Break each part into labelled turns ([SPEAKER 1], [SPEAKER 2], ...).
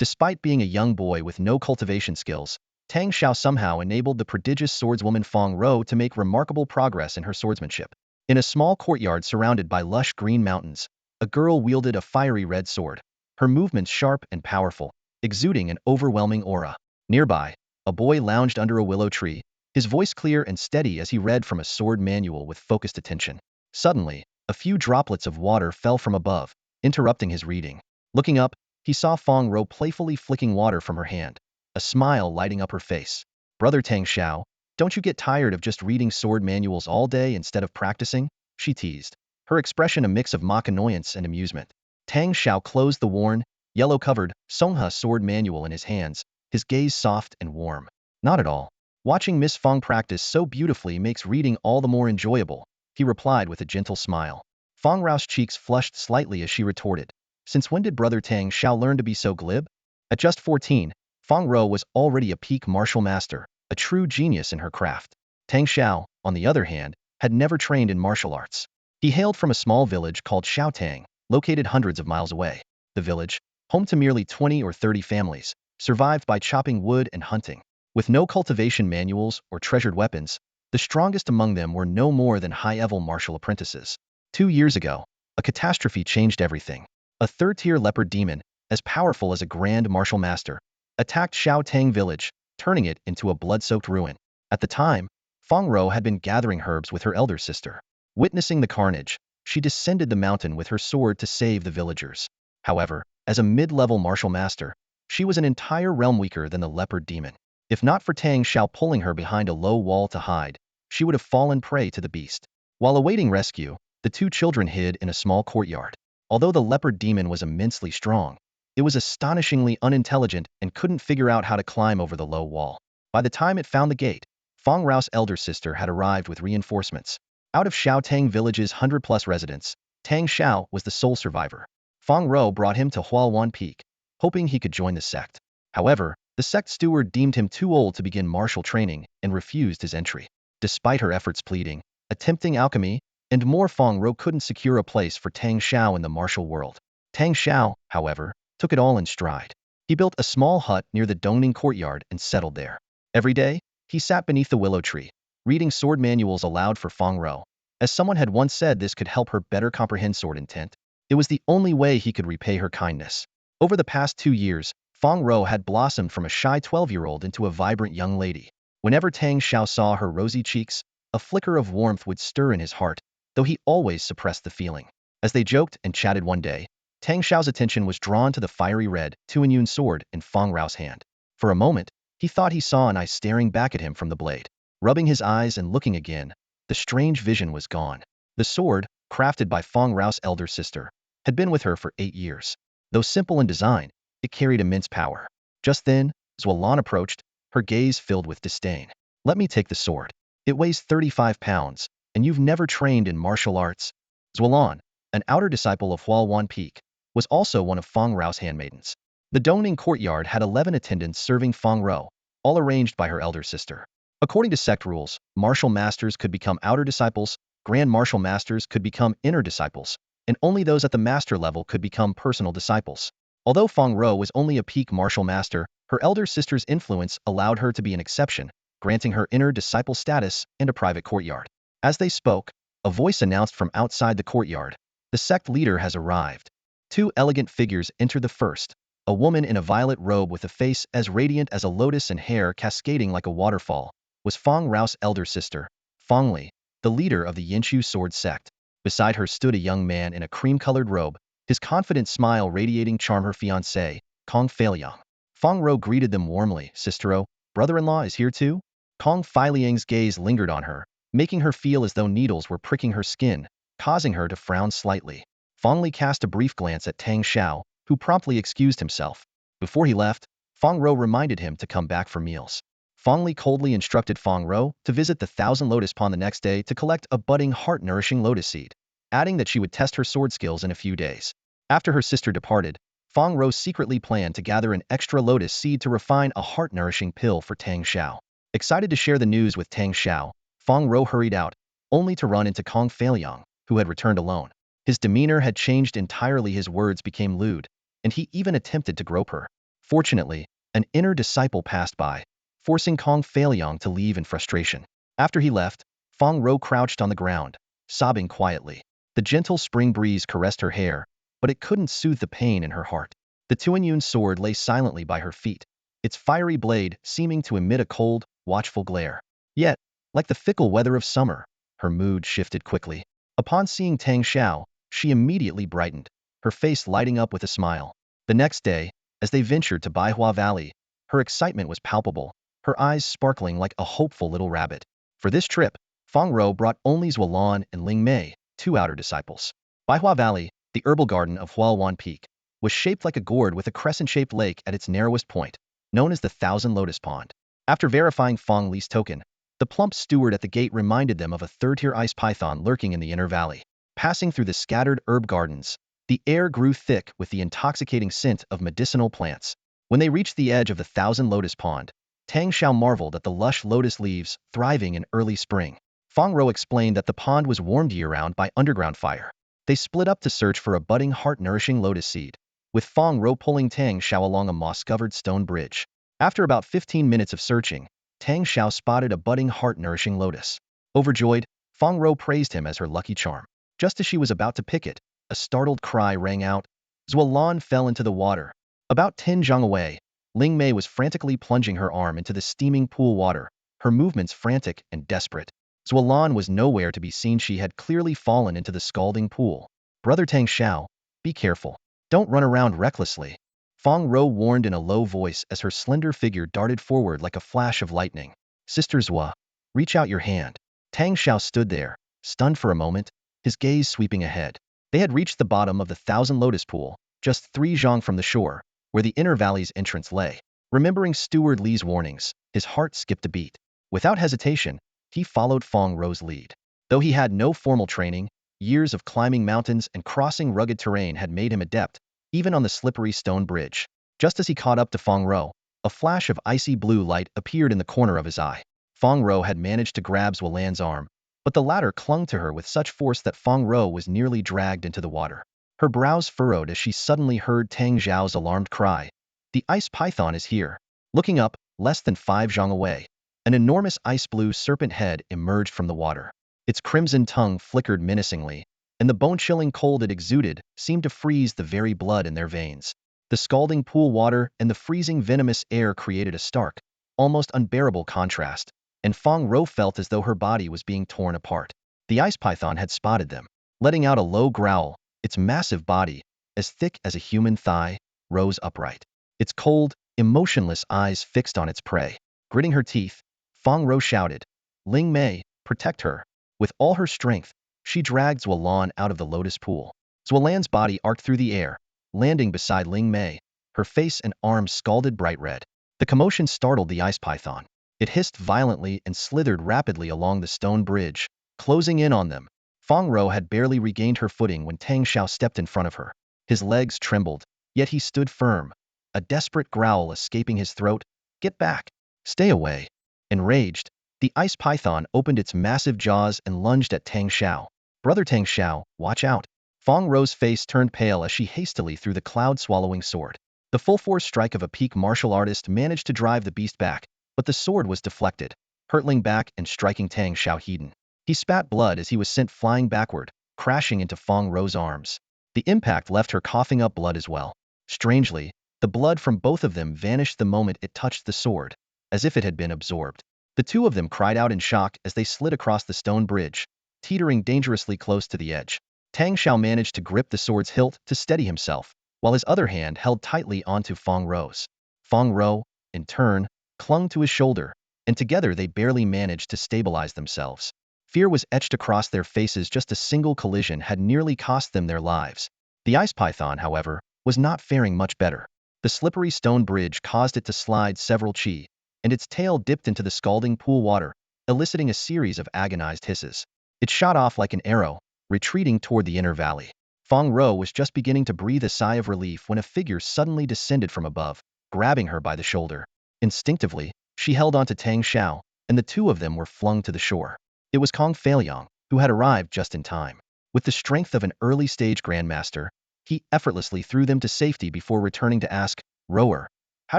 [SPEAKER 1] Despite being a young boy with no cultivation skills, Tang Shao somehow enabled the prodigious swordswoman Fong Row to make remarkable progress in her swordsmanship. In a small courtyard surrounded by lush green mountains, a girl wielded a fiery red sword, her movements sharp and powerful, exuding an overwhelming aura. Nearby, a boy lounged under a willow tree, his voice clear and steady as he read from a sword manual with focused attention. Suddenly, a few droplets of water fell from above, interrupting his reading. Looking up, he saw Fong Row playfully flicking water from her hand, a smile lighting up her face. "Brother Tang Shao, don't you get tired of just reading sword manuals all day instead of practicing?" she teased, her expression a mix of mock annoyance and amusement. Tang Shao closed the worn, yellow-covered Songha sword manual in his hands, his gaze soft and warm. "Not at all. Watching Miss Fong practice so beautifully makes reading all the more enjoyable," he replied with a gentle smile. Fong Row's cheeks flushed slightly as she retorted, "Since when did Brother Tang Shao learn to be so glib?" At just 14, Fong Row was already a peak martial master, a true genius in her craft. Tang Shao, on the other hand, had never trained in martial arts. He hailed from a small village called Xiaotang, located hundreds of miles away. The village, home to merely 20 or 30 families, survived by chopping wood and hunting. With no cultivation manuals or treasured weapons, the strongest among them were no more than high-level martial apprentices. 2 years ago, a catastrophe changed everything. A third-tier leopard demon, as powerful as a grand martial master, attacked Xiaotang village, turning it into a blood-soaked ruin. At the time, Fong Row had been gathering herbs with her elder sister. Witnessing the carnage, she descended the mountain with her sword to save the villagers. However, as a mid-level martial master, she was an entire realm weaker than the leopard demon. If not for Tang Shao pulling her behind a low wall to hide, she would have fallen prey to the beast. While awaiting rescue, the two children hid in a small courtyard. Although the leopard demon was immensely strong, it was astonishingly unintelligent and couldn't figure out how to climb over the low wall. By the time it found the gate, Fong Rao's elder sister had arrived with reinforcements. Out of Xiaotang village's 100-plus residents, Tang Shao was the sole survivor. Fong Row brought him to Huawan Peak, hoping he could join the sect. However, the sect steward deemed him too old to begin martial training and refused his entry. Despite her efforts pleading, attempting alchemy, and more, Fong Row couldn't secure a place for Tang Shao in the martial world. Tang Shao, however, took it all in stride. He built a small hut near the Dongning courtyard and settled there. Every day, he sat beneath the willow tree, reading sword manuals aloud for Fong Row. As someone had once said, this could help her better comprehend sword intent. It was the only way he could repay her kindness. Over the past 2 years, Fong Row had blossomed from a shy 12-year-old into a vibrant young lady. Whenever Tang Shao saw her rosy cheeks, a flicker of warmth would stir in his heart, though he always suppressed the feeling. As they joked and chatted one day, Tang Shao's attention was drawn to the fiery red, two-in-yun sword in Fong Rao's hand. For a moment, he thought he saw an eye staring back at him from the blade. Rubbing his eyes and looking again, the strange vision was gone. The sword, crafted by Fong Rao's elder sister, had been with her for 8 years. Though simple in design, it carried immense power. Just then, Xuelan approached, her gaze filled with disdain. "Let me take the sword. It weighs 35 pounds, and you've never trained in martial arts." Xuelan, an outer disciple of Huawan Peak, was also one of Fong Rao's handmaidens. The Dongning courtyard had 11 attendants serving Fong Row, all arranged by her elder sister. According to sect rules, martial masters could become outer disciples, grand martial masters could become inner disciples, and only those at the master level could become personal disciples. Although Fong Row was only a peak martial master, her elder sister's influence allowed her to be an exception, granting her inner disciple status and a private courtyard. As they spoke, a voice announced from outside the courtyard, "The sect leader has arrived." 2 elegant figures entered the first, a woman in a violet robe with a face as radiant as a lotus and hair cascading like a waterfall, was Fong Rao's elder sister, Fong Li, the leader of the Yinshu sword sect. Beside her stood a young man in a cream-colored robe, his confident smile radiating charm. Her fiancé, Kong Feiliang. Fong Row greeted them warmly. "Sister-o, brother-in-law is here too?" Kong Feiliang's gaze lingered on her, making her feel as though needles were pricking her skin, causing her to frown slightly. Fong Li cast a brief glance at Tang Shao, who promptly excused himself. Before he left, Fong Row reminded him to come back for meals. Fong Li coldly instructed Fong Row to visit the Thousand Lotus Pond the next day to collect a budding, heart-nourishing lotus seed, adding that she would test her sword skills in a few days. After her sister departed, Fong Row secretly planned to gather an extra lotus seed to refine a heart-nourishing pill for Tang Shao. Excited to share the news with Tang Shao, Fong Row hurried out, only to run into Kong Feiliang, who had returned alone. His demeanor had changed entirely, his words became lewd, and he even attempted to grope her. Fortunately, an inner disciple passed by, forcing Kong Feiliong to leave in frustration. After he left, Fong Row crouched on the ground, sobbing quietly. The gentle spring breeze caressed her hair, but it couldn't soothe the pain in her heart. The Tuanyun's sword lay silently by her feet, its fiery blade seeming to emit a cold, watchful glare. Yet, like the fickle weather of summer, her mood shifted quickly. Upon seeing Tang Shao, she immediately brightened, her face lighting up with a smile. The next day, as they ventured to Baihua Valley, her excitement was palpable, her eyes sparkling like a hopeful little rabbit. For this trip, Fong Row brought only Huawan and Ling Mei, two outer disciples. Baihua Valley, the herbal garden of Huawan Peak, was shaped like a gourd with a crescent-shaped lake at its narrowest point, known as the Thousand Lotus Pond. After verifying Fong Li's token, the plump steward at the gate reminded them of a third-tier ice python lurking in the inner valley. Passing through the scattered herb gardens, the air grew thick with the intoxicating scent of medicinal plants. When they reached the edge of the Thousand Lotus Pond, Tang Shao marveled at the lush lotus leaves thriving in early spring. Fong Row explained that the pond was warmed year-round by underground fire. They split up to search for a budding heart-nourishing lotus seed, with Fong Row pulling Tang Shao along a moss-covered stone bridge. After about 15 minutes of searching, Tang Shao spotted a budding heart-nourishing lotus. Overjoyed, Fong Row praised him as her lucky charm. Just as she was about to pick it, a startled cry rang out. Zualan fell into the water. About 10 zhang away, Ling Mei was frantically plunging her arm into the steaming pool water, her movements frantic and desperate. Zualan was nowhere to be seen. She had clearly fallen into the scalding pool. Brother Tang Shao, be careful. Don't run around recklessly. Fong Row warned in a low voice as her slender figure darted forward like a flash of lightning. Sister Zua, reach out your hand. Tang Shao stood there, stunned for a moment, his gaze sweeping ahead. They had reached the bottom of the Thousand Lotus Pool, just 3 zhang from the shore, where the inner valley's entrance lay. Remembering Steward Li's warnings, his heart skipped a beat. Without hesitation, he followed Fong Row's lead. Though he had no formal training, years of climbing mountains and crossing rugged terrain had made him adept, even on the slippery stone bridge. Just as he caught up to Fong Row, a flash of icy blue light appeared in the corner of his eye. Fong Row had managed to grab Zualan's arm, but the latter clung to her with such force that Fong Row was nearly dragged into the water. Her brows furrowed as she suddenly heard Tang Zhao's alarmed cry. The ice python is here. Looking up, less than 5 zhang away, an enormous ice-blue serpent head emerged from the water. Its crimson tongue flickered menacingly, and the bone-chilling cold it exuded seemed to freeze the very blood in their veins. The scalding pool water and the freezing venomous air created a stark, almost unbearable contrast, and Fong Row felt as though her body was being torn apart. The ice python had spotted them. Letting out a low growl, its massive body, as thick as a human thigh, rose upright. Its cold, emotionless eyes fixed on its prey. Gritting her teeth, Fong Row shouted, Ling Mei, protect her. With all her strength, she dragged Zualan out of the lotus pool. Zualan's body arced through the air, landing beside Ling Mei, her face and arms scalded bright red. The commotion startled the ice python. It hissed violently and slithered rapidly along the stone bridge, closing in on them. Fong Row had barely regained her footing when Tang Shao stepped in front of her. His legs trembled, yet he stood firm, a desperate growl escaping his throat. Get back! Stay away! Enraged, the ice python opened its massive jaws and lunged at Tang Shao. Brother Tang Shao, watch out! Fong Row's face turned pale as she hastily threw the cloud-swallowing sword. The full-force strike of a peak martial artist managed to drive the beast back, but the sword was deflected, hurtling back and striking Tang Shao Heden. He spat blood as he was sent flying backward, crashing into Fong Row's arms. The impact left her coughing up blood as well. Strangely, the blood from both of them vanished the moment it touched the sword, as if it had been absorbed. The two of them cried out in shock as they slid across the stone bridge, teetering dangerously close to the edge. Tang Shao managed to grip the sword's hilt to steady himself, while his other hand held tightly onto Fong Row's. Fong Row, in turn, clung to his shoulder, and together they barely managed to stabilize themselves. Fear was etched across their faces. Just a single collision had nearly cost them their lives. The ice python, however, was not faring much better. The slippery stone bridge caused it to slide several chi, and its tail dipped into the scalding pool water, eliciting a series of agonized hisses. It shot off like an arrow, retreating toward the inner valley. Fong Row was just beginning to breathe a sigh of relief when a figure suddenly descended from above, grabbing her by the shoulder. Instinctively, she held onto Tang Shao, and the two of them were flung to the shore. It was Kong Feiliong, who had arrived just in time. With the strength of an early-stage grandmaster, he effortlessly threw them to safety before returning to ask, Rower, How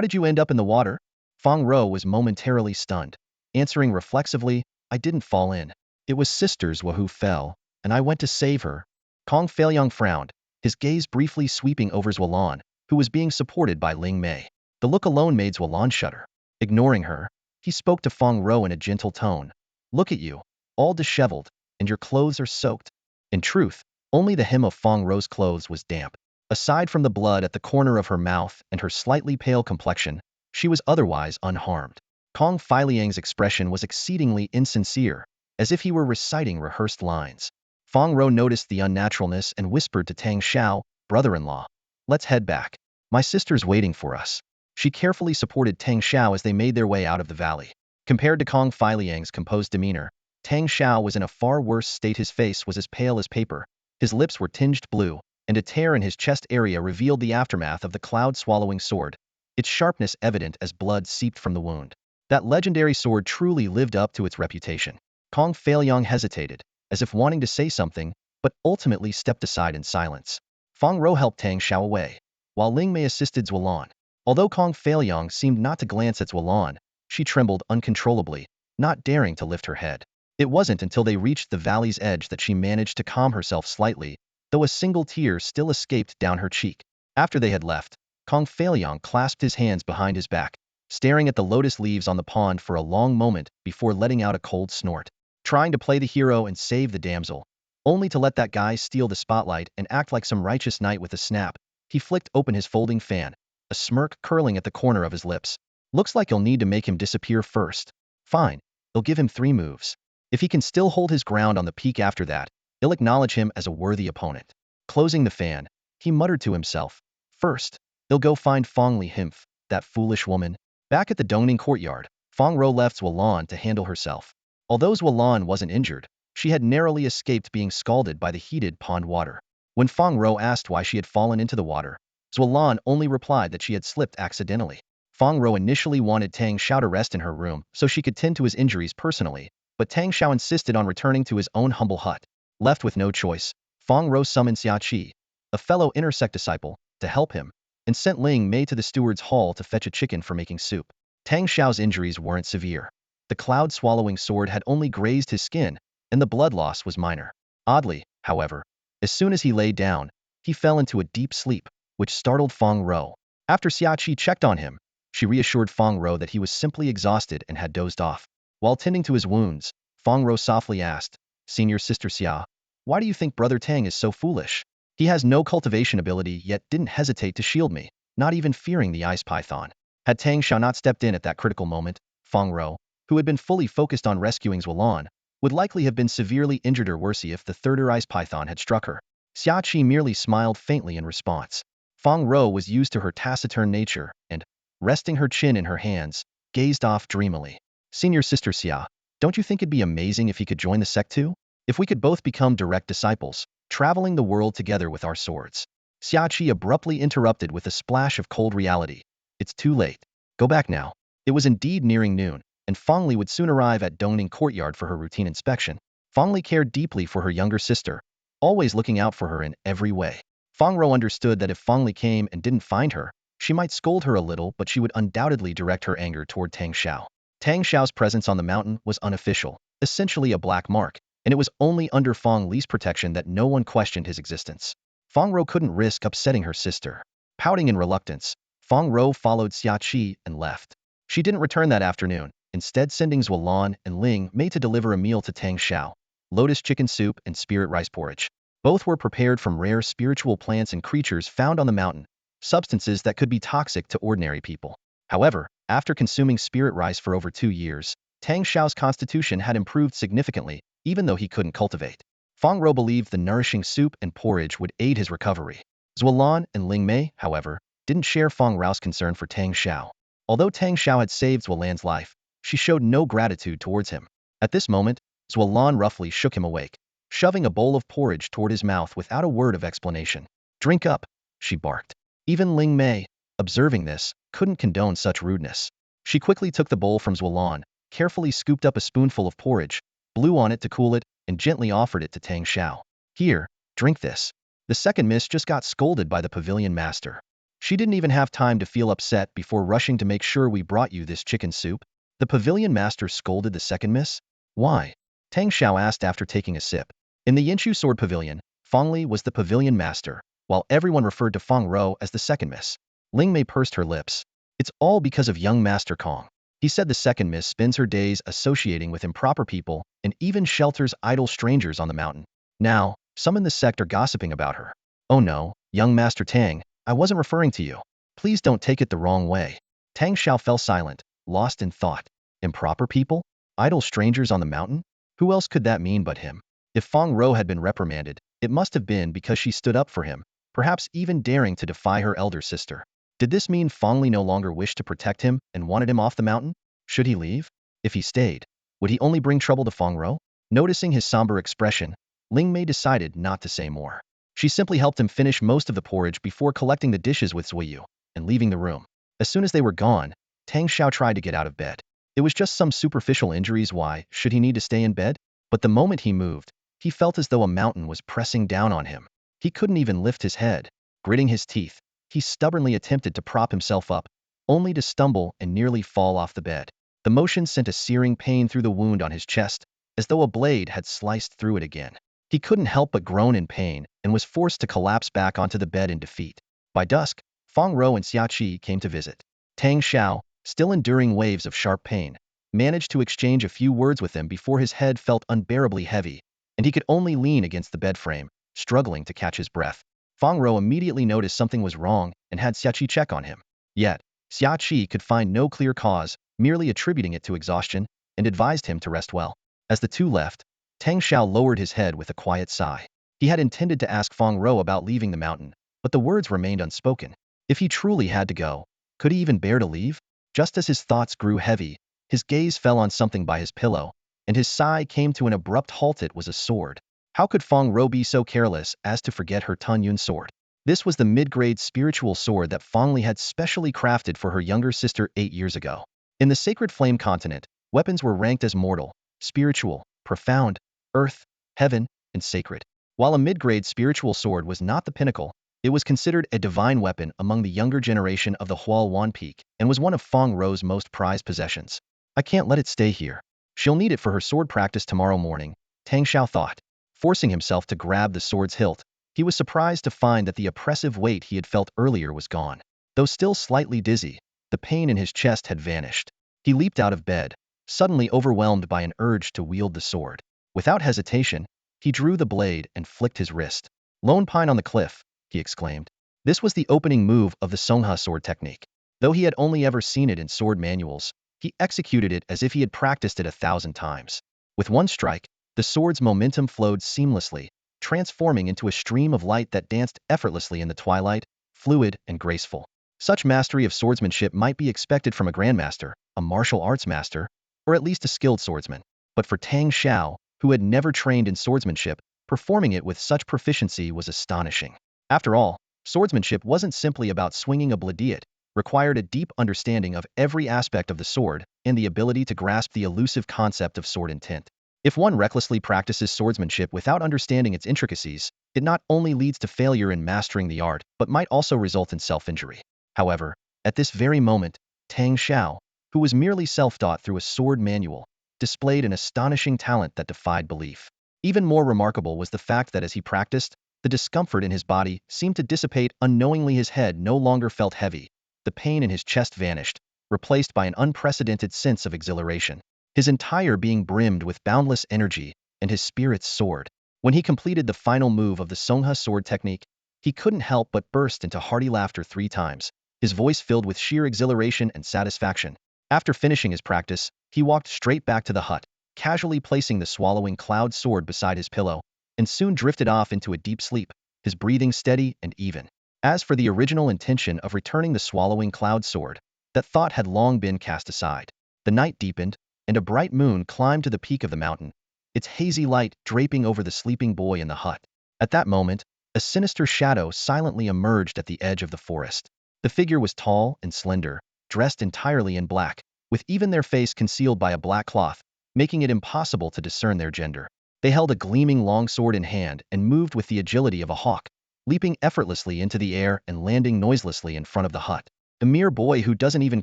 [SPEAKER 1] did you end up in the water? Fong Row was momentarily stunned, answering reflexively, I didn't fall in. It was Sisters who fell, and I went to save her. Kong Feiyang frowned, his gaze briefly sweeping over Xuelan, who was being supported by Ling Mei. The look alone made Xuelan shudder. Ignoring her, he spoke to Fong Row in a gentle tone. Look at you, all disheveled, and your clothes are soaked. In truth, only the hem of Fong Row's clothes was damp. Aside from the blood at the corner of her mouth and her slightly pale complexion, she was otherwise unharmed. Kong Feiyang's expression was exceedingly insincere, as if he were reciting rehearsed lines. Fong Row noticed the unnaturalness and whispered to Tang Shao, brother-in-law, let's head back. My sister's waiting for us. She carefully supported Tang Shao as they made their way out of the valley. Compared to Kong Feiyang's composed demeanor, Tang Shao was in a far worse state. His face was as pale as paper, his lips were tinged blue, and a tear in his chest area revealed the aftermath of the cloud-swallowing sword, its sharpness evident as blood seeped from the wound. That legendary sword truly lived up to its reputation. Kong Feiyang hesitated, as if wanting to say something, but ultimately stepped aside in silence. Fong Row helped Tang Shao away, while Ling Mei assisted Xuelan. Although Kong Feiyang seemed not to glance at Xuelan, she trembled uncontrollably, not daring to lift her head. It wasn't until they reached the valley's edge that she managed to calm herself slightly, though a single tear still escaped down her cheek. After they had left, Kong Feiyang clasped his hands behind his back, staring at the lotus leaves on the pond for a long moment before letting out a cold snort. Trying to play the hero and save the damsel, only to let that guy steal the spotlight and act like some righteous knight. With a snap, he flicked open his folding fan, a smirk curling at the corner of his lips. Looks like you'll need to make him disappear first. Fine, you'll give him 3 moves. If he can still hold his ground on the peak after that, you'll acknowledge him as a worthy opponent. Closing the fan, he muttered to himself, first, he'll go find Fong Li Himph, that foolish woman. Back at the Dongning courtyard, Fong Row left Xuelan to handle herself. Although Xuelan wasn't injured, she had narrowly escaped being scalded by the heated pond water. When Fong Row asked why she had fallen into the water, Xuelan only replied that she had slipped accidentally. Fong Row initially wanted Tang Shao to rest in her room so she could tend to his injuries personally, but Tang Shao insisted on returning to his own humble hut. Left with no choice, Fong Row summoned Xia Qi, a fellow inner sect disciple, to help him, and sent Ling Mei to the steward's hall to fetch a chicken for making soup. Tang Shao's injuries weren't severe. The cloud-swallowing sword had only grazed his skin, and the blood loss was minor. Oddly, however, as soon as he lay down, he fell into a deep sleep, which startled Fong Row. After Xia Qi checked on him, she reassured Fong Row that he was simply exhausted and had dozed off. While tending to his wounds, Fong Row softly asked, Senior Sister Xia, why do you think Brother Tang is so foolish? He has no cultivation ability yet didn't hesitate to shield me, not even fearing the ice python. Had Tang Shao not stepped in at that critical moment, Fong Row, who had been fully focused on rescuing Xuelan, would likely have been severely injured or worse if the third ice python had struck her. Xia Qi merely smiled faintly in response. Fong Row was used to her taciturn nature and, resting her chin in her hands, gazed off dreamily. Senior Sister Xia, don't you think it'd be amazing if he could join the sect too? If we could both become direct disciples, traveling the world together with our swords. Xia Qi abruptly interrupted with a splash of cold reality. It's too late. Go back now. It was indeed nearing noon, and Fong Li would soon arrive at Dongning courtyard for her routine inspection. Fong Li cared deeply for her younger sister, always looking out for her in every way. Fong Row understood that if Fong Li came and didn't find her, she might scold her a little, but she would undoubtedly direct her anger toward Tang Shao. Tang Shao's presence on the mountain was unofficial, essentially a black mark, and it was only under Fong Li's protection that no one questioned his existence. Fong Row couldn't risk upsetting her sister. Pouting in reluctance, Fong Row followed Xia Qi and left. She didn't return that afternoon, instead sending Xuelan and Ling Mei to deliver a meal to Tang Shao, lotus chicken soup and spirit rice porridge. Both were prepared from rare spiritual plants and creatures found on the mountain, substances that could be toxic to ordinary people. However, after consuming spirit rice for over 2 years, Tang Shao's constitution had improved significantly, even though he couldn't cultivate. Fong Row believed the nourishing soup and porridge would aid his recovery. Xuelan and Ling Mei, however, didn't share Fong Row's concern for Tang Shao. Although Tang Shao had saved Xuelan's life, she showed no gratitude towards him. At this moment, Xuelan roughly shook him awake, shoving a bowl of porridge toward his mouth without a word of explanation. Drink up, she barked. Even Ling Mei, observing this, couldn't condone such rudeness. She quickly took the bowl from Xuelan, carefully scooped up a spoonful of porridge, blew on it to cool it, and gently offered it to Tang Shao. Here, drink this. The second miss just got scolded by the pavilion master. She didn't even have time to feel upset before rushing to make sure we brought you this chicken soup. The pavilion master scolded the second miss. Why? Tang Shao asked after taking a sip. In the Yinshu sword pavilion, Fong Li was the pavilion master, while everyone referred to Fong Row as the second miss. Ling Mei pursed her lips. It's all because of young Master Kong. He said the second miss spends her days associating with improper people and even shelters idle strangers on the mountain. Now, some in the sect are gossiping about her. Oh no, young Master Tang, I wasn't referring to you. Please don't take it the wrong way. Tang Shao fell silent, lost in thought. Improper people? Idle strangers on the mountain? Who else could that mean but him? If Fong Row had been reprimanded, it must have been because she stood up for him, perhaps even daring to defy her elder sister. Did this mean Fong Li no longer wished to protect him and wanted him off the mountain? Should he leave? If he stayed, would he only bring trouble to Fong Row? Noticing his somber expression, Ling Mei decided not to say more. She simply helped him finish most of the porridge before collecting the dishes with Zuiyu and leaving the room. As soon as they were gone, Tang Shao tried to get out of bed. It was just some superficial injuries. Why should he need to stay in bed? But the moment he moved, he felt as though a mountain was pressing down on him. He couldn't even lift his head. Gritting his teeth, he stubbornly attempted to prop himself up, only to stumble and nearly fall off the bed. The motion sent a searing pain through the wound on his chest, as though a blade had sliced through it again. He couldn't help but groan in pain and was forced to collapse back onto the bed in defeat. By dusk, Fong Row and Xia Qi came to visit. Tang Shao, still enduring waves of sharp pain, managed to exchange a few words with him before his head felt unbearably heavy, and he could only lean against the bed frame, struggling to catch his breath. Fong Row immediately noticed something was wrong and had Xia Qi check on him. Yet, Xia Qi could find no clear cause, merely attributing it to exhaustion, and advised him to rest well. As the two left, Tang Shao lowered his head with a quiet sigh. He had intended to ask Fong Row about leaving the mountain, but the words remained unspoken. If he truly had to go, could he even bear to leave? Just as his thoughts grew heavy, his gaze fell on something by his pillow, and his sigh came to an abrupt halt. It was a sword. How could Fong Row be so careless as to forget her Tun Yun sword? This was the mid-grade spiritual sword that Fong Li had specially crafted for her younger sister 8 years ago. In the Sacred Flame continent, weapons were ranked as mortal, spiritual, profound, earth, heaven, and sacred. While a mid-grade spiritual sword was not the pinnacle, it was considered a divine weapon among the younger generation of the Huawan Peak and was one of Fong Row's most prized possessions. I can't let it stay here. She'll need it for her sword practice tomorrow morning, Tang Shao thought. Forcing himself to grab the sword's hilt, he was surprised to find that the oppressive weight he had felt earlier was gone. Though still slightly dizzy, the pain in his chest had vanished. He leaped out of bed, suddenly overwhelmed by an urge to wield the sword. Without hesitation, he drew the blade and flicked his wrist. Lone Pine on the cliff, he exclaimed. This was the opening move of the Songha sword technique. Though he had only ever seen it in sword manuals, he executed it as if he had practiced it 1,000 times. With one strike, the sword's momentum flowed seamlessly, transforming into a stream of light that danced effortlessly in the twilight, fluid and graceful. Such mastery of swordsmanship might be expected from a grandmaster, a martial arts master, or at least a skilled swordsman. But for Tang Shao, who had never trained in swordsmanship, performing it with such proficiency was astonishing. After all, swordsmanship wasn't simply about swinging a blade, required a deep understanding of every aspect of the sword and the ability to grasp the elusive concept of sword intent. If one recklessly practices swordsmanship without understanding its intricacies, it not only leads to failure in mastering the art, but might also result in self-injury. However, at this very moment, Tang Shao, who was merely self-taught through a sword manual, displayed an astonishing talent that defied belief. Even more remarkable was the fact that as he practiced, the discomfort in his body seemed to dissipate unknowingly. His head no longer felt heavy, the pain in his chest vanished, replaced by an unprecedented sense of exhilaration. His entire being brimmed with boundless energy, and his spirits soared. When he completed the final move of the Songha sword technique, he couldn't help but burst into hearty laughter 3 times, his voice filled with sheer exhilaration and satisfaction. After finishing his practice, he walked straight back to the hut, casually placing the swallowing cloud sword beside his pillow, and soon drifted off into a deep sleep, his breathing steady and even. As for the original intention of returning the swallowing cloud sword, that thought had long been cast aside. The night deepened, and a bright moon climbed to the peak of the mountain, its hazy light draping over the sleeping boy in the hut. At that moment, a sinister shadow silently emerged at the edge of the forest. The figure was tall and slender, dressed entirely in black, with even their face concealed by a black cloth, making it impossible to discern their gender. They held a gleaming longsword in hand and moved with the agility of a hawk, leaping effortlessly into the air and landing noiselessly in front of the hut. A mere boy who doesn't even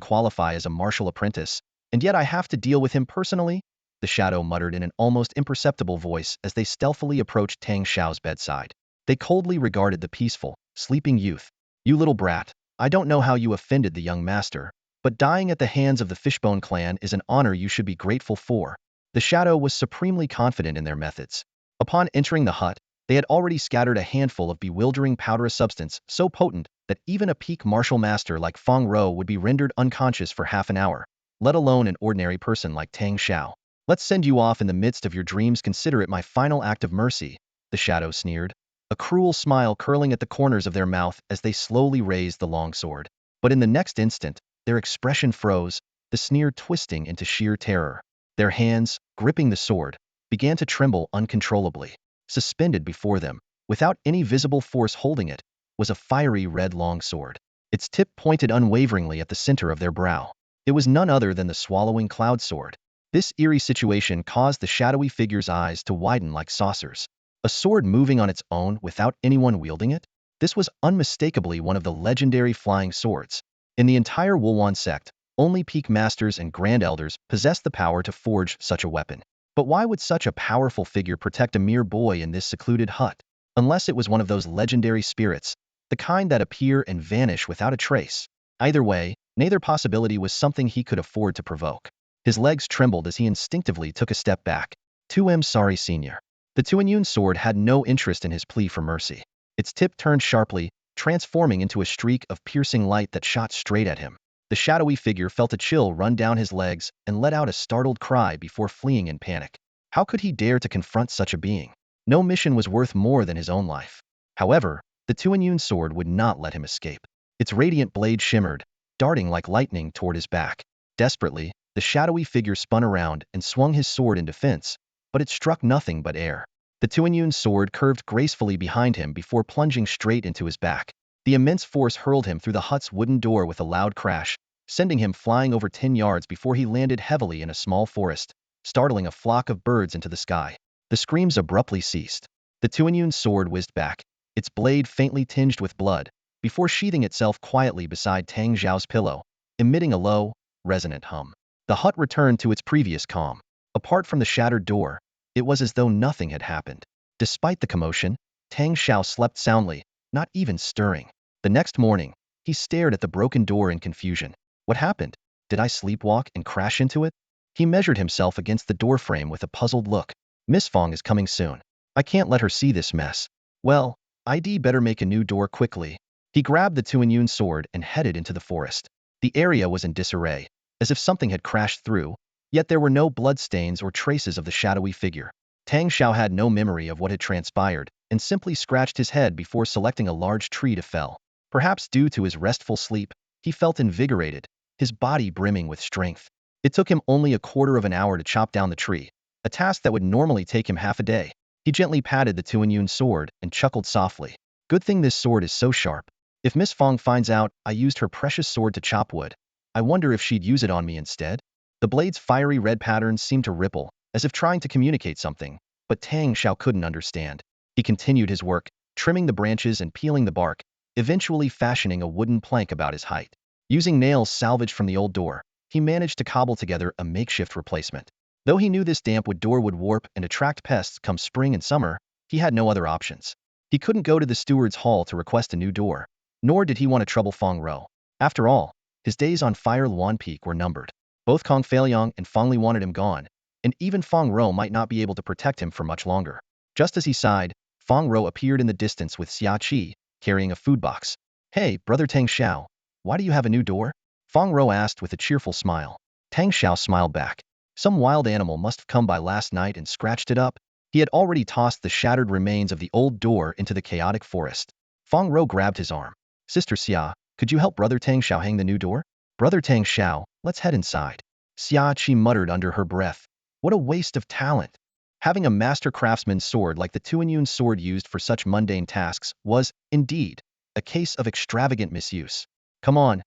[SPEAKER 1] qualify as a martial apprentice, and yet I have to deal with him personally? The shadow muttered in an almost imperceptible voice as they stealthily approached Tang Shao's bedside. They coldly regarded the peaceful, sleeping youth. You little brat, I don't know how you offended the young master, but dying at the hands of the Fishbone clan is an honor you should be grateful for. The shadow was supremely confident in their methods. Upon entering the hut, they had already scattered a handful of bewildering powderous substance so potent that even a peak martial master like Fong Row would be rendered unconscious for half an hour, let alone an ordinary person like Tang Shao. Let's send you off in the midst of your dreams. Consider it my final act of mercy, the shadow sneered, a cruel smile curling at the corners of their mouth as they slowly raised the long sword. But in the next instant, their expression froze, the sneer twisting into sheer terror. Their hands, gripping the sword, began to tremble uncontrollably. Suspended before them, without any visible force holding it, was a fiery red longsword. Its tip pointed unwaveringly at the center of their brow. It was none other than the swallowing cloud sword. This eerie situation caused the shadowy figure's eyes to widen like saucers. A sword moving on its own without anyone wielding it? This was unmistakably one of the legendary flying swords. In the entire Huawan sect, only peak masters and grand elders possessed the power to forge such a weapon. But why would such a powerful figure protect a mere boy in this secluded hut? Unless it was one of those legendary spirits, the kind that appear and vanish without a trace. Either way, neither possibility was something he could afford to provoke. His legs trembled as he instinctively took a step back. 2M sorry senior. The Tuanyun sword had no interest in his plea for mercy. Its tip turned sharply, transforming into a streak of piercing light that shot straight at him. The shadowy figure felt a chill run down his legs and let out a startled cry before fleeing in panic. How could he dare to confront such a being? No mission was worth more than his own life. However, the Tuanyun sword would not let him escape. Its radiant blade shimmered, darting like lightning toward his back. Desperately, the shadowy figure spun around and swung his sword in defense, but it struck nothing but air. The Tuanyun sword curved gracefully behind him before plunging straight into his back. The immense force hurled him through the hut's wooden door with a loud crash, sending him flying over 10 yards before he landed heavily in a small forest, startling a flock of birds into the sky. The screams abruptly ceased. The Tuanyun sword whizzed back, its blade faintly tinged with blood, before sheathing itself quietly beside Tang Zhao's pillow, emitting a low, resonant hum. The hut returned to its previous calm. Apart from the shattered door, it was as though nothing had happened. Despite the commotion, Tang Shao slept soundly, not even stirring. The next morning, he stared at the broken door in confusion. What happened? Did I sleepwalk and crash into it? He measured himself against the doorframe with a puzzled look. Miss Fong is coming soon. I can't let her see this mess. Well, I'd better make a new door quickly. He grabbed the Tuanyun sword and headed into the forest. The area was in disarray, as if something had crashed through, yet there were no bloodstains or traces of the shadowy figure. Tang Shao had no memory of what had transpired, and simply scratched his head before selecting a large tree to fell. Perhaps due to his restful sleep, he felt invigorated, his body brimming with strength. It took him only a quarter of an hour to chop down the tree, a task that would normally take him half a day. He gently patted the Tuanyun sword and chuckled softly. Good thing this sword is so sharp. If Miss Fong finds out I used her precious sword to chop wood, I wonder if she'd use it on me instead? The blade's fiery red patterns seemed to ripple, as if trying to communicate something, but Tang Shao couldn't understand. He continued his work, trimming the branches and peeling the bark, eventually fashioning a wooden plank about his height. Using nails salvaged from the old door, he managed to cobble together a makeshift replacement. Though he knew this damp wood door would warp and attract pests come spring and summer, he had no other options. He couldn't go to the steward's hall to request a new door, nor did he want to trouble Fong Row. After all, his days on Fire Huawan Peak were numbered. Both Kong Feilyong and Fong Li wanted him gone, and even Fong Row might not be able to protect him for much longer. Just as he sighed, Fong Row appeared in the distance with Xia Qi, carrying a food box. Hey, brother Tang Shao, why do you have a new door? Fong Row asked with a cheerful smile. Tang Shao smiled back. Some wild animal must have come by last night and scratched it up. He had already tossed the shattered remains of the old door into the chaotic forest. Fong Row grabbed his arm. Sister Xia, could you help brother Tang Shao hang the new door? Brother Tang Shao, let's head inside. Xia Qi muttered under her breath. What a waste of talent. Having a master craftsman's sword like the Tuanyun sword used for such mundane tasks was, indeed, a case of extravagant misuse. Come on,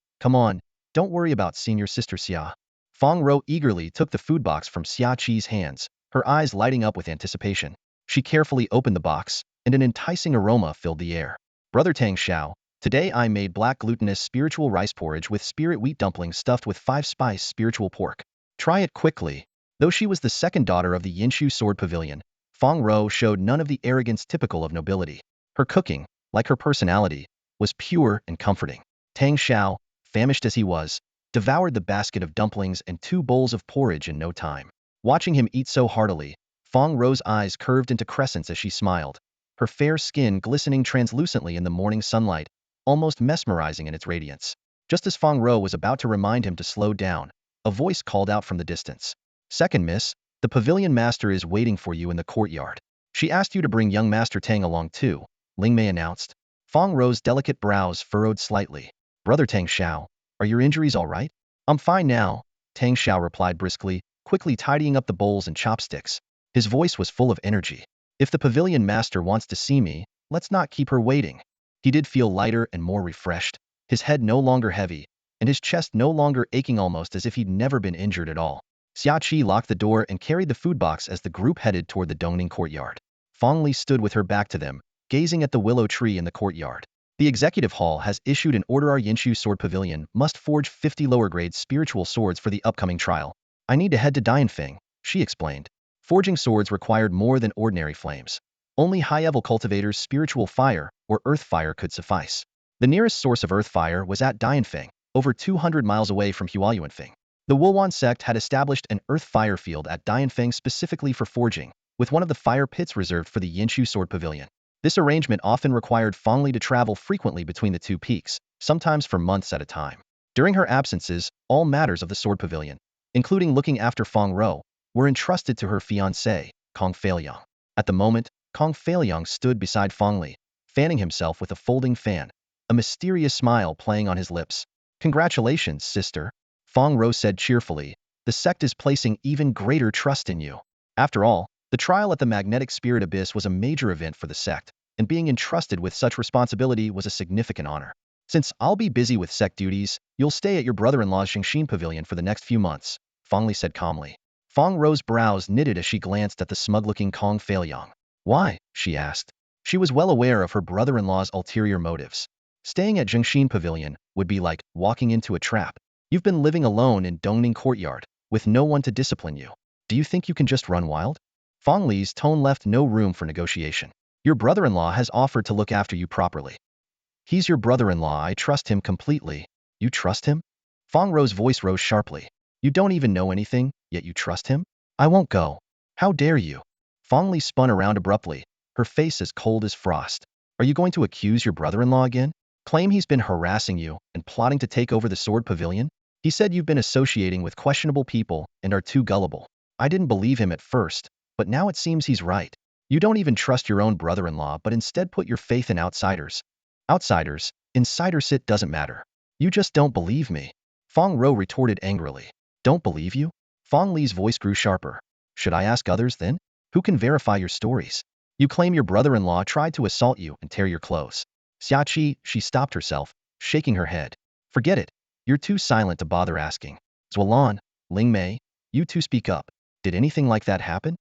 [SPEAKER 1] don't worry about senior sister Xia. Fong Row eagerly took the food box from Xia Qi's hands, her eyes lighting up with anticipation. She carefully opened the box, and an enticing aroma filled the air. Brother Tang Shao, today I made black glutinous spiritual rice porridge with spirit wheat dumplings stuffed with 5-spice spiritual pork. Try it quickly. Though she was the second daughter of the Yinshu Sword Pavilion, Fong Row showed none of the arrogance typical of nobility. Her cooking, like her personality, was pure and comforting. Tang Shao, famished as he was, devoured the basket of dumplings and 2 bowls of porridge in no time. Watching him eat so heartily, Fong Row's eyes curved into crescents as she smiled, her fair skin glistening translucently in the morning sunlight, almost mesmerizing in its radiance. Just as Fong Row was about to remind him to slow down, a voice called out from the distance. "Second miss, the pavilion master is waiting for you in the courtyard. She asked you to bring young Master Tang along too," Ling Mei announced. Fong Row's delicate brows furrowed slightly. "Brother Tang Shao, are your injuries all right?" "I'm fine now," Tang Shao replied briskly, quickly tidying up the bowls and chopsticks. His voice was full of energy. "If the pavilion master wants to see me, let's not keep her waiting." He did feel lighter and more refreshed, his head no longer heavy, and his chest no longer aching, almost as if he'd never been injured at all. Xia Qi locked the door and carried the food box as the group headed toward the Dongning courtyard. Fong Li stood with her back to them, gazing at the willow tree in the courtyard. "The executive hall has issued an order. Our Yinshu Sword Pavilion must forge 50 lower-grade spiritual swords for the upcoming trial. I need to head to Dianfeng," she explained. Forging swords required more than ordinary flames. Only high-level cultivators' spiritual fire or earth fire could suffice. The nearest source of earth fire was at Dianfeng, over 200 miles away from Huawan. The Huawan sect had established an earth fire field at Dianfeng specifically for forging, with one of the fire pits reserved for the Yinshu Sword Pavilion. This arrangement often required Fong Li to travel frequently between the 2 peaks, sometimes for months at a time. During her absences, all matters of the Sword Pavilion, including looking after Fong Row, were entrusted to her fiancé, Kong Feiliang. At the moment, Kong Feiliang stood beside Fong Li, fanning himself with a folding fan, a mysterious smile playing on his lips. "Congratulations, sister," Fong Row said cheerfully. "The sect is placing even greater trust in you." After all, the trial at the Magnetic Spirit Abyss was a major event for the sect, and being entrusted with such responsibility was a significant honor. "Since I'll be busy with sect duties, you'll stay at your brother-in-law's Xingshin Pavilion for the next few months," Fong Li said calmly. Fong Row's brows knitted as she glanced at the smug-looking Kong Feiliang. "Why?" she asked. She was well aware of her brother-in-law's ulterior motives. Staying at Xingshin Pavilion would be like walking into a trap. "You've been living alone in Dongning Courtyard, with no one to discipline you. Do you think you can just run wild?" Fong Li's tone left no room for negotiation. "Your brother-in-law has offered to look after you properly. He's your brother-in-law. I trust him completely." "You trust him?" Fong Row's voice rose sharply. "You don't even know anything, yet you trust him? I won't go. How dare you?" Fong Li spun around abruptly, her face as cold as frost. "Are you going to accuse your brother-in-law again? Claim he's been harassing you and plotting to take over the Sword Pavilion? He said you've been associating with questionable people and are too gullible. I didn't believe him at first, but now it seems he's right. You don't even trust your own brother-in-law but instead put your faith in outsiders. Outsiders, insiders, it doesn't matter. You just don't believe me." Fong Row retorted angrily. "Don't believe you?" Fong Li's voice grew sharper. "Should I ask others then? Who can verify your stories? You claim your brother-in-law tried to assault you and tear your clothes." Xia Qi, she stopped herself, shaking her head. "Forget it. You're too silent to bother asking. Zualan, Ling Mei, you two speak up. Did anything like that happen?"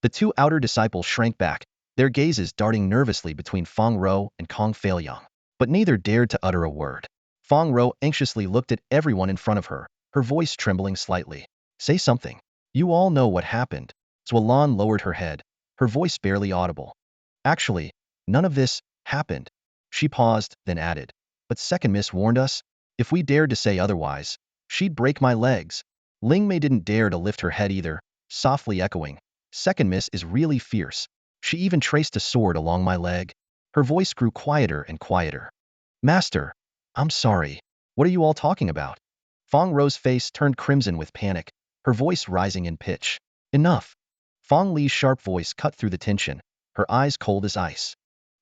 [SPEAKER 1] The 2 outer disciples shrank back, their gazes darting nervously between Fong Row and Kong Feiliang. But neither dared to utter a word. Fong Row anxiously looked at everyone in front of her, her voice trembling slightly. "Say something. You all know what happened." Zualan lowered her head, her voice barely audible. "Actually, none of this happened." She paused, then added, "But Second Miss warned us. If we dared to say otherwise, she'd break my legs." Ling Mei didn't dare to lift her head either, softly echoing, "Second Miss is really fierce. She even traced a sword along my leg." Her voice grew quieter and quieter. "Master, I'm sorry. What are you all talking about?" Fong Row's face turned crimson with panic, her voice rising in pitch. "Enough." Fong Li's sharp voice cut through the tension, her eyes cold as ice.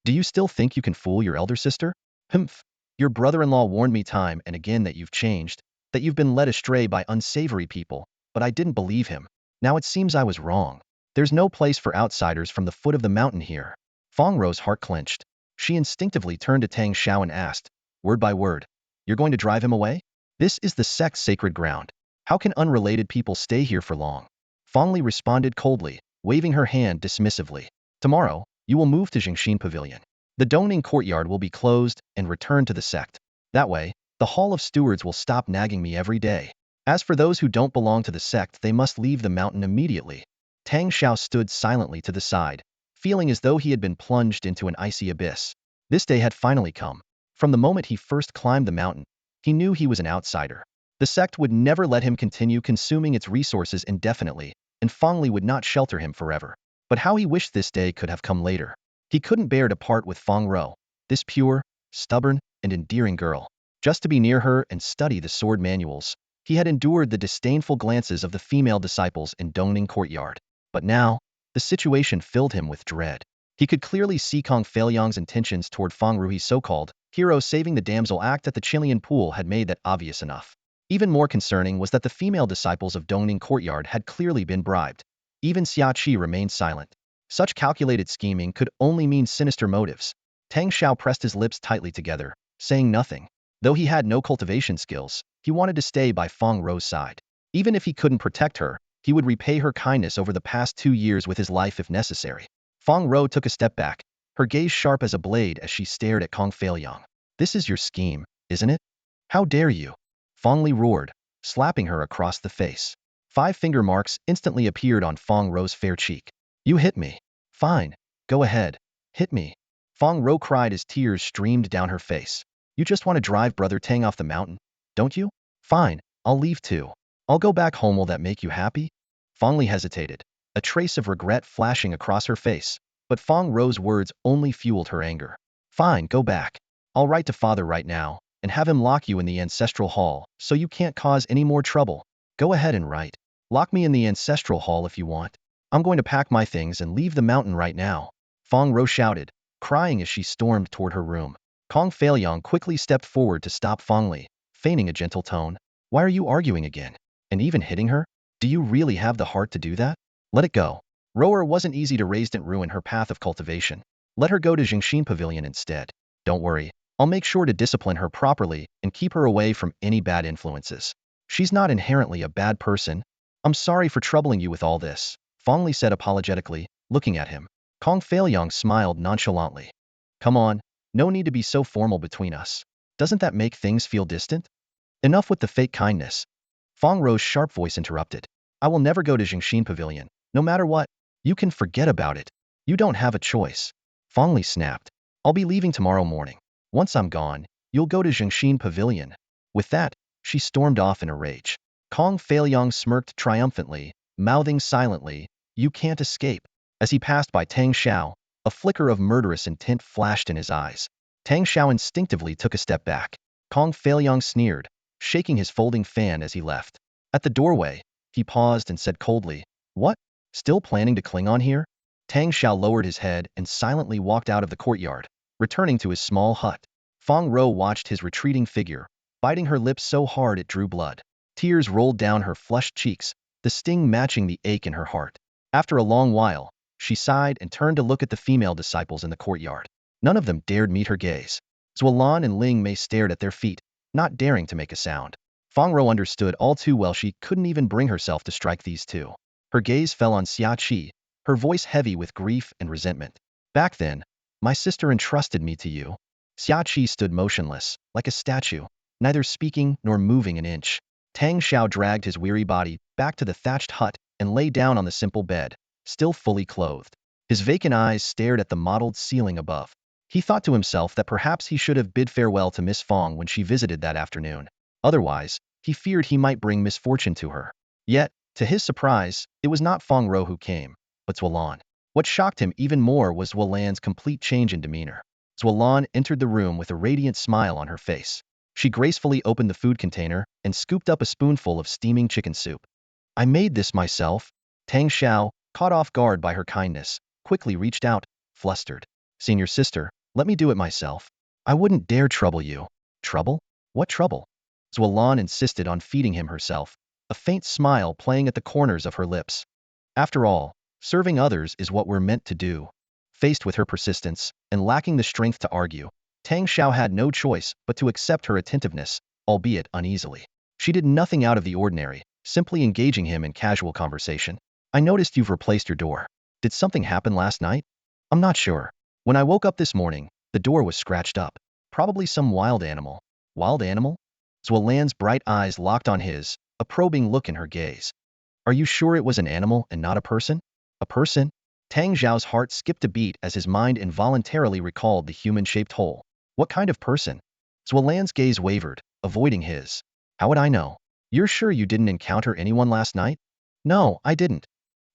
[SPEAKER 1] "Do you still think you can fool your elder sister? Humph. Your brother-in-law warned me time and again that you've changed, that you've been led astray by unsavory people, but I didn't believe him. Now it seems I was wrong. There's no place for outsiders from the foot of the mountain here." Fong Row's heart clenched. She instinctively turned to Tang Shao and asked, word by word, "You're going to drive him away? This is the sect's sacred ground. How can unrelated people stay here for long?" Fong Li responded coldly, waving her hand dismissively. "Tomorrow, you will move to Xingshin Pavilion. The Dongning courtyard will be closed and returned to the sect. That way, the Hall of Stewards will stop nagging me every day. As for those who don't belong to the sect, they must leave the mountain immediately. Tang Shao stood silently to the side, feeling as though he had been plunged into an icy abyss. This day had finally come. From the moment he first climbed the mountain, he knew he was an outsider. The sect would never let him continue consuming its resources indefinitely, and Fongli would not shelter him forever. But how he wished this day could have come later. He couldn't bear to part with Fong Row, this pure, stubborn, and endearing girl. Just to be near her and study the sword manuals, he had endured the disdainful glances of the female disciples in Dongning courtyard. But now, the situation filled him with dread. He could clearly see Kong Feiliang's intentions toward Fong Ruhi's so-called hero saving the damsel act at the Chilean pool had made that obvious enough. Even more concerning was that the female disciples of Dongning courtyard had clearly been bribed. Even Xia Qi remained silent. Such calculated scheming could only mean sinister motives. Tang Shao pressed his lips tightly together, saying nothing. Though he had no cultivation skills, he wanted to stay by Fong Row's side. Even if he couldn't protect her, he would repay her kindness over the past 2 years with his life if necessary. Fong Row took a step back, her gaze sharp as a blade as she stared at Kong Feiliang. This is your scheme, isn't it? How dare you? Fong Li roared, slapping her across the face. 5 finger marks instantly appeared on Fong Row's fair cheek. You hit me. Fine. Go ahead. Hit me. Fong Row cried as tears streamed down her face. You just want to drive Brother Tang off the mountain, don't you? Fine. I'll leave too. I'll go back home. Will that make you happy? Fong Li hesitated, a trace of regret flashing across her face. But Fong Row's words only fueled her anger. Fine, go back. I'll write to father right now, and have him lock you in the ancestral hall, so you can't cause any more trouble. Go ahead and write. Lock me in the ancestral hall if you want. I'm going to pack my things and leave the mountain right now. Fong Row shouted, crying as she stormed toward her room. Kong Feiliang quickly stepped forward to stop Fong Li, feigning a gentle tone. Why are you arguing again? And even hitting her? Do you really have the heart to do that? Let it go. Rower wasn't easy to raise and ruin her path of cultivation. Let her go to Jingshin Pavilion instead. Don't worry, I'll make sure to discipline her properly and keep her away from any bad influences. She's not inherently a bad person. I'm sorry for troubling you with all this, Fong Li said apologetically, looking at him. Kong Feiliang smiled nonchalantly. Come on, no need to be so formal between us. Doesn't that make things feel distant? Enough with the fake kindness. Fong Row's sharp voice interrupted. I will never go to Jingshin Pavilion, no matter what. You can forget about it. You don't have a choice. Fong Li snapped. I'll be leaving tomorrow morning. Once I'm gone, you'll go to Jingshin Pavilion. With that, she stormed off in a rage. Kong Feiliang smirked triumphantly, mouthing silently, you can't escape. As he passed by Tang Shao, a flicker of murderous intent flashed in his eyes. Tang Shao instinctively took a step back. Kong Feiliang sneered, shaking his folding fan as he left. At the doorway, he paused and said coldly, What? Still planning to cling on here? Tang Shao lowered his head and silently walked out of the courtyard, returning to his small hut. Fong Row watched his retreating figure, biting her lips so hard it drew blood. Tears rolled down her flushed cheeks, the sting matching the ache in her heart. After a long while, she sighed and turned to look at the female disciples in the courtyard. None of them dared meet her gaze. Zuolan and Ling Mei stared at their feet, not daring to make a sound. Fong Row understood all too well she couldn't even bring herself to strike these two. Her gaze fell on Xia Qi, her voice heavy with grief and resentment. Back then, my sister entrusted me to you. Xia Qi stood motionless, like a statue, neither speaking nor moving an inch. Tang Shao dragged his weary body back to the thatched hut and lay down on the simple bed, still fully clothed. His vacant eyes stared at the mottled ceiling above. He thought to himself that perhaps he should have bid farewell to Miss Fong when she visited that afternoon. Otherwise, he feared he might bring misfortune to her. Yet, to his surprise, it was not Fong Row who came, but Zuolan. What shocked him even more was Zuolan's complete change in demeanor. Zuolan entered the room with a radiant smile on her face. She gracefully opened the food container and scooped up a spoonful of steaming chicken soup. I made this myself. Tang Shao, caught off guard by her kindness, quickly reached out, flustered. Senior sister, let me do it myself. I wouldn't dare trouble you. Trouble? What trouble? Zuolan insisted on feeding him herself, a faint smile playing at the corners of her lips. After all, serving others is what we're meant to do. Faced with her persistence, and lacking the strength to argue, Tang Shao had no choice but to accept her attentiveness, albeit uneasily. She did nothing out of the ordinary, simply engaging him in casual conversation. I noticed you've replaced your door. Did something happen last night? I'm not sure. When I woke up this morning, The door was scratched up. Probably some wild animal. Wild animal? Zualan's bright eyes locked on his, a probing look in her gaze. Are you sure it was an animal and not a person? A person? Tang Zhao's heart skipped a beat as his mind involuntarily recalled the human-shaped hole. What kind of person? Zualan's gaze wavered, avoiding his. How would I know? You're sure you didn't encounter anyone last night? No, I didn't.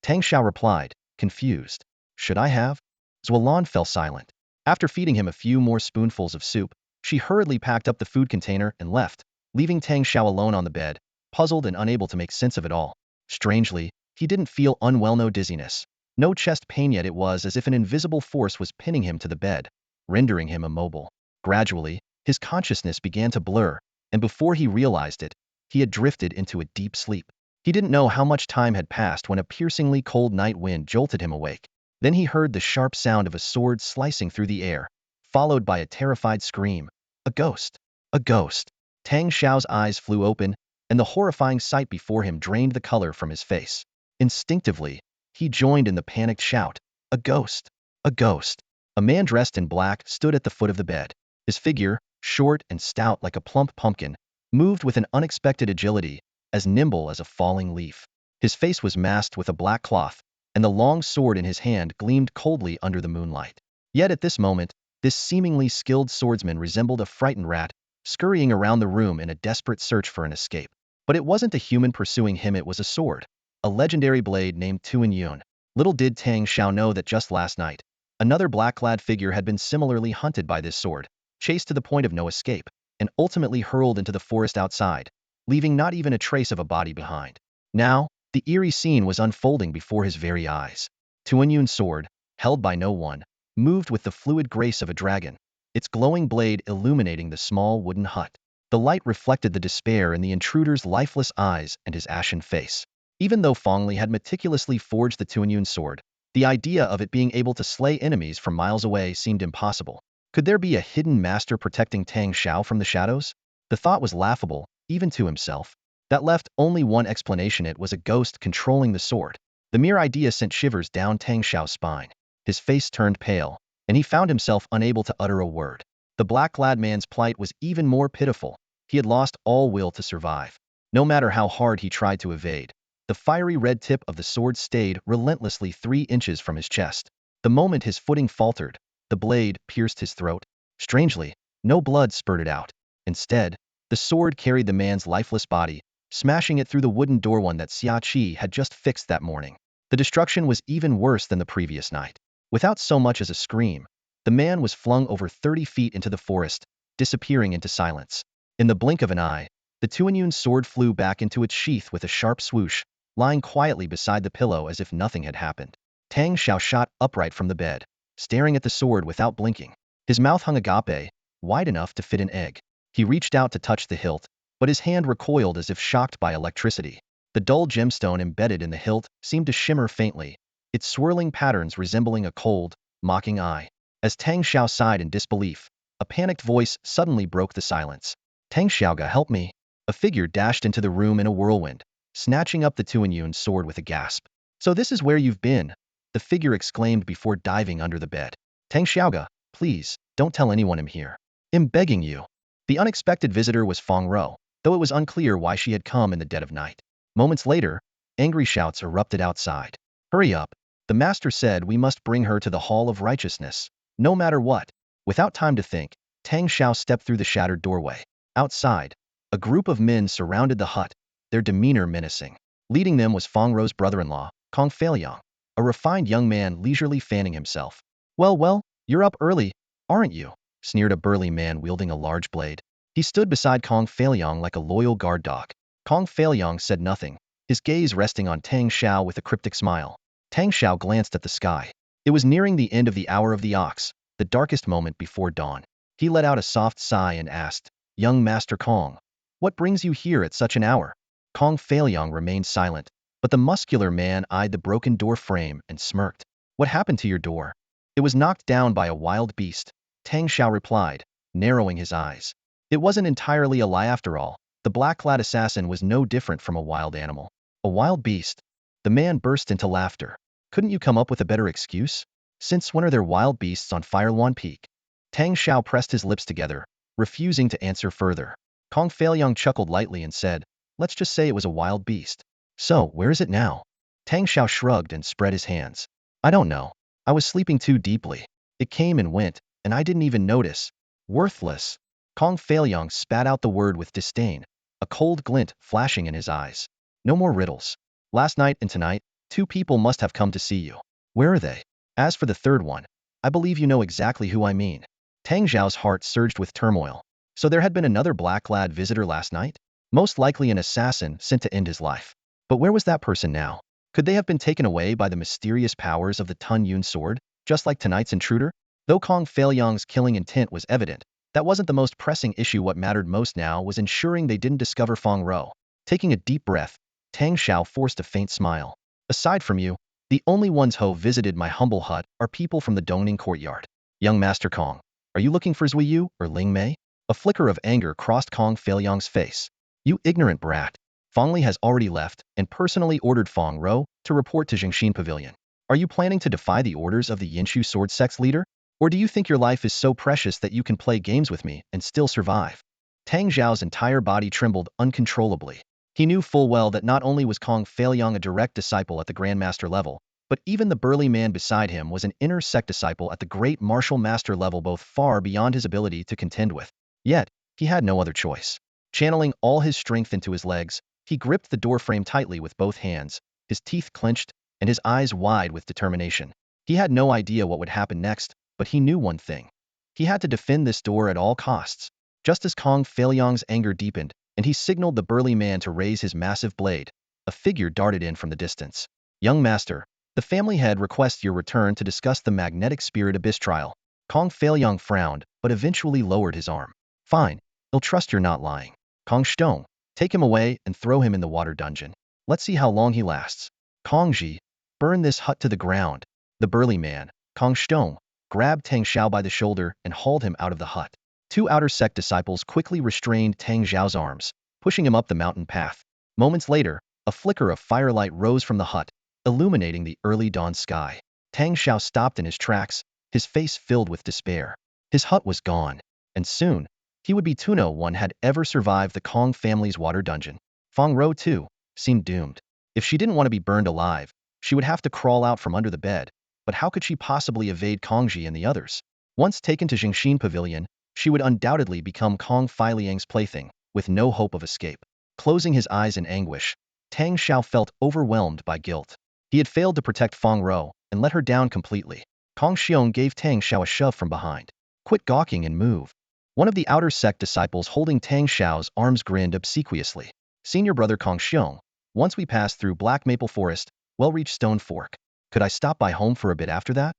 [SPEAKER 1] Tang Shao replied, confused. Should I have? Zualan fell silent. After feeding him a few more spoonfuls of soup, she hurriedly packed up the food container and left, leaving Tang Shao alone on the bed, puzzled and unable to make sense of it all. Strangely, he didn't feel no dizziness. No chest pain, yet it was as if an invisible force was pinning him to the bed, rendering him immobile. Gradually, his consciousness began to blur, and before he realized it, he had drifted into a deep sleep. He didn't know how much time had passed when a piercingly cold night wind jolted him awake. Then he heard the sharp sound of a sword slicing through the air, followed by a terrified scream. A ghost! A ghost! Tang Shao's eyes flew open, and the horrifying sight before him drained the color from his face. Instinctively, he joined in the panicked shout. A ghost! A ghost! A man dressed in black stood at the foot of the bed. His figure, short and stout like a plump pumpkin, moved with an unexpected agility, as nimble as a falling leaf. His face was masked with a black cloth, and the long sword in his hand gleamed coldly under the moonlight. Yet at this moment, this seemingly skilled swordsman resembled a frightened rat, scurrying around the room in a desperate search for an escape. But it wasn't a human pursuing him, it was a sword. A legendary blade named Tuan Yun. Little did Tang Shao know that just last night, another black-clad figure had been similarly hunted by this sword, chased to the point of no escape, and ultimately hurled into the forest outside, leaving not even a trace of a body behind. Now, the eerie scene was unfolding before his very eyes. Tuan Yun's sword, held by no one, moved with the fluid grace of a dragon, its glowing blade illuminating the small wooden hut. The light reflected the despair in the intruder's lifeless eyes and his ashen face. Even though Fong Li had meticulously forged the Tuan Yun sword, the idea of it being able to slay enemies from miles away seemed impossible. Could there be a hidden master protecting Tang Shao from the shadows? The thought was laughable, even to himself. That left only one explanation: it was a ghost controlling the sword. The mere idea sent shivers down Tang Shao's spine. His face turned pale, and he found himself unable to utter a word. The black-clad man's plight was even more pitiful. He had lost all will to survive. No matter how hard he tried to evade, the fiery red tip of the sword stayed relentlessly 3 inches from his chest. The moment his footing faltered, the blade pierced his throat. Strangely, no blood spurted out. Instead, the sword carried the man's lifeless body, smashing it through the wooden door one that Xia Qi had just fixed that morning. The destruction was even worse than the previous night. Without so much as a scream, the man was flung over 30 feet into the forest, disappearing into silence. In the blink of an eye, the Tuan Yun sword flew back into its sheath with a sharp swoosh, lying quietly beside the pillow as if nothing had happened. Tang Shao shot upright from the bed, staring at the sword without blinking. His mouth hung agape, wide enough to fit an egg. He reached out to touch the hilt, but his hand recoiled as if shocked by electricity. The dull gemstone embedded in the hilt seemed to shimmer faintly, its swirling patterns resembling a cold, mocking eye. As Tang Shao sighed in disbelief, a panicked voice suddenly broke the silence. Tang Xiaoga, help me. A figure dashed into the room in a whirlwind, snatching up the Tuan Yun sword with a gasp. So this is where you've been, the figure exclaimed before diving under the bed. Tang Xiaoga, please, don't tell anyone I'm here. I'm begging you. The unexpected visitor was Fong Row, though it was unclear why she had come in the dead of night. Moments later, angry shouts erupted outside. Hurry up, the master said we must bring her to the Hall of Righteousness, no matter what. Without time to think, Tang Shao stepped through the shattered doorway. Outside, a group of men surrounded the hut, their demeanor menacing. Leading them was Fong Row's brother-in-law, Kong Feiliang, a refined young man leisurely fanning himself. Well, you're up early, aren't you? Sneered a burly man wielding a large blade. He stood beside Kong Feiliang like a loyal guard dog. Kong Feiliang said nothing, his gaze resting on Tang Shao with a cryptic smile. Tang Shao glanced at the sky. It was nearing the end of the hour of the ox, the darkest moment before dawn. He let out a soft sigh and asked, Young Master Kong, what brings you here at such an hour? Kong Feiliang remained silent, but the muscular man eyed the broken door frame and smirked. What happened to your door? It was knocked down by a wild beast, Tang Shao replied, narrowing his eyes. It wasn't entirely a lie after all. The black-clad assassin was no different from a wild animal. A wild beast? The man burst into laughter. Couldn't you come up with a better excuse? Since when are there wild beasts on Huawan Peak? Tang Shao pressed his lips together, refusing to answer further. Kong Feilyang chuckled lightly and said, let's just say it was a wild beast. So, where is it now? Tang Shao shrugged and spread his hands. I don't know. I was sleeping too deeply. It came and went, and I didn't even notice. Worthless. Kong Feilyang spat out the word with disdain, a cold glint flashing in his eyes. No more riddles. Last night and tonight, 2 people must have come to see you. Where are they? As for the third one, I believe you know exactly who I mean. Tang Zhao's heart surged with turmoil. So there had been another black-clad visitor last night? Most likely an assassin sent to end his life. But where was that person now? Could they have been taken away by the mysterious powers of the Tun Yun sword, just like tonight's intruder? Though Kong Feilyang's killing intent was evident, that wasn't the most pressing issue. What mattered most now was ensuring they didn't discover Fong Row. Taking a deep breath, Tang Shao forced a faint smile. Aside from you, the only ones who visited my humble hut are people from the Dongning courtyard. Young Master Kong, are you looking for Zui Yu or Ling Mei? A flicker of anger crossed Kong Feilyang's face. You ignorant brat. Fong Li has already left and personally ordered Fong Row to report to Jingshin Pavilion. Are you planning to defy the orders of the Yinshu sword sect's leader? Or do you think your life is so precious that you can play games with me and still survive? Tang Zhao's entire body trembled uncontrollably. He knew full well that not only was Kong Feilyang a direct disciple at the Grandmaster level, but even the burly man beside him was an inner sect disciple at the great martial master level, both far beyond his ability to contend with. Yet, he had no other choice. Channeling all his strength into his legs, he gripped the doorframe tightly with both hands, his teeth clenched, and his eyes wide with determination. He had no idea what would happen next, but he knew one thing. He had to defend this door at all costs. Just as Kong Feilyang's anger deepened, and he signaled the burly man to raise his massive blade, a figure darted in from the distance. Young master, the family head requests your return to discuss the magnetic spirit abyss trial. Kong Feilyang frowned, but eventually lowered his arm. Fine, he'll trust you're not lying. Kong Shtong, take him away and throw him in the water dungeon. Let's see how long he lasts. Kong Ji, burn this hut to the ground. The burly man, Kong Shtong, grabbed Tang Shao by the shoulder and hauled him out of the hut. 2 outer sect disciples quickly restrained Tang Zhao's arms, pushing him up the mountain path. Moments later, a flicker of firelight rose from the hut, illuminating the early dawn sky. Tang Shao stopped in his tracks, his face filled with despair. His hut was gone, and soon, he would be no one had ever survived the Kong family's water dungeon. Fong Row, too, seemed doomed. If she didn't want to be burned alive, she would have to crawl out from under the bed, but how could she possibly evade Kongji and the others? Once taken to Jingshin Pavilion, she would undoubtedly become Kong Feilyang's plaything, with no hope of escape. Closing his eyes in anguish, Tang Shao felt overwhelmed by guilt. He had failed to protect Fong Row and let her down completely. Kong Xiong gave Tang Shao a shove from behind. Quit gawking and move. One of the outer sect disciples holding Tang Shao's arms grinned obsequiously. Senior brother Kong Xiong, once we passed through Black Maple Forest, well-reached Stone Fork. Could I stop by home for a bit after that?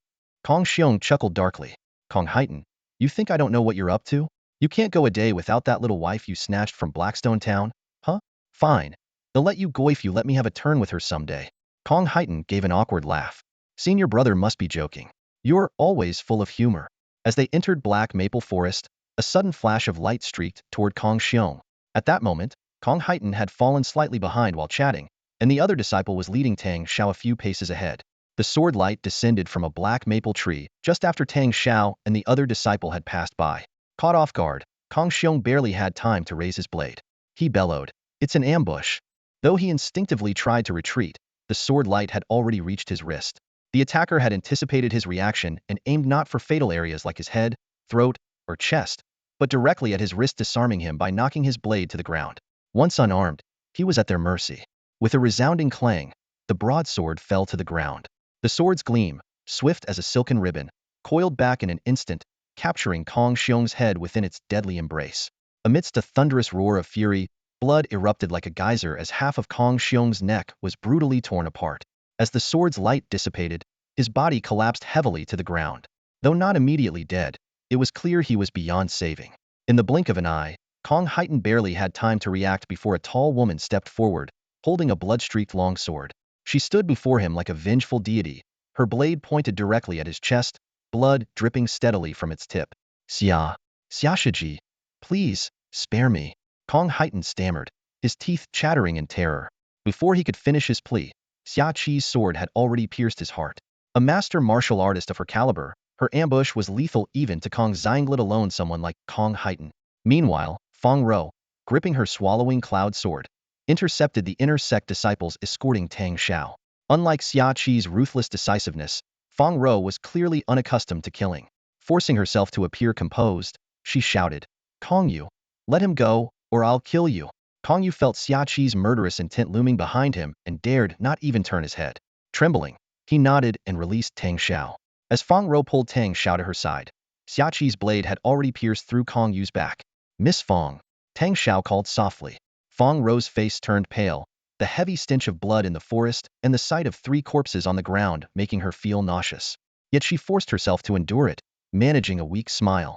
[SPEAKER 1] Kong Xiong chuckled darkly. Kong Haitan, you think I don't know what you're up to? You can't go a day without that little wife you snatched from Blackstone Town, huh? Fine. They'll let you go if you let me have a turn with her someday. Kong Haitan gave an awkward laugh. Senior brother must be joking. You're always full of humor. As they entered Black Maple Forest, a sudden flash of light streaked toward Kong Xiong. At that moment, Kong Haitan had fallen slightly behind while chatting, and the other disciple was leading Tang Shao a few paces ahead. The sword light descended from a black maple tree just after Tang Shao and the other disciple had passed by. Caught off guard, Kong Xiong barely had time to raise his blade. He bellowed, "It's an ambush." Though he instinctively tried to retreat, the sword light had already reached his wrist. The attacker had anticipated his reaction and aimed not for fatal areas like his head, throat, or chest, but directly at his wrist, disarming him by knocking his blade to the ground. Once unarmed, he was at their mercy. With a resounding clang, the broadsword fell to the ground. The sword's gleam, swift as a silken ribbon, coiled back in an instant, capturing Kong Xiong's head within its deadly embrace. Amidst a thunderous roar of fury, blood erupted like a geyser as half of Kong Xiong's neck was brutally torn apart. As the sword's light dissipated, his body collapsed heavily to the ground. Though not immediately dead, it was clear he was beyond saving. In the blink of an eye, Kong Haitan barely had time to react before a tall woman stepped forward, holding a blood-streaked longsword. She stood before him like a vengeful deity, her blade pointed directly at his chest, blood dripping steadily from its tip. "Xia, Xiaoshiji, please, spare me," Kong Haitan stammered, his teeth chattering in terror. Before he could finish his plea, Xia Qi's sword had already pierced his heart. A master martial artist of her caliber, Her ambush was lethal even to Kong Xiang, let alone someone like Kong Haitan. Meanwhile, Fong Row, gripping her swallowing cloud sword, intercepted the inner sect disciples escorting Tang Shao. Unlike Xia Qi's ruthless decisiveness, Fong Row was clearly unaccustomed to killing. Forcing herself to appear composed, she shouted, "Kong Yu, let him go, or I'll kill you." Kong Yu felt Xia Qi's murderous intent looming behind him and dared not even turn his head. Trembling, he nodded and released Tang Shao. As Fong Row pulled Tang Shao to her side, Xia Qi's blade had already pierced through Kong Yu's back. "Miss Fong," Tang Shao called softly. Fong Row's face turned pale, the heavy stench of blood in the forest and the sight of 3 corpses on the ground making her feel nauseous. Yet she forced herself to endure it, managing a weak smile.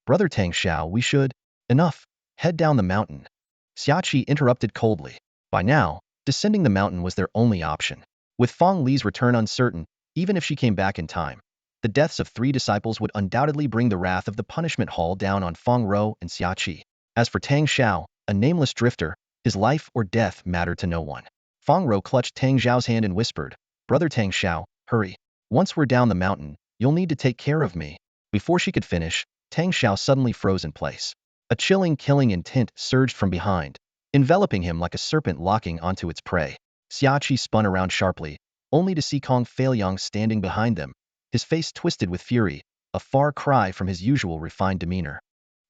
[SPEAKER 1] "Brother Tang Shao, we should..." "Enough. Head down the mountain." Xia Qi interrupted coldly. By now, descending the mountain was their only option. With Fong Li's return uncertain, even if she came back in time, the deaths of 3 disciples would undoubtedly bring the wrath of the punishment hall down on Fong Row and Xia Qi. As for Tang Shao, a nameless drifter, his life or death mattered to no one. Fong Row clutched Tang Xiao's hand and whispered, "Brother Tang Shao, hurry. Once we're down the mountain, you'll need to take care of me." Before she could finish, Tang Shao suddenly froze in place. A chilling, killing intent surged from behind, enveloping him like a serpent locking onto its prey. Xia Qi spun around sharply, only to see Kong Feilyang standing behind them, his face twisted with fury, a far cry from his usual refined demeanor.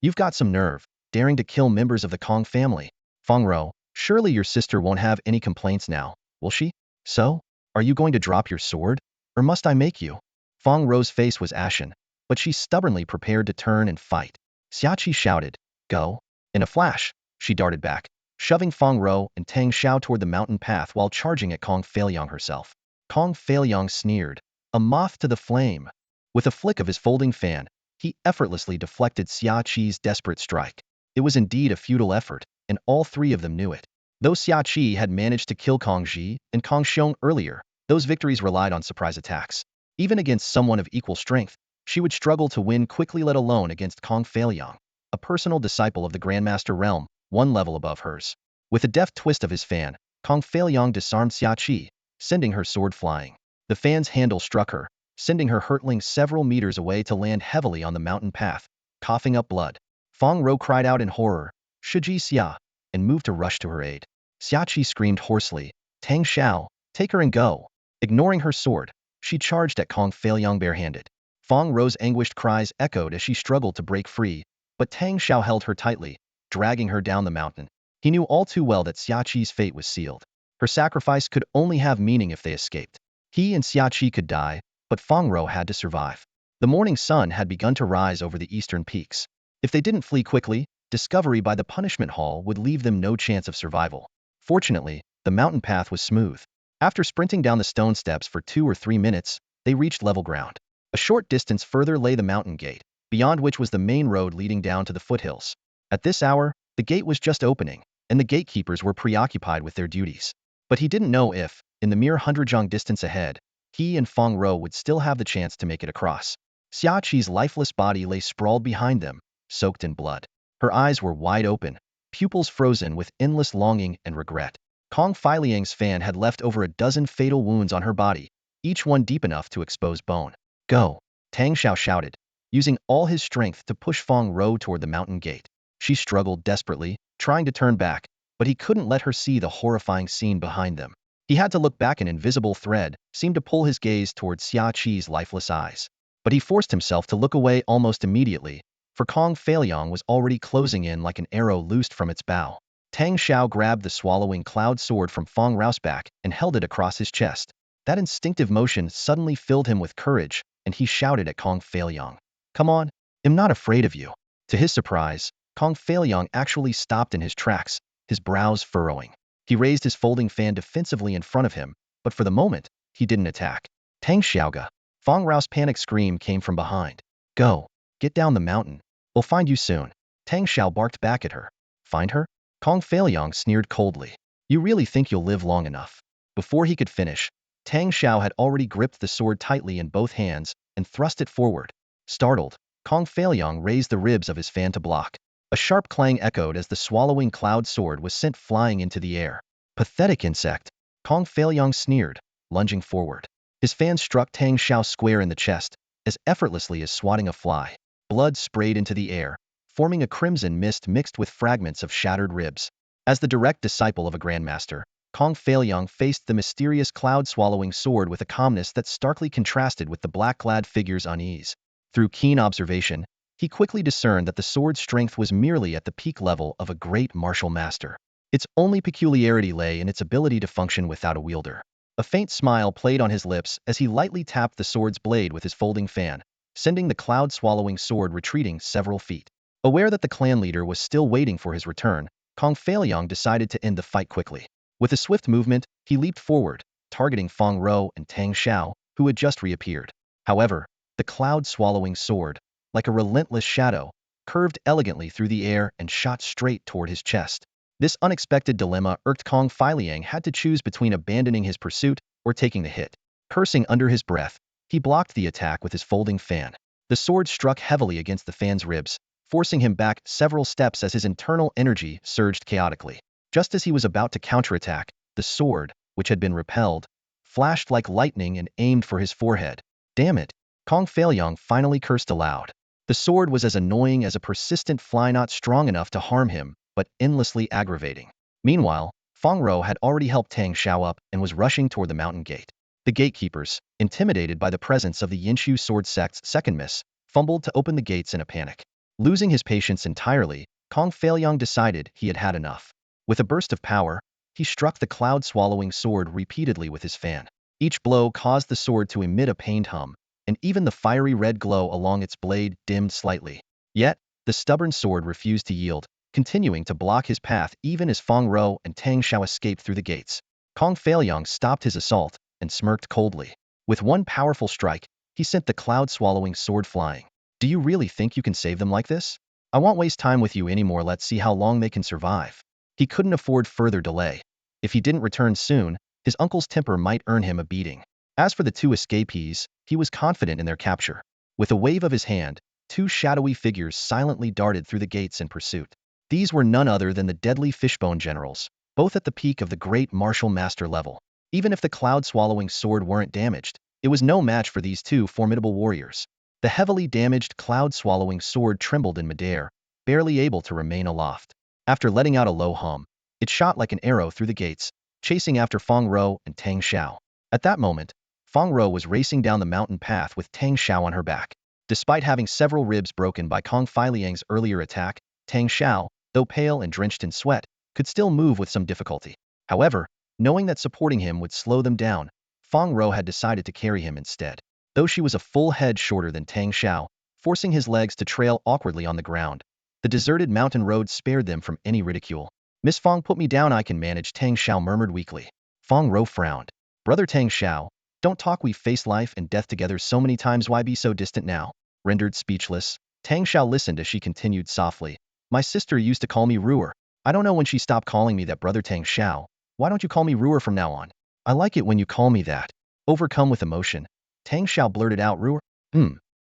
[SPEAKER 1] "You've got some nerve, daring to kill members of the Kong family. Fong Row, surely your sister won't have any complaints now, will she? So, are you going to drop your sword? Or must I make you?" Fong Row's face was ashen, but she stubbornly prepared to turn and fight. Xia Qi shouted, "Go." In a flash, she darted back, shoving Fong Row and Tang Shao toward the mountain path while charging at Kong Feilyang herself. Kong Feilyang sneered, a moth to the flame. With a flick of his folding fan, he effortlessly deflected Xia Qi's desperate strike. It was indeed a futile effort, and all 3 of them knew it. Though Xia Qi had managed to kill Kong Ji and Kong Xiong earlier, those victories relied on surprise attacks. Even against someone of equal strength, she would struggle to win quickly, let alone against Kong Feilyang, a personal disciple of the Grandmaster realm, 1 level above hers. With a deft twist of his fan, Kong Feilyang disarmed Xia Qi, sending her sword flying. The fan's handle struck her, sending her hurtling several meters away to land heavily on the mountain path, coughing up blood. Fong Row cried out in horror, "Shiji Xia," and moved to rush to her aid. Xia Qi screamed hoarsely, "Tang Shao, take her and go." Ignoring her sword, she charged at Kong Feilyang barehanded. Fong Row's anguished cries echoed as she struggled to break free, but Tang Shao held her tightly, dragging her down the mountain. He knew all too well that Xia Qi's fate was sealed. Her sacrifice could only have meaning if they escaped. He and Xia Qi could die, but Fong Row had to survive. The morning sun had begun to rise over the eastern peaks. If they didn't flee quickly, discovery by the punishment hall would leave them no chance of survival. Fortunately, the mountain path was smooth. After sprinting down the stone steps for 2 or 3 minutes, they reached level ground. A short distance further lay the mountain gate, beyond which was the main road leading down to the foothills. At this hour, the gate was just opening, and the gatekeepers were preoccupied with their duties. But he didn't know if, in the mere 100 distance ahead, he and Fong Row would still have the chance to make it across. Xia Qi's lifeless body lay sprawled behind them, soaked in blood. Her eyes were wide open, pupils frozen with endless longing and regret. Kong Feilyang's fan had left over a dozen fatal wounds on her body, each one deep enough to expose bone. "Go," Tang Shao shouted, using all his strength to push Fong Row toward the mountain gate. She struggled desperately, trying to turn back, but he couldn't let her see the horrifying scene behind them. He had to look back. An invisible thread seemed to pull his gaze towards Xia Qi's lifeless eyes. But he forced himself to look away almost immediately, for Kong Feilyang was already closing in like an arrow loosed from its bow. Tang Shao grabbed the swallowing cloud sword from Fong Row's back and held it across his chest. That instinctive motion suddenly filled him with courage, and he shouted at Kong Feilyang, "Come on, I'm not afraid of you." To his surprise, Kong Feilyang actually stopped in his tracks, his brows furrowing. He raised his folding fan defensively in front of him, but for the moment, he didn't attack. "Tang Xiaoga." Fong Rao's panicked scream came from behind. "Go. Get down the mountain. We'll find you soon." Tang Shao barked back at her. "Find her?" Kong Feilyang sneered coldly. "You really think you'll live long enough?" Before he could finish, Tang Shao had already gripped the sword tightly in both hands and thrust it forward. Startled, Kong Feilyang raised the ribs of his fan to block. A sharp clang echoed as the swallowing cloud sword was sent flying into the air. "Pathetic insect," Kong Feilyang sneered, lunging forward. His fan struck Tang Shao square in the chest, as effortlessly as swatting a fly. Blood sprayed into the air, forming a crimson mist mixed with fragments of shattered ribs. As the direct disciple of a grandmaster, Kong Feiliang faced the mysterious cloud-swallowing sword with a calmness that starkly contrasted with the black-clad figure's unease. Through keen observation, he quickly discerned that the sword's strength was merely at the peak level of a great martial master. Its only peculiarity lay in its ability to function without a wielder. A faint smile played on his lips as he lightly tapped the sword's blade with his folding fan, sending the cloud-swallowing sword retreating several feet. Aware that the clan leader was still waiting for his return, Kong Feiliang decided to end the fight quickly. With a swift movement, he leaped forward, targeting Fong Row and Tang Shao, who had just reappeared. However, the cloud-swallowing sword, like a relentless shadow, curved elegantly through the air and shot straight toward his chest. This unexpected dilemma irked Kong Feiliang had to choose between abandoning his pursuit or taking the hit. Cursing under his breath, he blocked the attack with his folding fan. The sword struck heavily against the fan's ribs, forcing him back several steps as his internal energy surged chaotically. Just as he was about to counterattack, the sword, which had been repelled, flashed like lightning and aimed for his forehead. Damn it! Kong Feiliang finally cursed aloud. The sword was as annoying as a persistent fly not strong enough to harm him, but endlessly aggravating. Meanwhile, Fong Row had already helped Tang Shao up and was rushing toward the mountain gate. The gatekeepers, intimidated by the presence of the Yinshu sword sect's second miss, fumbled to open the gates in a panic. Losing his patience entirely, Kong Feiliang decided he had had enough. With a burst of power, he struck the cloud-swallowing sword repeatedly with his fan. Each blow caused the sword to emit a pained hum, and even the fiery red glow along its blade dimmed slightly. Yet, the stubborn sword refused to yield, continuing to block his path even as Fong Row and Tang Shao escaped through the gates. Kong Feiliang stopped his assault and smirked coldly. With one powerful strike, he sent the cloud-swallowing sword flying. Do you really think you can save them like this? I won't waste time with you anymore. Let's see how long they can survive. He couldn't afford further delay. If he didn't return soon, his uncle's temper might earn him a beating. As for the two escapees, he was confident in their capture. With a wave of his hand, two shadowy figures silently darted through the gates in pursuit. These were none other than the deadly Fishbone generals, both at the peak of the great martial master level. Even if the cloud-swallowing sword weren't damaged, it was no match for these two formidable warriors. The heavily damaged cloud-swallowing sword trembled in midair, barely able to remain aloft. After letting out a low hum, it shot like an arrow through the gates, chasing after Fong Row and Tang Shao. At that moment, Fong Row was racing down the mountain path with Tang Shao on her back. Despite having several ribs broken by Kong Feiliang's earlier attack, Tang Shao, though pale and drenched in sweat, could still move with some difficulty. However, knowing that supporting him would slow them down, Fong Row had decided to carry him instead. Though she was a full head shorter than Tang Shao, forcing his legs to trail awkwardly on the ground, the deserted mountain road spared them from any ridicule. Miss Fong, put me down, I can manage, Tang Shao murmured weakly. Fong Row frowned. Brother Tang Shao, don't talk, we've faced life and death together so many times, why be so distant now? Rendered speechless, Tang Shao listened as she continued softly. My sister used to call me Ruer. I don't know when she stopped calling me that. Brother Tang Shao, why don't you call me Ruer from now on? I like it when you call me that. Overcome with emotion, Tang Shao blurted out, Ruer?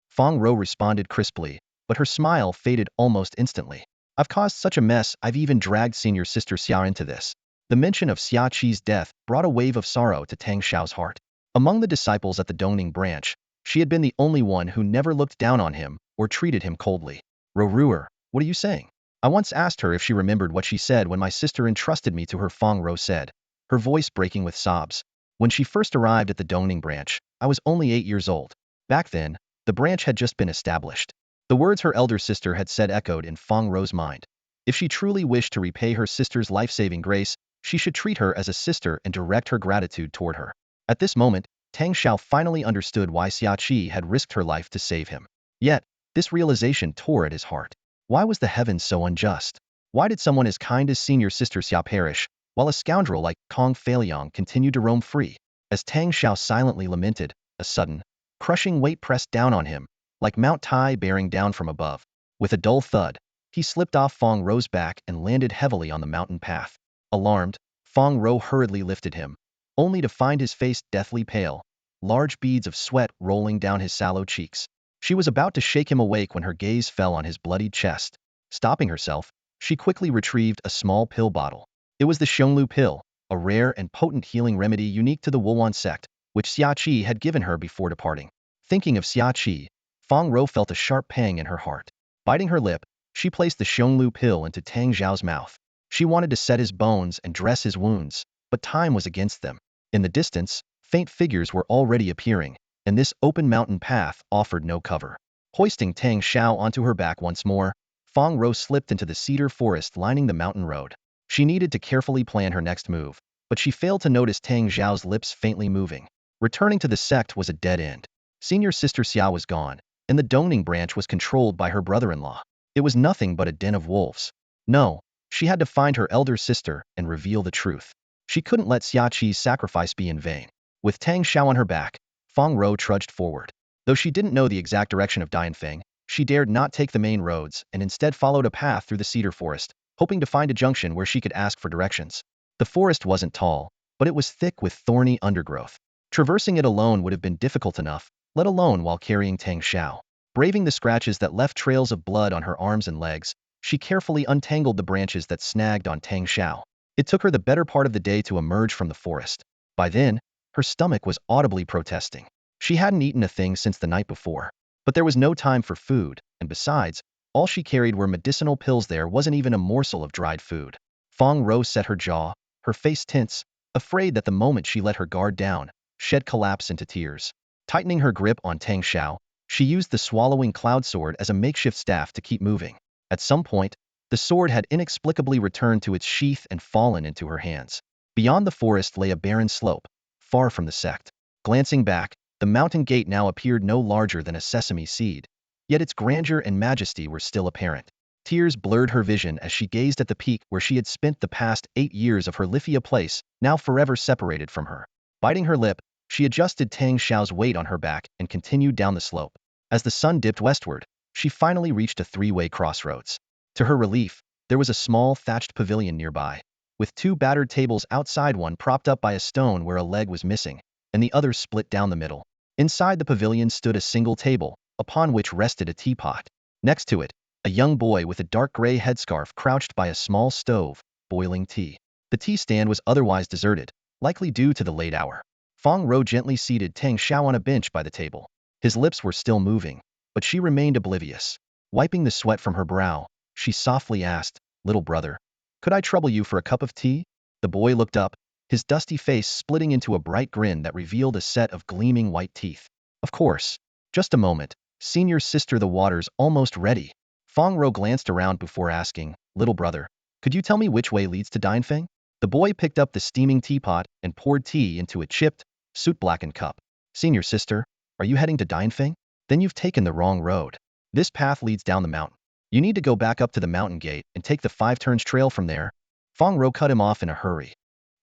[SPEAKER 1] Fong Row responded crisply, but her smile faded almost instantly. I've caused such a mess, I've even dragged senior sister Xia into this. The mention of Xia Qi's death brought a wave of sorrow to Tang Shao's heart. Among the disciples at the Dongning branch, she had been the only one who never looked down on him or treated him coldly. Ruer, what are you saying? I once asked her if she remembered what she said when my sister entrusted me to her, Fong Row said, her voice breaking with sobs. When she first arrived at the Dongning branch, I was only 8 years old. Back then, the branch had just been established. The words her elder sister had said echoed in Fong Row's mind. If she truly wished to repay her sister's life-saving grace, she should treat her as a sister and direct her gratitude toward her. At this moment, Tang Shao finally understood why Xia Qi had risked her life to save him. Yet, this realization tore at his heart. Why was the heavens so unjust? Why did someone as kind as senior sister Xia perish, while a scoundrel like Kong Feiliang continued to roam free? As Tang Shao silently lamented, a sudden, crushing weight pressed down on him, like Mount Tai bearing down from above. With a dull thud, he slipped off Fong Row's back and landed heavily on the mountain path. Alarmed, Fong Row hurriedly lifted him, only to find his face deathly pale, large beads of sweat rolling down his sallow cheeks. She was about to shake him awake when her gaze fell on his bloodied chest. Stopping herself, she quickly retrieved a small pill bottle. It was the Xionglu pill, a rare and potent healing remedy unique to the Huawan sect, which Xia Qi had given her before departing. Thinking of Xia Qi, Fong Row felt a sharp pang in her heart. Biting her lip, she placed the Xionglu pill into Tang Xiao's mouth. She wanted to set his bones and dress his wounds, but time was against them. In the distance, faint figures were already appearing, and this open mountain path offered no cover. Hoisting Tang Shao onto her back once more, Fong Row slipped into the cedar forest lining the mountain road. She needed to carefully plan her next move, but she failed to notice Tang Xiao's lips faintly moving. Returning to the sect was a dead end. Senior sister Xiao was gone, and the Dongning branch was controlled by her brother-in-law. It was nothing but a den of wolves. No, she had to find her elder sister and reveal the truth. She couldn't let Xia Qi's sacrifice be in vain. With Tang Shao on her back, Fong Row trudged forward. Though she didn't know the exact direction of Dianfeng, she dared not take the main roads and instead followed a path through the cedar forest, hoping to find a junction where she could ask for directions. The forest wasn't tall, but it was thick with thorny undergrowth. Traversing it alone would have been difficult enough, let alone while carrying Tang Shao. Braving the scratches that left trails of blood on her arms and legs, she carefully untangled the branches that snagged on Tang Shao. It took her the better part of the day to emerge from the forest. By then, her stomach was audibly protesting. She hadn't eaten a thing since the night before. But there was no time for food, and besides, all she carried were medicinal pills. There wasn't even a morsel of dried food. Fong Row set her jaw, her face tense, afraid that the moment she let her guard down, she'd collapse into tears. Tightening her grip on Tang Shao, she used the swallowing cloud sword as a makeshift staff to keep moving. At some point, the sword had inexplicably returned to its sheath and fallen into her hands. Beyond the forest lay a barren slope, far from the sect. Glancing back, the mountain gate now appeared no larger than a sesame seed, yet its grandeur and majesty were still apparent. Tears blurred her vision as she gazed at the peak where she had spent the past 8 years of her Lithia place, now forever separated from her. Biting her lip, she adjusted Tang Shao's weight on her back and continued down the slope. As the sun dipped westward, she finally reached a three-way crossroads. To her relief, there was a small thatched pavilion nearby, with 2 battered tables outside, one propped up by a stone where a leg was missing, and the other split down the middle. Inside the pavilion stood a single table, upon which rested a teapot. Next to it, a young boy with a dark gray headscarf crouched by a small stove, boiling tea. The tea stand was otherwise deserted, likely due to the late hour. Fong Row gently seated Tang Shao on a bench by the table. His lips were still moving, but she remained oblivious. Wiping the sweat from her brow, she softly asked, "Little brother, could I trouble you for a cup of tea?" The boy looked up, his dusty face splitting into a bright grin that revealed a set of gleaming white teeth. "Of course. Just a moment. Senior sister, the water's almost ready." Fong Row glanced around before asking, "Little brother, could you tell me which way leads to Dianfeng?" The boy picked up the steaming teapot and poured tea into a chipped, soot-blackened cup. "Senior sister, are you heading to Dianfeng? Then you've taken the wrong road. This path leads down the mountain. You need to go back up to the mountain gate and take the 5 turns trail from there." Fong Row cut him off in a hurry.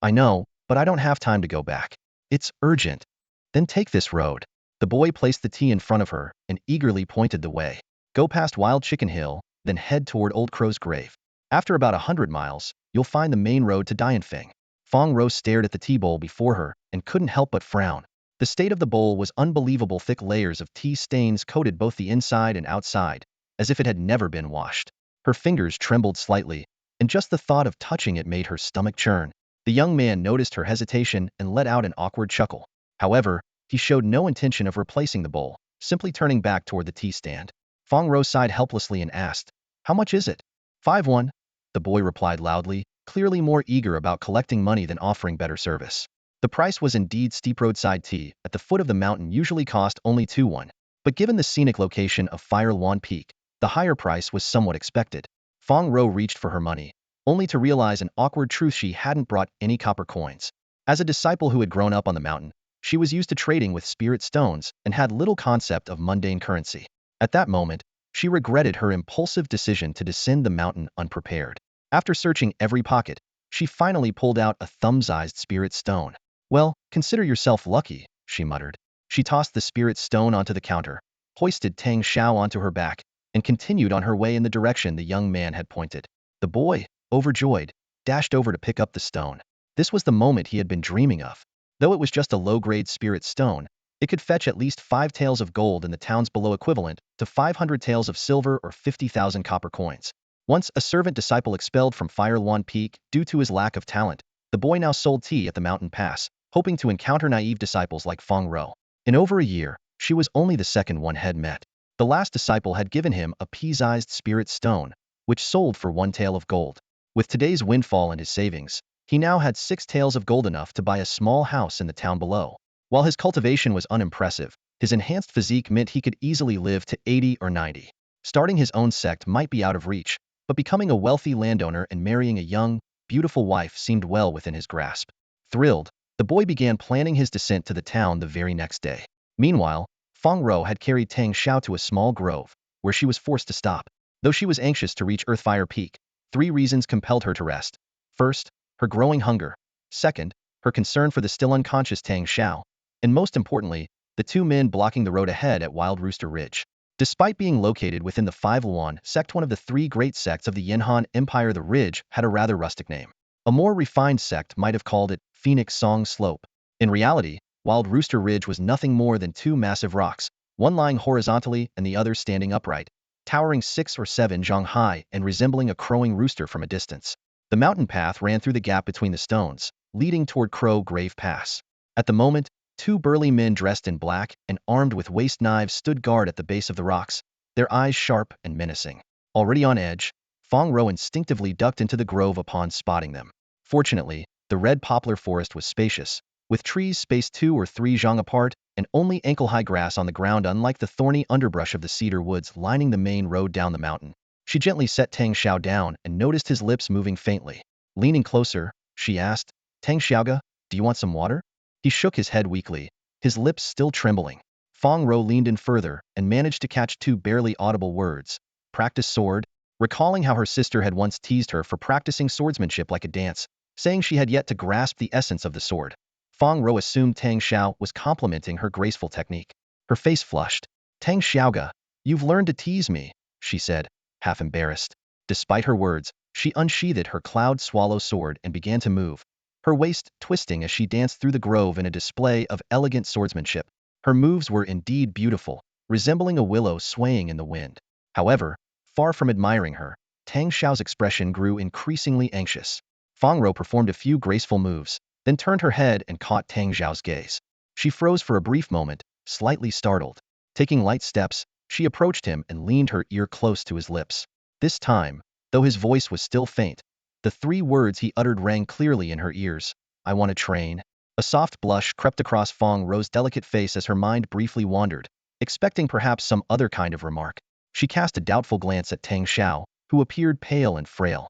[SPEAKER 1] "I know, but I don't have time to go back. It's urgent." "Then take this road." The boy placed the tea in front of her and eagerly pointed the way. "Go past Wild Chicken Hill, then head toward Old Crow's grave. After about 100 miles, you'll find the main road to Dianfeng." Fong Row stared at the tea bowl before her and couldn't help but frown. The state of the bowl was unbelievable. Thick layers of tea stains coated both the inside and outside, as if it had never been washed. Her fingers trembled slightly, and just the thought of touching it made her stomach churn. The young man noticed her hesitation and let out an awkward chuckle. However, he showed no intention of replacing the bowl, simply turning back toward the tea stand. Fong Row sighed helplessly and asked, "How much is it?" 5 won. The boy replied loudly, clearly more eager about collecting money than offering better service. The price was indeed steep. Roadside tea at the foot of the mountain usually cost only 2 won, but given the scenic location of Huawan Peak, the higher price was somewhat expected. Fong Row reached for her money, only to realize an awkward truth: she hadn't brought any copper coins. As a disciple who had grown up on the mountain, she was used to trading with spirit stones and had little concept of mundane currency. At that moment, she regretted her impulsive decision to descend the mountain unprepared. After searching every pocket, she finally pulled out a thumb-sized spirit stone. "Well, consider yourself lucky," she muttered. She tossed the spirit stone onto the counter, hoisted Tang Shao onto her back, and continued on her way in the direction the young man had pointed. The boy, overjoyed, dashed over to pick up the stone. This was the moment he had been dreaming of. Though it was just a low-grade spirit stone, it could fetch at least 5 taels of gold in the towns below, equivalent to 500 taels of silver or 50,000 copper coins. Once a servant disciple expelled from Huawan Peak due to his lack of talent, the boy now sold tea at the mountain pass, hoping to encounter naive disciples like Fong Row. In over a year, she was only the second one had met. The last disciple had given him a pea-sized spirit stone, which sold for 1 tael of gold. With today's windfall and his savings, he now had 6 taels of gold, enough to buy a small house in the town below. While his cultivation was unimpressive, his enhanced physique meant he could easily live to 80 or 90. Starting his own sect might be out of reach, but becoming a wealthy landowner and marrying a young, beautiful wife seemed well within his grasp. Thrilled, the boy began planning his descent to the town the very next day. Meanwhile, Fong Row had carried Tang Shao to a small grove, where she was forced to stop. Though she was anxious to reach Huawan Peak, 3 reasons compelled her to rest. First, her growing hunger. Second, her concern for the still unconscious Tang Shao. And most importantly, the 2 men blocking the road ahead at Wild Rooster Ridge. Despite being located within the 5 Huawan sect, one of the 3 great sects of the Yanhan Empire, the Ridge had a rather rustic name. A more refined sect might have called it Phoenix Song Slope. In reality, Wild Rooster Ridge was nothing more than 2 massive rocks, one lying horizontally and the other standing upright, towering 6 or 7 zhang high and resembling a crowing rooster from a distance. The mountain path ran through the gap between the stones, leading toward Crow Grave Pass. At the moment, 2 burly men dressed in black and armed with waist knives stood guard at the base of the rocks, their eyes sharp and menacing. Already on edge, Fong Row instinctively ducked into the grove upon spotting them. Fortunately, the red poplar forest was spacious, with trees spaced 2 or 3 zhang apart and only ankle-high grass on the ground, unlike the thorny underbrush of the cedar woods lining the main road down the mountain. She gently set Tang Shao down and noticed his lips moving faintly. Leaning closer, she asked, "Tang Xiaoga, do you want some water?" He shook his head weakly, his lips still trembling. Fong Row leaned in further and managed to catch 2 barely audible words. "Practice sword?" Recalling how her sister had once teased her for practicing swordsmanship like a dance, saying she had yet to grasp the essence of the sword, Fong Row assumed Tang Shao was complimenting her graceful technique. Her face flushed. "Tang Xiaoga, you've learned to tease me," she said, half embarrassed. Despite her words, she unsheathed her cloud swallow sword and began to move, her waist twisting as she danced through the grove in a display of elegant swordsmanship. Her moves were indeed beautiful, resembling a willow swaying in the wind. However, far from admiring her, Tang Shao's expression grew increasingly anxious. Fong Row performed a few graceful moves, then turned her head and caught Tang Xiao's gaze. She froze for a brief moment, slightly startled. Taking light steps, she approached him and leaned her ear close to his lips. This time, though his voice was still faint, the 3 words he uttered rang clearly in her ears. "I want to train." A soft blush crept across Fong Row's delicate face as her mind briefly wandered, expecting perhaps some other kind of remark. She cast a doubtful glance at Tang Shao, who appeared pale and frail.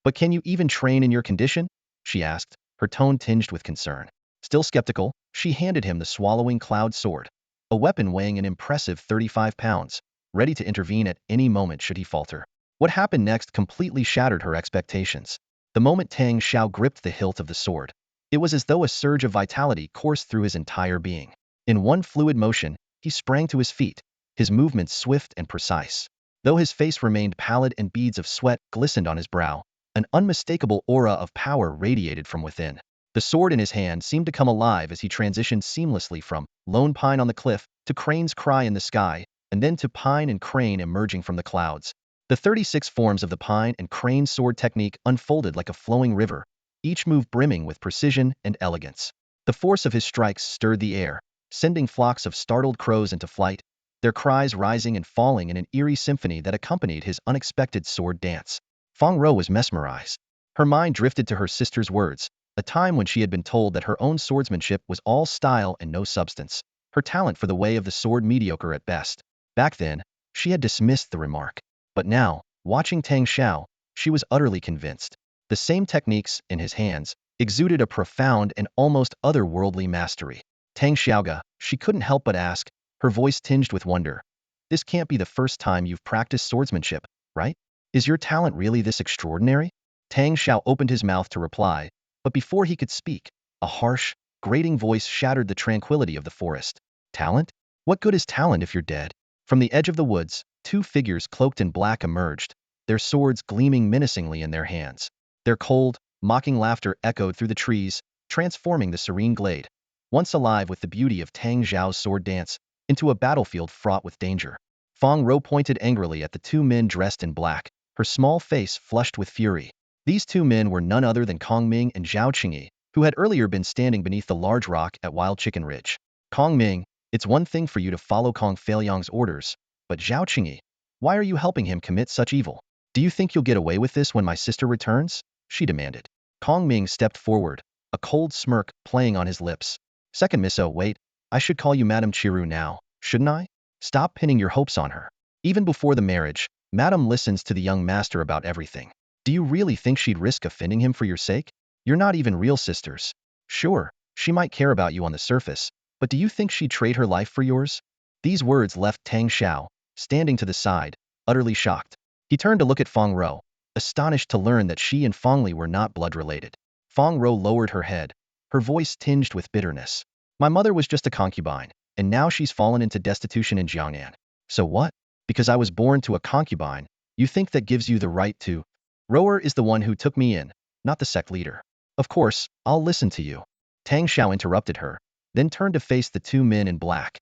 [SPEAKER 1] "But can you even train in your condition?" she asked, her tone tinged with concern. Still skeptical, she handed him the swallowing cloud sword, a weapon weighing an impressive 35 pounds, ready to intervene at any moment should he falter. What happened next completely shattered her expectations. The moment Tang Shao gripped the hilt of the sword, it was as though a surge of vitality coursed through his entire being. In one fluid motion, he sprang to his feet, his movements swift and precise. Though his face remained pallid and beads of sweat glistened on his brow, an unmistakable aura of power radiated from within. The sword in his hand seemed to come alive as he transitioned seamlessly from lone pine on the cliff to crane's cry in the sky, and then to pine and crane emerging from the clouds. The 36 forms of the pine and crane sword technique unfolded like a flowing river, each move brimming with precision and elegance. The force of his strikes stirred the air, sending flocks of startled crows into flight, their cries rising and falling in an eerie symphony that accompanied his unexpected sword dance. Fong Row was mesmerized. Her mind drifted to her sister's words, a time when she had been told that her own swordsmanship was all style and no substance, her talent for the way of the sword mediocre at best. Back then, she had dismissed the remark. But now, watching Tang Shao, she was utterly convinced. The same techniques, in his hands, exuded a profound and almost otherworldly mastery. "Tang Xiaoga," she couldn't help but ask, her voice tinged with wonder. "This can't be the first time you've practiced swordsmanship, right? Is your talent really this extraordinary?" Tang Shao opened his mouth to reply, but before he could speak, a harsh, grating voice shattered the tranquility of the forest. "Talent? What good is talent if you're dead?" From the edge of the woods, 2 figures cloaked in black emerged, their swords gleaming menacingly in their hands. Their cold, mocking laughter echoed through the trees, transforming the serene glade, once alive with the beauty of Tang Xiao's sword dance, into a battlefield fraught with danger. Fong Row pointed angrily at the 2 men dressed in black, her small face flushed with fury. These 2 men were none other than Kong Ming and Zhao Qingyi, who had earlier been standing beneath the large rock at Wild Chicken Ridge. "Kong Ming, it's one thing for you to follow Kong Feilyong's orders, But Zhao Qingyi, why are you helping him commit such evil? Do you think you'll get away with this when my sister returns? She demanded. Kong Ming stepped forward, a cold smirk playing on his lips. Second Misso, wait, I should call you Madame Chiru now, shouldn't I? Stop pinning your hopes on her. Even before the marriage, Madame listens to the young master about everything. Do you really think she'd risk offending him for your sake? You're not even real sisters. Sure, she might care about you on the surface, but do you think she'd trade her life for yours? These words left Tang Shao, standing to the side, utterly shocked. He turned to look at Fong Row, astonished to learn that she and Fong Li were not blood-related. Fong Row lowered her head, her voice tinged with bitterness. My mother was just a concubine, and now she's fallen into destitution in Jiangnan. So what? Because I was born to a concubine, you think that gives you the right to? Rower is the one who took me in, not the sect leader. Of course, I'll listen to you. Tang Shao interrupted her, then turned to face the two men in black.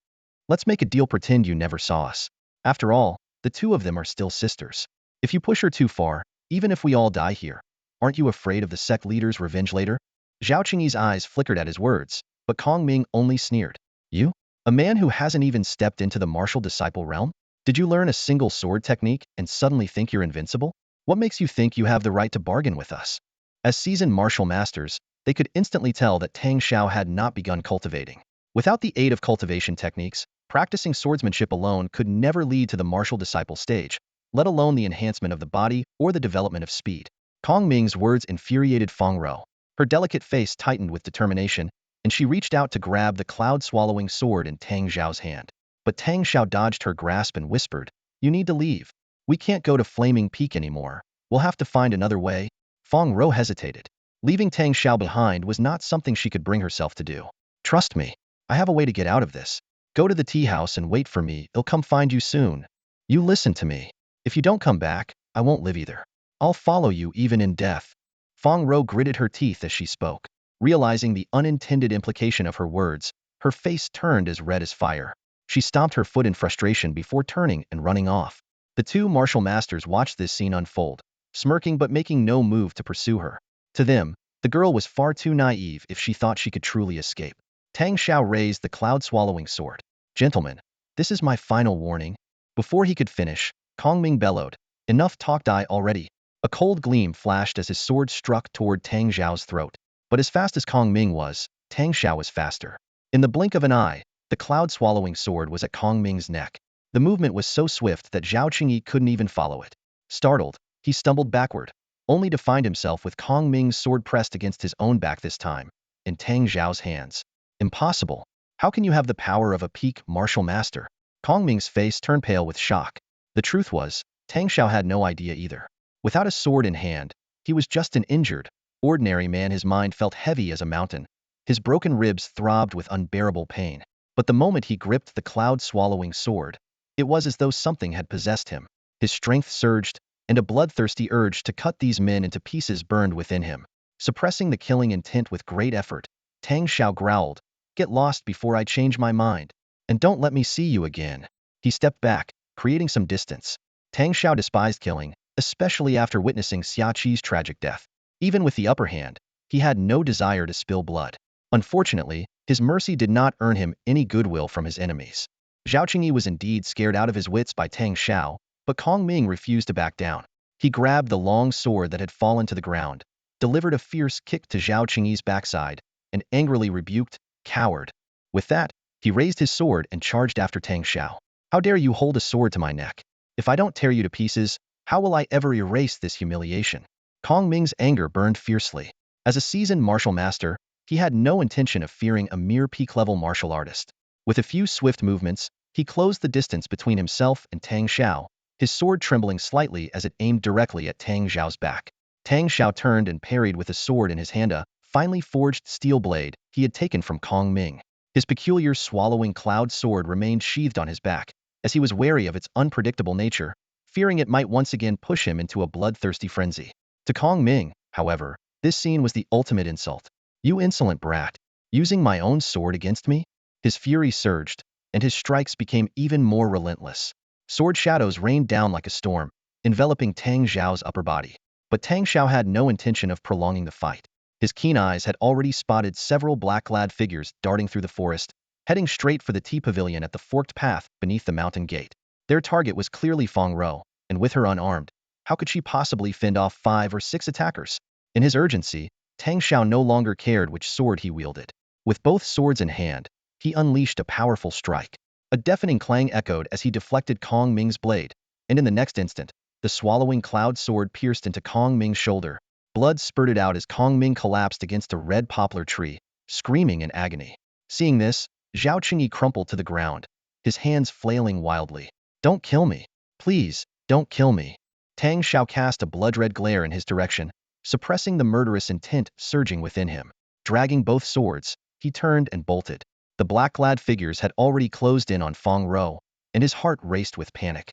[SPEAKER 1] Let's make a deal, pretend you never saw us. After all, the two of them are still sisters. If you push her too far, even if we all die here, aren't you afraid of the sect leader's revenge later? Zhao Qingyi's eyes flickered at his words, but Kong Ming only sneered. You? A man who hasn't even stepped into the martial disciple realm? Did you learn a single sword technique and suddenly think you're invincible? What makes you think you have the right to bargain with us? As seasoned martial masters, they could instantly tell that Tang Shao had not begun cultivating. Without the aid of cultivation techniques, practicing swordsmanship alone could never lead to the martial disciple stage, let alone the enhancement of the body or the development of speed. Kong Ming's words infuriated Fong Row. Her delicate face tightened with determination, and she reached out to grab the cloud-swallowing sword in Tang Xiao's hand. But Tang Shao dodged her grasp and whispered, "You need to leave. We can't go to Flaming Peak anymore. We'll have to find another way." Fong Row hesitated. Leaving Tang Shao behind was not something she could bring herself to do. "Trust me. I have a way to get out of this. Go to the tea house and wait for me. I'll come find you soon. You listen to me. If you don't come back, I won't live either. I'll follow you even in death." Fong Row gritted her teeth as she spoke. Realizing the unintended implication of her words, her face turned as red as fire. She stomped her foot in frustration before turning and running off. The two martial masters watched this scene unfold, smirking but making no move to pursue her. To them, the girl was far too naive if she thought she could truly escape. Tang Shao raised the cloud-swallowing sword. "Gentlemen, this is my final warning." Before he could finish, Kong Ming bellowed, "Enough talk, die already." A cold gleam flashed as his sword struck toward Tang Xiao's throat. But as fast as Kong Ming was, Tang Shao was faster. In the blink of an eye, the cloud-swallowing sword was at Kong Ming's neck. The movement was so swift that Zhao Qingyi couldn't even follow it. Startled, he stumbled backward, only to find himself with Kong Ming's sword pressed against his own back this time, in Tang Xiao's hands. Impossible. How can you have the power of a peak martial master? Kong Ming's face turned pale with shock. The truth was, Tang Shao had no idea either. Without a sword in hand, he was just an injured, ordinary man. His mind felt heavy as a mountain. His broken ribs throbbed with unbearable pain. But the moment he gripped the cloud-swallowing sword, it was as though something had possessed him. His strength surged, and a bloodthirsty urge to cut these men into pieces burned within him. Suppressing the killing intent with great effort, Tang Shao growled, "Get lost before I change my mind. And don't let me see you again." He stepped back, creating some distance. Tang Shao despised killing, especially after witnessing Xia Qi's tragic death. Even with the upper hand, he had no desire to spill blood. Unfortunately, his mercy did not earn him any goodwill from his enemies. Zhao Qingyi was indeed scared out of his wits by Tang Shao, but Kong Ming refused to back down. He grabbed the long sword that had fallen to the ground, delivered a fierce kick to Zhao Qingyi's backside, and angrily rebuked, "Coward." With that, he raised his sword and charged after Tang Shao. "How dare you hold a sword to my neck? If I don't tear you to pieces, how will I ever erase this humiliation?" Kong Ming's anger burned fiercely. As a seasoned martial master, he had no intention of fearing a mere peak-level martial artist. With a few swift movements, he closed the distance between himself and Tang Shao, his sword trembling slightly as it aimed directly at Tang Xiao's back. Tang Shao turned and parried with a sword in his hand, a finely forged steel blade he had taken from Kong Ming. His peculiar swallowing cloud sword remained sheathed on his back, as he was wary of its unpredictable nature, fearing it might once again push him into a bloodthirsty frenzy. To Kong Ming, however, this scene was the ultimate insult. "You insolent brat! Using my own sword against me?" His fury surged, and his strikes became even more relentless. Sword shadows rained down like a storm, enveloping Tang Xiao's upper body. But Tang Shao had no intention of prolonging the fight. His keen eyes had already spotted several black-clad figures darting through the forest, heading straight for the tea pavilion at the forked path beneath the mountain gate. Their target was clearly Fong Row, and with her unarmed, how could she possibly fend off 5 or 6 attackers? In his urgency, Tang Shao no longer cared which sword he wielded. With both swords in hand, he unleashed a powerful strike. A deafening clang echoed as he deflected Kong Ming's blade, and in the next instant, the swallowing cloud sword pierced into Kong Ming's shoulder. Blood spurted out as Kong Ming collapsed against a red poplar tree, screaming in agony. Seeing this, Zhao Qingyi crumpled to the ground, his hands flailing wildly. Don't kill me. Please, don't kill me. Tang Shao cast a blood-red glare in his direction, suppressing the murderous intent surging within him. Dragging both swords, he turned and bolted. The black-clad figures had already closed in on Fong Row, and his heart raced with panic.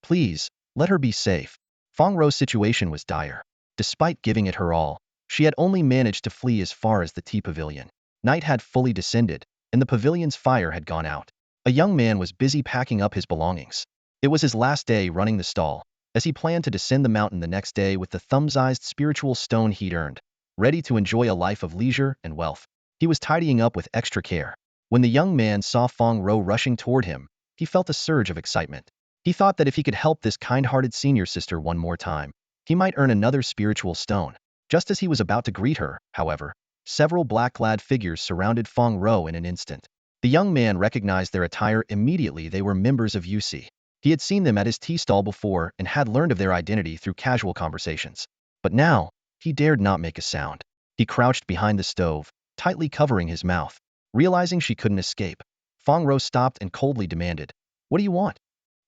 [SPEAKER 1] Please, let her be safe. Fong Row's situation was dire. Despite giving it her all, she had only managed to flee as far as the tea pavilion. Night had fully descended, and the pavilion's fire had gone out. A young man was busy packing up his belongings. It was his last day running the stall, as he planned to descend the mountain the next day with the thumb-sized spiritual stone he'd earned, ready to enjoy a life of leisure and wealth. He was tidying up with extra care. When the young man saw Fong Row rushing toward him, he felt a surge of excitement. He thought that if he could help this kind-hearted senior sister one more time, he might earn another spiritual stone. Just as he was about to greet her, however, several black-clad figures surrounded Fong Row in an instant. The young man recognized their attire immediately. They were members of UC. He had seen them at his tea stall before and had learned of their identity through casual conversations. But now, he dared not make a sound. He crouched behind the stove, tightly covering his mouth. Realizing she couldn't escape, Fong Row stopped and coldly demanded, "What do you want?"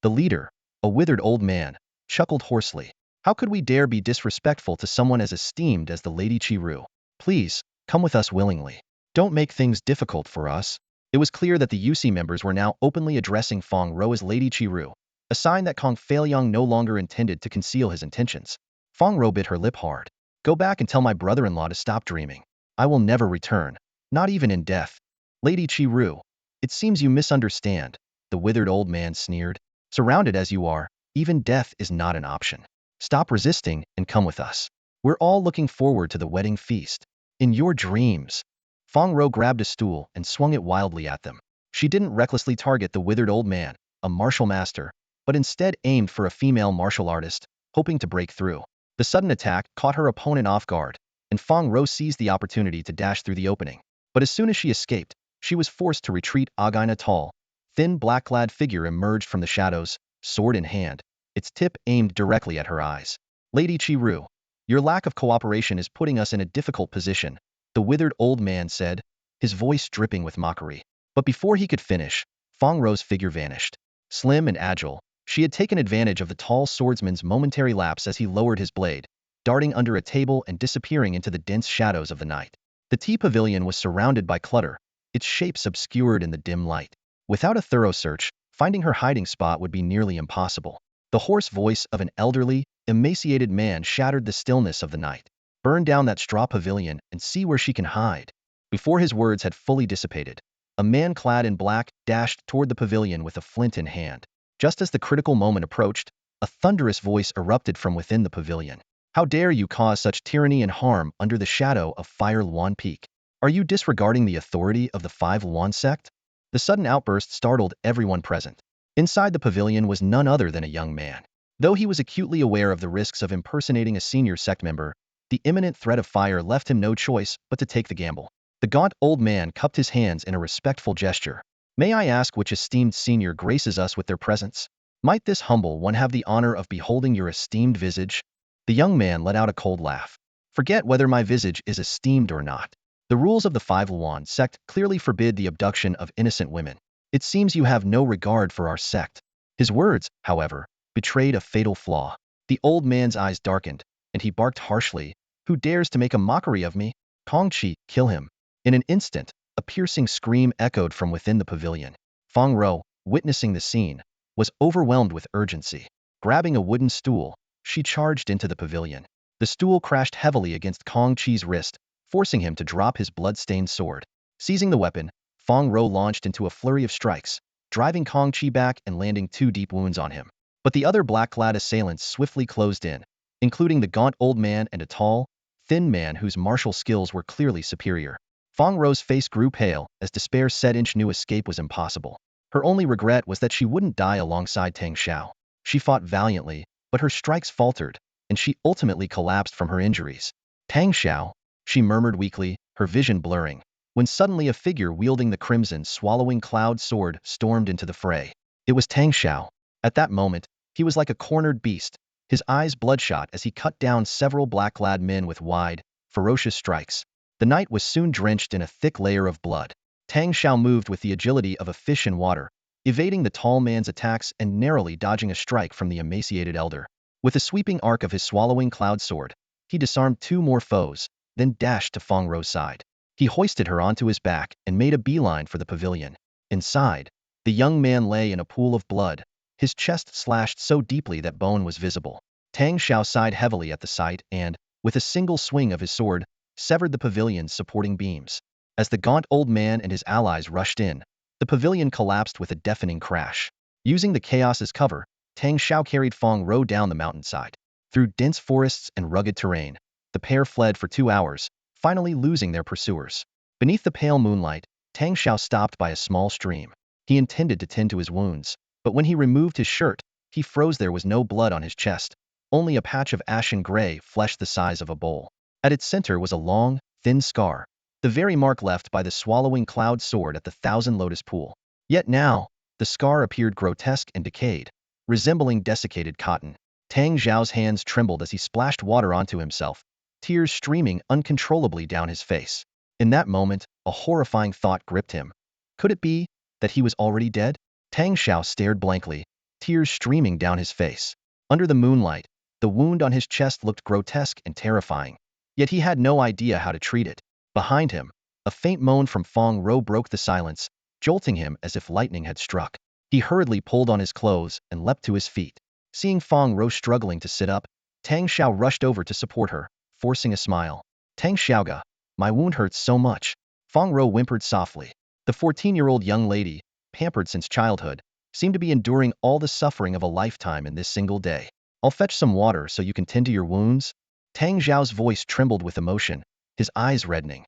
[SPEAKER 1] The leader, a withered old man, chuckled hoarsely. "How could we dare be disrespectful to someone as esteemed as the Lady Qiru? Please, come with us willingly. Don't make things difficult for us." It was clear that the UC members were now openly addressing Fong Row as Lady Qiru, a sign that Kong Feiliang no longer intended to conceal his intentions. Fong Row bit her lip hard. "Go back and tell my brother-in-law to stop dreaming. I will never return, not even in death." "Lady Qiru, it seems you misunderstand," the withered old man sneered. "Surrounded as you are, even death is not an option. Stop resisting and come with us. We're all looking forward to the wedding feast. In your dreams." Fong Row grabbed a stool and swung it wildly at them. She didn't recklessly target the withered old man, a martial master, but instead aimed for a female martial artist, hoping to break through. The sudden attack caught her opponent off guard, and Fong Row seized the opportunity to dash through the opening. But as soon as she escaped, she was forced to retreat. A tall, thin black-clad figure emerged from the shadows, sword in hand, its tip aimed directly at her eyes. "Lady Qiru, your lack of cooperation is putting us in a difficult position," the withered old man said, his voice dripping with mockery. But before he could finish, Fong Row's figure vanished. Slim and agile, she had taken advantage of the tall swordsman's momentary lapse as he lowered his blade, darting under a table and disappearing into the dense shadows of the night. The tea pavilion was surrounded by clutter, its shapes obscured in the dim light. Without a thorough search, finding her hiding spot would be nearly impossible. The hoarse voice of an elderly, emaciated man shattered the stillness of the night. "Burn down that straw pavilion and see where she can hide." Before his words had fully dissipated, a man clad in black dashed toward the pavilion with a flint in hand. Just as the critical moment approached, a thunderous voice erupted from within the pavilion. "How dare you cause such tyranny and harm under the shadow of Huawan Peak? Are you disregarding the authority of the Five Luan sect?" The sudden outburst startled everyone present. Inside the pavilion was none other than a young man. Though he was acutely aware of the risks of impersonating a senior sect member, the imminent threat of fire left him no choice but to take the gamble. The gaunt old man cupped his hands in a respectful gesture. "May I ask which esteemed senior graces us with their presence? Might this humble one have the honor of beholding your esteemed visage?" The young man let out a cold laugh. "Forget whether my visage is esteemed or not. The rules of the Five Luan sect clearly forbid the abduction of innocent women. It seems you have no regard for our sect." His words, however, betrayed a fatal flaw. The old man's eyes darkened, and he barked harshly, "Who dares to make a mockery of me? Kongqi, kill him." In an instant, a piercing scream echoed from within the pavilion. Fong Row, witnessing the scene, was overwhelmed with urgency. Grabbing a wooden stool, she charged into the pavilion. The stool crashed heavily against Kongqi's wrist, forcing him to drop his blood-stained sword. Seizing the weapon, Fong Row launched into a flurry of strikes, driving Kongqi back and landing 2 deep wounds on him. But the other black-clad assailants swiftly closed in, including the gaunt old man and a tall, thin man whose martial skills were clearly superior. Fong Row's face grew pale as despair set in. New escape was impossible. Her only regret was that she wouldn't die alongside Tang Shao. She fought valiantly, but her strikes faltered, and she ultimately collapsed from her injuries. Tang Shao, she murmured weakly, her vision blurring, when suddenly a figure wielding the crimson swallowing cloud sword stormed into the fray. It was Tang Shao. At that moment, he was like a cornered beast, his eyes bloodshot as he cut down several black-clad men with wide, ferocious strikes. The night was soon drenched in a thick layer of blood. Tang Shao moved with the agility of a fish in water, evading the tall man's attacks and narrowly dodging a strike from the emaciated elder. With a sweeping arc of his swallowing cloud sword, he disarmed 2 more foes, then dashed to Fong Row's side. He hoisted her onto his back and made a beeline for the pavilion. Inside, the young man lay in a pool of blood, his chest slashed so deeply that bone was visible. Tang Shao sighed heavily at the sight and, with a single swing of his sword, severed the pavilion's supporting beams. As the gaunt old man and his allies rushed in, the pavilion collapsed with a deafening crash. Using the chaos as cover, Tang Shao carried Fong Row down the mountainside. Through dense forests and rugged terrain, the pair fled for 2 hours, finally losing their pursuers. Beneath the pale moonlight, Tang Shao stopped by a small stream. He intended to tend to his wounds, but when he removed his shirt, he froze. There was no blood on his chest, only a patch of ashen gray flesh the size of a bowl. At its center was a long, thin scar, the very mark left by the swallowing cloud sword at the Thousand Lotus Pool. Yet now, the scar appeared grotesque and decayed, resembling desiccated cotton. Tang Zhao's hands trembled as he splashed water onto himself, tears streaming uncontrollably down his face. In that moment, a horrifying thought gripped him. Could it be that he was already dead? Tang Shao stared blankly, tears streaming down his face. Under the moonlight, the wound on his chest looked grotesque and terrifying, yet he had no idea how to treat it. Behind him, a faint moan from Fong Row broke the silence, jolting him as if lightning had struck. He hurriedly pulled on his clothes and leapt to his feet. Seeing Fong Row struggling to sit up, Tang Shao rushed over to support her, forcing a smile. Tang Xiaoga, my wound hurts so much. Fong Row whimpered softly. The 14-year-old young lady, pampered since childhood, seemed to be enduring all the suffering of a lifetime in this single day. I'll fetch some water so you can tend to your wounds. Tang Zhao's voice trembled with emotion, his eyes reddening.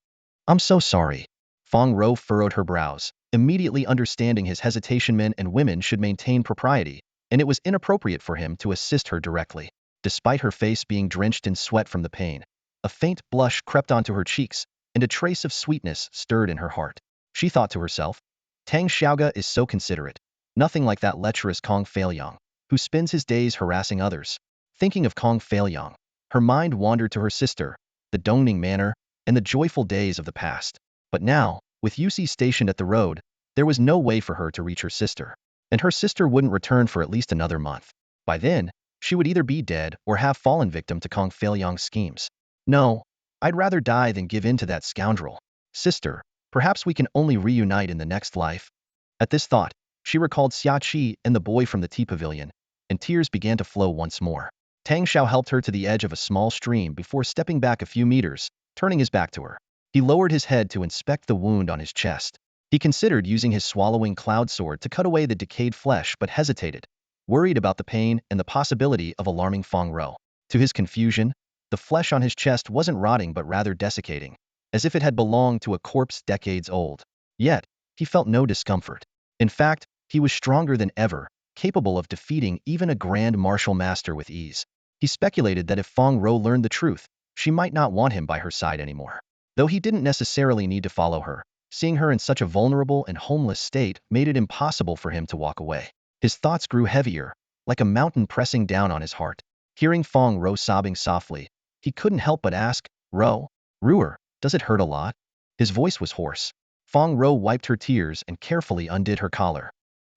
[SPEAKER 1] I'm so sorry. Fong Row furrowed her brows, immediately understanding his hesitation. Men and women should maintain propriety, and it was inappropriate for him to assist her directly. Despite her face being drenched in sweat from the pain, a faint blush crept onto her cheeks, and a trace of sweetness stirred in her heart. She thought to herself, Tang Xiaoga is so considerate, nothing like that lecherous Kong Feilyang, who spends his days harassing others. Thinking of Kong Feilyang, her mind wandered to her sister, the Dongning Manor, and the joyful days of the past. But now, with Yusi stationed at the road, there was no way for her to reach her sister. And her sister wouldn't return for at least another month. By then, she would either be dead or have fallen victim to Kong Feilyang's schemes. No, I'd rather die than give in to that scoundrel. Sister, perhaps we can only reunite in the next life. At this thought, she recalled Xia Qi and the boy from the tea pavilion, and tears began to flow once more. Tang Shao helped her to the edge of a small stream before stepping back a few meters, turning his back to her. He lowered his head to inspect the wound on his chest. He considered using his swallowing cloud sword to cut away the decayed flesh but hesitated, worried about the pain and the possibility of alarming Fong Row. To his confusion, the flesh on his chest wasn't rotting but rather desiccating, as if it had belonged to a corpse decades old. Yet, he felt no discomfort. In fact, he was stronger than ever, capable of defeating even a grand martial master with ease. He speculated that if Fong Row learned the truth, she might not want him by her side anymore. Though he didn't necessarily need to follow her, seeing her in such a vulnerable and homeless state made it impossible for him to walk away. His thoughts grew heavier, like a mountain pressing down on his heart. Hearing Fong Row sobbing softly, he couldn't help but ask, Ruer, does it hurt a lot? His voice was hoarse. Fong Row wiped her tears and carefully undid her collar.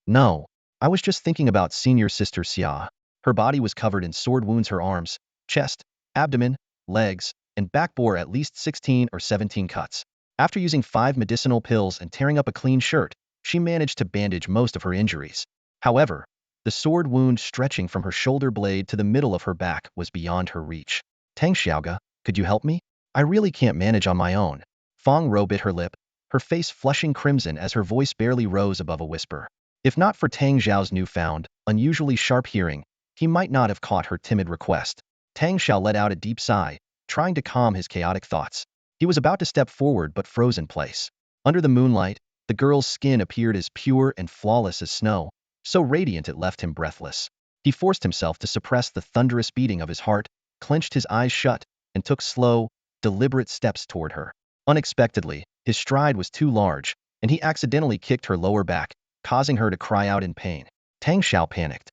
[SPEAKER 1] No, I was just thinking about senior sister Xia. Her body was covered in sword wounds. Her arms, chest, abdomen, legs, and back bore at least 16 or 17 cuts. After using 5 medicinal pills and tearing up a clean shirt, she managed to bandage most of her injuries. However, the sword wound stretching from her shoulder blade to the middle of her back was beyond her reach. Tang Xiaoga, could you help me? I really can't manage on my own. Fong Row bit her lip, her face flushing crimson as her voice barely rose above a whisper. If not for Tang Zhao's newfound, unusually sharp hearing, he might not have caught her timid request. Tang Shao let out a deep sigh, trying to calm his chaotic thoughts. He was about to step forward but froze in place. Under the moonlight, The girl's skin appeared as pure and flawless as snow, so radiant it left him breathless. He forced himself to suppress the thunderous beating of his heart, clenched his eyes shut, and took slow, deliberate steps toward her. Unexpectedly, his stride was too large, and he accidentally kicked her lower back, causing her to cry out in pain. Tang Shao panicked.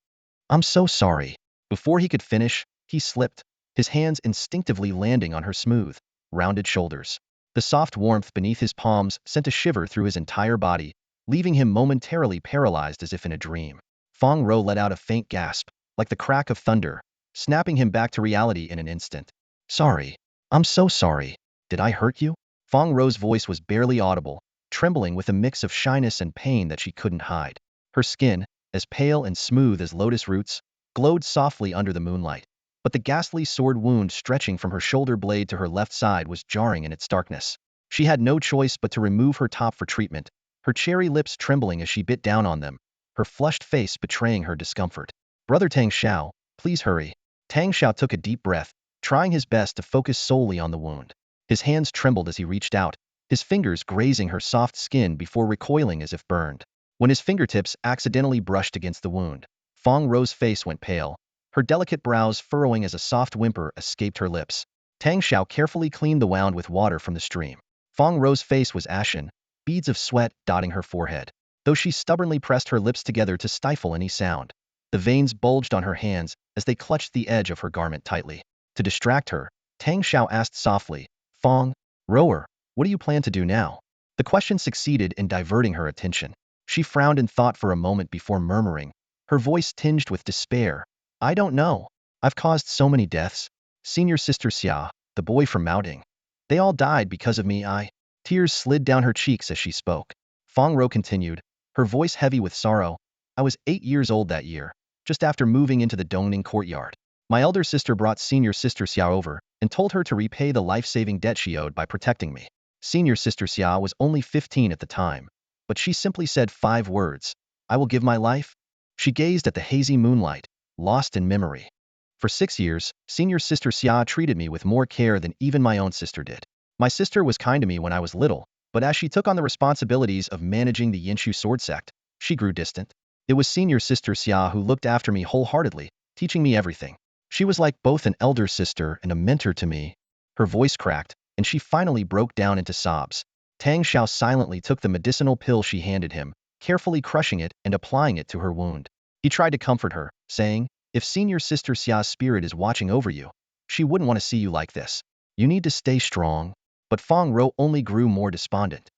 [SPEAKER 1] "I'm so sorry." Before he could finish, he slipped, his hands instinctively landing on her smooth, rounded shoulders. The soft warmth beneath his palms sent a shiver through his entire body, leaving him momentarily paralyzed as if in a dream. Fong Row let out a faint gasp, like the crack of thunder, snapping him back to reality in an instant. "Sorry. I'm so sorry. Did I hurt you?" Fong Row's voice was barely audible, trembling with a mix of shyness and pain that she couldn't hide. Her skin, as pale and smooth as lotus roots, glowed softly under the moonlight, but the ghastly sword wound stretching from her shoulder blade to her left side was jarring in its starkness. She had no choice but to remove her top for treatment, her cherry lips trembling as she bit down on them, her flushed face betraying her discomfort. "Brother Tang Shao, please hurry." Tang Shao took a deep breath, trying his best to focus solely on the wound. His hands trembled as he reached out, his fingers grazing her soft skin before recoiling as if burned. When his fingertips accidentally brushed against the wound, Fong Row's face went pale, her delicate brows furrowing as a soft whimper escaped her lips. Tang Shao carefully cleaned the wound with water from the stream. Fong Row's face was ashen, beads of sweat dotting her forehead, though she stubbornly pressed her lips together to stifle any sound. The veins bulged on her hands as they clutched the edge of her garment tightly. To distract her, Tang Shao asked softly, "Fong Rower, what do you plan to do now?" The question succeeded in diverting her attention. She frowned in thought for a moment before murmuring, her voice tinged with despair, "I don't know. I've caused so many deaths. Senior Sister Xia, the boy from Mouting. They all died because of me. Tears slid down her cheeks as she spoke. Fong Row continued, her voice heavy with sorrow. "I was 8 years old that year, just after moving into the Dongning courtyard. My elder sister brought Senior Sister Xia over and told her to repay the life-saving debt she owed by protecting me. Senior Sister Xia was only 15 at the time, but she simply said 5 words, 'I will give my life.'" She gazed at the hazy moonlight, lost in memory. "For 6 years, Senior Sister Xia treated me with more care than even my own sister did. My sister was kind to me when I was little, but as she took on the responsibilities of managing the Yinshu sword sect, she grew distant. It was Senior Sister Xia who looked after me wholeheartedly, teaching me everything. She was like both an elder sister and a mentor to me." Her voice cracked, and she finally broke down into sobs. Tang Shao silently took the medicinal pill she handed him, carefully crushing it and applying it to her wound. He tried to comfort her, saying, "If Senior Sister Xia's spirit is watching over you, she wouldn't want to see you like this. You need to stay strong." But Fong Row only grew more despondent.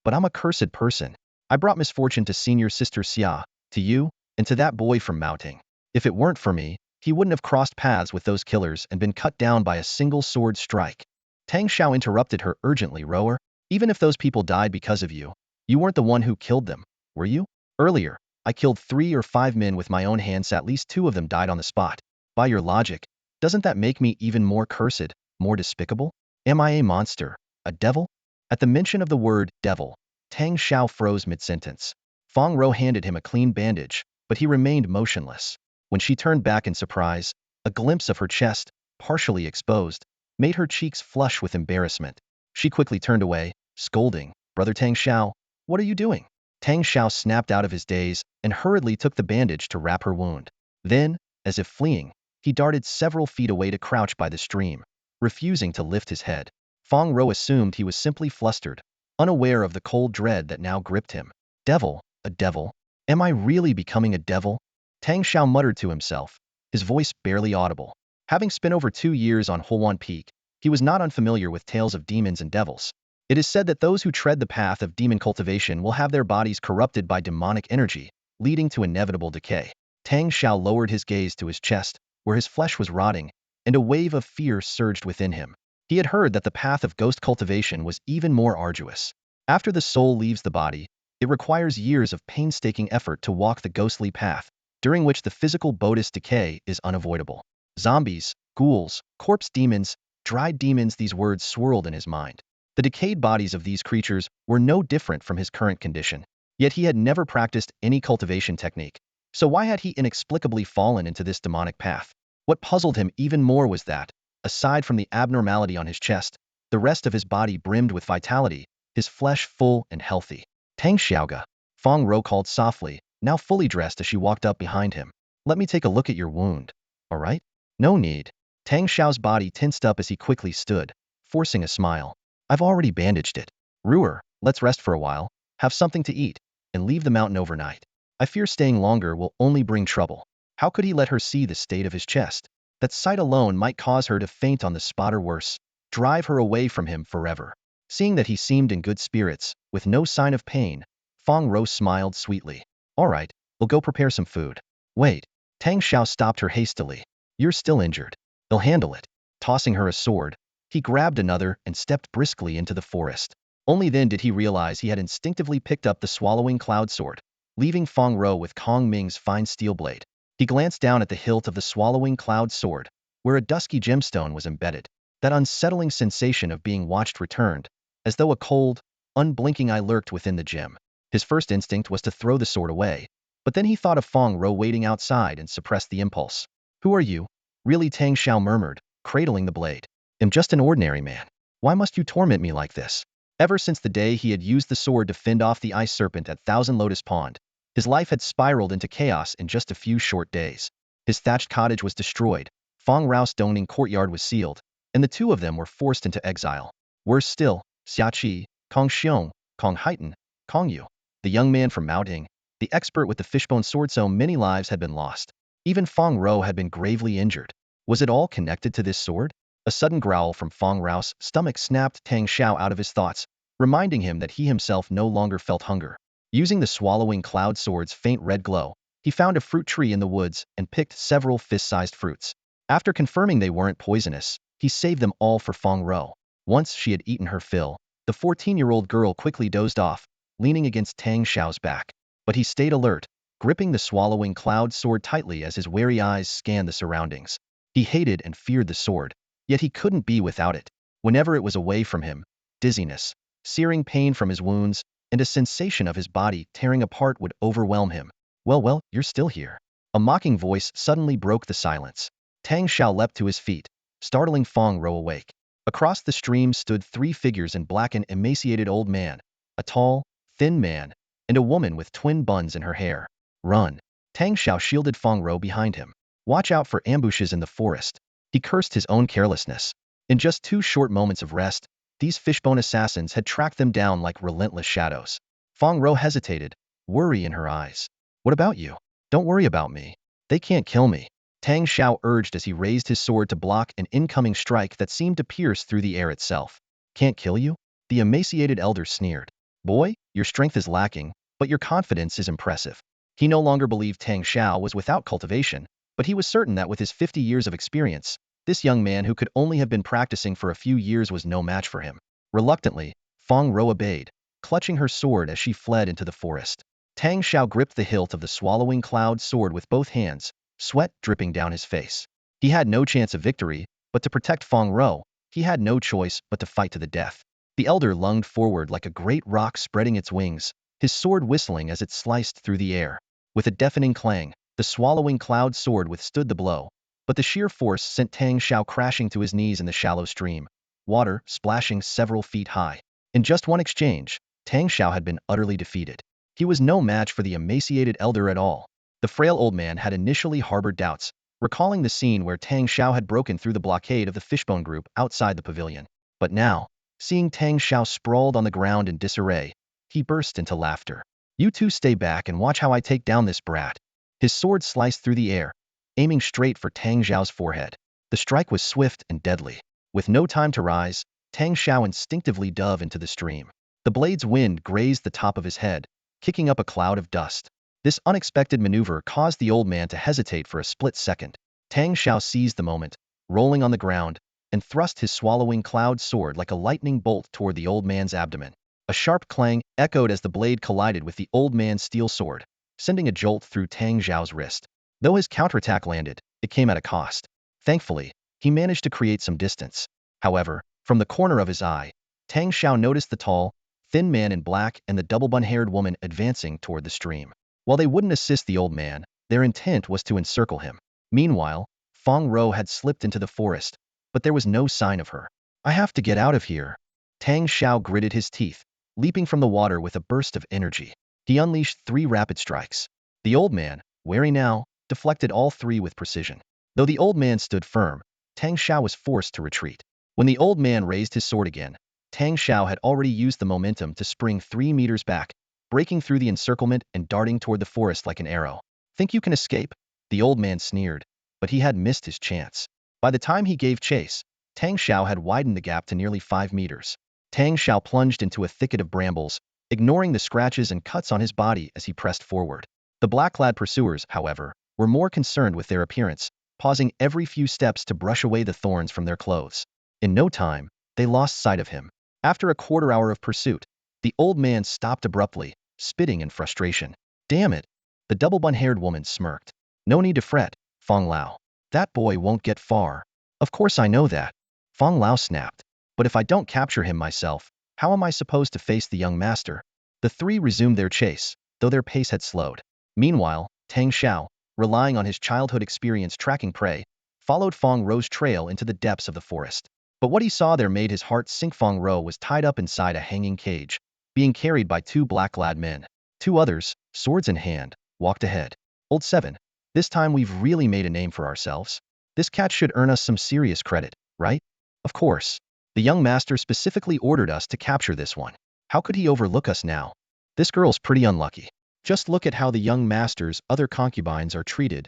[SPEAKER 1] "But I'm a cursed person. I brought misfortune to Senior Sister Xia, to you, and to that boy from Mouting. If it weren't for me, he wouldn't have crossed paths with those killers and been cut down by a single sword strike." Tang Shao interrupted her urgently, "Rower, even if those people died because of you, you weren't the one who killed them, were you? Earlier, I killed 3 or 5 men with my own hands, at least 2 of them died on the spot. By your logic, doesn't that make me even more cursed, more despicable? Am I a monster, a devil?" At the mention of the word devil, Tang Shao froze mid-sentence. Fong Row handed him a clean bandage, but he remained motionless. When she turned back in surprise, a glimpse of her chest, partially exposed, made her cheeks flush with embarrassment. She quickly turned away, scolding, "Brother Tang Shao, what are you doing?" Tang Shao snapped out of his daze and hurriedly took the bandage to wrap her wound. Then, as if fleeing, he darted several feet away to crouch by the stream, refusing to lift his head. Fong Row assumed he was simply flustered, unaware of the cold dread that now gripped him. "Devil, a devil? Am I really becoming a devil?" Tang Shao muttered to himself, his voice barely audible. Having spent over 2 years on Huawan Peak, he was not unfamiliar with tales of demons and devils. It is said that those who tread the path of demon cultivation will have their bodies corrupted by demonic energy, leading to inevitable decay. Tang Shao lowered his gaze to his chest, where his flesh was rotting, and a wave of fear surged within him. He had heard that the path of ghost cultivation was even more arduous. After the soul leaves the body, it requires years of painstaking effort to walk the ghostly path, during which the physical bodhi's decay is unavoidable. Zombies, ghouls, corpse demons, dried demons, these words swirled in his mind. The decayed bodies of these creatures were no different from his current condition, yet he had never practiced any cultivation technique. So why had he inexplicably fallen into this demonic path? What puzzled him even more was that, aside from the abnormality on his chest, the rest of his body brimmed with vitality, his flesh full and healthy. Tang Xiaoga. Fong Row called softly, now fully dressed as she walked up behind him. Let me take a look at your wound. All right? No need. Tang Xiao's body tensed up as he quickly stood, forcing a smile. I've already bandaged it. Ruer, let's rest for a while, have something to eat, and leave the mountain overnight. I fear staying longer will only bring trouble. How could he let her see the state of his chest? That sight alone might cause her to faint on the spot or worse, drive her away from him forever. Seeing that he seemed in good spirits, with no sign of pain, Fong Row smiled sweetly. All right, we'll go prepare some food. Wait. Tang Shao stopped her hastily. You're still injured. They'll handle it. Tossing her a sword, he grabbed another and stepped briskly into the forest. Only then did he realize he had instinctively picked up the swallowing cloud sword, leaving Fong Row with Kong Ming's fine steel blade. He glanced down at the hilt of the swallowing cloud sword, where a dusky gemstone was embedded. That unsettling sensation of being watched returned, as though a cold, unblinking eye lurked within the gem. His first instinct was to throw the sword away, but then he thought of Fong Row waiting outside and suppressed the impulse. Who are you? Really, Tang Shao murmured, cradling the blade. I'm just an ordinary man. Why must you torment me like this? Ever since the day he had used the sword to fend off the ice serpent at Thousand Lotus Pond, his life had spiraled into chaos in just a few short days. His thatched cottage was destroyed, Fong Row's stoning courtyard was sealed, and the two of them were forced into exile. Worse still, Xiaoqi, Kong Xiong, Kong Haitan, Kong Yu, the young man from Maoting, the expert with the fishbone sword, so many lives had been lost. Even Fong Row had been gravely injured. Was it all connected to this sword? A sudden growl from Fong Row's stomach snapped Tang Shao out of his thoughts, reminding him that he himself no longer felt hunger. Using the swallowing cloud sword's faint red glow, he found a fruit tree in the woods and picked several fist-sized fruits. After confirming they weren't poisonous, he saved them all for Fong Row. Once she had eaten her fill, the 14-year-old girl quickly dozed off, leaning against Tang Shao's back. But he stayed alert, gripping the swallowing cloud sword tightly as his wary eyes scanned the surroundings. He hated and feared the sword, yet he couldn't be without it. Whenever it was away from him, dizziness, searing pain from his wounds, and a sensation of his body tearing apart would overwhelm him. Well, you're still here. A mocking voice suddenly broke the silence. Tang Shao leapt to his feet, startling Fong Row awake. Across the stream stood three figures in black: an emaciated old man, a tall, thin man, and a woman with twin buns in her hair. Run. Tang Shao shielded Fong Row behind him. Watch out for ambushes in the forest. He cursed his own carelessness. In just 2 short moments of rest, these fishbone assassins had tracked them down like relentless shadows. Fong Row hesitated, worry in her eyes. What about you? Don't worry about me. They can't kill me. Tang Shao urged as he raised his sword to block an incoming strike that seemed to pierce through the air itself. Can't kill you? The emaciated elder sneered. Boy, your strength is lacking, but your confidence is impressive. He no longer believed Tang Shao was without cultivation, but he was certain that with his 50 years of experience, this young man who could only have been practicing for a few years was no match for him. Reluctantly, Fong Row obeyed, clutching her sword as she fled into the forest. Tang Shao gripped the hilt of the swallowing cloud sword with both hands, sweat dripping down his face. He had no chance of victory, but to protect Fong Row, he had no choice but to fight to the death. The elder lunged forward like a great rock spreading its wings, his sword whistling as it sliced through the air. With a deafening clang, the swallowing cloud sword withstood the blow, but the sheer force sent Tang Shao crashing to his knees in the shallow stream, water splashing several feet high. In just one exchange, Tang Shao had been utterly defeated. He was no match for the emaciated elder at all. The frail old man had initially harbored doubts, recalling the scene where Tang Shao had broken through the blockade of the fishbone group outside the pavilion. But now, seeing Tang Shao sprawled on the ground in disarray, he burst into laughter. You two stay back and watch how I take down this brat. His sword sliced through the air, aiming straight for Tang Xiao's forehead. The strike was swift and deadly. With no time to rise, Tang Shao instinctively dove into the stream. The blade's wind grazed the top of his head, kicking up a cloud of dust. This unexpected maneuver caused the old man to hesitate for a split second. Tang Shao seized the moment, rolling on the ground, and thrust his swallowing cloud sword like a lightning bolt toward the old man's abdomen. A sharp clang echoed as the blade collided with the old man's steel sword, sending a jolt through Tang Xiao's wrist. Though his counterattack landed, it came at a cost. Thankfully, he managed to create some distance. However, from the corner of his eye, Tang Shao noticed the tall, thin man in black and the double-bun-haired woman advancing toward the stream. While they wouldn't assist the old man, their intent was to encircle him. Meanwhile, Fong Row had slipped into the forest, but there was no sign of her. I have to get out of here. Tang Shao gritted his teeth, leaping from the water with a burst of energy. He unleashed 3 rapid strikes. The old man, wary now, deflected all 3 with precision. Though the old man stood firm, Tang Shao was forced to retreat. When the old man raised his sword again, Tang Shao had already used the momentum to spring 3 meters back, breaking through the encirclement and darting toward the forest like an arrow. Think you can escape? The old man sneered, but he had missed his chance. By the time he gave chase, Tang Shao had widened the gap to nearly 5 meters. Tang Shao plunged into a thicket of brambles, ignoring the scratches and cuts on his body as he pressed forward. The black-clad pursuers, however, were more concerned with their appearance, pausing every few steps to brush away the thorns from their clothes. In no time, they lost sight of him. After a quarter hour of pursuit, the old man stopped abruptly, spitting in frustration. Damn it! The double-bun-haired woman smirked. No need to fret, Fong Lao. That boy won't get far. Of course I know that. Fong Lao snapped. But if I don't capture him myself, how am I supposed to face the young master? The 3 resumed their chase, though their pace had slowed. Meanwhile, Tang Shao, relying on his childhood experience tracking prey, followed Fong Row's trail into the depths of the forest. But what he saw there made his heart sink. Fong Row was tied up inside a hanging cage, being carried by 2 black-clad men. 2 others, swords in hand, walked ahead. Old 7, this time we've really made a name for ourselves. This catch should earn us some serious credit, right? Of course. The young master specifically ordered us to capture this one. How could he overlook us now? This girl's pretty unlucky. Just look at how the young master's other concubines are treated.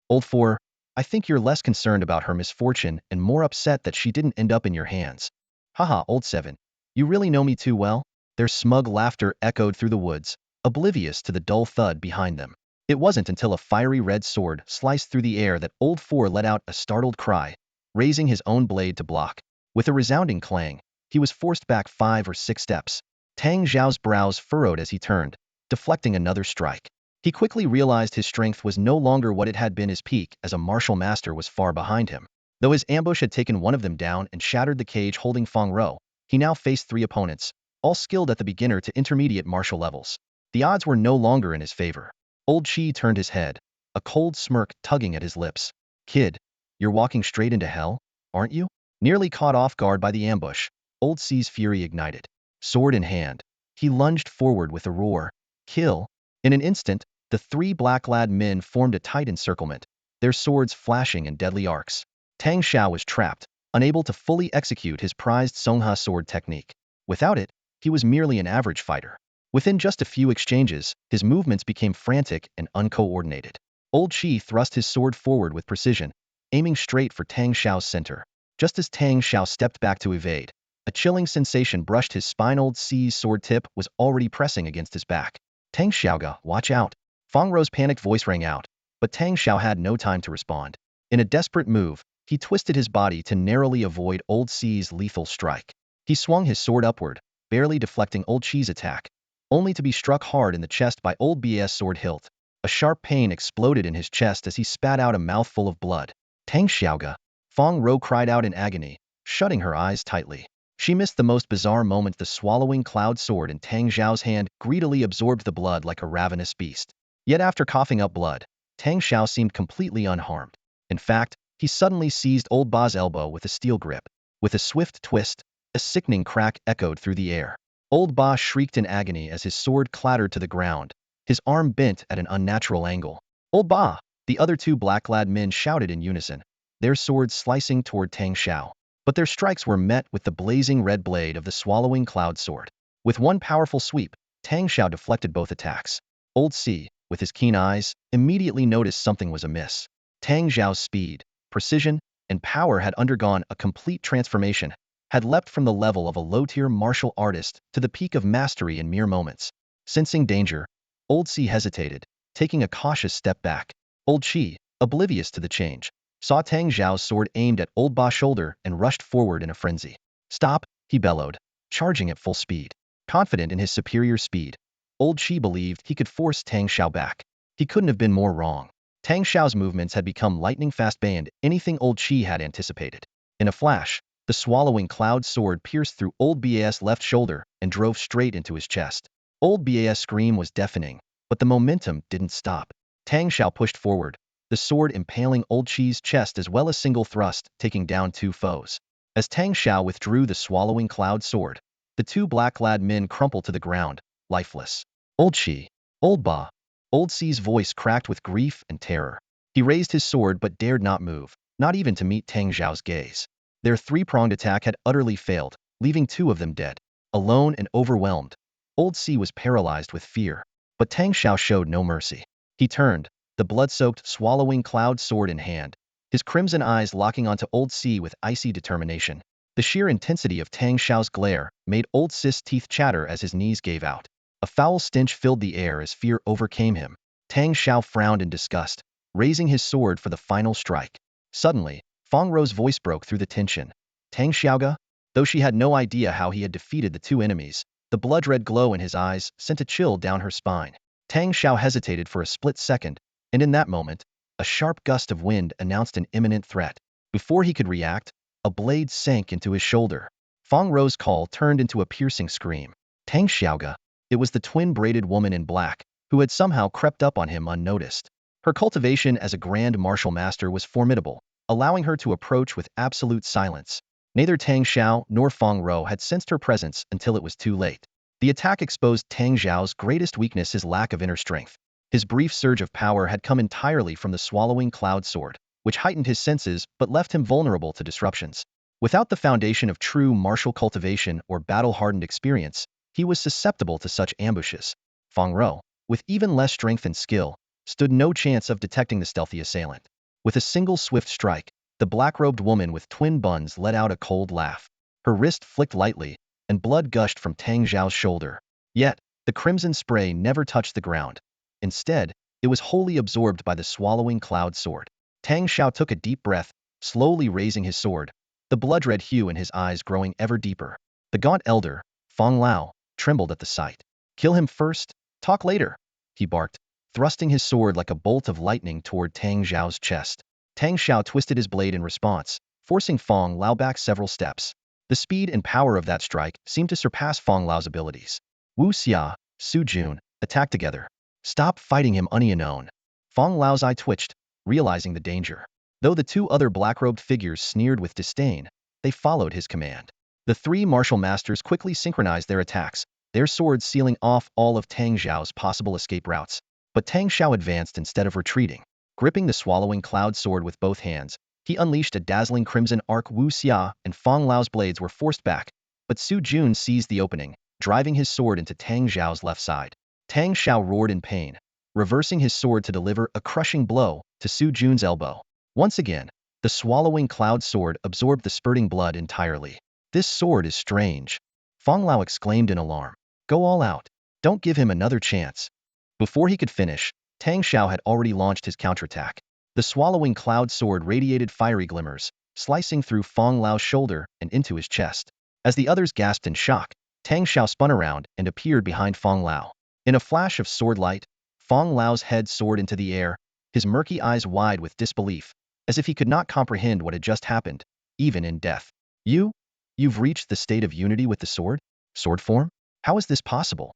[SPEAKER 1] Old 4, I think you're less concerned about her misfortune and more upset that she didn't end up in your hands. Haha, Old 7, you really know me too well? Their smug laughter echoed through the woods, oblivious to the dull thud behind them. It wasn't until a fiery red sword sliced through the air that Old 4 let out a startled cry, raising his own blade to block. With a resounding clang, he was forced back 5 or 6 steps. Tang Zhao's brows furrowed as he turned, deflecting another strike. He quickly realized his strength was no longer what it had been. His peak as a martial master was far behind him. Though his ambush had taken one of them down and shattered the cage holding Fong Row, he now faced 3 opponents, all skilled at the beginner to intermediate martial levels. The odds were no longer in his favor. Old Chi turned his head, a cold smirk tugging at his lips. Kid, you're walking straight into hell, aren't you? Nearly caught off guard by the ambush, Old C's fury ignited. Sword in hand, he lunged forward with a roar. Kill! In an instant, the 3 black-clad men formed a tight encirclement, their swords flashing in deadly arcs. Tang Shao was trapped, unable to fully execute his prized Songha sword technique. Without it, he was merely an average fighter. Within just a few exchanges, his movements became frantic and uncoordinated. Old Chi thrust his sword forward with precision, aiming straight for Tang Shao's center. Just as Tang Shao stepped back to evade, a chilling sensation brushed his spine. Old C's sword tip was already pressing against his back. Tang Xiaoga, watch out! Fong Row's panicked voice rang out, but Tang Shao had no time to respond. In a desperate move, he twisted his body to narrowly avoid Old C's lethal strike. He swung his sword upward, barely deflecting Old Chi's attack, only to be struck hard in the chest by Old B's sword hilt. A sharp pain exploded in his chest as he spat out a mouthful of blood. Tang Xiaoga! Fong Row cried out in agony, shutting her eyes tightly. She missed the most bizarre moment. The swallowing cloud sword in Tang Zhao's hand greedily absorbed the blood like a ravenous beast. Yet after coughing up blood, Tang Shao seemed completely unharmed. In fact, he suddenly seized Old Ba's elbow with a steel grip. With a swift twist, a sickening crack echoed through the air. Old Ba shrieked in agony as his sword clattered to the ground, his arm bent at an unnatural angle. Old Ba! The other 2 black-clad men shouted in unison, their swords slicing toward Tang Shao. But their strikes were met with the blazing red blade of the swallowing cloud sword. With one powerful sweep, Tang Shao deflected both attacks. Old C, with his keen eyes, immediately noticed something was amiss. Tang Zhao's speed, precision, and power had undergone a complete transformation, had leapt from the level of a low-tier martial artist to the peak of mastery in mere moments. Sensing danger, Old C hesitated, taking a cautious step back. Old Chi, oblivious to the change, saw Tang Zhao's sword aimed at Old Ba's shoulder and rushed forward in a frenzy. Stop, he bellowed, charging at full speed. Confident in his superior speed, Old Chi believed he could force Tang Shao back. He couldn't have been more wrong. Tang Shao's movements had become lightning-fast beyond anything Old Chi had anticipated. In a flash, the swallowing cloud sword pierced through Old Ba's left shoulder and drove straight into his chest. Old Ba's scream was deafening, but the momentum didn't stop. Tang Shao pushed forward, the sword impaling Old Chi's chest as well as single thrust, taking down 2 foes. As Tang Shao withdrew the swallowing cloud sword, The two black-clad men crumpled to the ground, lifeless. Old Shi. Old Ba. Old Si's voice cracked with grief and terror. He raised his sword but dared not move, not even to meet Tang Xiao's gaze. Their three-pronged attack had utterly failed, leaving two of them dead. Alone and overwhelmed, Old Si was paralyzed with fear. But Tang Shao showed no mercy. He turned, the blood-soaked, swallowing cloud sword in hand, his crimson eyes locking onto Old Si with icy determination. The sheer intensity of Tang Shao's glare made Old Si's teeth chatter as his knees gave out. A foul stench filled the air as fear overcame him. Tang Shao frowned in disgust, raising his sword for the final strike. Suddenly, Fong Row's voice broke through the tension. Tang Xiaoga? Though she had no idea how he had defeated the two enemies, the blood-red glow in his eyes sent a chill down her spine. Tang Shao hesitated for a split second, and in that moment, a sharp gust of wind announced an imminent threat. Before he could react, a blade sank into his shoulder. Fong Row's call turned into a piercing scream. Tang Xiaoga. It was the twin-braided woman in black, who had somehow crept up on him unnoticed. Her cultivation as a grand martial master was formidable, allowing her to approach with absolute silence. Neither Tang Shao nor Fong Row had sensed her presence until it was too late. The attack exposed Tang Xiao's greatest weakness, his lack of inner strength. His brief surge of power had come entirely from the swallowing cloud sword, which heightened his senses but left him vulnerable to disruptions. Without the foundation of true martial cultivation or battle-hardened experience, he was susceptible to such ambushes. Fong Row, with even less strength and skill, stood no chance of detecting the stealthy assailant. With a single swift strike, the black-robed woman with twin buns let out a cold laugh. Her wrist flicked lightly, and blood gushed from Tang Xiao's shoulder. Yet, the crimson spray never touched the ground. Instead, it was wholly absorbed by the swallowing cloud sword. Tang Shao took a deep breath, slowly raising his sword, the blood-red hue in his eyes growing ever deeper. The gaunt elder, Fong Lao, trembled at the sight. Kill him first, talk later, he barked, thrusting his sword like a bolt of lightning toward Tang Xiao's chest. Tang Shao twisted his blade in response, forcing Fong Lao back several steps. The speed and power of that strike seemed to surpass Fong Lao's abilities. Wu Xia, Su Jun, attacked together. Stop fighting him, unknown. Fong Lao's eye twitched, realizing the danger. Though the two other black-robed figures sneered with disdain, they followed his command. The three martial masters quickly synchronized their attacks, their swords sealing off all of Tang Xiao's possible escape routes. But Tang Shao advanced instead of retreating. Gripping the swallowing cloud sword with both hands, he unleashed a dazzling crimson arc. Wu Xia and Fong Lao's blades were forced back, but Su Jun seized the opening, driving his sword into Tang Xiao's left side. Tang Shao roared in pain, reversing his sword to deliver a crushing blow to Su Jun's elbow. Once again, the swallowing cloud sword absorbed the spurting blood entirely. This sword is strange, Fong Lao exclaimed in alarm. Go all out. Don't give him another chance. Before he could finish, Tang Shao had already launched his counterattack. The swallowing cloud sword radiated fiery glimmers, slicing through Fong Lao's shoulder and into his chest. As the others gasped in shock, Tang Shao spun around and appeared behind Fong Lao. In a flash of sword light, Fong Lao's head soared into the air, his murky eyes wide with disbelief, as if he could not comprehend what had just happened, even in death. You've reached the state of unity with the sword? Sword form? How is this possible?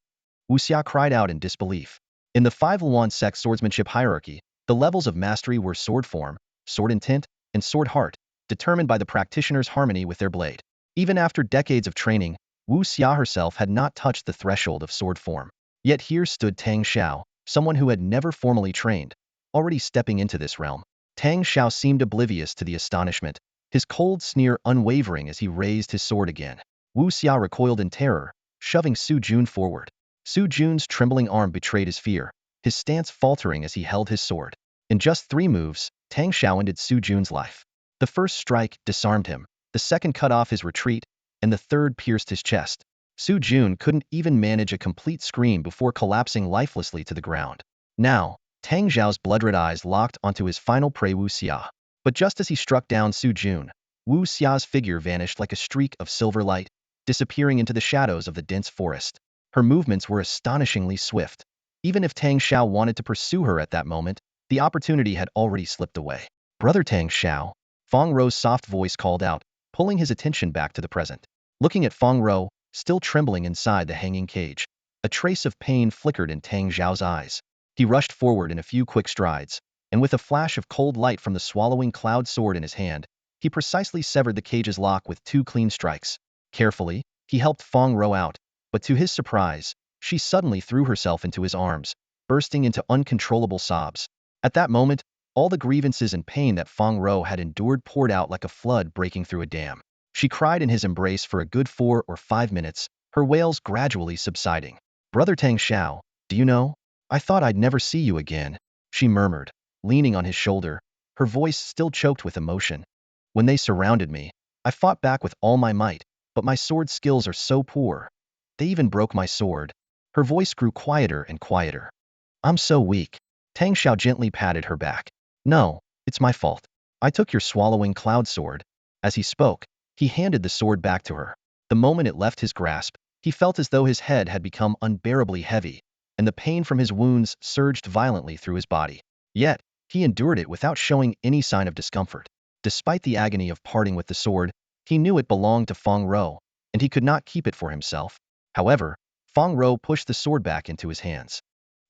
[SPEAKER 1] Wu Xia cried out in disbelief. In the Huawan sect's swordsmanship hierarchy, the levels of mastery were sword form, sword intent, and sword heart, determined by the practitioner's harmony with their blade. Even after decades of training, Wu Xia herself had not touched the threshold of sword form. Yet here stood Tang Shao, someone who had never formally trained, already stepping into this realm. Tang Shao seemed oblivious to the astonishment, his cold sneer unwavering as he raised his sword again. Wu Xia recoiled in terror, shoving Su Jun forward. Su Jun's trembling arm betrayed his fear, his stance faltering as he held his sword. In just 3 moves, Tang Shao ended Su Jun's life. The first strike disarmed him, the second cut off his retreat, and the third pierced his chest. Su Jun couldn't even manage a complete scream before collapsing lifelessly to the ground. Now, Tang Xiao's blood-red eyes locked onto his final prey, Wu Xia. But just as he struck down Su Jun, Wu Xia's figure vanished like a streak of silver light, disappearing into the shadows of the dense forest. Her movements were astonishingly swift. Even if Tang Shao wanted to pursue her at that moment, the opportunity had already slipped away. Brother Tang Shao, Fong Row's soft voice called out, pulling his attention back to the present. Looking at Fong Row, still trembling inside the hanging cage, a trace of pain flickered in Tang Xiao's eyes. He rushed forward in a few quick strides, and with a flash of cold light from the swallowing cloud sword in his hand, he precisely severed the cage's lock with 2 clean strikes. Carefully, He helped Fong Row out, but to his surprise, she suddenly threw herself into his arms, bursting into uncontrollable sobs. At that moment, all the grievances and pain that Fong Row had endured poured out like a flood breaking through a dam. She cried in his embrace for a good 4 or 5 minutes, her wails gradually subsiding. "Brother Tang Shao, do you know? I thought I'd never see you again," she murmured, leaning on his shoulder, her voice still choked with emotion. "When they surrounded me, I fought back with all my might, but my sword skills are so poor. They even broke my sword." Her voice grew quieter and quieter. "I'm so weak." Tang Shao gently patted her back. "No, it's my fault. I took your swallowing cloud sword." As he spoke, he handed the sword back to her. The moment it left his grasp, he felt as though his head had become unbearably heavy, and the pain from his wounds surged violently through his body. Yet, he endured it without showing any sign of discomfort. Despite the agony of parting with the sword, he knew it belonged to Fong Row, and he could not keep it for himself. However, Fong Row pushed the sword back into his hands.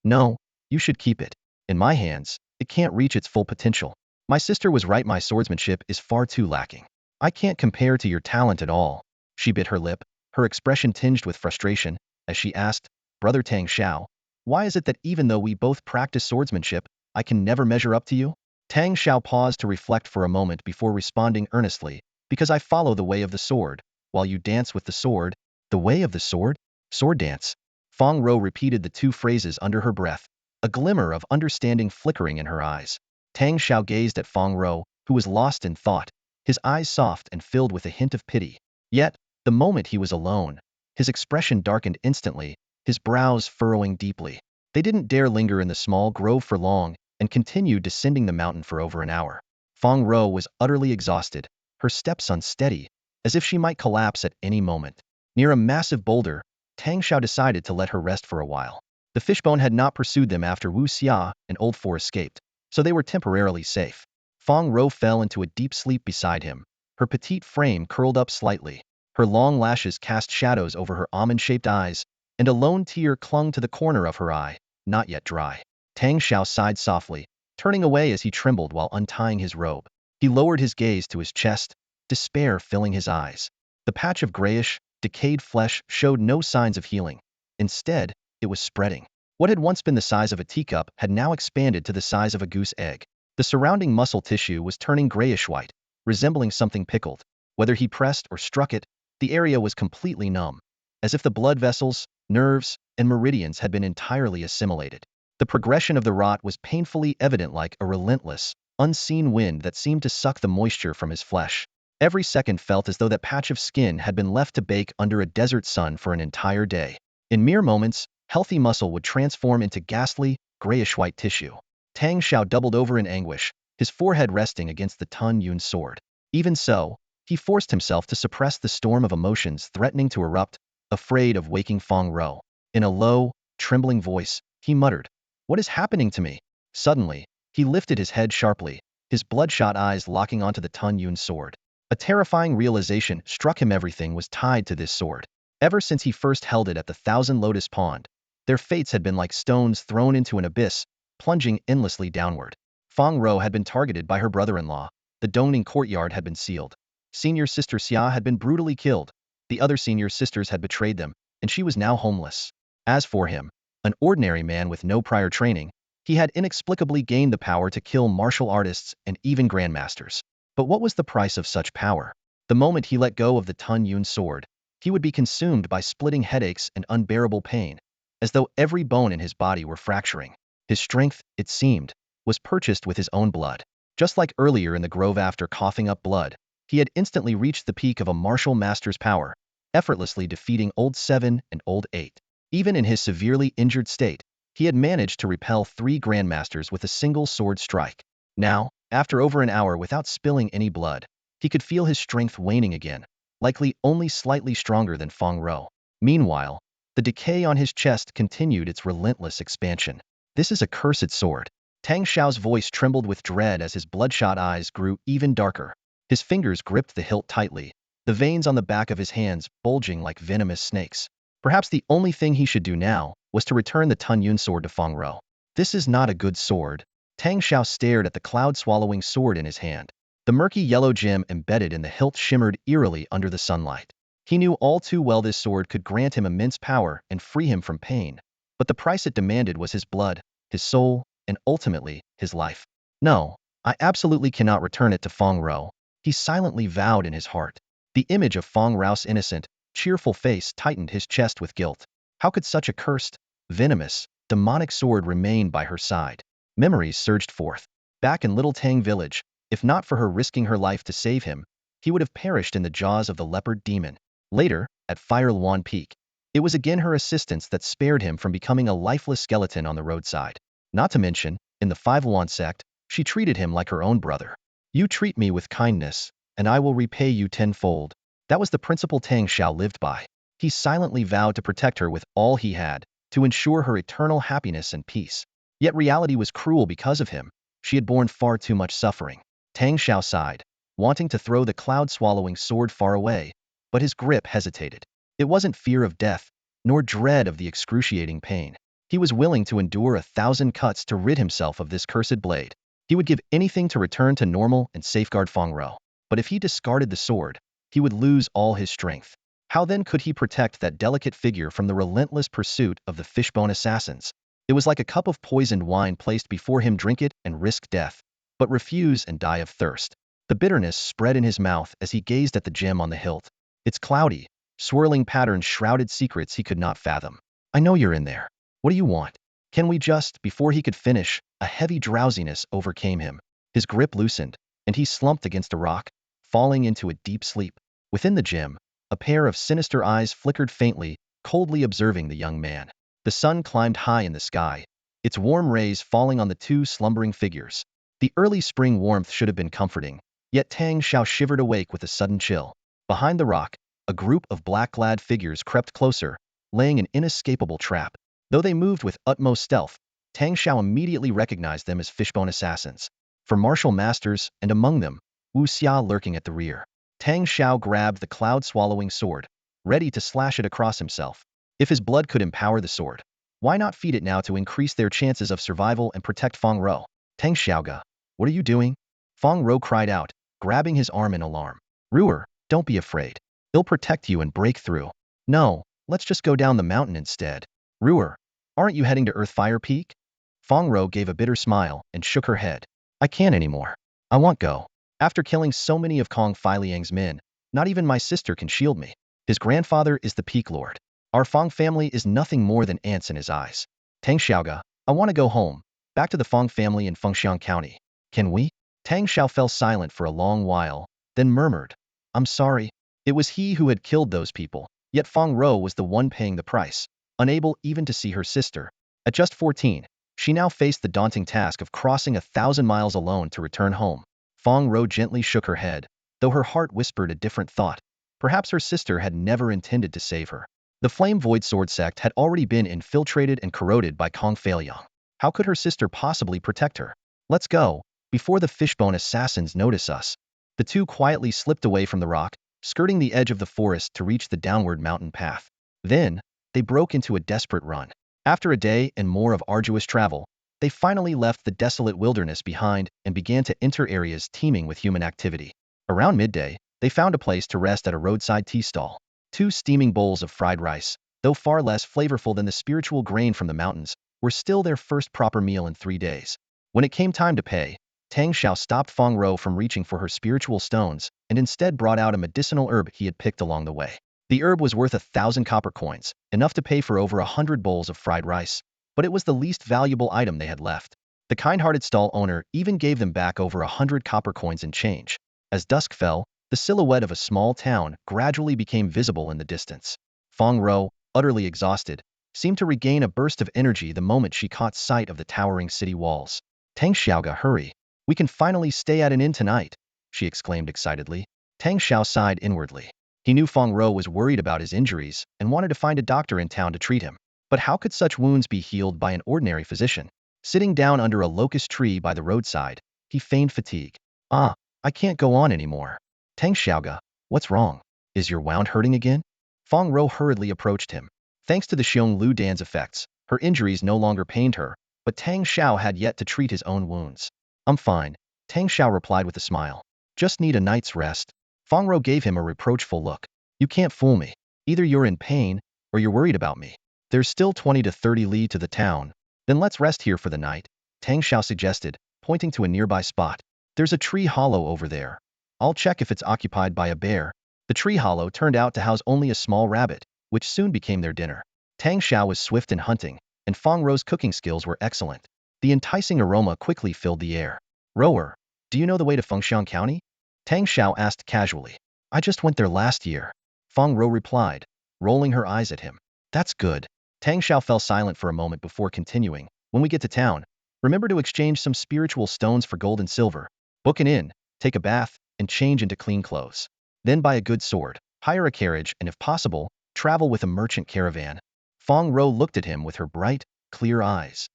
[SPEAKER 1] "No, you should keep it. In my hands, it can't reach its full potential. My sister was right, my swordsmanship is far too lacking. I can't compare to your talent at all." She bit her lip, her expression tinged with frustration, as she asked, "Brother Tang Shao, why is it that even though we both practice swordsmanship, I can never measure up to you?" Tang Shao paused to reflect for a moment before responding earnestly, "Because I follow the way of the sword, while you dance with the sword." "The way of the sword? Sword dance?" Fong Row repeated the two phrases under her breath, a glimmer of understanding flickering in her eyes. Tang Shao gazed at Fong Row, who was lost in thought, his eyes soft and filled with a hint of pity. Yet, the moment he was alone, his expression darkened instantly, his brows furrowing deeply. They didn't dare linger in the small grove for long, and continued descending the mountain for over an hour. Fong Row was utterly exhausted, her steps unsteady, as if she might collapse at any moment. Near a massive boulder, Tang Shao decided to let her rest for a while. The fishbone had not pursued them after Wu Xia and Old Four escaped, so they were temporarily safe. Fong Row fell into a deep sleep beside him, her petite frame curled up slightly. Her long lashes cast shadows over her almond-shaped eyes, and a lone tear clung to the corner of her eye, not yet dry. Tang Shao sighed softly, turning away as he trembled while untying his robe. He lowered his gaze to his chest, despair filling his eyes. The patch of grayish, decayed flesh showed no signs of healing. Instead, it was spreading. What had once been the size of a teacup had now expanded to the size of a goose egg. The surrounding muscle tissue was turning grayish-white, resembling something pickled. Whether he pressed or struck it, the area was completely numb, as if the blood vessels, nerves, and meridians had been entirely assimilated. The progression of the rot was painfully evident, like a relentless, unseen wind that seemed to suck the moisture from his flesh. Every second felt as though that patch of skin had been left to bake under a desert sun for an entire day. In mere moments, healthy muscle would transform into ghastly, grayish-white tissue. Tang Shao doubled over in anguish, his forehead resting against the Tun Yun's sword. Even so, he forced himself to suppress the storm of emotions threatening to erupt, afraid of waking Fong Row. In a low, trembling voice, he muttered, "What is happening to me?" Suddenly, he lifted his head sharply, his bloodshot eyes locking onto the Tun Yun's sword. A terrifying realization struck him: everything was tied to this sword. Ever since he first held it at the Thousand Lotus Pond, their fates had been like stones thrown into an abyss, plunging endlessly downward. Fong Row had been targeted by her brother-in-law, the Dongning courtyard had been sealed. Senior sister Xia had been brutally killed, the other senior sisters had betrayed them, and she was now homeless. As for him, an ordinary man with no prior training, he had inexplicably gained the power to kill martial artists and even grandmasters. But what was the price of such power? The moment he let go of the Tun Yun sword, he would be consumed by splitting headaches and unbearable pain, as though every bone in his body were fracturing. His strength, it seemed, was purchased with his own blood. Just like earlier in the grove after coughing up blood, he had instantly reached the peak of a martial master's power, effortlessly defeating Old 7 and Old 8. Even in his severely injured state, he had managed to repel 3 grandmasters with a single sword strike. Now, after over an hour without spilling any blood, he could feel his strength waning again, likely only slightly stronger than Fong Row. Meanwhile, the decay on his chest continued its relentless expansion. "This is a cursed sword." Tang Shao's voice trembled with dread as his bloodshot eyes grew even darker. His fingers gripped the hilt tightly, the veins on the back of his hands bulging like venomous snakes. Perhaps the only thing he should do now was to return the Tun Yun sword to Fong Row. "This is not a good sword." Tang Shao stared at the cloud-swallowing sword in his hand. The murky yellow gem embedded in the hilt shimmered eerily under the sunlight. He knew all too well this sword could grant him immense power and free him from pain, but the price it demanded was his blood, his soul, and ultimately, his life. No, I absolutely cannot return it to Fong Row, he silently vowed in his heart. The image of Fong Row's innocent, cheerful face tightened his chest with guilt. How could such a cursed, venomous, demonic sword remain by her side? Memories surged forth. Back in Little Tang village, if not for her risking her life to save him, he would have perished in the jaws of the leopard demon. Later, at Huawan Peak, it was again her assistance that spared him from becoming a lifeless skeleton on the roadside. Not to mention, in the Five Huawan sect, she treated him like her own brother. You treat me with kindness, and I will repay you tenfold. That was the principle Tang Shao lived by. He silently vowed to protect her with all he had, to ensure her eternal happiness and peace. Yet reality was cruel because of him. She had borne far too much suffering. Tang Shao sighed, wanting to throw the cloud-swallowing sword far away, but his grip hesitated. It wasn't fear of death, nor dread of the excruciating pain. He was willing to endure 1,000 cuts to rid himself of this cursed blade. He would give anything to return to normal and safeguard Fong Row. But if he discarded the sword, he would lose all his strength. How then could he protect that delicate figure from the relentless pursuit of the fishbone assassins? It was like a cup of poisoned wine placed before him. Drink it and risk death, but refuse and die of thirst. The bitterness spread in his mouth as he gazed at the gem on the hilt. Its cloudy, swirling patterns shrouded secrets he could not fathom. I know you're in there. What do you want? Can we just? Before he could finish, a heavy drowsiness overcame him. His grip loosened, and he slumped against a rock, falling into a deep sleep. Within the gem, a pair of sinister eyes flickered faintly, coldly observing the young man. The sun climbed high in the sky, its warm rays falling on the two slumbering figures. The early spring warmth should have been comforting, yet Tang Shao shivered awake with a sudden chill. Behind the rock, a group of black-clad figures crept closer, laying an inescapable trap. Though they moved with utmost stealth, Tang Shao immediately recognized them as fishbone assassins. For martial masters, and among them, Wu Xia lurking at the rear. Tang Shao grabbed the cloud-swallowing sword, ready to slash it across himself. If his blood could empower the sword, why not feed it now to increase their chances of survival and protect Fong Row? Tang Xiaoga, what are you doing? Fong Row cried out, grabbing his arm in alarm. Ruer, don't be afraid. He'll protect you and break through. No, let's just go down the mountain instead. Ruer, aren't you heading to Earthfire Peak? Fong Row gave a bitter smile and shook her head. I can't anymore. I won't go. After killing so many of Kong Feiliang's men, not even my sister can shield me. His grandfather is the Peak Lord. Our Fong family is nothing more than ants in his eyes. Tang Xiaoga, I want to go home, back to the Fong family in Fengxiang County. Can we? Tang Shao fell silent for a long while, then murmured, I'm sorry. It was he who had killed those people, yet Fong Row was the one paying the price, unable even to see her sister. At just 14, she now faced the daunting task of crossing 1,000 miles alone to return home. Fong Row gently shook her head, though her heart whispered a different thought. Perhaps her sister had never intended to save her. The Flame Void Sword sect had already been infiltrated and corroded by Kong Feiliang. How could her sister possibly protect her? Let's go, before the fishbone assassins notice us. The two quietly slipped away from the rock, skirting the edge of the forest to reach the downward mountain path. Then, they broke into a desperate run. After a day and more of arduous travel, they finally left the desolate wilderness behind and began to enter areas teeming with human activity. Around midday, they found a place to rest at a roadside tea stall. 2 steaming bowls of fried rice, though far less flavorful than the spiritual grain from the mountains, were still their first proper meal in 3 days. When it came time to pay, Tang Shao stopped Fong Row from reaching for her spiritual stones and instead brought out a medicinal herb he had picked along the way. The herb was worth 1,000 copper coins, enough to pay for over 100 bowls of fried rice, but it was the least valuable item they had left. The kind-hearted stall owner even gave them back over 100 copper coins in change. As dusk fell, the silhouette of a small town gradually became visible in the distance. Fong Row, utterly exhausted, seemed to regain a burst of energy the moment she caught sight of the towering city walls. Tang Xiaoga, hurry. We can finally stay at an inn tonight, she exclaimed excitedly. Tang Shao sighed inwardly. He knew Fong Row was worried about his injuries and wanted to find a doctor in town to treat him. But how could such wounds be healed by an ordinary physician? Sitting down under a locust tree by the roadside, he feigned fatigue. I can't go on anymore. Tang Xiaoga, what's wrong? Is your wound hurting again? Fong Row hurriedly approached him. Thanks to the Xiong Lu Dan's effects, her injuries no longer pained her, but Tang Shao had yet to treat his own wounds. I'm fine, Tang Shao replied with a smile. Just need a night's rest. Fong Row gave him a reproachful look. You can't fool me. Either you're in pain, or you're worried about me. There's still 20 to 30 li to the town. Then let's rest here for the night, Tang Shao suggested, pointing to a nearby spot. There's a tree hollow over there. I'll check if it's occupied by a bear. The tree hollow turned out to house only a small rabbit, which soon became their dinner. Tang Shao was swift in hunting, and Fong Row's cooking skills were excellent. The enticing aroma quickly filled the air. Rower, do you know the way to Fengshan County? Tang Shao asked casually. I just went there last year. Fong Row replied, rolling her eyes at him. That's good. Tang Shao fell silent for a moment before continuing. When we get to town, remember to exchange some spiritual stones for gold and silver. Book an inn, take a bath, and change into clean clothes. Then buy a good sword, hire a carriage, and if possible, travel with a merchant caravan. Fong Row looked at him with her bright, clear eyes.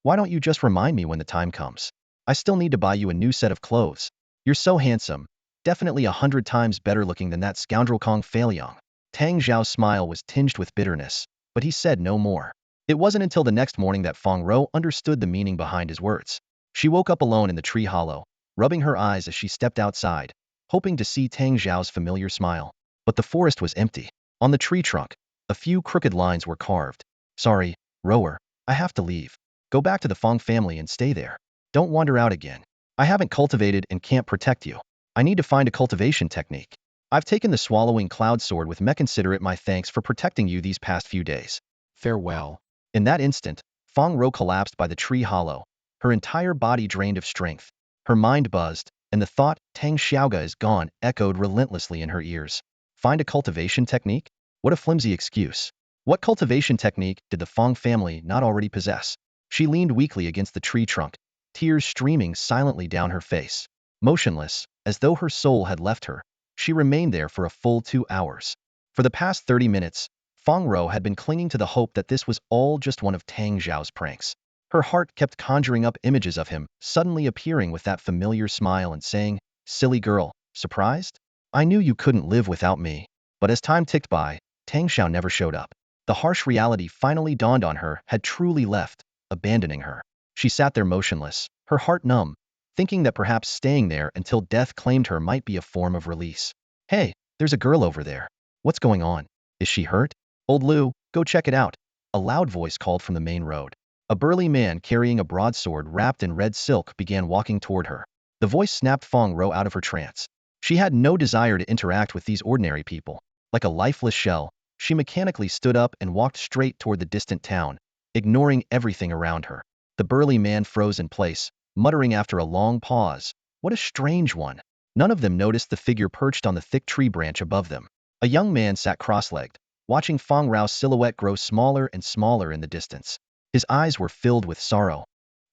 [SPEAKER 1] Why don't you just remind me when the time comes? I still need to buy you a new set of clothes. You're so handsome, definitely 100 times better looking than that scoundrel Kong Feilyong. Tang Zhao's smile was tinged with bitterness, but he said no more. It wasn't until the next morning that Fong Row understood the meaning behind his words. She woke up alone in the tree hollow, rubbing her eyes as she stepped outside, hoping to see Tang Zhao's familiar smile. But the forest was empty. On the tree trunk, a few crooked lines were carved. Sorry, Rower, I have to leave. Go back to the Fong family and stay there. Don't wander out again. I haven't cultivated and can't protect you. I need to find a cultivation technique. I've taken the swallowing cloud sword with me. Consider it my thanks for protecting you these past few days. Farewell. In that instant, Fong Row collapsed by the tree hollow, her entire body drained of strength. Her mind buzzed, and the thought, Tang Xiaoga is gone, echoed relentlessly in her ears. Find a cultivation technique? What a flimsy excuse. What cultivation technique did the Fong family not already possess? She leaned weakly against the tree trunk, tears streaming silently down her face. Motionless, as though her soul had left her, she remained there for a full 2 hours. For the past 30 minutes, Fong Row had been clinging to the hope that this was all just one of Tang Zhao's pranks. Her heart kept conjuring up images of him, suddenly appearing with that familiar smile and saying, Silly girl, surprised? I knew you couldn't live without me. But as time ticked by, Tang Shao never showed up. The harsh reality finally dawned on her had truly left, abandoning her. She sat there motionless, her heart numb, thinking that perhaps staying there until death claimed her might be a form of release. Hey, there's a girl over there. What's going on? Is she hurt? Old Lu, go check it out. A loud voice called from the main road. A burly man carrying a broadsword wrapped in red silk began walking toward her. The voice snapped Fong Row out of her trance. She had no desire to interact with these ordinary people. Like a lifeless shell, she mechanically stood up and walked straight toward the distant town, ignoring everything around her. The burly man froze in place, muttering after a long pause, What a strange one. None of them noticed the figure perched on the thick tree branch above them. A young man sat cross-legged, watching Fong Row's silhouette grow smaller and smaller in the distance. His eyes were filled with sorrow.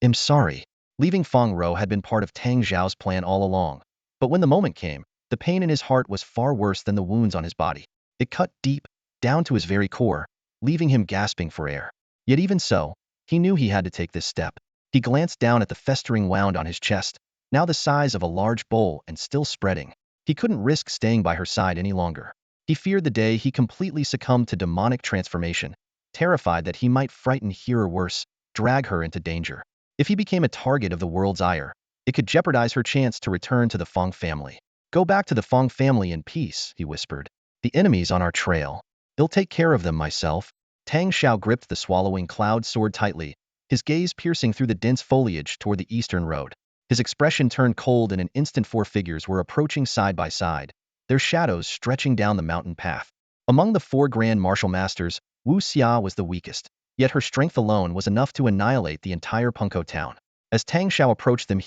[SPEAKER 1] I'm sorry. Leaving Fong Row had been part of Tang Zhao's plan all along. But when the moment came, the pain in his heart was far worse than the wounds on his body. It cut deep, down to his very core, leaving him gasping for air. Yet even so, he knew he had to take this step. He glanced down at the festering wound on his chest, now the size of a large bowl and still spreading. He couldn't risk staying by her side any longer. He feared the day he completely succumbed to demonic transformation, terrified that he might frighten her or worse, drag her into danger. If he became a target of the world's ire, it could jeopardize her chance to return to the Fong family. Go back to the Fong family in peace, he whispered. The enemy's on our trail. I'll take care of them myself. Tang Shao gripped the swallowing cloud sword tightly, his gaze piercing through the dense foliage toward the eastern road. His expression turned cold in an instant. 4 figures were approaching side by side, their shadows stretching down the mountain path. Among the 4 grand martial masters, Wu Xia was the weakest, yet her strength alone was enough to annihilate the entire Punko town. As Tang Shao approached them,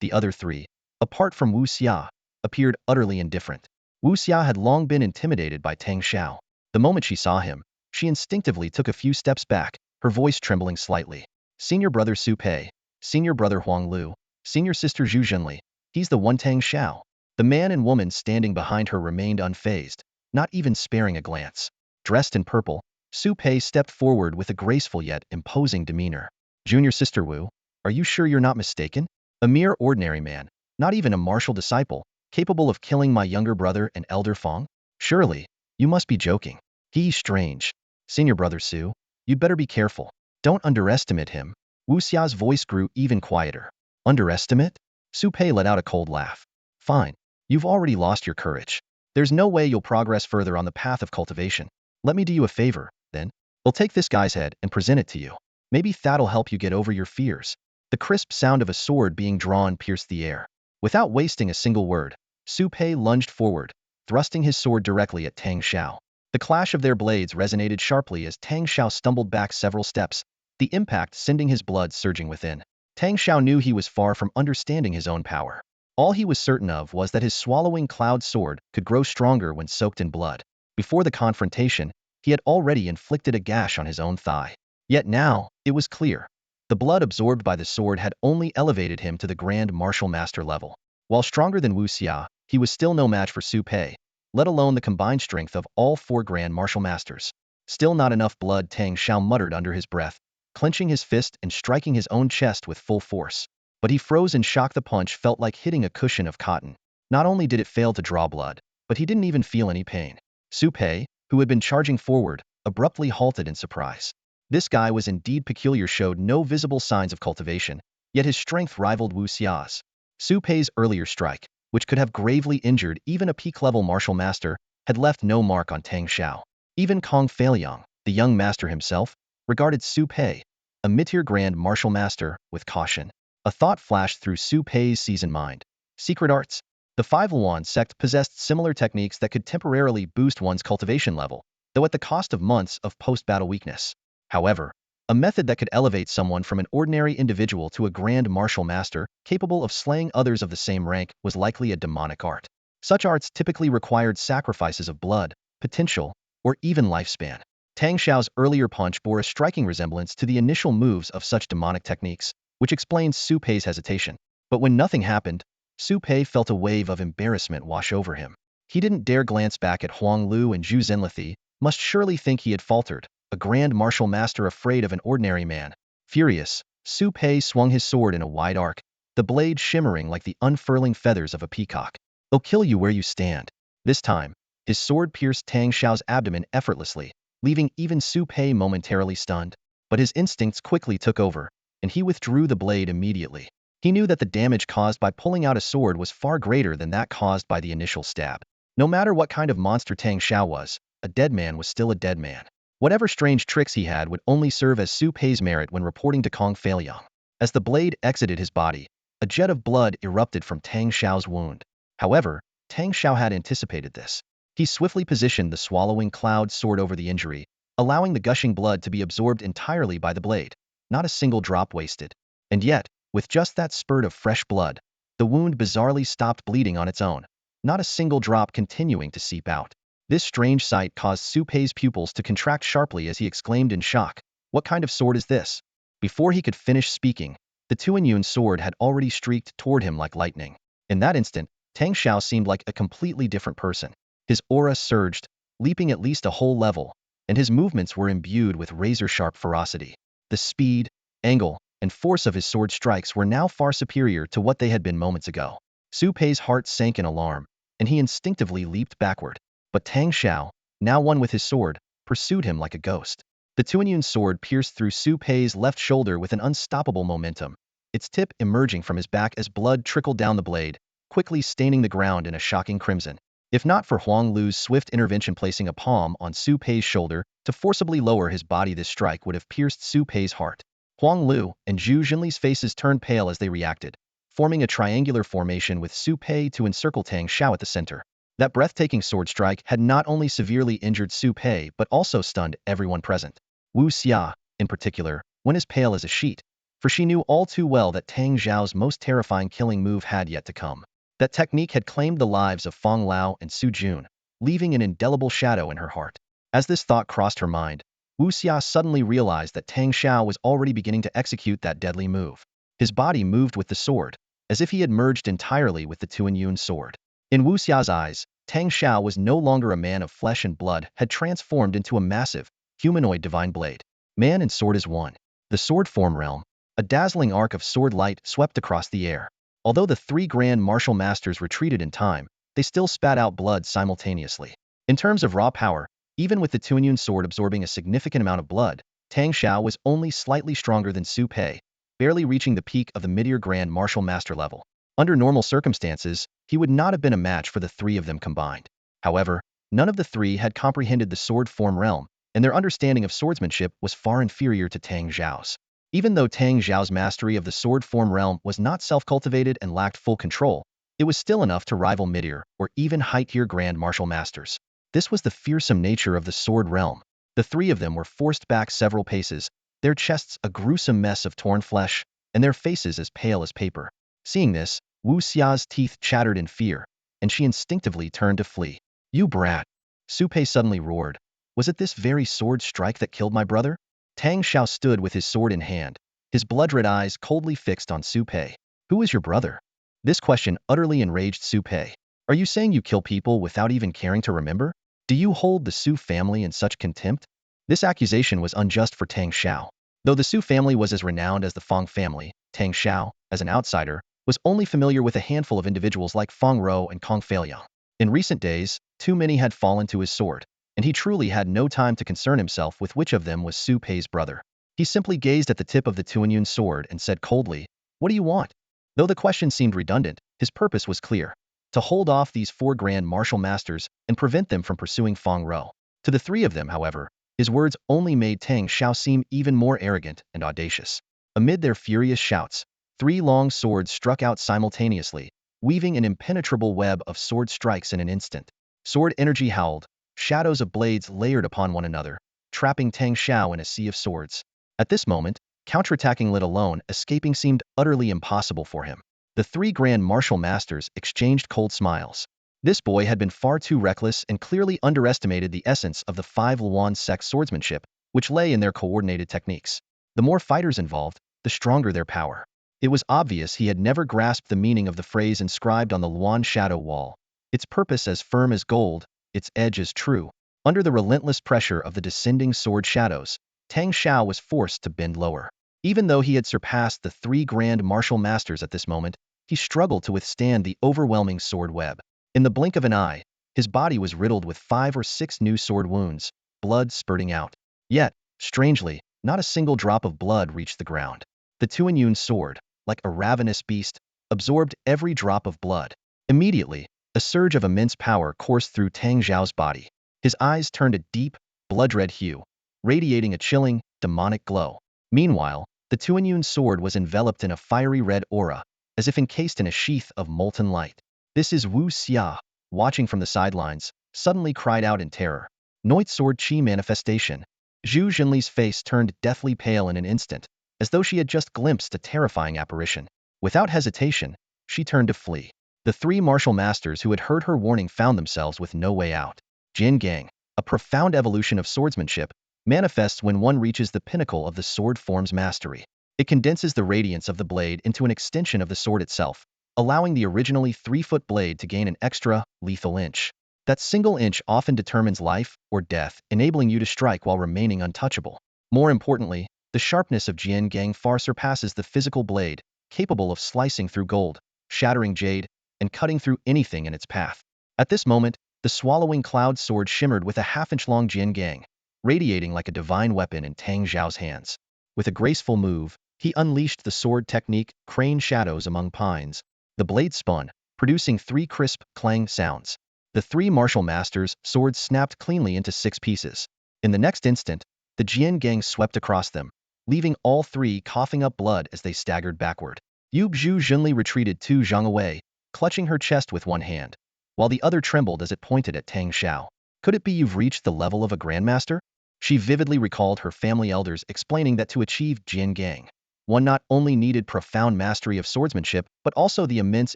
[SPEAKER 1] the other 3, apart from Wu Xia, appeared utterly indifferent. Wu Xia had long been intimidated by Tang Shao. The moment she saw him, she instinctively took a few steps back, her voice trembling slightly. Senior brother Su Pei, senior brother Huang Lu, senior sister Zhu Zhenli, he's the one. Tang Shao. The man and woman standing behind her remained unfazed, not even sparing a glance. Dressed in purple, Su Pei stepped forward with a graceful yet imposing demeanor. Junior sister Wu, are you sure you're not mistaken? A mere ordinary man, not even a martial disciple, capable of killing my younger brother and elder Fong? Surely, you must be joking. He's strange. Senior brother Su, you'd better be careful. Don't underestimate him. Wu Xia's voice grew even quieter. Underestimate? Su Pei let out a cold laugh. Fine. You've already lost your courage. There's no way you'll progress further on the path of cultivation. Let me do you a favor, then. I'll take this guy's head and present it to you. Maybe that'll help you get over your fears. The crisp sound of a sword being drawn pierced the air. Without wasting a single word, Su Pei lunged forward, thrusting his sword directly at Tang Shao. The clash of their blades resonated sharply as Tang Shao stumbled back several steps, the impact sending his blood surging within. Tang Shao knew he was far from understanding his own power. All he was certain of was that his swallowing cloud sword could grow stronger when soaked in blood. Before the confrontation, he had already inflicted a gash on his own thigh. Yet now, it was clear. The blood absorbed by the sword had only elevated him to the Grand Martial Master level. While stronger than Wu Xia, he was still no match for Su Pei, let alone the combined strength of all 4 Grand Martial Masters. Still not enough blood, Tang Shao muttered under his breath, clenching his fist and striking his own chest with full force. But he froze in shock. The punch felt like hitting a cushion of cotton. Not only did it fail to draw blood, but he didn't even feel any pain. Su Pei, who had been charging forward, abruptly halted in surprise. This guy was indeed peculiar, showed no visible signs of cultivation, yet his strength rivaled Wu Xia's. Su Pei's earlier strike, which could have gravely injured even a peak-level martial master, had left no mark on Tang Shao. Even Kong Feiliang, the young master himself, regarded Su Pei, a mid-tier grand martial master, with caution. A thought flashed through Su Pei's seasoned mind. Secret arts. The 5 Huawan sect possessed similar techniques that could temporarily boost one's cultivation level, though at the cost of months of post-battle weakness. However, a method that could elevate someone from an ordinary individual to a grand martial master, capable of slaying others of the same rank, was likely a demonic art. Such arts typically required sacrifices of blood, potential, or even lifespan. Tang Shao's earlier punch bore a striking resemblance to the initial moves of such demonic techniques, which explains Su Pei's hesitation. But when nothing happened, Su Pei felt a wave of embarrassment wash over him. He didn't dare glance back at Huang Lu and Zhu Zhenlithi, must surely think he had faltered, a grand martial master afraid of an ordinary man. Furious, Su Pei swung his sword in a wide arc, the blade shimmering like the unfurling feathers of a peacock. I'll kill you where you stand. This time, his sword pierced Tang Shao's abdomen effortlessly, leaving even Su Pei momentarily stunned. But his instincts quickly took over, and he withdrew the blade immediately. He knew that the damage caused by pulling out a sword was far greater than that caused by the initial stab. No matter what kind of monster Tang Shao was, a dead man was still a dead man. Whatever strange tricks he had would only serve as Su Pei's merit when reporting to Kong Feiliang. As the blade exited his body, a jet of blood erupted from Tang Shao's wound. However, Tang Shao had anticipated this. He swiftly positioned the swallowing cloud sword over the injury, allowing the gushing blood to be absorbed entirely by the blade. Not a single drop wasted. And yet, with just that spurt of fresh blood, the wound bizarrely stopped bleeding on its own, not a single drop continuing to seep out. This strange sight caused Su Pei's pupils to contract sharply as he exclaimed in shock, "What kind of sword is this?" Before he could finish speaking, the Tuanyun sword had already streaked toward him like lightning. In that instant, Tang Shao seemed like a completely different person. His aura surged, leaping at least a whole level, and his movements were imbued with razor-sharp ferocity. The speed, angle, and force of his sword strikes were now far superior to what they had been moments ago. Su Pei's heart sank in alarm, and he instinctively leaped backward. But Tang Shao, now one with his sword, pursued him like a ghost. The Tuanyun sword pierced through Su Pei's left shoulder with an unstoppable momentum, its tip emerging from his back as blood trickled down the blade, quickly staining the ground in a shocking crimson. If not for Huang Lu's swift intervention placing a palm on Su Pei's shoulder to forcibly lower his body, this strike would have pierced Su Pei's heart. Huang Lu and Zhu Zhenli's faces turned pale as they reacted, forming a triangular formation with Su Pei to encircle Tang Shao at the center. That breathtaking sword strike had not only severely injured Su Pei but also stunned everyone present. Wu Xia, in particular, went as pale as a sheet, for she knew all too well that Tang Zhao's most terrifying killing move had yet to come. That technique had claimed the lives of Fong Lao and Su Jun, leaving an indelible shadow in her heart. As this thought crossed her mind, Wu Xia suddenly realized that Tang Shao was already beginning to execute that deadly move. His body moved with the sword, as if he had merged entirely with the Tuanyun sword. In Wu Xia's eyes, Tang Shao was no longer a man of flesh and blood, had transformed into a massive, humanoid divine blade. Man and sword as one. The sword form realm. A dazzling arc of sword light swept across the air. Although the 3 grand martial masters retreated in time, they still spat out blood simultaneously. In terms of raw power, even with the Tuanyun sword absorbing a significant amount of blood, Tang Shao was only slightly stronger than Su Pei, barely reaching the peak of the mid-tier grand martial master level. Under normal circumstances, he would not have been a match for the 3 of them combined. However, none of the three had comprehended the sword form realm, and their understanding of swordsmanship was far inferior to Tang Xiao's. Even though Tang Xiao's mastery of the sword form realm was not self-cultivated and lacked full control, it was still enough to rival mid-tier or even high-tier grand martial masters. This was the fearsome nature of the sword realm. The three of them were forced back several paces, their chests a gruesome mess of torn flesh, and their faces as pale as paper. Seeing this, Wu Xia's teeth chattered in fear, and she instinctively turned to flee. "You brat!" Su Pei suddenly roared. "Was it this very sword strike that killed my brother?" Tang Shao stood with his sword in hand, his blood-red eyes coldly fixed on Su Pei. "Who is your brother?" This question utterly enraged Su Pei. "Are you saying you kill people without even caring to remember? Do you hold the Su family in such contempt?" This accusation was unjust for Tang Shao. Though the Su family was as renowned as the Fong family, Tang Shao, as an outsider, was only familiar with a handful of individuals like Fong Row and Kong Feiliang. In recent days, too many had fallen to his sword, and he truly had no time to concern himself with which of them was Su Pei's brother. He simply gazed at the tip of the Tuanyun sword and said coldly, "What do you want?" Though the question seemed redundant, his purpose was clear: to hold off these four grand martial masters and prevent them from pursuing Fong Row. To the three of them, however, his words only made Tang Shao seem even more arrogant and audacious. Amid their furious shouts, three long swords struck out simultaneously, weaving an impenetrable web of sword strikes in an instant. Sword energy howled, shadows of blades layered upon one another, trapping Tang Shao in a sea of swords. At this moment, counterattacking let alone escaping seemed utterly impossible for him. The three grand martial masters exchanged cold smiles. This boy had been far too reckless and clearly underestimated the essence of the five Luan sect swordsmanship, which lay in their coordinated techniques. The more fighters involved, the stronger their power. It was obvious he had never grasped the meaning of the phrase inscribed on the Luan shadow wall. Its purpose as firm as gold, its edge as true. Under the relentless pressure of the descending sword shadows, Tang Shao was forced to bend lower. Even though he had surpassed the three grand martial masters at this moment, he struggled to withstand the overwhelming sword web. In the blink of an eye, his body was riddled with 5 or 6 new sword wounds, blood spurting out. Yet, strangely, not a single drop of blood reached the ground. The Tuanyun sword, like a ravenous beast, absorbed every drop of blood. Immediately, a surge of immense power coursed through Tang Xiao's body. His eyes turned a deep, blood-red hue, radiating a chilling, demonic glow. Meanwhile, the Tuanyun sword was enveloped in a fiery red aura, as if encased in a sheath of molten light. "This is Wu Xia," watching from the sidelines, suddenly cried out in terror. Noit sword chi manifestation. Zhu Zhenli's face turned deathly pale in an instant, as though she had just glimpsed a terrifying apparition. Without hesitation, she turned to flee. The three martial masters who had heard her warning found themselves with no way out. Jin Gang, a profound evolution of swordsmanship, manifests when one reaches the pinnacle of the sword form's mastery. It condenses the radiance of the blade into an extension of the sword itself, allowing the originally 3-foot blade to gain an extra, lethal inch. That single inch often determines life or death, enabling you to strike while remaining untouchable. More importantly, the sharpness of Jian Gang far surpasses the physical blade, capable of slicing through gold, shattering jade, and cutting through anything in its path. At this moment, the swallowing cloud sword shimmered with a half-inch-long Jian Gang, radiating like a divine weapon in Tang Xiao's hands. With a graceful move, he unleashed the sword technique, crane shadows among pines. The blade spun, producing 3 crisp, clang sounds. The three martial masters' swords snapped cleanly into 6 pieces. In the next instant, the Jian Gang swept across them, leaving all three coughing up blood as they staggered backward. Zhu Zhenli retreated 2 zhang away, clutching her chest with one hand, while the other trembled as it pointed at Tang Shao. "Could it be you've reached the level of a grandmaster?" She vividly recalled her family elders explaining that to achieve Jian Gang, one not only needed profound mastery of swordsmanship, but also the immense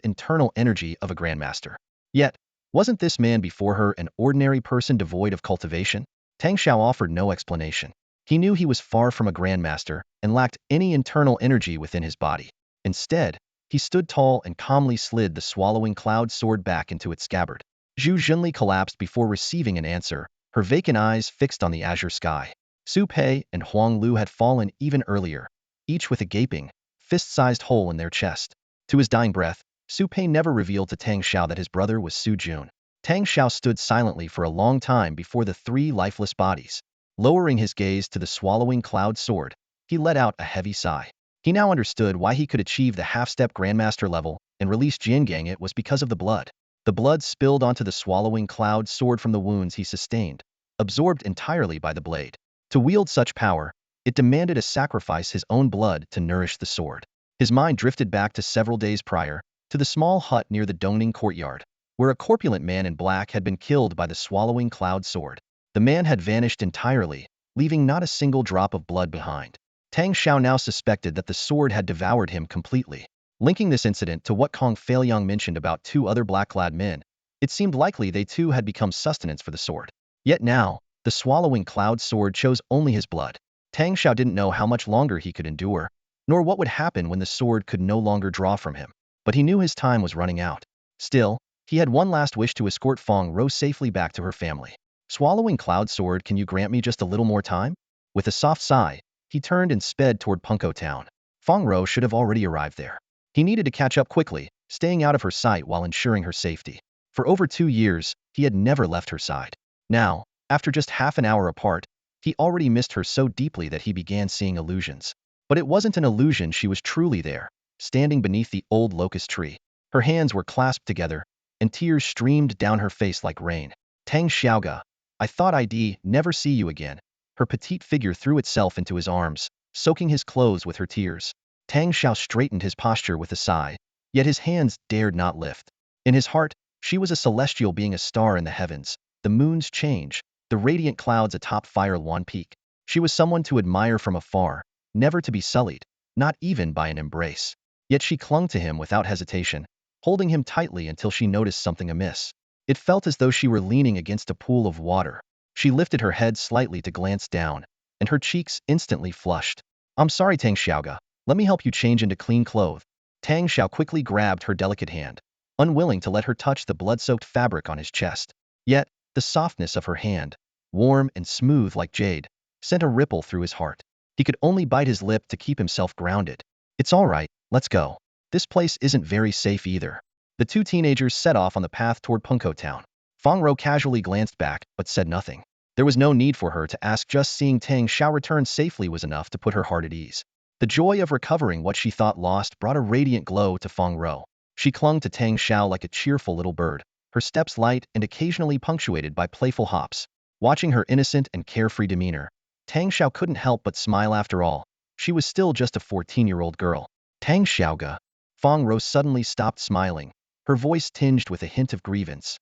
[SPEAKER 1] internal energy of a grandmaster. Yet, wasn't this man before her an ordinary person devoid of cultivation? Tang Shao offered no explanation. He knew he was far from a grandmaster and lacked any internal energy within his body. Instead, he stood tall and calmly slid the swallowing cloud sword back into its scabbard. Zhu Zhenli collapsed before receiving an answer, her vacant eyes fixed on the azure sky. Su Pei and Huang Lu had fallen even earlier, each with a gaping, fist-sized hole in their chest. To his dying breath, Su Pei never revealed to Tang Shao that his brother was Su Jun. Tang Shao stood silently for a long time before the three lifeless bodies. Lowering his gaze to the swallowing cloud sword, he let out a heavy sigh. He now understood why he could achieve the half-step grandmaster level and release Jian Gang. It was because of the blood. The blood spilled onto the swallowing cloud sword from the wounds he sustained, absorbed entirely by the blade. To wield such power, it demanded a sacrifice his own blood to nourish the sword. His mind drifted back to several days prior, to the small hut near the Dongning courtyard, where a corpulent man in black had been killed by the swallowing cloud sword. The man had vanished entirely, leaving not a single drop of blood behind. Tang Shao now suspected that the sword had devoured him completely. Linking this incident to what Kong Feilyang mentioned about two other black-clad men, it seemed likely they too had become sustenance for the sword. Yet now, the swallowing cloud sword chose only his blood. Tang Shao didn't know how much longer he could endure, nor what would happen when the sword could no longer draw from him. But he knew his time was running out. Still, he had one last wish to escort Fong Row safely back to her family. Swallowing cloud sword, can you grant me just a little more time? With a soft sigh, he turned and sped toward Punko town. Fong Row should have already arrived there. He needed to catch up quickly, staying out of her sight while ensuring her safety. For over 2 years, he had never left her side. Now, after just half an hour apart, he already missed her so deeply that he began seeing illusions. But it wasn't an illusion, she was truly there, standing beneath the old locust tree. Her hands were clasped together, and tears streamed down her face like rain. Tang Xiaoga, I thought I'd never see you again. Her petite figure threw itself into his arms, soaking his clothes with her tears. Tang Shao straightened his posture with a sigh, yet his hands dared not lift. In his heart, she was a celestial being, a star in the heavens, the moon's change, the radiant clouds atop Huawan Peak. She was someone to admire from afar, never to be sullied, not even by an embrace. Yet she clung to him without hesitation, holding him tightly until she noticed something amiss. It felt as though she were leaning against a pool of water. She lifted her head slightly to glance down, and her cheeks instantly flushed. I'm sorry, Tang Xiaoga. Let me help you change into clean clothes. Tang Shao quickly grabbed her delicate hand, unwilling to let her touch the blood-soaked fabric on his chest. Yet, the softness of her hand, warm and smooth like jade, sent a ripple through his heart. He could only bite his lip to keep himself grounded. It's all right, let's go. This place isn't very safe either. The two teenagers set off on the path toward Punko town. Fong Row casually glanced back, but said nothing. There was no need for her to ask, just seeing Tang Shao return safely was enough to put her heart at ease. The joy of recovering what she thought lost brought a radiant glow to Fong Row. She clung to Tang Shao like a cheerful little bird, her steps light and occasionally punctuated by playful hops. Watching her innocent and carefree demeanor, Tang Shao couldn't help but smile. After all, she was still just a 14-year-old girl. Tang Xiaoga. Fong Row suddenly stopped smiling, her voice tinged with a hint of grievance.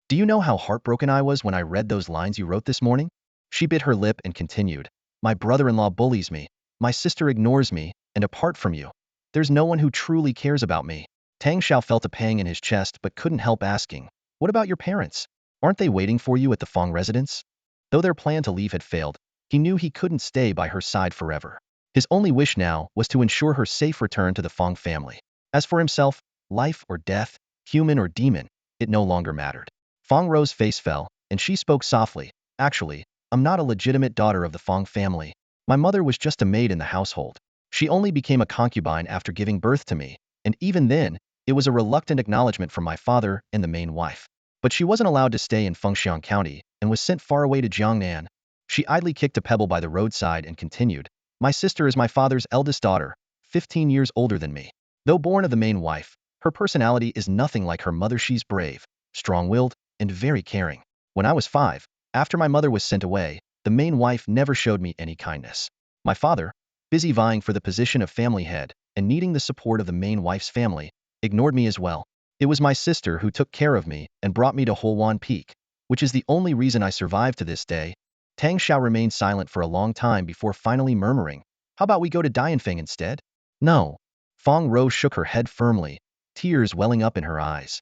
[SPEAKER 1] Do you know how heartbroken I was when I read those lines you wrote this morning? She bit her lip and continued. My brother-in-law bullies me, my sister ignores me, and apart from you, there's no one who truly cares about me. Tang Shao felt a pang in his chest but couldn't help asking, what about your parents? Aren't they waiting for you at the Fong residence? Though their plan to leave had failed, he knew he couldn't stay by her side forever. His only wish now was to ensure her safe return to the Fong family. As for himself, life or death, human or demon, it no longer mattered. Fong Row's face fell, and she spoke softly. Actually, I'm not a legitimate daughter of the Fong family. My mother was just a maid in the household. She only became a concubine after giving birth to me, and even then, it was a reluctant acknowledgement from my father and the main wife. But she wasn't allowed to stay in Fengxiang County and was sent far away to Jiangnan. She idly kicked a pebble by the roadside and continued. My sister is my father's eldest daughter, 15 years older than me. Though born of the main wife, her personality is nothing like her mother. She's brave, strong-willed, and very caring. When I was 5, after my mother was sent away, the main wife never showed me any kindness. My father, busy vying for the position of family head and needing the support of the main wife's family, ignored me as well. It was my sister who took care of me and brought me to Huawan Peak, which is the only reason I survived to this day. Tang Shao remained silent for a long time before finally murmuring, how about we go to Dianfeng instead? No. Fong Row shook her head firmly, tears welling up in her eyes.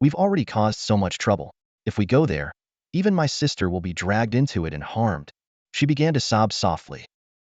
[SPEAKER 1] We've already caused so much trouble. If we go there, even my sister will be dragged into it and harmed. She began to sob softly.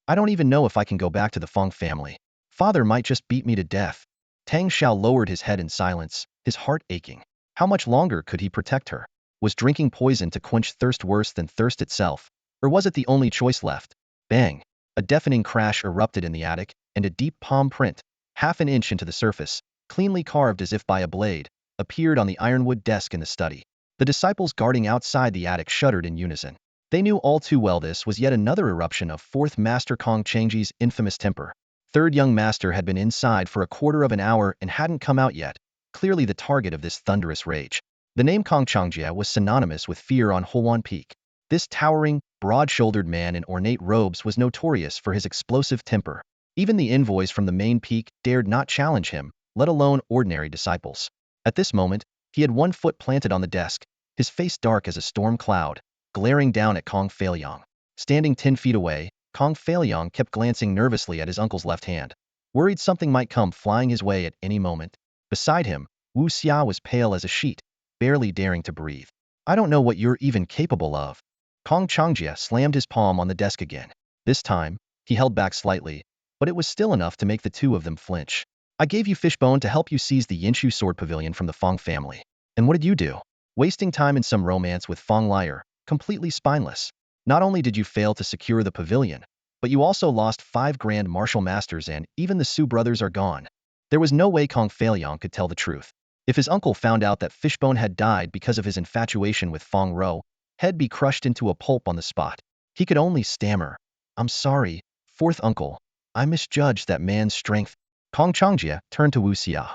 [SPEAKER 1] I don't even know if I can go back to the Fong family. Father might just beat me to death. Tang Shao lowered his head in silence, his heart aching. How much longer could he protect her? Was drinking poison to quench thirst worse than thirst itself? Or was it the only choice left? Bang! A deafening crash erupted in the attic, and a deep palm print, half an inch into the surface, cleanly carved as if by a blade, appeared on the ironwood desk in the study. The disciples guarding outside the attic shuddered in unison. They knew all too well this was yet another eruption of 4th Master Kong Chengji's infamous temper. 3rd young master had been inside for a quarter of an hour and hadn't come out yet, clearly the target of this thunderous rage. The name Kong Changjia was synonymous with fear on Huawan Peak. This towering, broad-shouldered man in ornate robes was notorious for his explosive temper. Even the envoys from the main peak dared not challenge him, let alone ordinary disciples. At this moment, he had one foot planted on the desk, his face dark as a storm cloud, glaring down at Kong Feilyong. Standing 10 feet away, Kong Feilyong kept glancing nervously at his uncle's left hand, worried something might come flying his way at any moment. Beside him, Wu Xia was pale as a sheet, barely daring to breathe. I don't know what you're even capable of. Kong Changjia slammed his palm on the desk again. This time, he held back slightly, but it was still enough to make the two of them flinch. I gave you Fishbone to help you seize the Yinshu sword pavilion from the Fong family. And what did you do? Wasting time in some romance with Fong Liar, completely spineless. Not only did you fail to secure the pavilion, but you also lost 5 grand martial masters and even the Su brothers are gone. There was no way Kong Feilyong could tell the truth. If his uncle found out that Fishbone had died because of his infatuation with Fong Row, he'd be crushed into a pulp on the spot. He could only stammer, I'm sorry, fourth uncle. I misjudged that man's strength. Kong Changjia turned to Wu Xia.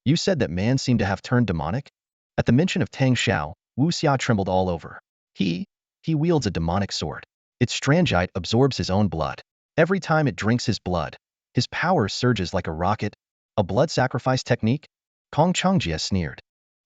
[SPEAKER 1] You said that man seemed to have turned demonic? At the mention of Tang Shao, Wu Xia trembled all over. He wields a demonic sword. Its strangite absorbs his own blood. Every time it drinks his blood, his power surges like a rocket. A blood sacrifice technique? Kong Changjia sneered.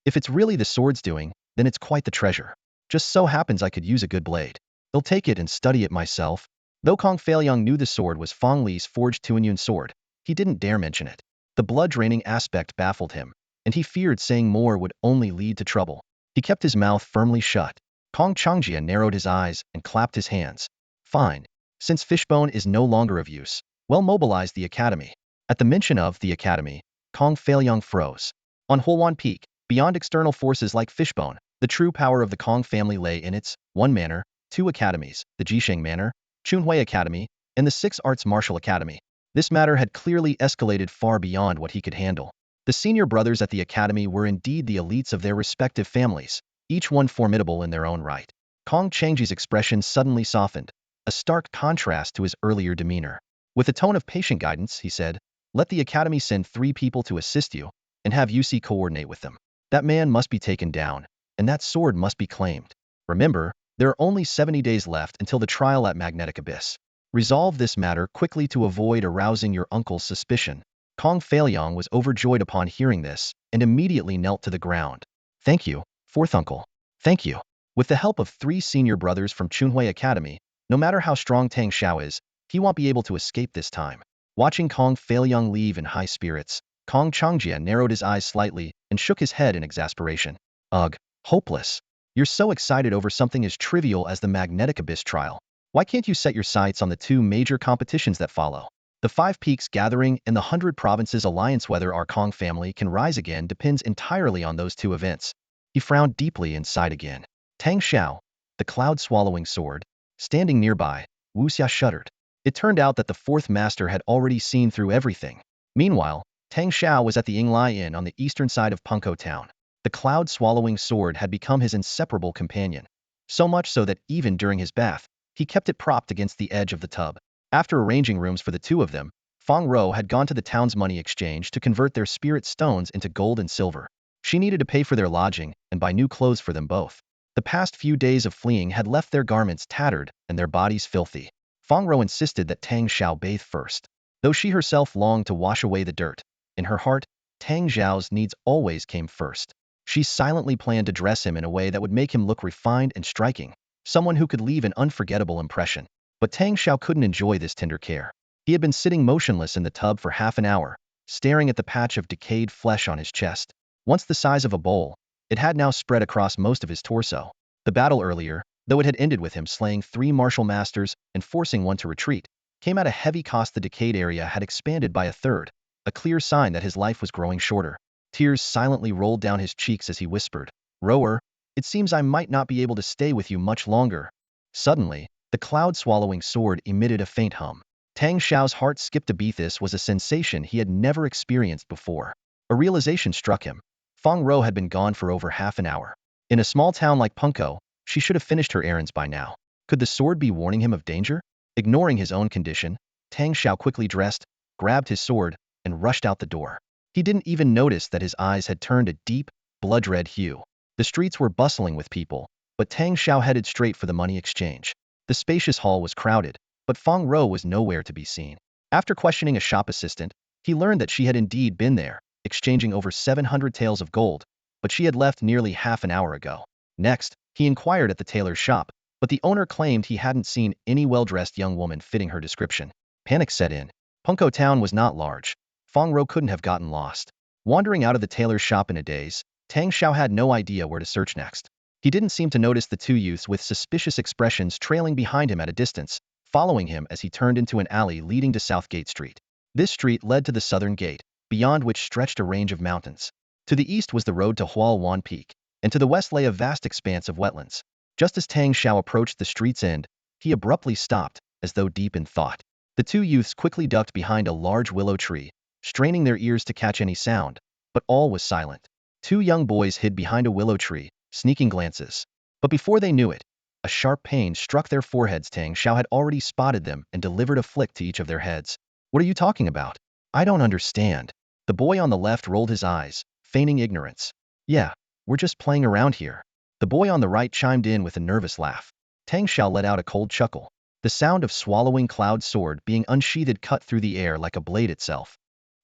[SPEAKER 1] If it's really the sword's doing, then it's quite the treasure. Just so happens I could use a good blade. I'll take it and study it myself. Though Kong Feilyong knew the sword was Fong Li's forged Tuanyun sword, he didn't dare mention it. The blood-draining aspect baffled him, and he feared saying more would only lead to trouble. He kept his mouth firmly shut. Kong Changjia narrowed his eyes and clapped his hands. Fine. Since Fishbone is no longer of use, well, mobilize the academy. At the mention of the academy, Kong Feilyong froze. On Huawan Peak, beyond external forces like Fishbone, the true power of the Kong family lay in its 1 manor, 2 academies, the Jisheng Manor, Chunhui Academy, and the 6 Arts Martial Academy. This matter had clearly escalated far beyond what he could handle. The senior brothers at the academy were indeed the elites of their respective families, each one formidable in their own right. Kong Changji's expression suddenly softened, a stark contrast to his earlier demeanor. With a tone of patient guidance, he said, let the academy send 3 people to assist you, and have UC coordinate with them. That man must be taken down, and that sword must be claimed. Remember, there are only 70 days left until the trial at Magnetic Abyss. Resolve this matter quickly to avoid arousing your uncle's suspicion. Kong Feilyong was overjoyed upon hearing this, and immediately knelt to the ground. Thank you, fourth uncle. Thank you. With the help of 3 senior brothers from Chunhui Academy, no matter how strong Tang Shao is, he won't be able to escape this time. Watching Kong Feilyong leave in high spirits, Kong Changjia narrowed his eyes slightly and shook his head in exasperation. Ugh, hopeless. You're so excited over something as trivial as the Magnetic Abyss trial. Why can't you set your sights on the 2 major competitions that follow? The 5 Peaks Gathering and the 100 Provinces Alliance. Whether our Kong family can rise again depends entirely on those 2 events. He frowned deeply and sighed again. Tang Shao, the cloud-swallowing sword, standing nearby, Wu Xia shuddered. It turned out that the 4th master had already seen through everything. Meanwhile, Tang Shao was at the Yinglai Inn on the eastern side of Punko Town. The cloud-swallowing sword had become his inseparable companion. So much so that even during his bath, he kept it propped against the edge of the tub. After arranging rooms for the 2 of them, Fong Row had gone to the town's money exchange to convert their spirit stones into gold and silver. She needed to pay for their lodging and buy new clothes for them both. The past few days of fleeing had left their garments tattered and their bodies filthy. Fong Row insisted that Tang Shao bathe first. Though she herself longed to wash away the dirt, in her heart, Tang Xiao's needs always came first. She silently planned to dress him in a way that would make him look refined and striking, someone who could leave an unforgettable impression. But Tang Shao couldn't enjoy this tender care. He had been sitting motionless in the tub for half an hour, staring at the patch of decayed flesh on his chest. Once the size of a bowl, it had now spread across most of his torso. The battle earlier, though it had ended with him slaying 3 martial masters and forcing one to retreat, came at a heavy cost. The decayed area had expanded by a third, a clear sign that his life was growing shorter. Tears silently rolled down his cheeks as he whispered, Rower, it seems I might not be able to stay with you much longer. Suddenly, the cloud-swallowing sword emitted a faint hum. Tang Shao's heart skipped a beat. This was a sensation he had never experienced before. A realization struck him. Fong Row had been gone for over half an hour. In a small town like Punko, she should have finished her errands by now. Could the sword be warning him of danger? Ignoring his own condition, Tang Shao quickly dressed, grabbed his sword, and rushed out the door. He didn't even notice that his eyes had turned a deep, blood-red hue. The streets were bustling with people, but Tang Shao headed straight for the money exchange. The spacious hall was crowded, but Fong Row was nowhere to be seen. After questioning a shop assistant, he learned that she had indeed been there, exchanging over 700 taels of gold, but she had left nearly half an hour ago. Next, he inquired at the tailor's shop, but the owner claimed he hadn't seen any well-dressed young woman fitting her description. Panic set in. Punko town was not large. Fong Row couldn't have gotten lost. Wandering out of the tailor's shop in a daze, Tang Shao had no idea where to search next. He didn't seem to notice the two youths with suspicious expressions trailing behind him at a distance, following him as he turned into an alley leading to Southgate Street. This street led to the southern gate, beyond which stretched a range of mountains. To the east was the road to Huawan Peak, and to the west lay a vast expanse of wetlands. Just as Tang Shao approached the street's end, he abruptly stopped, as though deep in thought. The two youths quickly ducked behind a large willow tree, straining their ears to catch any sound, but all was silent. Two young boys hid behind a willow tree, sneaking glances. But before they knew it, a sharp pain struck their foreheads. Tang Shao had already spotted them and delivered a flick to each of their heads. What are you talking about? I don't understand. The boy on the left rolled his eyes, feigning ignorance. Yeah, we're just playing around here. The boy on the right chimed in with a nervous laugh. Tang Shao let out a cold chuckle. The sound of swallowing Cloud's sword being unsheathed cut through the air like a blade itself.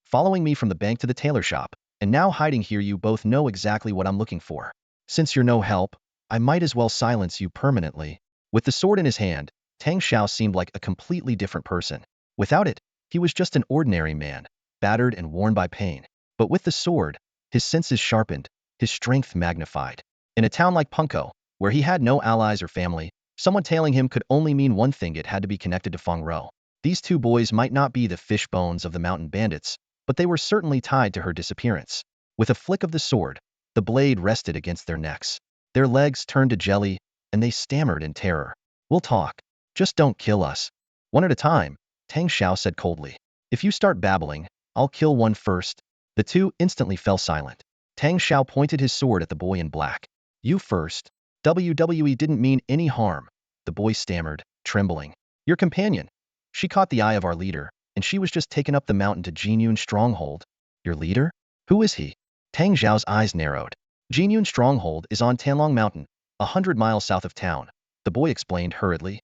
[SPEAKER 1] Following me from the bank to the tailor shop, and now hiding here, you both know exactly what I'm looking for. Since you're no help, I might as well silence you permanently. With the sword in his hand, Tang Shao seemed like a completely different person. Without it, he was just an ordinary man, battered and worn by pain. But with the sword, his senses sharpened, his strength magnified. In a town like Punko, where he had no allies or family, someone tailing him could only mean one thing: it had to be connected to Fong Row. These two boys might not be the fish bones of the mountain bandits, but they were certainly tied to her disappearance. With a flick of the sword, the blade rested against their necks. Their legs turned to jelly, and they stammered in terror. We'll talk. Just don't kill us. One at a time, Tang Shao said coldly. If you start babbling, I'll kill one first. The two instantly fell silent. Tang Shao pointed his sword at the boy in black. You first. WWE didn't mean any harm, the boy stammered, trembling. Your companion. She caught the eye of our leader, and she was just taken up the mountain to Jinyun Stronghold. Your leader? Who is he? Tang Zhao's eyes narrowed. Jinyun Stronghold is on Tanlong Mountain, 100 miles south of town, the boy explained hurriedly.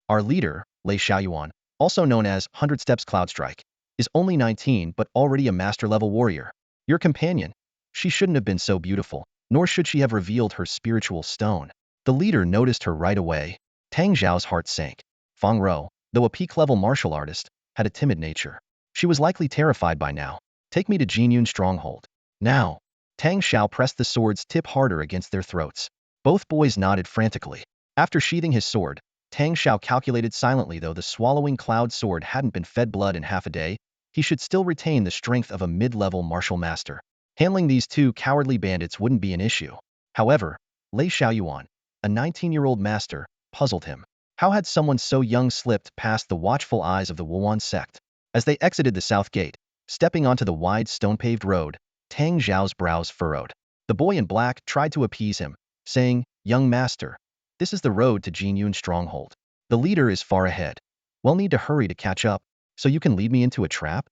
[SPEAKER 1] Our leader, Lei Xiaoyuan, also known as 100 Steps Cloudstrike, is only 19 but already a master-level warrior. Your companion? She shouldn't have been so beautiful, nor should she have revealed her spiritual stone. The leader noticed her right away. Tang Zhao's heart sank. Fong Row, though a peak-level martial artist, had a timid nature. She was likely terrified by now. Take me to Jinyun Stronghold. Now. Tang Shao pressed the sword's tip harder against their throats. Both boys nodded frantically. After sheathing his sword, Tang Shao calculated silently, though the swallowing cloud sword hadn't been fed blood in half a day, he should still retain the strength of a mid-level martial master. Handling these two cowardly bandits wouldn't be an issue. However, Lei Xiaoyuan, a 19-year-old master, puzzled him. How had someone so young slipped past the watchful eyes of the Huawan sect? As they exited the south gate, stepping onto the wide stone-paved road, Tang Zhao's brows furrowed. The boy in black tried to appease him, saying, Young master, this is the road to Jinyun Stronghold. The leader is far ahead. We'll need to hurry to catch up, so you can lead me into a trap?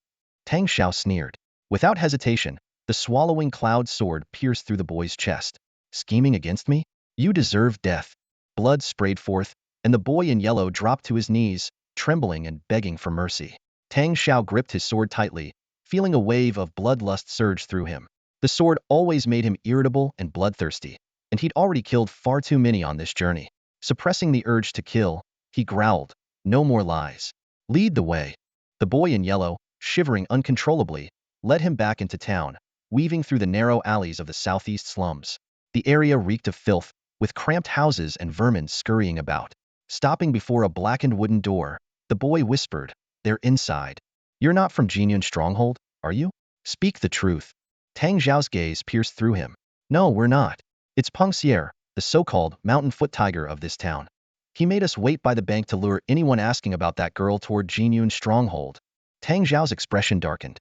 [SPEAKER 1] Tang Shao sneered. Without hesitation, the swallowing cloud sword pierced through the boy's chest. Scheming against me? You deserve death. Blood sprayed forth, and the boy in yellow dropped to his knees, trembling and begging for mercy. Tang Shao gripped his sword tightly, feeling a wave of bloodlust surge through him. The sword always made him irritable and bloodthirsty, and he'd already killed far too many on this journey. Suppressing the urge to kill, he growled, No more lies. Lead the way. The boy in yellow, shivering uncontrollably, led him back into town, weaving through the narrow alleys of the southeast slums. The area reeked of filth, with cramped houses and vermin scurrying about. Stopping before a blackened wooden door, the boy whispered, They're inside. You're not from Jinyun Stronghold, are you? Speak the truth. Tang Zhao's gaze pierced through him. No, we're not. It's Peng Xier, the so-called mountain foot tiger of this town. He made us wait by the bank to lure anyone asking about that girl toward Jinyun Stronghold. Tang Zhao's expression darkened.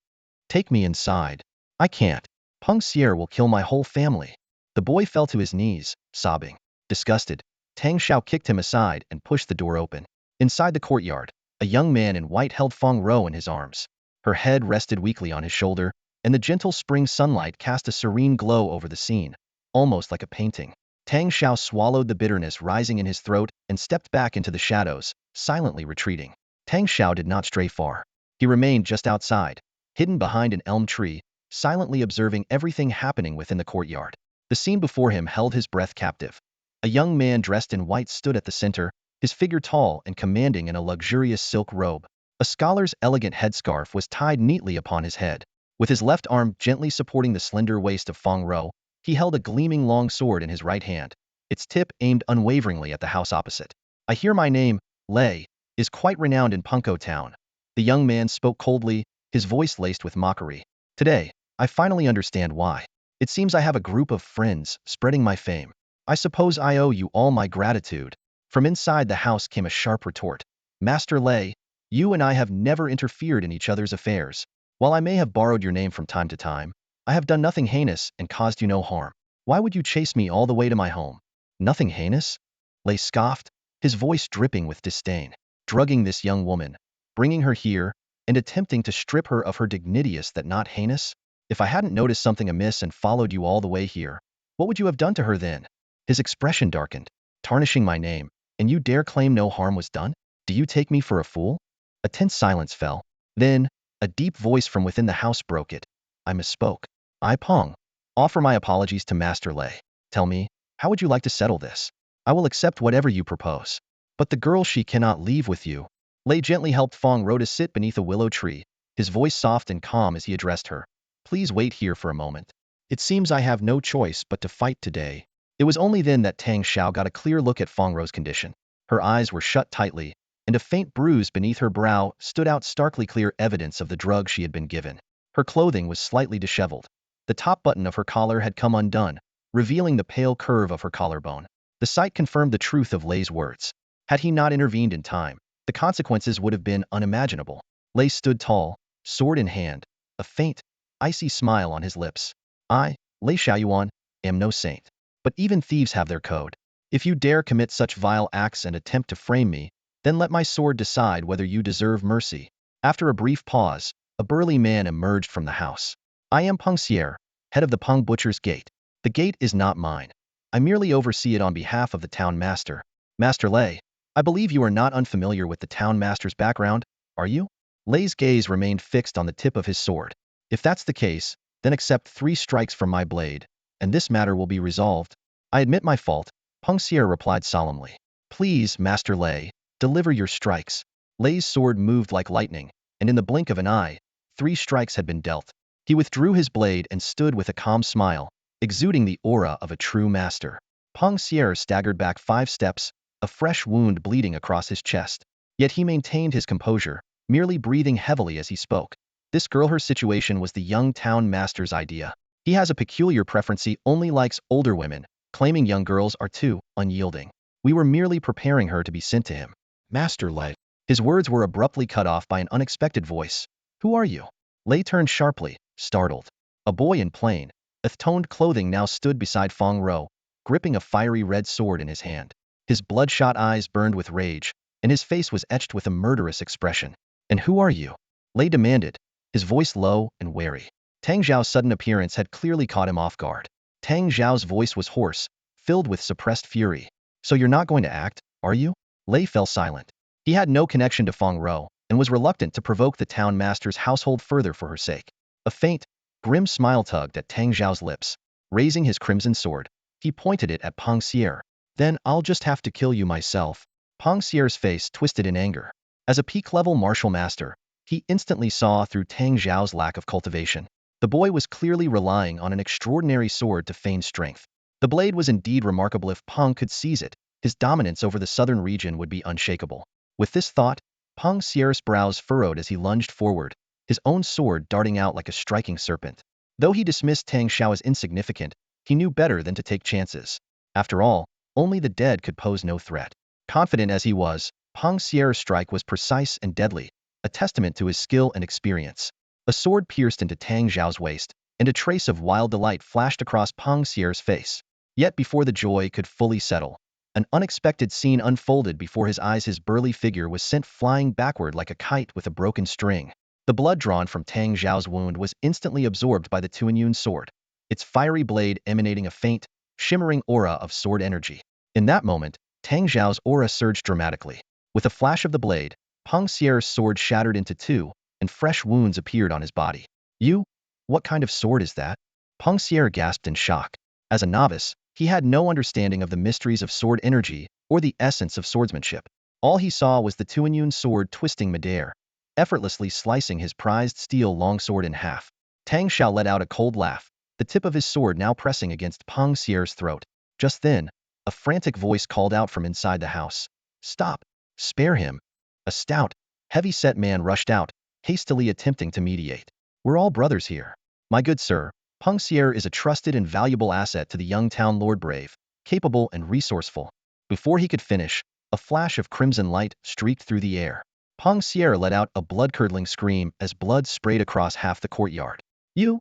[SPEAKER 1] Take me inside. I can't. Peng Xier will kill my whole family. The boy fell to his knees, sobbing. Disgusted, Tang Shao kicked him aside and pushed the door open. Inside the courtyard, a young man in white held Fong Row in his arms. Her head rested weakly on his shoulder, and the gentle spring sunlight cast a serene glow over the scene. almost like a painting. Tang Shao swallowed the bitterness rising in his throat and stepped back into the shadows, silently retreating. Tang Shao did not stray far. He remained just outside, hidden behind an elm tree, silently observing everything happening within the courtyard. The scene before him held his breath captive. A young man dressed in white stood at the center, his figure tall and commanding in a luxurious silk robe. A scholar's elegant headscarf was tied neatly upon his head. With his left arm gently supporting the slender waist of Fong Row, he held a gleaming long sword in his right hand, its tip aimed unwaveringly at the house opposite. I hear my name, Lei, is quite renowned in Punko Town. The young man spoke coldly, his voice laced with mockery. Today, I finally understand why. It seems I have a group of friends spreading my fame. I suppose I owe you all my gratitude. From inside the house came a sharp retort. Master Lei, you and I have never interfered in each other's affairs. While I may have borrowed your name from time to time, I have done nothing heinous and caused you no harm. Why would you chase me all the way to my home? Nothing heinous? Lei scoffed, his voice dripping with disdain. Drugging this young woman, bringing her here, and attempting to strip her of her dignity, is that not heinous? If I hadn't noticed something amiss and followed you all the way here, what would you have done to her then? His expression darkened. Tarnishing my name, and you dare claim no harm was done? Do you take me for a fool? A tense silence fell. Then, a deep voice from within the house broke it. I misspoke. I, Pong, offer my apologies to Master Lei. Tell me, how would you like to settle this? I will accept whatever you propose. But the girl, she cannot leave with you. Lei gently helped Fong Row to sit beneath a willow tree, his voice soft and calm as he addressed her. Please wait here for a moment. It seems I have no choice but to fight today. It was only then that Tang Shao got a clear look at Fong Row's condition. Her eyes were shut tightly, and a faint bruise beneath her brow stood out, starkly clear evidence of the drug she had been given. Her clothing was slightly disheveled. The top button of her collar had come undone, revealing the pale curve of her collarbone. The sight confirmed the truth of Lei's words. Had he not intervened in time, the consequences would have been unimaginable. Lei stood tall, sword in hand, a faint, icy smile on his lips. I, Lei Xiaoyuan, am no saint. But even thieves have their code. If you dare commit such vile acts and attempt to frame me, then let my sword decide whether you deserve mercy. After a brief pause, a burly man emerged from the house. I am Peng Xier, head of the Peng Butcher's Gate. The gate is not mine. I merely oversee it on behalf of the town master. Master Lei, I believe you are not unfamiliar with the town master's background, are you? Lei's gaze remained fixed on the tip of his sword. If that's the case, then accept 3 strikes from my blade, and this matter will be resolved. I admit my fault, Peng Xier replied solemnly. Please, Master Lei, deliver your strikes. Lei's sword moved like lightning, and in the blink of an eye, 3 strikes had been dealt. He withdrew his blade and stood with a calm smile, exuding the aura of a true master. Peng Xier staggered back 5 steps, a fresh wound bleeding across his chest. Yet he maintained his composure, merely breathing heavily as he spoke. This girl, her situation was the young town master's idea. He has a peculiar preference. He only likes older women, claiming young girls are too unyielding. We were merely preparing her to be sent to him. Master Lei. His words were abruptly cut off by an unexpected voice. Who are you? Lei turned sharply, startled. A boy in plain, earth-toned clothing now stood beside Fong Row, gripping a fiery red sword in his hand. His bloodshot eyes burned with rage, and his face was etched with a murderous expression. And who are you? Lei demanded, his voice low and wary. Tang Zhao's sudden appearance had clearly caught him off guard. Tang Zhao's voice was hoarse, filled with suppressed fury. So you're not going to act, are you? Lei fell silent. He had no connection to Fong Row, and was reluctant to provoke the town master's household further for her sake. A faint, grim smile tugged at Tang Zhao's lips. Raising his crimson sword, he pointed it at Peng Xier. Then I'll just have to kill you myself. Peng Xier's face twisted in anger. As a peak-level martial master, he instantly saw through Tang Zhao's lack of cultivation. The boy was clearly relying on an extraordinary sword to feign strength. The blade was indeed remarkable. If Peng could seize it, his dominance over the southern region would be unshakable. With this thought, Peng Xier's brows furrowed as he lunged forward, his own sword darting out like a striking serpent. Though he dismissed Tang Shao as insignificant, he knew better than to take chances. After all, only the dead could pose no threat. Confident as he was, Peng Xier's strike was precise and deadly, a testament to his skill and experience. A sword pierced into Tang Zhao's waist, and a trace of wild delight flashed across Peng Xier's face. Yet before the joy could fully settle, an unexpected scene unfolded before his eyes. His burly figure was sent flying backward like a kite with a broken string. The blood drawn from Tang Zhao's wound was instantly absorbed by the Tuanyun sword, its fiery blade emanating a faint, shimmering aura of sword energy. In that moment, Tang Xiao's aura surged dramatically. With a flash of the blade, Peng Sierra's sword shattered into two, and fresh wounds appeared on his body. You? What kind of sword is that? Peng Sierra gasped in shock. As a novice, he had no understanding of the mysteries of sword energy or the essence of swordsmanship. All he saw was the Tuanyun sword twisting midair, effortlessly slicing his prized steel longsword in half. Tang Shao let out a cold laugh, the tip of his sword now pressing against Peng Sierra's throat. Just then, a frantic voice called out from inside the house. Stop! Spare him! A stout, heavy-set man rushed out, hastily attempting to mediate. We're all brothers here. My good sir, Peng Sierra is a trusted and valuable asset to the young town lord, brave, capable and resourceful. Before he could finish, a flash of crimson light streaked through the air. Peng Sierra let out a blood-curdling scream as blood sprayed across half the courtyard. You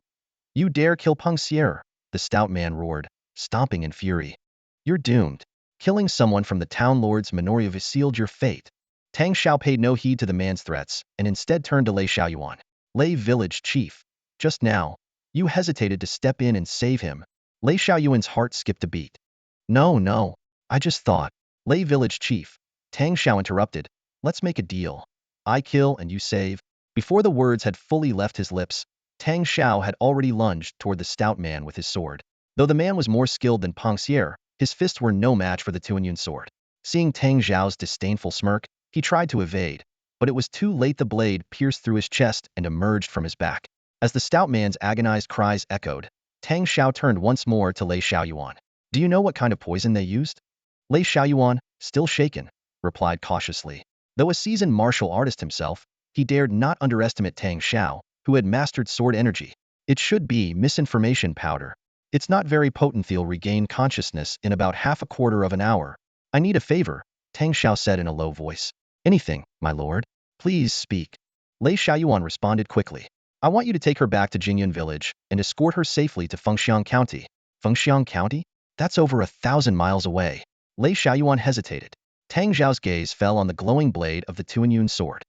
[SPEAKER 1] dare kill Peng Sierra? The stout man roared, stomping in fury. You're doomed. Killing someone from the town lord's minority has sealed your fate. Tang Shao paid no heed to the man's threats and instead turned to Lei Xiaoyuan. Lei village chief. Just now, you hesitated to step in and save him. Lei Xiaoyuan's heart skipped a beat. No, I just thought. Lei village chief. Tang Shao interrupted. Let's make a deal. I kill and you save. Before the words had fully left his lips, Tang Shao had already lunged toward the stout man with his sword. Though the man was more skilled than Peng Sierra, his fists were no match for the Tuanyun sword. Seeing Tang Xiao's disdainful smirk, he tried to evade, but it was too late. The blade pierced through his chest and emerged from his back. As the stout man's agonized cries echoed, Tang Shao turned once more to Lei Xiaoyuan. Do you know what kind of poison they used? Lei Xiaoyuan, still shaken, replied cautiously. Though a seasoned martial artist himself, he dared not underestimate Tang Shao, who had mastered sword energy. It should be misinformation powder. It's not very potent. They'll regain consciousness in about half a quarter of an hour. I need a favor, Tang Shao said in a low voice. Anything, my lord. Please speak. Lei Xiaoyuan responded quickly. I want you to take her back to Jingyun village and escort her safely to Fengxiang County. Fengxiang County? That's over 1,000 miles away. Lei Xiaoyuan hesitated. Tang Xiao's gaze fell on the glowing blade of the Tuanyun sword.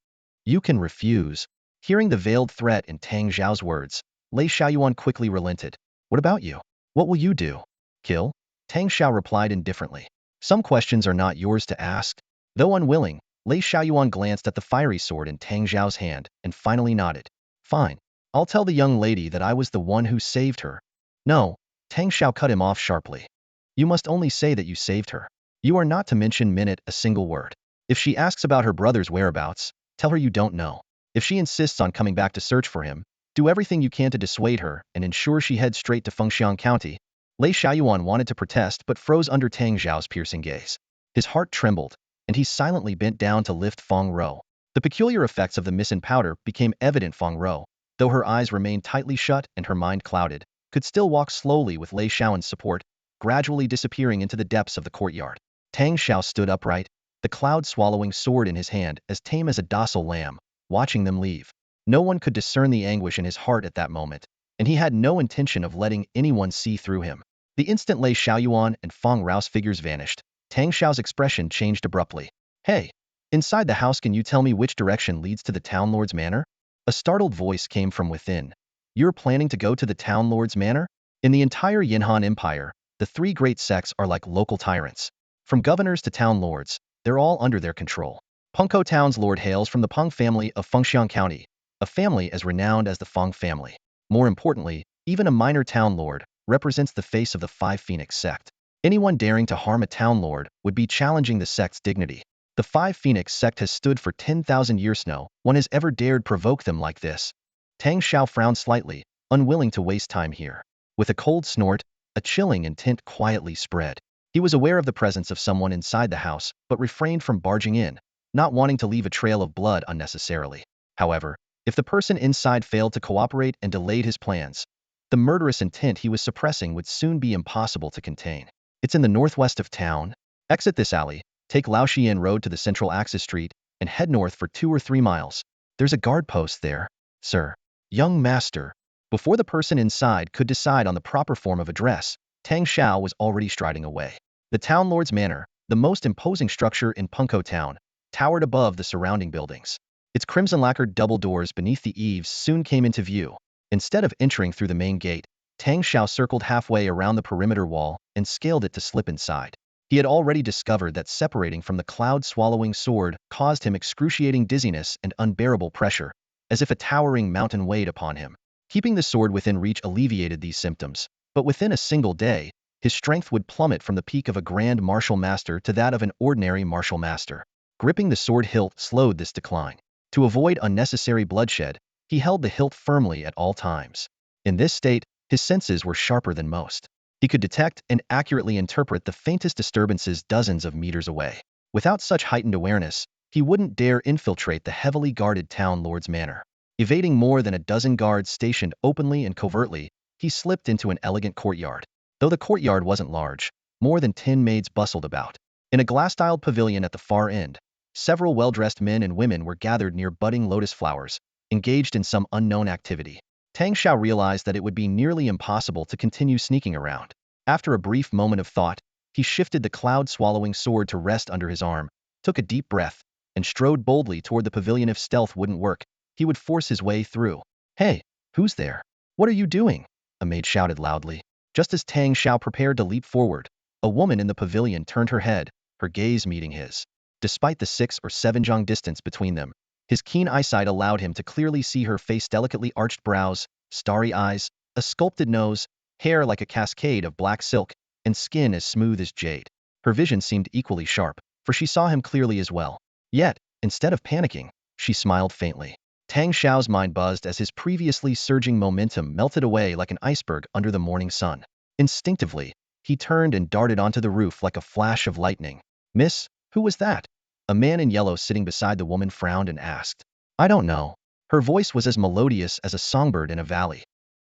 [SPEAKER 1] You can refuse. Hearing the veiled threat in Tang Xiao's words, Lei Xiaoyuan quickly relented. What about you? What will you do? Kill? Tang Shao replied indifferently. Some questions are not yours to ask. Though unwilling, Lei Xiaoyuan glanced at the fiery sword in Tang Xiao's hand and finally nodded. Fine. I'll tell the young lady that I was the one who saved her. No, Tang Shao cut him off sharply. You must only say that you saved her. You are not to mention a single word. If she asks about her brother's whereabouts, tell her you don't know. If she insists on coming back to search for him, do everything you can to dissuade her and ensure she heads straight to Fengxiang County. Lei Xiaoyuan wanted to protest but froze under Tang Xiao's piercing gaze. His heart trembled, and he silently bent down to lift Fong Row. The peculiar effects of the missing powder became evident. Fong Row, though her eyes remained tightly shut and her mind clouded, could still walk slowly with Lei Xiaoyuan's support, gradually disappearing into the depths of the courtyard. Tang Shao stood upright, the cloud-swallowing sword in his hand, as tame as a docile lamb, watching them leave. No one could discern the anguish in his heart at that moment, and he had no intention of letting anyone see through him. The instant Lei Xiaoyuan and Fong Row's figures vanished, Tang Shao's expression changed abruptly. Hey! Inside the house, can you tell me which direction leads to the town lord's manor? A startled voice came from within. You're planning to go to the town lord's manor? In the entire Yinhan Empire, the three great sects are like local tyrants. From governors to town lords, they're all under their control. Pengkou Town's lord hails from the Peng family of Fengxiang County, a family as renowned as the Fong family. More importantly, even a minor town lord represents the face of the Five Phoenix sect. Anyone daring to harm a town lord would be challenging the sect's dignity. The Five Phoenix sect has stood for 10,000 years. No one has ever dared provoke them like this. Tang Shao frowned slightly, unwilling to waste time here. With a cold snort, a chilling intent quietly spread. He was aware of the presence of someone inside the house, but refrained from barging in, not wanting to leave a trail of blood unnecessarily. However, if the person inside failed to cooperate and delayed his plans, the murderous intent he was suppressing would soon be impossible to contain. It's in the northwest of town. Exit this alley, take Laoxian Road to the central access street, and head north for 2 or 3 miles. There's a guard post there, sir. Young master. Before the person inside could decide on the proper form of address, Tang Shao was already striding away. The town lord's manor, the most imposing structure in Pengkou Town, towered above the surrounding buildings. Its crimson lacquered double doors beneath the eaves soon came into view. Instead of entering through the main gate, Tang Shao circled halfway around the perimeter wall and scaled it to slip inside. He had already discovered that separating from the cloud-swallowing sword caused him excruciating dizziness and unbearable pressure, as if a towering mountain weighed upon him. Keeping the sword within reach alleviated these symptoms, but within a single day, his strength would plummet from the peak of a grand martial master to that of an ordinary martial master. Gripping the sword hilt slowed this decline. To avoid unnecessary bloodshed, he held the hilt firmly at all times. In this state, his senses were sharper than most. He could detect and accurately interpret the faintest disturbances dozens of meters away. Without such heightened awareness, he wouldn't dare infiltrate the heavily guarded town lord's manor. Evading more than a dozen guards stationed openly and covertly, he slipped into an elegant courtyard. Though the courtyard wasn't large, more than 10 maids bustled about. In a glass-tiled pavilion at the far end, several well-dressed men and women were gathered near budding lotus flowers, engaged in some unknown activity. Tang Shao realized that it would be nearly impossible to continue sneaking around. After a brief moment of thought, he shifted the cloud-swallowing sword to rest under his arm, took a deep breath, and strode boldly toward the pavilion. If stealth wouldn't work, he would force his way through. "Hey, who's there? What are you doing?" a maid shouted loudly. Just as Tang Shao prepared to leap forward, a woman in the pavilion turned her head, her gaze meeting his. Despite the 6 or 7 zhang distance between them, his keen eyesight allowed him to clearly see her face: delicately arched brows, starry eyes, a sculpted nose, hair like a cascade of black silk, and skin as smooth as jade. Her vision seemed equally sharp, for she saw him clearly as well. Yet, instead of panicking, she smiled faintly. Tang Shao's mind buzzed as his previously surging momentum melted away like an iceberg under the morning sun. Instinctively, he turned and darted onto the roof like a flash of lightning. "Miss, who was that?" A man in yellow sitting beside the woman frowned and asked. "I don't know." Her voice was as melodious as a songbird in a valley.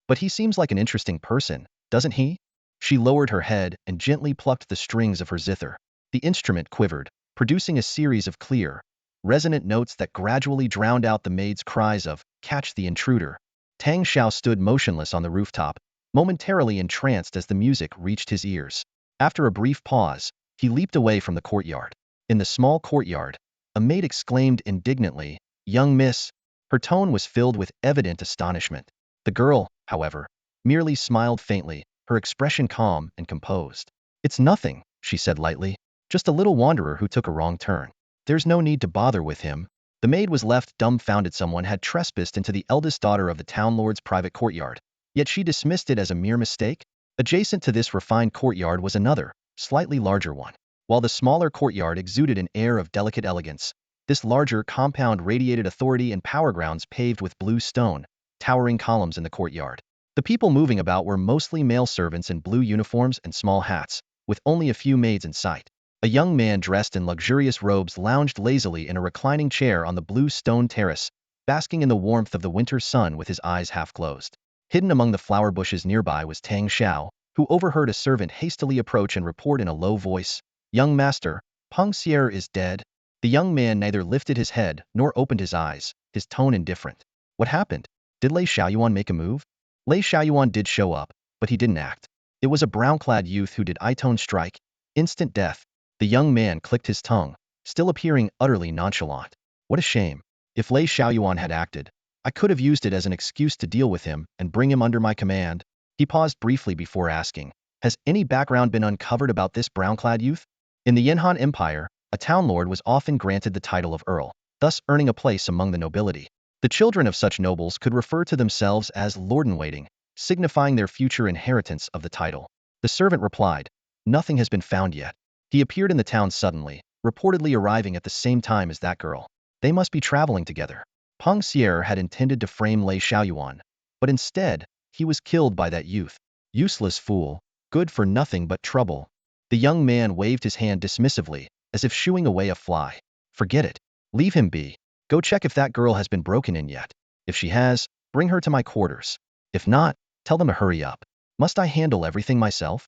[SPEAKER 1] "But he seems like an interesting person, doesn't he?" She lowered her head and gently plucked the strings of her zither. The instrument quivered, producing a series of clear, resonant notes that gradually drowned out the maid's cries of, "Catch the intruder." Tang Shao stood motionless on the rooftop, momentarily entranced as the music reached his ears. After a brief pause, he leaped away from the courtyard. In the small courtyard, a maid exclaimed indignantly, "Young miss." Her tone was filled with evident astonishment. The girl, however, merely smiled faintly, her expression calm and composed. "It's nothing," she said lightly. "Just a little wanderer who took a wrong turn. There's no need to bother with him." The maid was left dumbfounded. Someone had trespassed into the eldest daughter of the town lord's private courtyard, yet she dismissed it as a mere mistake. Adjacent to this refined courtyard was another, slightly larger one. While the smaller courtyard exuded an air of delicate elegance, this larger compound radiated authority and power. Grounds paved with blue stone, towering columns in the courtyard. The people moving about were mostly male servants in blue uniforms and small hats, with only a few maids in sight. A young man dressed in luxurious robes lounged lazily in a reclining chair on the blue stone terrace, basking in the warmth of the winter sun with his eyes half closed. Hidden among the flower bushes nearby was Tang Shao, who overheard a servant hastily approach and report in a low voice, "Young master, Peng Xier is dead." The young man neither lifted his head nor opened his eyes, his tone indifferent. "What happened? Did Lei Xiaoyuan make a move?" Lei Xiaoyuan did show up, but he didn't act. It was a brown-clad youth who did I-tone strike. Instant death. The young man clicked his tongue, still appearing utterly nonchalant. What a shame. If Lei Xiaoyuan had acted, I could have used it as an excuse to deal with him and bring him under my command. He paused briefly before asking, "Has any background been uncovered about this brown-clad youth?" In the Yanhan Empire, a town lord was often granted the title of earl, thus earning a place among the nobility. The children of such nobles could refer to themselves as lord-in-waiting, signifying their future inheritance of the title. The servant replied, "Nothing has been found yet." He appeared in the town suddenly, reportedly arriving at the same time as that girl. They must be traveling together. Peng Xier had intended to frame Lei Xiaoyuan, but instead, he was killed by that youth. Useless fool, good for nothing but trouble. The young man waved his hand dismissively, as if shooing away a fly. "Forget it. Leave him be. Go check if that girl has been broken in yet. If she has, bring her to my quarters. If not, tell them to hurry up. Must I handle everything myself?"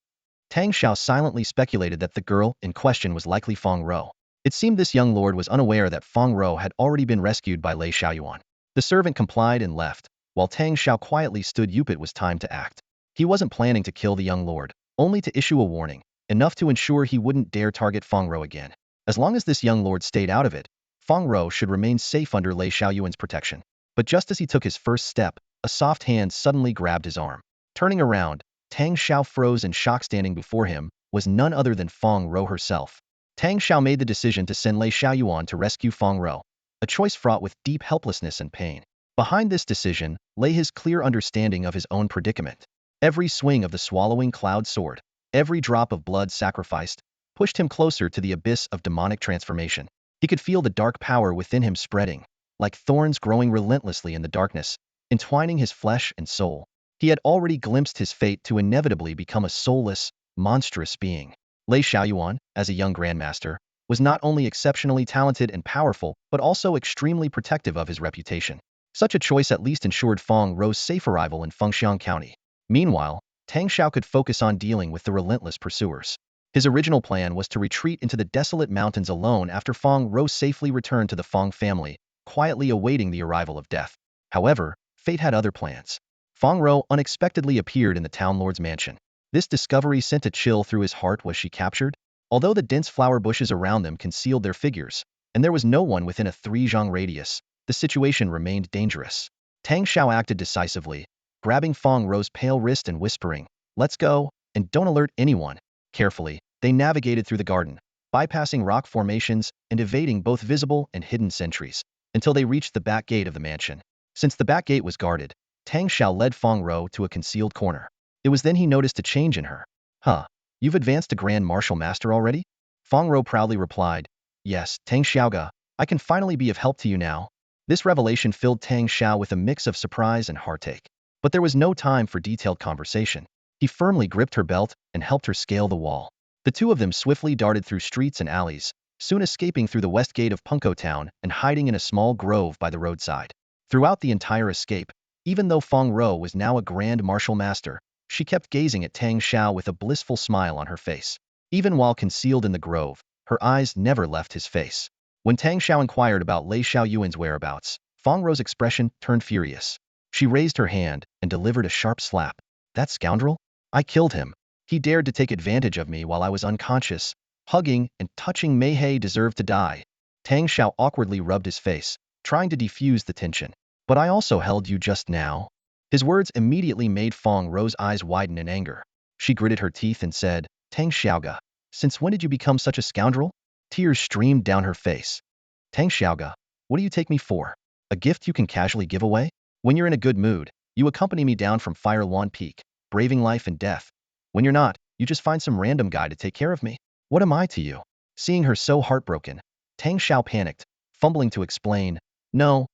[SPEAKER 1] Tang Shao silently speculated that the girl in question was likely Fong Row. It seemed this young lord was unaware that Fong Row had already been rescued by Lei Xiaoyuan. The servant complied and left, while Tang Shao quietly stood. It was time to act. He wasn't planning to kill the young lord, only to issue a warning, enough to ensure he wouldn't dare target Fong Row again. As long as this young lord stayed out of it, Fong Row should remain safe under Lei Xiaoyuan's protection. But just as he took his first step, a soft hand suddenly grabbed his arm. Turning around, Tang Shao froze in shock. Standing before him was none other than Fong Row herself. Tang Shao made the decision to send Lei Xiaoyuan to rescue Fong Row, a choice fraught with deep helplessness and pain. Behind this decision lay his clear understanding of his own predicament. Every swing of the swallowing cloud sword, every drop of blood sacrificed, pushed him closer to the abyss of demonic transformation. He could feel the dark power within him spreading, like thorns growing relentlessly in the darkness, entwining his flesh and soul. He had already glimpsed his fate to inevitably become a soulless, monstrous being. Lei Xiaoyuan, as a young grandmaster, was not only exceptionally talented and powerful, but also extremely protective of his reputation. Such a choice at least ensured Fong Row's safe arrival in Fengxiang County. Meanwhile, Tang Shao could focus on dealing with the relentless pursuers. His original plan was to retreat into the desolate mountains alone after Fong Row safely returned to the Fong family, quietly awaiting the arrival of death. However, fate had other plans. Fong Row unexpectedly appeared in the town lord's mansion. This discovery sent a chill through his heart. Was she captured? Although the dense flower bushes around them concealed their figures, and there was no one within a 3-zhang radius, the situation remained dangerous. Tang Shao acted decisively, grabbing Fong Row's pale wrist and whispering, "Let's go, and don't alert anyone." Carefully, they navigated through the garden, bypassing rock formations and evading both visible and hidden sentries, until they reached the back gate of the mansion. Since the back gate was guarded, Tang Shao led Fong Row to a concealed corner. It was then he noticed a change in her. "Huh, you've advanced to Grand Martial Master already?" Fong Row proudly replied, "Yes, Tang Xiaoga, I can finally be of help to you now." This revelation filled Tang Shao with a mix of surprise and heartache. But there was no time for detailed conversation. He firmly gripped her belt and helped her scale the wall. The two of them swiftly darted through streets and alleys, soon escaping through the west gate of Punko Town and hiding in a small grove by the roadside. Throughout the entire escape, even though Fong Row was now a grand martial master, she kept gazing at Tang Shao with a blissful smile on her face. Even while concealed in the grove, her eyes never left his face. When Tang Shao inquired about Lei Xiaoyuan's whereabouts, Fong Row's expression turned furious. She raised her hand and delivered a sharp slap. "That scoundrel? I killed him. He dared to take advantage of me while I was unconscious. Hugging and touching Mei deserved to die." Tang Shao awkwardly rubbed his face, trying to defuse the tension. "But I also held you just now." His words immediately made Fong Row's eyes widen in anger. She gritted her teeth and said, "Tang Xiaoga, since when did you become such a scoundrel?" Tears streamed down her face. "Tang Xiaoga, what do you take me for? A gift you can casually give away? When you're in a good mood, you accompany me down from Huawan Peak, braving life and death. When you're not, you just find some random guy to take care of me. What am I to you?" Seeing her so heartbroken, Tang Shao panicked, fumbling to explain, No,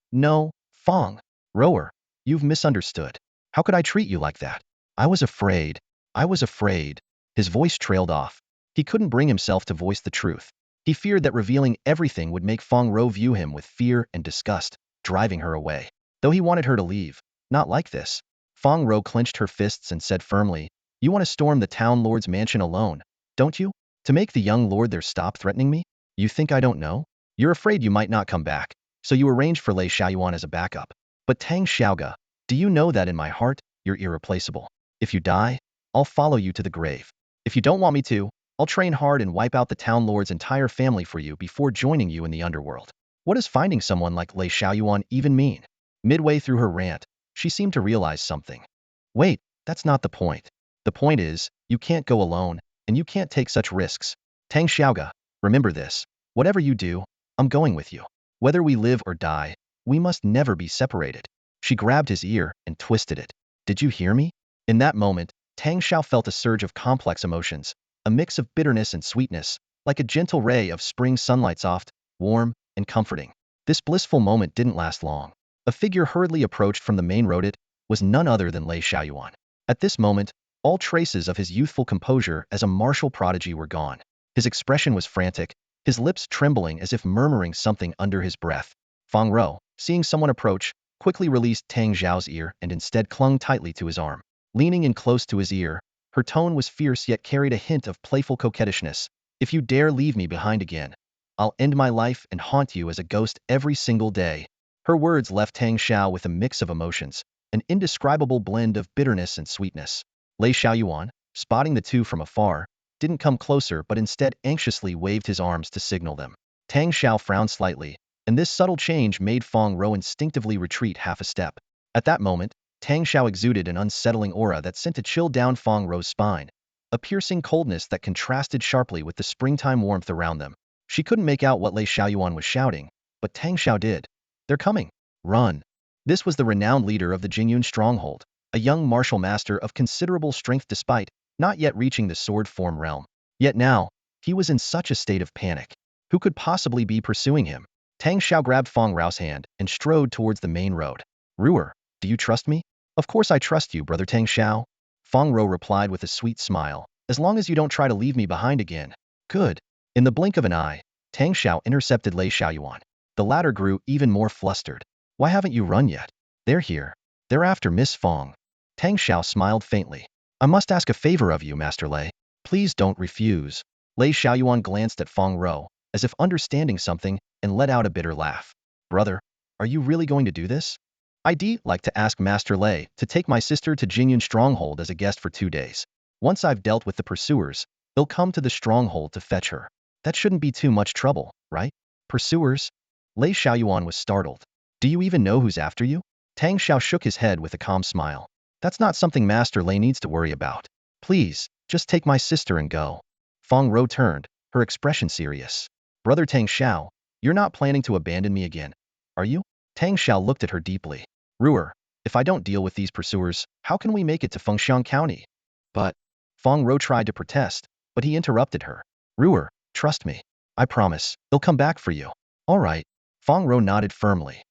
[SPEAKER 1] Fong Rower, you've misunderstood. How could I treat you like that? I was afraid. I was afraid." His voice trailed off. He couldn't bring himself to voice the truth. He feared that revealing everything would make Fong Row view him with fear and disgust, driving her away. Though he wanted her to leave, not like this. Fong Row clenched her fists and said firmly, "You want to storm the town lord's mansion alone, don't you? To make the young lord there stop threatening me? You think I don't know? You're afraid you might not come back, so you arranged for Lei Xiaoyuan as a backup. But Tang Xiaoga, do you know that in my heart, you're irreplaceable? If you die, I'll follow you to the grave. If you don't want me to, I'll train hard and wipe out the town lord's entire family for you before joining you in the underworld." What does finding someone like Lei Xiaoyuan even mean? Midway through her rant, she seemed to realize something. Wait, that's not the point. The point is, you can't go alone, and you can't take such risks. Tang Xiaoga, remember this. Whatever you do, I'm going with you. Whether we live or die, we must never be separated. She grabbed his ear and twisted it. Did you hear me? In that moment, Tang Shao felt a surge of complex emotions, a mix of bitterness and sweetness, like a gentle ray of spring sunlight, soft, warm, and comforting. This blissful moment didn't last long. A figure hurriedly approached from the main road. It was none other than Lei Xiaoyuan. At this moment, all traces of his youthful composure as a martial prodigy were gone. His expression was frantic, his lips trembling as if murmuring something under his breath. Fong Row, seeing someone approach, quickly released Tang Zhao's ear and instead clung tightly to his arm. Leaning in close to his ear, her tone was fierce yet carried a hint of playful coquettishness. "If you dare leave me behind again, I'll end my life and haunt you as a ghost every single day." Her words left Tang Shao with a mix of emotions, an indescribable blend of bitterness and sweetness. Lei Xiaoyuan, spotting the two from afar, didn't come closer but instead anxiously waved his arms to signal them. Tang Shao frowned slightly, and this subtle change made Fong Row instinctively retreat half a step. At that moment, Tang Shao exuded an unsettling aura that sent a chill down Fong Row's spine, a piercing coldness that contrasted sharply with the springtime warmth around them. She couldn't make out what Lei Xiaoyuan was shouting, but Tang Shao did. They're coming. Run. This was the renowned leader of the Jingyun stronghold, a young martial master of considerable strength despite not yet reaching the sword form realm. Yet now, he was in such a state of panic. Who could possibly be pursuing him? Tang Shao grabbed Fong Row's hand and strode towards the main road. Ruer, do you trust me? Of course I trust you, brother Tang Shao. Fong Row replied with a sweet smile. As long as you don't try to leave me behind again. Good. In the blink of an eye, Tang Shao intercepted Lei Xiaoyuan. The latter grew even more flustered. Why haven't you run yet? They're here. They're after Miss Fong. Tang Shao smiled faintly. I must ask a favor of you, Master Lei. Please don't refuse. Lei Xiaoyuan glanced at Fong Row, as if understanding something, and let out a bitter laugh. Brother, are you really going to do this? I'd like to ask Master Lei to take my sister to Jingyun Stronghold as a guest for 2 days. Once I've dealt with the pursuers, they'll come to the stronghold to fetch her. That shouldn't be too much trouble, right? Pursuers? Lei Xiaoyuan was startled. Do you even know who's after you? Tang Shao shook his head with a calm smile. That's not something Master Lei needs to worry about. Please, just take my sister and go. Fong Row turned, her expression serious. Brother Tang Shao, you're not planning to abandon me again, are you? Tang Shao looked at her deeply. Ruer, if I don't deal with these pursuers, how can we make it to Fengshan County? But, Fong Row tried to protest, but he interrupted her. Ruer, trust me. I promise, they'll come back for you. All right. Fong Row nodded firmly.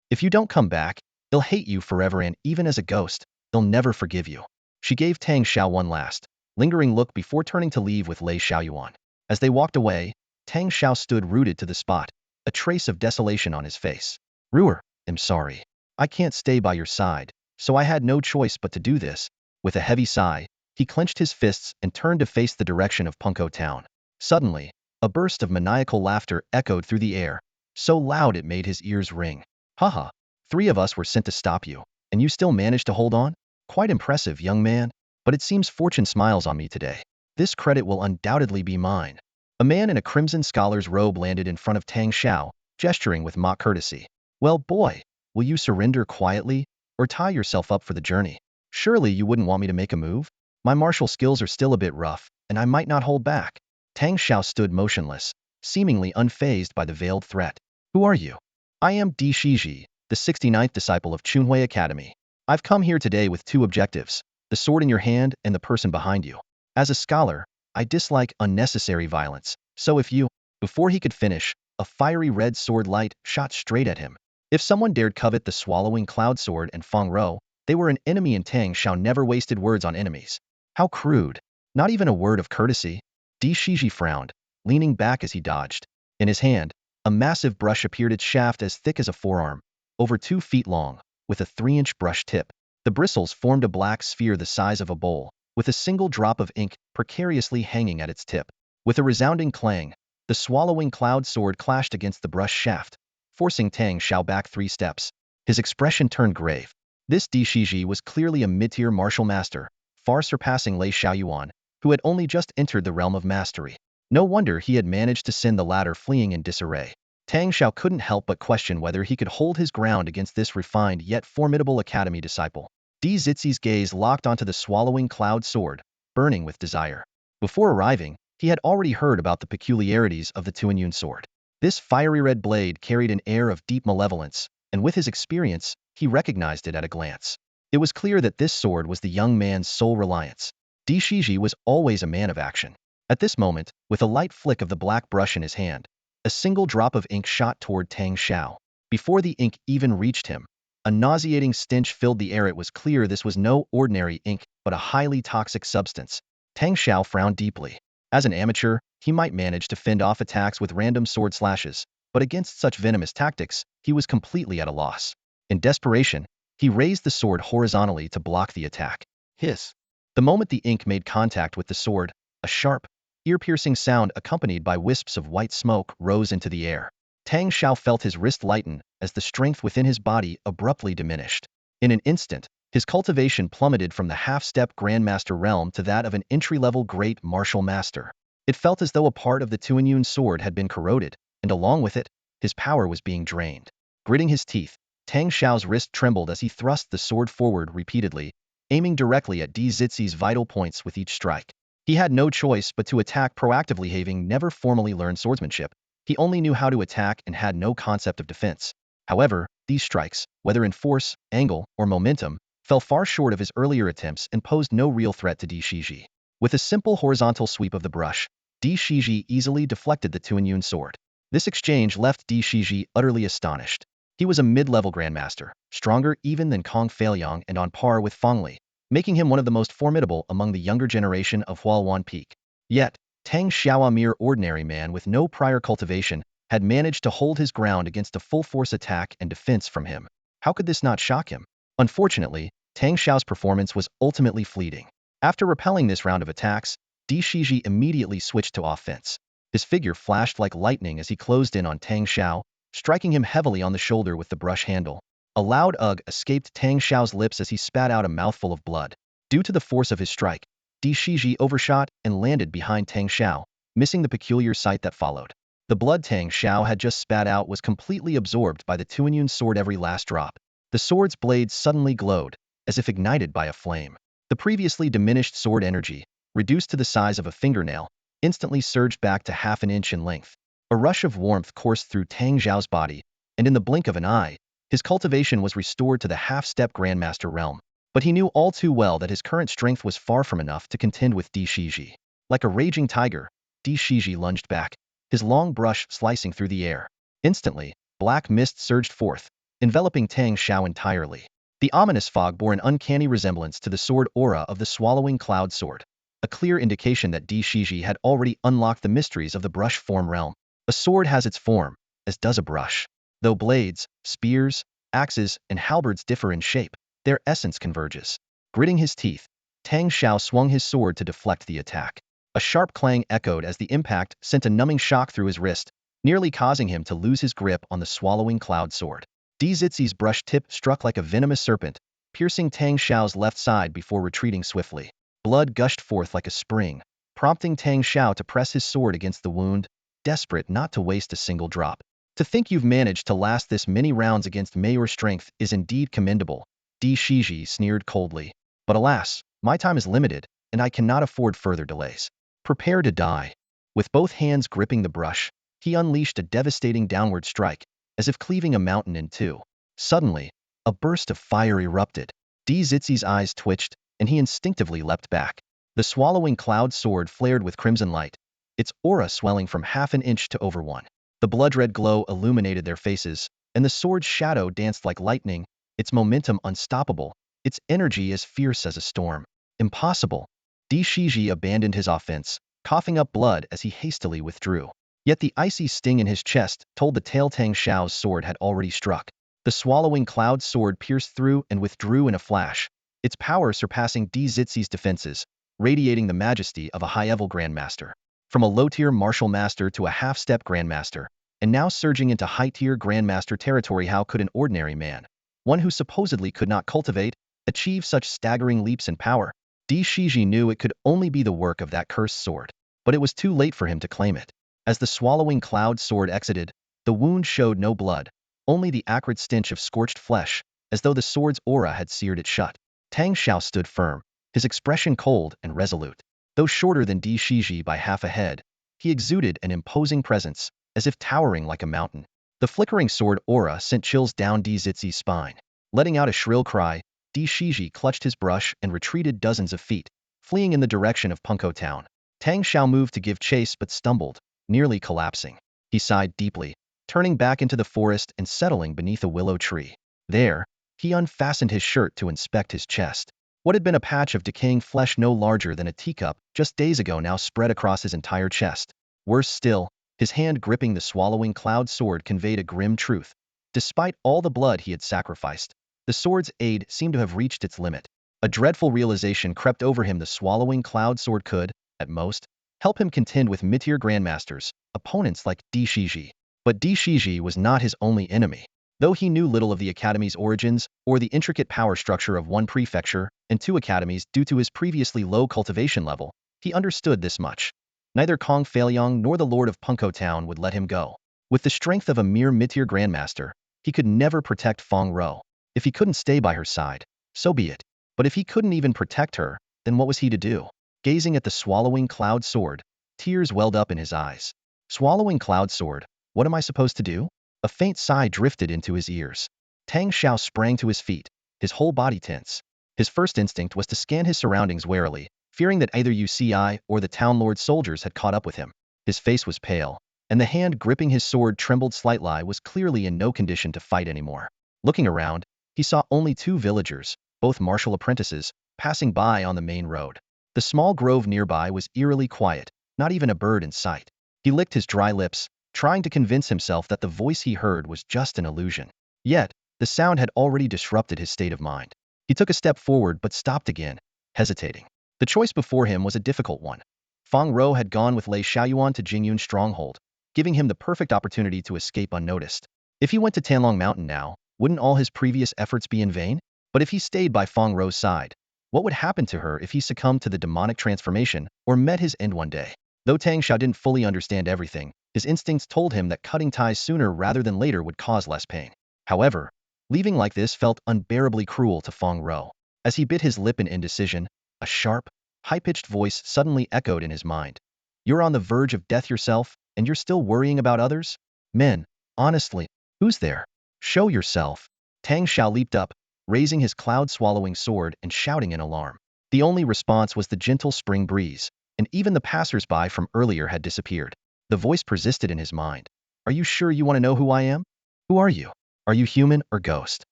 [SPEAKER 1] If you don't come back, they'll hate you forever and even as a ghost, they'll never forgive you. She gave Tang Shao one last, lingering look before turning to leave with Lei Xiaoyuan. As they walked away, Tang Shao stood rooted to the spot, a trace of desolation on his face. Ruer, I'm sorry. I can't stay by your side, so I had no choice but to do this. With a heavy sigh, he clenched his fists and turned to face the direction of Punko Town. Suddenly, a burst of maniacal laughter echoed through the air, so loud it made his ears ring. Haha, 3 of us were sent to stop you, and you still managed to hold on? Quite impressive, young man. But it seems fortune smiles on me today. This credit will undoubtedly be mine. A man in a crimson scholar's robe landed in front of Tang Shao, gesturing with mock courtesy. Well, boy, will you surrender quietly, or tie yourself up for the journey? Surely you wouldn't want me to make a move? My martial skills are still a bit rough, and I might not hold back. Tang Shao stood motionless, seemingly unfazed by the veiled threat. Who are you? I am Di Shiji, the 69th disciple of Chunhui Academy. I've come here today with 2 objectives, the sword in your hand and the person behind you. As a scholar, I dislike unnecessary violence, so if you... Before he could finish, a fiery red sword light shot straight at him. If someone dared covet the swallowing cloud sword and Fong Row, they were an enemy, and Tang Shao never wasted words on enemies. How crude. Not even a word of courtesy. Di Shiji frowned, leaning back as he dodged. In his hand, a massive brush appeared, its shaft as thick as a forearm, over 2 feet long, with a 3-inch brush tip. The bristles formed a black sphere the size of a bowl, with a single drop of ink precariously hanging at its tip. With a resounding clang, the swallowing cloud sword clashed against the brush shaft, forcing Tang Shao back 3 steps. His expression turned grave. This Di Shiji was clearly a mid-tier martial master, far surpassing Lei Xiaoyuan, who had only just entered the realm of mastery. No wonder he had managed to send the latter fleeing in disarray. Tang Shao couldn't help but question whether he could hold his ground against this refined yet formidable academy disciple. Di Zixi's gaze locked onto the swallowing cloud sword, burning with desire. Before arriving, he had already heard about the peculiarities of the Tuanyun sword. This fiery red blade carried an air of deep malevolence, and with his experience, he recognized it at a glance. It was clear that this sword was the young man's sole reliance. Di Shiji was always a man of action. At this moment, with a light flick of the black brush in his hand, a single drop of ink shot toward Tang Shao. Before the ink even reached him, a nauseating stench filled the air. It was clear this was no ordinary ink, but a highly toxic substance. Tang Shao frowned deeply. As an amateur, he might manage to fend off attacks with random sword slashes, but against such venomous tactics, he was completely at a loss. In desperation, he raised the sword horizontally to block the attack. Hiss. The moment the ink made contact with the sword, a sharp, ear-piercing sound accompanied by wisps of white smoke rose into the air. Tang Shao felt his wrist lighten as the strength within his body abruptly diminished. In an instant, his cultivation plummeted from the half-step Grandmaster realm to that of an entry-level great martial master. It felt as though a part of the Tuanyun sword had been corroded, and along with it, his power was being drained. Gritting his teeth, Tang Shao's wrist trembled as he thrust the sword forward repeatedly, aiming directly at Di Zizi's vital points with each strike. He had no choice but to attack proactively, having never formally learned swordsmanship. He only knew how to attack and had no concept of defense. However, these strikes, whether in force, angle, or momentum, fell far short of his earlier attempts and posed no real threat to Di Shiji. With a simple horizontal sweep of the brush, Di Shiji easily deflected the Tuanyun sword. This exchange left Di Shiji utterly astonished. He was a mid-level grandmaster, stronger even than Kong Feiliang and on par with Fong Li, making him one of the most formidable among the younger generation of Huawan Peak. Yet, Tang Shao, a mere ordinary man with no prior cultivation, had managed to hold his ground against a full-force attack and defense from him. How could this not shock him? Unfortunately, Tang Shao's performance was ultimately fleeting. After repelling this round of attacks, Di Shiji immediately switched to offense. His figure flashed like lightning as he closed in on Tang Shao, striking him heavily on the shoulder with the brush handle. A loud ugh escaped Tang Shao's lips as he spat out a mouthful of blood. Due to the force of his strike, Di Shiji overshot and landed behind Tang Shao, missing the peculiar sight that followed. The blood Tang Shao had just spat out was completely absorbed by the Tuanyun sword, every last drop. The sword's blades suddenly glowed, as if ignited by a flame. The previously diminished sword energy, reduced to the size of a fingernail, instantly surged back to half an inch in length. A rush of warmth coursed through Tang Xiao's body, and in the blink of an eye, his cultivation was restored to the half-step grandmaster realm. But he knew all too well that his current strength was far from enough to contend with Di Shiji. Like a raging tiger, Di Shiji lunged back, his long brush slicing through the air. Instantly, black mist surged forth, enveloping Tang Shao entirely. The ominous fog bore an uncanny resemblance to the sword aura of the swallowing cloud sword, a clear indication that Di Shiji had already unlocked the mysteries of the brush form realm. A sword has its form, as does a brush. Though blades, spears, axes, and halberds differ in shape, their essence converges. Gritting his teeth, Tang Shao swung his sword to deflect the attack. A sharp clang echoed as the impact sent a numbing shock through his wrist, nearly causing him to lose his grip on the swallowing cloud sword. Di Zizi's brush tip struck like a venomous serpent, piercing Tang Shao's left side before retreating swiftly. Blood gushed forth like a spring, prompting Tang Shao to press his sword against the wound, desperate not to waste a single drop. To think you've managed to last this many rounds against Mayor's strength is indeed commendable, Di Shiji sneered coldly. But alas, my time is limited, and I cannot afford further delays. Prepare to die. With both hands gripping the brush, he unleashed a devastating downward strike, as if cleaving a mountain in two. Suddenly, a burst of fire erupted. Di Zizi's eyes twitched, and he instinctively leapt back. The swallowing cloud sword flared with crimson light, its aura swelling from half an inch to over one. The blood-red glow illuminated their faces, and the sword's shadow danced like lightning, its momentum unstoppable, its energy as fierce as a storm. Impossible. Di Shiji abandoned his offense, coughing up blood as he hastily withdrew. Yet the icy sting in his chest told the tale Tang Shao's sword had already struck. The swallowing cloud sword pierced through and withdrew in a flash, its power surpassing Di Zizi's defenses, radiating the majesty of a high-level grandmaster. From a low-tier martial master to a half-step grandmaster, and now surging into high-tier grandmaster territory, how could an ordinary man, one who supposedly could not cultivate, achieve such staggering leaps in power? Di Shiji knew it could only be the work of that cursed sword, but it was too late for him to claim it. As the swallowing cloud sword exited, the wound showed no blood, only the acrid stench of scorched flesh, as though the sword's aura had seared it shut. Tang Shao stood firm, his expression cold and resolute. Though shorter than Di Shiji by half a head, he exuded an imposing presence, as if towering like a mountain. The flickering sword aura sent chills down Di Zizi's spine. Letting out a shrill cry, Di Shiji clutched his brush and retreated dozens of feet, fleeing in the direction of Punko Town. Tang Shao moved to give chase but stumbled, nearly collapsing. He sighed deeply, turning back into the forest and settling beneath a willow tree. There, he unfastened his shirt to inspect his chest. What had been a patch of decaying flesh no larger than a teacup just days ago now spread across his entire chest. Worse still, his hand gripping the swallowing cloud sword conveyed a grim truth. Despite all the blood he had sacrificed, the sword's aid seemed to have reached its limit. A dreadful realization crept over him: the swallowing cloud sword could, at most, help him contend with mid-tier grandmasters, opponents like Di Shiji. But Di Shiji was not his only enemy. Though he knew little of the academy's origins or the intricate power structure of one prefecture and two academies due to his previously low cultivation level, he understood this much. Neither Kong Feiliang nor the Lord of Punko Town would let him go. With the strength of a mere mid-tier grandmaster, He could never protect Fong Row. If he couldn't stay by her side, so be it. But if he couldn't even protect her, then what was he to do? Gazing at the swallowing cloud sword, tears welled up in his eyes. Swallowing cloud sword, what am I supposed to do? A faint sigh drifted into his ears. Tang Shao sprang to his feet, his whole body tense. His first instinct was to scan his surroundings warily, fearing that either UCI or the town lord's soldiers had caught up with him. His face was pale, and the hand gripping his sword trembled slightly. Was clearly in no condition to fight anymore. Looking around, he saw only two villagers, both martial apprentices, passing by on the main road. The small grove nearby was eerily quiet, not even a bird in sight. He licked his dry lips, trying to convince himself that the voice he heard was just an illusion. Yet, the sound had already disrupted his state of mind. He took a step forward but stopped again, hesitating. The choice before him was a difficult one. Fong Row had gone with Lei Xiaoyuan to Jingyun's stronghold, giving him the perfect opportunity to escape unnoticed. If he went to Tanlong Mountain now, wouldn't all his previous efforts be in vain? But if he stayed by Fong Row's side, what would happen to her if he succumbed to the demonic transformation or met his end one day? Though Tang Shao didn't fully understand everything, his instincts told him that cutting ties sooner rather than later would cause less pain. However, leaving like this felt unbearably cruel to Fong Row. As he bit his lip in indecision, a sharp, high-pitched voice suddenly echoed in his mind. You're on the verge of death yourself, and you're still worrying about others? Men, honestly, who's there? Show yourself. Tang Shao leaped up, raising his cloud-swallowing sword and shouting in alarm. The only response was the gentle spring breeze, and even the passers-by from earlier had disappeared. The voice persisted in his mind. Are you sure you want to know who I am? Who are you? Are you human or ghost?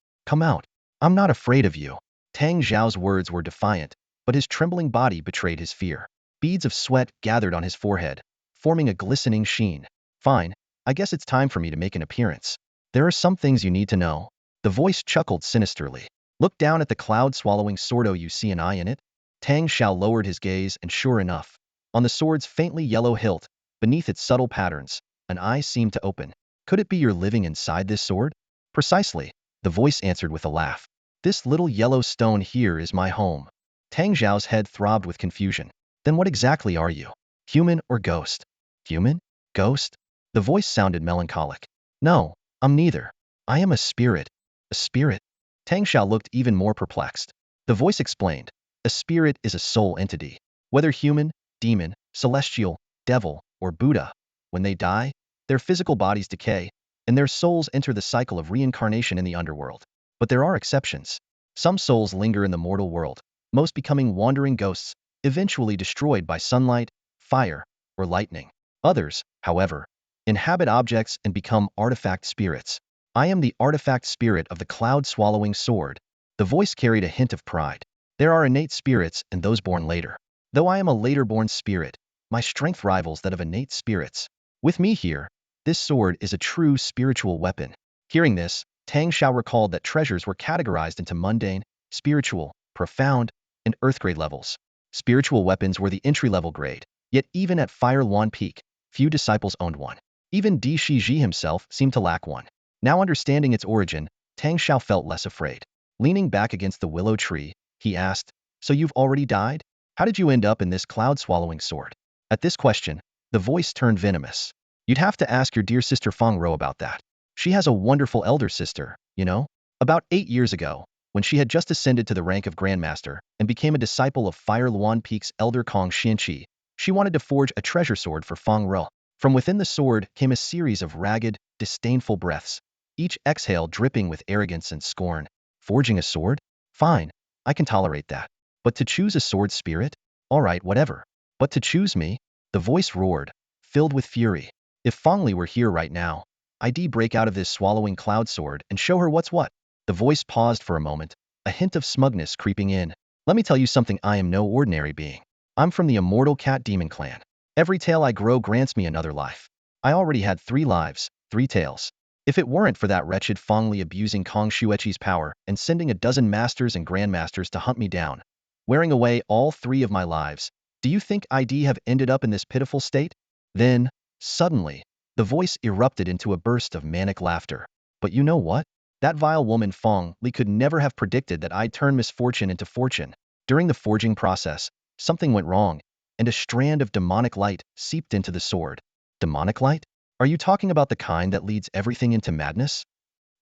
[SPEAKER 1] Come out. I'm not afraid of you. Tang Zhao's words were defiant, but his trembling body betrayed his fear. Beads of sweat gathered on his forehead, forming a glistening sheen. Fine, I guess it's time for me to make an appearance. There are some things you need to know. The voice chuckled sinisterly. Look down at the cloud-swallowing sword. You see an eye in it? Tang Shao lowered his gaze, and sure enough, on the sword's faintly yellow hilt, beneath its subtle patterns, an eye seemed to open. Could it be you're living inside this sword? Precisely, the voice answered with a laugh. This little yellow stone here is my home. Tang Zhao's head throbbed with confusion. Then what exactly are you? Human or ghost? Human? Ghost? The voice sounded melancholic. No, I'm neither. I am a spirit. A spirit? Tang Shao looked even more perplexed. The voice explained. A spirit is a soul entity. Whether human, demon, celestial, devil, or Buddha, when they die, their physical bodies decay, and their souls enter the cycle of reincarnation in the underworld. But there are exceptions. Some souls linger in the mortal world, most becoming wandering ghosts, eventually destroyed by sunlight, fire, or lightning. Others, however, inhabit objects and become artifact spirits. I am the artifact spirit of the cloud-swallowing sword. The voice carried a hint of pride. There are innate spirits and those born later. Though I am a later-born spirit, my strength rivals that of innate spirits. With me here, this sword is a true spiritual weapon. Hearing this, Tang Shao recalled that treasures were categorized into mundane, spiritual, profound, and earth-grade levels. Spiritual weapons were the entry-level grade, yet even at Huawan Peak, few disciples owned one. Even Di Shiji himself seemed to lack one. Now understanding its origin, Tang Shao felt less afraid. Leaning back against the willow tree, he asked, So you've already died? How did you end up in this cloud-swallowing sword? At this question, the voice turned venomous. You'd have to ask your dear sister Fong Row about that. She has a wonderful elder sister, you know? About 8 years ago, when she had just ascended to the rank of Grandmaster and became a disciple of Huawan Peak's elder Kong Xianqi, she wanted to forge a treasure sword for Fong Row. From within the sword came a series of ragged, disdainful breaths, each exhale dripping with arrogance and scorn. Forging a sword? Fine, I can tolerate that. But to choose a sword spirit? All right, whatever. But to choose me? The voice roared, filled with fury. If Fong Li were here right now, I'd break out of this swallowing cloud sword and show her what's what. The voice paused for a moment, a hint of smugness creeping in. Let me tell you something, I am no ordinary being. I'm from the immortal cat demon clan. Every tail I grow grants me another life. I already had 3 lives, 3 tails. If it weren't for that wretched Fong Li abusing Kong Xueqi's power and sending a dozen masters and grandmasters to hunt me down, wearing away all 3 of my lives, do you think I'd have ended up in this pitiful state? Then, suddenly, the voice erupted into a burst of manic laughter. But you know what? That vile woman Fong Li could never have predicted that I'd turn misfortune into fortune. During the forging process, something went wrong, and a strand of demonic light seeped into the sword. Demonic light? Are you talking about the kind that leads everything into madness?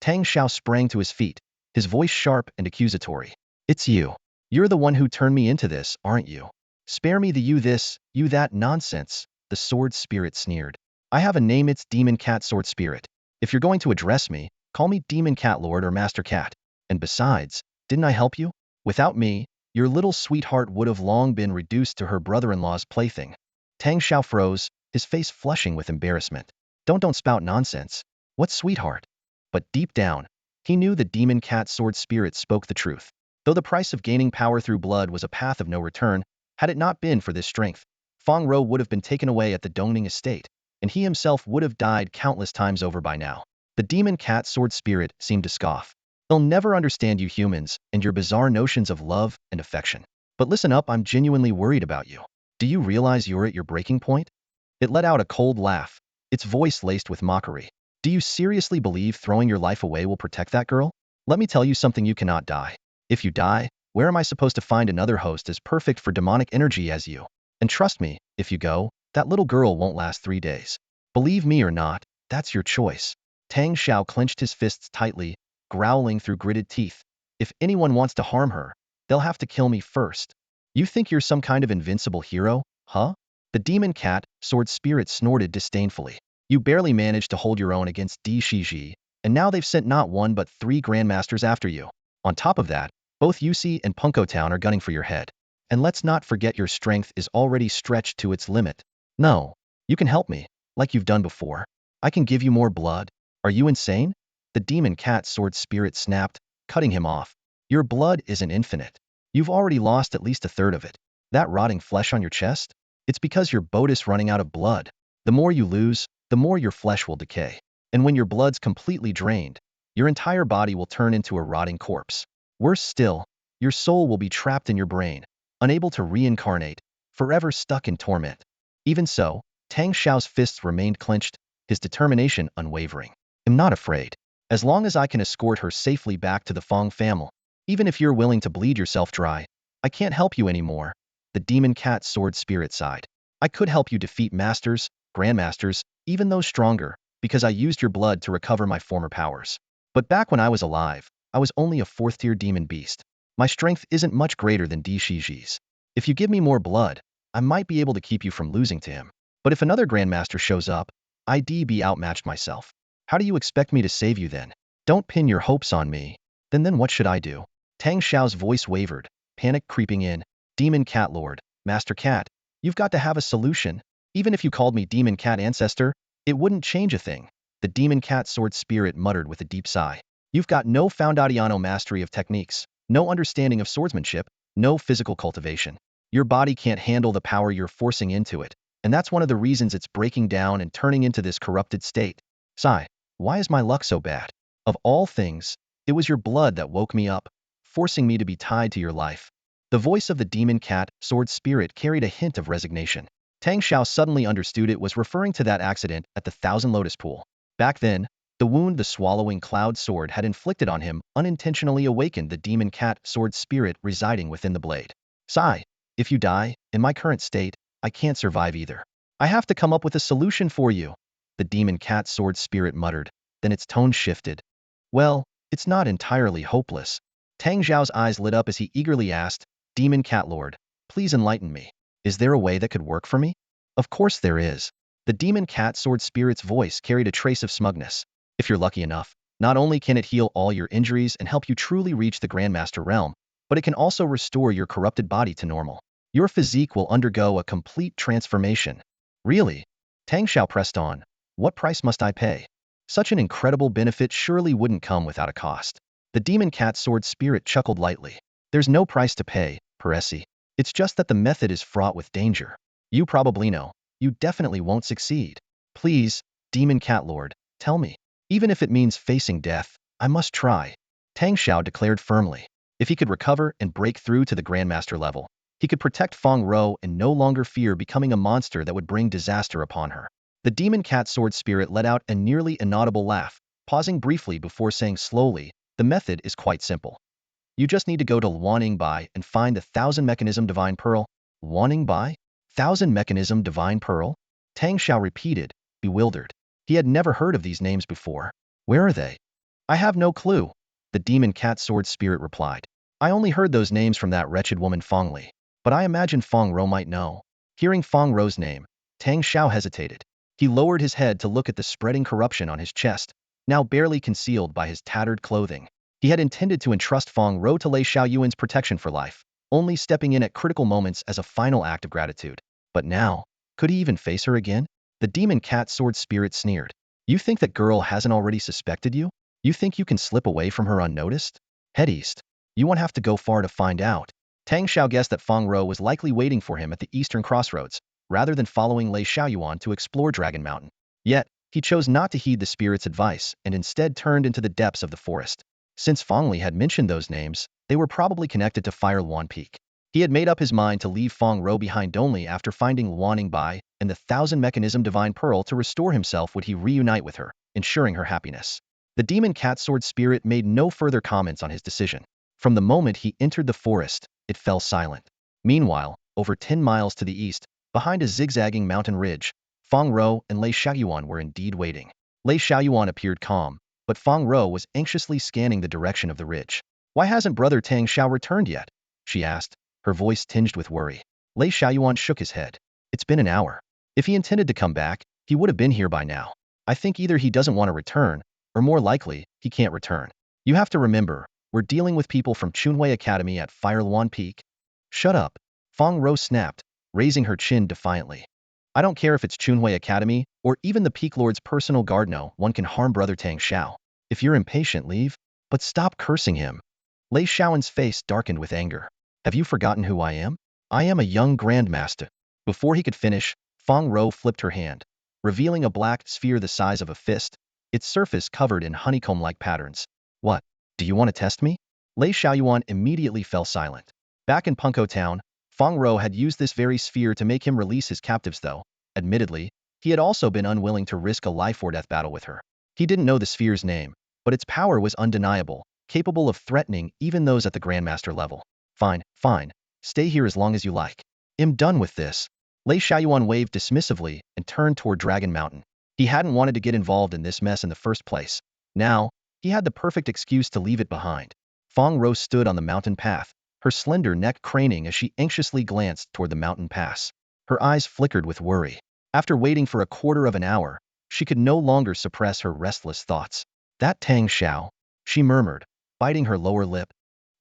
[SPEAKER 1] Tang Shao sprang to his feet, his voice sharp and accusatory. It's you. You're the one who turned me into this, aren't you? Spare me the you this, you that nonsense, the sword spirit sneered. I have a name, it's Demon Cat Sword Spirit. If you're going to address me, call me Demon Cat Lord or Master Cat. And besides, didn't I help you? Without me, your little sweetheart would have long been reduced to her brother-in-law's plaything. Tang Shao froze, his face flushing with embarrassment. Don't spout nonsense. What sweetheart? But deep down, he knew the Demon Cat Sword Spirit spoke the truth. Though the price of gaining power through blood was a path of no return, had it not been for this strength, Fong Row would have been taken away at the Dongning estate, and he himself would have died countless times over by now. The Demon Cat Sword Spirit seemed to scoff. They'll never understand you humans and your bizarre notions of love and affection. But listen up, I'm genuinely worried about you. Do you realize you're at your breaking point? It let out a cold laugh, its voice laced with mockery. Do you seriously believe throwing your life away will protect that girl? Let me tell you something, you cannot die. If you die, where am I supposed to find another host as perfect for demonic energy as you? And trust me, if you go, that little girl won't last 3 days. Believe me or not, that's your choice. Tang Shao clenched his fists tightly, growling through gritted teeth. If anyone wants to harm her, they'll have to kill me first. You think you're some kind of invincible hero, huh? The Demon Cat Sword Spirit snorted disdainfully. You barely managed to hold your own against Di Shiji, and now they've sent not one but 3 grandmasters after you. On top of that, both Yusi and Punko Town are gunning for your head. And let's not forget your strength is already stretched to its limit. No, you can help me, like you've done before. I can give you more blood. Are you insane? The Demon Cat Sword Spirit snapped, cutting him off. Your blood isn't infinite. You've already lost at least a third of it. That rotting flesh on your chest? It's because your boat is running out of blood. The more you lose, the more your flesh will decay. And when your blood's completely drained, your entire body will turn into a rotting corpse. Worse still, your soul will be trapped in your brain, unable to reincarnate, forever stuck in torment. Even so, Tang Shao's fists remained clenched, his determination unwavering. I'm not afraid. As long as I can escort her safely back to the Fong family, even if you're willing to bleed yourself dry, I can't help you anymore. The Demon Cat Sword Spirit sighed. I could help you defeat masters, grandmasters, even those stronger, because I used your blood to recover my former powers. But back when I was alive, I was only a 4th-tier demon beast. My strength isn't much greater than Di Shiji's. If you give me more blood, I might be able to keep you from losing to him. But if another grandmaster shows up, I'd be outmatched myself. How do you expect me to save you then? Don't pin your hopes on me. Then what should I do? Tang Shao's voice wavered, panic creeping in. Demon Cat Lord, Master Cat, you've got to have a solution. Even if you called me Demon Cat Ancestor, it wouldn't change a thing. The Demon Cat Sword Spirit muttered with a deep sigh. You've got no foundational mastery of techniques, no understanding of swordsmanship, no physical cultivation. Your body can't handle the power you're forcing into it, and that's one of the reasons it's breaking down and turning into this corrupted state. Sigh, why is my luck so bad? Of all things, it was your blood that woke me up, forcing me to be tied to your life. The voice of the Demon Cat Sword Spirit carried a hint of resignation. Tang Shao suddenly understood it was referring to that accident at the Thousand Lotus Pool. Back then, the wound the swallowing cloud sword had inflicted on him unintentionally awakened the Demon Cat Sword Spirit residing within the blade. Sigh, if you die, in my current state, I can't survive either. I have to come up with a solution for you. The Demon Cat Sword Spirit muttered, then its tone shifted. Well, it's not entirely hopeless. Tang Zhao's eyes lit up as he eagerly asked, Demon Cat Lord, please enlighten me. Is there a way that could work for me? Of course there is. The Demon Cat Sword Spirit's voice carried a trace of smugness. If you're lucky enough, not only can it heal all your injuries and help you truly reach the Grandmaster realm, but it can also restore your corrupted body to normal. Your physique will undergo a complete transformation. Really? Tang Shao pressed on. What price must I pay? Such an incredible benefit surely wouldn't come without a cost. The Demon Cat Sword Spirit chuckled lightly. There's no price to pay, Peresi. It's just that the method is fraught with danger. You probably know. You definitely won't succeed. Please, Demon Cat Lord, tell me. Even if it means facing death, I must try. Tang Shao declared firmly. If he could recover and break through to the Grandmaster level, he could protect Fong Row and no longer fear becoming a monster that would bring disaster upon her. The Demon Cat Sword Spirit let out a nearly inaudible laugh, pausing briefly before saying slowly, the method is quite simple. You just need to go to Huawan and find the 1000 Mechanism Divine Pearl. Huawan? 1000 Mechanism Divine Pearl? Tang Shao repeated, bewildered. He had never heard of these names before. Where are they? I have no clue, the demon cat sword spirit replied. I only heard those names from that wretched woman Fong Li, but I imagine Fong Row might know. Hearing Fong Row's name, Tang Shao hesitated. He lowered his head to look at the spreading corruption on his chest, now barely concealed by his tattered clothing. He had intended to entrust Fong Row to Lei Xiaoyuan's protection for life, only stepping in at critical moments as a final act of gratitude. But now, could he even face her again? The demon cat sword spirit sneered. You think that girl hasn't already suspected you? You think you can slip away from her unnoticed? Head east. You won't have to go far to find out. Tang Shao guessed that Fong Row was likely waiting for him at the eastern crossroads, rather than following Lei Xiaoyuan to explore Dragon Mountain. Yet, he chose not to heed the spirit's advice and instead turned into the depths of the forest. Since Fong Li had mentioned those names, they were probably connected to Huawan Peak. He had made up his mind to leave Fong Row behind only after finding Luaning Bai and the thousand-mechanism divine pearl to restore himself would he reunite with her, ensuring her happiness. The demon cat sword spirit made no further comments on his decision. From the moment he entered the forest, it fell silent. Meanwhile, over 10 miles to the east, behind a zigzagging mountain ridge, Fong Row and Lei Xiaoyuan were indeed waiting. Lei Xiaoyuan appeared calm, but Fong Row was anxiously scanning the direction of the ridge. Why hasn't Brother Tang Shao returned yet? She asked, her voice tinged with worry. Lei Xiaoyuan shook his head. It's been an hour. If he intended to come back, he would have been here by now. I think either he doesn't want to return, or more likely, he can't return. You have to remember, we're dealing with people from Chunhui Academy at Huawan Peak. Shut up. Fong Row snapped, raising her chin defiantly. I don't care if it's Chunhui Academy, or even the Peak Lord's personal guard. No one can harm Brother Tang Shao. If you're impatient, leave. But stop cursing him. Lei Xiaoyuan's face darkened with anger. Have you forgotten who I am? I am a young grandmaster. Before he could finish, Fong Row flipped her hand, revealing a black sphere the size of a fist, its surface covered in honeycomb-like patterns. What? Do you want to test me? Lei Xiaoyuan immediately fell silent. Back in Punko Town, Fong Row had used this very sphere to make him release his captives though. Admittedly, he had also been unwilling to risk a life-or-death battle with her. He didn't know the sphere's name, but its power was undeniable, capable of threatening even those at the Grandmaster level. Fine, fine. Stay here as long as you like. I'm done with this. Lei Xiaoyuan waved dismissively and turned toward Dragon Mountain. He hadn't wanted to get involved in this mess in the first place. Now, he had the perfect excuse to leave it behind. Fong Row stood on the mountain path, her slender neck craning as she anxiously glanced toward the mountain pass. Her eyes flickered with worry. After waiting for a quarter of an hour, she could no longer suppress her restless thoughts. That Tang Shao, she murmured, biting her lower lip.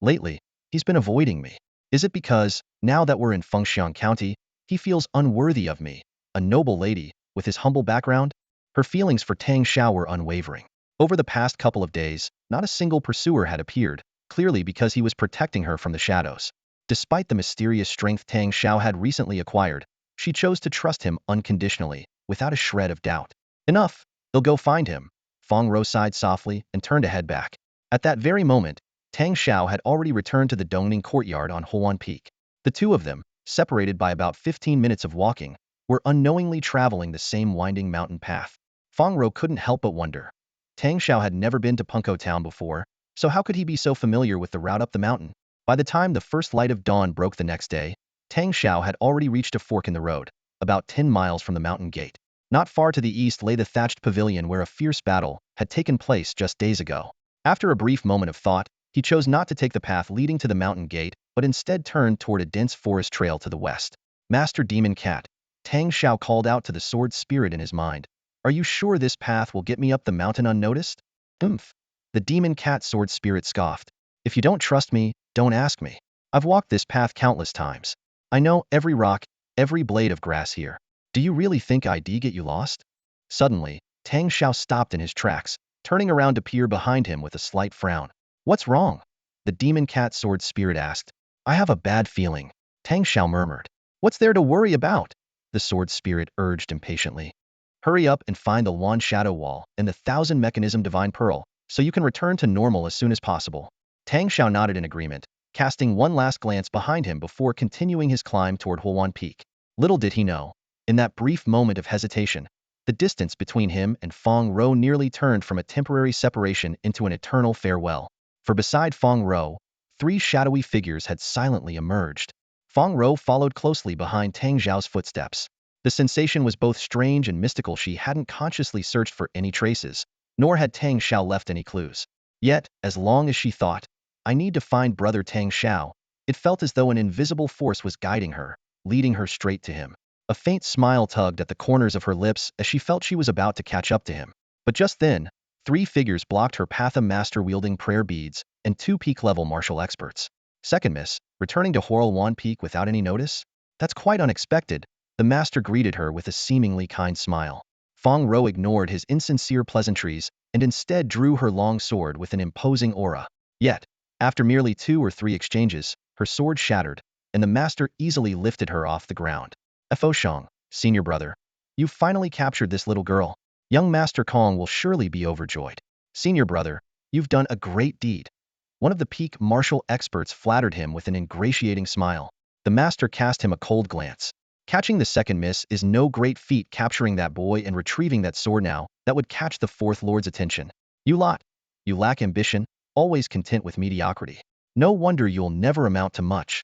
[SPEAKER 1] Lately, he's been avoiding me. Is it because, now that we're in Fengxiang County, he feels unworthy of me, a noble lady, with his humble background? Her feelings for Tang Shao were unwavering. Over the past couple of days, not a single pursuer had appeared, clearly because he was protecting her from the shadows. Despite the mysterious strength Tang Shao had recently acquired, she chose to trust him unconditionally, without a shred of doubt. Enough! They'll go find him. Fong Row sighed softly and turned to head back. At that very moment, Tang Shao had already returned to the Dongning courtyard on Huawan Peak. The two of them, separated by about 15 minutes of walking, were unknowingly traveling the same winding mountain path. Fong Row couldn't help but wonder. Tang Shao had never been to Punko Town before, so how could he be so familiar with the route up the mountain? By the time the first light of dawn broke the next day, Tang Shao had already reached a fork in the road, about 10 miles from the mountain gate. Not far to the east lay the thatched pavilion where a fierce battle had taken place just days ago. After a brief moment of thought, he chose not to take the path leading to the mountain gate, but instead turned toward a dense forest trail to the west. Master Demon Cat, Tang Shao called out to the sword spirit in his mind. Are you sure this path will get me up the mountain unnoticed? Oomph. The demon cat sword spirit scoffed. If you don't trust me, don't ask me. I've walked this path countless times. I know every rock, every blade of grass here. Do you really think I'd get you lost? Suddenly, Tang Shao stopped in his tracks, turning around to peer behind him with a slight frown. What's wrong? The demon cat sword spirit asked. I have a bad feeling, Tang Shao murmured. What's there to worry about? The sword spirit urged impatiently. Hurry up and find the Luan Shadow Wall and the Thousand Mechanism Divine Pearl, so you can return to normal as soon as possible. Tang Shao nodded in agreement, casting one last glance behind him before continuing his climb toward Huawan Peak. Little did he know, in that brief moment of hesitation, the distance between him and Fong Row nearly turned from a temporary separation into an eternal farewell. For beside Fong Row, 3 shadowy figures had silently emerged. Fong Row followed closely behind Tang Xiao's footsteps. The sensation was both strange and mystical. She hadn't consciously searched for any traces, nor had Tang Shao left any clues. Yet, as long as she thought, I need to find brother Tang Shao, it felt as though an invisible force was guiding her, leading her straight to him. A faint smile tugged at the corners of her lips as she felt she was about to catch up to him. But just then, three figures blocked her path: a master wielding prayer beads and two peak-level martial experts. Second miss, returning to Huawan Peak without any notice? That's quite unexpected. The master greeted her with a seemingly kind smile. Fong Row ignored his insincere pleasantries and instead drew her long sword with an imposing aura. Yet, after merely 2 or 3 exchanges, her sword shattered, and the master easily lifted her off the ground. Fo Shang, senior brother, you've finally captured this little girl. Young Master Kong will surely be overjoyed. Senior brother, you've done a great deed. One of the peak martial experts flattered him with an ingratiating smile. The master cast him a cold glance. Catching the second miss is no great feat. Capturing that boy and retrieving that sword now, that would catch the fourth lord's attention. You lack ambition, always content with mediocrity. No wonder you'll never amount to much.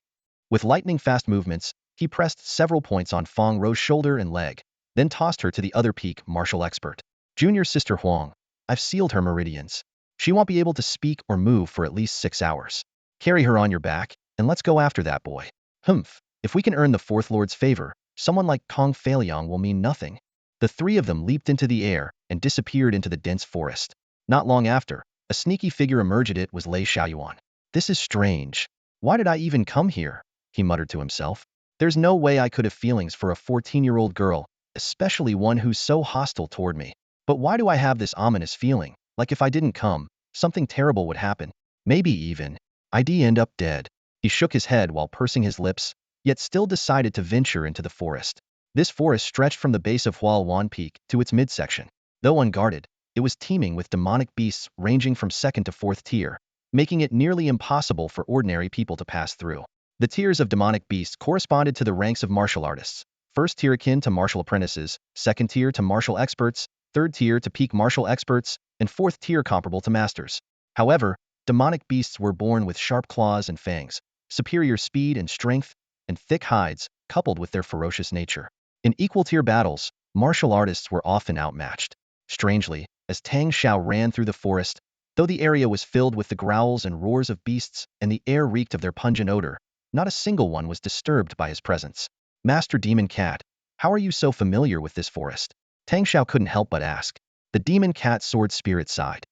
[SPEAKER 1] With lightning-fast movements, he pressed several points on Fong Row's shoulder and leg, then tossed her to the other peak martial expert. Junior Sister Huang, I've sealed her meridians. She won't be able to speak or move for at least 6 hours. Carry her on your back, and let's go after that boy. Humph, if we can earn the fourth lord's favor, someone like Kong Feiliang will mean nothing. The three of them leaped into the air and disappeared into the dense forest. Not long after, a sneaky figure emerged. It was Lei Xiaoyuan. This is strange. Why did I even come here? He muttered to himself. There's no way I could have feelings for a 14-year-old girl, especially one who's so hostile toward me. But why do I have this ominous feeling, like if I didn't come, something terrible would happen? Maybe even I'd end up dead. He shook his head while pursing his lips, yet still decided to venture into the forest. This forest stretched from the base of Huawan Peak to its midsection. Though unguarded, it was teeming with demonic beasts ranging from 2nd to 4th tier, making it nearly impossible for ordinary people to pass through. The tiers of demonic beasts corresponded to the ranks of martial artists. 1st tier akin to martial apprentices, 2nd tier to martial experts, 3rd tier to peak martial experts, and 4th tier comparable to masters. However, demonic beasts were born with sharp claws and fangs, superior speed and strength, and thick hides, coupled with their ferocious nature. In equal-tier battles, martial artists were often outmatched. Strangely, as Tang Shao ran through the forest, though the area was filled with the growls and roars of beasts and the air reeked of their pungent odor, not a single one was disturbed by his presence. Master Demon Cat, how are you so familiar with this forest? Tang Shao couldn't help but ask. The Demon Cat sword spirit sighed.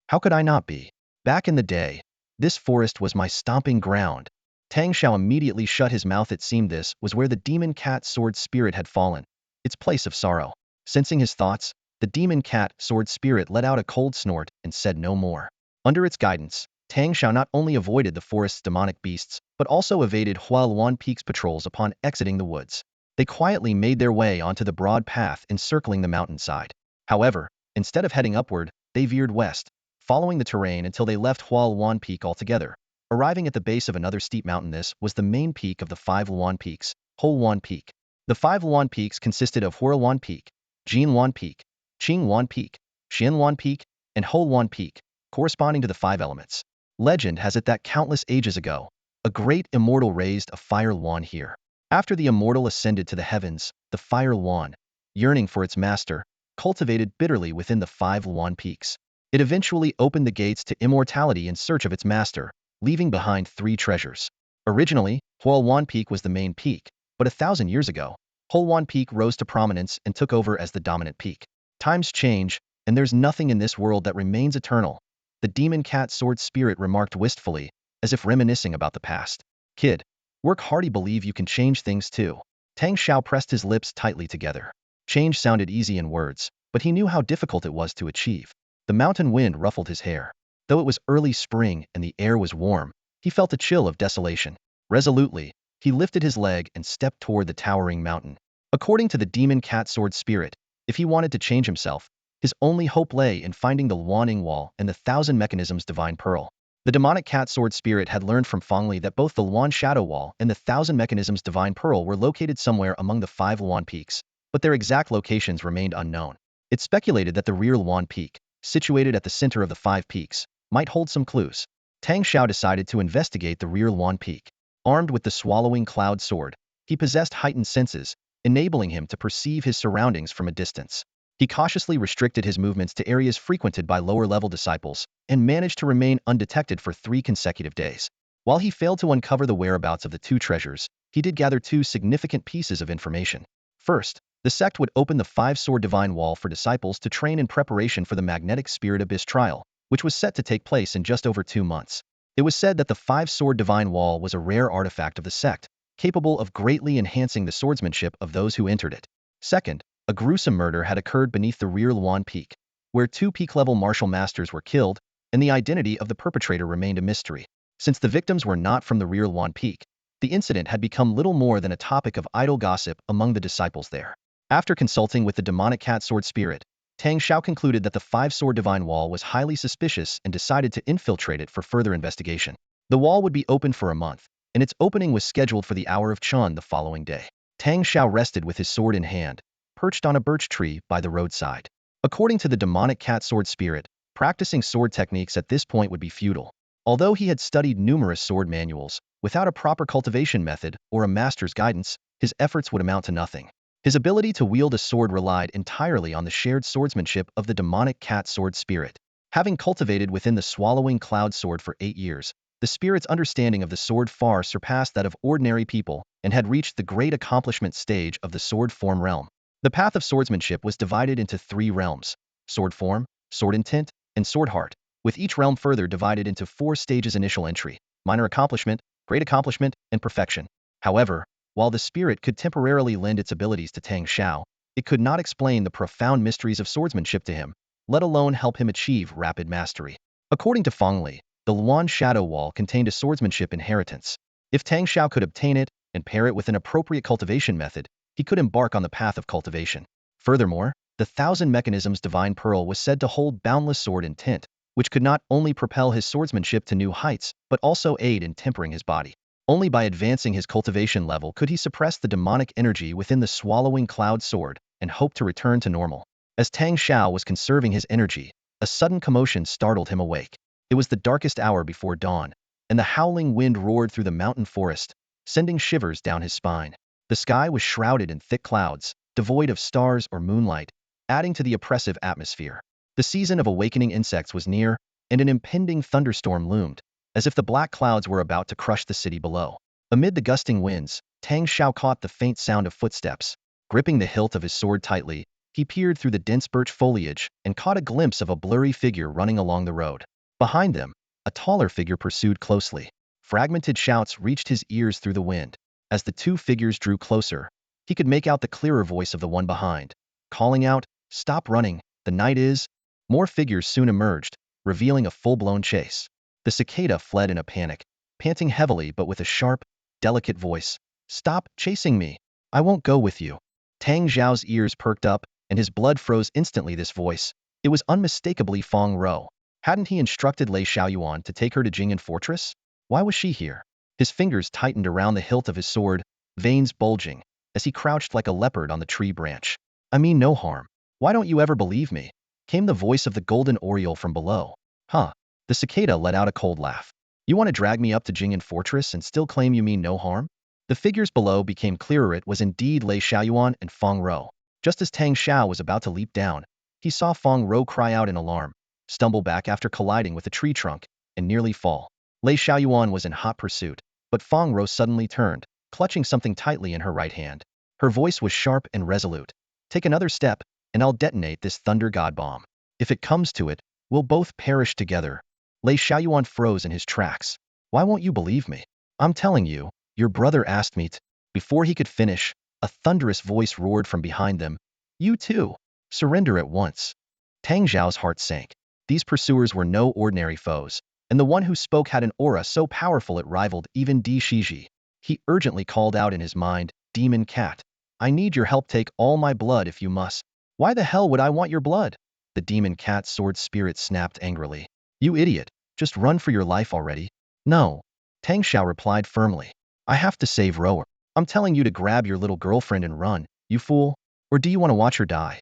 [SPEAKER 1] How could I not be? Back in the day, this forest was my stomping ground. Tang Shao immediately shut his mouth. It seemed this was where the Demon Cat sword spirit had fallen, its place of sorrow. Sensing his thoughts, the Demon Cat sword spirit let out a cold snort and said no more. Under its guidance, Tang Shao not only avoided the forest's demonic beasts, but also evaded Huawan Peak's patrols upon exiting the woods. They quietly made their way onto the broad path encircling the mountainside. However, instead of heading upward, they veered west, following the terrain until they left Huawan Peak altogether. Arriving at the base of another steep mountain, this was the main peak of the 5 Luan Peaks, Huawan Peak. The 5 Luan Peaks consisted of Huawan Peak, Jinwan Peak, Qingwan Peak, Xianwan Peak, and Huawan Peak, corresponding to the 5 elements. Legend has it that countless ages ago, a great immortal raised a fire Luan here. After the immortal ascended to the heavens, the fire Luan, yearning for its master, cultivated bitterly within the 5 Luan Peaks. It eventually opened the gates to immortality in search of its master, leaving behind 3 treasures. Originally, Huawan Peak was the main peak, but 1,000 years ago, Huawan Peak rose to prominence and took over as the dominant peak. Times change, and there's nothing in this world that remains eternal. The Demon Cat sword spirit remarked wistfully, as if reminiscing about the past. Kid, work hard. Believe you can change things too. Tang Shao pressed his lips tightly together. Change sounded easy in words, but he knew how difficult it was to achieve. The mountain wind ruffled his hair. Though it was early spring and the air was warm, he felt a chill of desolation. Resolutely, he lifted his leg and stepped toward the towering mountain. According to the Demon Cat sword spirit, if he wanted to change himself, his only hope lay in finding the Luaning Wall and the 1,000 Mechanisms Divine Pearl. The demonic cat sword spirit had learned from Fong Li that both the Luan Shadow Wall and the 1,000 Mechanisms Divine Pearl were located somewhere among the 5 Luan Peaks, but their exact locations remained unknown. It speculated that the rear Luan Peak, situated at the center of the 5 peaks, might hold some clues. Tang Shao decided to investigate the rear Luan Peak. Armed with the Swallowing Cloud sword, he possessed heightened senses, enabling him to perceive his surroundings from a distance. He cautiously restricted his movements to areas frequented by lower-level disciples and managed to remain undetected for 3 consecutive days. While he failed to uncover the whereabouts of the 2 treasures, he did gather 2 significant pieces of information. First, the sect would open the 5-sword divine wall for disciples to train in preparation for the magnetic spirit abyss trial, which was set to take place in just over 2 months. It was said that the 5-sword divine wall was a rare artifact of the sect, capable of greatly enhancing the swordsmanship of those who entered it. Second, a gruesome murder had occurred beneath the rear Huawan Peak, where 2 peak-level martial masters were killed, and the identity of the perpetrator remained a mystery. Since the victims were not from the rear Huawan Peak, the incident had become little more than a topic of idle gossip among the disciples there. After consulting with the demonic cat sword spirit, Tang Shao concluded that the 5-sword divine wall was highly suspicious and decided to infiltrate it for further investigation. The wall would be open for a month, and its opening was scheduled for the hour of Chun the following day. Tang Shao rested with his sword in hand, perched on a birch tree by the roadside. According to the demonic cat sword spirit, practicing sword techniques at this point would be futile. Although he had studied numerous sword manuals, without a proper cultivation method or a master's guidance, his efforts would amount to nothing. His ability to wield a sword relied entirely on the shared swordsmanship of the demonic cat sword spirit. Having cultivated within the swallowing cloud sword for 8 years, the spirit's understanding of the sword far surpassed that of ordinary people and had reached the great accomplishment stage of the sword form realm. The path of swordsmanship was divided into 3 realms: sword form, sword intent, and sword heart, with each realm further divided into 4 stages: initial entry, minor accomplishment, great accomplishment, and perfection. However, while the spirit could temporarily lend its abilities to Tang Shao, it could not explain the profound mysteries of swordsmanship to him, let alone help him achieve rapid mastery. According to Fong Li, the Luan Shadow Wall contained a swordsmanship inheritance. If Tang Shao could obtain it and pair it with an appropriate cultivation method, he could embark on the path of cultivation. Furthermore, the Thousand Mechanisms Divine Pearl was said to hold boundless sword intent, which could not only propel his swordsmanship to new heights, but also aid in tempering his body. Only by advancing his cultivation level could he suppress the demonic energy within the swallowing cloud sword and hope to return to normal. As Tang Shao was conserving his energy, a sudden commotion startled him awake. It was the darkest hour before dawn, and the howling wind roared through the mountain forest, sending shivers down his spine. The sky was shrouded in thick clouds, devoid of stars or moonlight, adding to the oppressive atmosphere. The season of awakening insects was near, and an impending thunderstorm loomed, as if the black clouds were about to crush the city below. Amid the gusting winds, Tang Shao caught the faint sound of footsteps. Gripping the hilt of his sword tightly, he peered through the dense birch foliage and caught a glimpse of a blurry figure running along the road. Behind them, a taller figure pursued closely. Fragmented shouts reached his ears through the wind. As the 2 figures drew closer, he could make out the clearer voice of the one behind, calling out, "Stop running, the night is..." More figures soon emerged, revealing a full-blown chase. The cicada fled in a panic, panting heavily but with a sharp, delicate voice. "Stop chasing me. I won't go with you." Tang Zhao's ears perked up, and his blood froze instantly. This voice. It was unmistakably Fong Row. Hadn't he instructed Lei Xiaoyuan to take her to Jing'an Fortress? Why was she here? His fingers tightened around the hilt of his sword, veins bulging, as he crouched like a leopard on the tree branch. "I mean no harm. Why don't you ever believe me?" came the voice of the golden oriole from below. "Huh." The cicada let out a cold laugh. "You want to drag me up to Jing'an Fortress and still claim you mean no harm?" The figures below became clearer. It was indeed Lei Xiaoyuan and Fong Row. Just as Tang Shao was about to leap down, he saw Fong Row cry out in alarm, stumble back after colliding with a tree trunk, and nearly fall. Lei Xiaoyuan was in hot pursuit, but Fong Row suddenly turned, clutching something tightly in her right hand. Her voice was sharp and resolute. "Take another step, and I'll detonate this thunder god bomb. If it comes to it, we'll both perish together." Lei Xiaoyuan froze in his tracks. "Why won't you believe me? I'm telling you, your brother asked me to..." Before he could finish, a thunderous voice roared from behind them. "You too. Surrender at once." Tang Zhao's heart sank. These pursuers were no ordinary foes, and the one who spoke had an aura so powerful it rivaled even Di Shiji. He urgently called out in his mind, "Demon cat, I need your help. Take all my blood if you must." "Why the hell would I want your blood?" The demon cat sword spirit snapped angrily. "You idiot, just run for your life already." "No," Tang Shao replied firmly. "I have to save Rower. I'm telling you to grab your little girlfriend and run, you fool. Or do you want to watch her die?"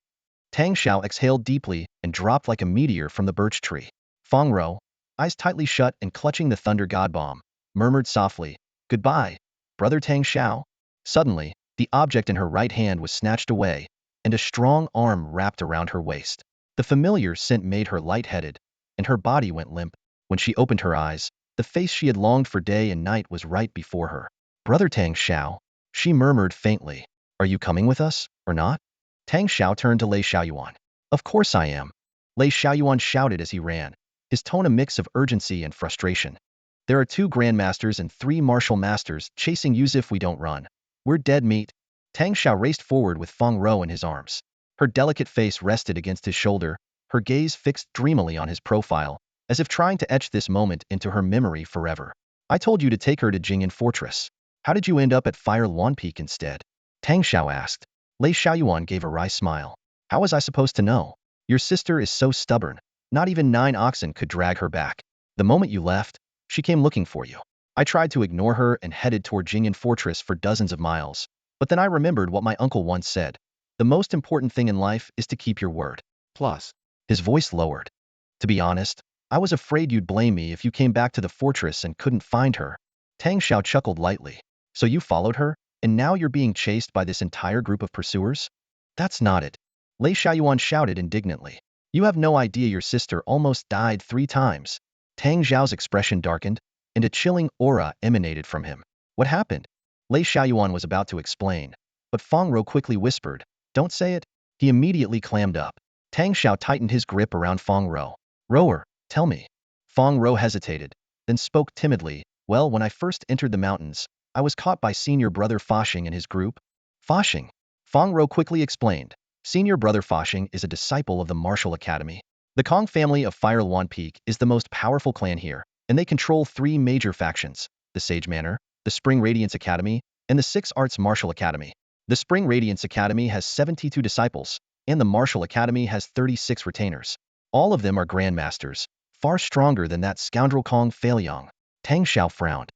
[SPEAKER 1] Tang Shao exhaled deeply and dropped like a meteor from the birch tree. Fong Row, eyes tightly shut and clutching the thunder god bomb, murmured softly, "Goodbye, brother Tang Shao." Suddenly, the object in her right hand was snatched away, and a strong arm wrapped around her waist. The familiar scent made her lightheaded, and her body went limp. When she opened her eyes, the face she had longed for day and night was right before her. Brother Tang Shao, she murmured faintly. Are you coming with us, or not? Tang Shao turned to Lei Xiaoyuan. Of course I am. Lei Xiaoyuan shouted as he ran, his tone a mix of urgency and frustration. There are 2 grandmasters and 3 martial masters chasing you if we don't run. We're dead meat. Tang Shao raced forward with Fong Row in his arms. Her delicate face rested against his shoulder, her gaze fixed dreamily on his profile, as if trying to etch this moment into her memory forever. I told you to take her to Jingyan Fortress. How did you end up at Huawan Peak instead? Tang Shao asked. Lei Xiaoyuan gave a wry smile. How was I supposed to know? Your sister is so stubborn. Not even 9 oxen could drag her back. The moment you left, she came looking for you. I tried to ignore her and headed toward Jingyan Fortress for dozens of miles. But then I remembered what my uncle once said. The most important thing in life is to keep your word. Plus, his voice lowered. To be honest, I was afraid you'd blame me if you came back to the fortress and couldn't find her. Tang Shao chuckled lightly. So you followed her, and now you're being chased by this entire group of pursuers? That's not it. Lei Xiaoyuan shouted indignantly. You have no idea your sister almost died 3 times. Tang Zhao's expression darkened, and a chilling aura emanated from him. What happened? Lei Xiaoyuan was about to explain, but Fong Row quickly whispered, Don't say it. He immediately clammed up. Tang Shao tightened his grip around Fong Row. Rower, tell me. Fong Row hesitated, then spoke timidly. Well, when I first entered the mountains, I was caught by senior brother Foshing and his group. Foshing? Fong Row quickly explained. Senior brother Foshing is a disciple of the Martial Academy. The Kong family of Huawan Peak is the most powerful clan here, and they control 3 major factions, the Sage Manor, the Spring Radiance Academy, and the Six Arts Martial Academy. The Spring Radiance Academy has 72 disciples, and the Martial Academy has 36 retainers. All of them are grandmasters, far stronger than that scoundrel Kong Failiang. Tang Shao frowned.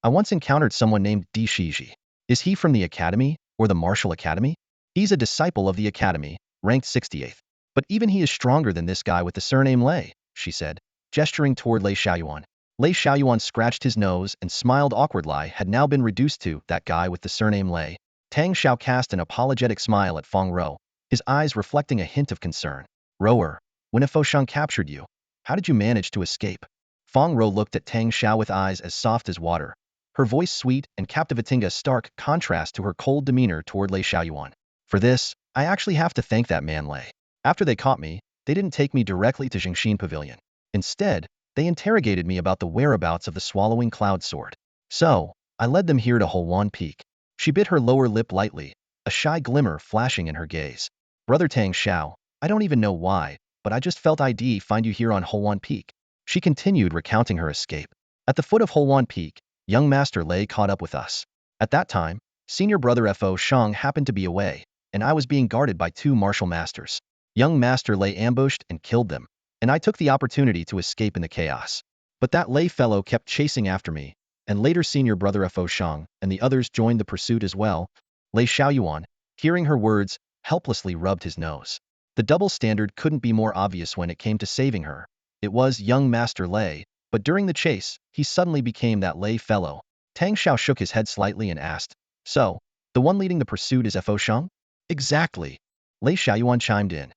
[SPEAKER 1] I once encountered someone named Di Shiji. Is he from the Academy, or the Martial Academy? He's a disciple of the Academy, ranked 68th. But even he is stronger than this guy with the surname Lei, she said, gesturing toward Lei Xiaoyuan. Lei Xiaoyuan scratched his nose and smiled awkwardly had now been reduced to that guy with the surname Lei. Tang Shao cast an apologetic smile at Fong Row, his eyes reflecting a hint of concern. Rower, when Foshan captured you, how did you manage to escape? Fong Row looked at Tang Shao with eyes as soft as water, her voice sweet and captivating, a stark contrast to her cold demeanor toward Lei Xiaoyuan. For this, I actually have to thank that man Lei. After they caught me, they didn't take me directly to Jingshin Pavilion. Instead, they interrogated me about the whereabouts of the Swallowing Cloud Sword. So, I led them here to Huawan Peak. She bit her lower lip lightly, a shy glimmer flashing in her gaze. Brother Tang Shao, I don't even know why, but I just felt I'd find you here on Huawan Peak. She continued recounting her escape. At the foot of Huawan Peak, young Master Lei caught up with us. At that time, senior brother Fo Shang happened to be away, and I was being guarded by 2 martial masters. Young Master Lei ambushed and killed them, and I took the opportunity to escape in the chaos. But that Lei fellow kept chasing after me, and later senior brother Fo Shang and the others joined the pursuit as well. Lei Xiaoyuan, hearing her words, helplessly rubbed his nose. The double standard couldn't be more obvious when it came to saving her. It was young Master Lei, but during the chase, he suddenly became that Lei fellow. Tang Shao shook his head slightly and asked, So, the one leading the pursuit is Fo Shang? Exactly. Lei Xiaoyuan chimed in.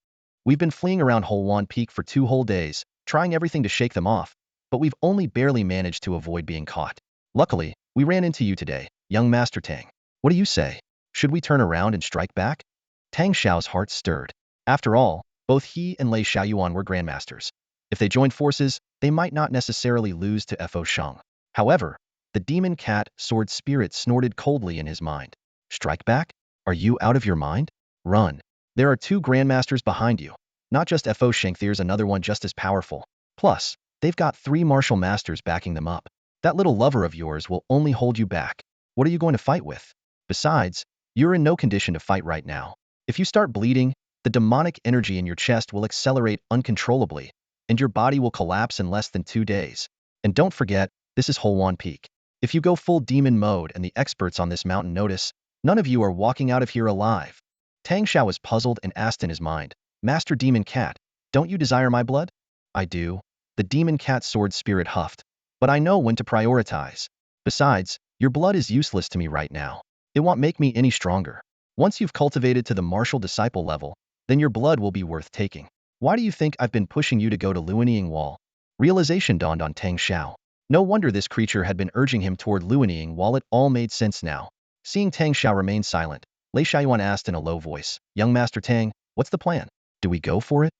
[SPEAKER 1] We've been fleeing around Huawan Peak for 2 whole days, trying everything to shake them off, but we've only barely managed to avoid being caught. Luckily, we ran into you today, young Master Tang. What do you say? Should we turn around and strike back? Tang Shao's heart stirred. After all, both he and Lei Xiaoyuan were grandmasters. If they joined forces, they might not necessarily lose to Fo Shang. However, the demon cat sword spirit snorted coldly in his mind. Strike back? Are you out of your mind? Run. There are 2 grandmasters behind you. Not just Fo Shang, there's another one just as powerful. Plus, they've got 3 martial masters backing them up. That little lover of yours will only hold you back. What are you going to fight with? Besides, you're in no condition to fight right now. If you start bleeding, the demonic energy in your chest will accelerate uncontrollably, and your body will collapse in less than 2 days. And don't forget, this is Huawan Peak. If you go full demon mode and the experts on this mountain notice, none of you are walking out of here alive. Tang Shao was puzzled and asked in his mind, Master Demon Cat, don't you desire my blood? I do. The demon cat sword spirit huffed. But I know when to prioritize. Besides, your blood is useless to me right now. It won't make me any stronger. Once you've cultivated to the martial disciple level, then your blood will be worth taking. Why do you think I've been pushing you to go to Luanying Wall? Realization dawned on Tang Shao. No wonder this creature had been urging him toward Luanying Wall. It all made sense now. Seeing Tang Shao remain silent, Lei Xiaoyuan asked in a low voice, "Young Master Tang, what's the plan? Do we go for it?"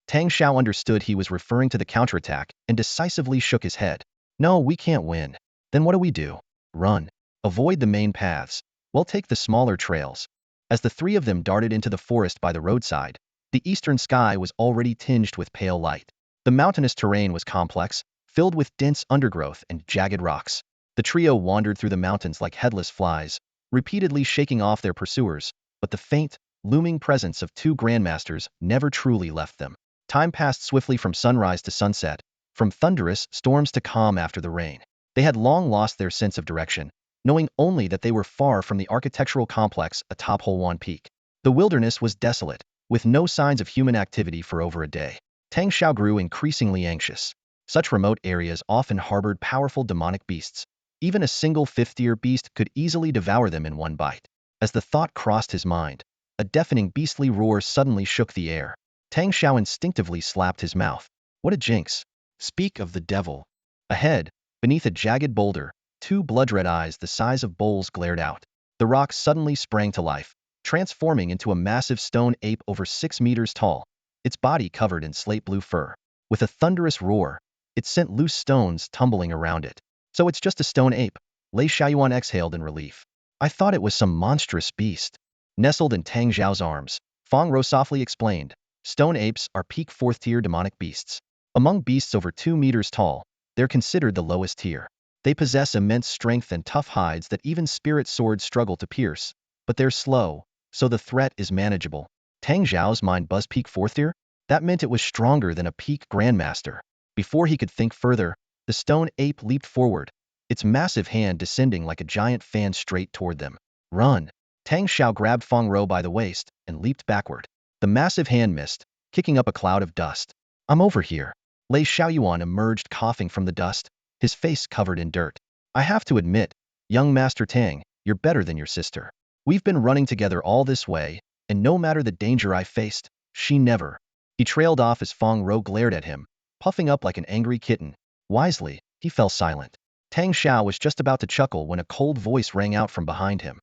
[SPEAKER 1] Tang Shao understood he was referring to the counterattack and decisively shook his head. "No, we can't win. Then what do we do? Run. Avoid the main paths. We'll take the smaller trails." As the three of them darted into the forest by the roadside, the eastern sky was already tinged with pale light. The mountainous terrain was complex, filled with dense undergrowth and jagged rocks. The trio wandered through the mountains like headless flies, repeatedly shaking off their pursuers, but the faint, looming presence of two grandmasters never truly left them. Time passed swiftly from sunrise to sunset, from thunderous storms to calm after the rain. They had long lost their sense of direction, knowing only that they were far from the architectural complex atop Huawan Peak. The wilderness was desolate, with no signs of human activity for over a day. Tang Shao grew increasingly anxious. Such remote areas often harbored powerful demonic beasts. Even a single fifth-tier beast could easily devour them in one bite. As the thought crossed his mind, a deafening beastly roar suddenly shook the air. Tang Shao instinctively slapped his mouth. What a jinx! Speak of the devil. Ahead, beneath a jagged boulder, two blood-red eyes the size of bowls glared out. The rock suddenly sprang to life, transforming into a massive stone ape over 6 meters tall, its body covered in slate-blue fur. With a thunderous roar, it sent loose stones tumbling around it. "So it's just a stone ape," Lei Xiaoyuan exhaled in relief. "I thought it was some monstrous beast." Nestled in Tang Zhao's arms, Fong Row softly explained, "Stone apes are peak 4th-tier demonic beasts. Among beasts over 2 meters tall, they're considered the lowest tier. They possess immense strength and tough hides that even spirit swords struggle to pierce, but they're slow, so the threat is manageable." Tang Zhao's mind buzzed. Peak 4th tier? That meant it was stronger than a peak grandmaster. Before he could think further, the stone ape leaped forward, its massive hand descending like a giant fan straight toward them. "Run!" Tang Shao grabbed Fong Row by the waist and leaped backward. The massive hand missed, kicking up a cloud of dust. "I'm over here." Lei Xiaoyuan emerged coughing from the dust, his face covered in dirt. "I have to admit, young Master Tang, you're better than your sister. We've been running together all this way, and no matter the danger I faced, she never." He trailed off as Fong Row glared at him, puffing up like an angry kitten. Wisely, he fell silent. Tang Shao was just about to chuckle when a cold voice rang out from behind him.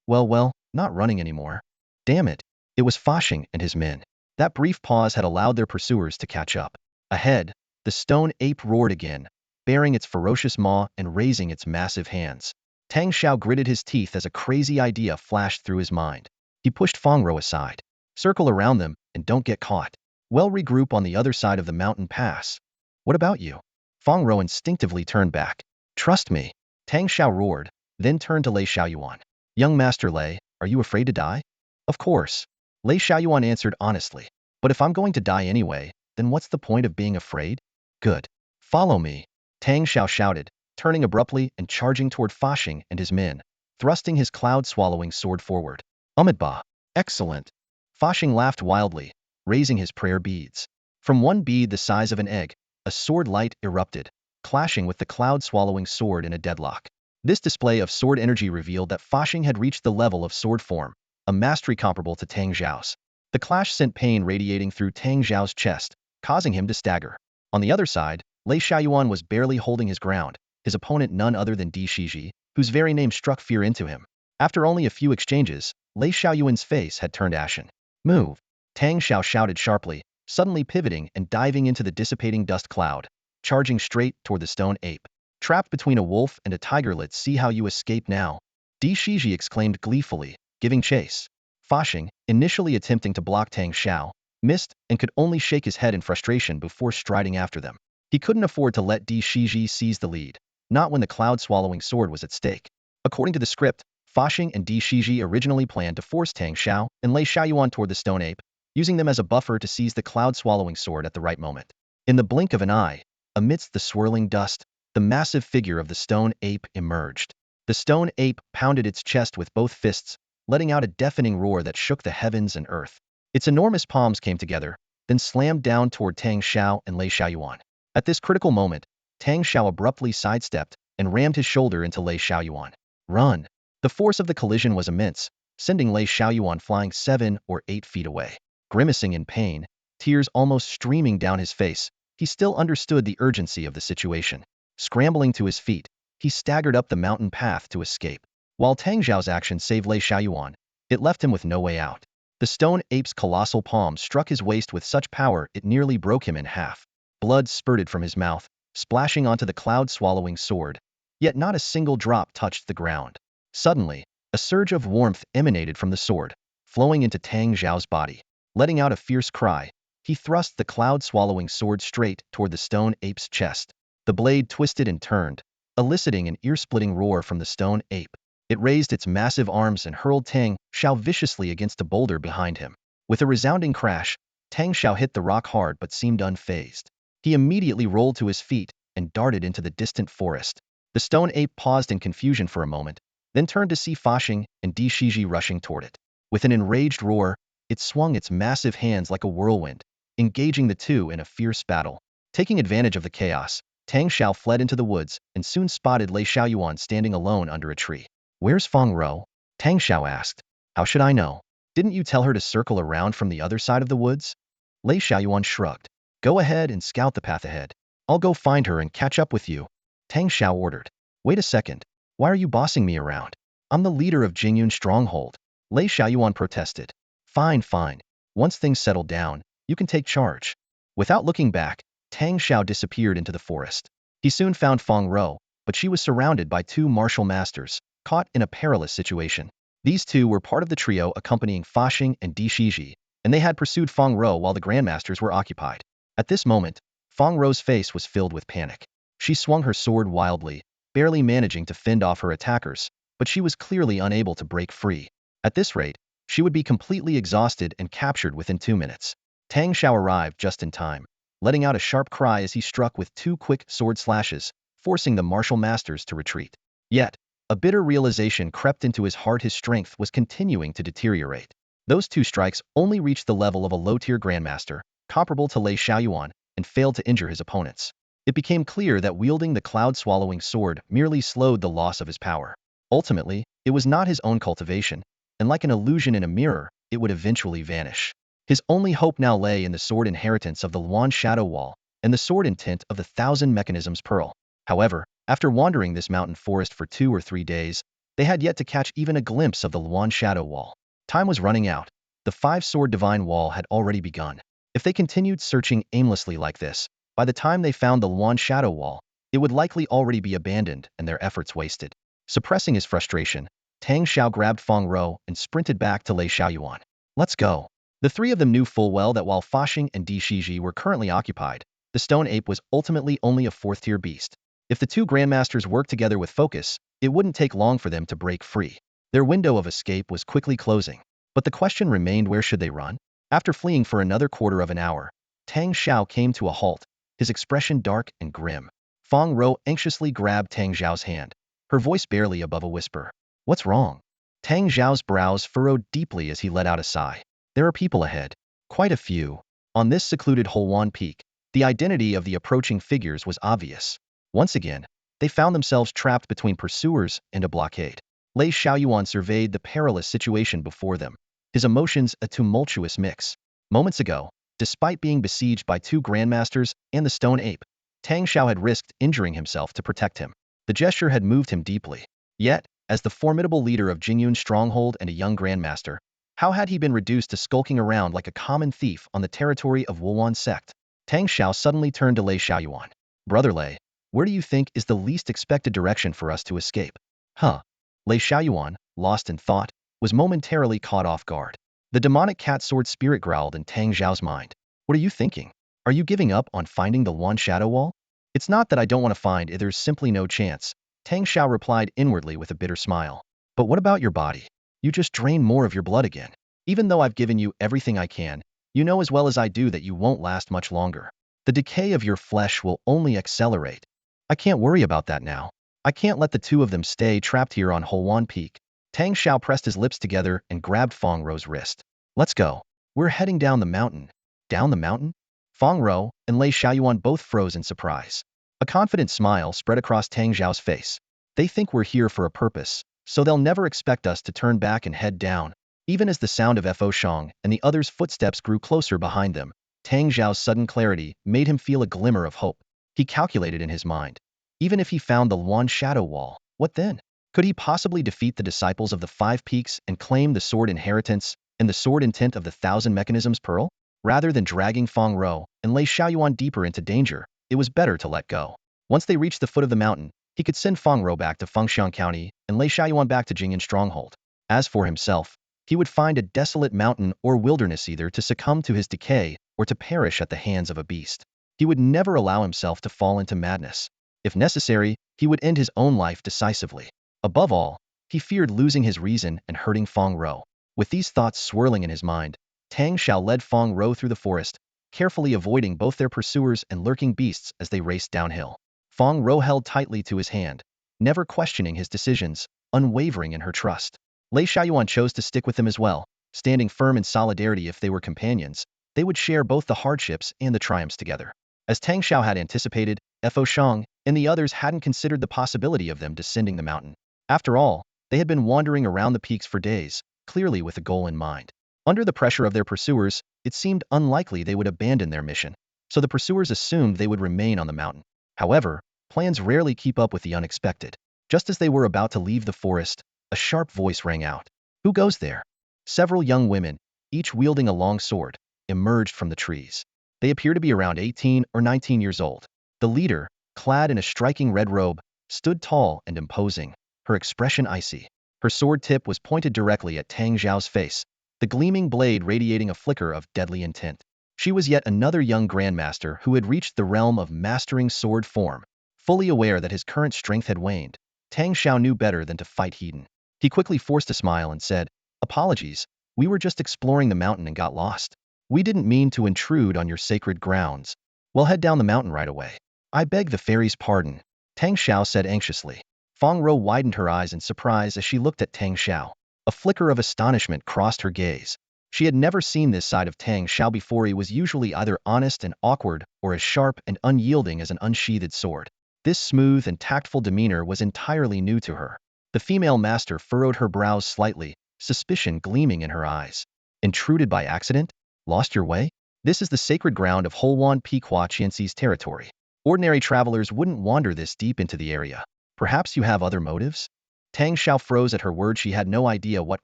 [SPEAKER 1] Well, not running anymore. Damn it. It was Fashing and his men. That brief pause had allowed their pursuers to catch up. Ahead, the stone ape roared again, baring its ferocious maw and raising its massive hands. Tang Shao gritted his teeth as a crazy idea flashed through his mind. He pushed Fong Row aside. "Circle around them and don't get caught. We'll regroup on the other side of the mountain pass." "What about you?" Fong Row instinctively turned back. "Trust me." Tang Shao roared, then turned to Lei Xiaoyuan. "Young Master Lei, are you afraid to die?" "Of course." Lei Xiaoyuan answered honestly. "But if I'm going to die anyway, then what's the point of being afraid?" "Good. Follow me." Tang Shao shouted, turning abruptly and charging toward Fashing and his men, thrusting his cloud-swallowing sword forward. "Umidba. Excellent." Fashing laughed wildly, raising his prayer beads. From one bead the size of an egg, a sword light erupted, clashing with the cloud-swallowing sword in a deadlock. This display of sword energy revealed that Fashing had reached the level of sword form, a mastery comparable to Tang Zhao's. The clash sent pain radiating through Tang Zhao's chest, causing him to stagger. On the other side, Lei Xiaoyuan was barely holding his ground, his opponent none other than Di Shiji, whose very name struck fear into him. After only a few exchanges, Lei Xiaoyuan's face had turned ashen. "Move!" Tang Shao shouted sharply, suddenly pivoting and diving into the dissipating dust cloud, charging straight toward the stone ape. "Trapped between a wolf and a tiger, let's see how you escape now." Di Shiji exclaimed gleefully, giving chase. Fashing, initially attempting to block Tang Shao, missed and could only shake his head in frustration before striding after them. He couldn't afford to let Di Shiji seize the lead, not when the cloud-swallowing sword was at stake. According to the script, Fashing and Di Shiji originally planned to force Tang Shao and Lei Xiaoyuan toward the stone ape, using them as a buffer to seize the cloud-swallowing sword at the right moment. In the blink of an eye, amidst the swirling dust, the massive figure of the stone ape emerged. The stone ape pounded its chest with both fists, letting out a deafening roar that shook the heavens and earth. Its enormous palms came together, then slammed down toward Tang Shao and Lei Xiaoyuan. At this critical moment, Tang Shao abruptly sidestepped and rammed his shoulder into Lei Xiaoyuan. "Run!" The force of the collision was immense, sending Lei Xiaoyuan flying 7 or 8 feet away. Grimacing in pain, tears almost streaming down his face, he still understood the urgency of the situation. Scrambling to his feet, he staggered up the mountain path to escape. While Tang Zhao's action saved Lei Xiaoyuan, it left him with no way out. The stone ape's colossal palm struck his waist with such power it nearly broke him in half. Blood spurted from his mouth, splashing onto the cloud-swallowing sword, yet not a single drop touched the ground. Suddenly, a surge of warmth emanated from the sword, flowing into Tang Zhao's body. Letting out a fierce cry, he thrust the cloud-swallowing sword straight toward the stone ape's chest. The blade twisted and turned, eliciting an ear-splitting roar from the stone ape. It raised its massive arms and hurled Tang Shao viciously against a boulder behind him. With a resounding crash, Tang Shao hit the rock hard but seemed unfazed. He immediately rolled to his feet and darted into the distant forest. The stone ape paused in confusion for a moment, then turned to see Fashing and Di Shiji rushing toward it. With an enraged roar, it swung its massive hands like a whirlwind, engaging the two in a fierce battle. Taking advantage of the chaos, Tang Shao fled into the woods and soon spotted Lei Xiaoyuan standing alone under a tree. "Where's Fong Row?" Tang Shao asked. "How should I know? Didn't you tell her to circle around from the other side of the woods?" Lei Xiaoyuan shrugged. "Go ahead and scout the path ahead. I'll go find her and catch up with you," Tang Shao ordered. "Wait a second. Why are you bossing me around? I'm the leader of Jingyun's stronghold," Lei Xiaoyuan protested. Fine. Once things settle down, you can take charge." Without looking back, Tang Shao disappeared into the forest. He soon found Fong Row, but she was surrounded by two martial masters, caught in a perilous situation. These two were part of the trio accompanying Fashing and Di Shiji, and they had pursued Fong Row while the grandmasters were occupied. At this moment, Fong Row's face was filled with panic. She swung her sword wildly, barely managing to fend off her attackers, but she was clearly unable to break free. At this rate, she would be completely exhausted and captured within 2 minutes. Tang Shao arrived just in time, letting out a sharp cry as he struck with 2 quick sword slashes, forcing the martial masters to retreat. Yet, a bitter realization crept into his heart: his strength was continuing to deteriorate. Those 2 strikes only reached the level of a low-tier grandmaster, comparable to Lei Xiaoyuan, and failed to injure his opponents. It became clear that wielding the cloud-swallowing sword merely slowed the loss of his power. Ultimately, it was not his own cultivation, and like an illusion in a mirror, it would eventually vanish. His only hope now lay in the sword inheritance of the Luan Shadow Wall and the sword intent of the Thousand Mechanisms Pearl. However, after wandering this mountain forest for 2 or 3 days, they had yet to catch even a glimpse of the Luan Shadow Wall. Time was running out. The 5-sword divine wall had already begun. If they continued searching aimlessly like this, by the time they found the Luan Shadow Wall, it would likely already be abandoned and their efforts wasted. Suppressing his frustration, Tang Shao grabbed Fong Row and sprinted back to Lei Xiaoyuan. "Let's go." The 3 of them knew full well that while Fashing and Di Shiji were currently occupied, the stone ape was ultimately only a 4th-tier beast. If the 2 grandmasters worked together with focus, it wouldn't take long for them to break free. Their window of escape was quickly closing. But the question remained: where should they run? After fleeing for another quarter of an hour, Tang Shao came to a halt, his expression dark and grim. Fong Row anxiously grabbed Tang Zhao's hand, her voice barely above a whisper. "What's wrong?" Tang Zhao's brows furrowed deeply as he let out a sigh. "There are people ahead. Quite a few." On this secluded Huawan Peak, the identity of the approaching figures was obvious. Once again, they found themselves trapped between pursuers and a blockade. Lei Xiaoyuan surveyed the perilous situation before them, his emotions a tumultuous mix. Moments ago, despite being besieged by 2 grandmasters and the stone ape, Tang Shao had risked injuring himself to protect him. The gesture had moved him deeply. Yet, as the formidable leader of Jingyun's stronghold and a young grandmaster, how had he been reduced to skulking around like a common thief on the territory of Huawan sect? Tang Shao suddenly turned to Lei Xiaoyuan. "Brother Lei, where do you think is the least expected direction for us to escape?" "Huh?" Lei Xiaoyuan, lost in thought, was momentarily caught off guard. The demonic cat sword spirit growled in Tang Zhao's mind. "What are you thinking? Are you giving up on finding the Luan Shadow Wall?" "It's not that I don't want to find it, there's simply no chance," Tang Shao replied inwardly with a bitter smile. "But what about your body? You just drain more of your blood again. Even though I've given you everything I can, you know as well as I do that you won't last much longer. The decay of your flesh will only accelerate. I can't worry about that now. I can't let the 2 of them stay trapped here on Huawan Peak." Tang Shao pressed his lips together and grabbed Fong Row's wrist. "Let's go. We're heading down the mountain." "Down the mountain?" Fong Row and Lei Xiaoyuan both froze in surprise. A confident smile spread across Tang Zhao's face. "They think we're here for a purpose, so they'll never expect us to turn back and head down. Even as the sound of Fo Shang and the others' footsteps grew closer behind them, Tang Zhao's sudden clarity made him feel a glimmer of hope. He calculated in his mind. Even if he found the Luan Shadow Wall, what then? Could he possibly defeat the disciples of the Five Peaks and claim the sword inheritance and the sword intent of the Thousand Mechanisms Pearl? Rather than dragging Fong Row and lay Xiaoyuan deeper into danger, it was better to let go. Once they reached the foot of the mountain, he could send Fong Row back to Fengxiang County and lay Xiaoyuan back to Jingyan Stronghold. As for himself, he would find a desolate mountain or wilderness either to succumb to his decay or to perish at the hands of a beast. He would never allow himself to fall into madness. If necessary, he would end his own life decisively. Above all, he feared losing his reason and hurting Fong Row. With these thoughts swirling in his mind, Tang Shao led Fong Row through the forest, carefully avoiding both their pursuers and lurking beasts as they raced downhill. Fong Row held tightly to his hand, never questioning his decisions, unwavering in her trust. Lei Xiaoyuan chose to stick with him as well, standing firm in solidarity. If they were companions, they would share both the hardships and the triumphs together. As Tang Shao had anticipated, Fo Shang and the others hadn't considered the possibility of them descending the mountain. After all, they had been wandering around the peaks for days, clearly with a goal in mind. Under the pressure of their pursuers, it seemed unlikely they would abandon their mission, so the pursuers assumed they would remain on the mountain. However, plans rarely keep up with the unexpected. Just as they were about to leave the forest, a sharp voice rang out. "Who goes there?" Several young women, each wielding a long sword, emerged from the trees. They appeared to be around 18 or 19 years old. The leader, clad in a striking red robe, stood tall and imposing, her expression icy. Her sword tip was pointed directly at Tang Zhao's face, the gleaming blade radiating a flicker of deadly intent. She was yet another young grandmaster who had reached the realm of mastering sword form. Fully aware that his current strength had waned, Tang Shao knew better than to fight Hedon. He quickly forced a smile and said, "Apologies, we were just exploring the mountain and got lost. We didn't mean to intrude on your sacred grounds. We'll head down the mountain right away." "I beg the fairy's pardon," Tang Shao said anxiously. Fong Row widened her eyes in surprise as she looked at Tang Shao. A flicker of astonishment crossed her gaze. She had never seen this side of Tang Shao before. He was usually either honest and awkward or as sharp and unyielding as an unsheathed sword. This smooth and tactful demeanor was entirely new to her. The female master furrowed her brows slightly, suspicion gleaming in her eyes. "Intruded by accident? Lost your way? This is the sacred ground of Huawan Peak, Huaqianxi's territory. Ordinary travelers wouldn't wander this deep into the area. Perhaps you have other motives?" Tang Shao froze at her words. She had no idea what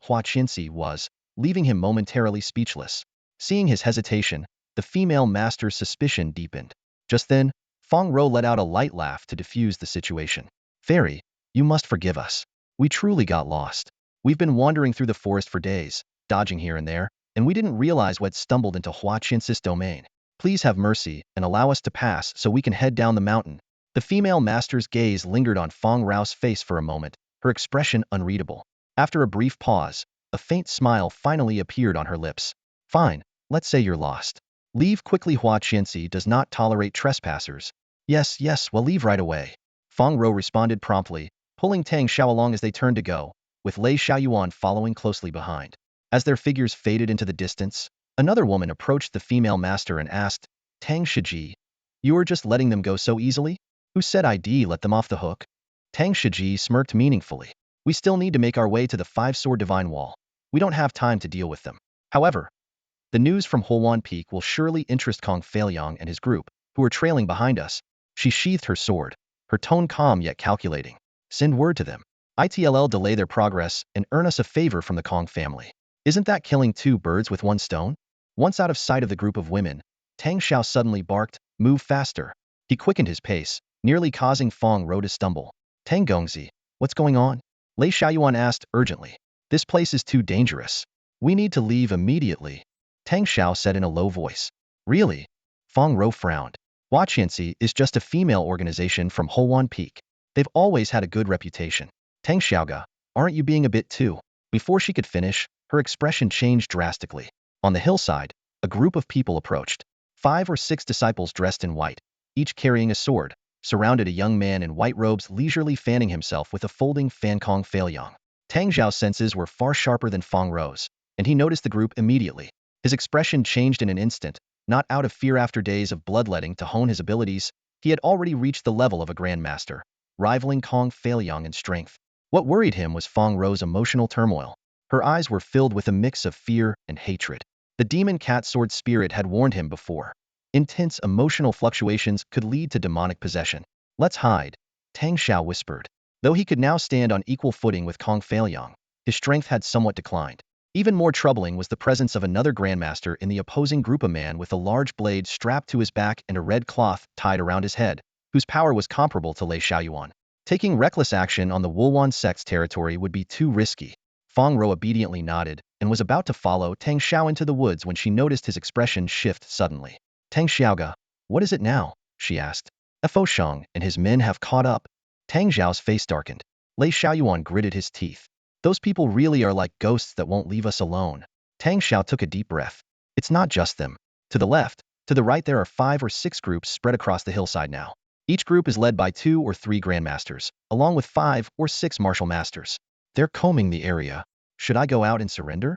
[SPEAKER 1] Huaqianxi was, leaving him momentarily speechless. Seeing his hesitation, the female master's suspicion deepened. Just then, Fong Row let out a light laugh to diffuse the situation. "Fairy, you must forgive us. We truly got lost. We've been wandering through the forest for days, dodging here and there, and we didn't realize we'd stumbled into Huaqianxi's domain. Please have mercy and allow us to pass so we can head down the mountain." The female master's gaze lingered on Fong Row's face for a moment, her expression unreadable. After a brief pause, a faint smile finally appeared on her lips. "Fine, let's say you're lost. Leave quickly. Huaqianxi does not tolerate trespassers." Yes, we'll leave right away," Fong Row responded promptly, pulling Tang Shao along as they turned to go, with Lei Xiaoyuan following closely behind. As their figures faded into the distance, another woman approached the female master and asked, "Tang Shiji, you are just letting them go so easily? Who said I'd let them off the hook?" Tang Shiji smirked meaningfully. "We still need to make our way to the Five-Sword Divine Wall. We don't have time to deal with them. However, the news from Huawan Peak will surely interest Kong Feiliang and his group, who are trailing behind us." She sheathed her sword, her tone calm yet calculating. "Send word to them. It'll delay their progress and earn us a favor from the Kong family. Isn't that killing two birds with one stone?" Once out of sight of the group of women, Tang Shao suddenly barked, "Move faster." He quickened his pace, nearly causing Fong Row to stumble. "Tang Gongzi, what's going on?" Lei Xiaoyuan asked urgently. "This place is too dangerous. We need to leave immediately," Tang Shao said in a low voice. "Really?" Fong Row frowned. "Huaqianxi is just a female organization from Huawan Peak. They've always had a good reputation. Tang Xiaoga, aren't you being a bit too?" Before she could finish, her expression changed drastically. On the hillside, a group of people approached. 5 or 6 disciples dressed in white, each carrying a sword, surrounded a young man in white robes leisurely fanning himself with a folding fan. Kong Feiliang. Tang Zhao's senses were far sharper than Fong Row's, and he noticed the group immediately. His expression changed in an instant, not out of fear. After days of bloodletting to hone his abilities, he had already reached the level of a grandmaster, rivaling Kong Feiliang in strength. What worried him was Fong Row's emotional turmoil. Her eyes were filled with a mix of fear and hatred. The demon cat sword spirit had warned him before. Intense emotional fluctuations could lead to demonic possession. Let's hide, Tang Shao whispered. Though he could now stand on equal footing with Kong Feilyang, his strength had somewhat declined. Even more troubling was the presence of another grandmaster in the opposing group, a man with a large blade strapped to his back and a red cloth tied around his head, whose power was comparable to Lei Xiaoyuan. Taking reckless action on the Huawan sect's territory would be too risky. Fong Row obediently nodded and was about to follow Tang Shao into the woods when she noticed his expression shift suddenly. Tang Xiaoga, what is it now? She asked. Fo Shang and his men have caught up. Tang Zhao's face darkened. Lei Xiaoyuan gritted his teeth. Those people really are like ghosts that won't leave us alone. Tang Shao took a deep breath. It's not just them. To the left, to the right there are 5 or 6 groups spread across the hillside now. Each group is led by 2 or 3 grandmasters, along with 5 or 6 martial masters. They're combing the area. Should I go out and surrender?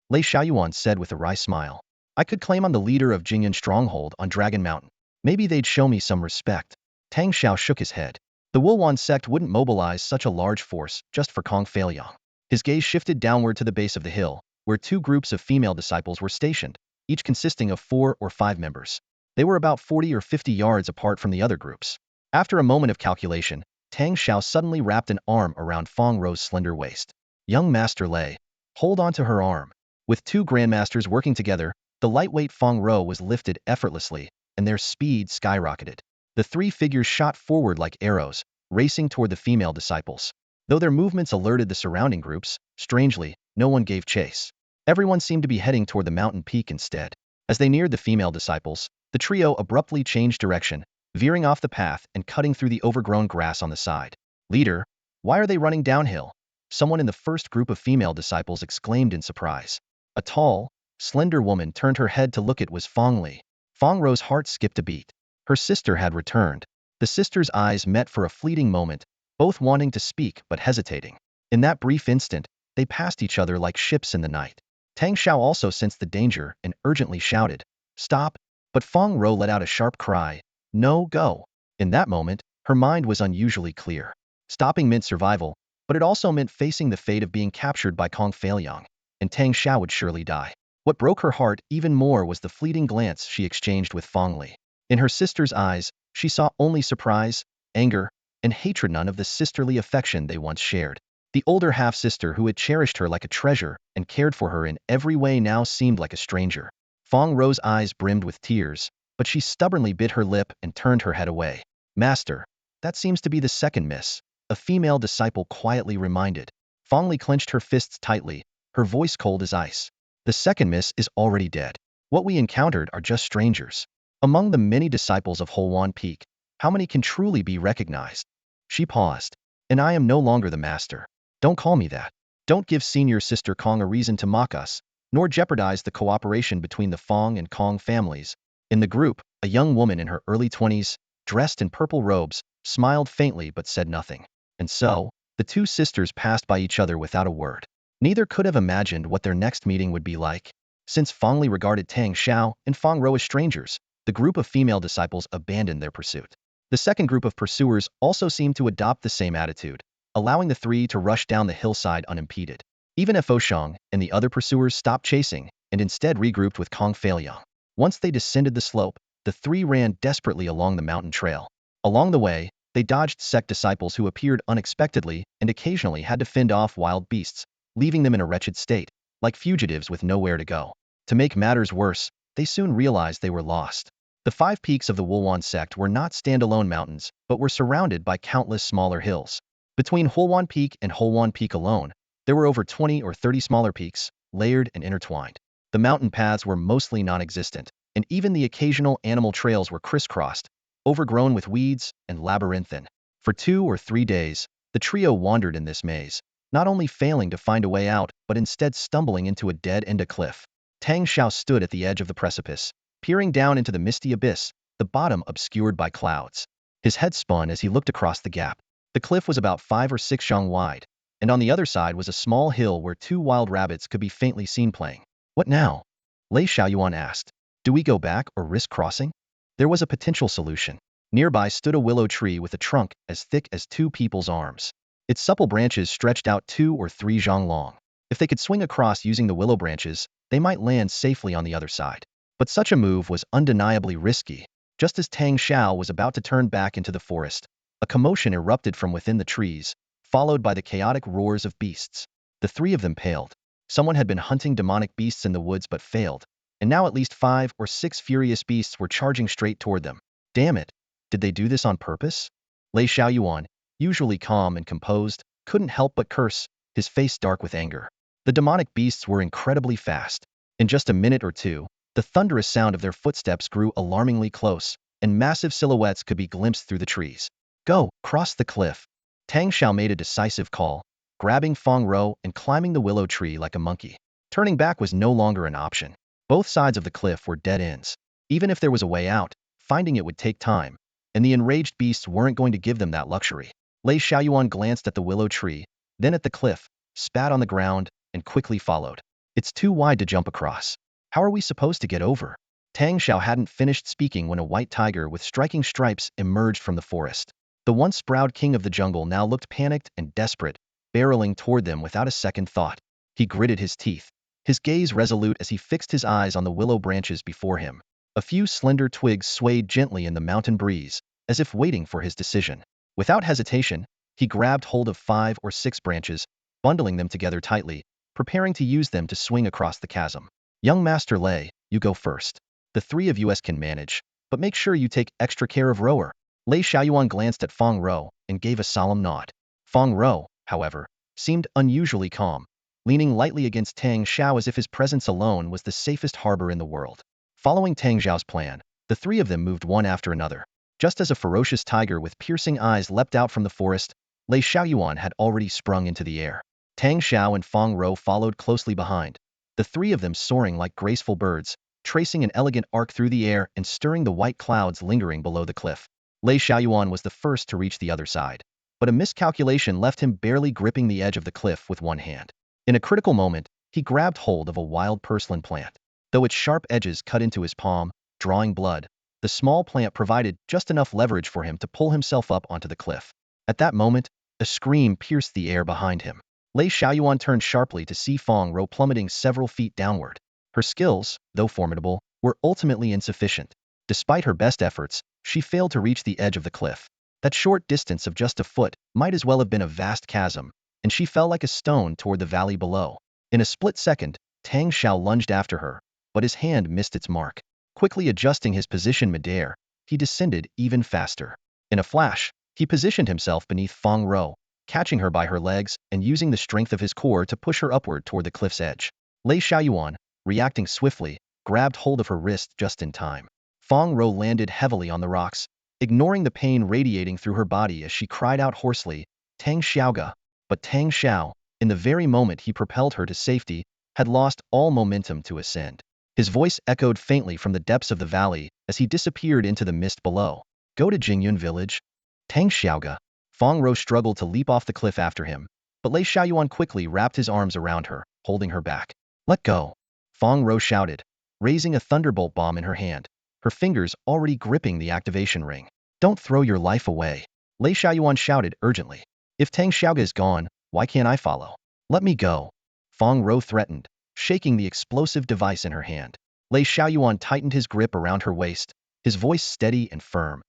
[SPEAKER 1] Lei Xiaoyuan said with a wry smile. I could claim I'm the leader of Jingyan Stronghold on Dragon Mountain. Maybe they'd show me some respect. Tang Shao shook his head. The Huawan sect wouldn't mobilize such a large force just for Kong Feilyang. His gaze shifted downward to the base of the hill, where 2 groups of female disciples were stationed, each consisting of 4 or 5 members. They were about 40 or 50 yards apart from the other groups. After a moment of calculation, Tang Shao suddenly wrapped an arm around Fong Row's slender waist. Young Master Lei, hold on to her arm. With 2 grandmasters working together, the lightweight Fong Row was lifted effortlessly, and their speed skyrocketed. The 3 figures shot forward like arrows, racing toward the female disciples. Though their movements alerted the surrounding groups, strangely, no one gave chase. Everyone seemed to be heading toward the mountain peak instead. As they neared the female disciples, the trio abruptly changed direction, veering off the path and cutting through the overgrown grass on the side. Leader, why are they running downhill? Someone in the first group of female disciples exclaimed in surprise. A tall, slender woman turned her head to look. It was Fong Li. Fong Row's heart skipped a beat. Her sister had returned. The sisters' eyes met for a fleeting moment, both wanting to speak but hesitating. In that brief instant, they passed each other like ships in the night. Tang Shao also sensed the danger and urgently shouted, "Stop!" But Fong Row let out a sharp cry, "No, go!" In that moment, her mind was unusually clear. Stopping meant survival, but it also meant facing the fate of being captured by Kong Feilyang, and Tang Shao would surely die. What broke her heart even more was the fleeting glance she exchanged with Fong Li. In her sister's eyes, she saw only surprise, anger, and hatred, none of the sisterly affection they once shared. The older half-sister who had cherished her like a treasure and cared for her in every way now seemed like a stranger. Fong Row's eyes brimmed with tears, but she stubbornly bit her lip and turned her head away. Master, that seems to be the second miss, a female disciple quietly reminded. Fong Li clenched her fists tightly, her voice cold as ice. The second miss is already dead. What we encountered are just strangers. Among the many disciples of Huawan Peak, how many can truly be recognized? She paused. And I am no longer the master. Don't call me that. Don't give senior sister Kong a reason to mock us, nor jeopardize the cooperation between the Fong and Kong families. In the group, a young woman in her early 20s, dressed in purple robes, smiled faintly but said nothing. And so, the 2 sisters passed by each other without a word. Neither could have imagined what their next meeting would be like. Since Fong Li regarded Tang Shao and Fong Row as strangers, the group of female disciples abandoned their pursuit. The second group of pursuers also seemed to adopt the same attitude, allowing the 3 to rush down the hillside unimpeded. Even Fo Shang and the other pursuers stopped chasing and instead regrouped with Kong Feilyang. Once they descended the slope, the 3 ran desperately along the mountain trail. Along the way, they dodged sect disciples who appeared unexpectedly and occasionally had to fend off wild beasts, leaving them in a wretched state, like fugitives with nowhere to go. To make matters worse, they soon realized they were lost. The 5 peaks of the Huawan sect were not standalone mountains, but were surrounded by countless smaller hills. Between Huawan Peak and Huawan Peak alone, there were over 20 or 30 smaller peaks, layered and intertwined. The mountain paths were mostly non-existent, and even the occasional animal trails were crisscrossed, overgrown with weeds and labyrinthine. For 2 or 3 days, the trio wandered in this maze, not only failing to find a way out, but instead stumbling into a dead-end cliff. Tang Shao stood at the edge of the precipice, peering down into the misty abyss, the bottom obscured by clouds. His head spun as he looked across the gap. The cliff was about 5 or 6 zhang wide, and on the other side was a small hill where 2 wild rabbits could be faintly seen playing. What now? Lei Xiaoyuan asked. Do we go back or risk crossing? There was a potential solution. Nearby stood a willow tree with a trunk as thick as 2 people's arms. Its supple branches stretched out 2 or 3 zhang long. If they could swing across using the willow branches, they might land safely on the other side. But such a move was undeniably risky. Just as Tang Shao was about to turn back into the forest, a commotion erupted from within the trees, followed by the chaotic roars of beasts. The three of them paled. Someone had been hunting demonic beasts in the woods but failed, and now at least 5 or 6 furious beasts were charging straight toward them. Damn it! Did they do this on purpose? Lei Xiaoyuan, usually calm and composed, couldn't help but curse, his face dark with anger. The demonic beasts were incredibly fast. In just a minute or two, the thunderous sound of their footsteps grew alarmingly close, and massive silhouettes could be glimpsed through the trees. Go, cross the cliff. Tang Shao made a decisive call, grabbing Fong Row and climbing the willow tree like a monkey. Turning back was no longer an option. Both sides of the cliff were dead ends. Even if there was a way out, finding it would take time, and the enraged beasts weren't going to give them that luxury. Lei Xiaoyuan glanced at the willow tree, then at the cliff, spat on the ground, and quickly followed. It's too wide to jump across. How are we supposed to get over? Tang Shao hadn't finished speaking when a white tiger with striking stripes emerged from the forest. The once proud king of the jungle now looked panicked and desperate, barreling toward them without a second thought. He gritted his teeth, his gaze resolute as he fixed his eyes on the willow branches before him. A few slender twigs swayed gently in the mountain breeze, as if waiting for his decision. Without hesitation, he grabbed hold of 5 or 6 branches, bundling them together tightly, preparing to use them to swing across the chasm. Young Master Lei, you go first. The three of us can manage, but make sure you take extra care of Rower. Lei Xiaoyuan glanced at Fong Row and gave a solemn nod. Fong Row, however, seemed unusually calm, leaning lightly against Tang Shao as if his presence alone was the safest harbor in the world. Following Tang Zhao's plan, the three of them moved one after another. Just as a ferocious tiger with piercing eyes leapt out from the forest, Lei Xiaoyuan had already sprung into the air. Tang Shao and Fong Row followed closely behind, the three of them soaring like graceful birds, tracing an elegant arc through the air and stirring the white clouds lingering below the cliff. Lei Xiaoyuan was the first to reach the other side, but a miscalculation left him barely gripping the edge of the cliff with one hand. In a critical moment, he grabbed hold of a wild purslane plant. Though its sharp edges cut into his palm, drawing blood, the small plant provided just enough leverage for him to pull himself up onto the cliff. At that moment, a scream pierced the air behind him. Lei Xiaoyuan turned sharply to see Fong Row plummeting several feet downward. Her skills, though formidable, were ultimately insufficient. Despite her best efforts, she failed to reach the edge of the cliff. That short distance of just a foot might as well have been a vast chasm, and she fell like a stone toward the valley below. In a split second, Tang Shao lunged after her, but his hand missed its mark. Quickly adjusting his position midair, he descended even faster. In a flash, he positioned himself beneath Fong Row, catching her by her legs and using the strength of his core to push her upward toward the cliff's edge. Lei Xiaoyuan, reacting swiftly, grabbed hold of her wrist just in time. Fong Row landed heavily on the rocks, ignoring the pain radiating through her body as she cried out hoarsely, "Tang Xiaoga!" But Tang Shao, in the very moment he propelled her to safety, had lost all momentum to ascend. His voice echoed faintly from the depths of the valley as he disappeared into the mist below. Go to Jingyun village? Tang Xiaoga. Fong Row struggled to leap off the cliff after him, but Lei Xiaoyuan quickly wrapped his arms around her, holding her back. Let go. Fong Row shouted, raising a thunderbolt bomb in her hand, her fingers already gripping the activation ring. Don't throw your life away. Lei Xiaoyuan shouted urgently. If Tang Xiaoga is gone, why can't I follow? Let me go. Fong Row threatened, shaking the explosive device in her hand. Lei Xiaoyuan tightened his grip around her waist, his voice steady and firm.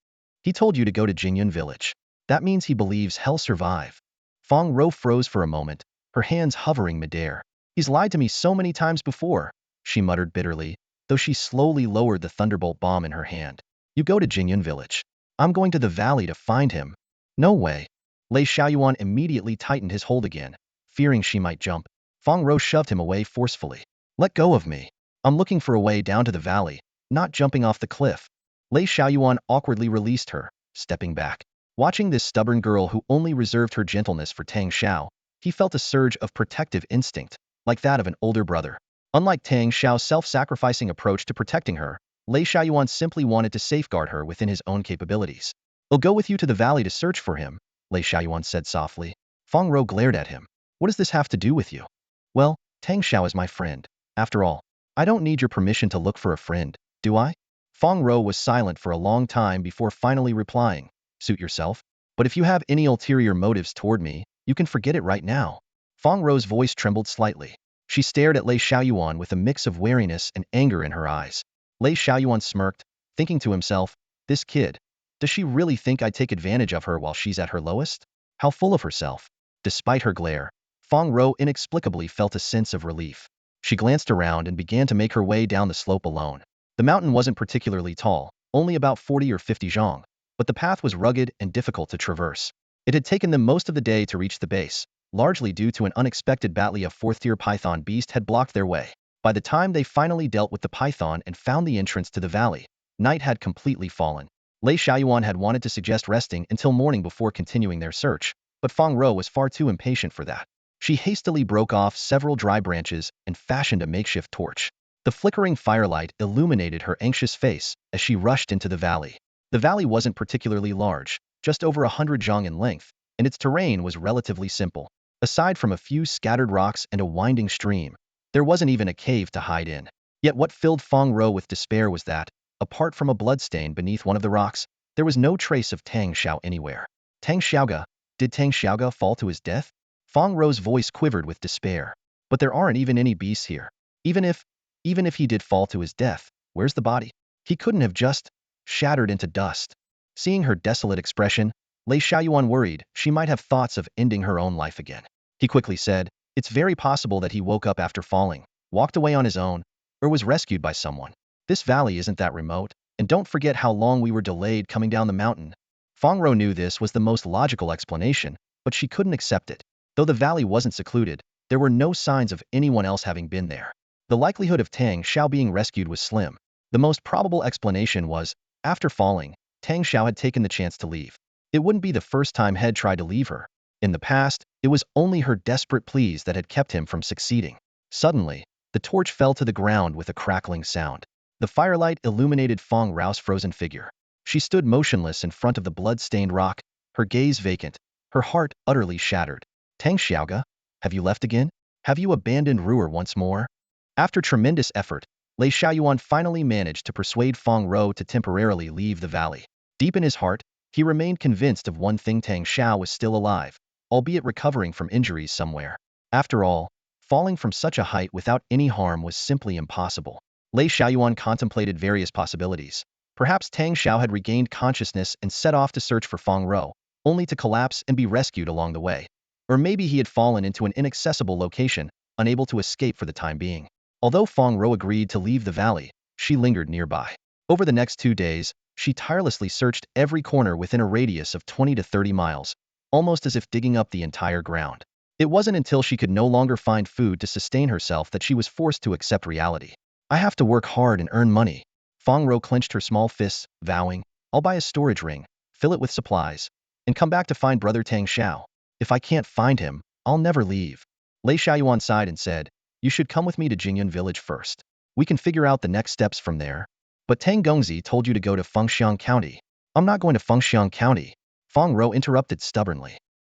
[SPEAKER 1] He told you to go to Jingyun village. That means he believes he'll survive. Fong Row froze for a moment, her hands hovering midair. He's lied to me so many times before, she muttered bitterly, though she slowly lowered the thunderbolt bomb in her hand. You go to Jingyun village. I'm going to the valley to find him. No way. Lei Xiaoyuan immediately tightened his hold again, fearing she might jump. Fong Row shoved him away forcefully. Let go of me. I'm looking for a way down to the valley, not jumping off the cliff. Lei Xiaoyuan awkwardly released her, stepping back. Watching this stubborn girl who only reserved her gentleness for Tang Shao, he felt a surge of protective instinct, like that of an older brother. Unlike Tang Shao's self-sacrificing approach to protecting her, Lei Xiaoyuan simply wanted to safeguard her within his own capabilities. I'll go with you to the valley to search for him, Lei Xiaoyuan said softly. Fong Row glared at him. What does this have to do with you? Well, Tang Shao is my friend. After all, I don't need your permission to look for a friend, do I? Fong Row was silent for a long time before finally replying. Suit yourself. But if you have any ulterior motives toward me, You can forget it right now. Fong Row's voice trembled slightly. She stared at Lei Xiaoyuan with a mix of wariness and anger in her eyes. Lei Xiaoyuan smirked, thinking to himself, this kid, does she really think I'd take advantage of her while she's at her lowest? How full of herself. Despite her glare, Fong Row inexplicably felt a sense of relief. She glanced around and began to make her way down the slope alone. The mountain wasn't particularly tall, only about 40 or 50 zhong, but the path was rugged and difficult to traverse. It had taken them most of the day to reach the base, largely due to an unexpected battle. A fourth-tier python beast had blocked their way. By the time they finally dealt with the python and found the entrance to the valley, night had completely fallen. Lei Xiaoyuan had wanted to suggest resting until morning before continuing their search, but Fong Row was far too impatient for that. She hastily broke off several dry branches and fashioned a makeshift torch. The flickering firelight illuminated her anxious face as she rushed into the valley. The valley wasn't particularly large, just over 100 zhong in length, and its terrain was relatively simple. Aside from a few scattered rocks and a winding stream, there wasn't even a cave to hide in. Yet what filled Fong Row with despair was that, apart from a bloodstain beneath one of the rocks, there was no trace of Tang Shao anywhere. Tang Xiaoga? Did Tang Xiaoga fall to his death? Fong Row's voice quivered with despair. But there aren't even any beasts here. Even if he did fall to his death, where's the body? He couldn't have just shattered into dust. Seeing her desolate expression, Lei Xiaoyuan worried she might have thoughts of ending her own life again. He quickly said, it's very possible that he woke up after falling, walked away on his own, or was rescued by someone. This valley isn't that remote, and don't forget how long we were delayed coming down the mountain. Fong Row knew this was the most logical explanation, but she couldn't accept it. Though the valley wasn't secluded, there were no signs of anyone else having been there. The likelihood of Tang Shao being rescued was slim. The most probable explanation was, after falling, Tang Shao had taken the chance to leave. It wouldn't be the first time he had tried to leave her. In the past, it was only her desperate pleas that had kept him from succeeding. Suddenly, the torch fell to the ground with a crackling sound. The firelight illuminated Fong Row's frozen figure. She stood motionless in front of the blood-stained rock, her gaze vacant, her heart utterly shattered. Tang Xiaoga, have you left again? Have you abandoned Ruer once more? After tremendous effort, Lei Xiaoyuan finally managed to persuade Fong Row to temporarily leave the valley. Deep in his heart, he remained convinced of one thing: Tang Shao was still alive, albeit recovering from injuries somewhere. After all, falling from such a height without any harm was simply impossible. Lei Xiaoyuan contemplated various possibilities. Perhaps Tang Shao had regained consciousness and set off to search for Fong Row, only to collapse and be rescued along the way. Or maybe he had fallen into an inaccessible location, unable to escape for the time being. Although Fong Row agreed to leave the valley, she lingered nearby. Over the next 2 days, she tirelessly searched every corner within a radius of 20 to 30 miles, almost as if digging up the entire ground. It wasn't until she could no longer find food to sustain herself that she was forced to accept reality. I have to work hard and earn money. Fong Row clenched her small fists, vowing, I'll buy a storage ring, fill it with supplies, and come back to find brother Tang Shao. If I can't find him, I'll never leave. Lei Xiaoyuan sighed and said, you should come with me to Jingyun village first. We can figure out the next steps from there. But Tang Gongzi told you to go to Fengxiang County. I'm not going to Fengxiang County. Fong Row interrupted stubbornly.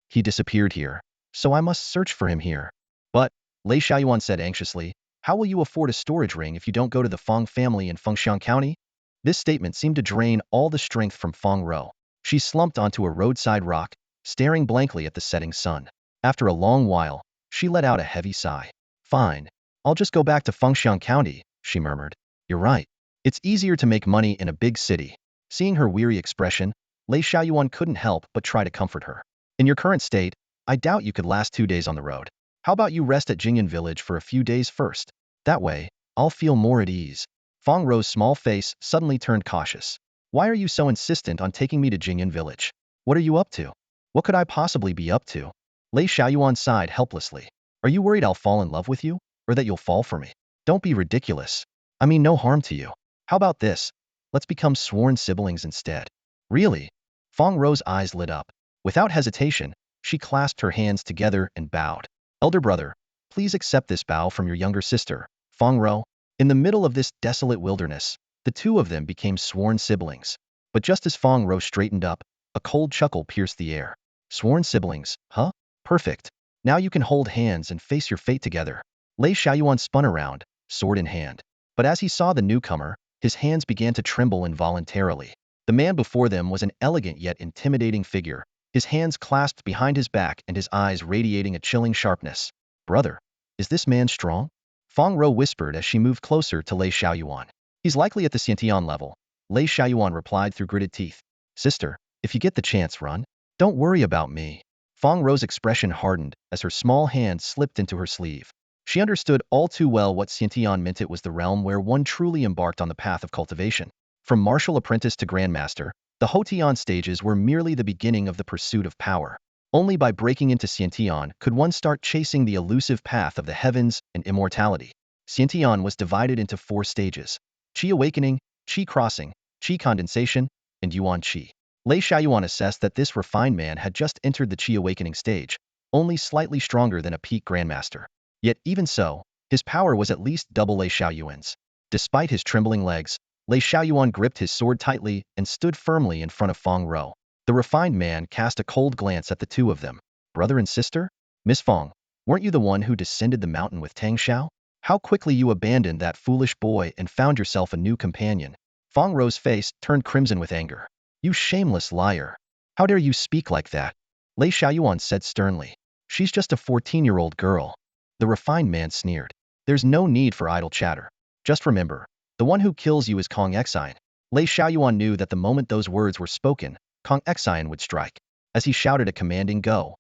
[SPEAKER 1] He disappeared here, so I must search for him here. But, Lei Xiaoyuan said anxiously, how will you afford a storage ring if you don't go to the Fong family in Fengxiang County? This statement seemed to drain all the strength from Fong Row. She slumped onto a roadside rock, staring blankly at the setting sun. After a long while, she let out a heavy sigh. Fine. I'll just go back to Fengxiang County, she murmured. You're right. It's easier to make money in a big city. Seeing her weary expression, Lei Xiaoyuan couldn't help but try to comfort her. In your current state, I doubt you could last 2 days on the road. How about you rest at Jingyun village for a few days first? That way, I'll feel more at ease. Fong Row's small face suddenly turned cautious. Why are you so insistent on taking me to Jingyun village? What are you up to? What could I possibly be up to? Lei Xiaoyuan sighed helplessly. Are you worried I'll fall in love with you? Or that you'll fall for me? Don't be ridiculous. I mean no harm to you. How about this? Let's become sworn siblings instead. Really? Fong Row's eyes lit up. Without hesitation, she clasped her hands together and bowed. Elder brother, please accept this bow from your younger sister, Fong Row. In the middle of this desolate wilderness, the two of them became sworn siblings. But just as Fong Row straightened up, a cold chuckle pierced the air. Sworn siblings, huh? Perfect. Now you can hold hands and face your fate together. Lei Xiaoyuan spun around, sword in hand. But as he saw the newcomer, his hands began to tremble involuntarily. The man before them was an elegant yet intimidating figure, his hands clasped behind his back and his eyes radiating a chilling sharpness. Brother, is this man strong? Fong Row whispered as she moved closer to Lei Xiaoyuan. He's likely at the Xiantian level, Lei Xiaoyuan replied through gritted teeth. Sister, if you get the chance, run. Don't worry about me. Fong Row's expression hardened as her small hand slipped into her sleeve. She understood all too well what Xiantian meant. It was the realm where one truly embarked on the path of cultivation. From martial apprentice to grandmaster, the Hotian stages were merely the beginning of the pursuit of power. Only by breaking into Xiantian could one start chasing the elusive path of the heavens and immortality. Xiantian was divided into 4 stages: Qi awakening, Qi crossing, Qi condensation, and Yuan Qi. Lei Xiaoyuan assessed that this refined man had just entered the Qi awakening stage, only slightly stronger than a peak grandmaster. Yet even so, his power was at least double Lei Xiaoyuan's. Despite his trembling legs, Lei Xiaoyuan gripped his sword tightly and stood firmly in front of Fong Row. The refined man cast a cold glance at the two of them. Brother and sister? Miss Fong, weren't you the one who descended the mountain with Tang Shao? How quickly you abandoned that foolish boy and found yourself a new companion. Fong Row's face turned crimson with anger. You shameless liar. How dare you speak like that? Lei Xiaoyuan said sternly. She's just a 14-year-old girl. The refined man sneered. There's no need for idle chatter. Just remember, the one who kills you is Kong Xian. Lei Xiaoyuan knew that the moment those words were spoken, Kong Xian would strike. As he shouted a commanding go,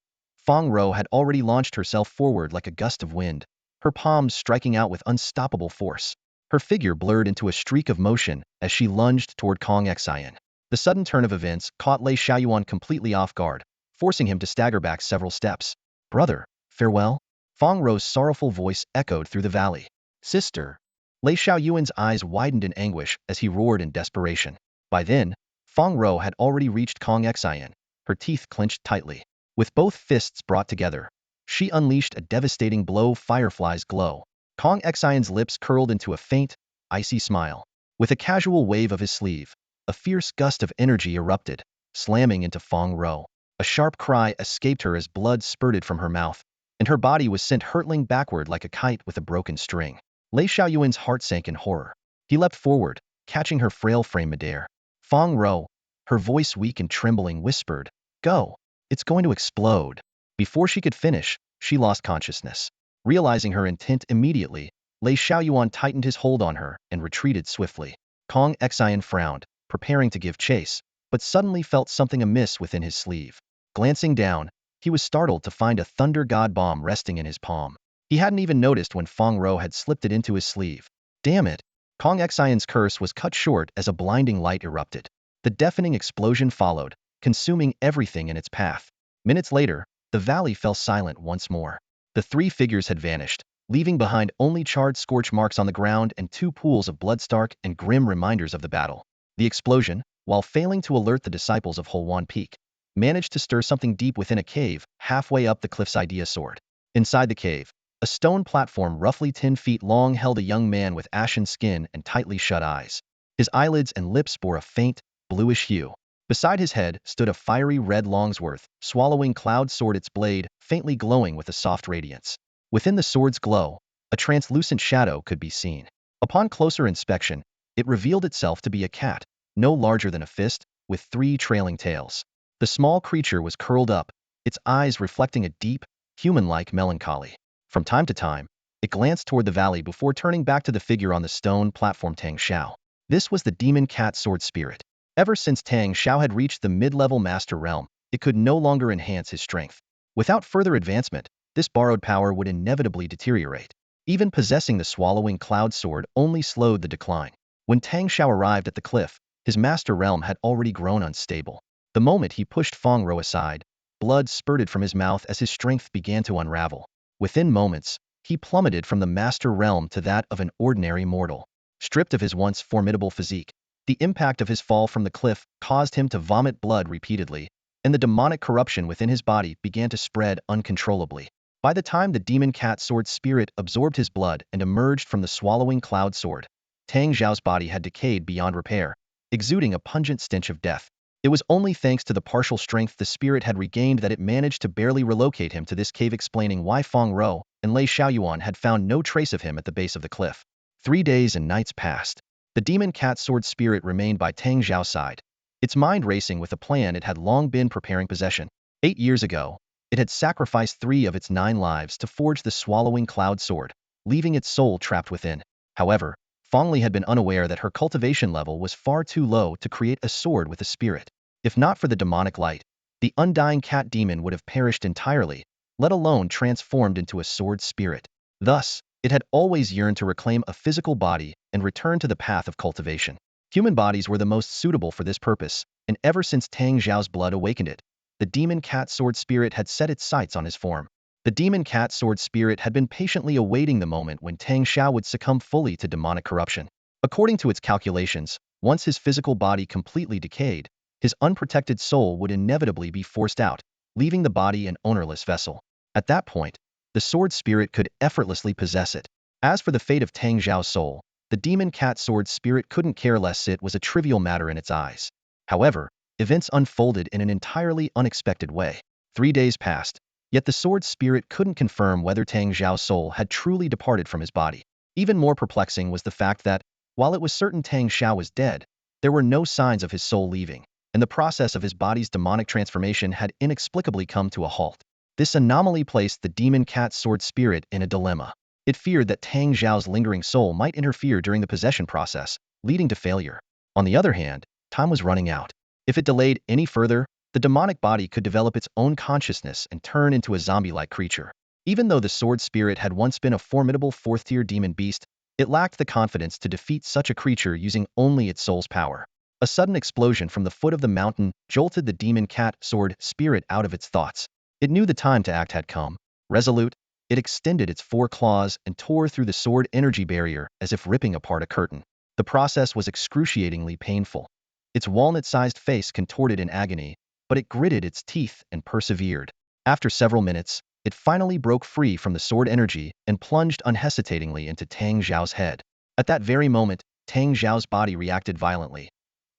[SPEAKER 1] Fong Row had already launched herself forward like a gust of wind, her palms striking out with unstoppable force. Her figure blurred into a streak of motion as she lunged toward Kong Xian. The sudden turn of events caught Lei Xiaoyuan completely off guard, forcing him to stagger back several steps. Brother, farewell? Fong Row's sorrowful voice echoed through the valley. Sister. Lei Xiaoyuan's eyes widened in anguish as he roared in desperation. By then, Fong Row had already reached Kong Xian, her teeth clenched tightly. With both fists brought together, she unleashed a devastating blow. Fireflies glow. Kong Xian's lips curled into a faint, icy smile. With a casual wave of his sleeve, a fierce gust of energy erupted, slamming into Fong Row. A sharp cry escaped her as blood spurted from her mouth, and her body was sent hurtling backward like a kite with a broken string. Lei Xiaoyuan's heart sank in horror. He leapt forward, catching her frail frame midair. Fong Row, her voice weak and trembling, whispered, Go! It's going to explode. Before she could finish, she lost consciousness. Realizing her intent immediately, Lei Xiaoyuan tightened his hold on her and retreated swiftly. Kong Xian frowned, preparing to give chase, but suddenly felt something amiss within his sleeve. Glancing down, he was startled to find a Thunder God bomb resting in his palm. He hadn't even noticed when Fong Row had slipped it into his sleeve. Damn it! Kong Xian's curse was cut short as a blinding light erupted. The deafening explosion followed, consuming everything in its path. Minutes later, the valley fell silent once more. The 3 figures had vanished, leaving behind only charred scorch marks on the ground and 2 pools of blood, stark and grim reminders of the battle. The explosion, while failing to alert the disciples of Huawan Peak, managed to stir something deep within a cave halfway up the cliff's idea soared. Inside the cave, a stone platform roughly 10 feet long held a young man with ashen skin and tightly shut eyes. His eyelids and lips bore a faint, bluish hue. Beside his head stood a fiery red longsworth, swallowing cloud sword, its blade faintly glowing with a soft radiance. Within the sword's glow, a translucent shadow could be seen. Upon closer inspection, it revealed itself to be a cat, no larger than a fist, with 3 trailing tails. The small creature was curled up, its eyes reflecting a deep, human-like melancholy. From time to time, it glanced toward the valley before turning back to the figure on the stone platform. Tang Shao. This was the demon cat sword spirit. Ever since Tang Shao had reached the mid-level master realm, it could no longer enhance his strength. Without further advancement, this borrowed power would inevitably deteriorate. Even possessing the swallowing cloud sword only slowed the decline. When Tang Shao arrived at the cliff, his master realm had already grown unstable. The moment he pushed Fong Row aside, blood spurted from his mouth as his strength began to unravel. Within moments, he plummeted from the master realm to that of an ordinary mortal. Stripped of his once formidable physique, the impact of his fall from the cliff caused him to vomit blood repeatedly, and the demonic corruption within his body began to spread uncontrollably. By the time the demon cat sword spirit absorbed his blood and emerged from the swallowing cloud sword, Tang Zhao's body had decayed beyond repair, exuding a pungent stench of death. It was only thanks to the partial strength the spirit had regained that it managed to barely relocate him to this cave, explaining why Fong Row and Lei Xiaoyuan had found no trace of him at the base of the cliff. 3 days and nights passed. The demon cat sword spirit remained by Tang Zhao's side, its mind racing with a plan it had long been preparing possession. 8 years ago, it had sacrificed 3 of its 9 lives to forge the swallowing cloud sword, leaving its soul trapped within. However, Fongli had been unaware that her cultivation level was far too low to create a sword with a spirit. If not for the demonic light, the undying cat demon would have perished entirely, let alone transformed into a sword spirit. Thus, it had always yearned to reclaim a physical body and return to the path of cultivation. Human bodies were the most suitable for this purpose, and ever since Tang Xiao's blood awakened it, the demon cat sword spirit had set its sights on his form. The demon cat sword spirit had been patiently awaiting the moment when Tang Shao would succumb fully to demonic corruption. According to its calculations, once his physical body completely decayed, his unprotected soul would inevitably be forced out, leaving the body an ownerless vessel. At that point, the sword spirit could effortlessly possess it. As for the fate of Tang Xiao's soul, the demon cat sword spirit couldn't care less. It was a trivial matter in its eyes. However, events unfolded in an entirely unexpected way. 3 days passed, yet the sword spirit couldn't confirm whether Tang Xiao's soul had truly departed from his body. Even more perplexing was the fact that, while it was certain Tang Xiao was dead, there were no signs of his soul leaving, and the process of his body's demonic transformation had inexplicably come to a halt. This anomaly placed the demon cat sword spirit in a dilemma. It feared that Tang Xiao's lingering soul might interfere during the possession process, leading to failure. On the other hand, time was running out. If it delayed any further, the demonic body could develop its own consciousness and turn into a zombie-like creature. Even though the sword spirit had once been a formidable fourth-tier demon beast, it lacked the confidence to defeat such a creature using only its soul's power. A sudden explosion from the foot of the mountain jolted the demon cat sword spirit out of its thoughts. It knew the time to act had come. Resolute, it extended its 4 claws and tore through the sword energy barrier as if ripping apart a curtain. The process was excruciatingly painful. Its walnut-sized face contorted in agony, but it gritted its teeth and persevered. After several minutes, it finally broke free from the sword energy and plunged unhesitatingly into Tang Xiao's head. At that very moment, Tang Xiao's body reacted violently.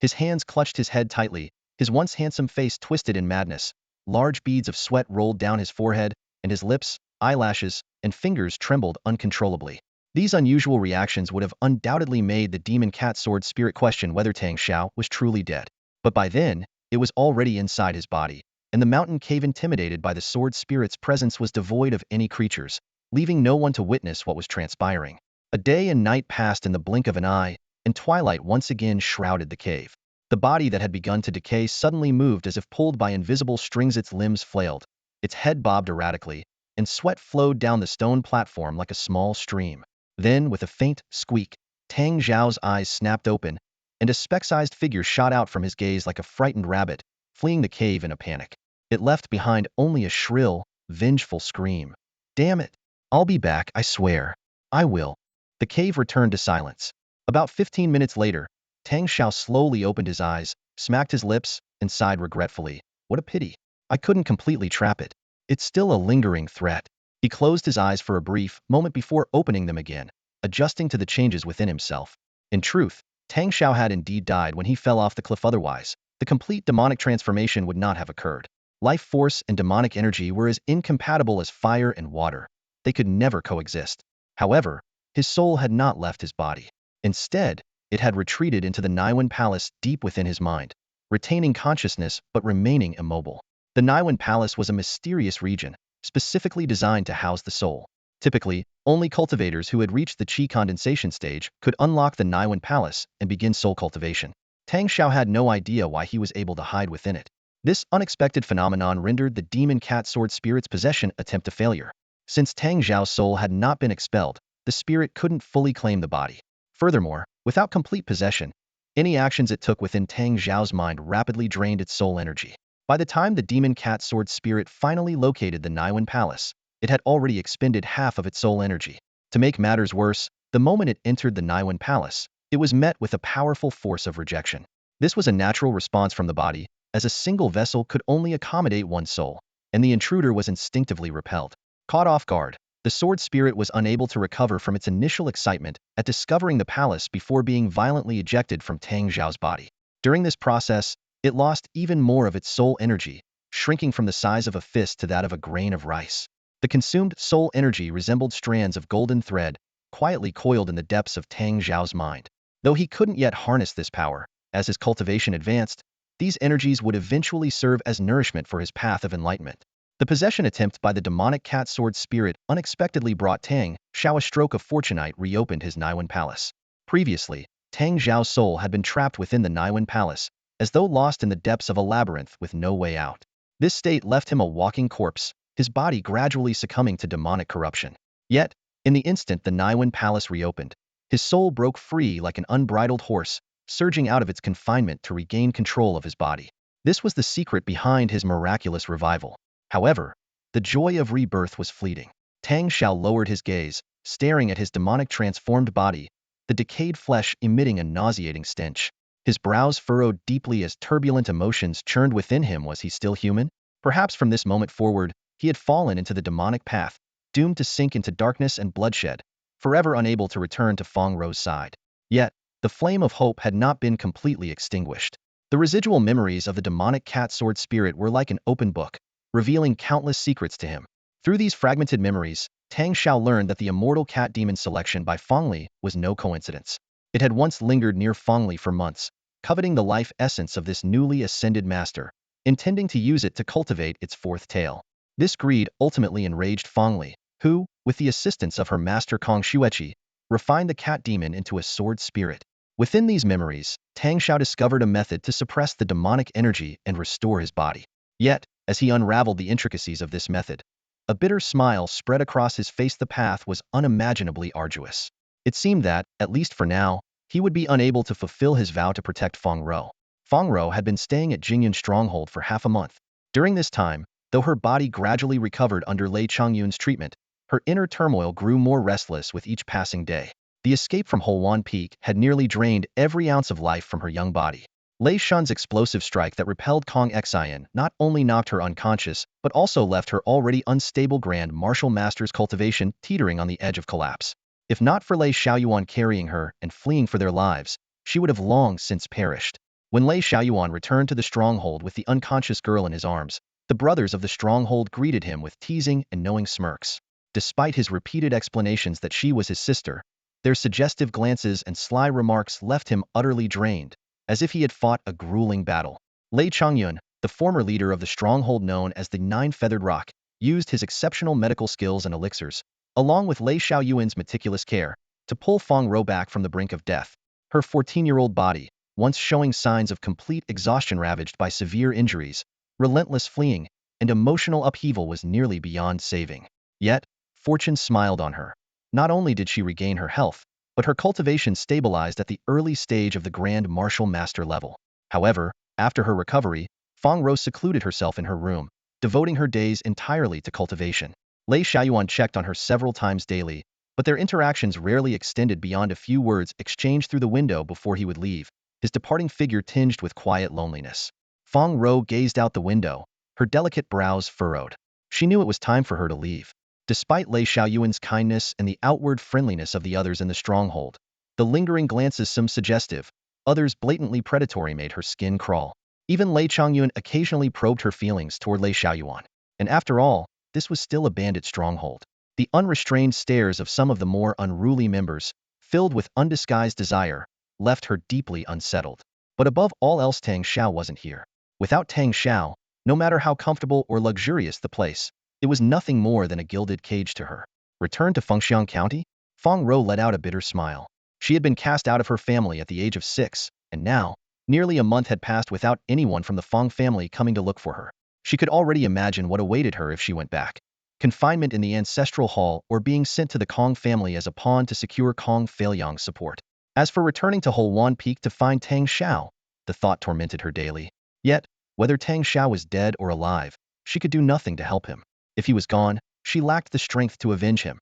[SPEAKER 1] His hands clutched his head tightly, his once handsome face twisted in madness. Large beads of sweat rolled down his forehead, and his lips, eyelashes, and fingers trembled uncontrollably. These unusual reactions would have undoubtedly made the demon cat sword spirit question whether Tang Shao was truly dead. But by then, it was already inside his body, and the mountain cave intimidated by the sword spirit's presence was devoid of any creatures, leaving no one to witness what was transpiring. A day and night passed in the blink of an eye, and twilight once again shrouded the cave. The body that had begun to decay suddenly moved as if pulled by invisible strings. Its limbs flailed, its head bobbed erratically, and sweat flowed down the stone platform like a small stream. Then, with a faint squeak, Tang Xiao's eyes snapped open, and a speck-sized figure shot out from his gaze like a frightened rabbit, fleeing the cave in a panic. It left behind only a shrill, vengeful scream. "Damn it! I'll be back, I swear. I will." The cave returned to silence. About 15 minutes later, Tang Shao slowly opened his eyes, smacked his lips, and sighed regretfully. "What a pity. I couldn't completely trap it. It's still a lingering threat." He closed his eyes for a brief moment before opening them again, adjusting to the changes within himself. In truth, Tang Shao had indeed died when he fell off the cliff. Otherwise, the complete demonic transformation would not have occurred. Life force and demonic energy were as incompatible as fire and water. They could never coexist. However, his soul had not left his body. Instead, it had retreated into the Naiwan Palace deep within his mind, retaining consciousness but remaining immobile. The Naiwan Palace was a mysterious region, specifically designed to house the soul. Typically, only cultivators who had reached the qi condensation stage could unlock the Naiwan Palace and begin soul cultivation. Tang Shao had no idea why he was able to hide within it. This unexpected phenomenon rendered the demon cat sword spirit's possession attempt a failure. Since Tang Xiao's soul had not been expelled, the spirit couldn't fully claim the body. Furthermore, without complete possession, any actions it took within Tang Xiao's mind rapidly drained its soul energy. By the time the demon cat sword spirit finally located the Naiwan Palace, it had already expended half of its soul energy. To make matters worse, the moment it entered the Naiwan Palace, it was met with a powerful force of rejection. This was a natural response from the body, as a single vessel could only accommodate one soul, and the intruder was instinctively repelled. Caught off guard, the sword spirit was unable to recover from its initial excitement at discovering the palace before being violently ejected from Tang Xiao's body. During this process, it lost even more of its soul energy, shrinking from the size of a fist to that of a grain of rice. The consumed soul energy resembled strands of golden thread, quietly coiled in the depths of Tang Xiao's mind. Though he couldn't yet harness this power, as his cultivation advanced, these energies would eventually serve as nourishment for his path of enlightenment. The possession attempt by the demonic cat sword spirit unexpectedly brought Tang Shao a stroke of fortunite reopened his Naiwan palace. Previously, Tang Zhao's soul had been trapped within the Naiwan palace, as though lost in the depths of a labyrinth with no way out. This state left him a walking corpse, his body gradually succumbing to demonic corruption. Yet, in the instant the Naiwan palace reopened, his soul broke free like an unbridled horse, surging out of its confinement to regain control of his body. This was the secret behind his miraculous revival. However, the joy of rebirth was fleeting. Tang Shao lowered his gaze, staring at his demonic transformed body, the decayed flesh emitting a nauseating stench. His brows furrowed deeply as turbulent emotions churned within him. Was he still human? Perhaps from this moment forward, he had fallen into the demonic path, doomed to sink into darkness and bloodshed, forever unable to return to Fong Row's side. Yet, the flame of hope had not been completely extinguished. The residual memories of the demonic cat sword spirit were like an open book, revealing countless secrets to him. Through these fragmented memories, Tang Shao learned that the immortal cat demon selection by Fong Li was no coincidence. It had once lingered near Fong Li for months, coveting the life essence of this newly ascended master, intending to use it to cultivate its fourth tail. This greed ultimately enraged Fong Li, who, with the assistance of her master Kong Xueqi, refined the cat demon into a sword spirit. Within these memories, Tang Shao discovered a method to suppress the demonic energy and restore his body. Yet, as he unraveled the intricacies of this method, a bitter smile spread across his face. The path was unimaginably arduous. It seemed that, at least for now, he would be unable to fulfill his vow to protect Fong Row. Fong Row had been staying at Jingyun's stronghold for half a month. During this time, though her body gradually recovered under Lei Changyun's treatment, her inner turmoil grew more restless with each passing day. The escape from Huawan Peak had nearly drained every ounce of life from her young body. Lei Shun's explosive strike that repelled Kong Xian not only knocked her unconscious, but also left her already unstable Grand Martial Master's cultivation teetering on the edge of collapse. If not for Lei Xiaoyuan carrying her and fleeing for their lives, she would have long since perished. When Lei Xiaoyuan returned to the stronghold with the unconscious girl in his arms, the brothers of the stronghold greeted him with teasing and knowing smirks. Despite his repeated explanations that she was his sister, their suggestive glances and sly remarks left him utterly drained, as if he had fought a grueling battle. Lei Changyun, the former leader of the stronghold known as the Nine-Feathered Rock, used his exceptional medical skills and elixirs, along with Lei Xiaoyuan's meticulous care, to pull Fong Row back from the brink of death. Her 14-year-old body, once showing signs of complete exhaustion ravaged by severe injuries, relentless fleeing, and emotional upheaval, was nearly beyond saving. Yet, fortune smiled on her. Not only did she regain her health, but her cultivation stabilized at the early stage of the Grand Martial Master level. However, after her recovery, Fong Row secluded herself in her room, devoting her days entirely to cultivation. Lei Xiaoyuan checked on her several times daily, but their interactions rarely extended beyond a few words exchanged through the window before he would leave, his departing figure tinged with quiet loneliness. Fong Row gazed out the window, her delicate brows furrowed. She knew it was time for her to leave. Despite Lei Xiaoyuan's kindness and the outward friendliness of the others in the stronghold, the lingering glances, some suggestive, others blatantly predatory, made her skin crawl. Even Lei Changyun occasionally probed her feelings toward Lei Xiaoyuan. And after all, this was still a bandit stronghold. The unrestrained stares of some of the more unruly members, filled with undisguised desire, left her deeply unsettled. But above all else, Tang Shao wasn't here. Without Tang Shao, no matter how comfortable or luxurious the place, it was nothing more than a gilded cage to her. Return to Fengxiang County? Fong Row let out a bitter smile. She had been cast out of her family at the age of 6, and now, nearly a month had passed without anyone from the Fong family coming to look for her. She could already imagine what awaited her if she went back. Confinement in the ancestral hall or being sent to the Kong family as a pawn to secure Kong Feilyang's support. As for returning to Huawan Peak to find Tang Shao, the thought tormented her daily. Yet, whether Tang Shao was dead or alive, she could do nothing to help him. If he was gone, she lacked the strength to avenge him.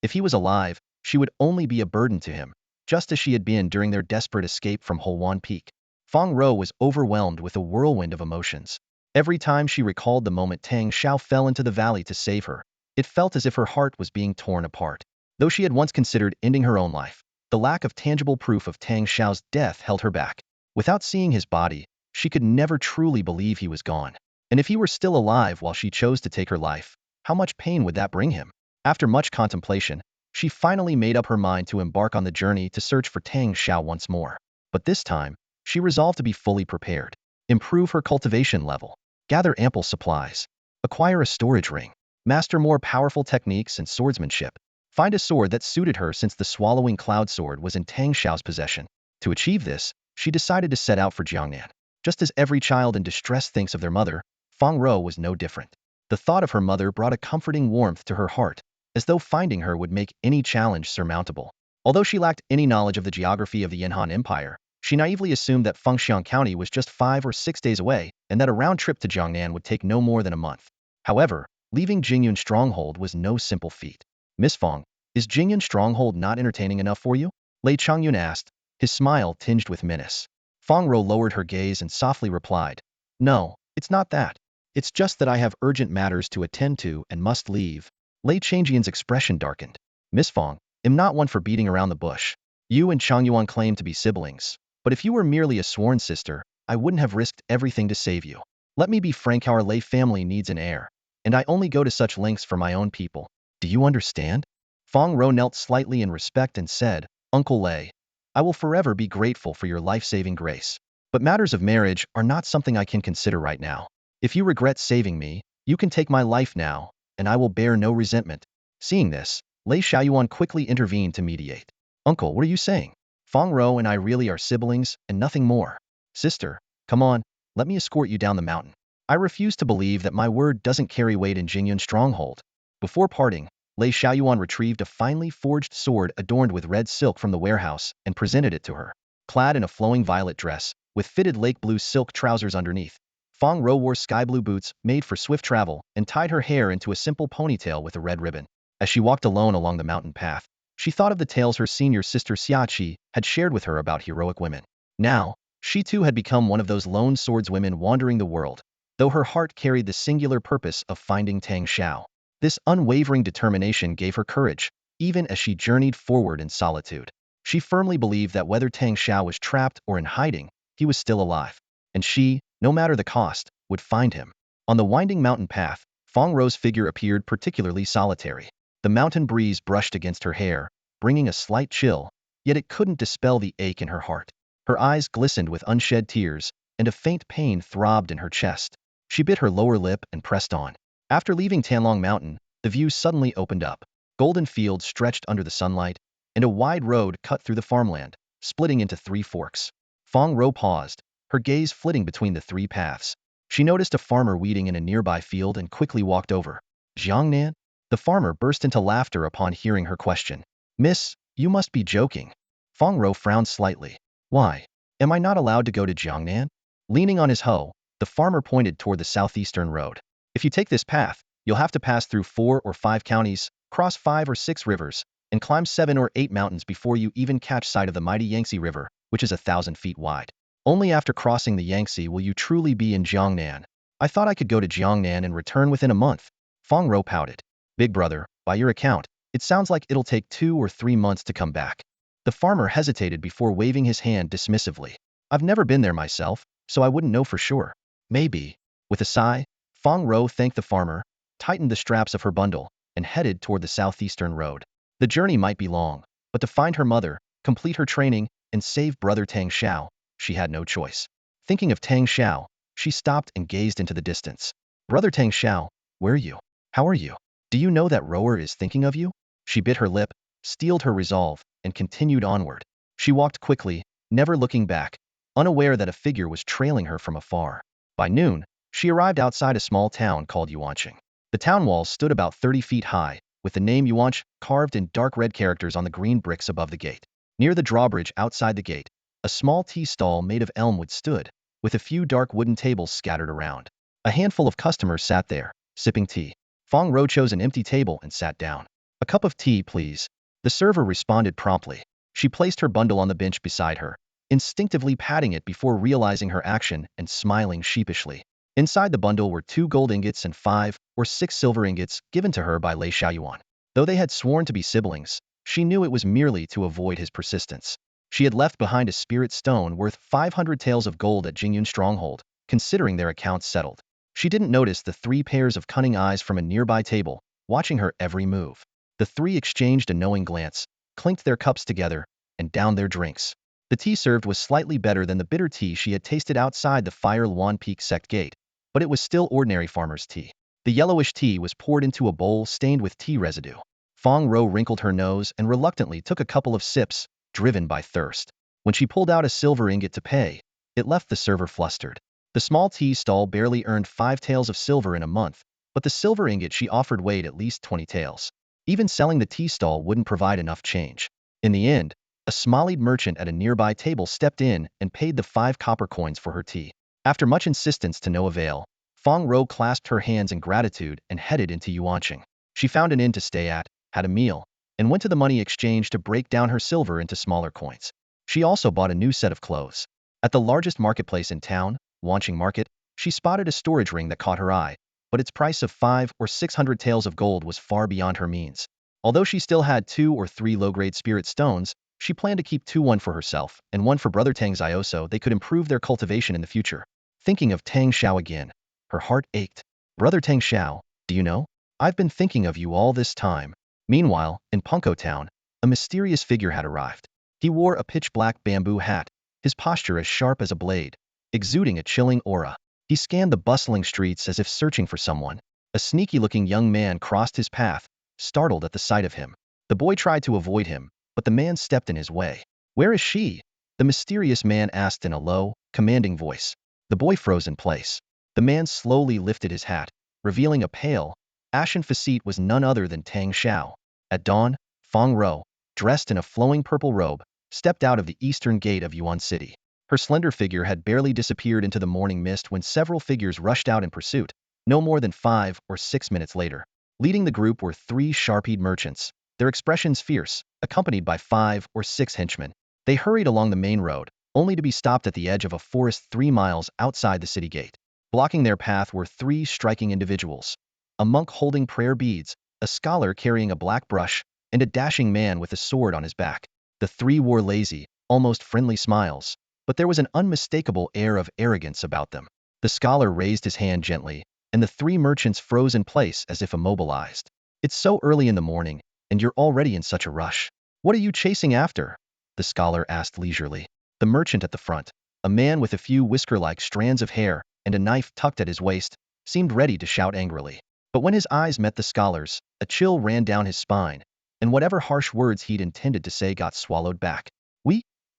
[SPEAKER 1] If he was alive, she would only be a burden to him, just as she had been during their desperate escape from Huawan Peak. Fong Row was overwhelmed with a whirlwind of emotions. Every time she recalled the moment Tang Shao fell into the valley to save her, it felt as if her heart was being torn apart. Though she had once considered ending her own life, the lack of tangible proof of Tang Shao's death held her back. Without seeing his body, she could never truly believe he was gone. And if he were still alive while she chose to take her life, how much pain would that bring him? After much contemplation, she finally made up her mind to embark on the journey to search for Tang Shao once more. But this time, she resolved to be fully prepared. Improve her cultivation level. Gather ample supplies. Acquire a storage ring. Master more powerful techniques and swordsmanship. Find a sword that suited her since the swallowing cloud sword was in Tang Shao's possession. To achieve this, she decided to set out for Jiangnan. Just as every child in distress thinks of their mother, Fong Row was no different. The thought of her mother brought a comforting warmth to her heart, as though finding her would make any challenge surmountable. Although she lacked any knowledge of the geography of the Yanhan Empire, she naively assumed that Fengxiang County was just 5 or 6 days away and that a round trip to Jiangnan would take no more than a month. However, leaving Jingyun Stronghold was no simple feat. Miss Fong, is Jingyun Stronghold not entertaining enough for you? Lei Changyun asked, his smile tinged with menace. Fong Row lowered her gaze and softly replied, no, it's not that. It's just that I have urgent matters to attend to and must leave. Lei Changyun's expression darkened. Miss Fong, I'm not one for beating around the bush. You and Changyuan claim to be siblings, but if you were merely a sworn sister, I wouldn't have risked everything to save you. Let me be frank, our Lei family needs an heir, and I only go to such lengths for my own people. Do you understand? Fong Row knelt slightly in respect and said, Uncle Lei, I will forever be grateful for your life-saving grace. But matters of marriage are not something I can consider right now. If you regret saving me, you can take my life now, and I will bear no resentment. Seeing this, Lei Xiaoyuan quickly intervened to mediate. Uncle, what are you saying? Fong Row and I really are siblings, and nothing more. Sister, come on, let me escort you down the mountain. I refuse to believe that my word doesn't carry weight in Jingyun Stronghold. Before parting, Lei Xiaoyuan retrieved a finely forged sword adorned with red silk from the warehouse and presented it to her. Clad in a flowing violet dress, with fitted lake blue silk trousers underneath, Fong Row wore sky blue boots made for swift travel and tied her hair into a simple ponytail with a red ribbon. As she walked alone along the mountain path, she thought of the tales her senior sister Xiachi had shared with her about heroic women. Now, she too had become one of those lone swordswomen wandering the world, though her heart carried the singular purpose of finding Tang Shao. This unwavering determination gave her courage, even as she journeyed forward in solitude. She firmly believed that whether Tang Shao was trapped or in hiding, he was still alive, and she, no matter the cost, would find him. On the winding mountain path, Fong Row's figure appeared particularly solitary. The mountain breeze brushed against her hair, bringing a slight chill, yet it couldn't dispel the ache in her heart. Her eyes glistened with unshed tears, and a faint pain throbbed in her chest. She bit her lower lip and pressed on. After leaving Tanlong Mountain, the view suddenly opened up. Golden fields stretched under the sunlight, and a wide road cut through the farmland, splitting into 3 forks. Fong Row paused, her gaze flitting between the 3 paths. She noticed a farmer weeding in a nearby field and quickly walked over. Jiangnan? The farmer burst into laughter upon hearing her question. Miss, you must be joking. Fong Row frowned slightly. Why? Am I not allowed to go to Jiangnan? Leaning on his hoe, the farmer pointed toward the southeastern road. If you take this path, you'll have to pass through 4 or 5 counties, cross 5 or 6 rivers, and climb 7 or 8 mountains before you even catch sight of the mighty Yangtze River, which is 1,000 feet wide. Only after crossing the Yangtze will you truly be in Jiangnan. I thought I could go to Jiangnan and return within a month. Fong Row pouted. Big brother, by your account, it sounds like it'll take 2 or 3 months to come back. The farmer hesitated before waving his hand dismissively. I've never been there myself, so I wouldn't know for sure. Maybe. With a sigh, Fong Row thanked the farmer, tightened the straps of her bundle, and headed toward the southeastern road. The journey might be long, but to find her mother, complete her training, and save brother Tang Shao, she had no choice. Thinking of Tang Shao, she stopped and gazed into the distance. Brother Tang Shao, where are you? How are you? Do you know that rower is thinking of you? She bit her lip, steeled her resolve, and continued onward. She walked quickly, never looking back, unaware that a figure was trailing her from afar. By noon, she arrived outside a small town called Yuanqing. The town walls stood about 30 feet high, with the name Yuanqing carved in dark red characters on the green bricks above the gate. Near the drawbridge outside the gate, a small tea stall made of elm wood stood, with a few dark wooden tables scattered around. A handful of customers sat there, sipping tea. Fong Row chose an empty table and sat down. A cup of tea, please. The server responded promptly. She placed her bundle on the bench beside her, instinctively patting it before realizing her action and smiling sheepishly. Inside the bundle were 2 gold ingots and 5 or 6 silver ingots given to her by Lei Xiaoyuan. Though they had sworn to be siblings, she knew it was merely to avoid his persistence. She had left behind a spirit stone worth 500 taels of gold at Jingyun Stronghold, considering their accounts settled. She didn't notice the 3 pairs of cunning eyes from a nearby table, watching her every move. The 3 exchanged a knowing glance, clinked their cups together, and downed their drinks. The tea served was slightly better than the bitter tea she had tasted outside the Huawan Peak sect gate, but it was still ordinary farmer's tea. The yellowish tea was poured into a bowl stained with tea residue. Fong Row wrinkled her nose and reluctantly took a couple of sips, driven by thirst. When she pulled out a silver ingot to pay, it left the server flustered. The small tea stall barely earned 5 taels of silver in a month, but the silver ingot she offered weighed at least 20 taels. Even selling the tea stall wouldn't provide enough change. In the end, a smiley merchant at a nearby table stepped in and paid the 5 copper coins for her tea. After much insistence to no avail, Fong Row clasped her hands in gratitude and headed into Yuanqing. She found an inn to stay at, had a meal, and went to the money exchange to break down her silver into smaller coins. She also bought a new set of clothes. At the largest marketplace in town, Yuanqing Market, she spotted a storage ring that caught her eye, but its price of 500 or 600 taels of gold was far beyond her means. Although she still had 2 or 3 low-grade spirit stones, she planned to keep 1 for herself and 1 for Brother Tang Shao so they could improve their cultivation in the future. Thinking of Tang Shao again, her heart ached. Brother Tang Shao, do you know? I've been thinking of you all this time. Meanwhile, in Punko Town, a mysterious figure had arrived. He wore a pitch-black bamboo hat, his posture as sharp as a blade, exuding a chilling aura. He scanned the bustling streets as if searching for someone. A sneaky-looking young man crossed his path, startled at the sight of him. The boy tried to avoid him, but the man stepped in his way. Where is she? The mysterious man asked in a low, commanding voice. The boy froze in place. The man slowly lifted his hat, revealing a pale, ashen facade was none other than Tang Shao. At dawn, Fong Row, dressed in a flowing purple robe, stepped out of the eastern gate of Yuan City. Her slender figure had barely disappeared into the morning mist when several figures rushed out in pursuit, no more than 5 or 6 minutes later. Leading the group were 3 sharp-eyed merchants, their expressions fierce, accompanied by 5 or 6 henchmen. They hurried along the main road, only to be stopped at the edge of a forest 3 miles outside the city gate. Blocking their path were 3 striking individuals: a monk holding prayer beads, a scholar carrying a black brush, and a dashing man with a sword on his back. The 3 wore lazy, almost friendly smiles, but there was an unmistakable air of arrogance about them. The scholar raised his hand gently, and the 3 merchants froze in place as if immobilized. It's so early in the morning, and you're already in such a rush. What are you chasing after? The scholar asked leisurely. The merchant at the front, a man with a few whisker-like strands of hair and a knife tucked at his waist, seemed ready to shout angrily. But when his eyes met the scholar's, a chill ran down his spine, and whatever harsh words he'd intended to say got swallowed back.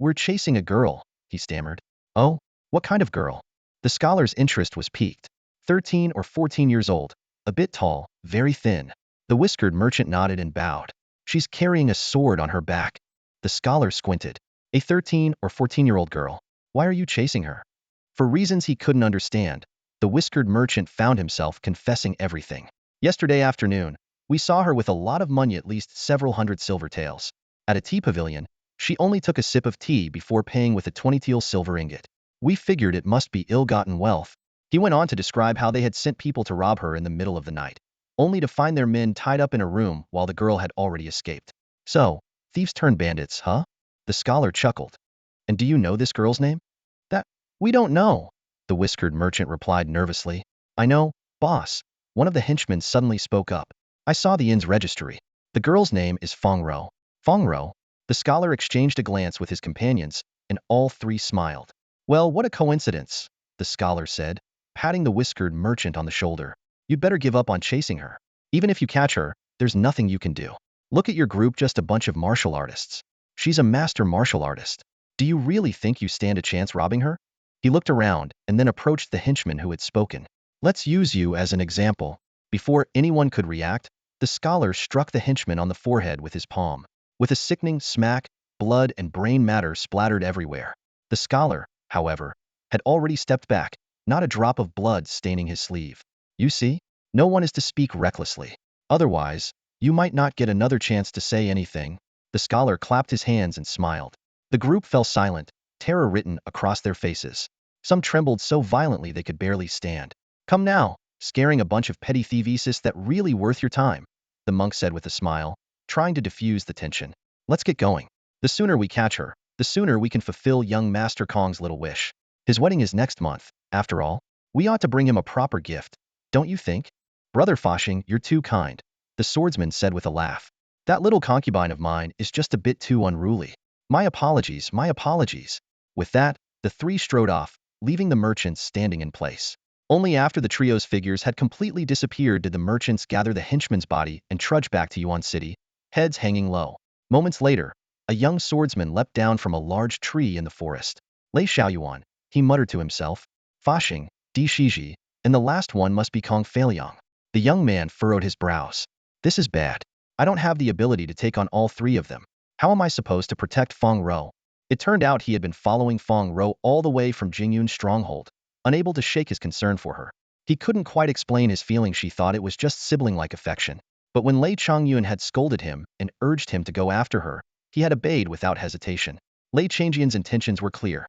[SPEAKER 1] We're chasing a girl, he stammered. Oh, what kind of girl? The scholar's interest was piqued. 13 or 14 years old, a bit tall, very thin. The whiskered merchant nodded and bowed. She's carrying a sword on her back. The scholar squinted. A 13 or 14-year-old girl. Why are you chasing her? For reasons he couldn't understand, the whiskered merchant found himself confessing everything. Yesterday afternoon, we saw her with a lot of money, at least several hundred silver taels. At a tea pavilion, she only took a sip of tea before paying with a 20 tael silver ingot. We figured it must be ill-gotten wealth. He went on to describe how they had sent people to rob her in the middle of the night, only to find their men tied up in a room while the girl had already escaped. So, thieves turned bandits, huh? The scholar chuckled. And do you know this girl's name? That, we don't know, the whiskered merchant replied nervously. I know, boss. One of the henchmen suddenly spoke up. I saw the inn's registry. The girl's name is Fong Row. Fong Row? The scholar exchanged a glance with his companions, and all 3 smiled. Well, what a coincidence, the scholar said, patting the whiskered merchant on the shoulder. You'd better give up on chasing her. Even if you catch her, there's nothing you can do. Look at your group, just a bunch of martial artists. She's a master martial artist. Do you really think you stand a chance robbing her? He looked around and then approached the henchman who had spoken. Let's use you as an example. Before anyone could react, the scholar struck the henchman on the forehead with his palm. With a sickening smack, blood and brain matter splattered everywhere. The scholar, however, had already stepped back, not a drop of blood staining his sleeve. You see, no one is to speak recklessly. Otherwise, you might not get another chance to say anything. The scholar clapped his hands and smiled. The group fell silent, terror written across their faces. Some trembled so violently they could barely stand. Come now, scaring a bunch of petty thieves that really worth your time, the monk said with a smile, trying to diffuse the tension. Let's get going. The sooner we catch her, the sooner we can fulfill young Master Kong's little wish. His wedding is next month, after all. We ought to bring him a proper gift, don't you think? Brother Foshing, you're too kind, the swordsman said with a laugh. That little concubine of mine is just a bit too unruly. My apologies, my apologies. With that, the three strode off, leaving the merchants standing in place. Only after the trio's figures had completely disappeared did the merchants gather the henchman's body and trudge back to Yuan City, heads hanging low. Moments later, a young swordsman leapt down from a large tree in the forest. Lei Xiaoyuan, he muttered to himself. Fa Di Shiji, and the last one must be Kong Feiliang. The young man furrowed his brows. This is bad. I don't have the ability to take on all three of them. How am I supposed to protect Fong Row? It turned out he had been following Fong Row all the way from Jingyun's stronghold, unable to shake his concern for her. He couldn't quite explain his feeling. She thought it was just sibling-like affection. But when Lei Changyun had scolded him and urged him to go after her, he had obeyed without hesitation. Lei Changyan's intentions were clear.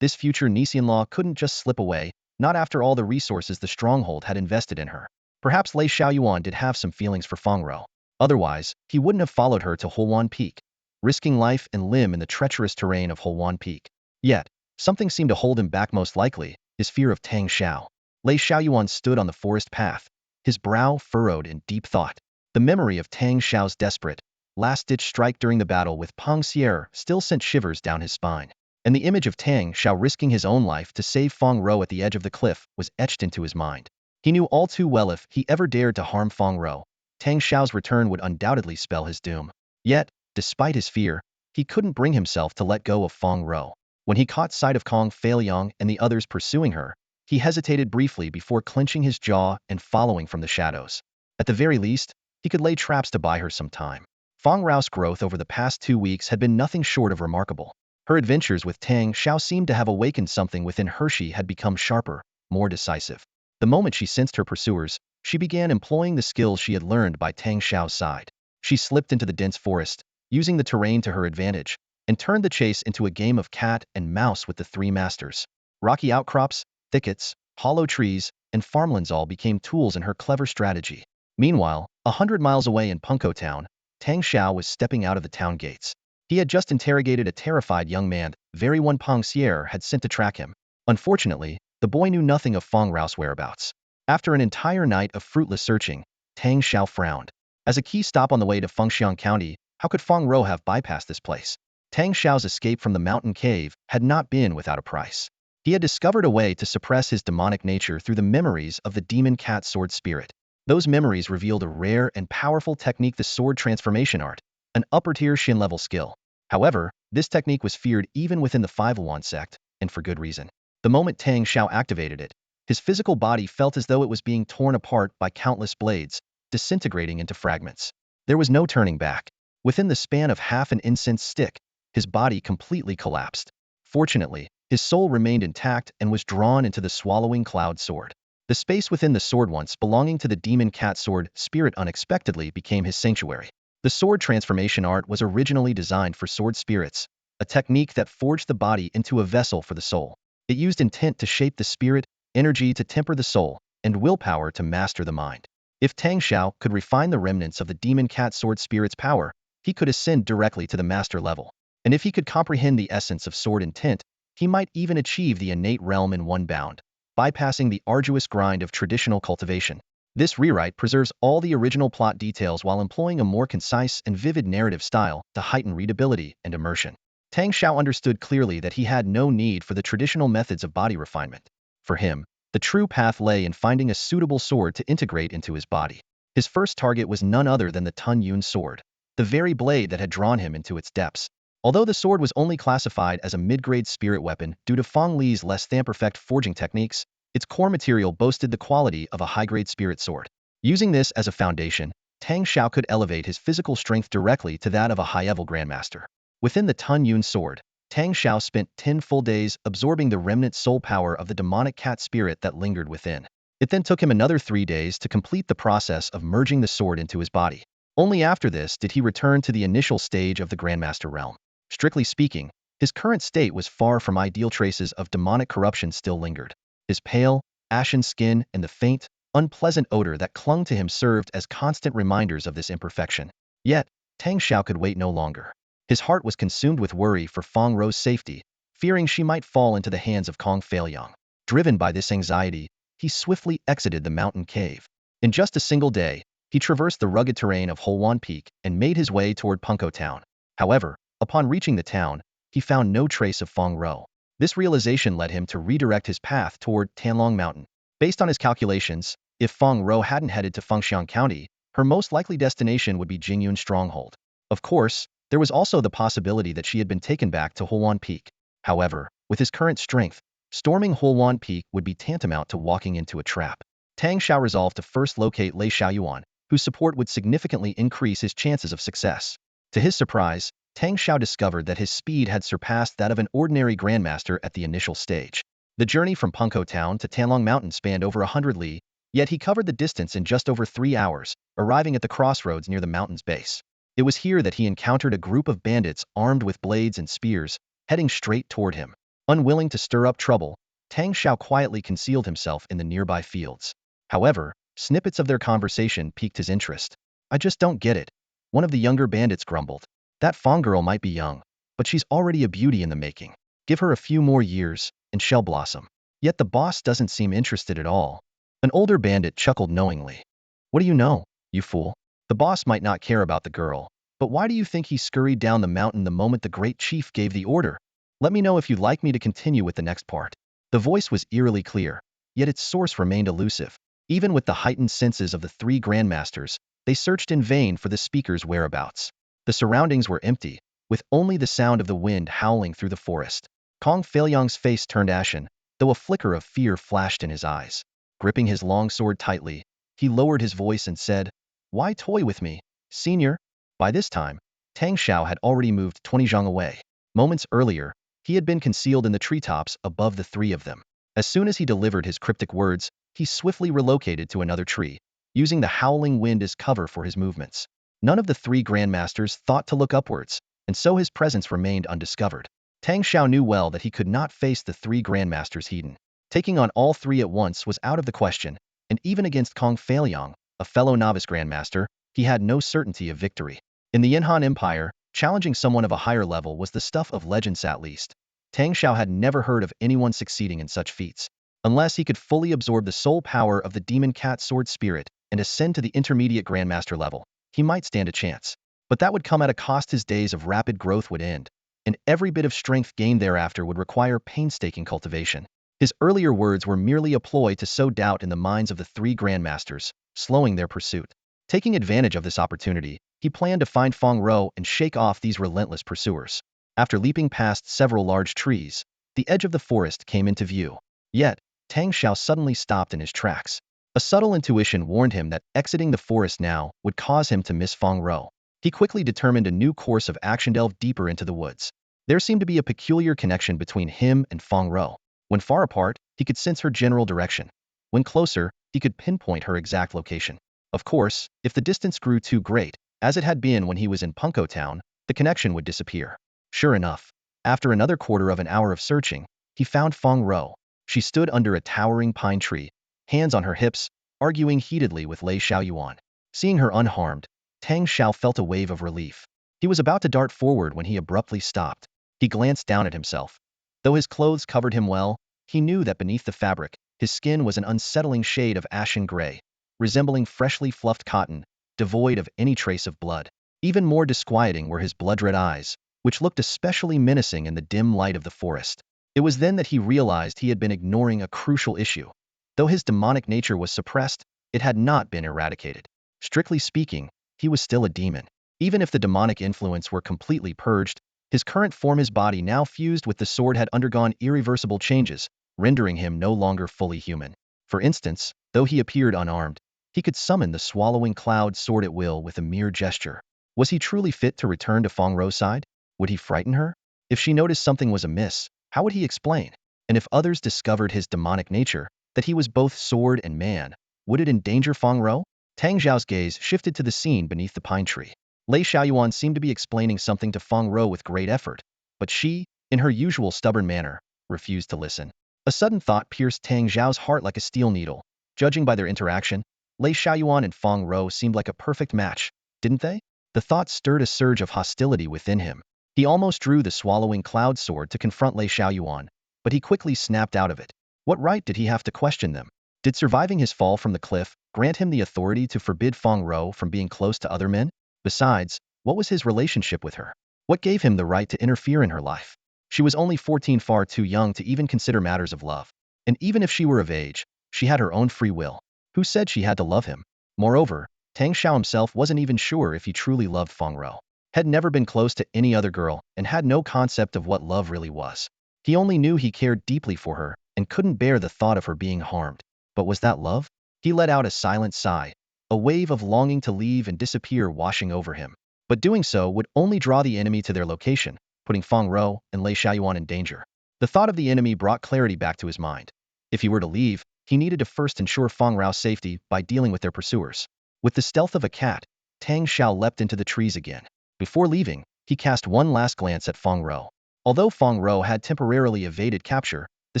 [SPEAKER 1] This future niece-in-law couldn't just slip away, not after all the resources the stronghold had invested in her. Perhaps Lei Xiaoyuan did have some feelings for Fong Row. Otherwise, he wouldn't have followed her to Huawan Peak, risking life and limb in the treacherous terrain of Huawan Peak. Yet, something seemed to hold him back, most likely his fear of Tang Shao. Lei Xiaoyuan stood on the forest path, his brow furrowed in deep thought. The memory of Tang Shao's desperate, last-ditch strike during the battle with Peng Xier still sent shivers down his spine. And the image of Tang Shao risking his own life to save Fong Row at the edge of the cliff was etched into his mind. He knew all too well if he ever dared to harm Fong Row, Tang Shao's return would undoubtedly spell his doom. Yet, despite his fear, he couldn't bring himself to let go of Fong Row. When he caught sight of Kong Feiliang and the others pursuing her, he hesitated briefly before clenching his jaw and following from the shadows. At the very least, he could lay traps to buy her some time. Fong Row's growth over the past 2 weeks had been nothing short of remarkable. Her adventures with Tang Shao seemed to have awakened something within her. She had become sharper, more decisive. The moment she sensed her pursuers, she began employing the skills she had learned by Tang Shao's side. She slipped into the dense forest, using the terrain to her advantage, and turned the chase into a game of cat and mouse with the three masters. Rocky outcrops, thickets, hollow trees, and farmlands all became tools in her clever strategy. Meanwhile, 100 miles away in Punko Town, Tang Shao was stepping out of the town gates. He had just interrogated a terrified young man, very one Peng Xier had sent to track him. Unfortunately, the boy knew nothing of Fong Row's whereabouts. After an entire night of fruitless searching, Tang Shao frowned. As a key stop on the way to Fengxiang County, how could Fong Row have bypassed this place? Tang Shao's escape from the mountain cave had not been without a price. He had discovered a way to suppress his demonic nature through the memories of the demon cat sword spirit. Those memories revealed a rare and powerful technique, the sword transformation art, an upper-tier Shin-level skill. However, this technique was feared even within the Huawan sect, and for good reason. The moment Tang Shao activated it, his physical body felt as though it was being torn apart by countless blades, disintegrating into fragments. There was no turning back. Within the span of half an incense stick, his body completely collapsed. Fortunately, his soul remained intact and was drawn into the swallowing cloud sword. The space within the sword once belonging to the demon cat sword spirit unexpectedly became his sanctuary. The sword transformation art was originally designed for sword spirits, a technique that forged the body into a vessel for the soul. It used intent to shape the spirit, energy to temper the soul, and willpower to master the mind. If Tang Shao could refine the remnants of the demon cat sword spirit's power, he could ascend directly to the master level. And if he could comprehend the essence of sword intent, he might even achieve the innate realm in one bound, bypassing the arduous grind of traditional cultivation. This rewrite preserves all the original plot details while employing a more concise and vivid narrative style to heighten readability and immersion. Tang Shao understood clearly that he had no need for the traditional methods of body refinement. For him, the true path lay in finding a suitable sword to integrate into his body. His first target was none other than the Tun Yun sword, the very blade that had drawn him into its depths. Although the sword was only classified as a mid-grade spirit weapon due to Fong Li's less than perfect forging techniques, its core material boasted the quality of a high-grade spirit sword. Using this as a foundation, Tang Shao could elevate his physical strength directly to that of a high-level grandmaster. Within the Tun Yun sword, Tang Shao spent 10 full days absorbing the remnant soul power of the demonic cat spirit that lingered within. It then took him another 3 days to complete the process of merging the sword into his body. Only after this did he return to the initial stage of the grandmaster realm. Strictly speaking, his current state was far from ideal. Traces of demonic corruption still lingered. His pale, ashen skin and the faint, unpleasant odor that clung to him served as constant reminders of this imperfection. Yet, Tang Shao could wait no longer. His heart was consumed with worry for Fong Row's safety, fearing she might fall into the hands of Kong Feiliang. Driven by this anxiety, he swiftly exited the mountain cave. In just a single day, he traversed the rugged terrain of Huawan Peak and made his way toward Punko Town. However, Upon reaching the town, he found no trace of Fong Row. This realization led him to redirect his path toward Tanlong Mountain. Based on his calculations, if Fong Row hadn't headed to Fengshan County, her most likely destination would be Jingyun's stronghold. Of course, there was also the possibility that she had been taken back to Huawan Peak. However, with his current strength, storming Huawan Peak would be tantamount to walking into a trap. Tang Shao resolved to first locate Lei Xiaoyuan, whose support would significantly increase his chances of success. To his surprise, Tang Shao discovered that his speed had surpassed that of an ordinary grandmaster at the initial stage. The journey from Punko Town to Tanlong Mountain spanned over 100 li, yet he covered the distance in just over 3 hours, arriving at the crossroads near the mountain's base. It was here that he encountered a group of bandits armed with blades and spears, heading straight toward him. Unwilling to stir up trouble, Tang Shao quietly concealed himself in the nearby fields. However, snippets of their conversation piqued his interest. "I just don't get it," one of the younger bandits grumbled. "That Fong girl might be young, but she's already a beauty in the making. Give her a few more years, and she'll blossom." Yet the boss doesn't seem interested at all. An older bandit chuckled knowingly. "What do you know, you fool? The boss might not care about the girl, but why do you think he scurried down the mountain the moment the great chief gave the order? Let me know if you'd like me to continue with the next part." The voice was eerily clear, yet its source remained elusive. Even with the heightened senses of the 3 grandmasters, they searched in vain for the speaker's whereabouts. The surroundings were empty, with only the sound of the wind howling through the forest. Kong Feiliang's face turned ashen, though a flicker of fear flashed in his eyes. Gripping his long sword tightly, he lowered his voice and said, "Why toy with me, senior?" By this time, Tang Shao had already moved 20 zhang away. Moments earlier, he had been concealed in the treetops above the 3 of them. As soon as he delivered his cryptic words, he swiftly relocated to another tree, using the howling wind as cover for his movements. None of the 3 grandmasters thought to look upwards, and so his presence remained undiscovered. Tang Shao knew well that he could not face the 3 grandmasters hidden. Taking on all 3 at once was out of the question, and even against Kong Feiliang, a fellow novice grandmaster, he had no certainty of victory. In the Yinhan Empire, challenging someone of a higher level was the stuff of legends at least. Tang Shao had never heard of anyone succeeding in such feats. Unless he could fully absorb the soul power of the demon cat sword spirit and ascend to the intermediate grandmaster level, he might stand a chance. But that would come at a cost. His days of rapid growth would end, and every bit of strength gained thereafter would require painstaking cultivation. His earlier words were merely a ploy to sow doubt in the minds of the 3 grandmasters, slowing their pursuit. Taking advantage of this opportunity, he planned to find Fong Row and shake off these relentless pursuers. After leaping past several large trees, the edge of the forest came into view. Yet, Tang Shao suddenly stopped in his tracks. A subtle intuition warned him that exiting the forest now would cause him to miss Fong Row. He quickly determined a new course of action: delve deeper into the woods. There seemed to be a peculiar connection between him and Fong Row. When far apart, he could sense her general direction. When closer, he could pinpoint her exact location. Of course, if the distance grew too great, as it had been when he was in Punko Town, the connection would disappear. Sure enough, after another quarter of an hour of searching, he found Fong Row. She stood under a towering pine tree, hands on her hips, arguing heatedly with Lei Xiaoyuan. Seeing her unharmed, Tang Shao felt a wave of relief. He was about to dart forward when he abruptly stopped. He glanced down at himself. Though his clothes covered him well, he knew that beneath the fabric, his skin was an unsettling shade of ashen gray, resembling freshly fluffed cotton, devoid of any trace of blood. Even more disquieting were his blood-red eyes, which looked especially menacing in the dim light of the forest. It was then that he realized he had been ignoring a crucial issue. Though his demonic nature was suppressed, it had not been eradicated. Strictly speaking, he was still a demon. Even if the demonic influence were completely purged, his current form, his body now fused with the sword, had undergone irreversible changes, rendering him no longer fully human. For instance, though he appeared unarmed, he could summon the swallowing cloud sword at will with a mere gesture. Was he truly fit to return to Fong Row's side? Would he frighten her? If she noticed something was amiss, how would he explain? And if others discovered his demonic nature, that he was both sword and man, would it endanger Fong Row? Tang Zhao's gaze shifted to the scene beneath the pine tree. Lei Xiaoyuan seemed to be explaining something to Fong Row with great effort, but she, in her usual stubborn manner, refused to listen. A sudden thought pierced Tang Zhao's heart like a steel needle. Judging by their interaction, Lei Xiaoyuan and Fong Row seemed like a perfect match, didn't they? The thought stirred a surge of hostility within him. He almost drew the swallowing cloud sword to confront Lei Xiaoyuan, but he quickly snapped out of it. What right did he have to question them? Did surviving his fall from the cliff grant him the authority to forbid Fong Row from being close to other men? Besides, what was his relationship with her? What gave him the right to interfere in her life? She was only 14, far too young to even consider matters of love. And even if she were of age, she had her own free will. Who said she had to love him? Moreover, Tang Shao himself wasn't even sure if he truly loved Fong Row. Had never been close to any other girl and had no concept of what love really was. He only knew he cared deeply for her and couldn't bear the thought of her being harmed. But was that love? He let out a silent sigh, a wave of longing to leave and disappear washing over him. But doing so would only draw the enemy to their location, putting Fong Row and Lei Xiaoyuan in danger. The thought of the enemy brought clarity back to his mind. If he were to leave, he needed to first ensure Fong Row's safety by dealing with their pursuers. With the stealth of a cat, Tang Shao leapt into the trees again. Before leaving, he cast one last glance at Fong Row. Although Fong Row had temporarily evaded capture, the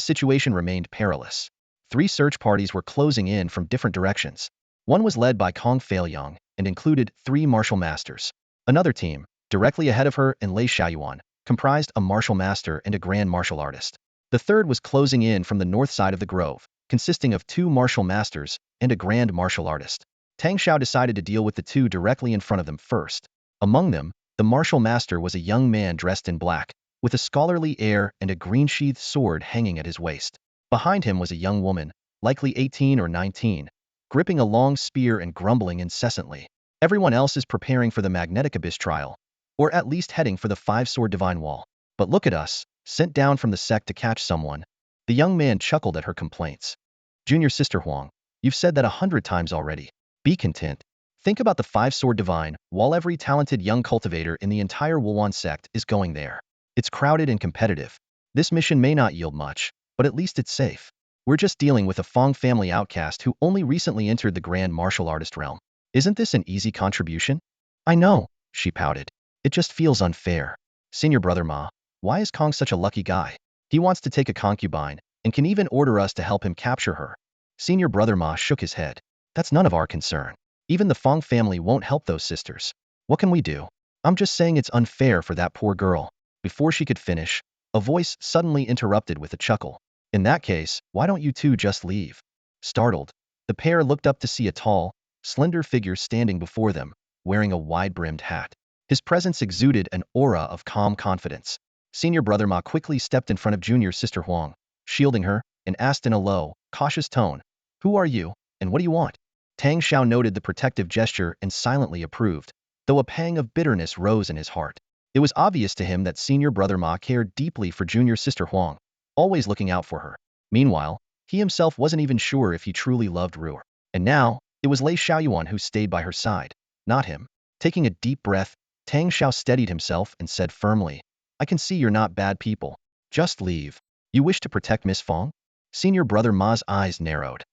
[SPEAKER 1] situation remained perilous. 3 search parties were closing in from different directions. One was led by Kong Feilyang and included 3 martial masters. Another team, directly ahead of her and Lei Xiaoyuan, comprised a martial master and a grand martial artist. The third was closing in from the north side of the grove, consisting of 2 martial masters and a grand martial artist. Tang Shao decided to deal with the 2 directly in front of them first. Among them, the martial master was a young man dressed in black, with a scholarly air and a green-sheathed sword hanging at his waist. Behind him was a young woman, likely 18 or 19, gripping a long spear and grumbling incessantly. Everyone else is preparing for the magnetic abyss trial, or at least heading for the 5-sword divine wall. But look at us, sent down from the sect to catch someone. The young man chuckled at her complaints. Junior Sister Huang, you've said that 100 times already. Be content. Think about the 5-sword divine wall. Every talented young cultivator in the entire Huawan sect is going there. It's crowded and competitive. This mission may not yield much, but at least it's safe. We're just dealing with a Fong family outcast who only recently entered the grand martial artist realm. Isn't this an easy contribution? I know, she pouted. It just feels unfair. Senior Brother Ma, why is Kong such a lucky guy? He wants to take a concubine and can even order us to help him capture her. Senior Brother Ma shook his head. That's none of our concern. Even the Fong family won't help those sisters. What can we do? I'm just saying it's unfair for that poor girl. Before she could finish, a voice suddenly interrupted with a chuckle. In that case, why don't you 2 just leave? Startled, the pair looked up to see a tall, slender figure standing before them, wearing a wide-brimmed hat. His presence exuded an aura of calm confidence. Senior Brother Ma quickly stepped in front of Junior Sister Huang, shielding her, and asked in a low, cautious tone, "Who are you, and what do you want?" Tang Shao noted the protective gesture and silently approved, though a pang of bitterness rose in his heart. It was obvious to him that Senior Brother Ma cared deeply for Junior Sister Huang, always looking out for her. Meanwhile, he himself wasn't even sure if he truly loved Ruer. And now, it was Lei Xiaoyuan who stayed by her side, not him. Taking a deep breath, Tang Shao steadied himself and said firmly, "I can see you're not bad people. Just leave. You wish to protect Miss Fong?" Senior Brother Ma's eyes narrowed.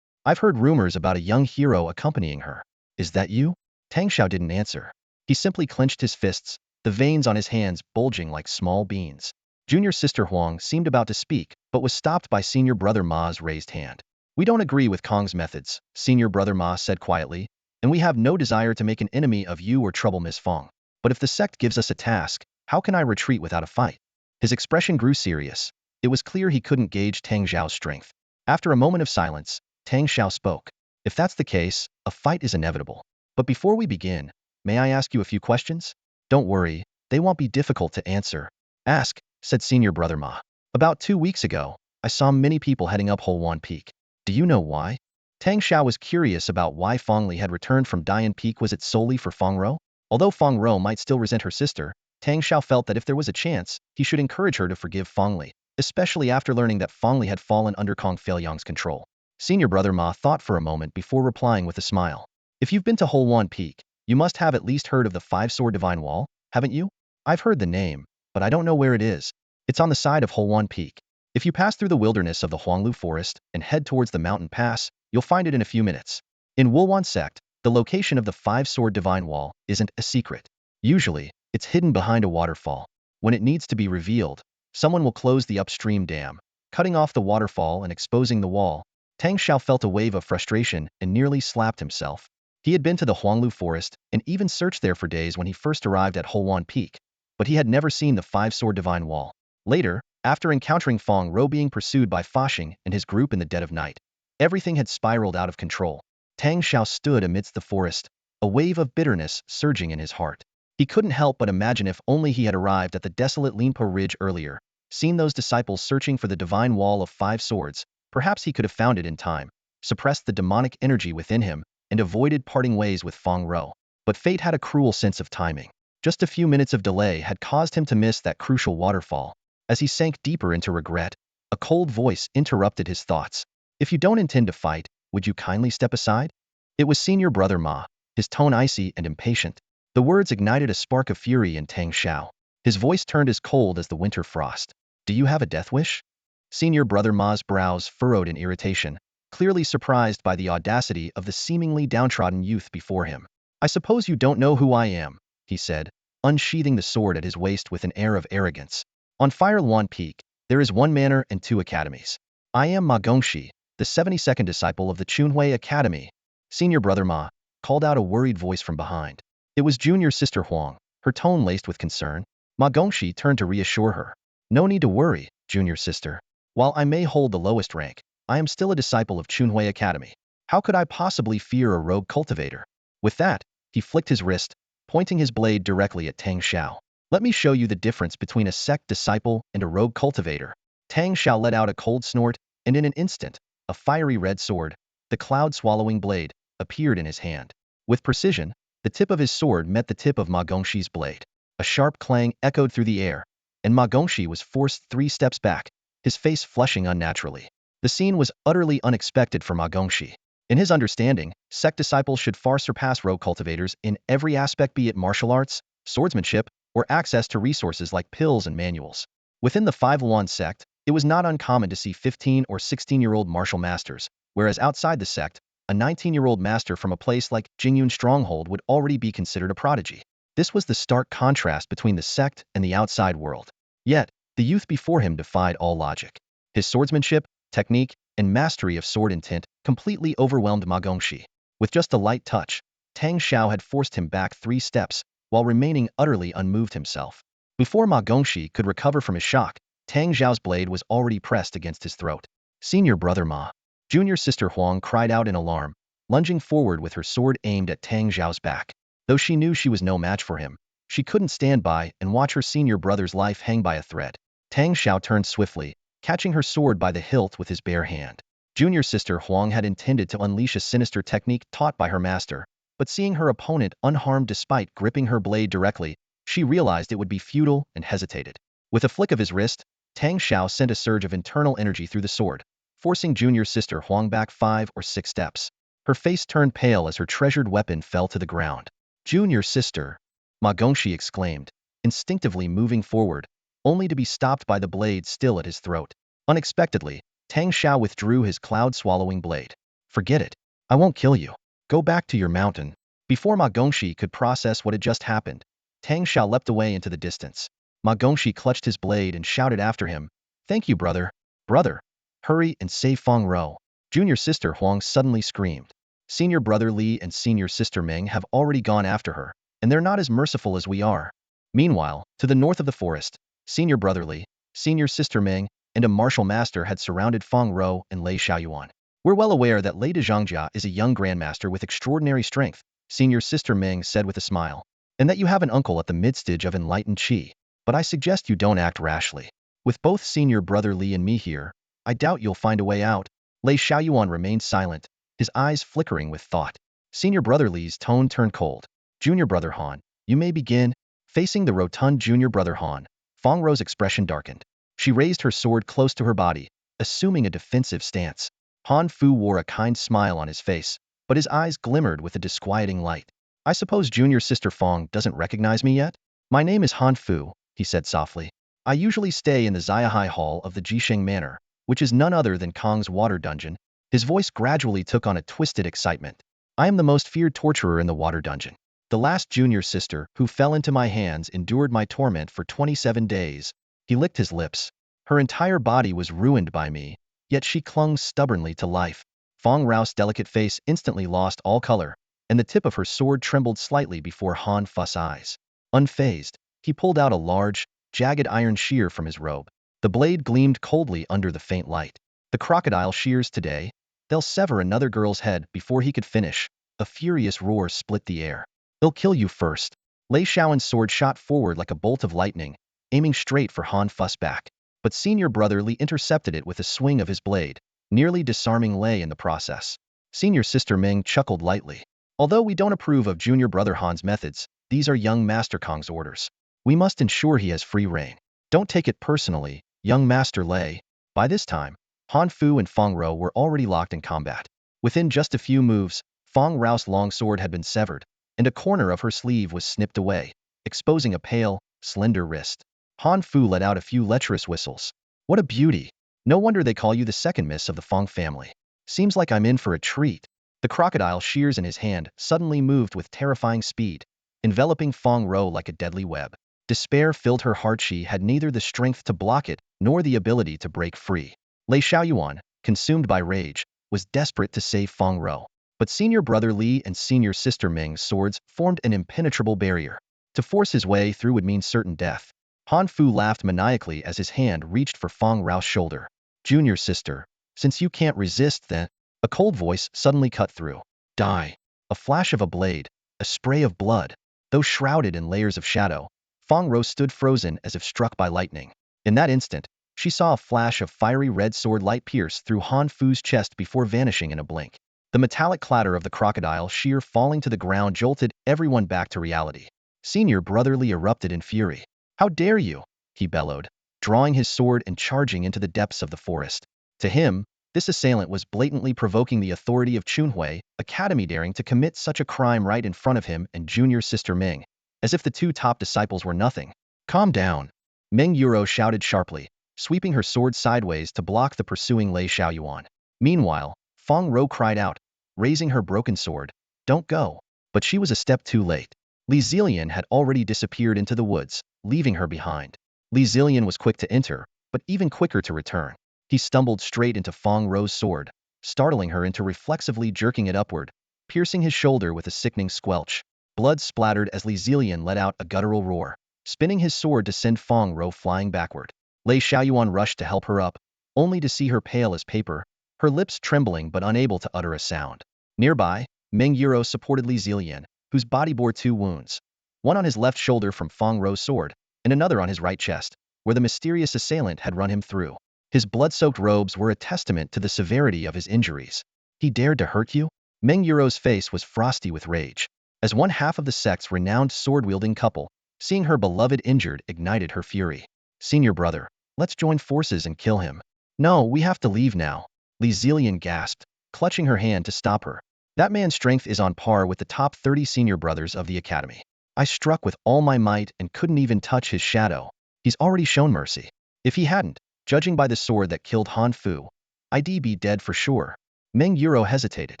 [SPEAKER 1] "I've heard rumors about a young hero accompanying her. Is that you?" Tang Shao didn't answer. He simply clenched his fists, the veins on his hands bulging like small beans. Junior Sister Huang seemed about to speak, but was stopped by Senior Brother Ma's raised hand. "We don't agree with Kong's methods," Senior Brother Ma said quietly, "and we have no desire to make an enemy of you or trouble Miss Fong. But if the sect gives us a task, how can I retreat without a fight?" His expression grew serious. It was clear he couldn't gauge Tang Xiao's strength. After a moment of silence, Tang Shao spoke. "If that's the case, a fight is inevitable. But before we begin, may I ask you a few questions? Don't worry, they won't be difficult to answer." "Ask," said Senior Brother Ma. "About 2 weeks ago, I saw many people heading up Huawan Peak. Do you know why?" Tang Shao was curious about why Fong Li had returned from Dian Peak. Was it solely for Fong Row? Although Fong Row might still resent her sister, Tang Shao felt that if there was a chance, he should encourage her to forgive Fong Li, especially after learning that Fong Li had fallen under Kong Feilyang's control. Senior Brother Ma thought for a moment before replying with a smile. "If you've been to Huawan Peak, you must have at least heard of the 5-sword divine wall, haven't you?" "I've heard the name, but I don't know where it is." "It's on the side of Huawan Peak. If you pass through the wilderness of the Huanglu Forest and head towards the mountain pass, you'll find it in a few minutes." In Huawan sect, the location of the 5-sword divine wall isn't a secret. Usually, it's hidden behind a waterfall. When it needs to be revealed, someone will close the upstream dam, cutting off the waterfall and exposing the wall. Tang Shao felt a wave of frustration and nearly slapped himself. He had been to the Huanglu Forest and even searched there for days when he first arrived at Huawan Peak, but he had never seen the 5-sword divine wall. Later, after encountering Fong Row being pursued by Fashing and his group in the dead of night, everything had spiraled out of control. Tang Shao stood amidst the forest, a wave of bitterness surging in his heart. He couldn't help but imagine if only he had arrived at the desolate Linpo Ridge earlier, seen those disciples searching for the divine wall of 5 swords, perhaps he could have found it in time, suppressed the demonic energy within him, and avoided parting ways with Fong Row. But fate had a cruel sense of timing. Just a few minutes of delay had caused him to miss that crucial waterfall. As he sank deeper into regret, a cold voice interrupted his thoughts. If you don't intend to fight, would you kindly step aside? It was Senior Brother Ma, his tone icy and impatient. The words ignited a spark of fury in Tang Shao. His voice turned as cold as the winter frost. Do you have a death wish? Senior Brother Ma's brows furrowed in irritation, clearly surprised by the audacity of the seemingly downtrodden youth before him. I suppose you don't know who I am, he said, unsheathing the sword at his waist with an air of arrogance. On Huawan Peak, there is 1 manor and 2 academies. I am Ma Gongxi, the 72nd disciple of the Chunhui Academy. Senior Brother Ma called out a worried voice from behind. It was Junior Sister Huang, her tone laced with concern. Ma Gongxi turned to reassure her. No need to worry, Junior Sister. While I may hold the lowest rank, I am still a disciple of Chunhui Academy. How could I possibly fear a rogue cultivator? With that, he flicked his wrist, pointing his blade directly at Tang Shao. Let me show you the difference between a sect disciple and a rogue cultivator. Tang Shao let out a cold snort, and in an instant, a fiery red sword, the cloud-swallowing blade, appeared in his hand. With precision, the tip of his sword met the tip of Ma Gongxi's blade. A sharp clang echoed through the air, and Ma Gongxi was forced 3 steps back, his face flushing unnaturally. The scene was utterly unexpected for Ma Gongxi. In his understanding, sect disciples should far surpass rogue cultivators in every aspect, be it martial arts, swordsmanship, or access to resources like pills and manuals. Within the 5-Luan sect, it was not uncommon to see 15 or 16-year-old martial masters, whereas outside the sect, a 19-year-old master from a place like Jingyun Stronghold would already be considered a prodigy. This was the stark contrast between the sect and the outside world. Yet, the youth before him defied all logic. His swordsmanship, technique, and mastery of sword intent completely overwhelmed Ma Gongxi. With just a light touch, Tang Shao had forced him back 3 steps, while remaining utterly unmoved himself. Before Ma Gongxi could recover from his shock, Tang Xiao's blade was already pressed against his throat. Senior Brother Ma. Junior Sister Huang cried out in alarm, lunging forward with her sword aimed at Tang Xiao's back. Though she knew she was no match for him, she couldn't stand by and watch her senior brother's life hang by a thread. Tang Shao turned swiftly, catching her sword by the hilt with his bare hand. Junior Sister Huang had intended to unleash a sinister technique taught by her master, but seeing her opponent unharmed despite gripping her blade directly, she realized it would be futile and hesitated. With a flick of his wrist, Tang Shao sent a surge of internal energy through the sword, forcing Junior Sister Huang back 5 or 6 steps. Her face turned pale as her treasured weapon fell to the ground. Junior Sister, Ma Gongxi exclaimed, instinctively moving forward, only to be stopped by the blade still at his throat. Unexpectedly, Tang Shao withdrew his cloud-swallowing blade. Forget it. I won't kill you. Go back to your mountain. Before Ma Gongxi could process what had just happened, Tang Shao leapt away into the distance. Ma Gongxi clutched his blade and shouted after him, Thank you, brother. Brother, hurry and save Fong Row. Junior Sister Huang suddenly screamed. Senior Brother Li and Senior Sister Meng have already gone after her, and they're not as merciful as we are. Meanwhile, to the north of the forest, Senior Brother Li, Senior Sister Meng, and a martial master had surrounded Fong Row and Lei Xiaoyuan. We're well aware that Lei Dezhongjia is a young grandmaster with extraordinary strength, Senior Sister Meng said with a smile, and that you have an uncle at the midstage of enlightened qi. But I suggest you don't act rashly. With both Senior Brother Li and me here, I doubt you'll find a way out. Lei Xiaoyuan remained silent, his eyes flickering with thought. Senior Brother Li's tone turned cold. Junior Brother Han, you may begin. Facing the rotund Junior Brother Han, Fong Row's expression darkened. She raised her sword close to her body, assuming a defensive stance. Han Fu wore a kind smile on his face, but his eyes glimmered with a disquieting light. I suppose Junior Sister Fong doesn't recognize me yet? My name is Han Fu, he said softly. I usually stay in the Ziyahai Hall of the Jisheng Manor, which is none other than Kong's water dungeon. His voice gradually took on a twisted excitement. I am the most feared torturer in the water dungeon. The last junior sister who fell into my hands endured my torment for 27 days. He licked his lips. Her entire body was ruined by me, yet she clung stubbornly to life. Fong Row's delicate face instantly lost all color, and the tip of her sword trembled slightly before Han Fu's eyes. Unfazed, he pulled out a large, jagged iron shear from his robe. The blade gleamed coldly under the faint light. The crocodile shears today, they'll sever another girl's head before he could finish. A furious roar split the air. They'll kill you first. Lei Shaoan's sword shot forward like a bolt of lightning, aiming straight for Han Fu's back. But senior brother Li intercepted it with a swing of his blade, nearly disarming Lei in the process. Senior sister Ming chuckled lightly. Although we don't approve of junior brother Han's methods, these are young Master Kong's orders. We must ensure he has free rein. Don't take it personally, young Master Lei. By this time, Han Fu and Fong Row were already locked in combat. Within just a few moves, Fong Row's long sword had been severed, and a corner of her sleeve was snipped away, exposing a pale, slender wrist. Han Fu let out a few lecherous whistles. What a beauty! No wonder they call you the second miss of the Fong family. Seems like I'm in for a treat. The crocodile shears in his hand suddenly moved with terrifying speed, enveloping Fong Row like a deadly web. Despair filled her heart. She had neither the strength to block it nor the ability to break free. Lei Shaoyuan, consumed by rage, was desperate to save Fong Row. But senior brother Li and senior sister Ming's swords formed an impenetrable barrier. To force his way through would mean certain death. Han Fu laughed maniacally as his hand reached for Fong Row's shoulder. Junior sister, since you can't resist then, a cold voice suddenly cut through. Die. A flash of a blade, a spray of blood. Though shrouded in layers of shadow, Fong Row stood frozen as if struck by lightning. In that instant, she saw a flash of fiery red sword light pierce through Han Fu's chest before vanishing in a blink. The metallic clatter of the crocodile shear falling to the ground jolted everyone back to reality. Senior brother Li erupted in fury. How dare you? He bellowed, drawing his sword and charging into the depths of the forest. To him, this assailant was blatantly provoking the authority of Chunhui Academy, daring to commit such a crime right in front of him and junior sister Ming, as if the two top disciples were nothing. Calm down, Ming Yuro shouted sharply, sweeping her sword sideways to block the pursuing Lei Shaoyuan. Meanwhile, Fong Row cried out, raising her broken sword, "Don't go!" But she was a step too late. Li Zilian had already disappeared into the woods, leaving her behind. Li Zilian was quick to enter, but even quicker to return. He stumbled straight into Fong Row's sword, startling her into reflexively jerking it upward, piercing his shoulder with a sickening squelch. Blood splattered as Li Zilian let out a guttural roar, spinning his sword to send Fong Row flying backward. Lei Shaoyuan rushed to help her up, only to see her pale as paper, her lips trembling but unable to utter a sound. Nearby, Ming Yuro supported Li Zilian, whose body bore 2 wounds, one on his left shoulder from Fong Row's sword, and another on his right chest, where the mysterious assailant had run him through. His blood-soaked robes were a testament to the severity of his injuries. He dared to hurt you? Ming Yuro's face was frosty with rage. As one half of the sect's renowned sword-wielding couple, seeing her beloved injured ignited her fury. Senior brother, let's join forces and kill him. No, we have to leave now. Li Zilian gasped, clutching her hand to stop her. That man's strength is on par with the top 30 senior brothers of the academy. I struck with all my might and couldn't even touch his shadow. He's already shown mercy. If he hadn't, judging by the sword that killed Han Fu, I'd be dead for sure. Ming Yuro hesitated.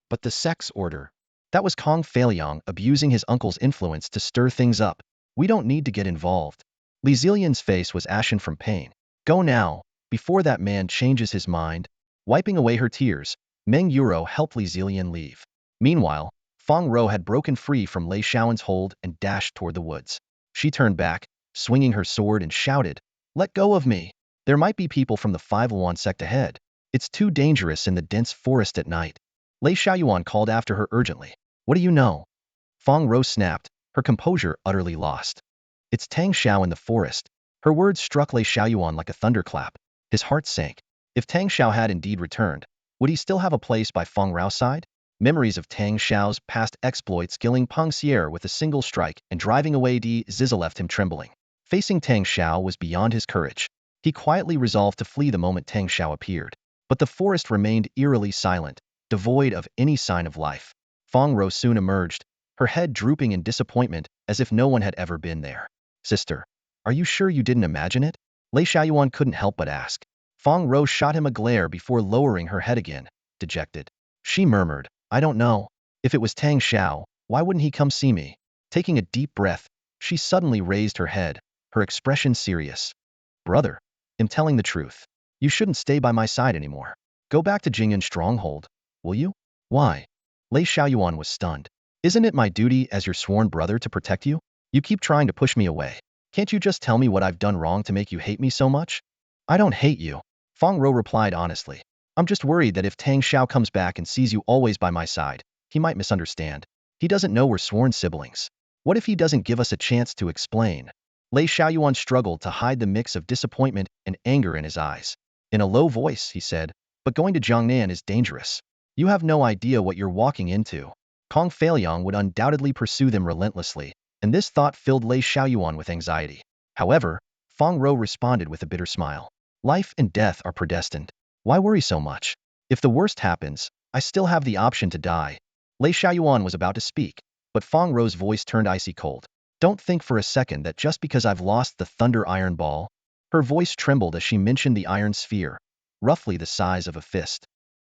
[SPEAKER 1] But the sect's order. That was Kong Feiliang abusing his uncle's influence to stir things up. We don't need to get involved. Li Zilian's face was ashen from pain. Go now, before that man changes his mind. Wiping away her tears, Ming Yuro helped Li Zilian leave. Meanwhile, Fong Row had broken free from Lei Shaoan's hold and dashed toward the woods. She turned back, swinging her sword, and shouted, "Let go of me! There might be people from the Huawan sect ahead. It's too dangerous in the dense forest at night." Lei Shaoyuan called after her urgently. What do you know? Fong Row snapped, her composure utterly lost. It's Tang Shao in the forest. Her words struck Lei Shaoyuan like a thunderclap. His heart sank. If Tang Shao had indeed returned, would he still have a place by Fong Row's side? Memories of Tang Shao's past exploits, killing Peng Xier with a single strike and driving away Di Ziza, left him trembling. Facing Tang Shao was beyond his courage. He quietly resolved to flee the moment Tang Shao appeared. But the forest remained eerily silent, devoid of any sign of life. Fong Row soon emerged, her head drooping in disappointment as if no one had ever been there. Sister, are you sure you didn't imagine it? Lei Shaoyuan couldn't help but ask. Fong Row shot him a glare before lowering her head again, dejected. She murmured, I don't know. If it was Tang Shao, why wouldn't he come see me? Taking a deep breath, she suddenly raised her head, her expression serious. Brother, I'm telling the truth. You shouldn't stay by my side anymore. Go back to Jingyan Stronghold, will you? Why? Lei Shaoyuan was stunned. Isn't it my duty as your sworn brother to protect you? You keep trying to push me away. Can't you just tell me what I've done wrong to make you hate me so much? I don't hate you, Fong Row replied honestly. I'm just worried that if Tang Shao comes back and sees you always by my side, he might misunderstand. He doesn't know we're sworn siblings. What if he doesn't give us a chance to explain? Lei Xiaoyuan struggled to hide the mix of disappointment and anger in his eyes. In a low voice, he said, but going to Jiangnan is dangerous. You have no idea what you're walking into. Kong Feiliang would undoubtedly pursue them relentlessly, and this thought filled Lei Xiaoyuan with anxiety. However, Fong Row responded with a bitter smile. Life and death are predestined. Why worry so much? If the worst happens, I still have the option to die. Lei Xiaoyuan was about to speak, but Fong Row's voice turned icy cold. Don't think for a second that just because I've lost the Thunder Iron Ball. Her voice trembled as she mentioned the iron sphere, roughly the size of a fist.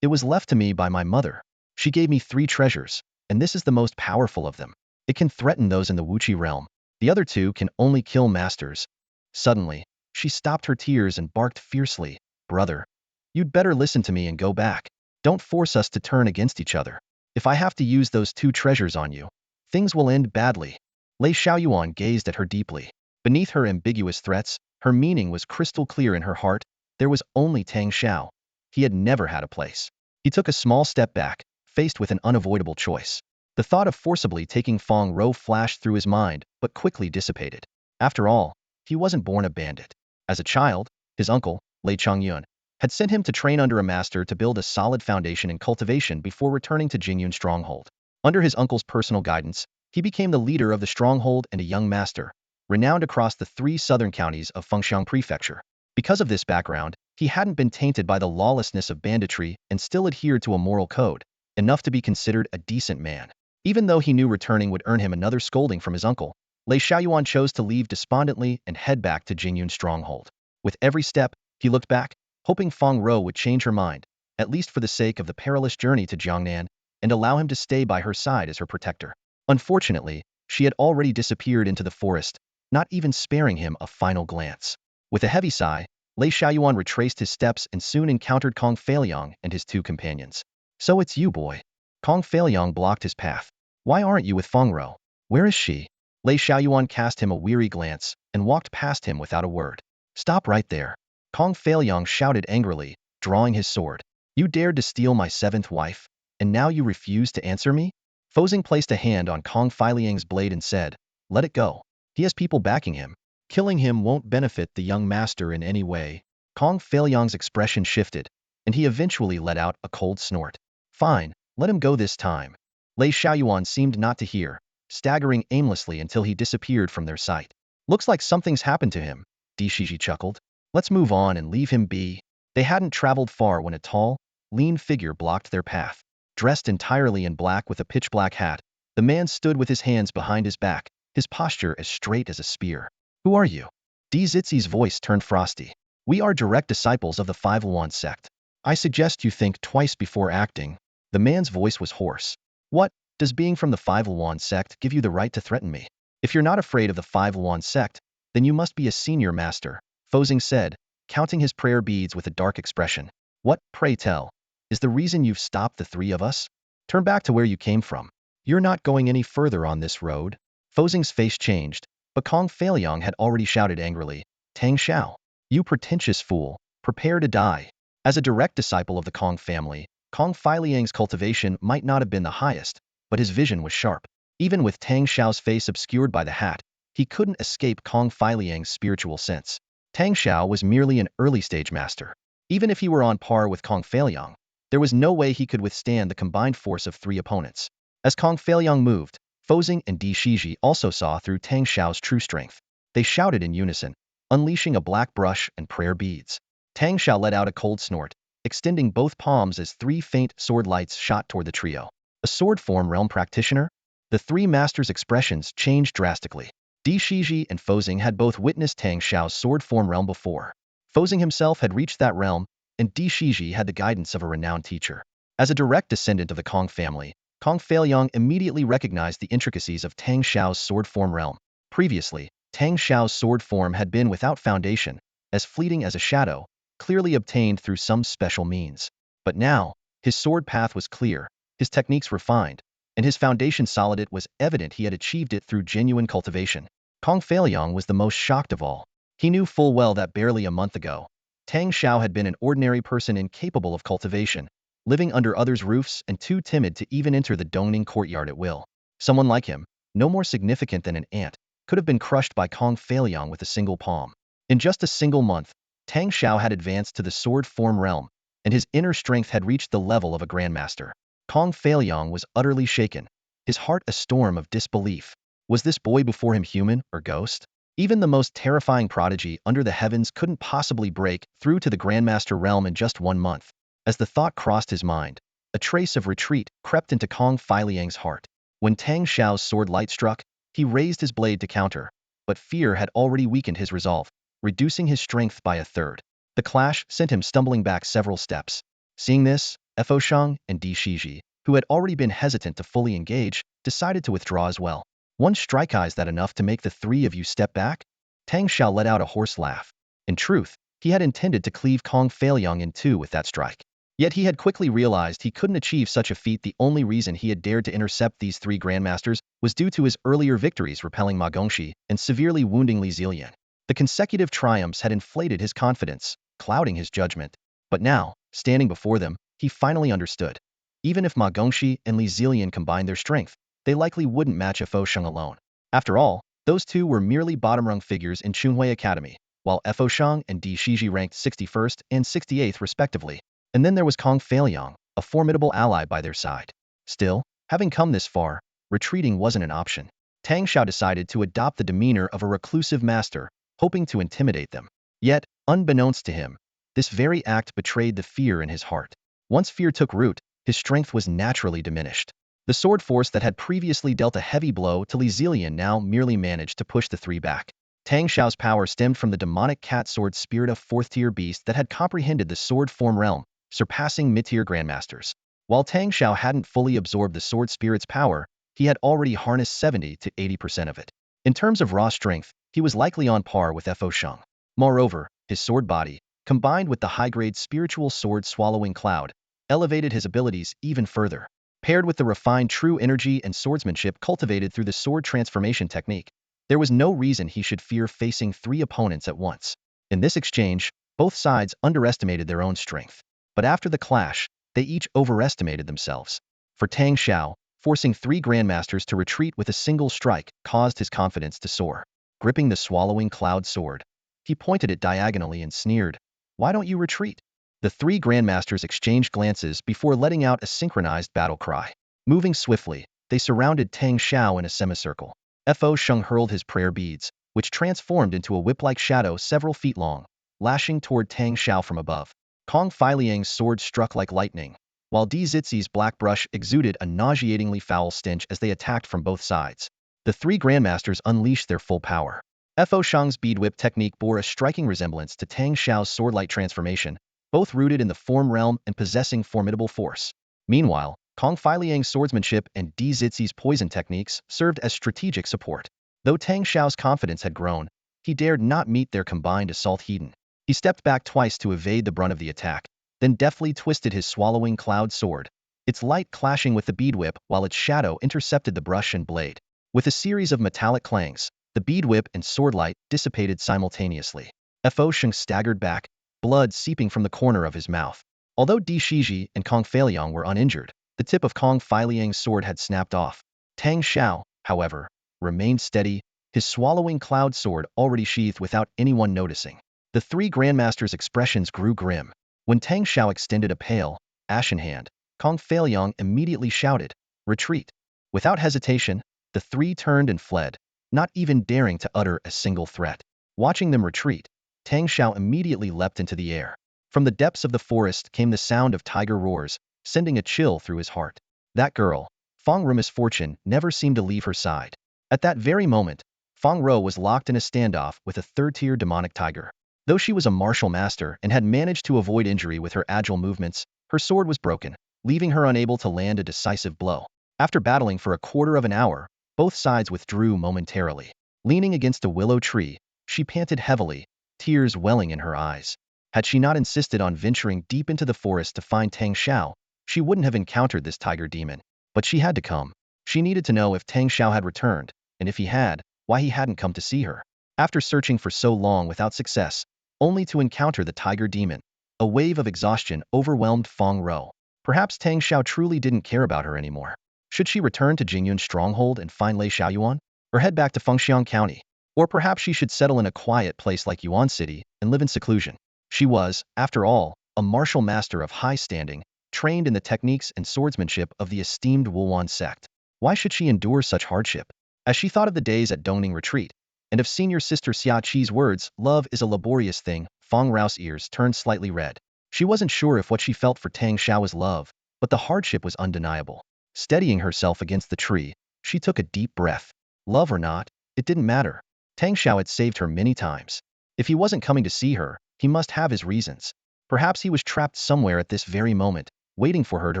[SPEAKER 1] It was left to me by my mother. She gave me 3 treasures, and this is the most powerful of them. It can threaten those in the Wuqi realm. The other 2 can only kill masters. Suddenly, she stopped her tears and barked fiercely. Brother, you'd better listen to me and go back. Don't force us to turn against each other. If I have to use those 2 treasures on you, things will end badly. Lei Xiaoyuan gazed at her deeply. Beneath her ambiguous threats, her meaning was crystal clear in her heart. There was only Tang Shao. He had never had a place. He took a small step back, faced with an unavoidable choice. The thought of forcibly taking Fong Row flashed through his mind, but quickly dissipated. After all, he wasn't born a bandit. As a child, his uncle, Lei Changyun, had sent him to train under a master to build a solid foundation in cultivation before returning to Jingyun Stronghold. Under his uncle's personal guidance, he became the leader of the stronghold and a young master, renowned across the 3 southern counties of Fengxiang Prefecture. Because of this background, he hadn't been tainted by the lawlessness of banditry and still adhered to a moral code, enough to be considered a decent man. Even though he knew returning would earn him another scolding from his uncle, Lei Xiaoyuan chose to leave despondently and head back to Jingyun Stronghold. With every step, he looked back, hoping Fong Row would change her mind, at least for the sake of the perilous journey to Jiangnan, and allow him to stay by her side as her protector. Unfortunately, she had already disappeared into the forest, not even sparing him a final glance. With a heavy sigh, Lei Xiaoyuan retraced his steps and soon encountered Kong Feiliang and his 2 companions. So it's you, boy. Kong Feiliang blocked his path. Why aren't you with Fong Row? Where is she? Lei Xiaoyuan cast him a weary glance and walked past him without a word. Stop right there. Kong Feiliang shouted angrily, drawing his sword. You dared to steal my 7th wife, and now you refuse to answer me? Fozing placed a hand on Kong Feiliang's blade and said, let it go. He has people backing him. Killing him won't benefit the young master in any way. Kong Feiliang's expression shifted, and he eventually let out a cold snort. Fine, let him go this time. Lei Xiaoyuan seemed not to hear, staggering aimlessly until he disappeared from their sight. Looks like something's happened to him, Di Shiji chuckled. Let's move on and leave him be. They hadn't traveled far when a tall, lean figure blocked their path. Dressed entirely in black with a pitch-black hat, the man stood with his hands behind his back, his posture as straight as a spear. Who are you? Di Zizi's voice turned frosty. We are direct disciples of the Five Huawan sect. I suggest you think twice before acting. The man's voice was hoarse. What, does being from the Five Huawan sect give you the right to threaten me? If you're not afraid of the Five Huawan sect, then you must be a senior master, Fozing said, counting his prayer beads with a dark expression. What, pray tell, is the reason you've stopped the 3 of us? Turn back to where you came from. You're not going any further on this road. Fozing's face changed, but Kong Feiliang had already shouted angrily, Tang Shao, you pretentious fool, prepare to die. As a direct disciple of the Kong family, Kong Feiliang's cultivation might not have been the highest, but his vision was sharp. Even with Tang Shao's face obscured by the hat, he couldn't escape Kong Feiliang's spiritual sense. Tang Shao was merely an early-stage master. Even if he were on par with Kong Feiliang, there was no way he could withstand the combined force of 3 opponents. As Kong Feiliang moved, Fozing and Di Shiji also saw through Tang Shao's true strength. They shouted in unison, unleashing a black brush and prayer beads. Tang Shao let out a cold snort, extending both palms as 3 faint sword lights shot toward the trio. A sword form realm practitioner? The 3 masters' expressions changed drastically. Di Shiji and Fozing had both witnessed Tang Shao's sword form realm before. Fozing himself had reached that realm, and Di Shiji had the guidance of a renowned teacher. As a direct descendant of the Kong family, Kong Feiliang immediately recognized the intricacies of Tang Shao's sword form realm. Previously, Tang Shao's sword form had been without foundation, as fleeting as a shadow, clearly obtained through some special means. But now, his sword path was clear, his techniques refined, and his foundation solid. It was evident he had achieved it through genuine cultivation. Kong Feiliang was the most shocked of all. He knew full well that barely a month ago, Tang Shao had been an ordinary person incapable of cultivation, living under others' roofs and too timid to even enter the Dongning courtyard at will. Someone like him, no more significant than an ant, could have been crushed by Kong Feilyang with a single palm. In just a single month, Tang Shao had advanced to the sword form realm, and his inner strength had reached the level of a grandmaster. Kong Feilyang was utterly shaken, his heart a storm of disbelief. Was this boy before him human or ghost? Even the most terrifying prodigy under the heavens couldn't possibly break through to the grandmaster realm in just 1 month. As the thought crossed his mind, a trace of retreat crept into Kong Feilyang's heart. When Tang Shao's sword light struck, he raised his blade to counter, but fear had already weakened his resolve, reducing his strength by a third. The clash sent him stumbling back several steps. Seeing this, Fo Shang and Di Shiji, who had already been hesitant to fully engage, decided to withdraw as well. One strike is that enough to make the three of you step back? Tang Shao let out a hoarse laugh. In truth, he had intended to cleave Kong Feilyang in two with that strike. Yet he had quickly realized he couldn't achieve such a feat. The only reason he had dared to intercept these three grandmasters was due to his earlier victories repelling Ma Gongxi and severely wounding Li Zilian. The consecutive triumphs had inflated his confidence, clouding his judgment. But now, standing before them, he finally understood. Even if Ma Gongxi and Li Zilian combined their strength, they likely wouldn't match Fo Shang alone. After all, those two were merely bottom-rung figures in Chunhui Academy, while Fo Shang and Di Shiji ranked 61st and 68th respectively. And then there was Kong Feilyang, a formidable ally by their side. Still, having come this far, retreating wasn't an option. Tang Shao decided to adopt the demeanor of a reclusive master, hoping to intimidate them. Yet, unbeknownst to him, this very act betrayed the fear in his heart. Once fear took root, his strength was naturally diminished. The sword force that had previously dealt a heavy blow to Li Zilian now merely managed to push the three back. Tang Shao's power stemmed from the demonic cat sword spirit of fourth-tier beast that had comprehended the sword form realm, surpassing mid-tier grandmasters. While Tang Shao hadn't fully absorbed the sword spirit's power, he had already harnessed 70 to 80% of it. In terms of raw strength, he was likely on par with Fo Shang. Moreover, his sword body, combined with the high-grade spiritual sword swallowing cloud, elevated his abilities even further. Paired with the refined true energy and swordsmanship cultivated through the sword transformation technique, there was no reason he should fear facing three opponents at once. In this exchange, both sides underestimated their own strength. But after the clash, they each overestimated themselves. For Tang Shao, forcing three grandmasters to retreat with a single strike caused his confidence to soar. Gripping the swallowing cloud sword, he pointed it diagonally and sneered, "Why don't you retreat?" The three grandmasters exchanged glances before letting out a synchronized battle cry. Moving swiftly, they surrounded Tang Shao in a semicircle. Fo Shang hurled his prayer beads, which transformed into a whip-like shadow several feet long, lashing toward Tang Shao from above. Kong Feilyang's sword struck like lightning, while Di Zizi's black brush exuded a nauseatingly foul stench as they attacked from both sides. The three grandmasters unleashed their full power. Fo Shang's bead whip technique bore a striking resemblance to Tang Shao's sword-light transformation, both rooted in the form realm and possessing formidable force. Meanwhile, Kong Feilyang's swordsmanship and Di Zizi's poison techniques served as strategic support. Though Tang Shao's confidence had grown, he dared not meet their combined assault heat. He stepped back twice to evade the brunt of the attack, then deftly twisted his swallowing cloud sword, its light clashing with the bead whip while its shadow intercepted the brush and blade. With a series of metallic clangs, the bead whip and sword light dissipated simultaneously. Fo Shang staggered back, blood seeping from the corner of his mouth. Although Di Shiji and Kong Feilyang were uninjured, the tip of Kong Feilyang's sword had snapped off. Tang Shao, however, remained steady, his swallowing cloud sword already sheathed without anyone noticing. The three grandmasters' expressions grew grim. When Tang Shao extended a pale, ashen hand, Kong Feilyang immediately shouted, "Retreat!" Without hesitation, the three turned and fled, not even daring to utter a single threat. Watching them retreat, Tang Shao immediately leapt into the air. From the depths of the forest came the sound of tiger roars, sending a chill through his heart. That girl, Fong Row misfortune, never seemed to leave her side. At that very moment, Fong Row was locked in a standoff with a third-tier demonic tiger. Though she was a martial master and had managed to avoid injury with her agile movements, her sword was broken, leaving her unable to land a decisive blow. After battling for a quarter of an hour, both sides withdrew momentarily. Leaning against a willow tree, she panted heavily, tears welling in her eyes. Had she not insisted on venturing deep into the forest to find Tang Shao, she wouldn't have encountered this tiger demon. But she had to come. She needed to know if Tang Shao had returned, and if he had, why he hadn't come to see her. After searching for so long without success, only to encounter the tiger demon, a wave of exhaustion overwhelmed Fong Row. Perhaps Tang Shao truly didn't care about her anymore. Should she return to Jingyun's stronghold and find Lei Xiaoyuan? Or head back to Fengxiang County? Or perhaps she should settle in a quiet place like Yuan City and live in seclusion. She was, after all, a martial master of high standing, trained in the techniques and swordsmanship of the esteemed Huawan sect. Why should she endure such hardship? As she thought of the days at Dongning Retreat, and of senior sister Xia Qi's words, love is a laborious thing, Fong Row's ears turned slightly red. She wasn't sure if what she felt for Tang Shao was love, but the hardship was undeniable. Steadying herself against the tree, she took a deep breath. Love or not, it didn't matter. Tang Shao had saved her many times. If he wasn't coming to see her, he must have his reasons. Perhaps he was trapped somewhere at this very moment, waiting for her to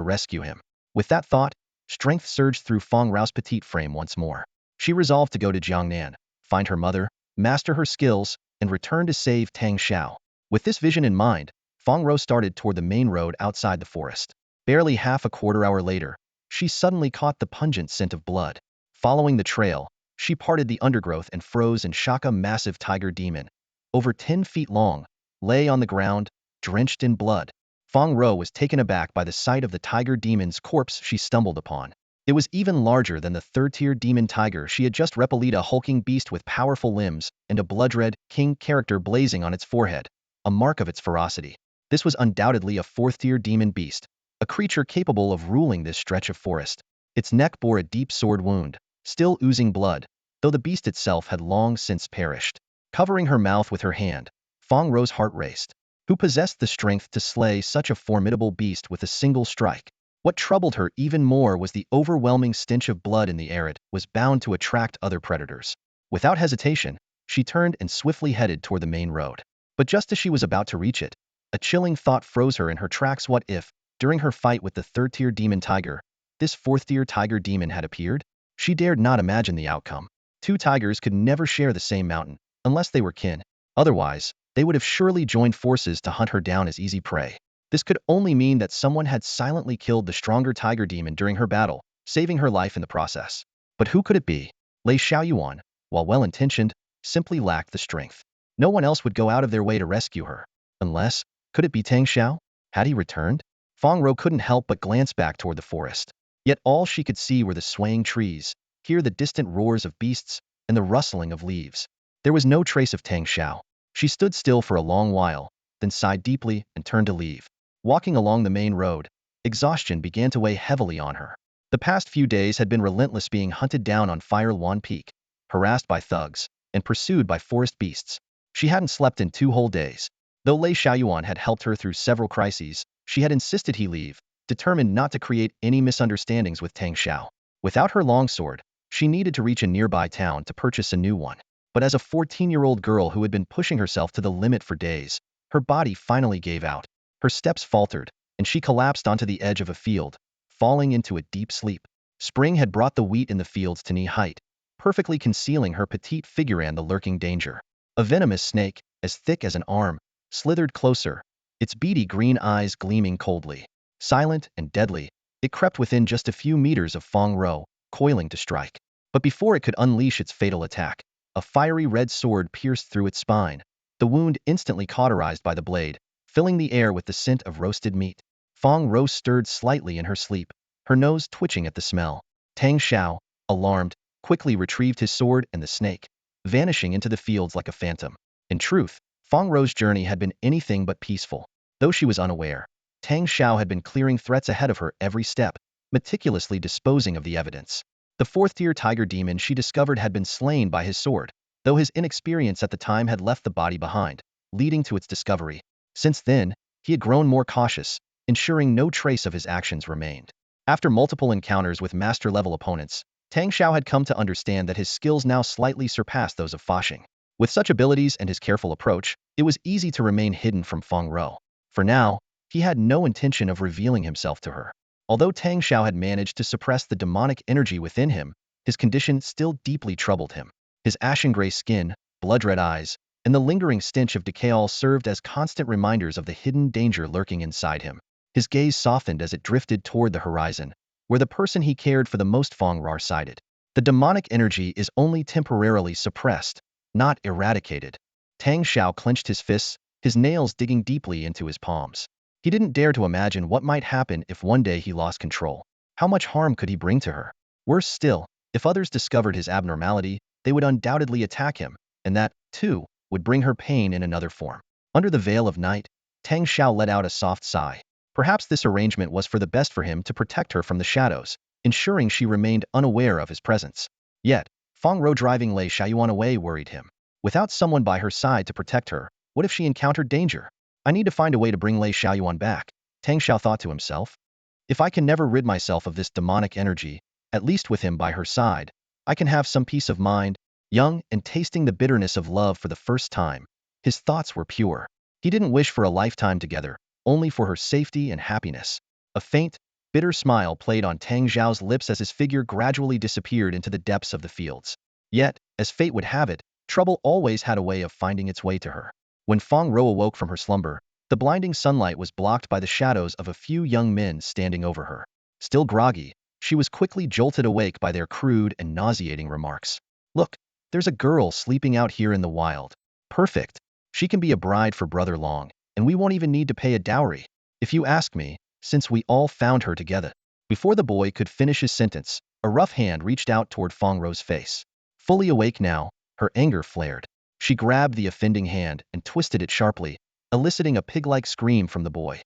[SPEAKER 1] rescue him. With that thought, strength surged through Fong Rao's petite frame once more. She resolved to go to Jiangnan, find her mother, master her skills, and return to save Tang Shao. With this vision in mind, Fong Row started toward the main road outside the forest. Barely half a quarter hour later, she suddenly caught the pungent scent of blood. Following the trail, she parted the undergrowth and froze in Shaka massive tiger demon, over 10 feet long, lay on the ground, drenched in blood. Fong Row was taken aback by the sight of the tiger demon's corpse she stumbled upon. It was even larger than the third-tier demon tiger she had just repelled, a hulking beast with powerful limbs and a blood-red king character blazing on its forehead, a mark of its ferocity. This was undoubtedly a fourth-tier demon beast, a creature capable of ruling this stretch of forest. Its neck bore a deep sword wound, still oozing blood, though the beast itself had long since perished. Covering her mouth with her hand, Fong Row's heart raced. Who possessed the strength to slay such a formidable beast with a single strike? What troubled her even more was the overwhelming stench of blood in the air. It was bound to attract other predators. Without hesitation, she turned and swiftly headed toward the main road. But just as she was about to reach it, a chilling thought froze her in her tracks. What if, during her fight with the third-tier demon tiger, this fourth-tier tiger demon had appeared? She dared not imagine the outcome. Two tigers could never share the same mountain, unless they were kin. Otherwise, they would have surely joined forces to hunt her down as easy prey. This could only mean that someone had silently killed the stronger tiger demon during her battle, saving her life in the process. But who could it be? Lei Xiaoyuan, while well-intentioned, simply lacked the strength. No one else would go out of their way to rescue her. Unless, could it be Tang Shao? Had he returned? Fong Row couldn't help but glance back toward the forest. Yet all she could see were the swaying trees, hear the distant roars of beasts, and the rustling of leaves. There was no trace of Tang Shao. She stood still for a long while, then sighed deeply and turned to leave. Walking along the main road, exhaustion began to weigh heavily on her. The past few days had been relentless, being hunted down on Huawan Peak, harassed by thugs, and pursued by forest beasts. She hadn't slept in 2 whole days. Though Lei Xiaoyuan had helped her through several crises, she had insisted he leave, determined not to create any misunderstandings with Tang Shao. Without her longsword, she needed to reach a nearby town to purchase a new one. But as a 14-year-old girl who had been pushing herself to the limit for days, her body finally gave out. Her steps faltered, and she collapsed onto the edge of a field, falling into a deep sleep. Spring had brought the wheat in the fields to knee height, perfectly concealing her petite figure and the lurking danger. A venomous snake, as thick as an arm, slithered closer, its beady green eyes gleaming coldly. Silent and deadly, it crept within just a few meters of Fong Row, coiling to strike. But before it could unleash its fatal attack, a fiery red sword pierced through its spine, the wound instantly cauterized by the blade, filling the air with the scent of roasted meat. Fong Row stirred slightly in her sleep, her nose twitching at the smell. Tang Shao, alarmed, quickly retrieved his sword and the snake, vanishing into the fields like a phantom. In truth, Fong Row's journey had been anything but peaceful. Though she was unaware, Tang Shao had been clearing threats ahead of her every step, meticulously disposing of the evidence. The fourth-tier tiger demon she discovered had been slain by his sword, though his inexperience at the time had left the body behind, leading to its discovery. Since then, he had grown more cautious, ensuring no trace of his actions remained. After multiple encounters with master-level opponents, Tang Shao had come to understand that his skills now slightly surpassed those of Fashing. With such abilities and his careful approach, it was easy to remain hidden from Fong Row. For now, he had no intention of revealing himself to her. Although Tang Shao had managed to suppress the demonic energy within him, his condition still deeply troubled him. His ashen-gray skin, blood-red eyes, and the lingering stench of decay all served as constant reminders of the hidden danger lurking inside him. His gaze softened as it drifted toward the horizon, where the person he cared for the most Fong Row sided. The demonic energy is only temporarily suppressed, not eradicated. Tang Shao clenched his fists, his nails digging deeply into his palms. He didn't dare to imagine what might happen if one day he lost control. How much harm could he bring to her? Worse still, if others discovered his abnormality, they would undoubtedly attack him, and that, too, would bring her pain in another form. Under the veil of night, Tang Shao let out a soft sigh. Perhaps this arrangement was for the best for him to protect her from the shadows, ensuring she remained unaware of his presence. Yet, Fong Row driving Lei Xiaoyuan away worried him. Without someone by her side to protect her, what if she encountered danger? I need to find a way to bring Lei Xiaoyuan back, Tang Shao thought to himself. If I can never rid myself of this demonic energy, at least with him by her side, I can have some peace of mind. Young and tasting the bitterness of love for the first time, his thoughts were pure. He didn't wish for a lifetime together, only for her safety and happiness. A faint, bitter smile played on Tang Zhao's lips as his figure gradually disappeared into the depths of the fields. Yet, as fate would have it, trouble always had a way of finding its way to her. When Fong Row awoke from her slumber, the blinding sunlight was blocked by the shadows of a few young men standing over her. Still groggy, she was quickly jolted awake by their crude and nauseating remarks. Look, there's a girl sleeping out here in the wild. Perfect. She can be a bride for Brother Long, and we won't even need to pay a dowry. If you ask me, since we all found her together. Before the boy could finish his sentence, a rough hand reached out toward Fong Row's face. Fully awake now, her anger flared. She grabbed the offending hand and twisted it sharply, eliciting a pig-like scream from the boy.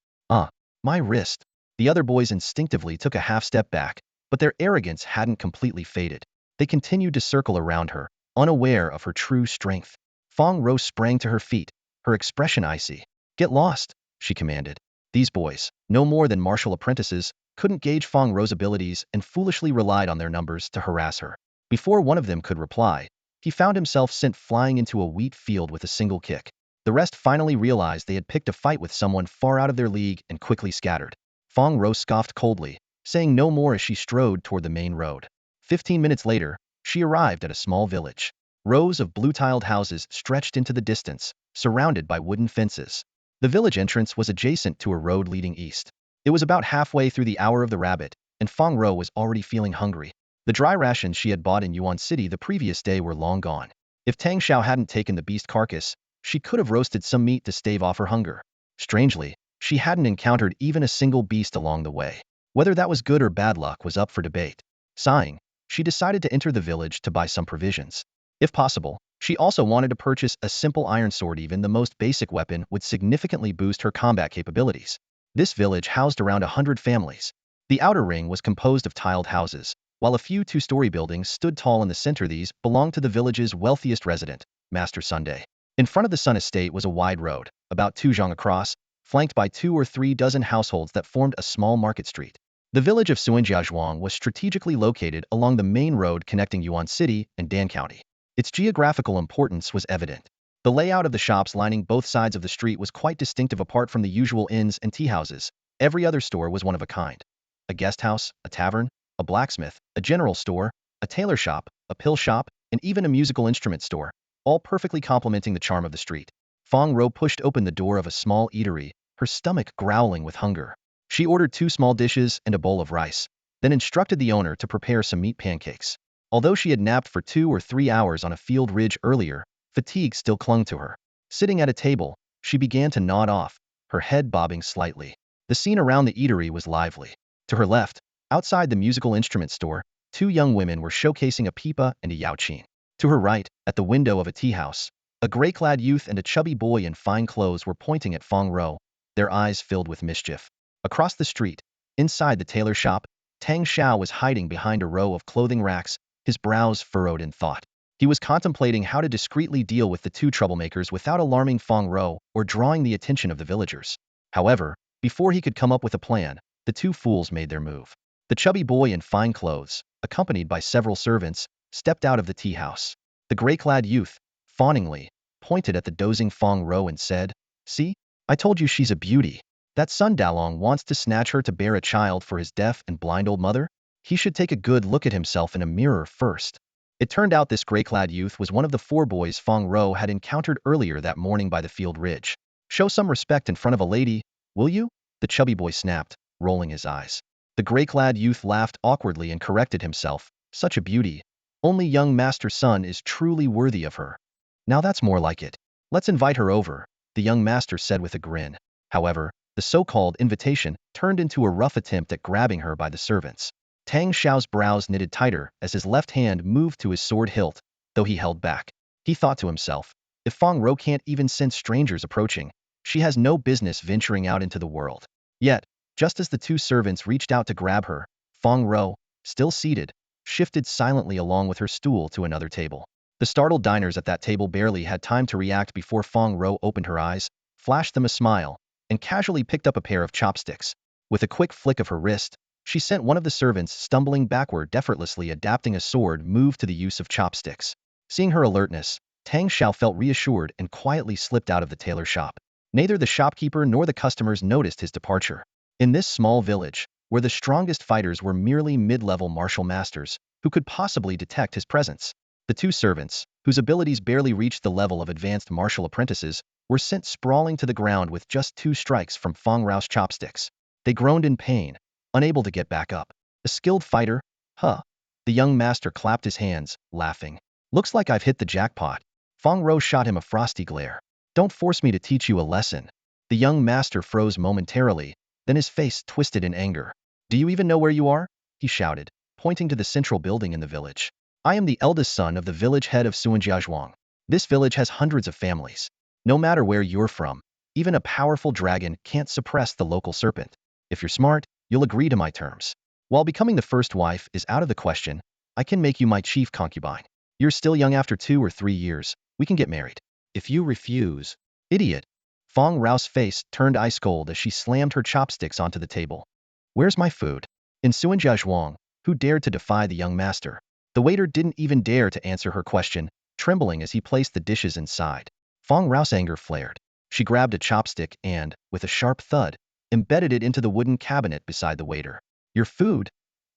[SPEAKER 1] My wrist. The other boys instinctively took a half-step back, but their arrogance hadn't completely faded. They continued to circle around her, unaware of her true strength. Fong Row sprang to her feet, her expression icy. Get lost, she commanded. These boys, no more than martial apprentices, couldn't gauge Fong Row's abilities and foolishly relied on their numbers to harass her. Before one of them could reply, he found himself sent flying into a wheat field with a single kick. The rest finally realized they had picked a fight with someone far out of their league and quickly scattered. Fong Row scoffed coldly, saying no more as she strode toward the main road. 15 minutes later, she arrived at a small village. Rows of blue-tiled houses stretched into the distance, surrounded by wooden fences. The village entrance was adjacent to a road leading east. It was about halfway through the hour of the rabbit, and Fong Row was already feeling hungry. The dry rations she had bought in Yuan City the previous day were long gone. If Tang Shao hadn't taken the beast carcass, she could have roasted some meat to stave off her hunger. Strangely, she hadn't encountered even a single beast along the way. Whether that was good or bad luck was up for debate. Sighing, she decided to enter the village to buy some provisions. If possible, she also wanted to purchase a simple iron sword. Even the most basic weapon would significantly boost her combat capabilities. This village housed around 100 families. The outer ring was composed of tiled houses, while a few two-story buildings stood tall in the center. These belonged to the village's wealthiest resident, Master Sunday. In front of the Sun Estate was a wide road, about 2 zhang across, flanked by 2 or 3 dozen households that formed a small market street. The village of Suanjiazhuang was strategically located along the main road connecting Yuan City and Dan County. Its geographical importance was evident. The layout of the shops lining both sides of the street was quite distinctive. Apart from the usual inns and tea houses, every other store was one of a kind. A guest house, a tavern, a blacksmith, a general store, a tailor shop, a pill shop, and even a musical instrument store, all perfectly complementing the charm of the street. Fong Row pushed open the door of a small eatery, her stomach growling with hunger. She ordered 2 small dishes and a bowl of rice, then instructed the owner to prepare some meat pancakes. Although she had napped for 2 or 3 hours on a field ridge earlier, fatigue still clung to her. Sitting at a table, she began to nod off, her head bobbing slightly. The scene around the eatery was lively. To her left, outside the musical instrument store, 2 young women were showcasing a pipa and a yaoqin. To her right, at the window of a tea house, a gray-clad youth and a chubby boy in fine clothes were pointing at Fong Row, their eyes filled with mischief. Across the street, inside the tailor shop, Tang Shao was hiding behind a row of clothing racks, his brows furrowed in thought. He was contemplating how to discreetly deal with the 2 troublemakers without alarming Fong Row or drawing the attention of the villagers. However, before he could come up with a plan, the 2 fools made their move. The chubby boy in fine clothes, accompanied by several servants, stepped out of the tea house. The gray-clad youth, fawningly, pointed at the dozing Fong Row and said, "See? I told you she's a beauty. That Sun Dalong wants to snatch her to bear a child for his deaf and blind old mother? He should take a good look at himself in a mirror first." It turned out this gray-clad youth was one of the 4 boys Fong Row had encountered earlier that morning by the field ridge. "Show some respect in front of a lady, will you?" the chubby boy snapped, rolling his eyes. The gray-clad youth laughed awkwardly and corrected himself. "Such a beauty. Only young Master Sun is truly worthy of her." "Now that's more like it. Let's invite her over," the young master said with a grin. However, the so-called invitation turned into a rough attempt at grabbing her by the servants. Tang Shao's brows knitted tighter as his left hand moved to his sword hilt, though he held back. He thought to himself, if Fong Row can't even sense strangers approaching, she has no business venturing out into the world. Yet, just as the two servants reached out to grab her, Fong Row, still seated, shifted silently along with her stool to another table. The startled diners at that table barely had time to react before Fong Row opened her eyes, flashed them a smile, and casually picked up a pair of chopsticks. With a quick flick of her wrist, she sent one of the servants stumbling backward, effortlessly adapting a sword move to the use of chopsticks. Seeing her alertness, Tang Shao felt reassured and quietly slipped out of the tailor shop. Neither the shopkeeper nor the customers noticed his departure. In this small village, where the strongest fighters were merely mid-level martial masters, who could possibly detect his presence? The two servants, whose abilities barely reached the level of advanced martial apprentices, were sent sprawling to the ground with just 2 strikes from Fong Row's chopsticks. They groaned in pain, unable to get back up. A skilled fighter? Huh. The young master clapped his hands, laughing. Looks like I've hit the jackpot. Fong Row shot him a frosty glare. Don't force me to teach you a lesson. The young master froze momentarily, then his face twisted in anger. Do you even know where you are? He shouted, pointing to the central building in the village. I am the eldest son of the village head of Suanjiazhuang. This village has hundreds of families. No matter where you're from, even a powerful dragon can't suppress the local serpent. If you're smart, you'll agree to my terms. While becoming the first wife is out of the question, I can make you my chief concubine. You're still young. After 2 or 3 years, we can get married. If you refuse, idiot. Fong Row's face turned ice cold as she slammed her chopsticks onto the table. Where's my food? In Suanjiazhuang, who dared to defy the young master? The waiter didn't even dare to answer her question, trembling as he placed the dishes inside. Fong Row's anger flared. She grabbed a chopstick and, with a sharp thud, embedded it into the wooden cabinet beside the waiter. Your food?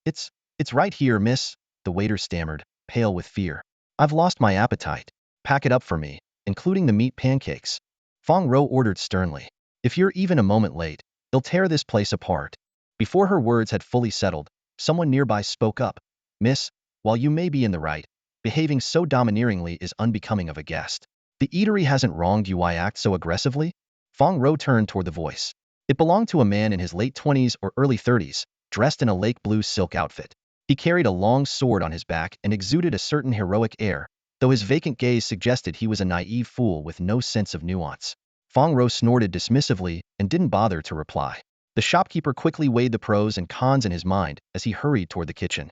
[SPEAKER 1] It's right here, miss, the waiter stammered, pale with fear. I've lost my appetite. Pack it up for me, including the meat pancakes. Fong Row ordered sternly. If you're even a moment late, they'll tear this place apart. Before her words had fully settled, someone nearby spoke up. Miss, while you may be in the right, behaving so domineeringly is unbecoming of a guest. The eatery hasn't wronged you. Why act so aggressively? Fong Row turned toward the voice. It belonged to a man in his late 20s or early 30s, dressed in a lake blue silk outfit. He carried a long sword on his back and exuded a certain heroic air, though his vacant gaze suggested he was a naive fool with no sense of nuance. Fong Row snorted dismissively and didn't bother to reply. The shopkeeper quickly weighed the pros and cons in his mind as he hurried toward the kitchen.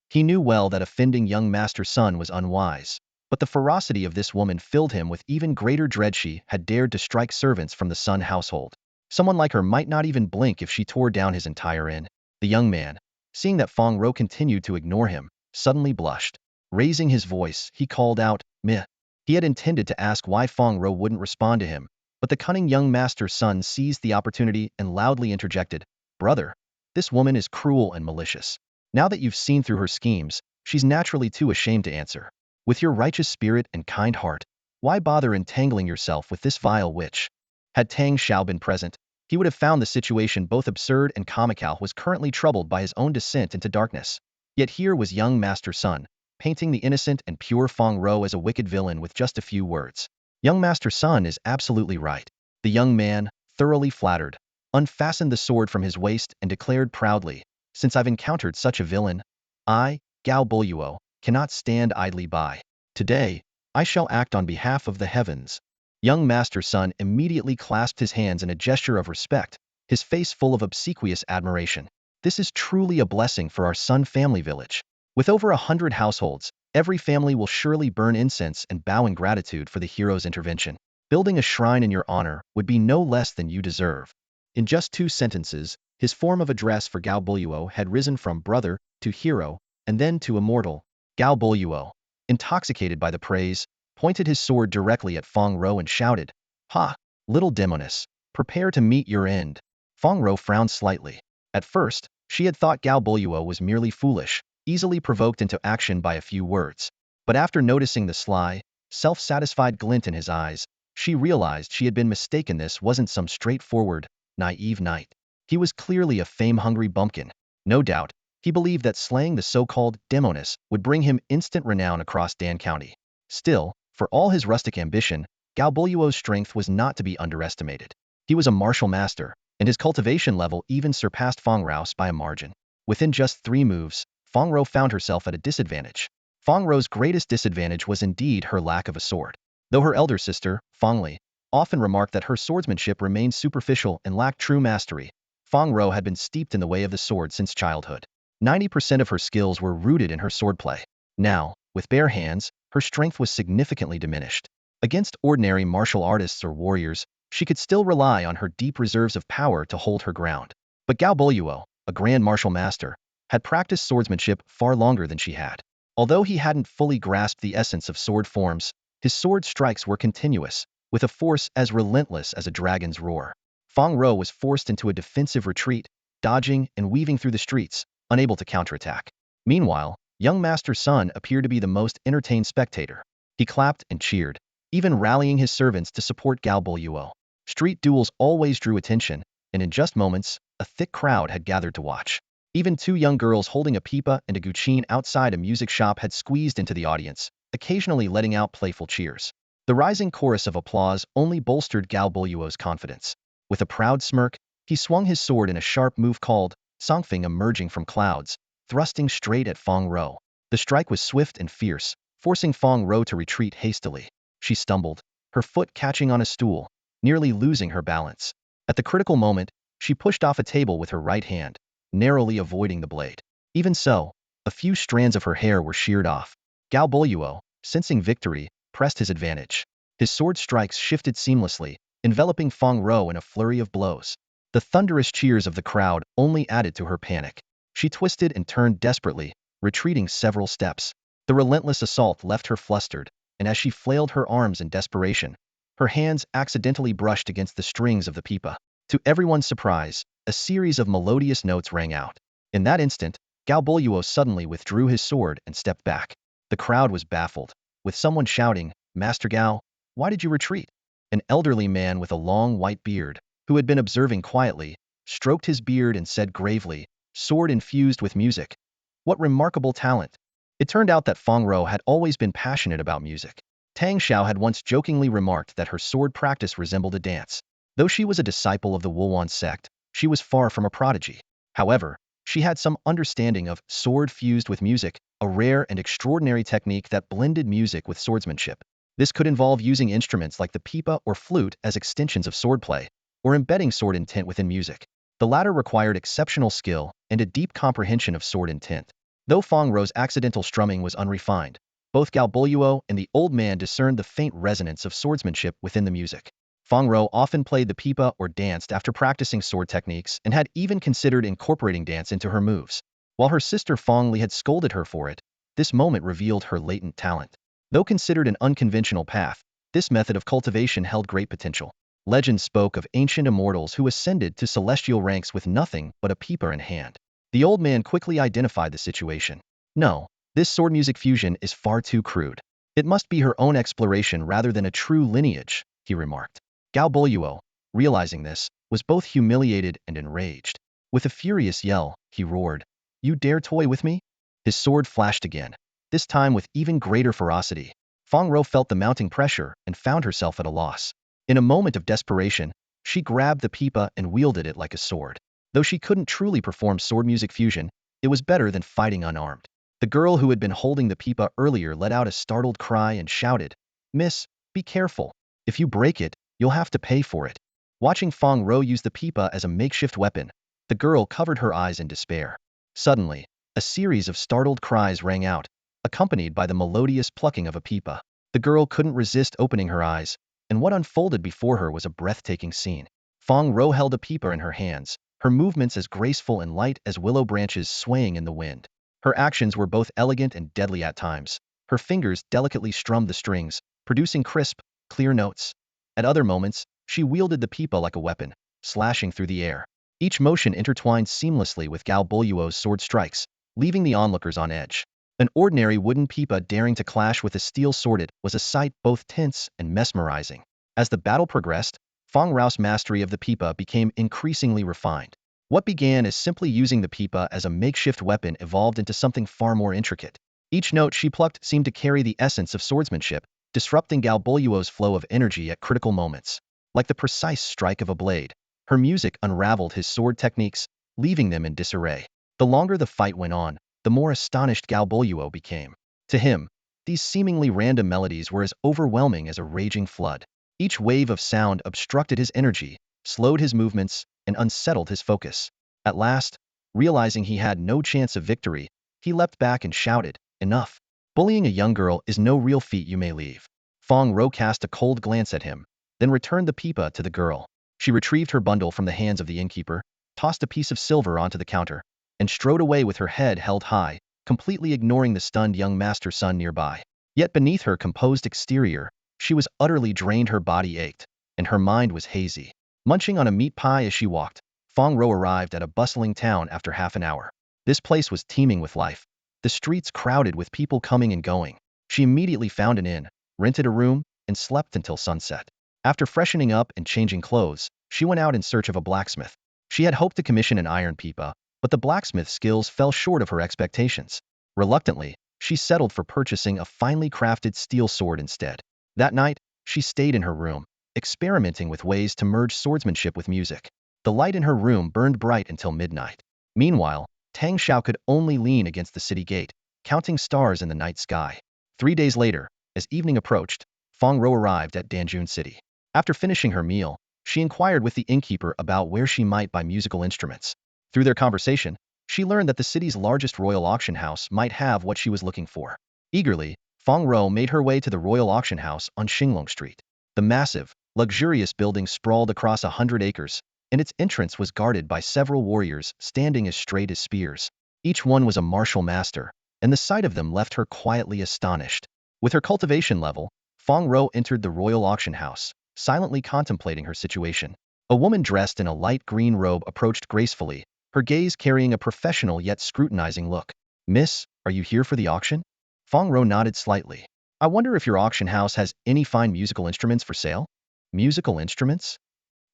[SPEAKER 1] He knew well that offending young master Sun was unwise, but the ferocity of this woman filled him with even greater dread. She had dared to strike servants from the Sun household. Someone like her might not even blink if she tore down his entire inn. The young man, seeing that Fong Row continued to ignore him, suddenly blushed. Raising his voice, he called out, Meh. He had intended to ask why Fong Row wouldn't respond to him, but the cunning young master Sun seized the opportunity and loudly interjected, Brother, this woman is cruel and malicious. Now that you've seen through her schemes, she's naturally too ashamed to answer. With your righteous spirit and kind heart, why bother entangling yourself with this vile witch? Had Tang Shao been present, he would have found the situation both absurd and comical. Was currently troubled by his own descent into darkness. Yet here was young master Sun, painting the innocent and pure Fong Row as a wicked villain with just a few words. Young master Sun is absolutely right. The young man, thoroughly flattered, unfastened the sword from his waist and declared proudly, Since I've encountered such a villain, I, Gao Boluo, cannot stand idly by. Today, I shall act on behalf of the heavens. Young master Sun immediately clasped his hands in a gesture of respect, his face full of obsequious admiration. This is truly a blessing for our Sun family village. With over 100 households, every family will surely burn incense and bow in gratitude for the hero's intervention. Building a shrine in your honor would be no less than you deserve. In just 2 sentences, his form of address for Gao Boluo had risen from brother to hero, and then to immortal. Gao Boluo, intoxicated by the praise, pointed his sword directly at Fong Row and shouted, Ha! Little demoness, prepare to meet your end. Fong Row frowned slightly. At first, she had thought Gao Boluo was merely foolish, easily provoked into action by a few words. But after noticing the sly, self-satisfied glint in his eyes, she realized she had been mistaken. This wasn't some straightforward, naive knight. He was clearly a fame-hungry bumpkin. No doubt, he believed that slaying the so-called demoness would bring him instant renown across Dan County. Still, for all his rustic ambition, Gao Boluo's strength was not to be underestimated. He was a martial master, and his cultivation level even surpassed Fong Row's by a margin. Within just 3 moves, Fong Row found herself at a disadvantage. Fong Row's greatest disadvantage was indeed her lack of a sword. Though her elder sister, Fong Li, often remarked that her swordsmanship remained superficial and lacked true mastery, Fong Row had been steeped in the way of the sword since childhood. 90% of her skills were rooted in her swordplay. Now, with bare hands, her strength was significantly diminished. Against ordinary martial artists or warriors, she could still rely on her deep reserves of power to hold her ground. But Gao Boluo, a grand martial master, had practiced swordsmanship far longer than she had. Although he hadn't fully grasped the essence of sword forms, his sword strikes were continuous, with a force as relentless as a dragon's roar. Fong Row was forced into a defensive retreat, dodging and weaving through the streets, unable to counterattack. Meanwhile, young Master Sun appeared to be the most entertained spectator. He clapped and cheered, even rallying his servants to support Gao Boluo. Street duels always drew attention, and in just moments, a thick crowd had gathered to watch. Even 2 young girls holding a pipa and a guqin outside a music shop had squeezed into the audience, occasionally letting out playful cheers. The rising chorus of applause only bolstered Gao Boluo's confidence. With a proud smirk, he swung his sword in a sharp move called Songfing, emerging from clouds, thrusting straight at Fong Row. The strike was swift and fierce, forcing Fong Row to retreat hastily. She stumbled, her foot catching on a stool, nearly losing her balance. At the critical moment, she pushed off a table with her right hand, narrowly avoiding the blade. Even so, a few strands of her hair were sheared off. Gao Boluo, sensing victory, pressed his advantage. His sword strikes shifted seamlessly, enveloping Fong Row in a flurry of blows. The thunderous cheers of the crowd only added to her panic. She twisted and turned desperately, retreating several steps. The relentless assault left her flustered, and as she flailed her arms in desperation, her hands accidentally brushed against the strings of the pipa. To everyone's surprise, a series of melodious notes rang out. In that instant, Gao Boluo suddenly withdrew his sword and stepped back. The crowd was baffled, with someone shouting, "Master Gao, why did you retreat?" An elderly man with a long white beard, who had been observing quietly, stroked his beard and said gravely, "Sword infused with music. What remarkable talent." It turned out that Fong Row had always been passionate about music. Tang Shao had once jokingly remarked that her sword practice resembled a dance. Though she was a disciple of the Huawan sect, she was far from a prodigy. However, she had some understanding of sword fused with music, a rare and extraordinary technique that blended music with swordsmanship. This could involve using instruments like the pipa or flute as extensions of swordplay, or embedding sword intent within music. The latter required exceptional skill and a deep comprehension of sword intent. Though Fong Row's accidental strumming was unrefined, both Gao Boluo and the old man discerned the faint resonance of swordsmanship within the music. Fong Row often played the pipa or danced after practicing sword techniques and had even considered incorporating dance into her moves. While her sister Fong Li had scolded her for it, this moment revealed her latent talent. Though considered an unconventional path, this method of cultivation held great potential. Legend spoke of ancient immortals who ascended to celestial ranks with nothing but a pipa in hand. The old man quickly identified the situation. No, this sword music fusion is far too crude. It must be her own exploration rather than a true lineage, he remarked. Gao Boluo, realizing this, was both humiliated and enraged. With a furious yell, he roared, "You dare toy with me?" His sword flashed again, this time with even greater ferocity. Fong Row felt the mounting pressure and found herself at a loss. In a moment of desperation, she grabbed the pipa and wielded it like a sword. Though she couldn't truly perform sword music fusion, it was better than fighting unarmed. The girl who had been holding the pipa earlier let out a startled cry and shouted, "Miss, be careful. If you break it, you'll have to pay for it." Watching Fong Row use the pipa as a makeshift weapon, the girl covered her eyes in despair. Suddenly, a series of startled cries rang out, accompanied by the melodious plucking of a pipa. The girl couldn't resist opening her eyes, and what unfolded before her was a breathtaking scene. Fong Row held a pipa in her hands, her movements as graceful and light as willow branches swaying in the wind. Her actions were both elegant and deadly at times. Her fingers delicately strummed the strings, producing crisp, clear notes. At other moments, she wielded the pipa like a weapon, slashing through the air. Each motion intertwined seamlessly with Gao Boluo's sword strikes, leaving the onlookers on edge. An ordinary wooden pipa daring to clash with a steel sword was a sight both tense and mesmerizing. As the battle progressed, Fong Row's mastery of the pipa became increasingly refined. What began as simply using the pipa as a makeshift weapon evolved into something far more intricate. Each note she plucked seemed to carry the essence of swordsmanship, disrupting Gao Boluo's flow of energy at critical moments. Like the precise strike of a blade, her music unraveled his sword techniques, leaving them in disarray. The longer the fight went on, the more astonished Galboluo became. To him, these seemingly random melodies were as overwhelming as a raging flood. Each wave of sound obstructed his energy, slowed his movements, and unsettled his focus. At last, realizing he had no chance of victory, he leapt back and shouted, "Enough! Bullying a young girl is no real feat, you may leave." Fong Row cast a cold glance at him, then returned the pipa to the girl. She retrieved her bundle from the hands of the innkeeper, tossed a piece of silver onto the counter, and strode away with her head held high, completely ignoring the stunned young master son nearby. Yet beneath her composed exterior, she was utterly drained. Her body ached, and her mind was hazy. Munching on a meat pie as she walked, Fong Row arrived at a bustling town after half an hour. This place was teeming with life, the streets crowded with people coming and going. She immediately found an inn, rented a room, and slept until sunset. After freshening up and changing clothes, she went out in search of a blacksmith. She had hoped to commission an iron pipa, but the blacksmith's skills fell short of her expectations. Reluctantly, she settled for purchasing a finely crafted steel sword instead. That night, she stayed in her room, experimenting with ways to merge swordsmanship with music. The light in her room burned bright until midnight. Meanwhile, Tang Shao could only lean against the city gate, counting stars in the night sky. 3 days later, as evening approached, Fong Row arrived at Danjun City. After finishing her meal, she inquired with the innkeeper about where she might buy musical instruments. Through their conversation, she learned that the city's largest royal auction house might have what she was looking for. Eagerly, Fong Row made her way to the royal auction house on Xinglong Street. The massive, luxurious building sprawled across 100 acres, and its entrance was guarded by several warriors standing as straight as spears. Each one was a martial master, and the sight of them left her quietly astonished. With her cultivation level, Fong Row entered the royal auction house, silently contemplating her situation. A woman dressed in a light green robe approached gracefully, her gaze carrying a professional yet scrutinizing look. "Miss, are you here for the auction?" Fong Row nodded slightly. "I wonder if your auction house has any fine musical instruments for sale?" "Musical instruments?"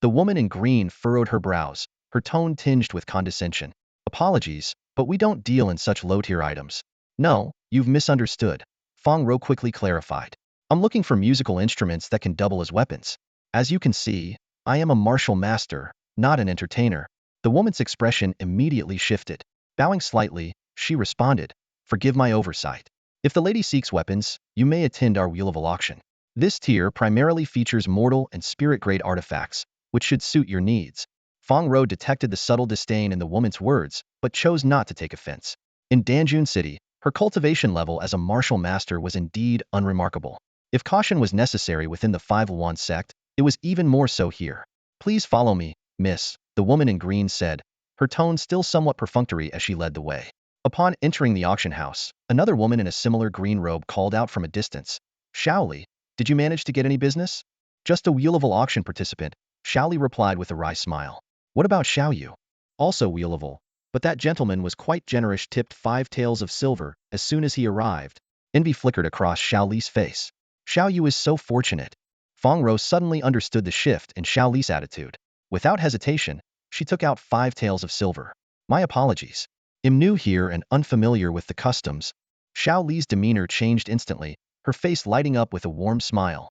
[SPEAKER 1] The woman in green furrowed her brows, her tone tinged with condescension. "Apologies, but we don't deal in such low-tier items." "No, you've misunderstood," Fong Row quickly clarified. "I'm looking for musical instruments that can double as weapons. As you can see, I am a martial master, not an entertainer." The woman's expression immediately shifted. Bowing slightly, she responded, "Forgive my oversight. If the lady seeks weapons, you may attend our wheel of auction. This tier primarily features mortal and spirit-grade artifacts, which should suit your needs." Fong Row detected the subtle disdain in the woman's words, but chose not to take offense. In Danjun City, her cultivation level as a martial master was indeed unremarkable. If caution was necessary within the Five Huawan sect, it was even more so here. "Please follow me, miss," the woman in green said, her tone still somewhat perfunctory as she led the way. Upon entering the auction house, another woman in a similar green robe called out from a distance, "Shaoli, did you manage to get any business?" "Just a wheel-level auction participant," Shaoli replied with a wry smile. "What about Xiaoyu?" "Also wheel-level, but that gentleman was quite generous, tipped 5 taels of silver as soon as he arrived." Envy flickered across Shaoli's face. "Xiaoyu is so fortunate." Fong Row suddenly understood the shift in Shaoli's attitude. Without hesitation, she took out 5 taels of silver. "My apologies. I'm new here and unfamiliar with the customs." Shaoli's demeanor changed instantly, her face lighting up with a warm smile.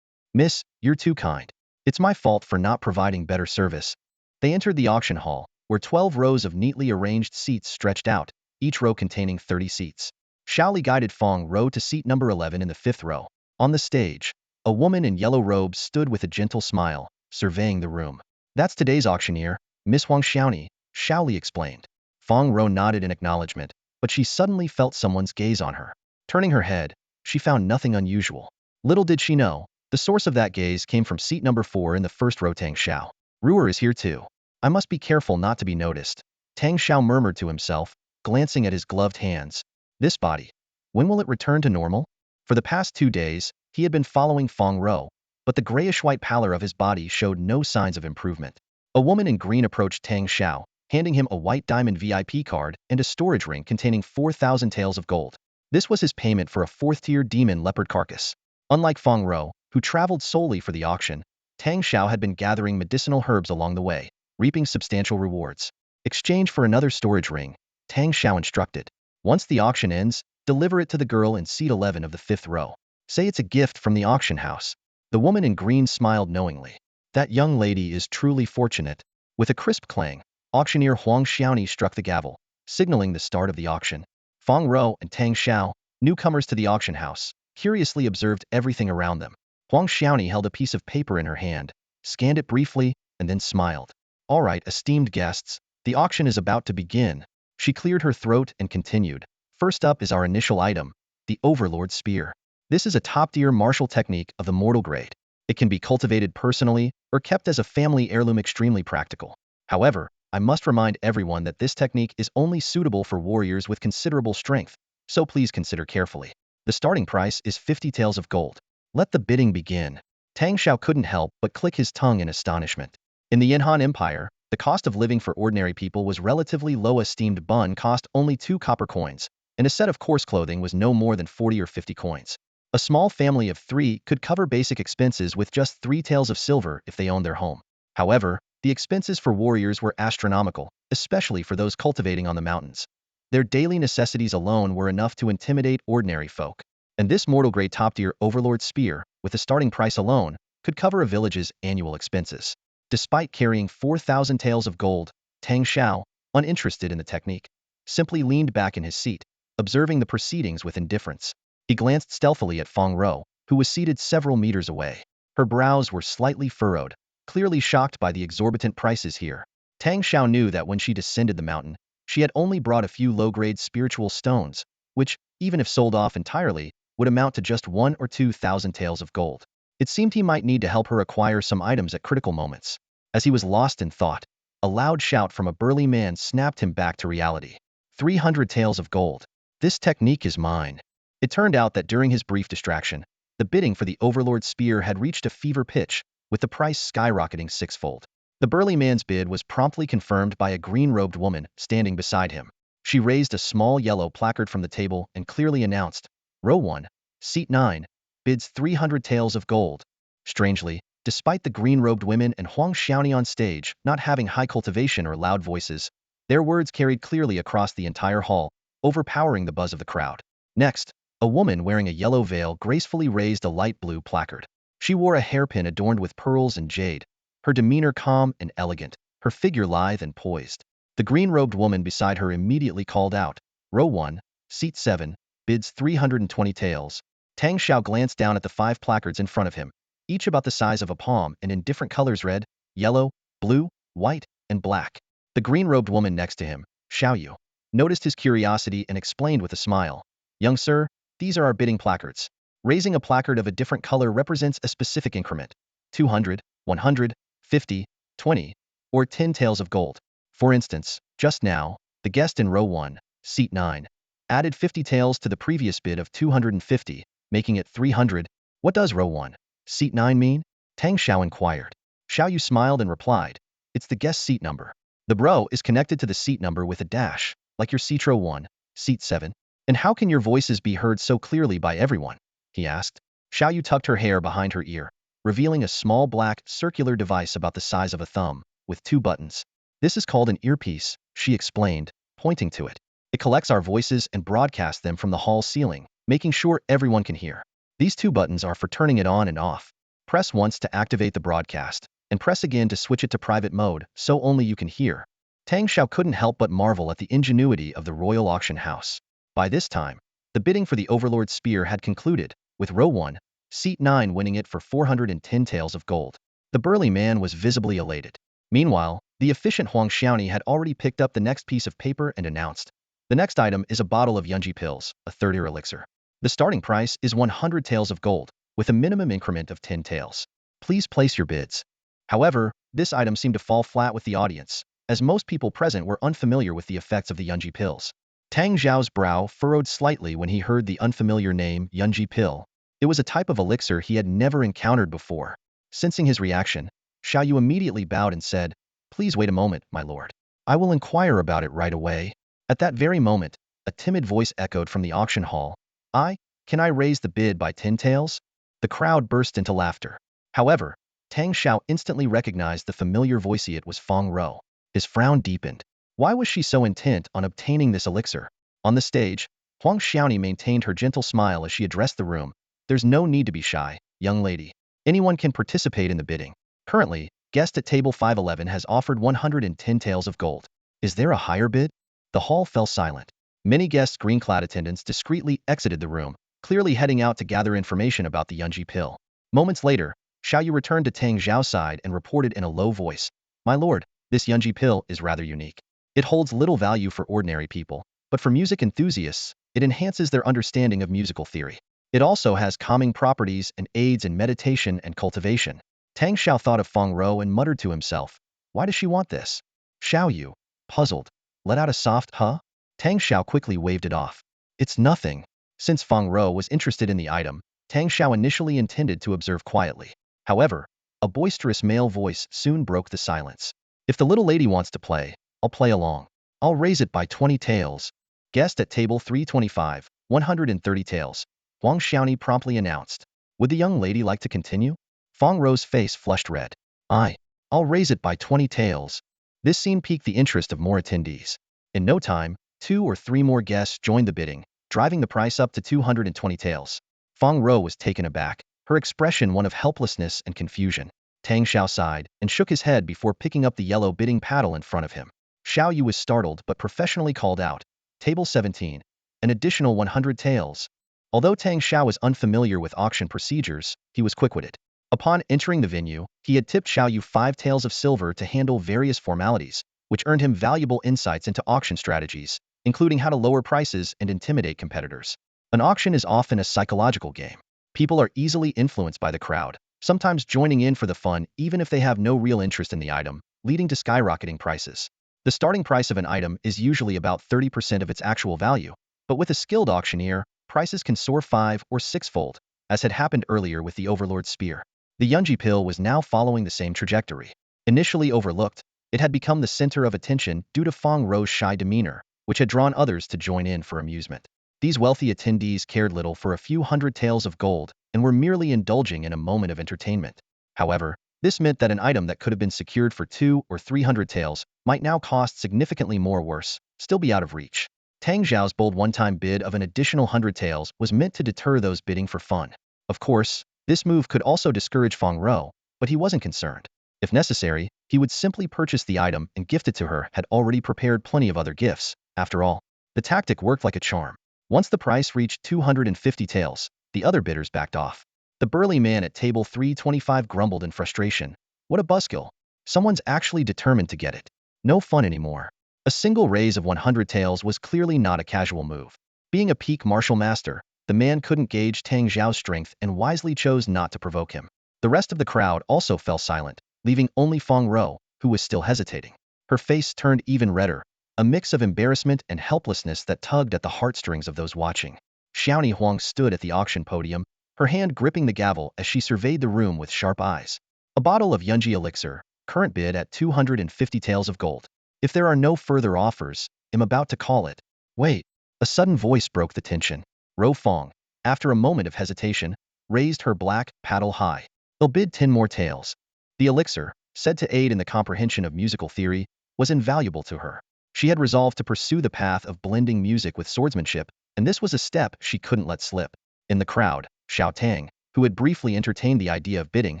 [SPEAKER 1] "Miss, you're too kind. It's my fault for not providing better service." They entered the auction hall, where 12 rows of neatly arranged seats stretched out, each row containing 30 seats. Shaoli guided Fong Row to seat number 11 in the 5th row. On the stage, a woman in yellow robes stood with a gentle smile, surveying the room. "That's today's auctioneer, Miss Huang Xiaoni," Shaoli explained. Fong Row nodded in acknowledgement, but she suddenly felt someone's gaze on her. Turning her head, she found nothing unusual. Little did she know, the source of that gaze came from seat number 4 in the 1st row. "Tang Shao. Ruer is here too. I must be careful not to be noticed," Tang Shao murmured to himself, glancing at his gloved hands. This body, when will it return to normal? For the past 2 days, he had been following Fong Row, but the grayish-white pallor of his body showed no signs of improvement. A woman in green approached Tang Shao, handing him a white diamond VIP card and a storage ring containing 4,000 taels of gold. This was his payment for a 4th-tier demon leopard carcass. Unlike Fong Row, who traveled solely for the auction, Tang Shao had been gathering medicinal herbs along the way, reaping substantial rewards. "Exchange for another storage ring," Tang Shao instructed. "Once the auction ends, deliver it to the girl in seat 11 of the 5th row. Say it's a gift from the auction house." The woman in green smiled knowingly. "That young lady is truly fortunate." With a crisp clang, auctioneer Huang Xiaoni struck the gavel, signaling the start of the auction. Fong Row and Tang Shao, newcomers to the auction house, curiously observed everything around them. Huang Xiaoni held a piece of paper in her hand, scanned it briefly, and then smiled. All right, esteemed guests, the auction is about to begin. She cleared her throat and continued. First up is our initial item, the Overlord Spear. This is a top-tier martial technique of the mortal grade. It can be cultivated personally or kept as a family heirloom, extremely practical. However, I must remind everyone that this technique is only suitable for warriors with considerable strength, so please consider carefully. The starting price is 50 taels of gold. Let the bidding begin. Tang Shao couldn't help but click his tongue in astonishment. In the Yanhan Empire, the cost of living for ordinary people was relatively low. A steamed bun cost only 2 copper coins, and a set of coarse clothing was no more than 40 or 50 coins. A small family of 3 could cover basic expenses with just 3 taels of silver if they owned their home. However, the expenses for warriors were astronomical, especially for those cultivating on the mountains. Their daily necessities alone were enough to intimidate ordinary folk. And this mortal-grade top-tier Overlord Spear, with the starting price alone, could cover a village's annual expenses. Despite carrying 4,000 taels of gold, Tang Shao, uninterested in the technique, simply leaned back in his seat, observing the proceedings with indifference. He glanced stealthily at Fong Row, who was seated several meters away. Her brows were slightly furrowed, clearly shocked by the exorbitant prices here. Tang Shao knew that when she descended the mountain, she had only brought a few low-grade spiritual stones, which, even if sold off entirely, would amount to just 1 or 2,000 taels of gold. It seemed he might need to help her acquire some items at critical moments. As he was lost in thought, a loud shout from a burly man snapped him back to reality. 300 taels of gold. This technique is mine. It turned out that during his brief distraction, the bidding for the Overlord Spear had reached a fever pitch, with the price skyrocketing 6-fold. The burly man's bid was promptly confirmed by a green-robed woman standing beside him. She raised a small yellow placard from the table and clearly announced, Row 1, Seat 9, bids 300 taels of gold. Strangely, despite the green-robed women and Huang Xiaoni on stage not having high cultivation or loud voices, their words carried clearly across the entire hall, overpowering the buzz of the crowd. Next, a woman wearing a yellow veil gracefully raised a light blue placard. She wore a hairpin adorned with pearls and jade, her demeanor calm and elegant, her figure lithe and poised. The green-robed woman beside her immediately called out, Row 1, Seat 7, bids 320 taels. Tang Shao glanced down at the 5 placards in front of him, each about the size of a palm and in different colors: red, yellow, blue, white, and black. The green-robed woman next to him, Xiao Yu, noticed his curiosity and explained with a smile, Young sir, these are our bidding placards. Raising a placard of a different color represents a specific increment, 200, 100, 50, 20, or 10 taels of gold. For instance, just now, the guest in Row 1, Seat 9, added 50 taels to the previous bid of 250, making it 300. What does Row 1, Seat 9 mean? Tang Shao inquired. Xiao Yu smiled and replied, It's the guest seat number. The bro is connected to the seat number with a dash, like your seat Row 1, Seat 7. And how can your voices be heard so clearly by everyone? He asked. Xiao Yu tucked her hair behind her ear, revealing a small black, circular device about the size of a thumb, with 2 buttons. This is called an earpiece, she explained, pointing to it. It collects our voices and broadcasts them from the hall ceiling, making sure everyone can hear. These 2 buttons are for turning it on and off. Press once to activate the broadcast, and press again to switch it to private mode, so only you can hear. Tang Shao couldn't help but marvel at the ingenuity of the royal auction house. By this time, the bidding for the Overlord Spear had concluded, with Row 1, Seat 9 winning it for 410 taels of gold. The burly man was visibly elated. Meanwhile, the efficient Huang Xiaoni had already picked up the next piece of paper and announced, The next item is a bottle of Yunji pills, a third-ear elixir. The starting price is 100 taels of gold, with a minimum increment of 10 taels. Please place your bids. However, this item seemed to fall flat with the audience, as most people present were unfamiliar with the effects of the Yunji pills. Tang Zhao's brow furrowed slightly when he heard the unfamiliar name Yunji pill. It was a type of elixir he had never encountered before. Sensing his reaction, Xiao Yu immediately bowed and said, Please wait a moment, my lord. I will inquire about it right away. At that very moment, a timid voice echoed from the auction hall. Can I raise the bid by 10 taels? The crowd burst into laughter. However, Tang Shao instantly recognized the familiar voice. It was Fong Row. His frown deepened. Why was she so intent on obtaining this elixir? On the stage, Huang Xiaoni maintained her gentle smile as she addressed the room. There's no need to be shy, young lady. Anyone can participate in the bidding. Currently, guest at table 511 has offered 110 taels of gold. Is there a higher bid? The hall fell silent. Many guests' green-clad attendants discreetly exited the room, clearly heading out to gather information about the Yunji pill. Moments later, Xiaoyu returned to Tang Zhao's side and reported in a low voice, "My lord, this Yunji pill is rather unique. It holds little value for ordinary people, but for music enthusiasts, it enhances their understanding of musical theory. It also has calming properties and aids in meditation and cultivation." Tang Shao thought of Fong Row and muttered to himself, "Why does she want this?" Xiaoyu, puzzled, let out a soft huh? Tang Shao quickly waved it off. "It's nothing." Since Fong Row was interested in the item, Tang Shao initially intended to observe quietly. However, a boisterous male voice soon broke the silence. "If the little lady wants to play, I'll play along. I'll raise it by 20 taels." Guest at table 325, 130 taels. Huang Xiaoni promptly announced. Would the young lady like to continue? Fong Row's face flushed red. I'll raise it by 20 taels." This scene piqued the interest of more attendees. In no time, 2 or 3 more guests joined the bidding, driving the price up to 220 taels. Fong Row was taken aback, her expression one of helplessness and confusion. Tang Shao sighed and shook his head before picking up the yellow bidding paddle in front of him. Xiaoyu was startled but professionally called out, "Table 17, an additional 100 taels." Although Tang Shao was unfamiliar with auction procedures, he was quick-witted. Upon entering the venue, he had tipped Xiaoyu 5 taels of silver to handle various formalities, which earned him valuable insights into auction strategies, including how to lower prices and intimidate competitors. An auction is often a psychological game. People are easily influenced by the crowd, sometimes joining in for the fun even if they have no real interest in the item, leading to skyrocketing prices. The starting price of an item is usually about 30% of its actual value, but with a skilled auctioneer, prices can soar 5 or 6-fold, as had happened earlier with the Overlord's spear. The Yunji pill was now following the same trajectory. Initially overlooked, it had become the center of attention due to Fong Row's shy demeanor, which had drawn others to join in for amusement. These wealthy attendees cared little for a few hundred taels of gold and were merely indulging in a moment of entertainment. However, this meant that an item that could have been secured for 200 or 300 taels might now cost significantly more worse, still be out of reach. Tang Zhao's bold one-time bid of an additional 100 taels was meant to deter those bidding for fun. Of course, this move could also discourage Fong Row, but he wasn't concerned. If necessary, he would simply purchase the item and gift it to her, had already prepared plenty of other gifts. After all, the tactic worked like a charm. Once the price reached 250 taels, the other bidders backed off. The burly man at table 325 grumbled in frustration. What a buskill. Someone's actually determined to get it. No fun anymore. A single raise of 100 taels was clearly not a casual move. Being a peak martial master, the man couldn't gauge Tang Zhao's strength and wisely chose not to provoke him. The rest of the crowd also fell silent, leaving only Fong Row, who was still hesitating. Her face turned even redder, a mix of embarrassment and helplessness that tugged at the heartstrings of those watching. Xiaoni Huang stood at the auction podium, her hand gripping the gavel as she surveyed the room with sharp eyes. A bottle of Yunji elixir, current bid at 250 taels of gold. If there are no further offers, I'm about to call it. Wait. A sudden voice broke the tension. Ro Fong, after a moment of hesitation, raised her black paddle high. They'll bid 10 more taels. The elixir, said to aid in the comprehension of musical theory, was invaluable to her. She had resolved to pursue the path of blending music with swordsmanship, and this was a step she couldn't let slip. In the crowd, Xiao Tang, who had briefly entertained the idea of bidding,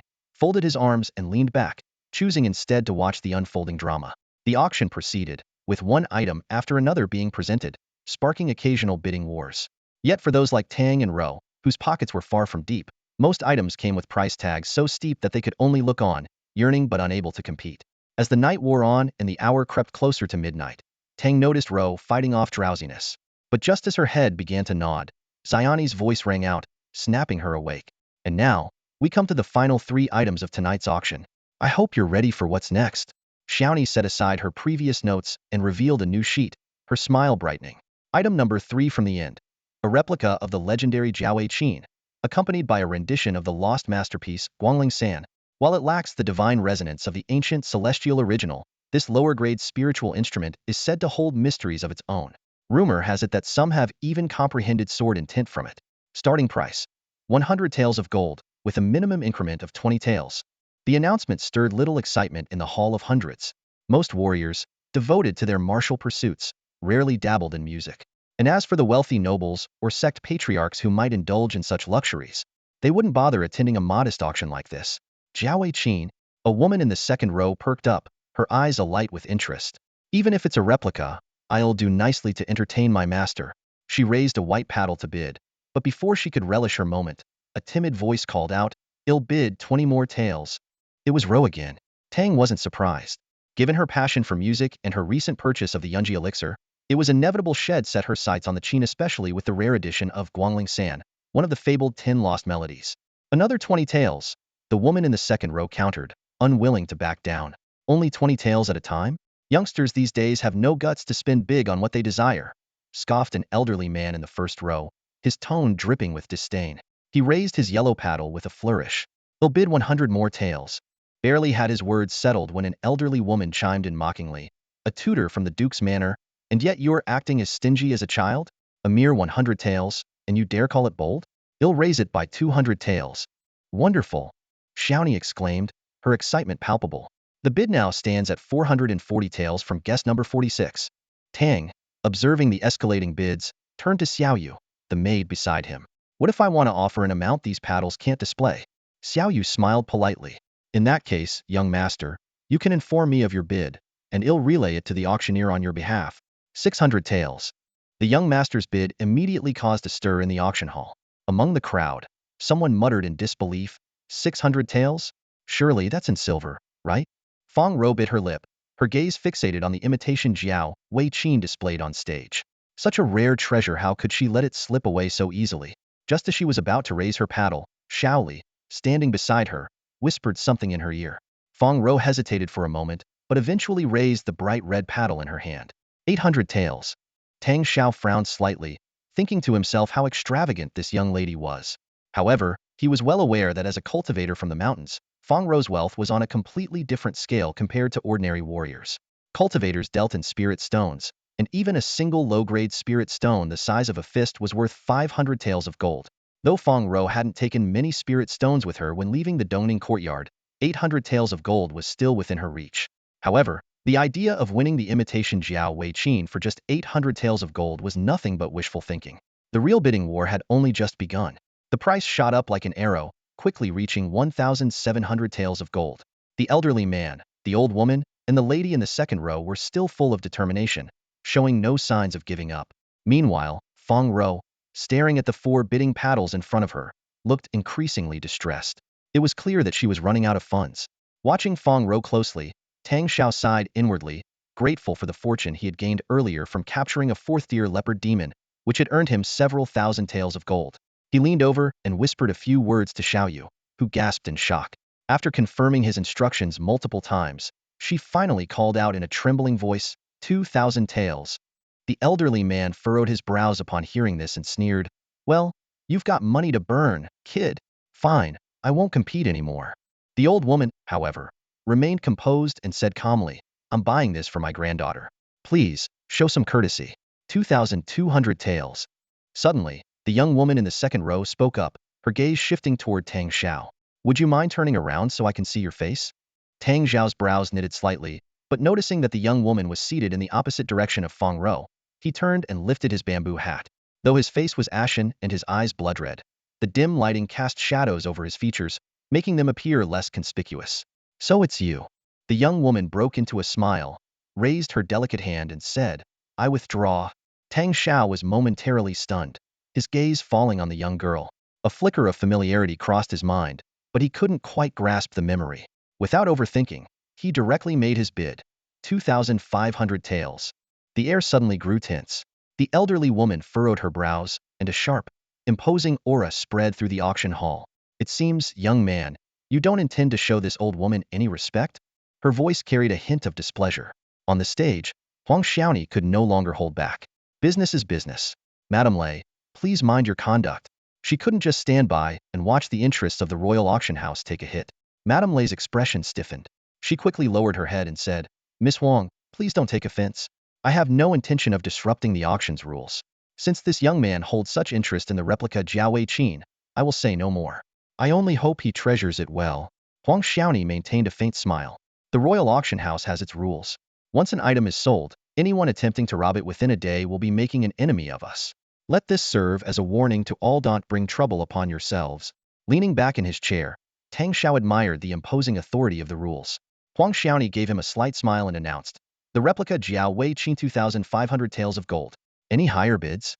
[SPEAKER 1] folded his arms and leaned back, choosing instead to watch the unfolding drama. The auction proceeded, with one item after another being presented, sparking occasional bidding wars. Yet for those like Tang and Row, whose pockets were far from deep, most items came with price tags so steep that they could only look on, yearning but unable to compete. As the night wore on and the hour crept closer to midnight, Tang noticed Row fighting off drowsiness. But just as her head began to nod, Xiaoni's voice rang out, snapping her awake. And now, we come to the final 3 items of tonight's auction. I hope you're ready for what's next. Xiaoni set aside her previous notes and revealed a new sheet, her smile brightening. Item number 3 from the end. A replica of the legendary Jiaowei Qin, accompanied by a rendition of the lost masterpiece, Guangling San. While it lacks the divine resonance of the ancient celestial original, this lower-grade spiritual instrument is said to hold mysteries of its own. Rumor has it that some have even comprehended sword intent from it. Starting price: 100 taels of gold, with a minimum increment of 20 taels. The announcement stirred little excitement in the Hall of Hundreds. Most warriors, devoted to their martial pursuits, rarely dabbled in music. And as for the wealthy nobles or sect patriarchs who might indulge in such luxuries, they wouldn't bother attending a modest auction like this. Jiaowei Qin, a woman in the second row perked up, her eyes alight with interest. Even if it's a replica, I'll do nicely to entertain my master. She raised a white paddle to bid, but before she could relish her moment, a timid voice called out, "I'll bid 20 more taels." It was Row again. Tang wasn't surprised. Given her passion for music and her recent purchase of the Yunji elixir, it was inevitable she'd set her sights on the Qin, especially with the rare edition of Guangling San, one of the fabled 10 lost melodies. Another 20 taels. The woman in the second row countered, unwilling to back down. Only 20 taels at a time? Youngsters these days have no guts to spend big on what they desire, scoffed an elderly man in the first row, his tone dripping with disdain. He raised his yellow paddle with a flourish. "I'll bid 100 more taels." Barely had his words settled when an elderly woman chimed in mockingly, "A tutor from the Duke's manor, and yet you're acting as stingy as a child? A mere 100 taels, and you dare call it bold? I'll raise it by 200 taels." "Wonderful!" Shawnee exclaimed, her excitement palpable. The bid now stands at 440 taels from guest number 46. Tang, observing the escalating bids, turned to Xiaoyu, the maid beside him. "What if I want to offer an amount these paddles can't display?" Xiaoyu smiled politely. "In that case, young master, you can inform me of your bid, and I'll relay it to the auctioneer on your behalf." 600 taels. The young master's bid immediately caused a stir in the auction hall. Among the crowd, someone muttered in disbelief, 600 taels? Surely that's in silver, right? Fong Row bit her lip, her gaze fixated on the imitation Jiao Wei Qin displayed on stage. Such a rare treasure, how could she let it slip away so easily? Just as she was about to raise her paddle, Shaoli, standing beside her, whispered something in her ear. Fong Row hesitated for a moment, but eventually raised the bright red paddle in her hand. 800 taels. Tang Shao frowned slightly, thinking to himself how extravagant this young lady was. However, he was well aware that as a cultivator from the mountains, Fong Row's wealth was on a completely different scale compared to ordinary warriors. Cultivators dealt in spirit stones, and even a single low-grade spirit stone the size of a fist was worth 500 taels of gold. Though Fong Row hadn't taken many spirit stones with her when leaving the Dongning courtyard, 800 taels of gold was still within her reach. However, the idea of winning the imitation Jiao Wei Qin for just 800 taels of gold was nothing but wishful thinking. The real bidding war had only just begun. The price shot up like an arrow, quickly reaching 1,700 taels of gold. The elderly man, the old woman, and the lady in the second row were still full of determination, showing no signs of giving up. Meanwhile, Fong Row, staring at the 4 bidding paddles in front of her, looked increasingly distressed. It was clear that she was running out of funds. Watching Fong Row closely, Tang Shao sighed inwardly, grateful for the fortune he had gained earlier from capturing a 4th-tier leopard demon, which had earned him several thousand taels of gold. He leaned over and whispered a few words to Xiaoyu, who gasped in shock. After confirming his instructions multiple times, she finally called out in a trembling voice, 2,000 taels. The elderly man furrowed his brows upon hearing this and sneered, "Well, you've got money to burn, kid. Fine, I won't compete anymore." The old woman, however, remained composed and said calmly, "I'm buying this for my granddaughter. Please, show some courtesy." 2,200 taels. Suddenly, the young woman in the second row spoke up, her gaze shifting toward Tang Shao. "Would you mind turning around so I can see your face?" Tang Zhao's brows knitted slightly, but noticing that the young woman was seated in the opposite direction of Fong Row, he turned and lifted his bamboo hat. Though his face was ashen and his eyes blood-red, the dim lighting cast shadows over his features, making them appear less conspicuous. "So it's you." The young woman broke into a smile, raised her delicate hand and said, "I withdraw." Tang Shao was momentarily stunned, his gaze falling on the young girl. A flicker of familiarity crossed his mind, but he couldn't quite grasp the memory. Without overthinking, he directly made his bid. 2,500 taels. The air suddenly grew tense. The elderly woman furrowed her brows, and a sharp, imposing aura spread through the auction hall. "It seems, young man, you don't intend to show this old woman any respect?" Her voice carried a hint of displeasure. On the stage, Huang Xiaoni could no longer hold back. "Business is business. Madame Lei, please mind your conduct." She couldn't just stand by and watch the interests of the royal auction house take a hit. Madame Lei's expression stiffened. She quickly lowered her head and said, "Miss Huang, please don't take offense. I have no intention of disrupting the auction's rules. Since this young man holds such interest in the replica Jiao Wei Qin, I will say no more. I only hope he treasures it well." Huang Xiaoni maintained a faint smile. The royal auction house has its rules. Once an item is sold, anyone attempting to rob it within a day will be making an enemy of us. Let this serve as a warning to all. Don't bring trouble upon yourselves. Leaning back in his chair, Tang Shao admired the imposing authority of the rules. Huang Xiaoni gave him a slight smile and announced, The replica Jiao Wei Qin 2,500 taels of gold. Any higher bids?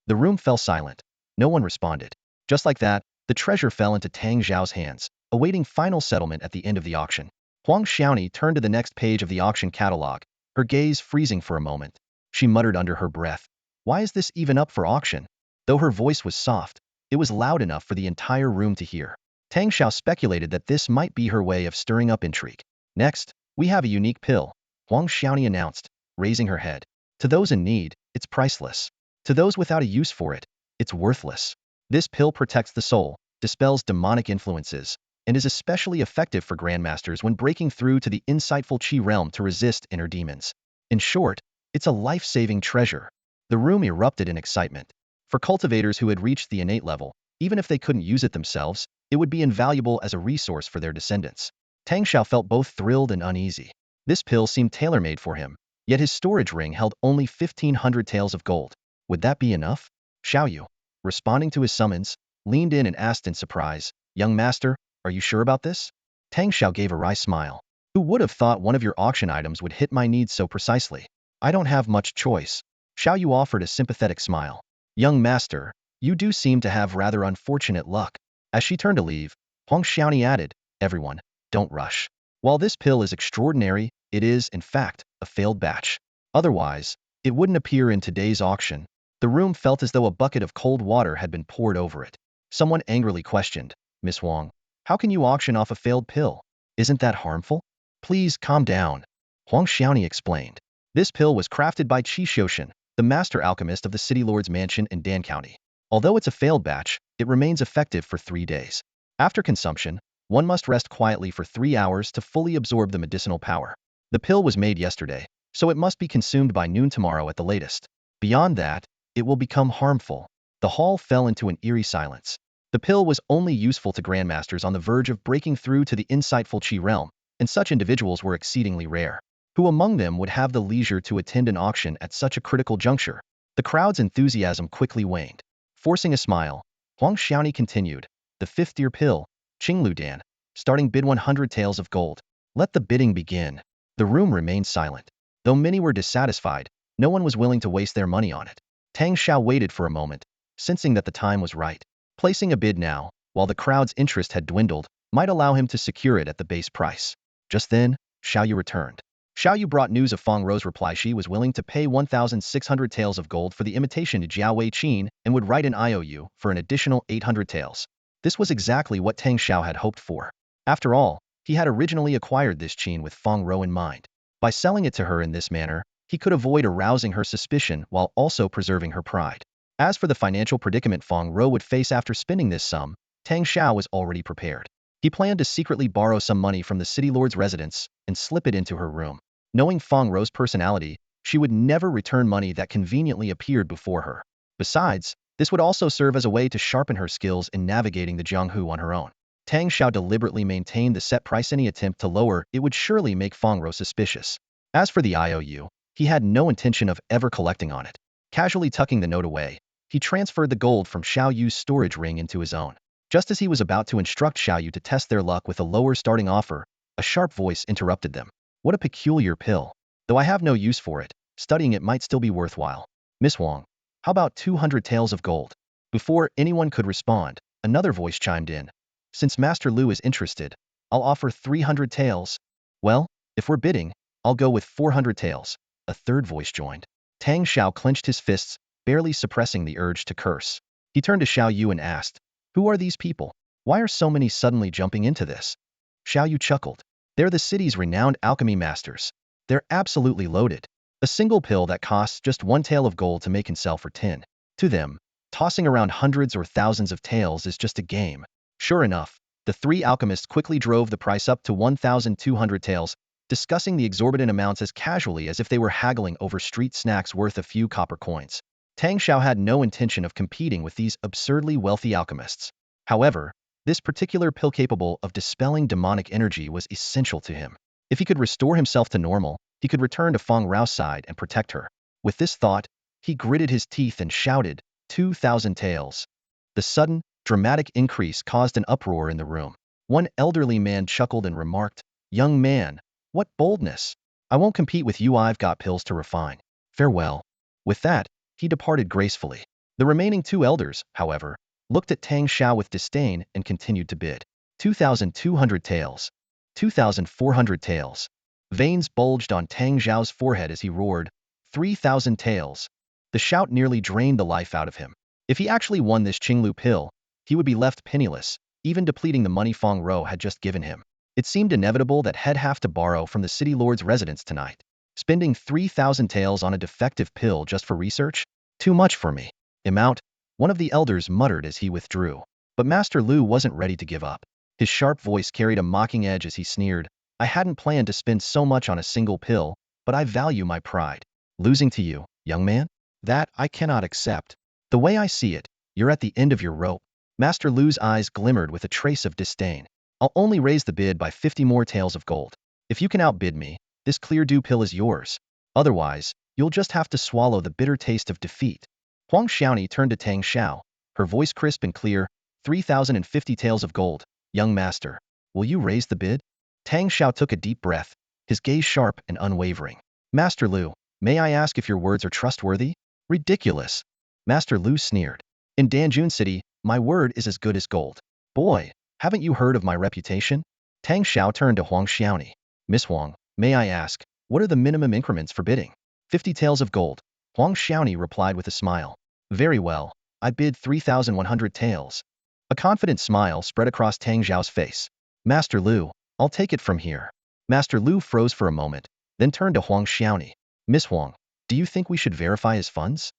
[SPEAKER 1] The room fell silent. No one responded. Just like that, the treasure fell into Tang Zhao's hands, awaiting final settlement at the end of the auction. Huang Xiaoni turned to the next page of the auction catalog, her gaze freezing for a moment. She muttered under her breath, "Why is this even up for auction?" Though her voice was soft, it was loud enough for the entire room to hear. Tang Shao speculated that this might be her way of stirring up intrigue. "Next, we have a unique pill," Huang Xiaoni announced, raising her head. "To those in need, it's priceless. To those without a use for it, it's worthless. This pill protects the soul, dispels demonic influences, and is especially effective for grandmasters when breaking through to the insightful Qi realm to resist inner demons. In short, it's a life-saving treasure." The room erupted in excitement. For cultivators who had reached the innate level, even if they couldn't use it themselves, it would be invaluable as a resource for their descendants. Tang Shao felt both thrilled and uneasy. This pill seemed tailor-made for him, yet his storage ring held only 1,500 taels of gold. Would that be enough? Xiao Yu, responding to his summons, leaned in and asked in surprise, "Young master, are you sure about this?" Tang Shao gave a wry smile. "Who would have thought one of your auction items would hit my needs so precisely? I don't have much choice." Xiao Yu offered a sympathetic smile. "Young master, you do seem to have rather unfortunate luck." As she turned to leave, Huang Xiaoni added, "Everyone, don't rush. While this pill is extraordinary, it is, in fact, a failed batch. Otherwise, it wouldn't appear in today's auction." The room felt as though a bucket of cold water had been poured over it. Someone angrily questioned, "Miss Huang, how can you auction off a failed pill? Isn't that harmful?" "Please calm down," Huang Xiaoni explained. "This pill was crafted by Qi Xiushan, the master alchemist of the City Lord's mansion in Dan County. Although it's a failed batch, it remains effective for 3 days. After consumption, one must rest quietly for 3 hours to fully absorb the medicinal power. The pill was made yesterday, so it must be consumed by noon tomorrow at the latest. Beyond that, it will become harmful." The hall fell into an eerie silence. The pill was only useful to grandmasters on the verge of breaking through to the insightful Qi realm, and such individuals were exceedingly rare. Who among them would have the leisure to attend an auction at such a critical juncture? The crowd's enthusiasm quickly waned. Forcing a smile, Huang Xiaoni continued, "The 5th-tier pill, Qinglu Dan, starting bid 100 taels of gold. Let the bidding begin." The room remained silent. Though many were dissatisfied, no one was willing to waste their money on it. Tang Shao waited for a moment, sensing that the time was right. Placing a bid now, while the crowd's interest had dwindled, might allow him to secure it at the base price. Just then, Xiao Yu returned. Xiao Yu brought news of Fong Row's reply. She was willing to pay 1,600 taels of gold for the imitation Jiao Wei Qin and would write an IOU for an additional 800 taels. This was exactly what Tang Shao had hoped for. After all, he had originally acquired this Qin with Fong Row in mind. By selling it to her in this manner, he could avoid arousing her suspicion while also preserving her pride. As for the financial predicament Fong Row would face after spending this sum, Tang Shao was already prepared. He planned to secretly borrow some money from the city lord's residence and slip it into her room. Knowing Fong Row's personality, she would never return money that conveniently appeared before her. Besides, this would also serve as a way to sharpen her skills in navigating the Jianghu on her own. Tang Shao deliberately maintained the set price. Any attempt to lower it would surely make Fong Row suspicious. As for the IOU, he had no intention of ever collecting on it. Casually tucking the note away, he transferred the gold from Xiao Yu's storage ring into his own. Just as he was about to instruct Xiao Yu to test their luck with a lower starting offer, a sharp voice interrupted them. "What a peculiar pill. Though I have no use for it, studying it might still be worthwhile. Miss Huang, how about 200 taels of gold?" Before anyone could respond, another voice chimed in. "Since Master Lu is interested, I'll offer 300 taels." "Well, if we're bidding, I'll go with 400 taels." A third voice joined. Tang Shao clenched his fists, barely suppressing the urge to curse. He turned to Xiao Yu and asked, "Who are these people? Why are so many suddenly jumping into this?" Xiao Yu chuckled. "They're the city's renowned alchemy masters. They're absolutely loaded. A single pill that costs just 1 tael of gold to make can sell for 10. To them, tossing around hundreds or thousands of taels is just a game." Sure enough, the 3 alchemists quickly drove the price up to 1,200 taels, discussing the exorbitant amounts as casually as if they were haggling over street snacks worth a few copper coins. Tang Shao had no intention of competing with these absurdly wealthy alchemists. However, this particular pill capable of dispelling demonic energy was essential to him. If he could restore himself to normal, he could return to Fong Rao's side and protect her. With this thought, he gritted his teeth and shouted, 2,000 taels. The sudden, dramatic increase caused an uproar in the room. One elderly man chuckled and remarked, "Young man, what boldness! I won't compete with you, I've got pills to refine. Farewell. With that, he departed gracefully. The remaining two elders, however, looked at Tang Shao with disdain and continued to bid. 2,200 taels. 2,400 taels. Veins bulged on Tang Zhao's forehead as he roared, 3,000 taels. The shout nearly drained the life out of him. If he actually won this Qinglu pill, he would be left penniless, even depleting the money Fong Row had just given him. It seemed inevitable that he'd have to borrow from the city lord's residence tonight. Spending 3,000 taels on a defective pill just for research? Too much for me. Amount, one of the elders muttered as he withdrew. But Master Lu wasn't ready to give up. His sharp voice carried a mocking edge as he sneered, I hadn't planned to spend so much on a single pill, but I value my pride. Losing to you, young man? That I cannot accept. The way I see it, you're at the end of your rope. Master Lu's eyes glimmered with a trace of disdain. I'll only raise the bid by 50 more taels of gold. If you can outbid me, this clear dew pill is yours. Otherwise, you'll just have to swallow the bitter taste of defeat. Huang Xiaoni turned to Tang Shao, her voice crisp and clear, 3,050 taels of gold. Young master, will you raise the bid? Tang Shao took a deep breath, his gaze sharp and unwavering. Master Lu, may I ask if your words are trustworthy? Ridiculous. Master Lu sneered. In Danjun City, my word is as good as gold. Boy, haven't you heard of my reputation? Tang Shao turned to Huang Xiaoni. Miss Huang, may I ask, what are the minimum increments for bidding? 50 taels of gold. Huang Xiaoni replied with a smile. Very well, I bid 3,100 taels. A confident smile spread across Tang Zhao's face. Master Lu, I'll take it from here. Master Lu froze for a moment, then turned to Huang Xiaoni. Miss Huang, do you think we should verify his funds?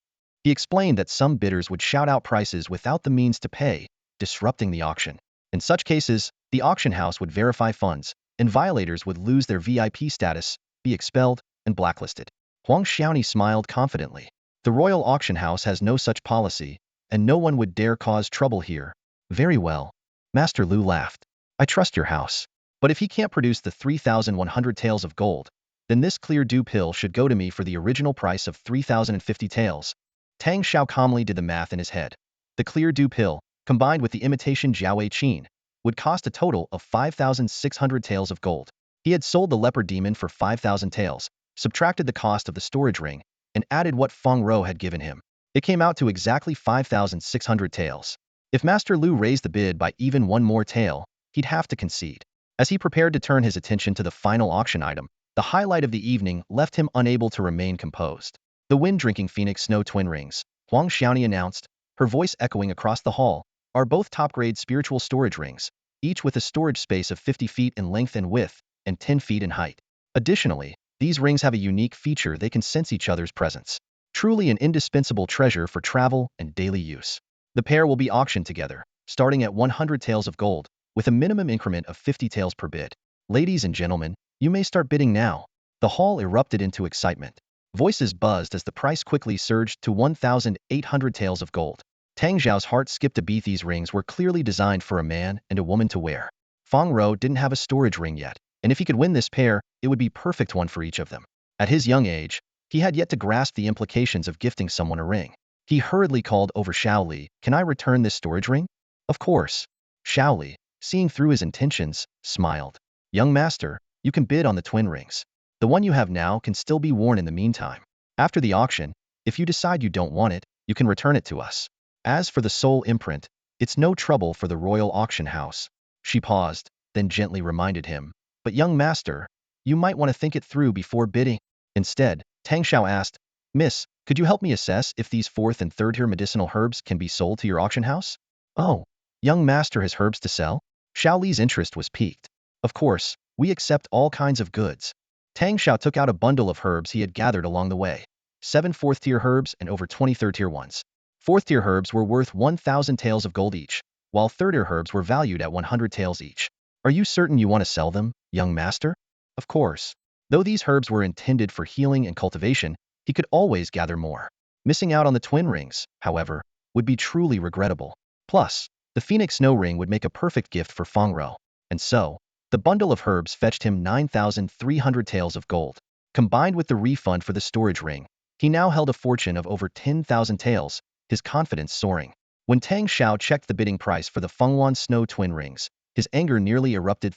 [SPEAKER 1] He explained that some bidders would shout out prices without the means to pay, disrupting the auction. In such cases, the auction house would verify funds, and violators would lose their VIP status, be expelled, and blacklisted. Huang Xiaoni smiled confidently. The Royal Auction House has no such policy, and no one would dare cause trouble here. Very well. Master Lu laughed. I trust your house. But if he can't produce the 3,100 taels of gold, then this clear dew pill should go to me for the original price of 3,050 taels. Tang Shao calmly did the math in his head. The clear dew pill, combined with the imitation Jiaowei Qin, would cost a total of 5,600 taels of gold. He had sold the leopard demon for 5,000 taels, subtracted the cost of the storage ring, and added what Fong Row had given him. It came out to exactly 5,600 taels. If Master Lu raised the bid by even one more tael, he'd have to concede. As he prepared to turn his attention to the final auction item, the highlight of the evening left him unable to remain composed. The wind-drinking Phoenix Snow Twin Rings, Huang Xiaoni announced, her voice echoing across the hall, are both top-grade spiritual storage rings, each with a storage space of 50 feet in length and width, and 10 feet in height. Additionally, these rings have a unique feature: they can sense each other's presence. Truly an indispensable treasure for travel and daily use. The pair will be auctioned together, starting at 100 taels of gold, with a minimum increment of 50 taels per bid. Ladies and gentlemen, you may start bidding now. The hall erupted into excitement. Voices buzzed as the price quickly surged to 1,800 taels of gold. Tang Zhao's heart skipped a beat. These rings were clearly designed for a man and a woman to wear. Fong Row didn't have a storage ring yet, and if he could win this pair, it would be perfect one for each of them. At his young age, he had yet to grasp the implications of gifting someone a ring. He hurriedly called over Shao Li. Can I return this storage ring? Of course. Shao Li, seeing through his intentions, smiled. Young master, you can bid on the twin rings. The one you have now can still be worn in the meantime. After the auction, if you decide you don't want it, you can return it to us. As for the soul imprint, it's no trouble for the Royal Auction House. She paused, then gently reminded him. But young master, you might want to think it through before bidding. Instead, Tang Shao asked, Miss, could you help me assess if these 4th and 3rd tier medicinal herbs can be sold to your auction house? Oh, young master has herbs to sell? Shao Li's interest was piqued. Of course, we accept all kinds of goods. Tang Shao took out a bundle of herbs he had gathered along the way. 7 4th tier herbs and over 20 3rd tier ones. 4th tier herbs were worth 1,000 taels of gold each, while 3rd tier herbs were valued at 100 taels each. Are you certain you want to sell them, young master? Of course. Though these herbs were intended for healing and cultivation, he could always gather more. Missing out on the twin rings, however, would be truly regrettable. Plus, the Phoenix Snow Ring would make a perfect gift for Fong Row. And so, the bundle of herbs fetched him 9,300 taels of gold. Combined with the refund for the storage ring, he now held a fortune of over 10,000 taels, his confidence soaring. When Tang Shao checked the bidding price for the Fenghuan Snow Twin Rings, his anger nearly erupted.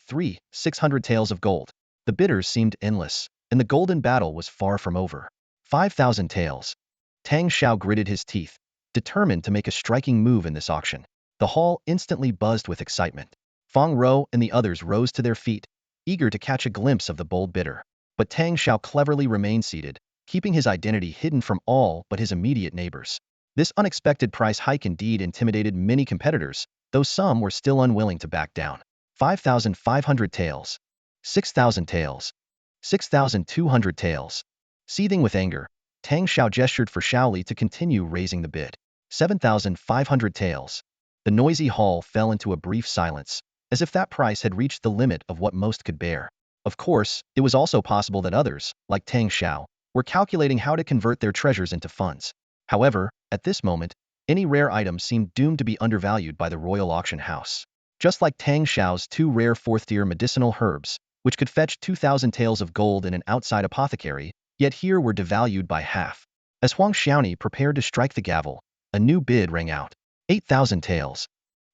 [SPEAKER 1] 600 taels of gold. The bidders seemed endless, and and the golden battle was far from over. 5,000 taels. Tang Shao gritted his teeth, determined to make a striking move in this auction. The hall instantly buzzed with excitement. Fong Row and the others rose to their feet, eager to catch a glimpse of the bold bidder. But Tang Shao cleverly remained seated, keeping his identity hidden from all but his immediate neighbors. This unexpected price hike indeed intimidated many competitors, though some were still unwilling to back down. 5,500 taels. 6,000 taels. 6,200 taels. Seething with anger, Tang Shao gestured for Shaoli to continue raising the bid. 7,500 taels. The noisy hall fell into a brief silence, as if that price had reached the limit of what most could bear. Of course, it was also possible that others, like Tang Shao, were calculating how to convert their treasures into funds. However, at this moment, any rare item seemed doomed to be undervalued by the royal auction house. Just like Tang Shao's 2 rare 4th-tier medicinal herbs, which could fetch 2,000 taels of gold in an outside apothecary, yet here were devalued by half. As Huang Xiaoni prepared to strike the gavel, a new bid rang out. 8,000 taels.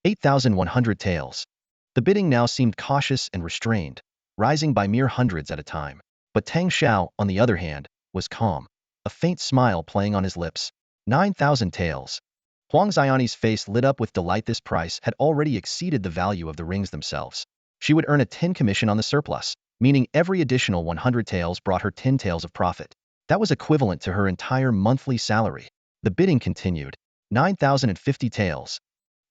[SPEAKER 1] 8,100 taels. The bidding now seemed cautious and restrained, rising by mere hundreds at a time. But Tang Shao, on the other hand, was calm, a faint smile playing on his lips. 9,000 taels. Huang Xiaoni's face lit up with delight. This price had already exceeded the value of the rings themselves. She would earn a 10 commission on the surplus, meaning every additional 100 taels brought her 10 taels of profit. That was equivalent to her entire monthly salary. The bidding continued. 9,050 taels.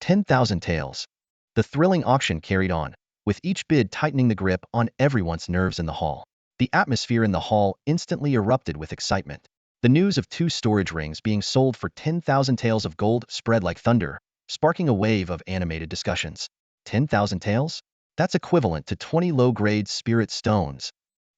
[SPEAKER 1] 10,000 taels. The thrilling auction carried on, with each bid tightening the grip on everyone's nerves in the hall. The atmosphere in the hall instantly erupted with excitement. The news of 2 storage rings being sold for 10,000 taels of gold spread like thunder, sparking a wave of animated discussions. 10,000 taels? That's equivalent to 20 low-grade spirit stones.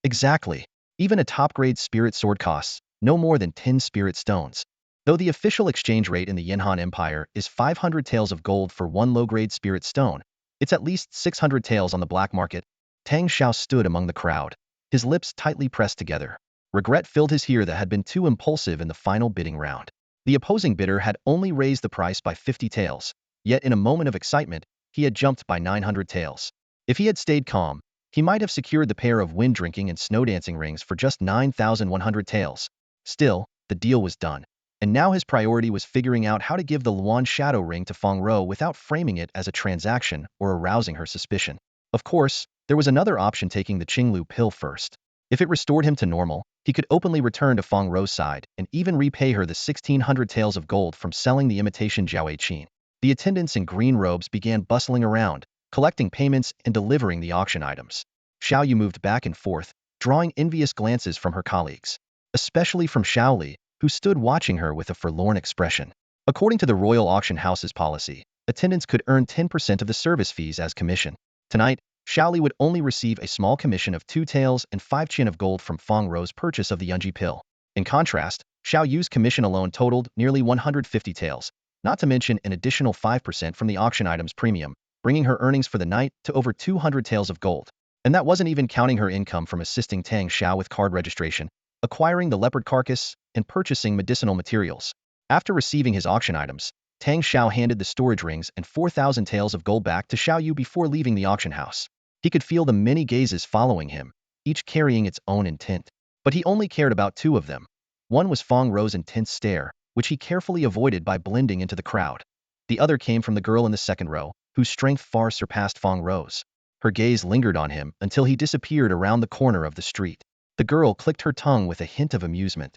[SPEAKER 1] Exactly. Even a top-grade spirit sword costs no more than 10 spirit stones. Though the official exchange rate in the Yanhan Empire is 500 taels of gold for 1 low-grade spirit stone, it's at least 600 taels on the black market. Tang Shao stood among the crowd, his lips tightly pressed together. Regret filled his ear that had been too impulsive in the final bidding round. The opposing bidder had only raised the price by 50 taels, yet in a moment of excitement, he had jumped by 900 taels. If he had stayed calm, he might have secured the pair of wind-drinking and snow-dancing rings for just 9,100 taels. Still, the deal was done, and now his priority was figuring out how to give the Luan Shadow Ring to Fong Row without framing it as a transaction or arousing her suspicion. Of course, there was another option: taking the Qinglu pill first. If it restored him to normal, he could openly return to Fong Row's side and even repay her the 1,600 taels of gold from selling the imitation Jiaowei Qin. The attendants in green robes began bustling around, collecting payments and delivering the auction items. Xiao Yu moved back and forth, drawing envious glances from her colleagues, especially from Shaoli, who stood watching her with a forlorn expression. According to the Royal Auction House's policy, attendants could earn 10% of the service fees as commission. Tonight, Shaoli would only receive a small commission of 2 taels and 5 qin of gold from Fong Row's purchase of the Yunji pill. In contrast, Xiao Yu's commission alone totaled nearly 150 taels, not to mention an additional 5% from the auction items premium, bringing her earnings for the night to over 200 taels of gold. And that wasn't even counting her income from assisting Tang Shao with card registration, acquiring the leopard carcass, and purchasing medicinal materials. After receiving his auction items, Tang Shao handed the storage rings and 4,000 taels of gold back to Xiao Yu before leaving the auction house. He could feel the many gazes following him, each carrying its own intent. But he only cared about 2 of them. One was Fong Row's intense stare, which he carefully avoided by blending into the crowd. The other came from the girl in the second row, whose strength far surpassed Fong Row's. Her gaze lingered on him until he disappeared around the corner of the street. The girl clicked her tongue with a hint of amusement.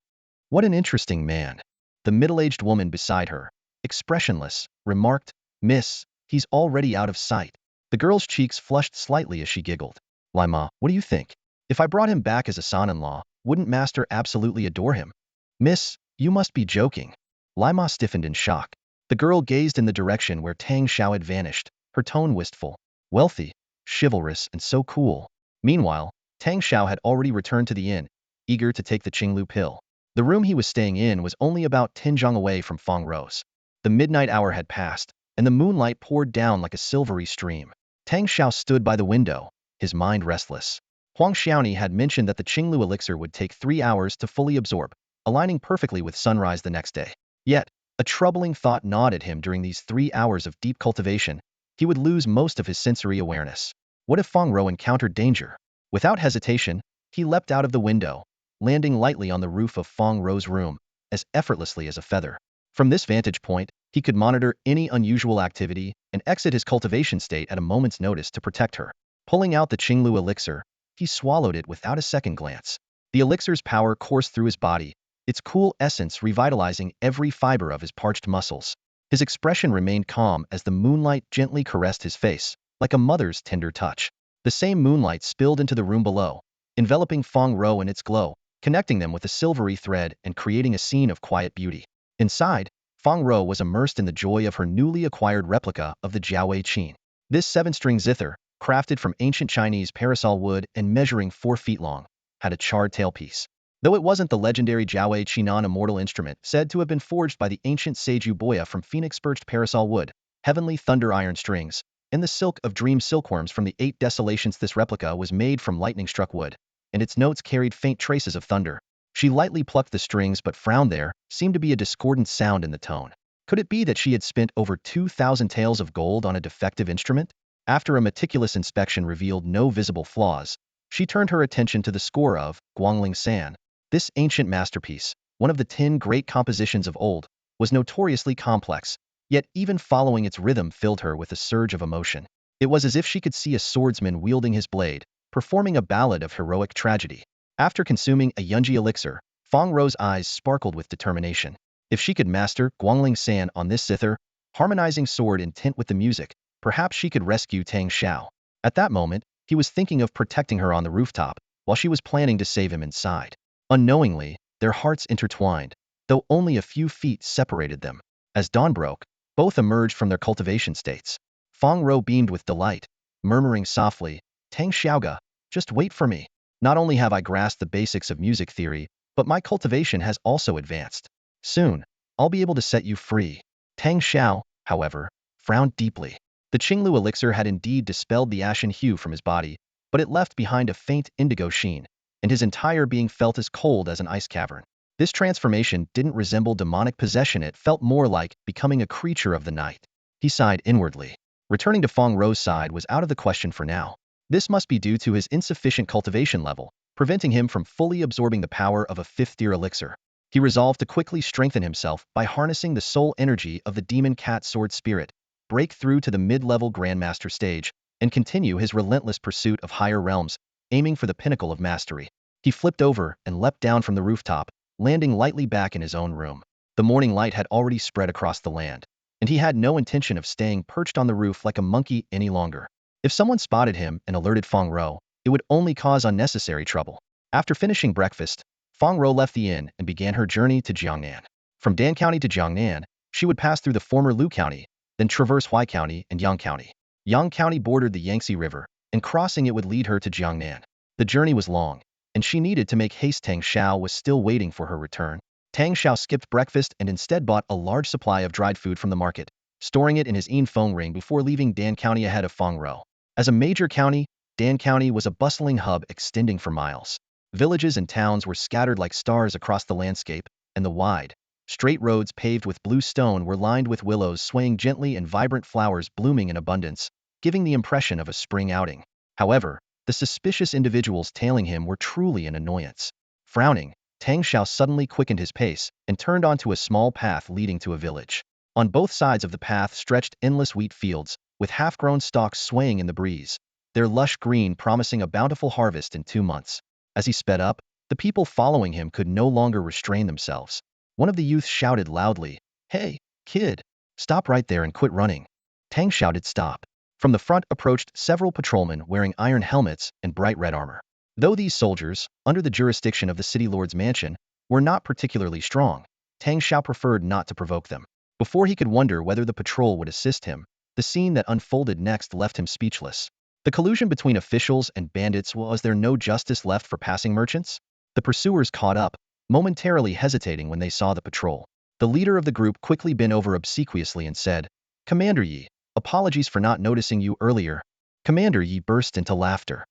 [SPEAKER 1] What an interesting man. The middle-aged woman beside her, expressionless, remarked, "Miss, he's already out of sight." The girl's cheeks flushed slightly as she giggled. "Lima, what do you think? If I brought him back as a son-in-law, wouldn't Master absolutely adore him?" "Miss, you must be joking." Lima stiffened in shock. The girl gazed in the direction where Tang Shao had vanished, her tone wistful. Wealthy, chivalrous, and so cool. Meanwhile, Tang Shao had already returned to the inn, eager to take the Qinglu pill. The room he was staying in was only about 10 zhang away from Fong Row's. The midnight hour had passed, and the moonlight poured down like a silvery stream. Tang Shao stood by the window, his mind restless. Huang Xiaoni had mentioned that the Qinglu elixir would take 3 hours to fully absorb, aligning perfectly with sunrise the next day. Yet, a troubling thought gnawed at him. During these 3 hours of deep cultivation, he would lose most of his sensory awareness. What if Fong Row encountered danger? Without hesitation, He leapt out of the window, landing lightly on the roof of Fong Row's room, as effortlessly as a feather. From this vantage point, he could monitor any unusual activity and exit his cultivation state at a moment's notice to protect her. Pulling out the Qinglu elixir, he swallowed it without a second glance. The elixir's power coursed through his body, its cool essence revitalizing every fiber of his parched muscles. His expression remained calm as the moonlight gently caressed his face, like a mother's tender touch. The same moonlight spilled into the room below, enveloping Fong Row in its glow, connecting them with a silvery thread and creating a scene of quiet beauty. Inside, Fong Row was immersed in the joy of her newly acquired replica of the Jiaowei Qin. This 7-string zither, crafted from ancient Chinese parasol wood and measuring 4 feet long, had a charred tailpiece. Though it wasn't the legendary Jiaowei Qinan immortal instrument said to have been forged by the ancient Seiju Boya from phoenix-birched parasol wood, heavenly thunder iron strings, and the silk of dream silkworms from the 8 desolations, this replica was made from lightning-struck wood, and its notes carried faint traces of thunder. She lightly plucked the strings but frowned. There seemed to be a discordant sound in the tone. Could it be that she had spent over 2,000 taels of gold on a defective instrument? After a meticulous inspection revealed no visible flaws, she turned her attention to the score of Guangling San. This ancient masterpiece, one of the 10 great compositions of old, was notoriously complex, yet even following its rhythm filled her with a surge of emotion. It was as if she could see a swordsman wielding his blade, performing a ballad of heroic tragedy. After consuming a Yunji elixir, Fong Row's eyes sparkled with determination. If she could master Guangling San on this zither, harmonizing sword intent with the music, perhaps she could rescue Tang Shao. At that moment, he was thinking of protecting her on the rooftop, while she was planning to save him inside. Unknowingly, their hearts intertwined, though only a few feet separated them. As dawn broke, both emerged from their cultivation states. Fong Row beamed with delight, murmuring softly, "Tang Xiaoga, just wait for me. Not only have I grasped the basics of music theory, but my cultivation has also advanced. Soon, I'll be able to set you free." Tang Shao, however, frowned deeply. The Qinglu elixir had indeed dispelled the ashen hue from his body, but it left behind a faint indigo sheen, and his entire being felt as cold as an ice cavern. This transformation didn't resemble demonic possession, it felt more like becoming a creature of the night. He sighed inwardly. Returning to Fong Row's side was out of the question for now. This must be due to his insufficient cultivation level, preventing him from fully absorbing the power of a 5th-tier elixir. He resolved to quickly strengthen himself by harnessing the soul energy of the demon cat sword spirit, break through to the mid-level grandmaster stage, and continue his relentless pursuit of higher realms, aiming for the pinnacle of mastery. He flipped over and leapt down from the rooftop, landing lightly back in his own room. The morning light had already spread across the land, and he had no intention of staying perched on the roof like a monkey any longer. If someone spotted him and alerted Fong Row, it would only cause unnecessary trouble. After finishing breakfast, Fong Row left the inn and began her journey to Jiangnan. From Dan County to Jiangnan, she would pass through the former Lu County, then traverse Huai County and Yang County. Yang County bordered the Yangtze River, and crossing it would lead her to Jiangnan. The journey was long, and she needed to make haste. Tang Shao was still waiting for her return. Tang Shao skipped breakfast and instead bought a large supply of dried food from the market, storing it in his Feng ring before leaving Dan County ahead of Fong Row. As a major county, Dan County was a bustling hub extending for miles. Villages and towns were scattered like stars across the landscape, and the wide, straight roads paved with blue stone were lined with willows swaying gently and vibrant flowers blooming in abundance, giving the impression of a spring outing. However, the suspicious individuals tailing him were truly an annoyance. Frowning, Tang Shao suddenly quickened his pace and turned onto a small path leading to a village. On both sides of the path stretched endless wheat fields, with half-grown stalks swaying in the breeze, their lush green promising a bountiful harvest in 2 months. As he sped up, the people following him could no longer restrain themselves. One of the youths shouted loudly, "Hey, kid, stop right there and quit running." Tang shouted stop. From the front approached several patrolmen wearing iron helmets and bright red armor. Though these soldiers, under the jurisdiction of the city lord's mansion, were not particularly strong, Tang Shao preferred not to provoke them. Before he could wonder whether the patrol would assist him, the scene that unfolded next left him speechless. The collusion between officials and bandits. Was there no justice left for passing merchants? The pursuers caught up, momentarily hesitating when they saw the patrol. The leader of the group quickly bent over obsequiously and said, "Commander Yi, apologies for not noticing you earlier." Commander Yi burst into laughter.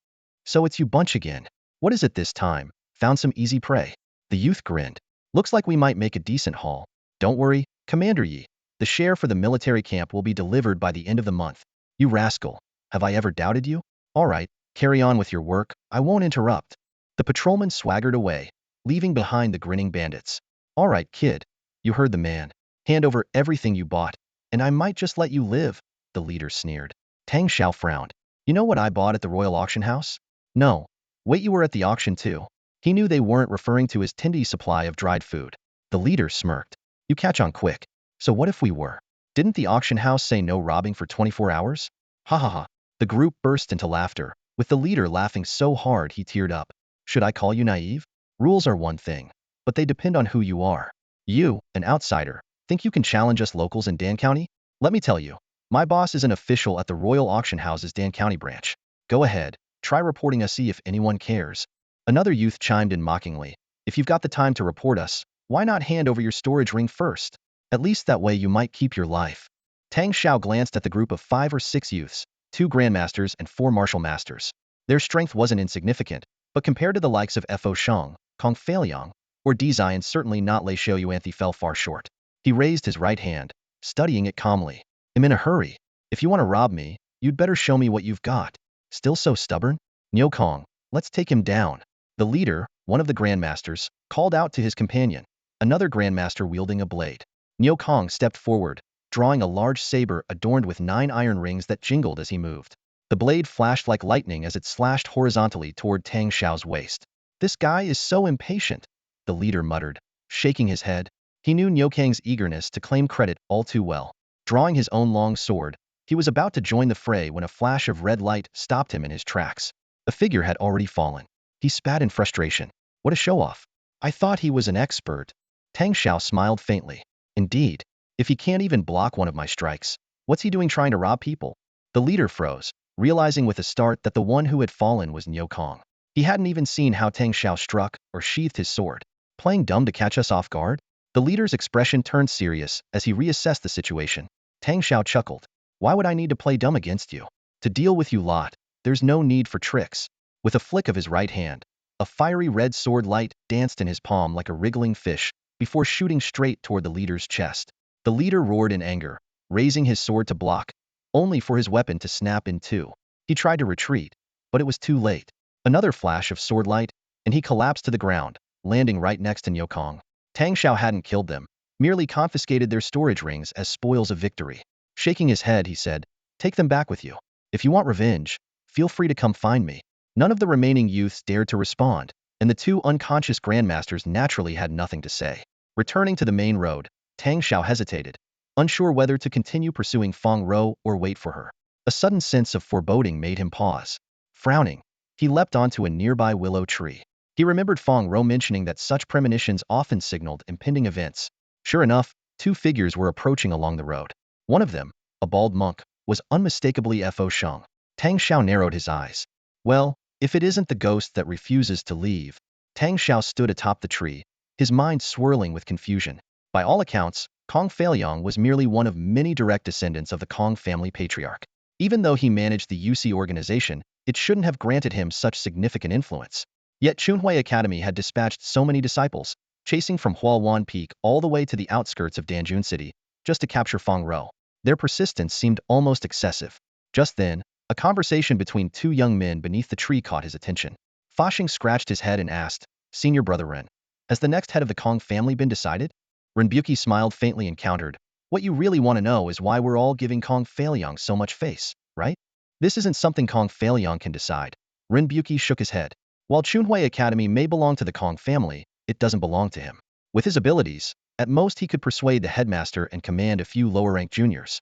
[SPEAKER 1] "So it's you bunch again. What is it this time? Found some easy prey?" The youth grinned. "Looks like we might make a decent haul. Don't worry, Commander Yi. The share for the military camp will be delivered by the end of the month." "You rascal. Have I ever doubted you? All right, carry on with your work, I won't interrupt." The patrolman swaggered away, leaving behind the grinning bandits. All right, kid. You heard the man. Hand over everything you bought, and I might just let you live, the leader sneered. Tang Shao frowned. You know what I bought at the royal auction house? No. Wait, you were at the auction too. He knew they weren't referring to his tindy supply of dried food. The leader smirked. You catch on quick. So what if we were? Didn't the auction house say no robbing for 24 hours? Ha ha ha. The group burst into laughter, with the leader laughing so hard he teared up. Should I call you naive? Rules are one thing, but they depend on who you are. You, an outsider, think you can challenge us locals in Dan County? Let me tell you, my boss is an official at the Royal Auction House's Dan County branch. Go ahead, try reporting us, see if anyone cares. Another youth chimed in mockingly. If you've got the time to report us, why not hand over your storage ring first? At least that way you might keep your life. Tang Shao glanced at the group of 5 or 6 youths, 2 grandmasters and 4 martial masters. Their strength wasn't insignificant, but compared to the likes of Fo Shang, Kong Feiliang, or Defiance, certainly not Lei Xiaoyuanthi, fell far short. He raised his right hand, studying it calmly. I'm in a hurry. If you want to rob me, you'd better show me what you've got. Still so stubborn? Niu Kong, let's take him down. The leader, one of the grandmasters, called out to his companion, another grandmaster wielding a blade. Niu Kong stepped forward, drawing a large saber adorned with 9 iron rings that jingled as he moved. The blade flashed like lightning as it slashed horizontally toward Tang Shao's waist. This guy is so impatient, the leader muttered, shaking his head. He knew Niu Kang's eagerness to claim credit all too well. Drawing his own long sword, he was about to join the fray when a flash of red light stopped him in his tracks. The figure had already fallen. He spat in frustration. What a show-off. I thought he was an expert. Tang Shao smiled faintly. Indeed. If he can't even block one of my strikes, what's he doing trying to rob people? The leader froze, realizing with a start that the one who had fallen was Niu Kang. He hadn't even seen how Tang Shao struck or sheathed his sword. Playing dumb to catch us off guard? The leader's expression turned serious as he reassessed the situation. Tang Shao chuckled. Why would I need to play dumb against you? To deal with you lot, there's no need for tricks. With a flick of his right hand, a fiery red sword light danced in his palm like a wriggling fish before shooting straight toward the leader's chest. The leader roared in anger, raising his sword to block, only for his weapon to snap in two. He tried to retreat, but it was too late. Another flash of sword light, and he collapsed to the ground, landing right next to Niu Kang. Tang Shao hadn't killed them, merely confiscated their storage rings as spoils of victory. Shaking his head, he said, take them back with you. If you want revenge, feel free to come find me. None of the remaining youths dared to respond, and the 2 unconscious grandmasters naturally had nothing to say. Returning to the main road, Tang Shao hesitated, unsure whether to continue pursuing Fong Row or wait for her. A sudden sense of foreboding made him pause. Frowning, he leapt onto a nearby willow tree. He remembered Fong Row mentioning that such premonitions often signaled impending events. Sure enough, 2 figures were approaching along the road. One of them, a bald monk, was unmistakably Fo Shang. Tang Shao narrowed his eyes. Well, if it isn't the ghost that refuses to leave. Tang Shao stood atop the tree, his mind swirling with confusion. By all accounts, Kong Feiliang was merely one of many direct descendants of the Kong family patriarch. Even though he managed the UC organization, it shouldn't have granted him such significant influence. Yet Chunhui Academy had dispatched so many disciples, chasing from Huawan Peak all the way to the outskirts of Danjun City, just to capture Fong Row. Their persistence seemed almost excessive. Just then, a conversation between 2 young men beneath the tree caught his attention. Fashing scratched his head and asked, Senior Brother Ren, has the next head of the Kong family been decided? Renbuki smiled faintly and countered, what you really want to know is why we're all giving Kong Feiliang so much face, right? This isn't something Kong Feiliang can decide. Renbuki shook his head. While Chunhui Academy may belong to the Kong family, it doesn't belong to him. With his abilities, at most he could persuade the headmaster and command a few lower-ranked juniors.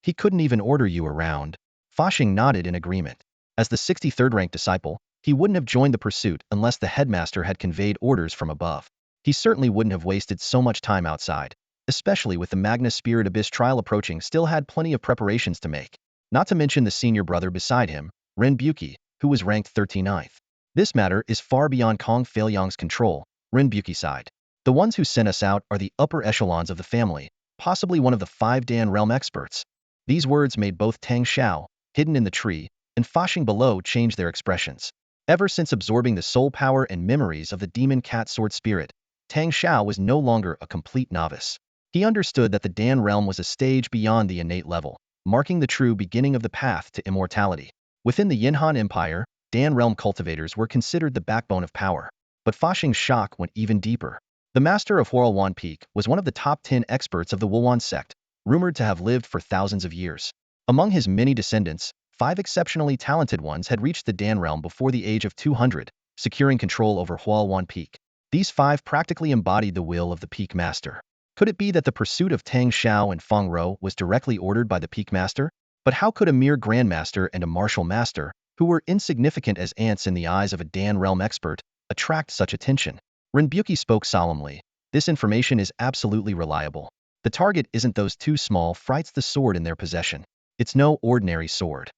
[SPEAKER 1] He couldn't even order you around. Fashing nodded in agreement. As the 63rd-ranked disciple, he wouldn't have joined the pursuit unless the headmaster had conveyed orders from above. He certainly wouldn't have wasted so much time outside, especially with the Magnus Spirit Abyss trial approaching. Still had plenty of preparations to make. Not to mention the senior brother beside him, Renbuki, who was ranked 39th. This matter is far beyond Kong Feiliang's control, Renbuki sighed. The ones who sent us out are the upper echelons of the family, possibly one of the 5 Dan realm experts. These words made both Tang Shao, hidden in the tree, and Fashing below change their expressions. Ever since absorbing the soul power and memories of the demon cat sword spirit, Tang Shao was no longer a complete novice. He understood that the Dan realm was a stage beyond the innate level, marking the true beginning of the path to immortality. Within the Yinhan Empire, Dan realm cultivators were considered the backbone of power. But Fa Xing's shock went even deeper. The master of Huawan Peak was one of the top 10 experts of the Huawan sect, rumored to have lived for thousands of years. Among his many descendants, 5 exceptionally talented ones had reached the Dan realm before the age of 200, securing control over Huawan Peak. These 5 practically embodied the will of the Peak Master. Could it be that the pursuit of Tang Shao and Fong Row was directly ordered by the Peak Master? But how could a mere Grandmaster and a Martial Master, who were insignificant as ants in the eyes of a Dan realm expert, attract such attention? Renbuki spoke solemnly. This information is absolutely reliable. The target isn't those 2 small frights the sword in their possession. It's no ordinary sword.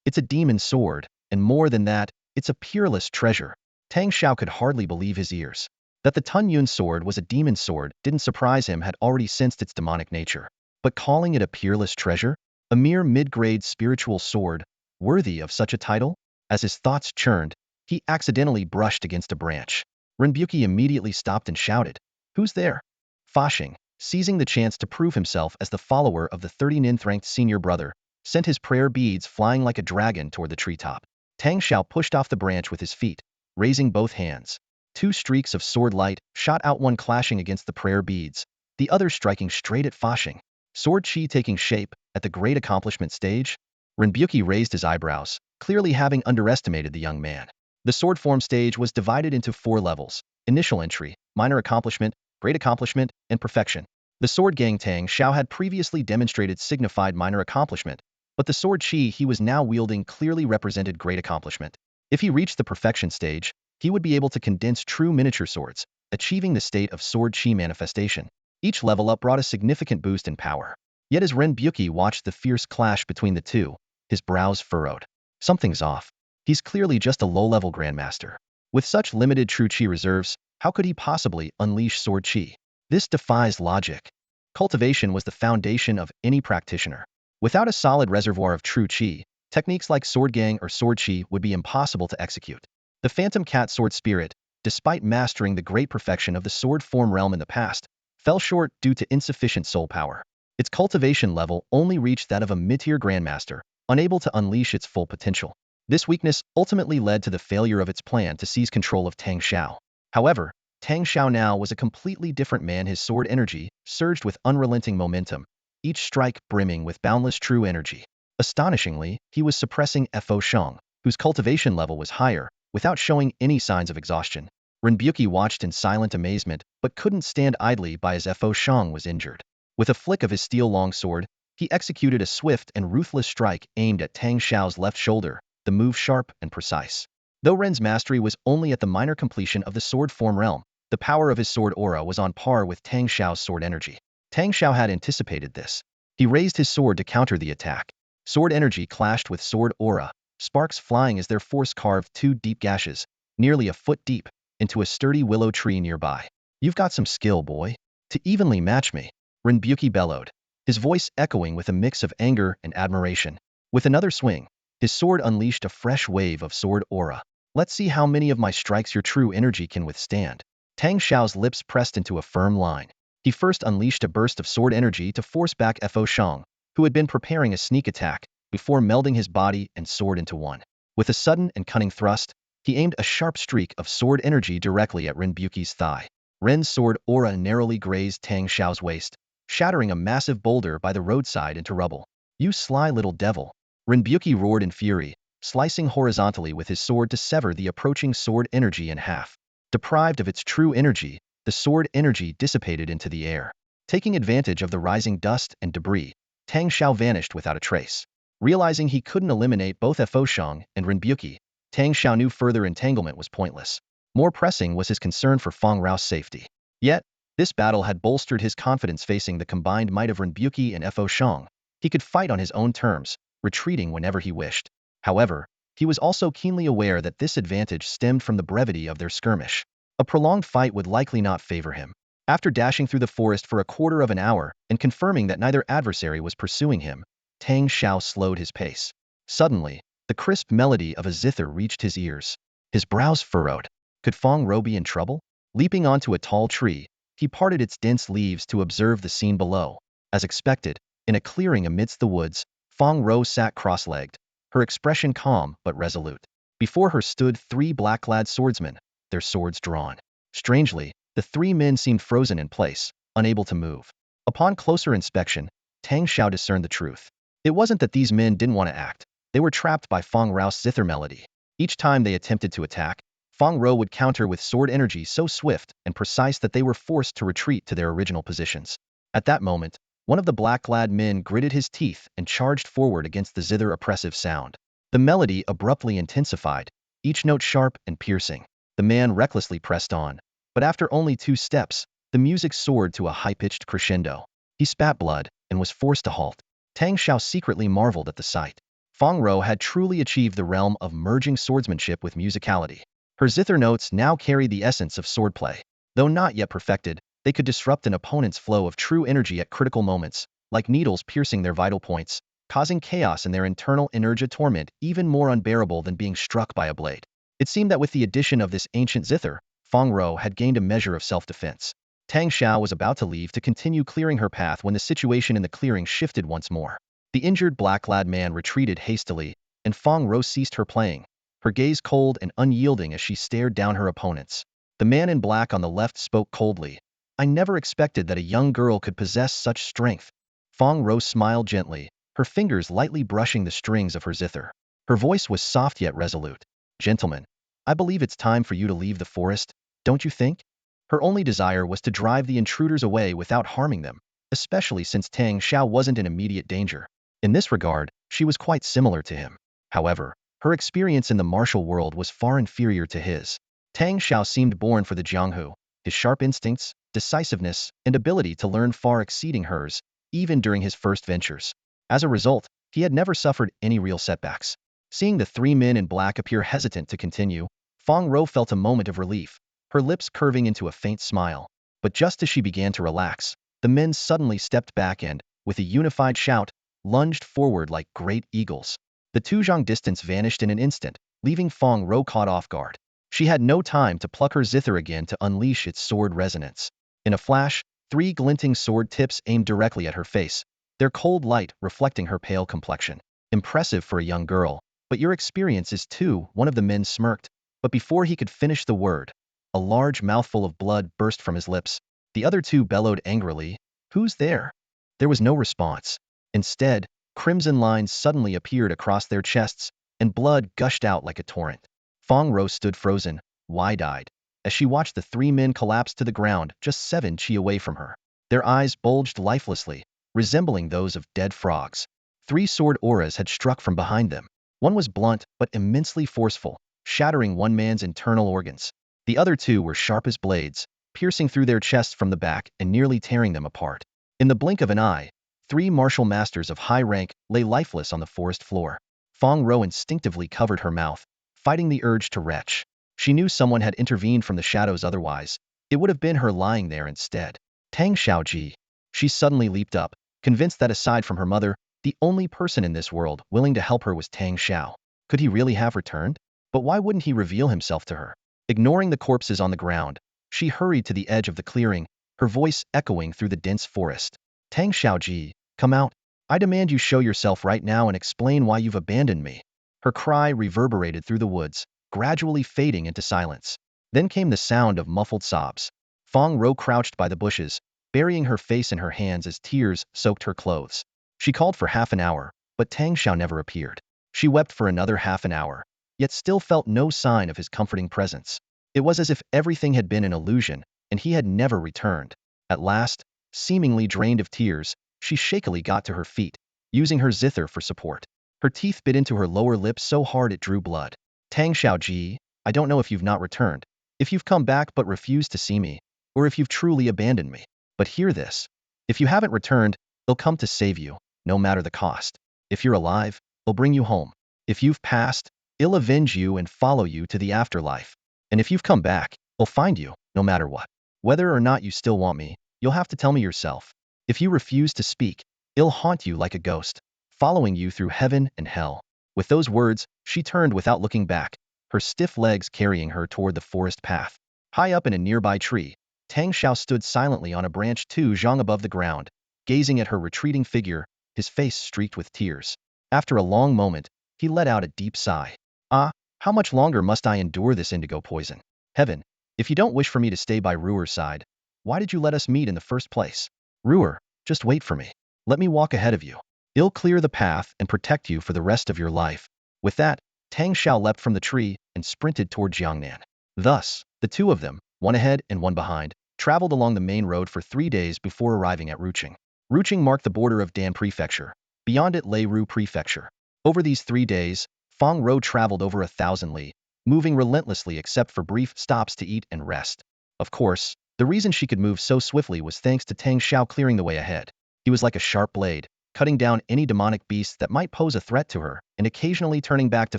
[SPEAKER 1] It's a demon sword, and more than that, it's a peerless treasure. Tang Shao could hardly believe his ears. That the Tun Yun sword was a demon sword didn't surprise him, had already sensed its demonic nature. But calling it a peerless treasure? A mere mid-grade spiritual sword, worthy of such a title? As his thoughts churned, he accidentally brushed against a branch. Renbuki immediately stopped and shouted, "Who's there?" Fa Xing, seizing the chance to prove himself as the follower of the 39th-ranked senior brother, sent his prayer beads flying like a dragon toward the treetop. Tang Shao pushed off the branch with his feet, raising both hands. 2 streaks of sword light shot out, one clashing against the prayer beads, the other striking straight at Fa Xing. Sword chi taking shape at the great accomplishment stage? Renbuki raised his eyebrows, clearly having underestimated the young man. The sword form stage was divided into 4 levels: initial entry, minor accomplishment, great accomplishment, and perfection. The sword gang Tang Shao had previously demonstrated signified minor accomplishment, but the sword chi he was now wielding clearly represented great accomplishment. If he reached the perfection stage, he would be able to condense true miniature swords, achieving the state of sword chi manifestation. Each level up brought a significant boost in power. Yet as Renbuki watched the fierce clash between the 2, his brows furrowed. Something's off. He's clearly just a low-level grandmaster. With such limited true chi reserves, how could he possibly unleash sword chi? This defies logic. Cultivation was the foundation of any practitioner. Without a solid reservoir of true chi, techniques like sword gang or sword chi would be impossible to execute. The Phantom Cat sword spirit, despite mastering the great perfection of the sword form realm in the past, fell short due to insufficient soul power. Its cultivation level only reached that of a mid-tier grandmaster, unable to unleash its full potential. This weakness ultimately led to the failure of its plan to seize control of Tang Shao. However, Tang Shao now was a completely different man. His sword energy surged with unrelenting momentum, each strike brimming with boundless true energy. Astonishingly, he was suppressing Fo Shang, whose cultivation level was higher, without showing any signs of exhaustion. Renbuki watched in silent amazement, but couldn't stand idly by as Fo Shang was injured. With a flick of his steel longsword, he executed a swift and ruthless strike aimed at Tang Shao's left shoulder, the move sharp and precise. Though Ren's mastery was only at the minor completion of the sword form realm, the power of his sword aura was on par with Tang Shao's sword energy. Tang Shao had anticipated this. He raised his sword to counter the attack. Sword energy clashed with sword aura, sparks flying as their force carved 2 deep gashes, nearly a foot deep, into a sturdy willow tree nearby. "You've got some skill, boy. To evenly match me," Renbuki bellowed, his voice echoing with a mix of anger and admiration. With another swing, his sword unleashed a fresh wave of sword aura. "Let's see how many of my strikes your true energy can withstand." Tang Shao's lips pressed into a firm line. He first unleashed a burst of sword energy to force back Fo Shang, who had been preparing a sneak attack, before melding his body and sword into one. With a sudden and cunning thrust, he aimed a sharp streak of sword energy directly at Renbuki's thigh. Ren's sword aura narrowly grazed Tang Shao's waist, shattering a massive boulder by the roadside into rubble. "You sly little devil!" Renbuki roared in fury, slicing horizontally with his sword to sever the approaching sword energy in half. Deprived of its true energy, the sword energy dissipated into the air. Taking advantage of the rising dust and debris, Tang Shao vanished without a trace. Realizing he couldn't eliminate both Fo Shang and Renbuki, Tang Shao knew further entanglement was pointless. More pressing was his concern for Fong Row's safety. Yet, this battle had bolstered his confidence. Facing the combined might of Renbuki and Fo Shang, he could fight on his own terms, retreating whenever he wished. However, he was also keenly aware that this advantage stemmed from the brevity of their skirmish. A prolonged fight would likely not favor him. After dashing through the forest for a quarter of an hour and confirming that neither adversary was pursuing him, Tang Shao slowed his pace. Suddenly, the crisp melody of a zither reached his ears. His brows furrowed. Could Fong Row be in trouble? Leaping onto a tall tree, he parted its dense leaves to observe the scene below. As expected, in a clearing amidst the woods, Fong Row sat cross-legged, her expression calm but resolute. Before her stood 3 black-clad swordsmen, their swords drawn. Strangely, the 3 men seemed frozen in place, unable to move. Upon closer inspection, Tang Shao discerned the truth. It wasn't that these men didn't want to act. They were trapped by Fong Row's zither melody. Each time they attempted to attack, Fong Row would counter with sword energy so swift and precise that they were forced to retreat to their original positions. At that moment, one of the black-clad men gritted his teeth and charged forward against the zither oppressive sound. The melody abruptly intensified, each note sharp and piercing. The man recklessly pressed on, but after only 2 steps, the music soared to a high-pitched crescendo. He spat blood and was forced to halt. Tang Shao secretly marveled at the sight. Fong Row had truly achieved the realm of merging swordsmanship with musicality. Her zither notes now carried the essence of swordplay. Though not yet perfected, they could disrupt an opponent's flow of true energy at critical moments, like needles piercing their vital points, causing chaos in their internal energy torment even more unbearable than being struck by a blade. It seemed that with the addition of this ancient zither, Fong Row had gained a measure of self-defense. Tang Shao was about to leave to continue clearing her path when the situation in the clearing shifted once more. The injured black-clad man retreated hastily, and Fong Row ceased her playing, her gaze cold and unyielding as she stared down her opponents. The man in black on the left spoke coldly. "I never expected that a young girl could possess such strength." Fong Row smiled gently, her fingers lightly brushing the strings of her zither. Her voice was soft yet resolute. "Gentlemen, I believe it's time for you to leave the forest, don't you think?" Her only desire was to drive the intruders away without harming them, especially since Tang Shao wasn't in immediate danger. In this regard, she was quite similar to him. However, her experience in the martial world was far inferior to his. Tang Shao seemed born for the Jianghu, his sharp instincts, decisiveness, and ability to learn far exceeding hers, even during his first ventures. As a result, he had never suffered any real setbacks. Seeing the 3 men in black appear hesitant to continue, Fong Row felt a moment of relief, her lips curving into a faint smile. But just as she began to relax, the men suddenly stepped back and, with a unified shout, lunged forward like great eagles. The Tuzhong distance vanished in an instant, leaving Fong Row caught off guard. She had no time to pluck her zither again to unleash its sword resonance. In a flash, 3 glinting sword tips aimed directly at her face, their cold light reflecting her pale complexion. "Impressive for a young girl, but your experience is too," one of the men smirked, but before he could finish the word, a large mouthful of blood burst from his lips. The other 2 bellowed angrily, "Who's there?" There was no response. Instead, crimson lines suddenly appeared across their chests, and blood gushed out like a torrent. Fong Row stood frozen, wide-eyed, as she watched the 3 men collapse to the ground just 7 chi away from her. Their eyes bulged lifelessly, resembling those of dead frogs. 3 sword auras had struck from behind them. One was blunt but immensely forceful, shattering one man's internal organs. The other 2 were sharp as blades, piercing through their chests from the back and nearly tearing them apart. In the blink of an eye, 3 martial masters of high rank lay lifeless on the forest floor. Fong Row instinctively covered her mouth, fighting the urge to retch. She knew someone had intervened from the shadows, otherwise it would have been her lying there instead. "Tang Shaoji." She suddenly leaped up, convinced that aside from her mother, the only person in this world willing to help her was Tang Shao. Could he really have returned? But why wouldn't he reveal himself to her? Ignoring the corpses on the ground, she hurried to the edge of the clearing, her voice echoing through the dense forest. "Tang Shaoji, come out. I demand you show yourself right now and explain why you've abandoned me." Her cry reverberated through the woods, gradually fading into silence. Then came the sound of muffled sobs. Fong Row crouched by the bushes, burying her face in her hands as tears soaked her clothes. She called for half an hour, but Tang Shao never appeared. She wept for another half an hour, yet still felt no sign of his comforting presence. It was as if everything had been an illusion, and he had never returned. At last, seemingly drained of tears, she shakily got to her feet, using her zither for support. Her teeth bit into her lower lip so hard it drew blood. "Tang Shaoji, I don't know if you've not returned, if you've come back but refused to see me, or if you've truly abandoned me. But hear this. If you haven't returned, I'll come to save you, no matter the cost. If you're alive, I'll bring you home. If you've passed, I'll avenge you and follow you to the afterlife. And if you've come back, I'll find you, no matter what. Whether or not you still want me, you'll have to tell me yourself. If you refuse to speak, I'll haunt you like a ghost, following you through heaven and hell." With those words, she turned without looking back, her stiff legs carrying her toward the forest path. High up in a nearby tree, Tang Shao stood silently on a branch 2 zhang above the ground, gazing at her retreating figure, his face streaked with tears. After a long moment, he let out a deep sigh. "Ah, How much longer must I endure this indigo poison? Heaven, if you don't wish for me to stay by Ruer's side, why did you let us meet in the first place? Ruer, just wait for me. Let me walk ahead of you. I'll clear the path and protect you for the rest of your life. With that, Tang Shao leapt from the tree and sprinted toward Jiangnan. Thus, the two of them, one ahead and one behind, traveled along the main road for 3 days before arriving at Ruching. Ruching marked the border of Dan Prefecture. Beyond it lay Ru Prefecture. Over these 3 days, Fong Row traveled over 1,000 li, moving relentlessly except for brief stops to eat and rest. Of course, the reason she could move so swiftly was thanks to Tang Shao clearing the way ahead. He was like a sharp blade, cutting down any demonic beasts that might pose a threat to her, and occasionally turning back to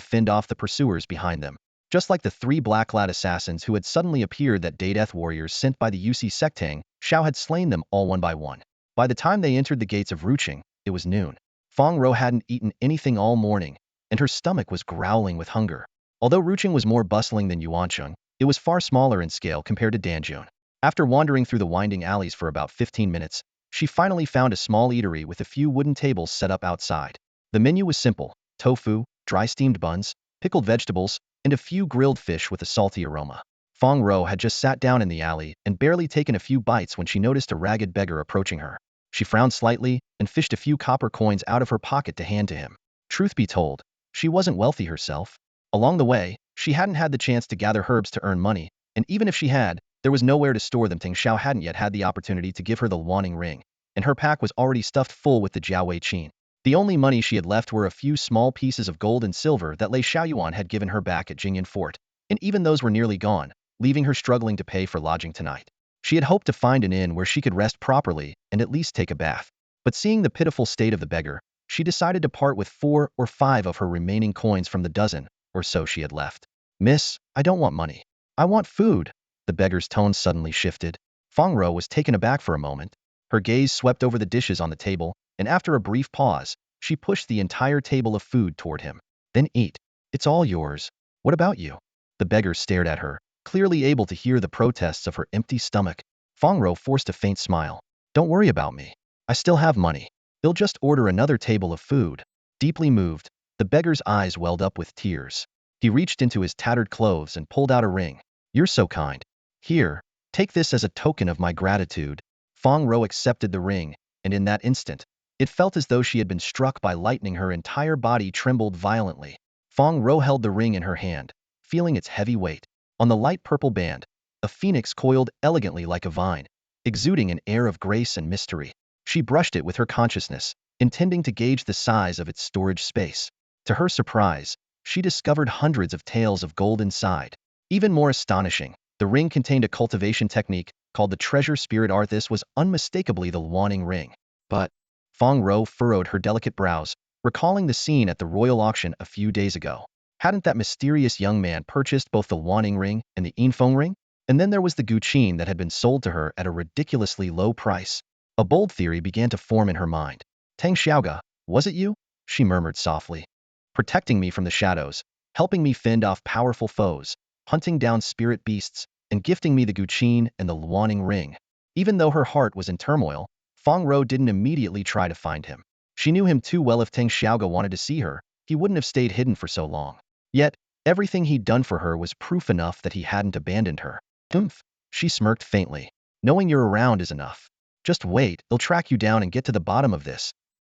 [SPEAKER 1] fend off the pursuers behind them. Just like the 3 black-clad assassins who had suddenly appeared that day, death warriors sent by the UC sect, Tang Shao had slain them all one by one. By the time they entered the gates of Ruching, it was noon. Fong Row hadn't eaten anything all morning, and her stomach was growling with hunger. Although Ruching was more bustling than Yuancheng, it was far smaller in scale compared to Danjun. After wandering through the winding alleys for about 15 minutes, she finally found a small eatery with a few wooden tables set up outside. The menu was simple: tofu, dry steamed buns, pickled vegetables, and a few grilled fish with a salty aroma. Fong Row had just sat down in the alley and barely taken a few bites when she noticed a ragged beggar approaching her. She frowned slightly and fished a few copper coins out of her pocket to hand to him. Truth be told, she wasn't wealthy herself. Along the way, she hadn't had the chance to gather herbs to earn money, and even if she had, there was nowhere to store them. Tang Shao hadn't yet had the opportunity to give her the Wanting ring, and her pack was already stuffed full with the Jiaowei Qin. The only money she had left were a few small pieces of gold and silver that Lei Xiaoyuan had given her back at Jingyan Fort, and even those were nearly gone, leaving her struggling to pay for lodging tonight. She had hoped to find an inn where she could rest properly and at least take a bath. But seeing the pitiful state of the beggar, she decided to part with 4 or 5 of her remaining coins from the dozen or so she had left. Miss, I don't want money. I want food. The beggar's tone suddenly shifted. Fong Row was taken aback for a moment. Her gaze swept over the dishes on the table, and after a brief pause, she pushed the entire table of food toward him. Then eat. It's all yours. What about you? The beggar stared at her, clearly able to hear the protests of her empty stomach. Fong Row forced a faint smile. Don't worry about me. I still have money. They'll just order another table of food. Deeply moved, the beggar's eyes welled up with tears. He reached into his tattered clothes and pulled out a ring. You're so kind. Here, take this as a token of my gratitude. Fong Row accepted the ring, and in that instant, it felt as though she had been struck by lightning. Her entire body trembled violently. Fong Row held the ring in her hand, feeling its heavy weight. On the light purple band, a phoenix coiled elegantly like a vine, exuding an air of grace and mystery. She brushed it with her consciousness, intending to gauge the size of its storage space. To her surprise, she discovered hundreds of taels of gold inside. Even more astonishing, the ring contained a cultivation technique called the treasure spirit art. This was unmistakably the Wanting ring. But Fong Row furrowed her delicate brows, recalling the scene at the royal auction a few days ago. Hadn't that mysterious young man purchased both the Wanting ring and the Infeng ring? And then there was the Guqin that had been sold to her at a ridiculously low price. A bold theory began to form in her mind. Tang Xiaoga, was it you? She murmured softly. Protecting me from the shadows, helping me fend off powerful foes, hunting down spirit beasts, and gifting me the Guqin and the Wanting ring. Even though her heart was in turmoil, Fong Row didn't immediately try to find him. She knew him too well. If Tang Xiaoga wanted to see her, he wouldn't have stayed hidden for so long. Yet, everything he'd done for her was proof enough that he hadn't abandoned her. Humph, she smirked faintly. Knowing you're around is enough. Just wait, they'll track you down and get to the bottom of this.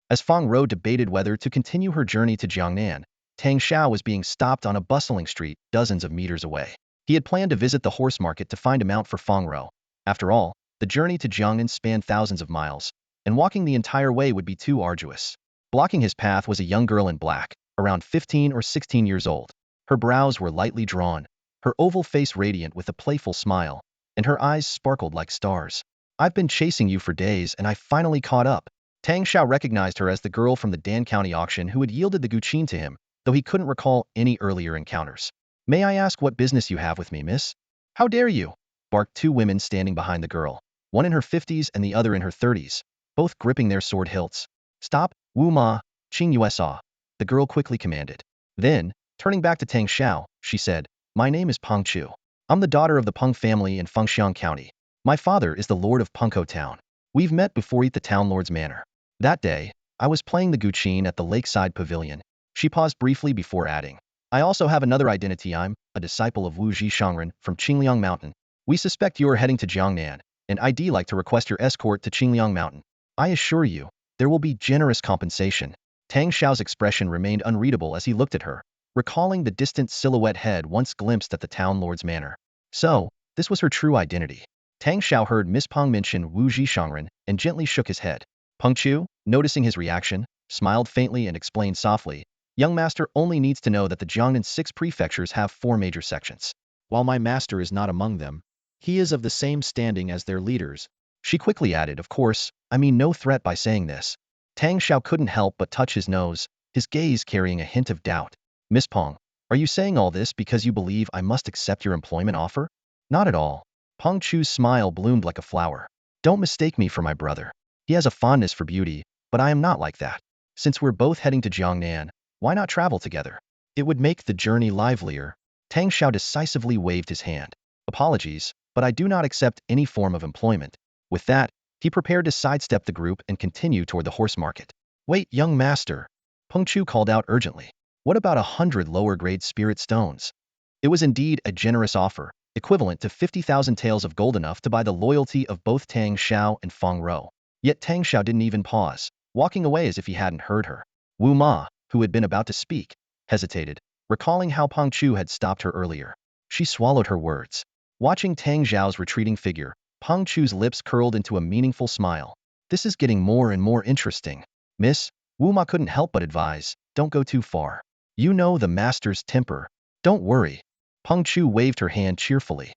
[SPEAKER 1] As Fong Row debated whether to continue her journey to Jiangnan, Tang Shao was being stopped on a bustling street dozens of meters away. He had planned to visit the horse market to find a mount for Fong Row. After all, the journey to Jiangnan spanned thousands of miles, and walking the entire way would be too arduous. Blocking his path was a young girl in black, around 15 or 16 years old. Her brows were lightly drawn, her oval face radiant with a playful smile, and her eyes sparkled like stars. I've been chasing you for days and I finally caught up. Tang Shao recognized her as the girl from the Dan County auction who had yielded the Guqin to him, though he couldn't recall any earlier encounters. May I ask what business you have with me, miss? How dare you? Barked 2 women standing behind the girl, one in her 50s and the other in her 30s, both gripping their sword hilts. Stop, Wu Ma, Qing USA, the girl quickly commanded. Then, turning back to Tang Shao, she said, My name is Peng Chu. I'm the daughter of the Peng family in Fengxiang County. My father is the lord of Pengkou Town. We've met before at the town lord's manor. That day, I was playing the Guqin at the lakeside pavilion. She paused briefly before adding, I also have another identity. I'm a disciple of Wu Shangren from Qingliang Mountain. We suspect you are heading to Jiangnan, and I'd like to request your escort to Qingliang Mountain. I assure you, there will be generous compensation. Tang Shao's expression remained unreadable as he looked at her, recalling the distant silhouette head once glimpsed at the town lord's manor. So, this was her true identity. Tang Shao heard Miss Peng mention Wu Shangren and gently shook his head. Peng Chu, noticing his reaction, smiled faintly and explained softly, young master only needs to know that the Jiangnan 6 prefectures have 4 major sections. While my master is not among them, he is of the same standing as their leaders. She quickly added, of course, I mean no threat by saying this. Tang Shao couldn't help but touch his nose, his gaze carrying a hint of doubt. Miss Peng, are you saying all this because you believe I must accept your employment offer? Not at all. Peng Chu's smile bloomed like a flower. Don't mistake me for my brother. He has a fondness for beauty, but I am not like that. Since we're both heading to Jiangnan, why not travel together? It would make the journey livelier. Tang Shao decisively waved his hand. Apologies, but I do not accept any form of employment. With that, he prepared to sidestep the group and continue toward the horse market. Wait, young master. Peng Chu called out urgently. What about 100 lower-grade spirit stones? It was indeed a generous offer, equivalent to 50,000 taels of gold, enough to buy the loyalty of both Tang Shao and Fong Row. Yet Tang Shao didn't even pause, walking away as if he hadn't heard her. Wu Ma, who had been about to speak, hesitated, recalling how Peng Chu had stopped her earlier. She swallowed her words. Watching Tang Zhao's retreating figure, Peng Chu's lips curled into a meaningful smile. This is getting more and more interesting. Miss, Wu Ma couldn't help but advise, don't go too far. You know the master's temper. Don't worry. Peng Chu waved her hand cheerfully.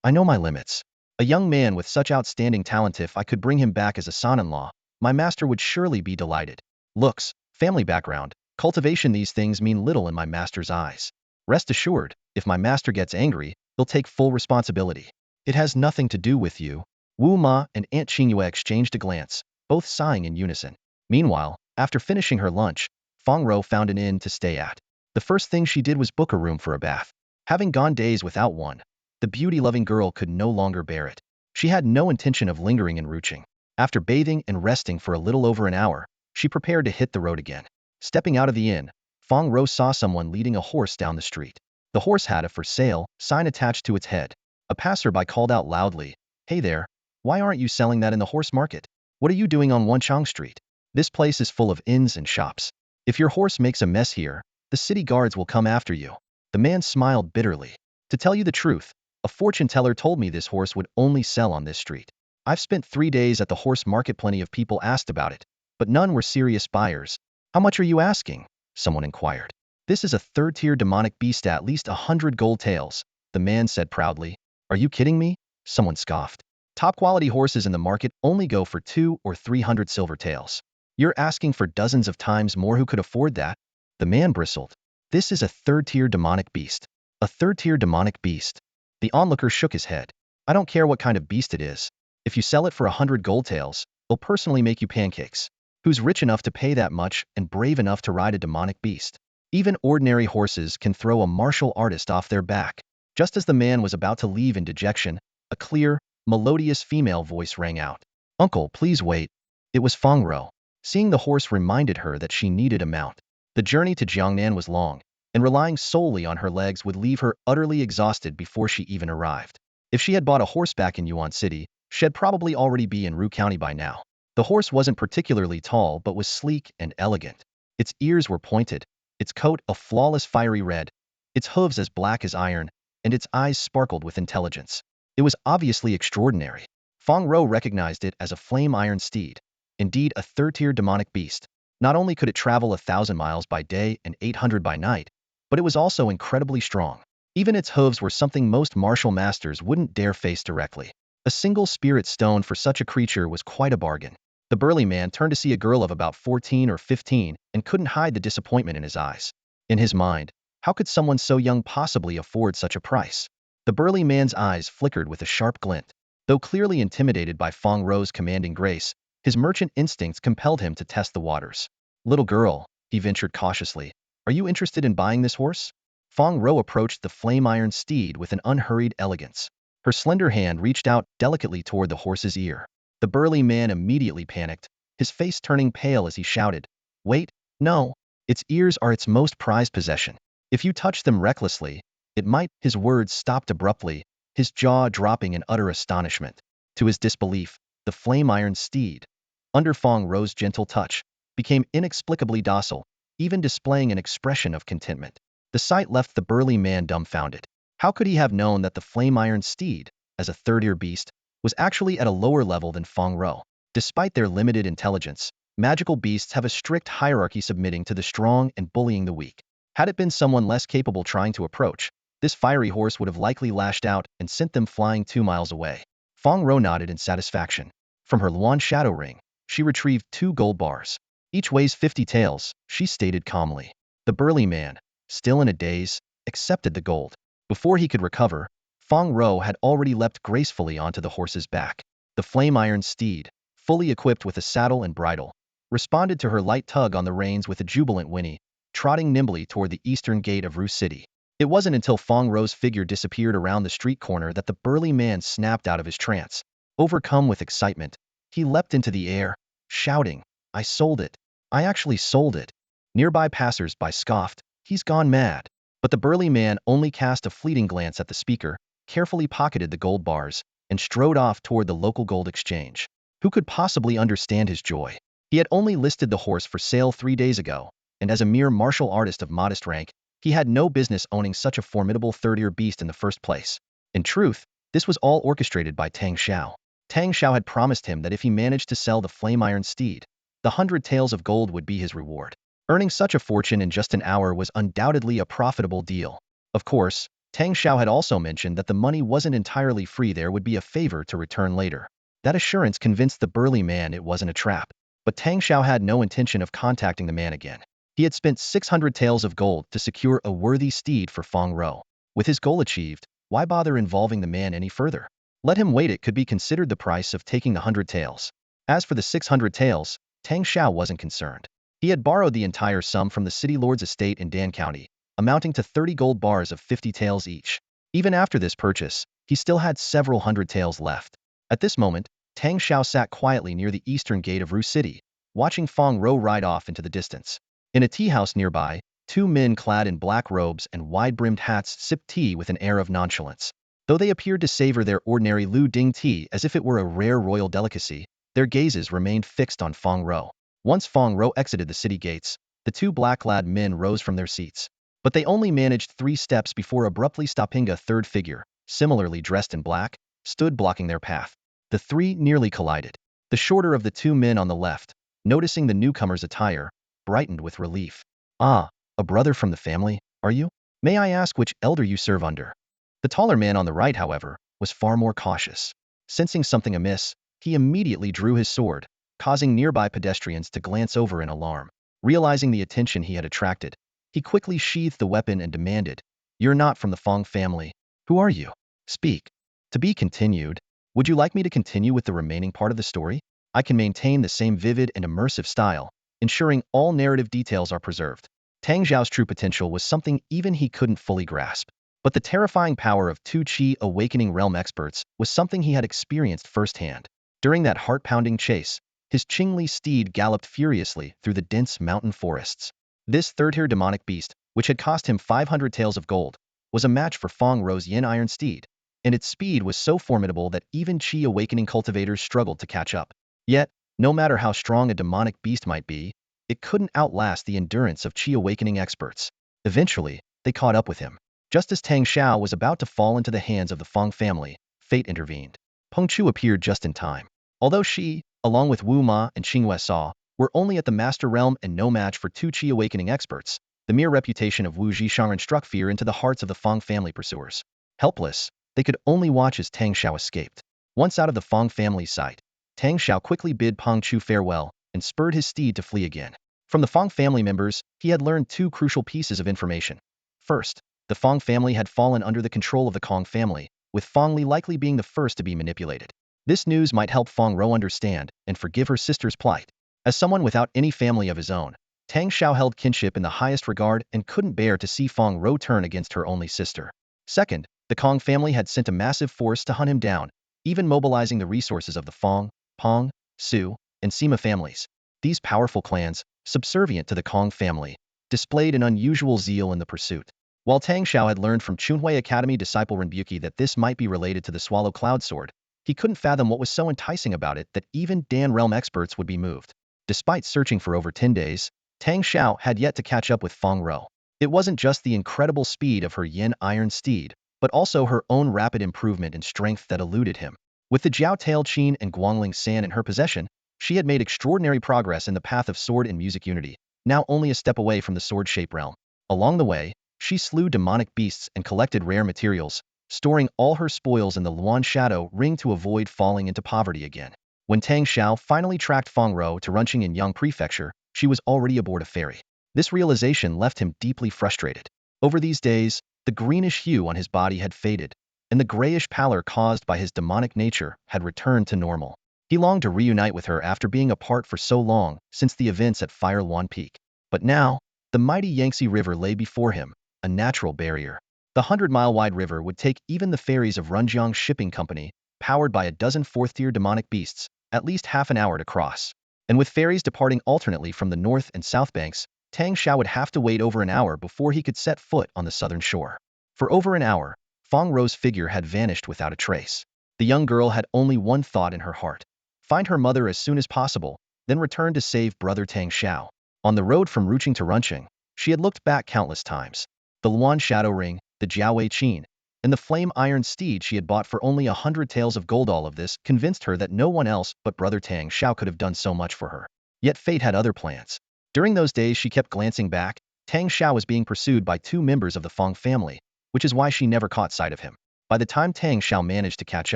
[SPEAKER 1] I know my limits. A young man with such outstanding talent, if I could bring him back as a son-in-law, my master would surely be delighted. Looks, family background, cultivation, these things mean little in my master's eyes. Rest assured, if my master gets angry, he'll take full responsibility. It has nothing to do with you. Wu Ma and Aunt Qingyue exchanged a glance, both sighing in unison. Meanwhile, after finishing her lunch, Fong Row found an inn to stay at. The first thing she did was book a room for a bath. Having gone days without one, the beauty-loving girl could no longer bear it. She had no intention of lingering in Ruching. After bathing and resting for a little over an hour, she prepared to hit the road again. Stepping out of the inn, Fong Row saw someone leading a horse down the street. The horse had a for sale sign attached to its head. A passerby called out loudly, Hey there, why aren't you selling that in the horse market? What are you doing on Wanchang Street? This place is full of inns and shops. If your horse makes a mess here, the city guards will come after you. The man smiled bitterly. To tell you the truth, a fortune teller told me this horse would only sell on this street. I've spent 3 days at the horse market. Plenty of people asked about it, but none were serious buyers. How much are you asking? Someone inquired. This is a 3rd-tier demonic beast, at least 100 gold taels, the man said proudly. Are you kidding me? Someone scoffed. Top-quality horses in the market only go for 200 or 300 silver taels. You're asking for dozens of times more. Who could afford that? The man bristled. This is a 3rd-tier demonic beast. A 3rd-tier demonic beast. The onlooker shook his head. I don't care what kind of beast it is. If you sell it for 100 gold taels, I'll personally make you pancakes. Who's rich enough to pay that much and brave enough to ride a demonic beast? Even ordinary horses can throw a martial artist off their back. Just as the man was about to leave in dejection, a clear, melodious female voice rang out. Uncle, please wait. It was Fong Row. Seeing the horse reminded her that she needed a mount. The journey to Jiangnan was long, and relying solely on her legs would leave her utterly exhausted before she even arrived. If she had bought a horse back in Yuan City, she'd probably already be in Ru County by now. The horse wasn't particularly tall but was sleek and elegant. Its ears were pointed, its coat a flawless fiery red, its hooves as black as iron, and its eyes sparkled with intelligence. It was obviously extraordinary. Fong Row recognized it as a flame iron steed, indeed a 3rd-tier demonic beast. Not only could it travel 1,000 miles by day and 800 by night, but it was also incredibly strong. Even its hooves were something most martial masters wouldn't dare face directly. A single spirit stone for such a creature was quite a bargain. The burly man turned to see a girl of about 14 or 15 and couldn't hide the disappointment in his eyes. In his mind, how could someone so young possibly afford such a price? The burly man's eyes flickered with a sharp glint. Though clearly intimidated by Fong Row's commanding grace, his merchant instincts compelled him to test the waters. Little girl, he ventured cautiously, are you interested in buying this horse? Fong Row approached the flame iron steed with an unhurried elegance. Her slender hand reached out delicately toward the horse's ear. The burly man immediately panicked, his face turning pale as he shouted, Wait, no, its ears are its most prized possession. If you touch them recklessly, it might. His words stopped abruptly, his jaw dropping in utter astonishment. To his disbelief, the flame-iron steed, under Fong Row's gentle touch, became inexplicably docile, even displaying an expression of contentment. The sight left the burly man dumbfounded. How could he have known that the flame-iron steed, as a third-ear beast, was actually at a lower level than Fong Row? Despite their limited intelligence, magical beasts have a strict hierarchy submitting to the strong and bullying the weak. Had it been someone less capable trying to approach, this fiery horse would have likely lashed out and sent them flying 2 miles away. Fong Row nodded in satisfaction. From her Luan shadow ring, she retrieved 2 gold bars. Each weighs 50 taels, she stated calmly. The burly man, still in a daze, accepted the gold. Before he could recover, Fong Row had already leapt gracefully onto the horse's back. The flame-iron steed, fully equipped with a saddle and bridle, responded to her light tug on the reins with a jubilant whinny, trotting nimbly toward the eastern gate of Ru City. It wasn't until Fong Row's figure disappeared around the street corner that the burly man snapped out of his trance. Overcome with excitement, he leapt into the air, shouting, "I sold it. I actually sold it." Nearby passers-by scoffed, "He's gone mad." But the burly man only cast a fleeting glance at the speaker, carefully pocketed the gold bars, and strode off toward the local gold exchange. Who could possibly understand his joy? He had only listed the horse for sale 3 days ago, and as a mere martial artist of modest rank, he had no business owning such a formidable third-ear beast in the first place. In truth, this was all orchestrated by Tang Shao. Tang Shao had promised him that if he managed to sell the flame-iron steed, the 100 taels of gold would be his reward. Earning such a fortune in just an hour was undoubtedly a profitable deal. Of course, Tang Shao had also mentioned that the money wasn't entirely free. There would be a favor to return later. That assurance convinced the burly man it wasn't a trap. But Tang Shao had no intention of contacting the man again. He had spent 600 taels of gold to secure a worthy steed for Fong Row. With his goal achieved, why bother involving the man any further? Let him wait. It could be considered the price of taking the 100 taels. As for the 600 taels, Tang Shao wasn't concerned. He had borrowed the entire sum from the city lord's estate in Dan County, amounting to 30 gold bars of 50 taels each. Even after this purchase, he still had several hundred taels left. At this moment, Tang Shao sat quietly near the eastern gate of Ru City, watching Fong Row ride off into the distance. In a tea house nearby, 2 men clad in black robes and wide-brimmed hats sipped tea with an air of nonchalance. Though they appeared to savor their ordinary Lu Ding tea as if it were a rare royal delicacy, their gazes remained fixed on Fong Row. Once Fong Row exited the city gates, the 2 black-clad men rose from their seats. But they only managed 3 steps before abruptly stopping. A third figure, similarly dressed in black, stood blocking their path. The 3 nearly collided. The shorter of the 2 men on the left, noticing the newcomer's attire, brightened with relief. "Ah, a brother from the family, are you? May I ask which elder you serve under?" The taller man on the right, however, was far more cautious. Sensing something amiss, he immediately drew his sword, causing nearby pedestrians to glance over in alarm. Realizing the attention he had attracted, he quickly sheathed the weapon and demanded, "You're not from the Fong family. Who are you? Speak." To be continued. Would you like me to continue with the remaining part of the story? I can maintain the same vivid and immersive style, ensuring all narrative details are preserved. Tang Zhao's true potential was something even he couldn't fully grasp. But the terrifying power of 2 Qi Awakening Realm experts was something he had experienced firsthand. During that heart-pounding chase, his Qingli steed galloped furiously through the dense mountain forests. This third-tier demonic beast, which had cost him 500 taels of gold, was a match for Fong Row's yin iron steed, and its speed was so formidable that even Qi Awakening cultivators struggled to catch up. Yet, no matter how strong a demonic beast might be, it couldn't outlast the endurance of Qi Awakening experts. Eventually, they caught up with him. Just as Tang Shao was about to fall into the hands of the Fong family, fate intervened. Peng Chu appeared just in time. Although she, along with Wu Ma and Xing Sa, were only at the Master Realm and no match for 2 Qi Awakening experts, the mere reputation of Wu Zhishanren struck fear into the hearts of the Fong family pursuers. Helpless, they could only watch as Tang Shao escaped. Once out of the Fong family's sight, Tang Shao quickly bid Peng Chu farewell and spurred his steed to flee again. From the Fong family members, he had learned 2 crucial pieces of information. First, the Fong family had fallen under the control of the Kong family, with Fong Li likely being the first to be manipulated. This news might help Fong Row understand and forgive her sister's plight. As someone without any family of his own, Tang Shao held kinship in the highest regard and couldn't bear to see Fong Row turn against her only sister. Second, the Kong family had sent a massive force to hunt him down, even mobilizing the resources of the Fong, Pong, Su, and Sima families. These powerful clans, subservient to the Kong family, displayed an unusual zeal in the pursuit. While Tang Shao had learned from Chunhui Academy disciple Renbuki that this might be related to the Swallow Cloud Sword, he couldn't fathom what was so enticing about it that even Dan realm experts would be moved. Despite searching for over 10 days, Tang Shao had yet to catch up with Fong Row. It wasn't just the incredible speed of her yin iron steed, but also her own rapid improvement in strength that eluded him. With the Jiao Tail Qin and Guangling San in her possession, she had made extraordinary progress in the path of sword and music unity, now only a step away from the sword shape realm. Along the way, she slew demonic beasts and collected rare materials, storing all her spoils in the Luan Shadow Ring to avoid falling into poverty again. When Tang Shao finally tracked Fong Row to Runqing in Yang Prefecture, she was already aboard a ferry. This realization left him deeply frustrated. Over these days, the greenish hue on his body had faded, and the grayish pallor caused by his demonic nature had returned to normal. He longed to reunite with her after being apart for so long since the events at Huawan Peak. But now, the mighty Yangtze River lay before him, a natural barrier. The 100-mile-wide river would take even the ferries of Runjiang Shipping Company, powered by a dozen fourth-tier demonic beasts, at least half an hour to cross. And with ferries departing alternately from the north and south banks, Tang Shao would have to wait over an hour before he could set foot on the southern shore. For over an hour, Fong Row's figure had vanished without a trace. The young girl had only one thought in her heart: find her mother as soon as possible, then return to save brother Tang Shao. On the road from Ruqing to Runqing, she had looked back countless times. The Luan Shadow Ring, the Jiaowei Qin, and the flame iron steed she had bought for only 100 taels of gold. All of this convinced her that no one else but brother Tang Shao could have done so much for her. Yet fate had other plans. During those days she kept glancing back. Tang Shao was being pursued by 2 members of the Fong family, which is why she never caught sight of him. By the time Tang Shao managed to catch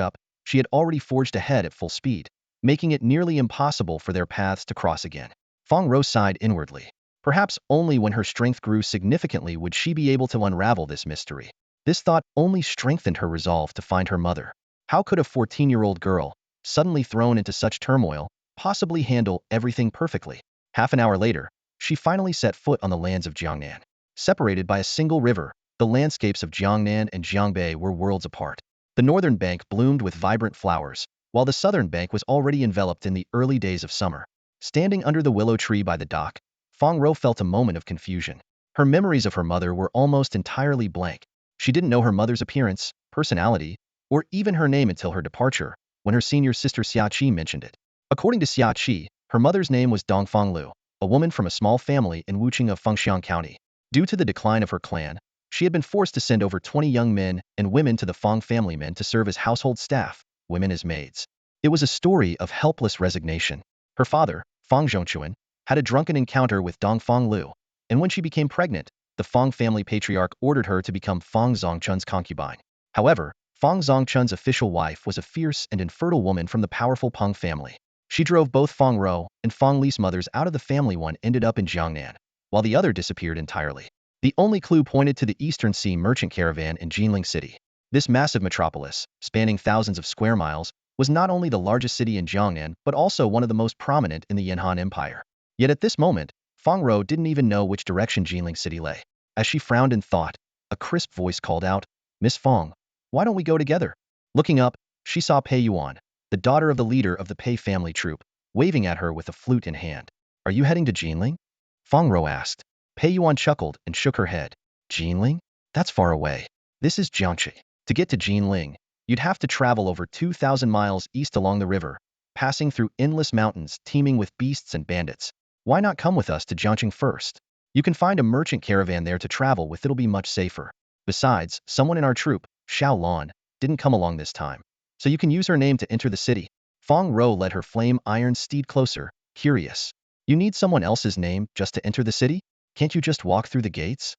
[SPEAKER 1] up, she had already forged ahead at full speed, making it nearly impossible for their paths to cross again. Fong Row sighed inwardly. Perhaps only when her strength grew significantly would she be able to unravel this mystery. This thought only strengthened her resolve to find her mother. How could a 14-year-old girl, suddenly thrown into such turmoil, possibly handle everything perfectly? Half an hour later, she finally set foot on the lands of Jiangnan. Separated by a single river, the landscapes of Jiangnan and Jiangbei were worlds apart. The northern bank bloomed with vibrant flowers, while the southern bank was already enveloped in the early days of summer. Standing under the willow tree by the dock, Fong Row felt a moment of confusion. Her memories of her mother were almost entirely blank. She didn't know her mother's appearance, personality, or even her name until her departure, when her senior sister Xia Qi mentioned it. According to Xia Qi, her mother's name was Dongfang Lu, a woman from a small family in Wuqing of Fengxiang County. Due to the decline of her clan, she had been forced to send over 20 young men and women to the Fong family men to serve as household staff, women as maids. It was a story of helpless resignation. Her father, Fong Zhongquan, had a drunken encounter with Dongfang Lu, and when she became pregnant, the Fong family patriarch ordered her to become Fong Zongchun's concubine. However, Fong Zongchun's official wife was a fierce and infertile woman from the powerful Peng family. She drove both Fong Row and Fong Li's mothers out of the family. One ended up in Jiangnan, while the other disappeared entirely. The only clue pointed to the Eastern Sea merchant caravan in Jinling City. This massive metropolis, spanning thousands of square miles, was not only the largest city in Jiangnan but also one of the most prominent in the Yanhan Empire. Yet at this moment, Fong Row didn't even know which direction Jinling City lay. As she frowned in thought, a crisp voice called out, "Miss Fong, why don't we go together?" Looking up, she saw Pei Yuan, the daughter of the leader of the Pei family troop, waving at her with a flute in hand. "Are you heading to Jinling?" Fong Row asked. Pei Yuan chuckled and shook her head. "Jinling? That's far away. This is Jiangxi. To get to Jinling, you'd have to travel over 2,000 miles east along the river, passing through endless mountains teeming with beasts and bandits. Why not come with us to Jiangxi first? You can find a merchant caravan there to travel with. It'll be much safer. Besides, someone in our troop, Xiao Lan, didn't come along this time, so you can use her name to enter the city." Fong Row led her flame iron steed closer, curious. "You need someone else's name just to enter the city? Can't you just walk through the gates?"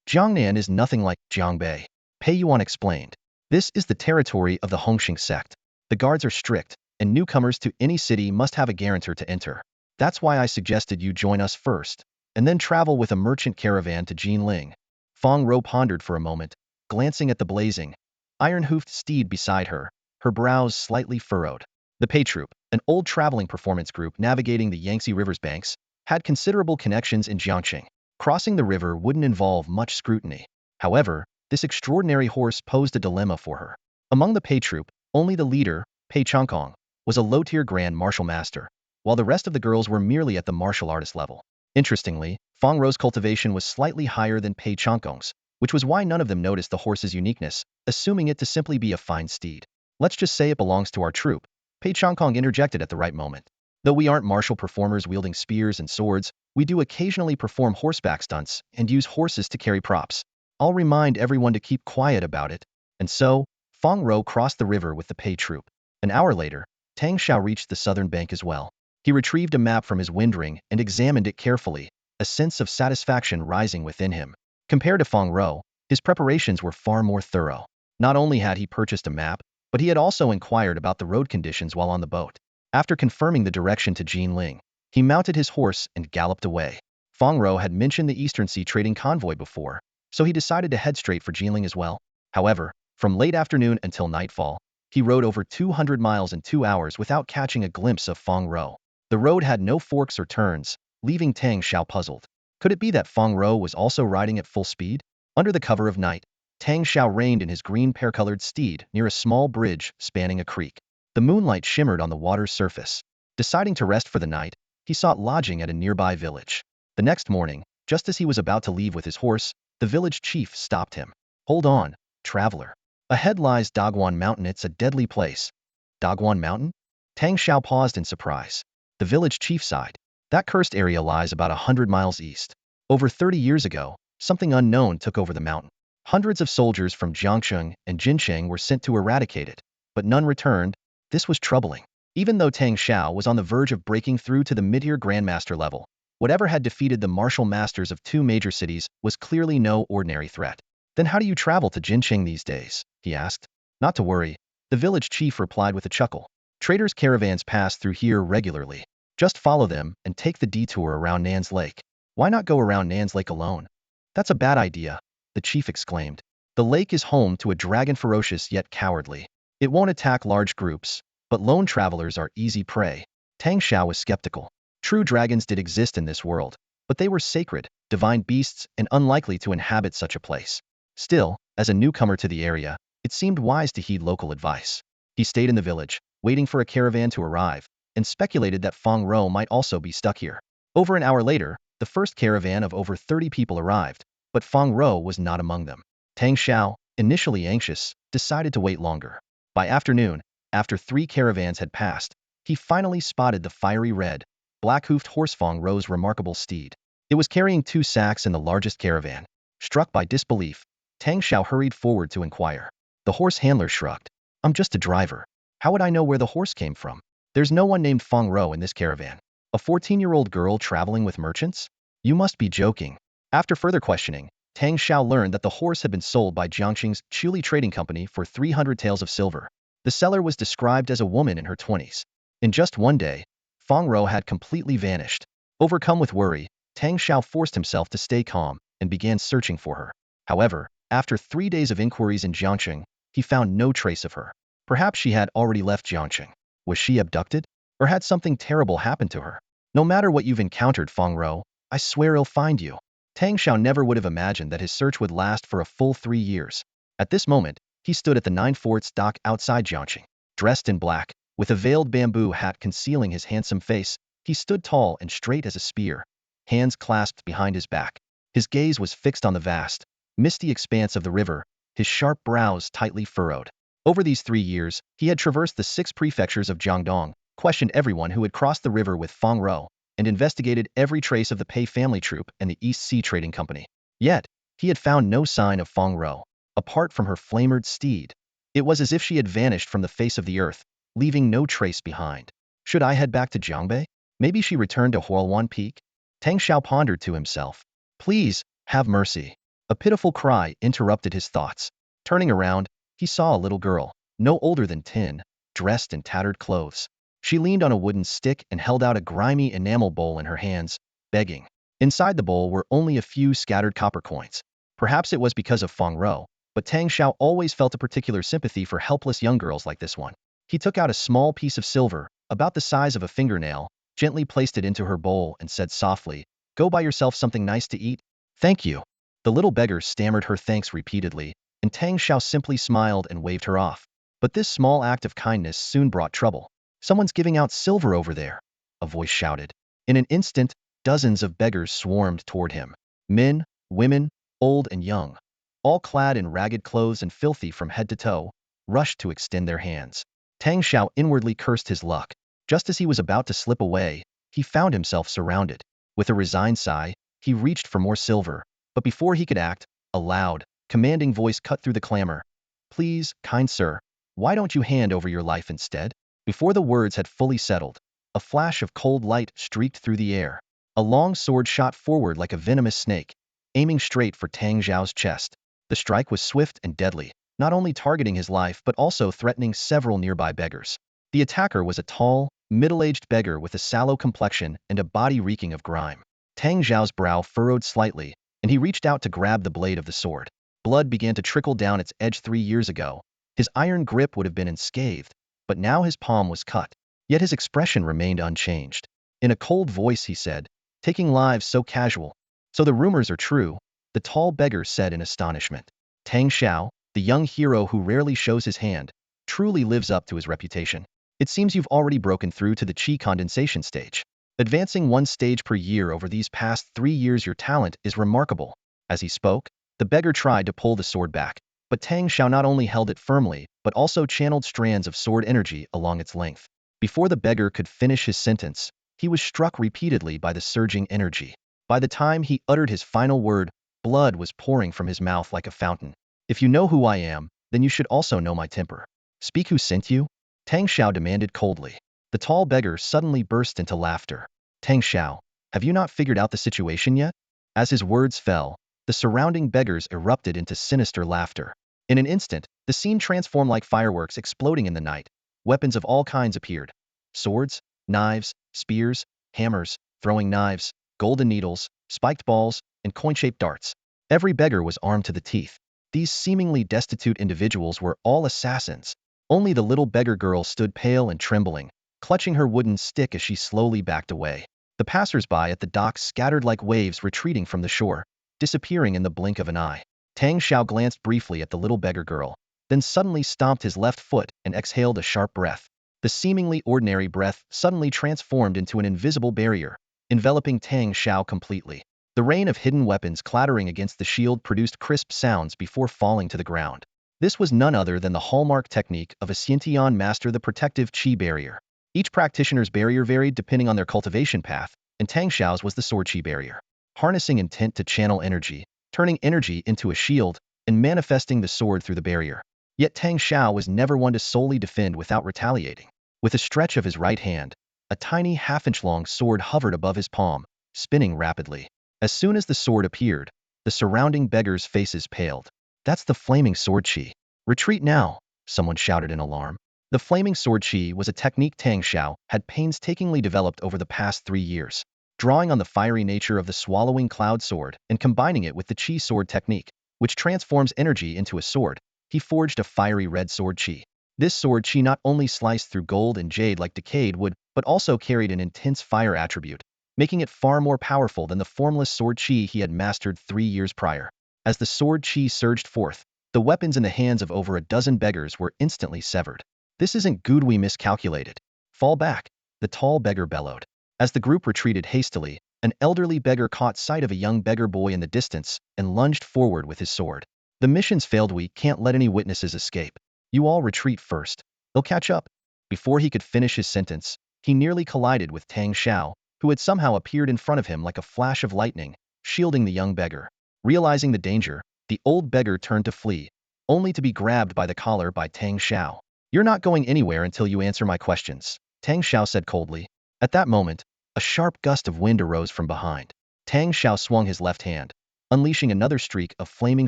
[SPEAKER 1] "Jiangnan is nothing like Jiangbei," Pei Yuan explained. "This is the territory of the Hongxing sect. The guards are strict, and newcomers to any city must have a guarantor to enter. That's why I suggested you join us first, and then travel with a merchant caravan to Jinling." Fong Row pondered for a moment, glancing at the blazing, iron-hoofed steed beside her, her brows slightly furrowed. The Pei Troop, an old traveling performance group navigating the Yangtze River's banks, had considerable connections in Jiangxing. Crossing the river wouldn't involve much scrutiny. However, this extraordinary horse posed a dilemma for her. Among the Pei Troop, only the leader, Pei Changkong, was a low-tier grand martial master, while the rest of the girls were merely at the martial artist level. Interestingly, Fong Row's cultivation was slightly higher than Pei Changkong's, which was why none of them noticed the horse's uniqueness, assuming it to simply be a fine steed. Let's just say it belongs to our troop, Pei Changkong interjected at the right moment. Though we aren't martial performers wielding spears and swords, we do occasionally perform horseback stunts and use horses to carry props. I'll remind everyone to keep quiet about it. And so, Fong Row crossed the river with the Pei troop. An hour later, Tang Shao reached the southern bank as well. He retrieved a map from his wind ring and examined it carefully, a sense of satisfaction rising within him. Compared to Fong Row, his preparations were far more thorough. Not only had he purchased a map, but he had also inquired about the road conditions while on the boat. After confirming the direction to Jinling, he mounted his horse and galloped away. Fong Row had mentioned the Eastern Sea trading convoy before, so he decided to head straight for Jinling as well. However, from late afternoon until nightfall, he rode over 200 miles in 2 hours without catching a glimpse of Fong Row. The road had no forks or turns, leaving Tang Shao puzzled. Could it be that Fong Row was also riding at full speed? Under the cover of night, Tang Shao reined in his green pear-colored steed near a small bridge spanning a creek. The moonlight shimmered on the water's surface. Deciding to rest for the night, he sought lodging at a nearby village. The next morning, just as he was about to leave with his horse, the village chief stopped him. Hold on, traveler. Ahead lies Dagwan Mountain. It's a deadly place. Dagwan Mountain? Tang Shao paused in surprise. The village chief sighed. That cursed area lies about 100 miles east. Over 30 years ago, something unknown took over the mountain. Hundreds of soldiers from Jiangcheng and Jincheng were sent to eradicate it, but none returned. This was troubling. Even though Tang Shao was on the verge of breaking through to the mid-tier grandmaster level, whatever had defeated the martial masters of 2 major cities was clearly no ordinary threat. Then how do you travel to Jincheng these days? He asked. Not to worry, the village chief replied with a chuckle. Traders' caravans pass through here regularly. Just follow them and take the detour around Nan's Lake. Why not go around Nan's Lake alone? That's a bad idea, the chief exclaimed. The lake is home to a dragon ferocious yet cowardly. It won't attack large groups, but lone travelers are easy prey. Tang Shao was skeptical. True dragons did exist in this world, but they were sacred, divine beasts and unlikely to inhabit such a place. Still, as a newcomer to the area, it seemed wise to heed local advice. He stayed in the village, waiting for a caravan to arrive, and speculated that Fong Row might also be stuck here. Over an hour later, the first caravan of over 30 people arrived, but Fong Row was not among them. Tang Shao, initially anxious, decided to wait longer. By afternoon, after 3 caravans had passed, he finally spotted the fiery red, black-hoofed horse Fong Row's remarkable steed. It was carrying 2 sacks in the largest caravan. Struck by disbelief, Tang Shao hurried forward to inquire. The horse handler shrugged. I'm just a driver. How would I know where the horse came from? There's no one named Fong Row in this caravan. A 14-year-old girl traveling with merchants? You must be joking. After further questioning, Tang Shao learned that the horse had been sold by Jiangxing's Chuli Trading Company for 300 taels of silver. The seller was described as a woman in her 20s. In just one day, Fong Row had completely vanished. Overcome with worry, Tang Shao forced himself to stay calm and began searching for her. However, after 3 days of inquiries in Jiangxing, he found no trace of her. Perhaps she had already left Jiangxing. Was she abducted? Or had something terrible happened to her? No matter what you've encountered, Fong Row, I swear I'll find you. Tang Shao never would have imagined that his search would last for a full 3 years. At this moment, he stood at the 9 Forts dock outside Jiangxing. Dressed in black, with a veiled bamboo hat concealing his handsome face, he stood tall and straight as a spear, hands clasped behind his back. His gaze was fixed on the vast, misty expanse of the river, his sharp brows tightly furrowed. Over these 3 years, he had traversed the 6 prefectures of Jiangdong, questioned everyone who had crossed the river with Fong Row, and investigated every trace of the Pei family troop and the East Sea Trading Company. Yet, he had found no sign of Fong Row, apart from her flamered steed. It was as if she had vanished from the face of the earth, leaving no trace behind. Should I head back to Jiangbei? Maybe she returned to Huawan Peak? Tang Shao pondered to himself. Please, have mercy. A pitiful cry interrupted his thoughts. Turning around, he saw a little girl, no older than 10, dressed in tattered clothes. She leaned on a wooden stick and held out a grimy enamel bowl in her hands, begging. Inside the bowl were only a few scattered copper coins. Perhaps it was because of Fong Row, but Tang Shao always felt a particular sympathy for helpless young girls like this one. He took out a small piece of silver, about the size of a fingernail, gently placed it into her bowl and said softly, "Go buy yourself something nice to eat." "Thank you." The little beggar stammered her thanks repeatedly, and Tang Shao simply smiled and waved her off. But this small act of kindness soon brought trouble. "Someone's giving out silver over there," a voice shouted. In an instant, dozens of beggars swarmed toward him. Men, women, old and young. all clad in ragged clothes and filthy from head to toe, rushed to extend their hands. Tang Shao inwardly cursed his luck. Just as he was about to slip away, he found himself surrounded. With a resigned sigh, he reached for more silver, but before he could act, a loud, commanding voice cut through the clamor. "Please, kind sir, why don't you hand over your life instead?" Before the words had fully settled, a flash of cold light streaked through the air. A long sword shot forward like a venomous snake, aiming straight for Tang Zhao's chest. The strike was swift and deadly, not only targeting his life but also threatening several nearby beggars. The attacker was a tall, middle-aged beggar with a sallow complexion and a body reeking of grime. Tang Zhao's brow furrowed slightly, and he reached out to grab the blade of the sword. Blood began to trickle down its edge 3 years ago. His iron grip would have been unscathed, but now his palm was cut. Yet his expression remained unchanged. In a cold voice he said, "Taking lives so casual." "So the rumors are true," the tall beggar said in astonishment. Tang Shao, the young hero who rarely shows his hand, truly lives up to his reputation. "It seems you've already broken through to the chi condensation stage. Advancing 1 stage per year over these past 3 years, your talent is remarkable." As he spoke, the beggar tried to pull the sword back, but Tang Shao not only held it firmly, but also channeled strands of sword energy along its length. Before the beggar could finish his sentence, he was struck repeatedly by the surging energy. By the time he uttered his final word, blood was pouring from his mouth like a fountain. "If you know who I am, then you should also know my temper. Speak, who sent you?" Tang Shao demanded coldly. The tall beggar suddenly burst into laughter. "Tang Shao, have you not figured out the situation yet?" As his words fell, the surrounding beggars erupted into sinister laughter. In an instant, the scene transformed like fireworks exploding in the night. Weapons of all kinds appeared. Swords, knives, spears, hammers, throwing knives, golden needles, spiked balls, and coin-shaped darts. Every beggar was armed to the teeth. These seemingly destitute individuals were all assassins. Only the little beggar girl stood pale and trembling, clutching her wooden stick as she slowly backed away. The passers-by at the docks scattered like waves retreating from the shore, disappearing in the blink of an eye. Tang Shao glanced briefly at the little beggar girl, then suddenly stomped his left foot and exhaled a sharp breath. The seemingly ordinary breath suddenly transformed into an invisible barrier, enveloping Tang Shao completely. The rain of hidden weapons clattering against the shield produced crisp sounds before falling to the ground. This was none other than the hallmark technique of a Xiantian master, the protective chi barrier. Each practitioner's barrier varied depending on their cultivation path, and Tang Shao's was the sword chi barrier. Harnessing intent to channel energy, turning energy into a shield, and manifesting the sword through the barrier. Yet Tang Shao was never one to solely defend without retaliating. With a stretch of his right hand, a tiny half-inch-long sword hovered above his palm, spinning rapidly. As soon as the sword appeared, the surrounding beggars' faces paled. "That's the flaming sword chi. Retreat now," someone shouted in alarm. The flaming sword chi was a technique Tang Shao had painstakingly developed over the past 3 years. Drawing on the fiery nature of the swallowing cloud sword and combining it with the chi sword technique, which transforms energy into a sword, he forged a fiery red sword chi. This sword chi not only sliced through gold and jade like decayed wood, but also carried an intense fire attribute, making it far more powerful than the formless sword chi he had mastered 3 years prior. As the sword chi surged forth, the weapons in the hands of over a dozen beggars were instantly severed. "This isn't good, we miscalculated. Fall back," the tall beggar bellowed. As the group retreated hastily, an elderly beggar caught sight of a young beggar boy in the distance and lunged forward with his sword. "The mission's failed, we can't let any witnesses escape. You all retreat first. They'll catch up." Before he could finish his sentence, he nearly collided with Tang Shao, who had somehow appeared in front of him like a flash of lightning, shielding the young beggar. Realizing the danger, the old beggar turned to flee, only to be grabbed by the collar by Tang Shao. "You're not going anywhere until you answer my questions," Tang Shao said coldly. At that moment, a sharp gust of wind arose from behind. Tang Shao swung his left hand, unleashing another streak of flaming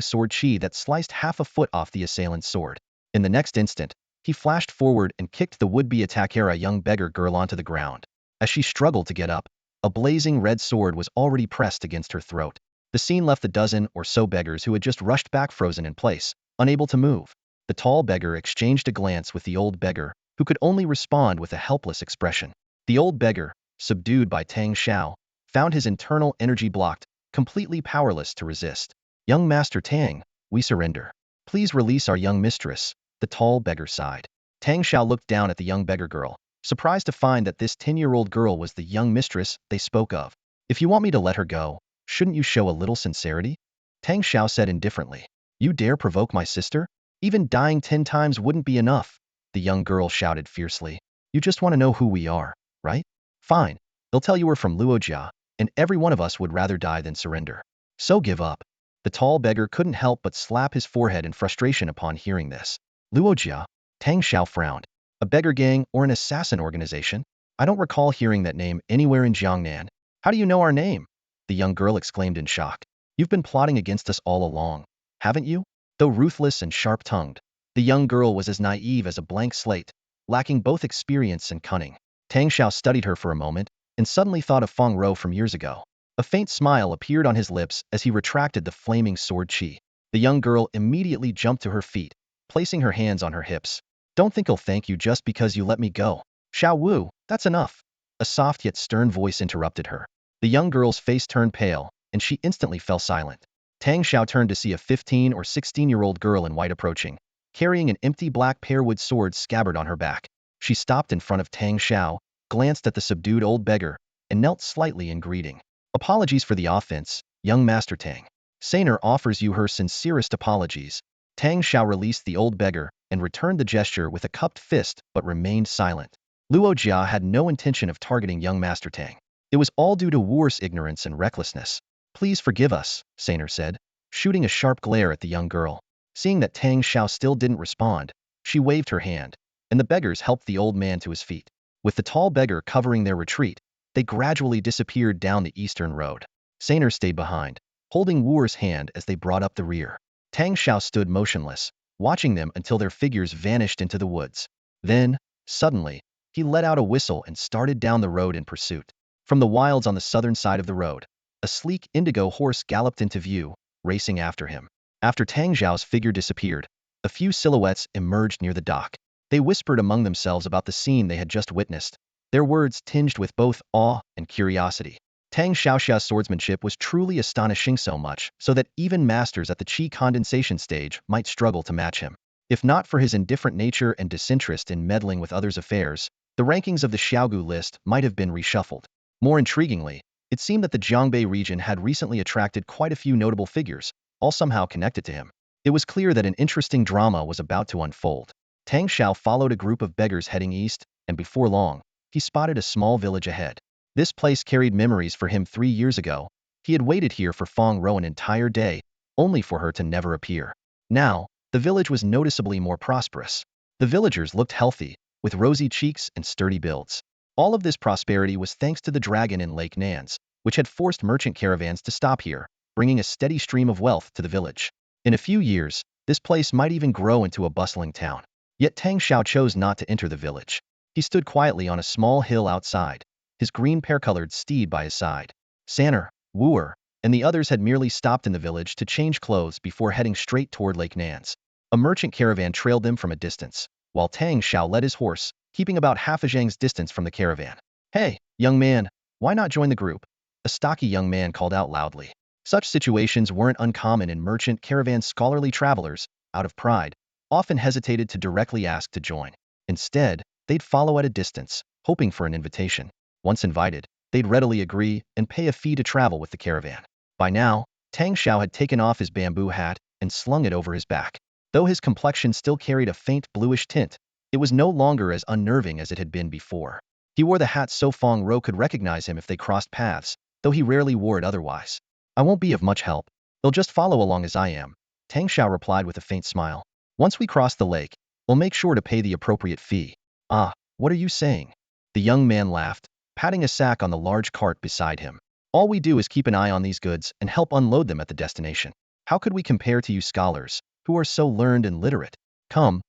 [SPEAKER 1] sword chi that sliced half a foot off the assailant's sword. In the next instant, he flashed forward and kicked the would-be attacker, a young beggar girl, onto the ground. As she struggled to get up, a blazing red sword was already pressed against her throat. The scene left the dozen or so beggars who had just rushed back frozen in place, unable to move. The tall beggar exchanged a glance with the old beggar, who could only respond with a helpless expression. The old beggar, subdued by Tang Shao, found his internal energy blocked, completely powerless to resist. "Young Master Tang, we surrender. Please release our young mistress," the tall beggar sighed. Tang Shao looked down at the young beggar girl, surprised to find that this 10-year-old girl was the young mistress they spoke of. "If you want me to let her go, shouldn't you show a little sincerity?" Tang Shao said indifferently. You dare provoke my sister? Even dying 10 times wouldn't be enough, the young girl shouted fiercely. You just want to know who we are, right? Fine. They'll tell you we're from Luojia, and every one of us would rather die than surrender. So give up. The tall beggar couldn't help but slap his forehead in frustration upon hearing this. Luojia? Tang Shao frowned. A beggar gang or an assassin organization? I don't recall hearing that name anywhere in Jiangnan. How do you know our name? The young girl exclaimed in shock. You've been plotting against us all along, haven't you? Though ruthless and sharp-tongued, the young girl was as naive as a blank slate, lacking both experience and cunning. Tang Shao studied her for a moment, and suddenly thought of Fong Row from years ago. A faint smile appeared on his lips as he retracted the flaming sword chi. The young girl immediately jumped to her feet, placing her hands on her hips. Don't think I'll thank you just because you let me go. Xiao Wu, that's enough. A soft yet stern voice interrupted her. The young girl's face turned pale, and she instantly fell silent. Tang Shao turned to see a 15 or 16-year-old girl in white approaching, carrying an empty black pearwood sword scabbard on her back. She stopped in front of Tang Shao, glanced at the subdued old beggar, and knelt slightly in greeting. Apologies for the offense, young Master Tang. Saner offers you her sincerest apologies. Tang Shao released the old beggar and returned the gesture with a cupped fist but remained silent. Luo Jia had no intention of targeting young Master Tang. It was all due to Wu's ignorance and recklessness. Please forgive us, Saner said, shooting a sharp glare at the young girl. Seeing that Tang Shao still didn't respond, she waved her hand, and the beggars helped the old man to his feet. With the tall beggar covering their retreat, they gradually disappeared down the eastern road. Saner stayed behind, holding Wu's hand as they brought up the rear. Tang Shao stood motionless, watching them until their figures vanished into the woods. Then, suddenly, he let out a whistle and started down the road in pursuit. From the wilds on the southern side of the road, a sleek indigo horse galloped into view, racing after him. After Tang Zhao's figure disappeared, a few silhouettes emerged near the dock. They whispered among themselves about the scene they had just witnessed, their words tinged with both awe and curiosity. Tang Xiaoxia's swordsmanship was truly astonishing, so much so that even masters at the qi condensation stage might struggle to match him. If not for his indifferent nature and disinterest in meddling with others' affairs, the rankings of the Xiaogu list might have been reshuffled. More intriguingly, it seemed that the Jiangbei region had recently attracted quite a few notable figures, all somehow connected to him. It was clear that an interesting drama was about to unfold. Tang Shao followed a group of beggars heading east, and before long, he spotted a small village ahead. This place carried memories for him 3 years ago. He had waited here for Fong Row an entire day, only for her to never appear. Now, the village was noticeably more prosperous. The villagers looked healthy, with rosy cheeks and sturdy builds. All of this prosperity was thanks to the dragon in Lake Nans, which had forced merchant caravans to stop here, bringing a steady stream of wealth to the village. In a few years, this place might even grow into a bustling town. Yet Tang Shao chose not to enter the village. He stood quietly on a small hill outside, his green pear-colored steed by his side. Saner, Wu'er, and the others had merely stopped in the village to change clothes before heading straight toward Lake Nans. A merchant caravan trailed them from a distance, while Tang Shao led his horse, keeping about half a zhang's distance from the caravan. Hey, young man, why not join the group? A stocky young man called out loudly. Such situations weren't uncommon in merchant caravan. Scholarly travelers, out of pride, often hesitated to directly ask to join. Instead, they'd follow at a distance, hoping for an invitation. Once invited, they'd readily agree and pay a fee to travel with the caravan. By now, Tang Shao had taken off his bamboo hat and slung it over his back. Though his complexion still carried a faint bluish tint, it was no longer as unnerving as it had been before. He wore the hat so Fong Row could recognize him if they crossed paths, though he rarely wore it otherwise. I won't be of much help. They'll just follow along as I am, Tang Shao replied with a faint smile. Once we cross the lake, we'll make sure to pay the appropriate fee. Ah, what are you saying? The young man laughed, patting a sack on the large cart beside him. All we do is keep an eye on these goods and help unload them at the destination. How could we compare to you scholars, who are so learned and literate? Come,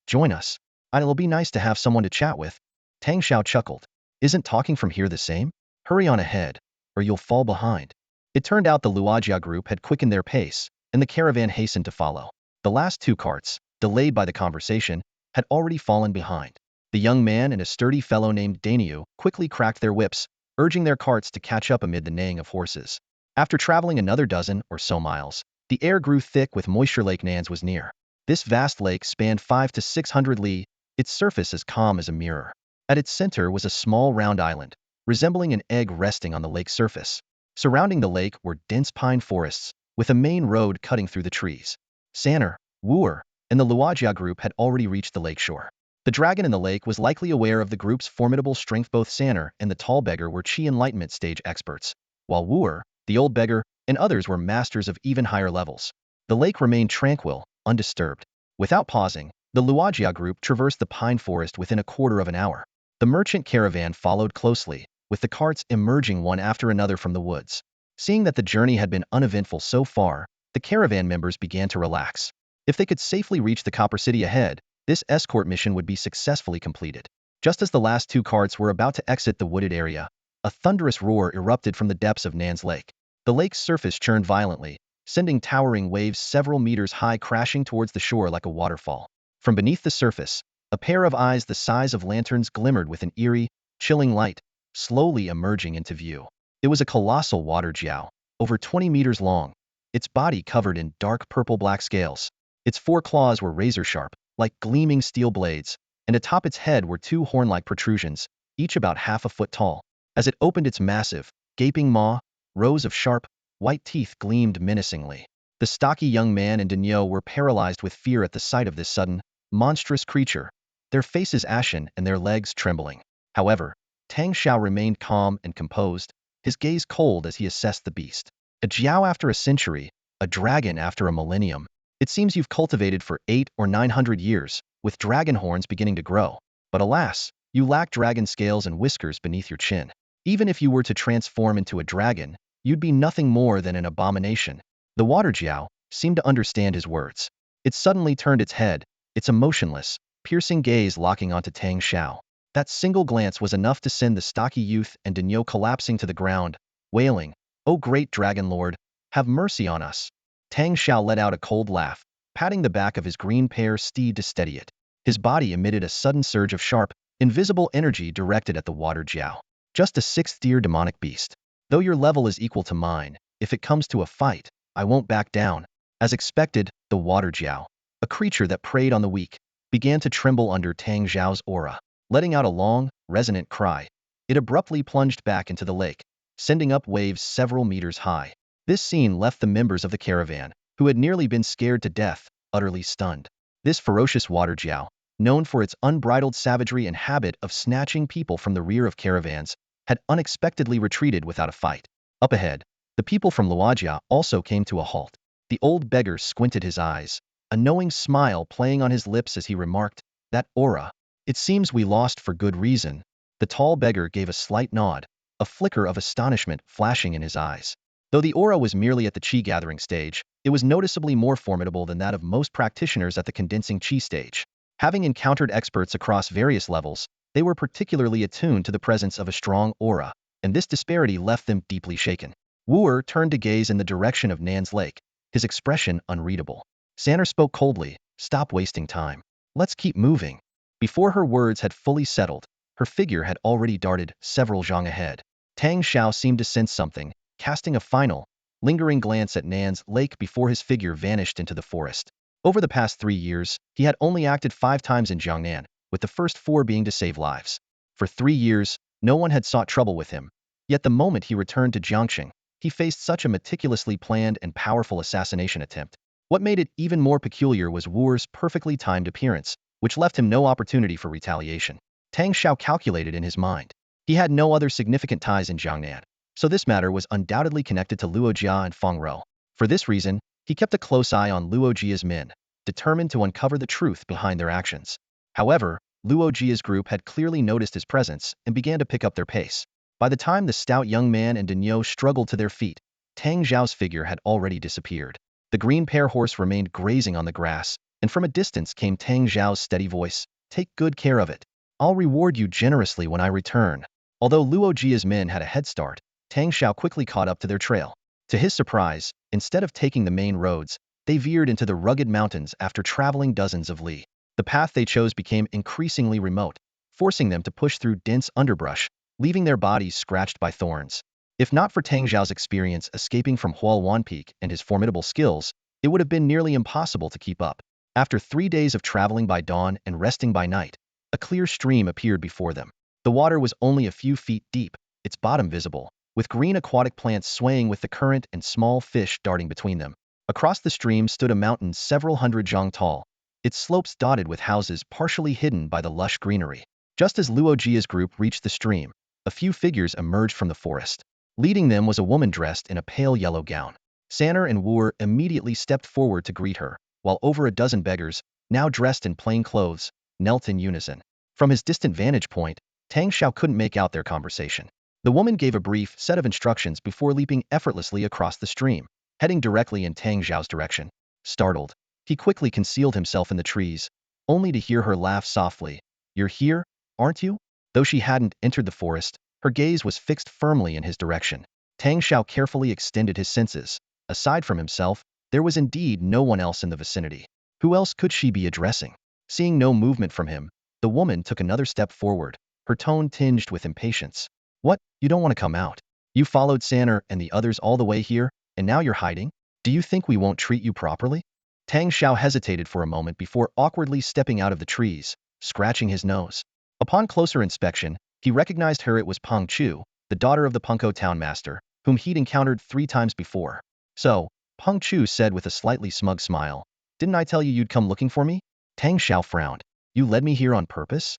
[SPEAKER 1] join us. It'll be nice to have someone to chat with. Tang Shao chuckled. Isn't talking from here the same? Hurry on ahead, or you'll fall behind. It turned out the Luojia group had quickened their pace, and the caravan hastened to follow. The last 2 carts, delayed by the conversation, had already fallen behind. The young man and a sturdy fellow named Daniu quickly cracked their whips, urging their carts to catch up amid the neighing of horses. After traveling another dozen or so miles, the air grew thick with moisture. Lake Nans was near. This vast lake spanned 500 to 600 li, its surface as calm as a mirror. At its center was a small round island, resembling an egg resting on the lake's surface. Surrounding the lake were dense pine forests, with a main road cutting through the trees. Sanner, Wooer, and the Luojia group had already reached the lake shore. The dragon in the lake was likely aware of the group's formidable strength. Both Sanner and the tall beggar were Chi Enlightenment stage experts, while Wooer, the old beggar, and others were masters of even higher levels. The lake remained tranquil, undisturbed. Without pausing, the Luojia group traversed the pine forest within a quarter of an hour. The merchant caravan followed closely, with the carts emerging one after another from the woods. Seeing that the journey had been uneventful so far, the caravan members began to relax. If they could safely reach the Copper City ahead, this escort mission would be successfully completed. Just as the last two carts were about to exit the wooded area, a thunderous roar erupted from the depths of Nan's Lake. The lake's surface churned violently, sending towering waves several meters high crashing towards the shore like a waterfall. From beneath the surface, a pair of eyes the size of lanterns glimmered with an eerie, chilling light, slowly emerging into view. It was a colossal water jiao, over 20 meters long, its body covered in dark purple-black scales. Its four claws were razor-sharp, like gleaming steel blades, and atop its head were two horn-like protrusions, each about half a foot tall. As it opened its massive, gaping maw, rows of sharp, white teeth gleamed menacingly. The stocky young man and Daniel were paralyzed with fear at the sight of this sudden, monstrous creature, their faces ashen and their legs trembling. However, Tang Shao remained calm and composed, his gaze cold as he assessed the beast. A jiao after a century, a dragon after a millennium. It seems you've cultivated for 800 or 900 years, with dragon horns beginning to grow. But alas, you lack dragon scales and whiskers beneath your chin. Even if you were to transform into a dragon, you'd be nothing more than an abomination. The water jiao seemed to understand his words. It suddenly turned its head, its emotionless, piercing gaze locking onto Tang Shao. That single glance was enough to send the stocky youth and Daniel collapsing to the ground, wailing, "O great dragon lord, have mercy on us." Tang Shao let out a cold laugh, patting the back of his green pear steed to steady it. His body emitted a sudden surge of sharp, invisible energy directed at the water jiao. Just a sixth-tier demonic beast. Though your level is equal to mine, if it comes to a fight, I won't back down. As expected, the water jiao, a creature that preyed on the weak, began to tremble under Tang Xiao's aura. Letting out a long, resonant cry, it abruptly plunged back into the lake, sending up waves several meters high. This scene left the members of the caravan, who had nearly been scared to death, utterly stunned. This ferocious water jiao, known for its unbridled savagery and habit of snatching people from the rear of caravans, had unexpectedly retreated without a fight. Up ahead, the people from Luojia also came to a halt. The old beggar squinted his eyes, a knowing smile playing on his lips as he remarked, "That aura. It seems we lost for good reason." The tall beggar gave a slight nod, a flicker of astonishment flashing in his eyes. Though the aura was merely at the chi gathering stage, it was noticeably more formidable than that of most practitioners at the condensing chi stage. Having encountered experts across various levels, they were particularly attuned to the presence of a strong aura, and this disparity left them deeply shaken. Wooer turned to gaze in the direction of Nan's Lake, his expression unreadable. Sanner spoke coldly, "Stop wasting time. Let's keep moving." Before her words had fully settled, her figure had already darted several zhang ahead. Tang Shao seemed to sense something, casting a final, lingering glance at Nan's Lake before his figure vanished into the forest. Over the past 3 years, he had only acted 5 times in Jiangnan, with the first 4 being to save lives. For 3 years, no one had sought trouble with him. Yet the moment he returned to Jiangxing, he faced such a meticulously planned and powerful assassination attempt. What made it even more peculiar was Wooer's perfectly timed appearance, which left him no opportunity for retaliation. Tang Shao calculated in his mind. He had no other significant ties in Jiangnan, so this matter was undoubtedly connected to Luojia and Fong Row. For this reason, he kept a close eye on Luojia's men, determined to uncover the truth behind their actions. However, Luojia's group had clearly noticed his presence and began to pick up their pace. By the time the stout young man and Daniel struggled to their feet, Tang Zhao's figure had already disappeared. The green pair horse remained grazing on the grass, and from a distance came Tang Zhao's steady voice, "Take good care of it. I'll reward you generously when I return." Although Luojia's men had a head start, Tang Shao quickly caught up to their trail. To his surprise, instead of taking the main roads, they veered into the rugged mountains after traveling dozens of li. The path they chose became increasingly remote, forcing them to push through dense underbrush, leaving their bodies scratched by thorns. If not for Tang Zhao's experience escaping from Huawan Peak and his formidable skills, it would have been nearly impossible to keep up. After 3 days of traveling by dawn and resting by night, a clear stream appeared before them. The water was only a few feet deep, its bottom visible, with green aquatic plants swaying with the current and small fish darting between them. Across the stream stood a mountain several hundred zhang tall, its slopes dotted with houses partially hidden by the lush greenery. Just as Luo Jia's group reached the stream, a few figures emerged from the forest. Leading them was a woman dressed in a pale yellow gown. Sanner and Wu immediately stepped forward to greet her, while over a dozen beggars, now dressed in plain clothes, knelt in unison. From his distant vantage point, Tang Shao couldn't make out their conversation. The woman gave a brief set of instructions before leaping effortlessly across the stream, heading directly in Tang Xiao's direction. Startled, he quickly concealed himself in the trees, only to hear her laugh softly. "You're here, aren't you?" Though she hadn't entered the forest, her gaze was fixed firmly in his direction. Tang Shao carefully extended his senses. Aside from himself, there was indeed no one else in the vicinity. Who else could she be addressing? Seeing no movement from him, the woman took another step forward, her tone tinged with impatience. "What, you don't want to come out? You followed Sanner and the others all the way here, and now you're hiding? Do you think we won't treat you properly?" Tang Shao hesitated for a moment before awkwardly stepping out of the trees, scratching his nose. Upon closer inspection, he recognized her. It was Peng Chu, the daughter of the Punko town master, whom he'd encountered 3 times before. "So," Peng Chu said with a slightly smug smile, "didn't I tell you you'd come looking for me?" Tang Shao frowned. "You led me here on purpose?"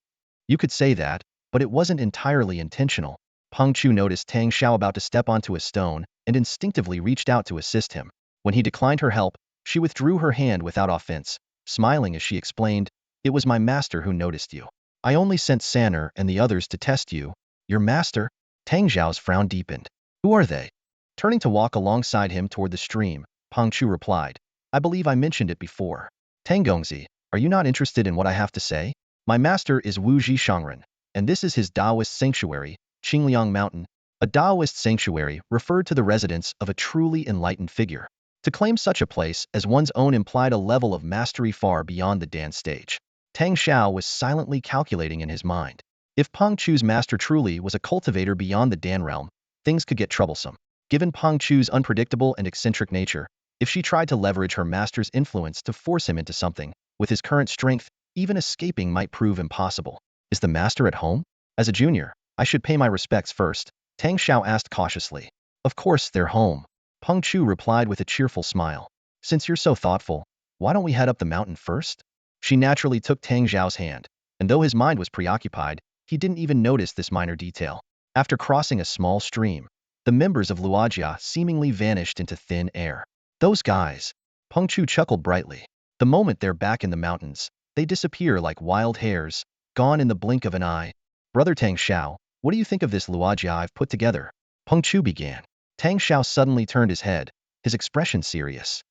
[SPEAKER 1] "You could say that, but it wasn't entirely intentional." Peng Chu noticed Tang Shao about to step onto a stone and instinctively reached out to assist him. When he declined her help, she withdrew her hand without offense, smiling as she explained, "It was my master who noticed you. I only sent Sanner and the others to test you." "Your master?" Tang Xiao's frown deepened. "Who are they?" Turning to walk alongside him toward the stream, Peng Chu replied, "I believe I mentioned it before. Tang Gongzi, are you not interested in what I have to say? My master is Wu Ji Shangren, and this is his Taoist sanctuary, Qingliang Mountain." A Taoist sanctuary referred to the residence of a truly enlightened figure. To claim such a place as one's own implied a level of mastery far beyond the Dan stage. Tang Shao was silently calculating in his mind. If Peng Chu's master truly was a cultivator beyond the Dan realm, things could get troublesome. Given Peng Chu's unpredictable and eccentric nature, if she tried to leverage her master's influence to force him into something, with his current strength, even escaping might prove impossible. "Is the master at home? As a junior, I should pay my respects first," Tang Shao asked cautiously. "Of course they're home," Peng Chu replied with a cheerful smile. "Since you're so thoughtful, why don't we head up the mountain first?" She naturally took Tang Xiao's hand, and though his mind was preoccupied, he didn't even notice this minor detail. After crossing a small stream, the members of Luojia seemingly vanished into thin air. "Those guys," Peng Chu chuckled brightly. "The moment they're back in the mountains, they disappear like wild hares, gone in the blink of an eye." "Brother Tang Shao, what do you think of this Luojia I've put together?" Peng Chu began. Tang Shao suddenly turned his head, his expression serious.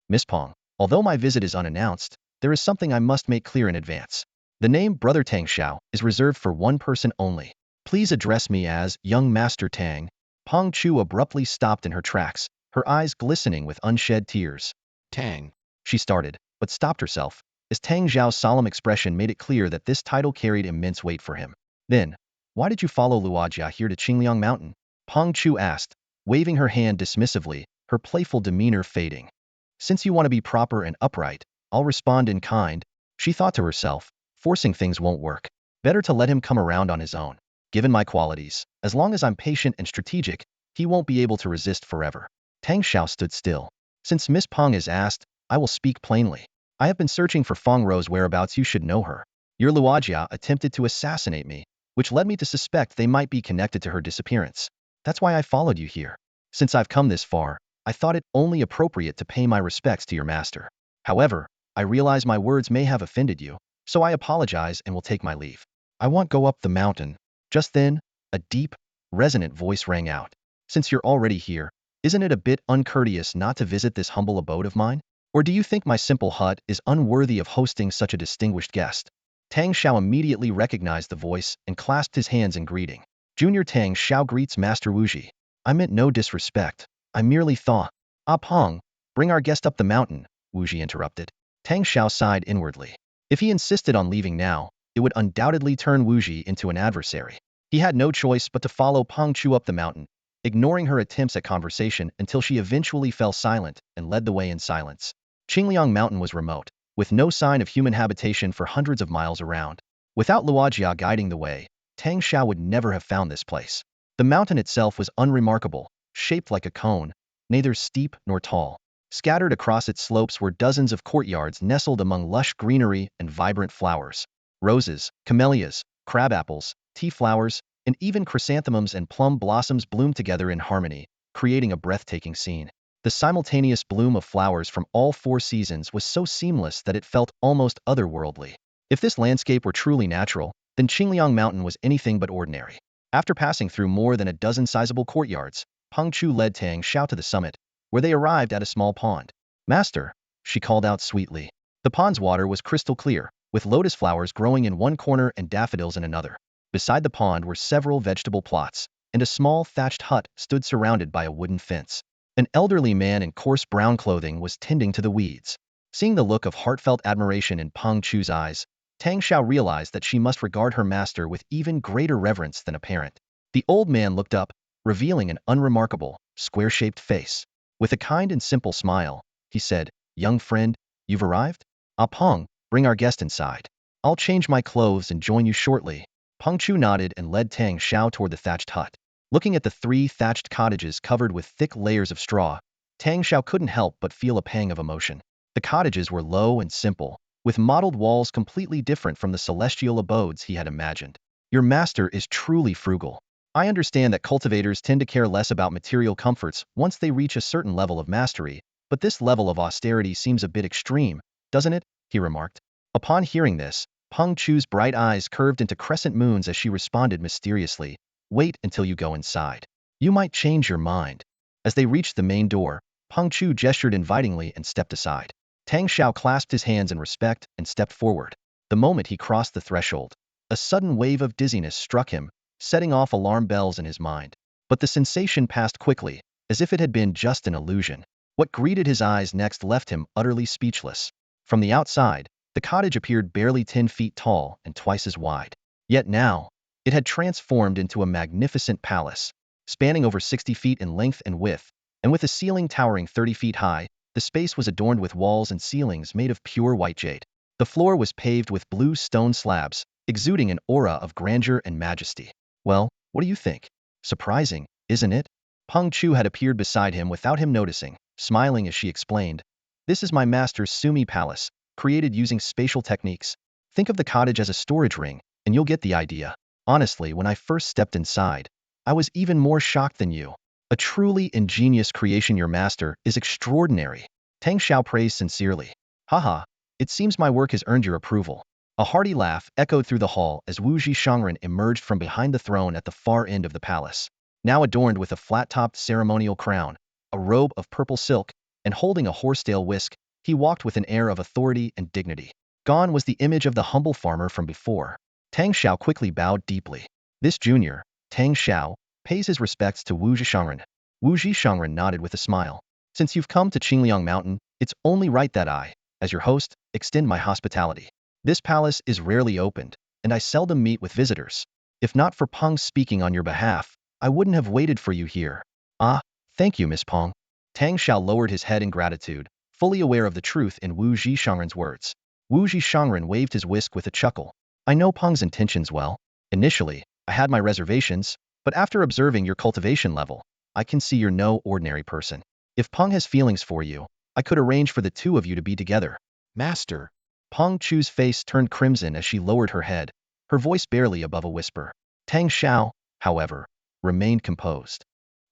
[SPEAKER 1] "Miss Peng, although my visit is unannounced, there is something I must make clear in advance. The name Brother Tang Shao is reserved for one person only. Please address me as Young Master Tang." Peng Chu abruptly stopped in her tracks, her eyes glistening with unshed tears. "Tang," she started, but stopped herself, as Tang Xiao's solemn expression made it clear that this title carried immense weight for him. "Then, why did you follow Luojia here to Qingliang Mountain?" Peng Chu asked, waving her hand dismissively, her playful demeanor fading. "Since you want to be proper and upright, I'll respond in kind," she thought to herself. Forcing things won't work. Better to let him come around on his own. Given my qualities, as long as I'm patient and strategic, he won't be able to resist forever. Tang Shao stood still. "Since Miss Peng is asked, I will speak plainly. I have been searching for Fong Row's whereabouts. You should know her. Your Luojia attempted to assassinate me, which led me to suspect they might be connected to her disappearance. That's why I followed you here. Since I've come this far, I thought it only appropriate to pay my respects to your master. However, I realize my words may have offended you, so I apologize and will take my leave. I won't go up the mountain." Just then, a deep, resonant voice rang out. "Since you're already here, isn't it a bit uncourteous not to visit this humble abode of mine? Or do you think my simple hut is unworthy of hosting such a distinguished guest?" Tang Shao immediately recognized the voice and clasped his hands in greeting. "Junior Tang Shao greets Master Wuji. I meant no disrespect. I merely thought—" "Ah Peng, bring our guest up the mountain," Wuji interrupted. Tang Shao sighed inwardly. If he insisted on leaving now, it would undoubtedly turn Wuji into an adversary. He had no choice but to follow Peng Chu up the mountain, ignoring her attempts at conversation until she eventually fell silent and led the way in silence. Qingliang Mountain was remote, with no sign of human habitation for hundreds of miles around. Without Luojia guiding the way, Tang Shao would never have found this place. The mountain itself was unremarkable, shaped like a cone, neither steep nor tall. Scattered across its slopes were dozens of courtyards nestled among lush greenery and vibrant flowers. Roses, camellias, crabapples, tea flowers, and even chrysanthemums and plum blossoms bloomed together in harmony, creating a breathtaking scene. The simultaneous bloom of flowers from all four seasons was so seamless that it felt almost otherworldly. If this landscape were truly natural, then Qingliang Mountain was anything but ordinary. After passing through more than a dozen sizable courtyards, Peng Chu led Tang Shao to the summit, where they arrived at a small pond. "Master," she called out sweetly. The pond's water was crystal clear, with lotus flowers growing in one corner and daffodils in another. Beside the pond were several vegetable plots, and a small thatched hut stood surrounded by a wooden fence. An elderly man in coarse brown clothing was tending to the weeds. Seeing the look of heartfelt admiration in Peng Chu's eyes, Tang Shao realized that she must regard her master with even greater reverence than a parent. The old man looked up, revealing an unremarkable, square-shaped face. With a kind and simple smile, he said, "Young friend, you've arrived? Ah, Peng, bring our guest inside. I'll change my clothes and join you shortly." Peng Chu nodded and led Tang Shao toward the thatched hut. Looking at the three thatched cottages covered with thick layers of straw, Tang Shao couldn't help but feel a pang of emotion. The cottages were low and simple, with mottled walls completely different from the celestial abodes he had imagined. "Your master is truly frugal. I understand that cultivators tend to care less about material comforts once they reach a certain level of mastery, but this level of austerity seems a bit extreme, doesn't it?" he remarked. Upon hearing this, Peng Chu's bright eyes curved into crescent moons as she responded mysteriously, "Wait until you go inside. You might change your mind." As they reached the main door, Peng Chu gestured invitingly and stepped aside. Tang Shao clasped his hands in respect and stepped forward. The moment he crossed the threshold, a sudden wave of dizziness struck him, setting off alarm bells in his mind. But the sensation passed quickly, as if it had been just an illusion. What greeted his eyes next left him utterly speechless. From the outside, the cottage appeared barely 10 feet tall and twice as wide. Yet now, it had transformed into a magnificent palace, spanning over 60 feet in length and width, and with a ceiling towering 30 feet high. The space was adorned with walls and ceilings made of pure white jade. The floor was paved with blue stone slabs, exuding an aura of grandeur and majesty. "Well, what do you think? Surprising, isn't it?" Peng Chu had appeared beside him without him noticing, smiling as she explained, "This is my master's Sumi Palace, created using spatial techniques. Think of the cottage as a storage ring, and you'll get the idea. Honestly, when I first stepped inside, I was even more shocked than you. A truly ingenious creation. Your master is extraordinary." Tang Shao praised sincerely. "Haha, it seems my work has earned your approval." A hearty laugh echoed through the hall as Wu Zhishangren emerged from behind the throne at the far end of the palace. Now adorned with a flat-topped ceremonial crown, a robe of purple silk, and holding a horsetail whisk, he walked with an air of authority and dignity. Gone was the image of the humble farmer from before. Tang Shao quickly bowed deeply. This junior, Tang Shao, pays his respects to Wu Zhishangren. Wu Zhishangren nodded with a smile. "Since you've come to Qingliang Mountain, it's only right that I, as your host, extend my hospitality. This palace is rarely opened, and I seldom meet with visitors. If not for Peng speaking on your behalf, I wouldn't have waited for you here." "Ah, thank you, Miss Peng." Tang Shao lowered his head in gratitude, fully aware of the truth in Wu Zhishangren's words. Wu Zhishangren waved his whisk with a chuckle. "I know Peng's intentions well. Initially, I had my reservations, but after observing your cultivation level, I can see you're no ordinary person. If Peng has feelings for you, I could arrange for the two of you to be together." "Master." Peng Chu's face turned crimson as she lowered her head, her voice barely above a whisper. Tang Shao, however, remained composed.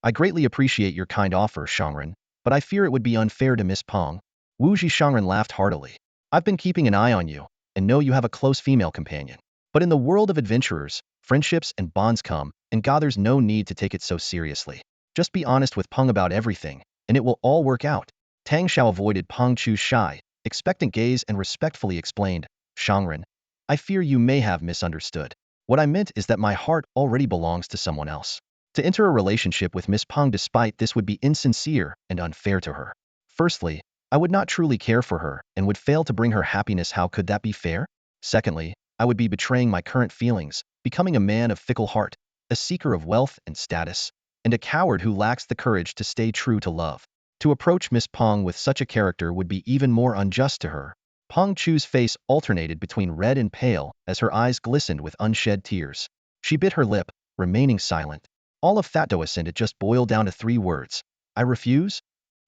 [SPEAKER 1] "I greatly appreciate your kind offer, Shangren, but I fear it would be unfair to Miss Peng." Wu Zhishangren laughed heartily. "I've been keeping an eye on you, and know you have a close female companion. But in the world of adventurers, friendships and bonds come, and there's no need to take it so seriously. Just be honest with Peng about everything, and it will all work out." Tang Shao avoided Peng Chu's shy, expectant gaze and respectfully explained, "Shangren, I fear you may have misunderstood. What I meant is that my heart already belongs to someone else. To enter a relationship with Miss Peng despite this would be insincere and unfair to her. Firstly, I would not truly care for her and would fail to bring her happiness. How could that be fair? Secondly, I would be betraying my current feelings, becoming a man of fickle heart, a seeker of wealth and status, and a coward who lacks the courage to stay true to love. To approach Miss Peng with such a character would be even more unjust to her." Peng Chu's face alternated between red and pale as her eyes glistened with unshed tears. She bit her lip, remaining silent. All of Thatdoas, and it just boiled down to 3 words. "I refuse?"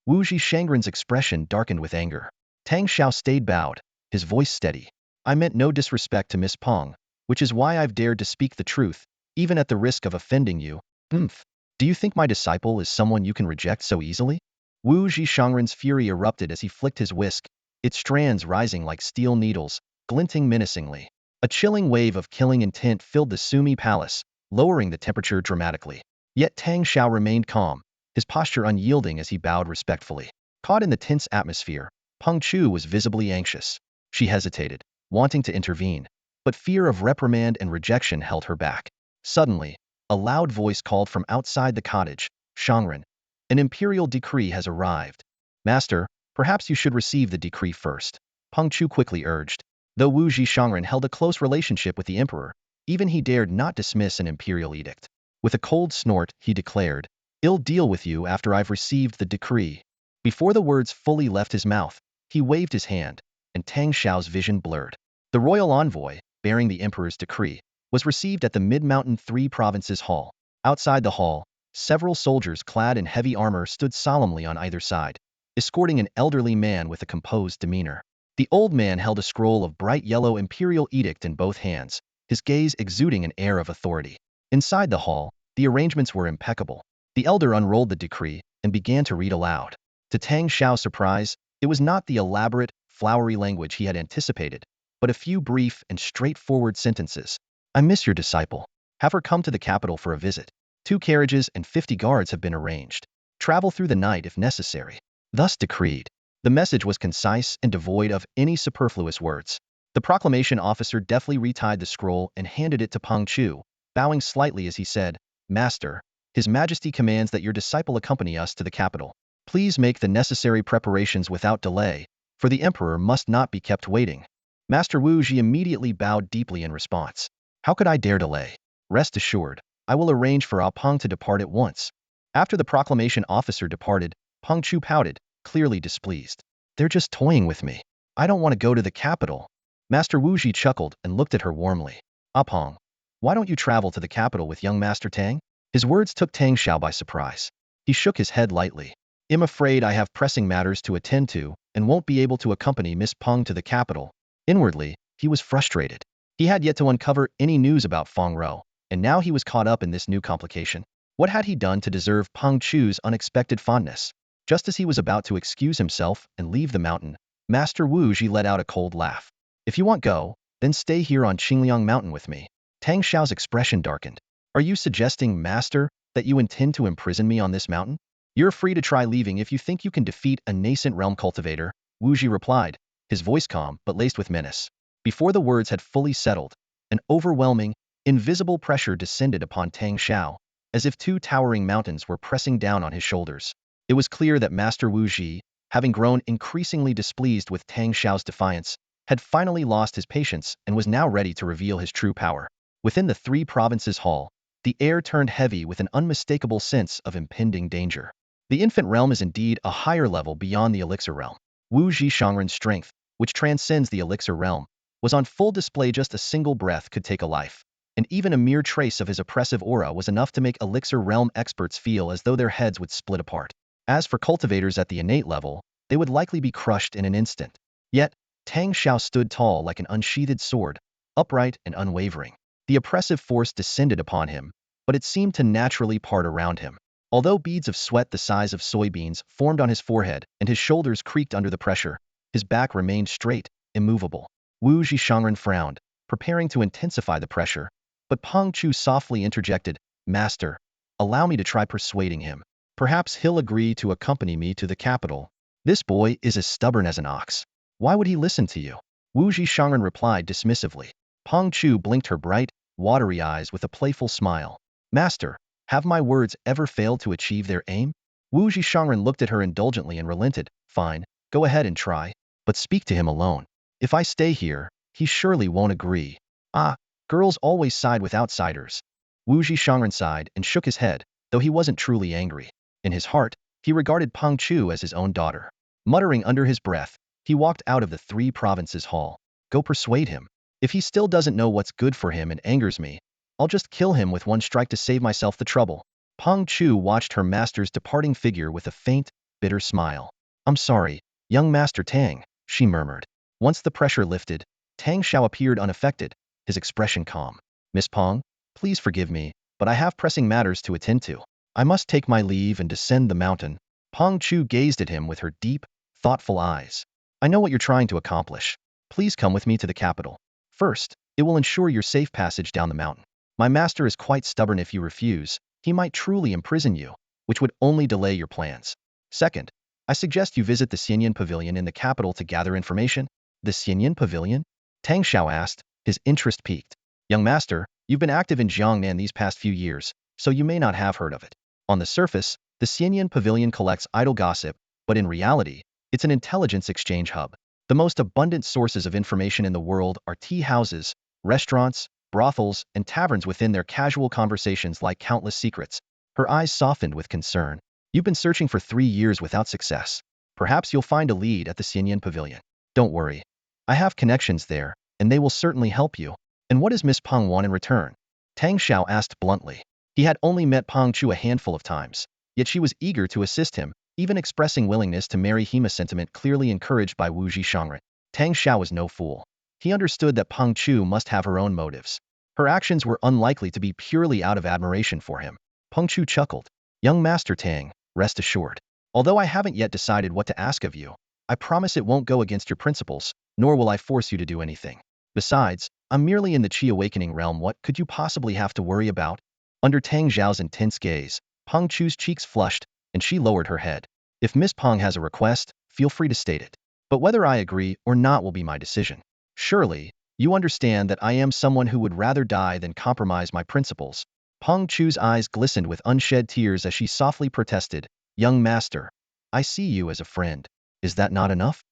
[SPEAKER 1] Wu Shangren's expression darkened with anger. Tang Shao stayed bowed, his voice steady. I meant no disrespect to Miss Peng, which is why I've dared to speak the truth, even at the risk of offending you. Humph. Do you think my disciple is someone you can reject so easily? Wu Shangren's fury erupted as he flicked his whisk, its strands rising like steel needles, glinting menacingly. A chilling wave of killing intent filled the Sumi palace, lowering the temperature dramatically. Yet Tang Shao remained calm, his posture unyielding as he bowed respectfully. Caught in the tense atmosphere, Peng Chu was visibly anxious. She hesitated, wanting to intervene, but fear of reprimand and rejection held her back. Suddenly, a loud voice called from outside the cottage, Shangren, an imperial decree has arrived. Master, perhaps you should receive the decree first. Peng Chu quickly urged. Though Wu Shangren held a close relationship with the emperor, even he dared not dismiss an imperial edict. With a cold snort, he declared, I'll deal with you after I've received the decree. Before the words fully left his mouth, he waved his hand, and Tang Shao's vision blurred. The royal envoy, bearing the emperor's decree, was received at the Mid-Mountain Three Provinces Hall. Outside the hall, several soldiers clad in heavy armor stood solemnly on either side, escorting an elderly man with a composed demeanor. The old man held a scroll of bright yellow imperial edict in both hands, his gaze exuding an air of authority. Inside the hall, the arrangements were impeccable. The elder unrolled the decree and began to read aloud. To Tang Shao's surprise, it was not the elaborate, flowery language he had anticipated, but a few brief and straightforward sentences. I miss your disciple. Have her come to the capital for a visit. 2 carriages and 50 guards have been arranged. Travel through the night if necessary. Thus decreed. The message was concise and devoid of any superfluous words. The proclamation officer deftly retied the scroll and handed it to Peng Chu, bowing slightly as he said, Master, His Majesty commands that your disciple accompany us to the capital. Please make the necessary preparations without delay, for the emperor must not be kept waiting. Master Wu Ji immediately bowed deeply in response. How could I dare delay? Rest assured, I will arrange for Ah Peng to depart at once. After the proclamation officer departed, Peng Chu pouted, clearly displeased. They're just toying with me. I don't want to go to the capital. Master Wu Ji chuckled and looked at her warmly. Ah Peng, why don't you travel to the capital with young Master Tang? His words took Tang Shao by surprise. He shook his head lightly. I'm afraid I have pressing matters to attend to and won't be able to accompany Miss Peng to the capital. Inwardly, he was frustrated. He had yet to uncover any news about Fong Row, and now he was caught up in this new complication. What had he done to deserve Peng Chu's unexpected fondness? Just as he was about to excuse himself and leave the mountain, Master Wu Ji let out a cold laugh. If you want go, then stay here on Qingliang Mountain with me. Tang Shao's expression darkened. Are you suggesting, Master, that you intend to imprison me on this mountain? You're free to try leaving if you think you can defeat a nascent realm cultivator, Wu Ji replied, his voice calm but laced with menace. Before the words had fully settled, an overwhelming, invisible pressure descended upon Tang Shao, as if 2 towering mountains were pressing down on his shoulders. It was clear that Master Wu Ji, having grown increasingly displeased with Tang Shao's defiance, had finally lost his patience and was now ready to reveal his true power. Within the Three Provinces Hall, the air turned heavy with an unmistakable sense of impending danger. The infant realm is indeed a higher level beyond the elixir realm. Wu Shangren's strength, which transcends the elixir realm, was on full display. Just a single breath could take a life, and even a mere trace of his oppressive aura was enough to make elixir realm experts feel as though their heads would split apart. As for cultivators at the innate level, they would likely be crushed in an instant. Yet, Tang Shao stood tall like an unsheathed sword, upright and unwavering. The oppressive force descended upon him, but it seemed to naturally part around him. Although beads of sweat the size of soybeans formed on his forehead and his shoulders creaked under the pressure, his back remained straight, immovable. Wu Shangren frowned, preparing to intensify the pressure, but Peng Chu softly interjected, Master, allow me to try persuading him. Perhaps he'll agree to accompany me to the capital. This boy is as stubborn as an ox. Why would he listen to you? Wu Shangren replied dismissively. Peng Chu blinked her bright, watery eyes with a playful smile. Master, have my words ever failed to achieve their aim? Wu Shangren looked at her indulgently and relented. Fine, go ahead and try, but speak to him alone. If I stay here, he surely won't agree. Ah, girls always side with outsiders. Wu Shangren sighed and shook his head, though he wasn't truly angry. In his heart, he regarded Peng Chu as his own daughter. Muttering under his breath, he walked out of the Three Provinces Hall. Go persuade him. If he still doesn't know what's good for him and angers me, I'll just kill him with one strike to save myself the trouble. Peng Chu watched her master's departing figure with a faint, bitter smile. I'm sorry, young Master Tang, she murmured. Once the pressure lifted, Tang Shao appeared unaffected, his expression calm. Miss Pong, please forgive me, but I have pressing matters to attend to. I must take my leave and descend the mountain. Pong Chu gazed at him with her deep, thoughtful eyes. I know what you're trying to accomplish. Please come with me to the capital. First, it will ensure your safe passage down the mountain. My master is quite stubborn. If you refuse, he might truly imprison you, which would only delay your plans. Second, I suggest you visit the Xianyan Pavilion in the capital to gather information. The Xianyan Pavilion? Tang Shao asked, his interest piqued. Young master, you've been active in Jiangnan these past few years, so you may not have heard of it. On the surface, the Xianyan Pavilion collects idle gossip, but in reality, it's an intelligence exchange hub. The most abundant sources of information in the world are tea houses, restaurants, brothels, and taverns. Within their casual conversations lie countless secrets. Her eyes softened with concern. You've been searching for 3 years without success. Perhaps you'll find a lead at the Xianyan Pavilion. Don't worry. I have connections there, and they will certainly help you. And what does Miss Peng want in return? Tang Shao asked bluntly. He had only met Peng Chu a handful of times, yet she was eager to assist him, even expressing willingness to marry him, a sentiment clearly encouraged by Wu Zhishangren. Tang Shao was no fool. He understood that Peng Chu must have her own motives. Her actions were unlikely to be purely out of admiration for him. Peng Chu chuckled. Young Master Tang, rest assured. Although I haven't yet decided what to ask of you, I promise it won't go against your principles, nor will I force you to do anything. Besides, I'm merely in the Qi awakening realm. What could you possibly have to worry about? Under Tang Zhao's intense gaze, Peng Chu's cheeks flushed, and she lowered her head. If Miss Peng has a request, feel free to state it. But whether I agree or not will be my decision. Surely, you understand that I am someone who would rather die than compromise my principles. Peng Chu's eyes glistened with unshed tears as she softly protested. Young master, I see you as a friend. Is that not enough?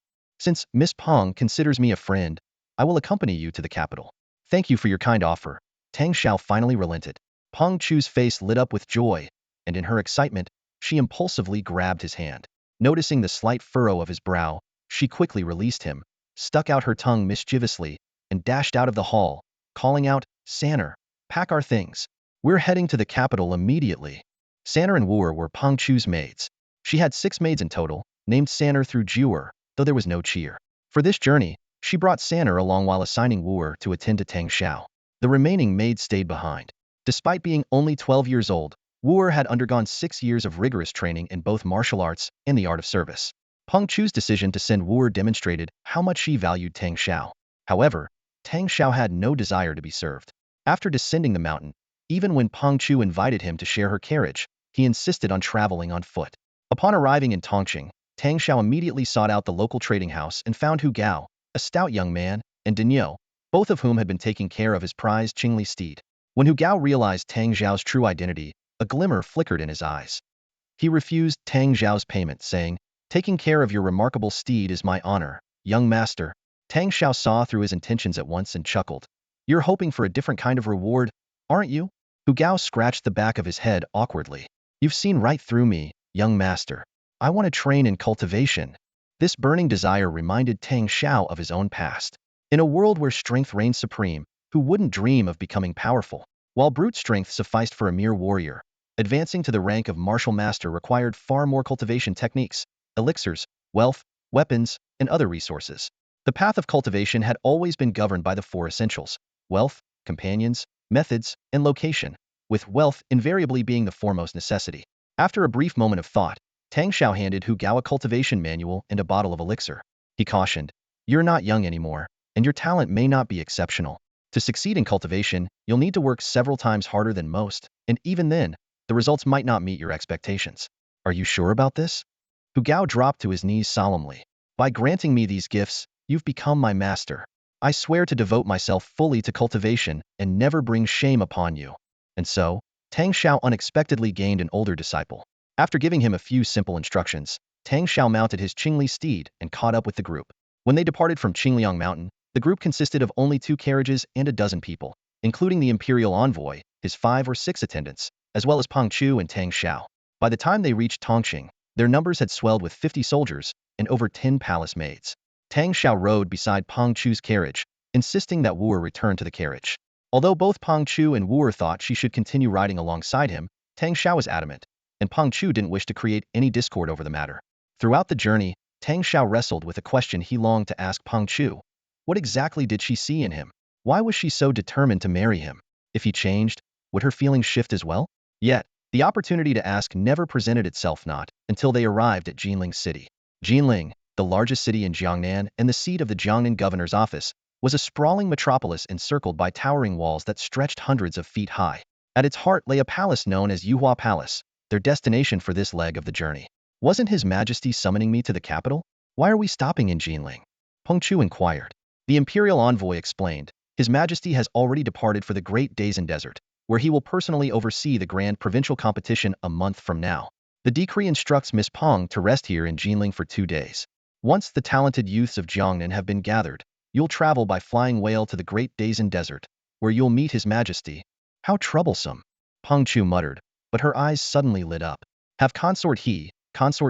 [SPEAKER 1] Since Miss Peng considers me a friend, I will accompany you to the capital. Thank you for your kind offer. Tang Shao finally relented. Peng Chu's face lit up with joy, and in her excitement, she impulsively grabbed his hand. Noticing the slight furrow of his brow, she quickly released him, stuck out her tongue mischievously, and dashed out of the hall, calling out, Sanner, pack our things. We're heading to the capital immediately. Sanner and Wuer were Peng Chu's maids. She had 6 maids in total, named Sanner through Juer, though there was no cheer. For this journey, she brought Sanner along while assigning Wuer to attend to Tang Shao. The remaining maids stayed behind. Despite being only 12 years old, Wuer had undergone 6 years of rigorous training in both martial arts and the art of service. Peng Chu's decision to send Wuer demonstrated how much she valued Tang Shao. However, Tang Shao had no desire to be served. After descending the mountain, even when Peng Chu invited him to share her carriage, he insisted on traveling on foot. Upon arriving in Tongqing, Tang Shao immediately sought out the local trading house and found Hu Gao, a stout young man, and Daniel, both of whom had been taking care of his prized Qingli steed. When Hu Gao realized Tang Zhao's true identity, a glimmer flickered in his eyes. He refused Tang Zhao's payment, saying, Taking care of your remarkable steed is my honor, young master. Tang Shao saw through his intentions at once and chuckled. You're hoping for a different kind of reward, aren't you? Hu Gao scratched the back of his head awkwardly. You've seen right through me, young master. I want to train in cultivation. This burning desire reminded Tang Shao of his own past. In a world where strength reigned supreme, who wouldn't dream of becoming powerful? While brute strength sufficed for a mere warrior, advancing to the rank of martial master required far more cultivation techniques, elixirs, wealth, weapons, and other resources. The path of cultivation had always been governed by the 4 essentials: wealth, companions, methods, and location, with wealth invariably being the foremost necessity. After a brief moment of thought, Tang Shao handed Hu Gao a cultivation manual and a bottle of elixir. He cautioned, You're not young anymore, and your talent may not be exceptional. To succeed in cultivation, you'll need to work several times harder than most, and even then, the results might not meet your expectations. Are you sure about this? Hu Gao dropped to his knees solemnly. By granting me these gifts, you've become my master. I swear to devote myself fully to cultivation and never bring shame upon you. And so, Tang Shao unexpectedly gained an older disciple. After giving him a few simple instructions, Tang Shao mounted his Qingli steed and caught up with the group. When they departed from Qingliang Mountain, the group consisted of only 2 carriages and a dozen people, including the imperial envoy, his 5 or 6 attendants, as well as Peng Chu and Tang Shao. By the time they reached Tongqing, their numbers had swelled with 50 soldiers and over 10 palace maids. Tang Shao rode beside Peng Chu's carriage, insisting that Wuer return to the carriage. Although both Peng Chu and Wuer thought she should continue riding alongside him, Tang Shao was adamant, and Peng Chu didn't wish to create any discord over the matter. Throughout the journey, Tang Shao wrestled with a question he longed to ask Pang Chu. What exactly did she see in him? Why was she so determined to marry him? If he changed, would her feelings shift as well? Yet, the opportunity to ask never presented itself not until they arrived at Jinling City. Jinling, the largest city in Jiangnan and the seat of the Jiangnan governor's office, was a sprawling metropolis encircled by towering walls that stretched hundreds of feet high. At its heart lay a palace known as Yuhua Palace, their destination for this leg of the journey. Wasn't His Majesty summoning me to the capital? Why are we stopping in Jinling? Peng Chu inquired. The imperial envoy explained, His Majesty has already departed for the Great Dazen Desert, where he will personally oversee the grand provincial competition a month from now. The decree instructs Miss Peng to rest here in Jinling for 2 days. Once the talented youths of Jiangnan have been gathered, you'll travel by flying whale to the Great Dazen Desert, where you'll meet His Majesty. How troublesome, Peng Chu muttered, but her eyes suddenly lit up. Have Consort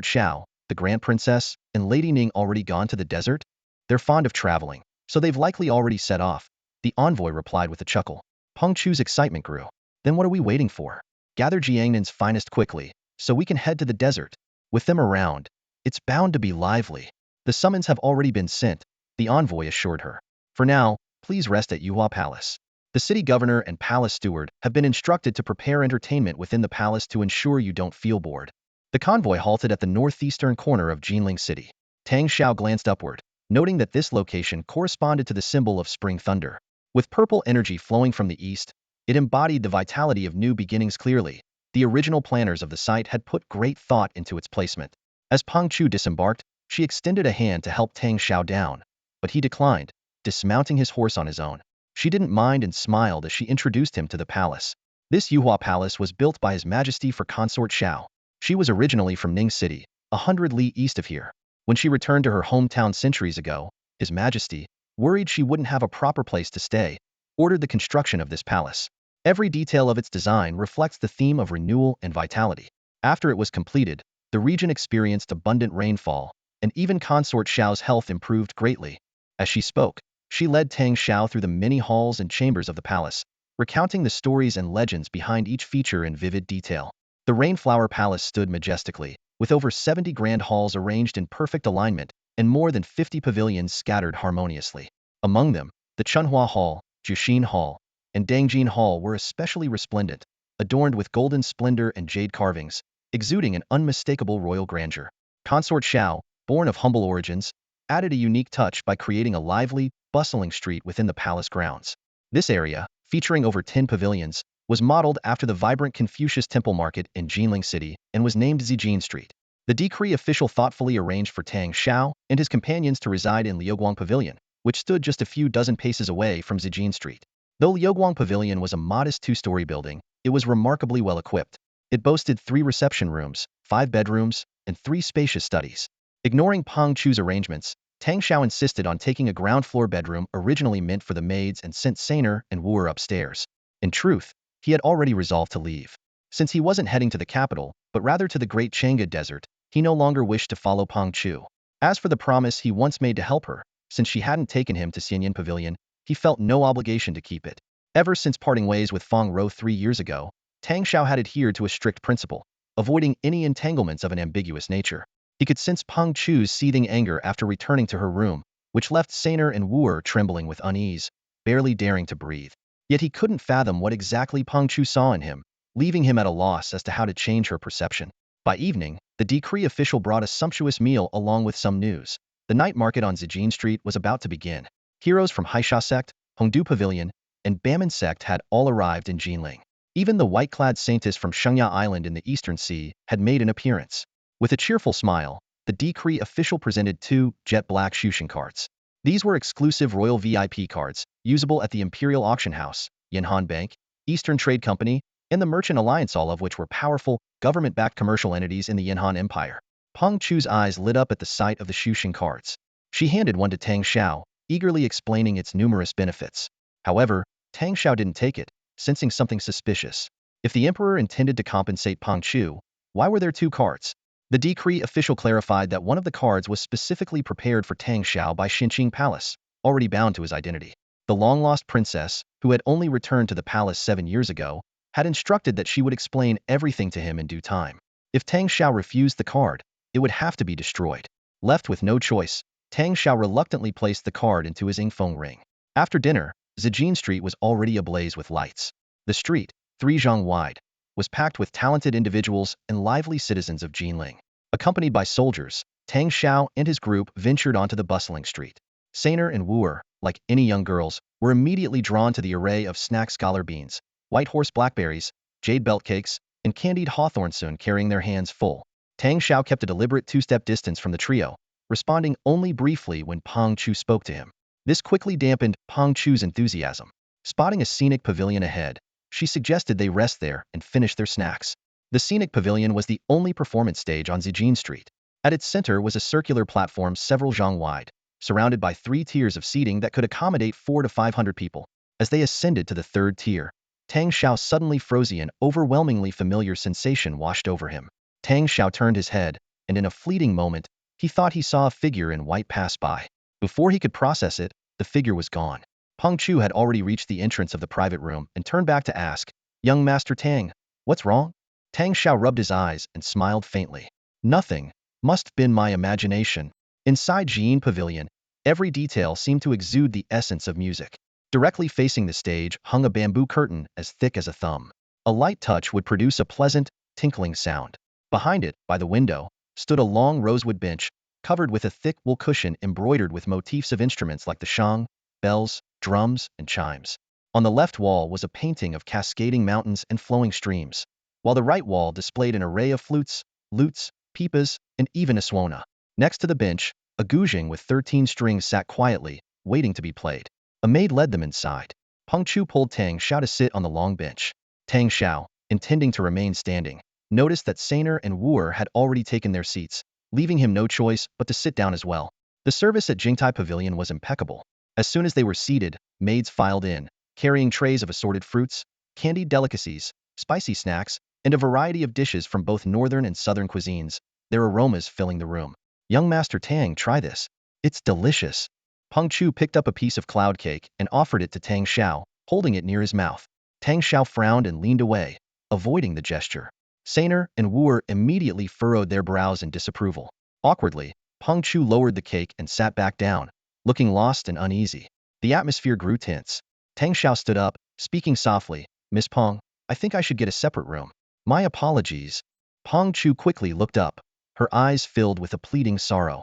[SPEAKER 1] Shao, the Grand Princess, and Lady Ning already gone to the desert? They're fond of traveling, so they've likely already set off, the envoy replied with a chuckle. Peng Chu's excitement grew. Then what are we waiting for? Gather Jiangnan's finest quickly, so we can head to the desert. With them around, it's bound to be lively. The summons have already been sent, the envoy assured her. For now, please rest at Yuhua Palace. The city governor and palace steward have been instructed to prepare entertainment within the palace to ensure you don't feel bored. The convoy halted at the northeastern corner of Jinling City. Tang Shao glanced upward, noting that this location corresponded to the symbol of spring thunder. With purple energy flowing from the east, it embodied the vitality of new beginnings clearly. The original planners of the site had put great thought into its placement. As Peng Chu disembarked, she extended a hand to help Tang Shao down, but he declined, dismounting his horse on his own. She didn't mind and smiled as she introduced him to the palace. This Yuhua Palace was built by His Majesty for Consort Shao. She was originally from Ning City, 100 li east of here. When she returned to her hometown centuries ago, His Majesty, worried she wouldn't have a proper place to stay, ordered the construction of this palace. Every detail of its design reflects the theme of renewal and vitality. After it was completed, the region experienced abundant rainfall, and even Consort Shao's health improved greatly. As she spoke, she led Tang Shao through the many halls and chambers of the palace, recounting the stories and legends behind each feature in vivid detail. The Rainflower Palace stood majestically, with over 70 grand halls arranged in perfect alignment, and more than 50 pavilions scattered harmoniously. Among them, the Chunhua Hall, Juxin Hall, and Dangjin Hall were especially resplendent, adorned with golden splendor and jade carvings, exuding an unmistakable royal grandeur. Consort Shao, born of humble origins, added a unique touch by creating a lively, bustling street within the palace grounds. This area, featuring over 10 pavilions, was modeled after the vibrant Confucius Temple Market in Jinling City and was named Zijin Street. The decree official thoughtfully arranged for Tang Shao and his companions to reside in Liuguang Pavilion, which stood just a few dozen paces away from Zijin Street. Though Liuguang Pavilion was a modest 2-story building, it was remarkably well equipped. It boasted 3 reception rooms, 5 bedrooms, and 3 spacious studies. Ignoring Peng Chu's arrangements, Tang Shao insisted on taking a ground-floor bedroom originally meant for the maids and sent Sainer and Wooer upstairs. In truth, he had already resolved to leave. Since he wasn't heading to the capital, but rather to the Great Chang'e Desert, he no longer wished to follow Peng Chu. As for the promise he once made to help her, since she hadn't taken him to Xianyan Pavilion, he felt no obligation to keep it. Ever since parting ways with Fong Row 3 years ago, Tang Shao had adhered to a strict principle, avoiding any entanglements of an ambiguous nature. He could sense Peng Chu's seething anger after returning to her room, which left Sainer and Wooer trembling with unease, barely daring to breathe. Yet he couldn't fathom what exactly Peng Chu saw in him, leaving him at a loss as to how to change her perception. By evening, the decree official brought a sumptuous meal along with some news. The night market on Zijin Street was about to begin. Heroes from Haisha sect, Hongdu Pavilion, and Baman sect had all arrived in Jinling. Even the white-clad saintess from Shengya Island in the Eastern Sea had made an appearance. With a cheerful smile, the decree official presented 2 jet-black Shushan cards. These were exclusive royal VIP cards, usable at the Imperial Auction House, Yanhan Bank, Eastern Trade Company, and the Merchant Alliance, all of which were powerful, government-backed commercial entities in the Yanhan Empire. Peng Chu's eyes lit up at the sight of the Shushan cards. She handed one to Tang Shao, eagerly explaining its numerous benefits. However, Tang Shao didn't take it, sensing something suspicious. If the emperor intended to compensate Peng Chu, why were there 2 cards? The decree official clarified that one of the cards was specifically prepared for Tang Shao by Xinqing Palace, already bound to his identity. The long-lost princess, who had only returned to the palace 7 years ago, had instructed that she would explain everything to him in due time. If Tang Shao refused the card, it would have to be destroyed. Left with no choice, Tang Shao reluctantly placed the card into his Ingfeng ring. After dinner, Zijin Street was already ablaze with lights. The street, 3 zhang wide, was packed with talented individuals and lively citizens of Jinling. Accompanied by soldiers, Tang Shao and his group ventured onto the bustling street. Sainer and Wooer, like any young girls, were immediately drawn to the array of snack scholar beans, white horse blackberries, jade belt cakes, and candied hawthorn soon carrying their hands full. Tang Shao kept a deliberate two-step distance from the trio, responding only briefly when Pang Chu spoke to him. This quickly dampened Pang Chu's enthusiasm. Spotting a scenic pavilion ahead, she suggested they rest there and finish their snacks. The scenic pavilion was the only performance stage on Zijin Street. At its center was a circular platform several zhang wide, surrounded by 3 tiers of seating that could accommodate 400 to 500 people. As they ascended to the 3rd tier, Tang Shao suddenly froze. An overwhelmingly familiar sensation washed over him. Tang Shao turned his head, and in a fleeting moment, he thought he saw a figure in white pass by. Before he could process it, the figure was gone. Peng Chu had already reached the entrance of the private room and turned back to ask, "Young Master Tang, what's wrong?" Tang Shao rubbed his eyes and smiled faintly. "Nothing. Must have been my imagination." Inside Jin Pavilion, every detail seemed to exude the essence of music. Directly facing the stage hung a bamboo curtain as thick as a thumb. A light touch would produce a pleasant, tinkling sound. Behind it, by the window, stood a long rosewood bench, covered with a thick wool cushion embroidered with motifs of instruments like the shang, bells, drums, and chimes. On the left wall was a painting of cascading mountains and flowing streams, while the right wall displayed an array of flutes, lutes, pipas, and even a suona. Next to the bench, a guzheng with 13 strings sat quietly, waiting to be played. A maid led them inside. Peng Chu pulled Tang Shao to sit on the long bench. Tang Shao, intending to remain standing, noticed that Sainer and Wooer had already taken their seats, leaving him no choice but to sit down as well. The service at Jingtai Pavilion was impeccable. As soon as they were seated, maids filed in, carrying trays of assorted fruits, candied delicacies, spicy snacks, and a variety of dishes from both northern and southern cuisines, their aromas filling the room. "Young Master Tang, try this. It's delicious." Peng Chu picked up a piece of cloud cake and offered it to Tang Shao, holding it near his mouth. Tang Shao frowned and leaned away, avoiding the gesture. Sainer and Wooer immediately furrowed their brows in disapproval. Awkwardly, Peng Chu lowered the cake and sat back down, looking lost and uneasy. The atmosphere grew tense. Tang Shao stood up, speaking softly, "Miss Peng, I think I should get a separate room." "My apologies." Peng Chu quickly looked up, her eyes filled with a pleading sorrow.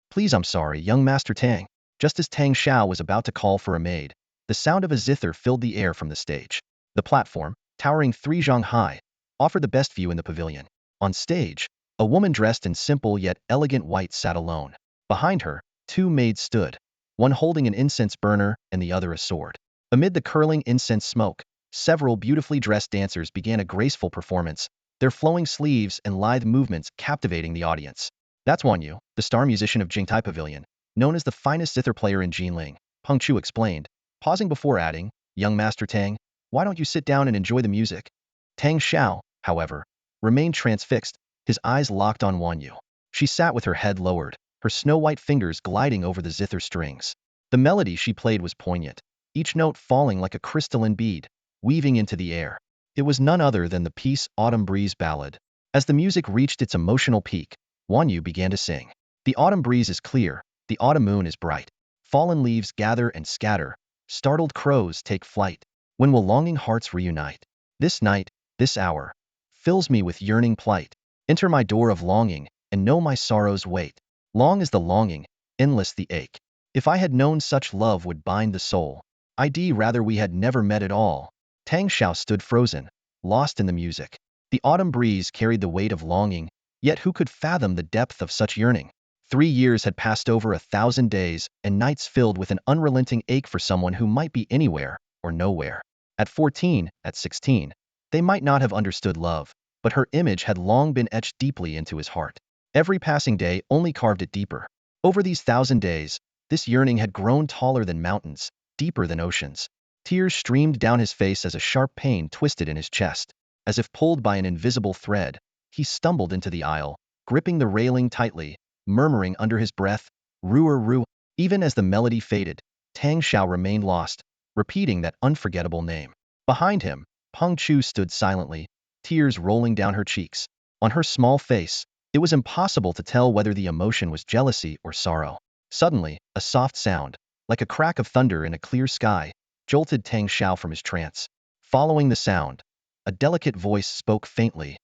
[SPEAKER 1] "Please, I'm sorry, young Master Tang." Just as Tang Shao was about to call for a maid, the sound of a zither filled the air from the stage. The platform, towering 3 zhang high, offered the best view in the pavilion. On stage, a woman dressed in simple yet elegant white sat alone. Behind her, 2 maids stood, one holding an incense burner and the other a sword. Amid the curling incense smoke, several beautifully dressed dancers began a graceful performance, their flowing sleeves and lithe movements captivating the audience. "That's Wan Yu, the star musician of Jingtai Pavilion, known as the finest zither player in Jinling," Peng Chu explained, pausing before adding, "Young Master Tang, why don't you sit down and enjoy the music?" Tang Shao, however, remained transfixed, his eyes locked on Wan Yu. She sat with her head lowered, her snow-white fingers gliding over the zither strings. The melody she played was poignant, each note falling like a crystalline bead, weaving into the air. It was none other than the piece Autumn Breeze Ballad. As the music reached its emotional peak, Wan Yu began to sing. "The autumn breeze is clear, the autumn moon is bright. Fallen leaves gather and scatter, startled crows take flight. When will longing hearts reunite? This night, this hour, fills me with yearning plight. Enter my door of longing, and know my sorrows wait. Long is the longing, endless the ache. If I had known such love would bind the soul, I'd rather we had never met at all." Tang Shao stood frozen, lost in the music. The autumn breeze carried the weight of longing, yet who could fathom the depth of such yearning? 3 years had passed over 1,000 days, and nights filled with an unrelenting ache for someone who might be anywhere or nowhere. At 14, at 16, they might not have understood love, but her image had long been etched deeply into his heart. Every passing day only carved it deeper. Over these 1,000 days, this yearning had grown taller than mountains, deeper than oceans. Tears streamed down his face as a sharp pain twisted in his chest. As if pulled by an invisible thread, he stumbled into the aisle, gripping the railing tightly, murmuring under his breath, "Ruer Ru." Even as the melody faded, Tang Shao remained lost, repeating that unforgettable name. Behind him, Peng Chu stood silently, tears rolling down her cheeks. On her small face, It was impossible to tell whether the emotion was jealousy or sorrow. Suddenly, a soft sound, like a crack of thunder in a clear sky, jolted Tang Shao from his trance. Following the sound, a delicate voice spoke faintly.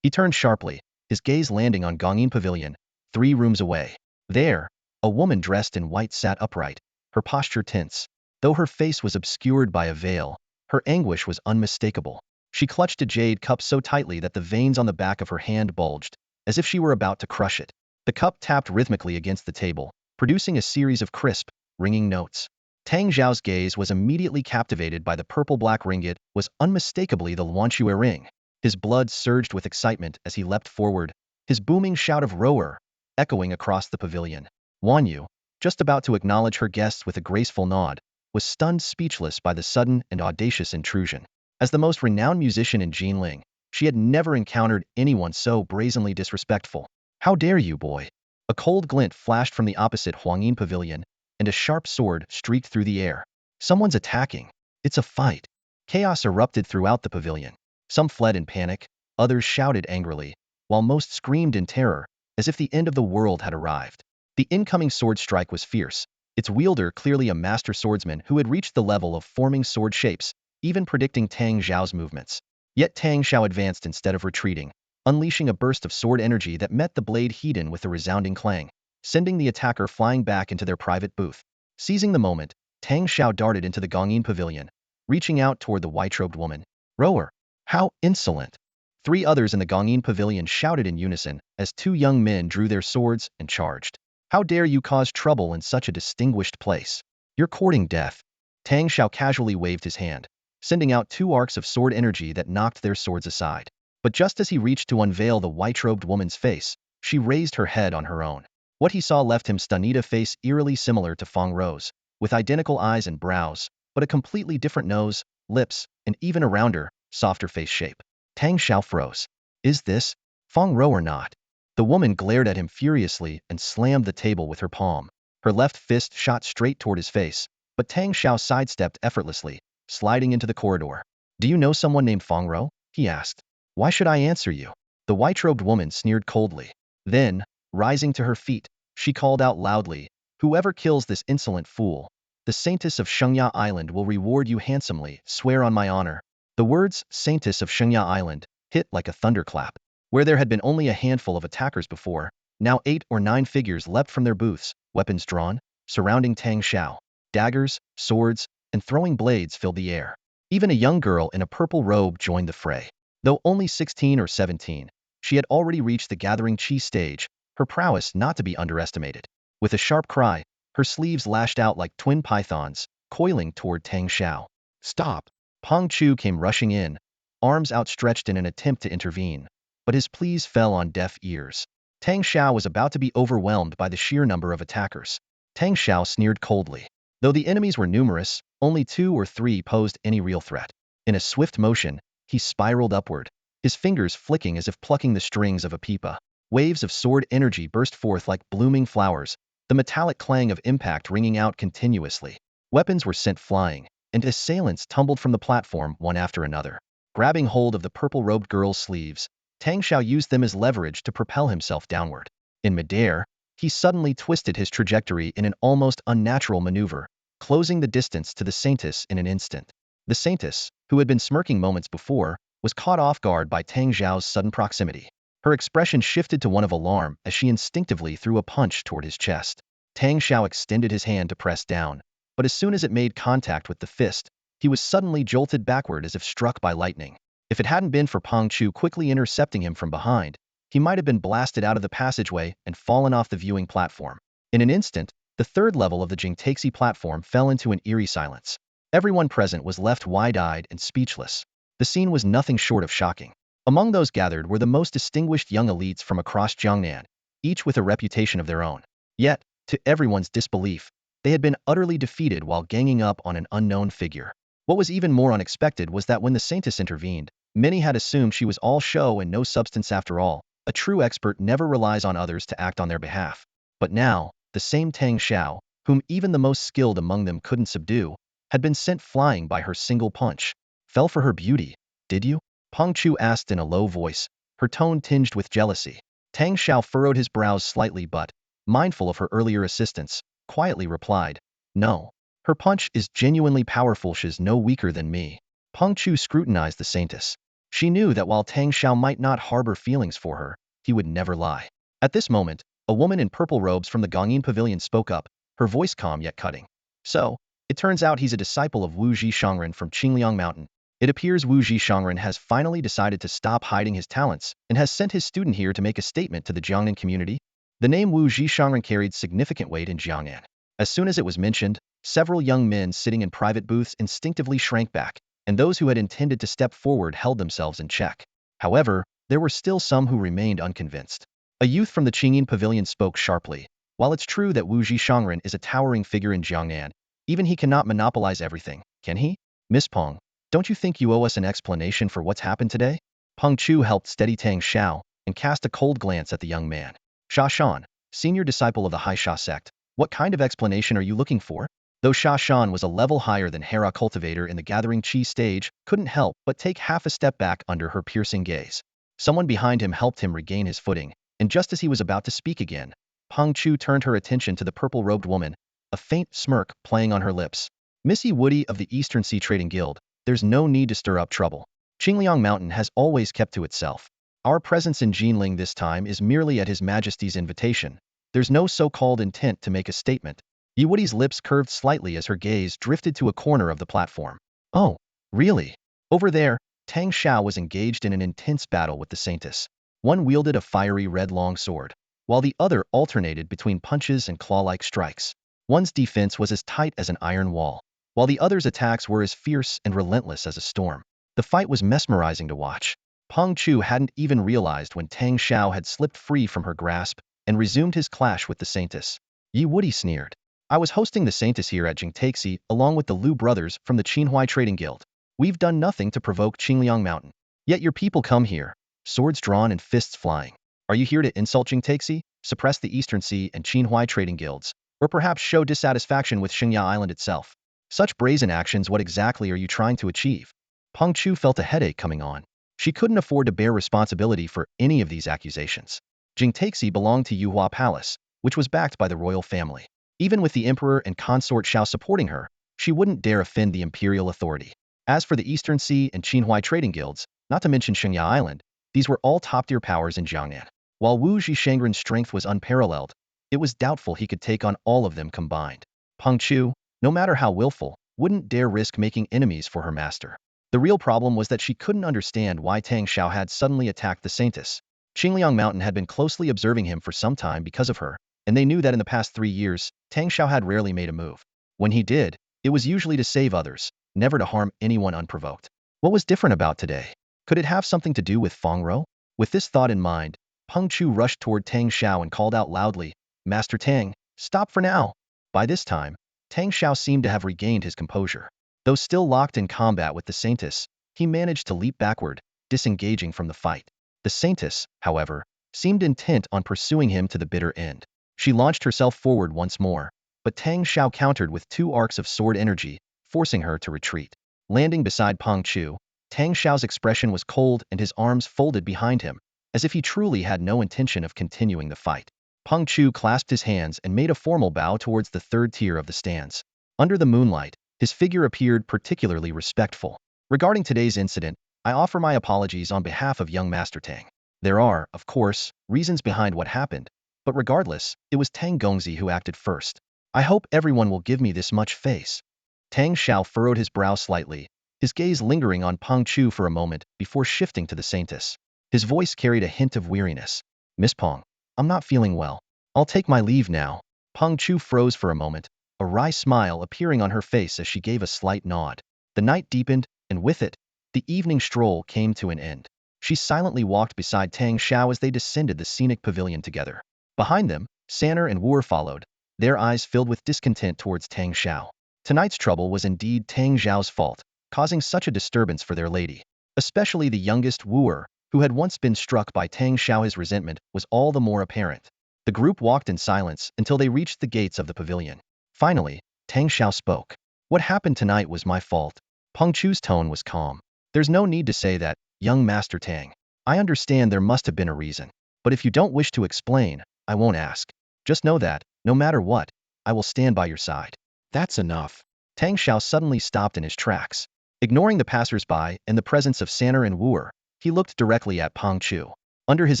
[SPEAKER 1] He turned sharply, his gaze landing on Gongyin Pavilion, 3 rooms away. There, a woman dressed in white sat upright, her posture tense. Though her face was obscured by a veil, her anguish was unmistakable. She clutched a jade cup so tightly that the veins on the back of her hand bulged, as if she were about to crush it. The cup tapped rhythmically against the table, producing a series of crisp, ringing notes. Tang Zhao's gaze was immediately captivated by the purple-black ringgit, was unmistakably the Luanxue ring. His blood surged with excitement as he leapt forward, his booming shout of rower echoing across the pavilion. Wan Yu, just about to acknowledge her guests with a graceful nod, was stunned speechless by the sudden and audacious intrusion. As the most renowned musician in Jinling, she had never encountered anyone so brazenly disrespectful. "How dare you, boy?" A cold glint flashed from the opposite Huangyin Pavilion, and a sharp sword streaked through the air. "Someone's attacking. It's a fight." Chaos erupted throughout the pavilion. Some fled in panic, others shouted angrily, while most screamed in terror, as if the end of the world had arrived. The incoming sword strike was fierce, its wielder clearly a master swordsman who had reached the level of forming sword shapes, even predicting Tang Zhao's movements. Yet Tang Shao advanced instead of retreating, unleashing a burst of sword energy that met the blade Hedon with a resounding clang, sending the attacker flying back into their private booth. Seizing the moment, Tang Shao darted into the Gongyin Pavilion, reaching out toward the white-robed woman. "Rower! How insolent!" 3 others in the Gongyin Pavilion shouted in unison as 2 young men drew their swords and charged. "How dare you cause trouble in such a distinguished place? You're courting death." Tang Shao casually waved his hand, sending out 2 arcs of sword energy that knocked their swords aside. But just as he reached to unveil the white-robed woman's face, she raised her head on her own. What he saw left him stunned, a face eerily similar to Fong Row's, with identical eyes and brows, but a completely different nose, lips, and even a rounder, softer face shape. Tang Shao froze. "Is this Fong Row or not?" The woman glared at him furiously and slammed the table with her palm. Her left fist shot straight toward his face, but Tang Shao sidestepped effortlessly, sliding into the corridor. "Do you know someone named Fong Row?" he asked. "Why should I answer you?" The white-robed woman sneered coldly. Then, rising to her feet, she called out loudly, "Whoever kills this insolent fool, the Saintess of Shengya Island will reward you handsomely, swear on my honor." The words, Saintess of Shengya Island, hit like a thunderclap. Where there had been only a handful of attackers before, now 8 or 9 figures leapt from their booths, weapons drawn, surrounding Tang Shao. Daggers, swords, and throwing blades filled the air. Even a young girl in a purple robe joined the fray. Though only 16 or 17, she had already reached the gathering chi stage, her prowess not to be underestimated. With a sharp cry, her sleeves lashed out like twin pythons, coiling toward Tang Shao. "Stop!" Pang Chu came rushing in, arms outstretched in an attempt to intervene, but his pleas fell on deaf ears. Tang Shao was about to be overwhelmed by the sheer number of attackers. Tang Shao sneered coldly. Though the enemies were numerous, only 2 or 3 posed any real threat. In a swift motion, he spiraled upward, his fingers flicking as if plucking the strings of a pipa. Waves of sword energy burst forth like blooming flowers, the metallic clang of impact ringing out continuously. Weapons were sent flying, and assailants tumbled from the platform one after another. Grabbing hold of the purple-robed girl's sleeves, Tang Shao used them as leverage to propel himself downward. In midair, he suddenly twisted his trajectory in an almost unnatural maneuver, closing the distance to the Saintess in an instant. The Saintess, who had been smirking moments before, was caught off guard by Tang Zhao's sudden proximity. Her expression shifted to one of alarm as she instinctively threw a punch toward his chest. Tang Shao extended his hand to press down, but as soon as it made contact with the fist, he was suddenly jolted backward as if struck by lightning. If it hadn't been for Pang Chu quickly intercepting him from behind, he might have been blasted out of the passageway and fallen off the viewing platform. In an instant, the 3rd level of the Jingtaxi platform fell into an eerie silence. Everyone present was left wide-eyed and speechless. The scene was nothing short of shocking. Among those gathered were the most distinguished young elites from across Jiangnan, each with a reputation of their own. Yet, to everyone's disbelief, they had been utterly defeated while ganging up on an unknown figure. What was even more unexpected was that when the Saintess intervened, many had assumed she was all show and no substance after all. A true expert never relies on others to act on their behalf. But now, the same Tang Shao, whom even the most skilled among them couldn't subdue, had been sent flying by her single punch. "Fell for her beauty, did you?" Pang Chu asked in a low voice, her tone tinged with jealousy. Tang Shao furrowed his brows slightly but, mindful of her earlier assistance, quietly replied, "No. Her punch is genuinely powerful. She's no weaker than me." Peng Chu scrutinized the saintess. She knew that while Tang Shao might not harbor feelings for her, he would never lie. At this moment, a woman in purple robes from the Gongyin Pavilion spoke up, her voice calm yet cutting. "So, it turns out he's a disciple of Wu Ji Shangren from Qingliang Mountain. It appears Wu Ji Shangren has finally decided to stop hiding his talents and has sent his student here to make a statement to the Jiangnan community." The name Wu Ji Shangren carried significant weight in Jiangnan. As soon as it was mentioned, several young men sitting in private booths instinctively shrank back, and those who had intended to step forward held themselves in check. However, there were still some who remained unconvinced. A youth from the Qingyin Pavilion spoke sharply. "While it's true that Wu Ji Shangren is a towering figure in Jiangnan, even he cannot monopolize everything, can he? Miss Peng, don't you think you owe us an explanation for what's happened today?" Peng Chu helped steady Tang Shao and cast a cold glance at the young man. "Sha Shan, senior disciple of the Hai Sha sect, what kind of explanation are you looking for?" Though Sha Shan was a level higher than Hera cultivator in the gathering chi stage, couldn't help but take half a step back under her piercing gaze. Someone behind him helped him regain his footing, and just as he was about to speak again, Peng Chu turned her attention to the purple-robed woman, a faint smirk playing on her lips. "Missy Woody of the Eastern Sea Trading Guild, there's no need to stir up trouble. Qingliang Mountain has always kept to itself. Our presence in Jinling this time is merely at His Majesty's invitation. There's no so-called intent to make a statement." Yiwoody's lips curved slightly as her gaze drifted to a corner of the platform. "Oh, really?" Over there, Tang Shao was engaged in an intense battle with the saintess. One wielded a fiery red long sword, while the other alternated between punches and claw-like strikes. One's defense was as tight as an iron wall, while the other's attacks were as fierce and relentless as a storm. The fight was mesmerizing to watch. Peng Chu hadn't even realized when Tang Shao had slipped free from her grasp and resumed his clash with the saintess. Yi Woody sneered. "I was hosting the saintess here at Jingtaxi along with the Liu brothers from the Qinhuai Trading Guild. We've done nothing to provoke Qingliang Mountain. Yet your people come here, swords drawn and fists flying. Are you here to insult Jingtaxi, suppress the Eastern Sea and Qinhuai Trading Guilds, or perhaps show dissatisfaction with Xingya Island itself? Such brazen actions, what exactly are you trying to achieve?" Peng Chu felt a headache coming on. She couldn't afford to bear responsibility for any of these accusations. Jingtaxi belonged to Yuhua Palace, which was backed by the royal family. Even with the emperor and consort Shao supporting her, she wouldn't dare offend the imperial authority. As for the Eastern Sea and Qinhuai trading guilds, not to mention Xingya Island, these were all top-tier powers in Jiangnan. While Wu Zhishangren's strength was unparalleled, it was doubtful he could take on all of them combined. Peng Chu, no matter how willful, wouldn't dare risk making enemies for her master. The real problem was that she couldn't understand why Tang Shao had suddenly attacked the saintess. Qingliang Mountain had been closely observing him for some time because of her, and they knew that in the past 3 years, Tang Shao had rarely made a move. When he did, it was usually to save others, never to harm anyone unprovoked. What was different about today? Could it have something to do with Fong Row? With this thought in mind, Peng Chu rushed toward Tang Shao and called out loudly, "Master Tang, stop for now!" By this time, Tang Shao seemed to have regained his composure. Though still locked in combat with the saintess, he managed to leap backward, disengaging from the fight. The saintess, however, seemed intent on pursuing him to the bitter end. She launched herself forward once more, but Tang Shao countered with 2 arcs of sword energy, forcing her to retreat. Landing beside Peng Chu, Tang Shao's expression was cold and his arms folded behind him, as if he truly had no intention of continuing the fight. Peng Chu clasped his hands and made a formal bow towards the 3rd tier of the stands. Under the moonlight, his figure appeared particularly respectful. "Regarding today's incident, I offer my apologies on behalf of young Master Tang. There are, of course, reasons behind what happened, but regardless, it was Tang Gongzi who acted first. I hope everyone will give me this much face." Tang Shao furrowed his brow slightly, his gaze lingering on Peng Chu for a moment before shifting to the saintess. His voice carried a hint of weariness. "Miss Peng, I'm not feeling well. I'll take my leave now." Peng Chu froze for a moment, a wry smile appearing on her face as she gave a slight nod. The night deepened, and with it, the evening stroll came to an end. She silently walked beside Tang Shao as they descended the scenic pavilion together. Behind them, Sanner and Wu followed, their eyes filled with discontent towards Tang Shao. Tonight's trouble was indeed Tang Zhao's fault, causing such a disturbance for their lady. Especially the youngest Wu, who had once been struck by Tang Shao. His resentment was all the more apparent. The group walked in silence until they reached the gates of the pavilion. Finally, Tang Shao spoke. "What happened tonight was my fault." Peng Chu's tone was calm. "There's no need to say that, young Master Tang. I understand there must have been a reason. But if you don't wish to explain, I won't ask. Just know that, no matter what, I will stand by your side. That's enough. Tang Shao suddenly stopped in his tracks. Ignoring the passers-by and the presence of Sanner and Wuer, he looked directly at Peng Chu. Under his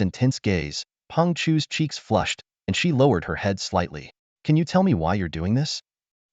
[SPEAKER 1] intense gaze, Peng Chu's cheeks flushed, and she lowered her head slightly. Can you tell me why you're doing this?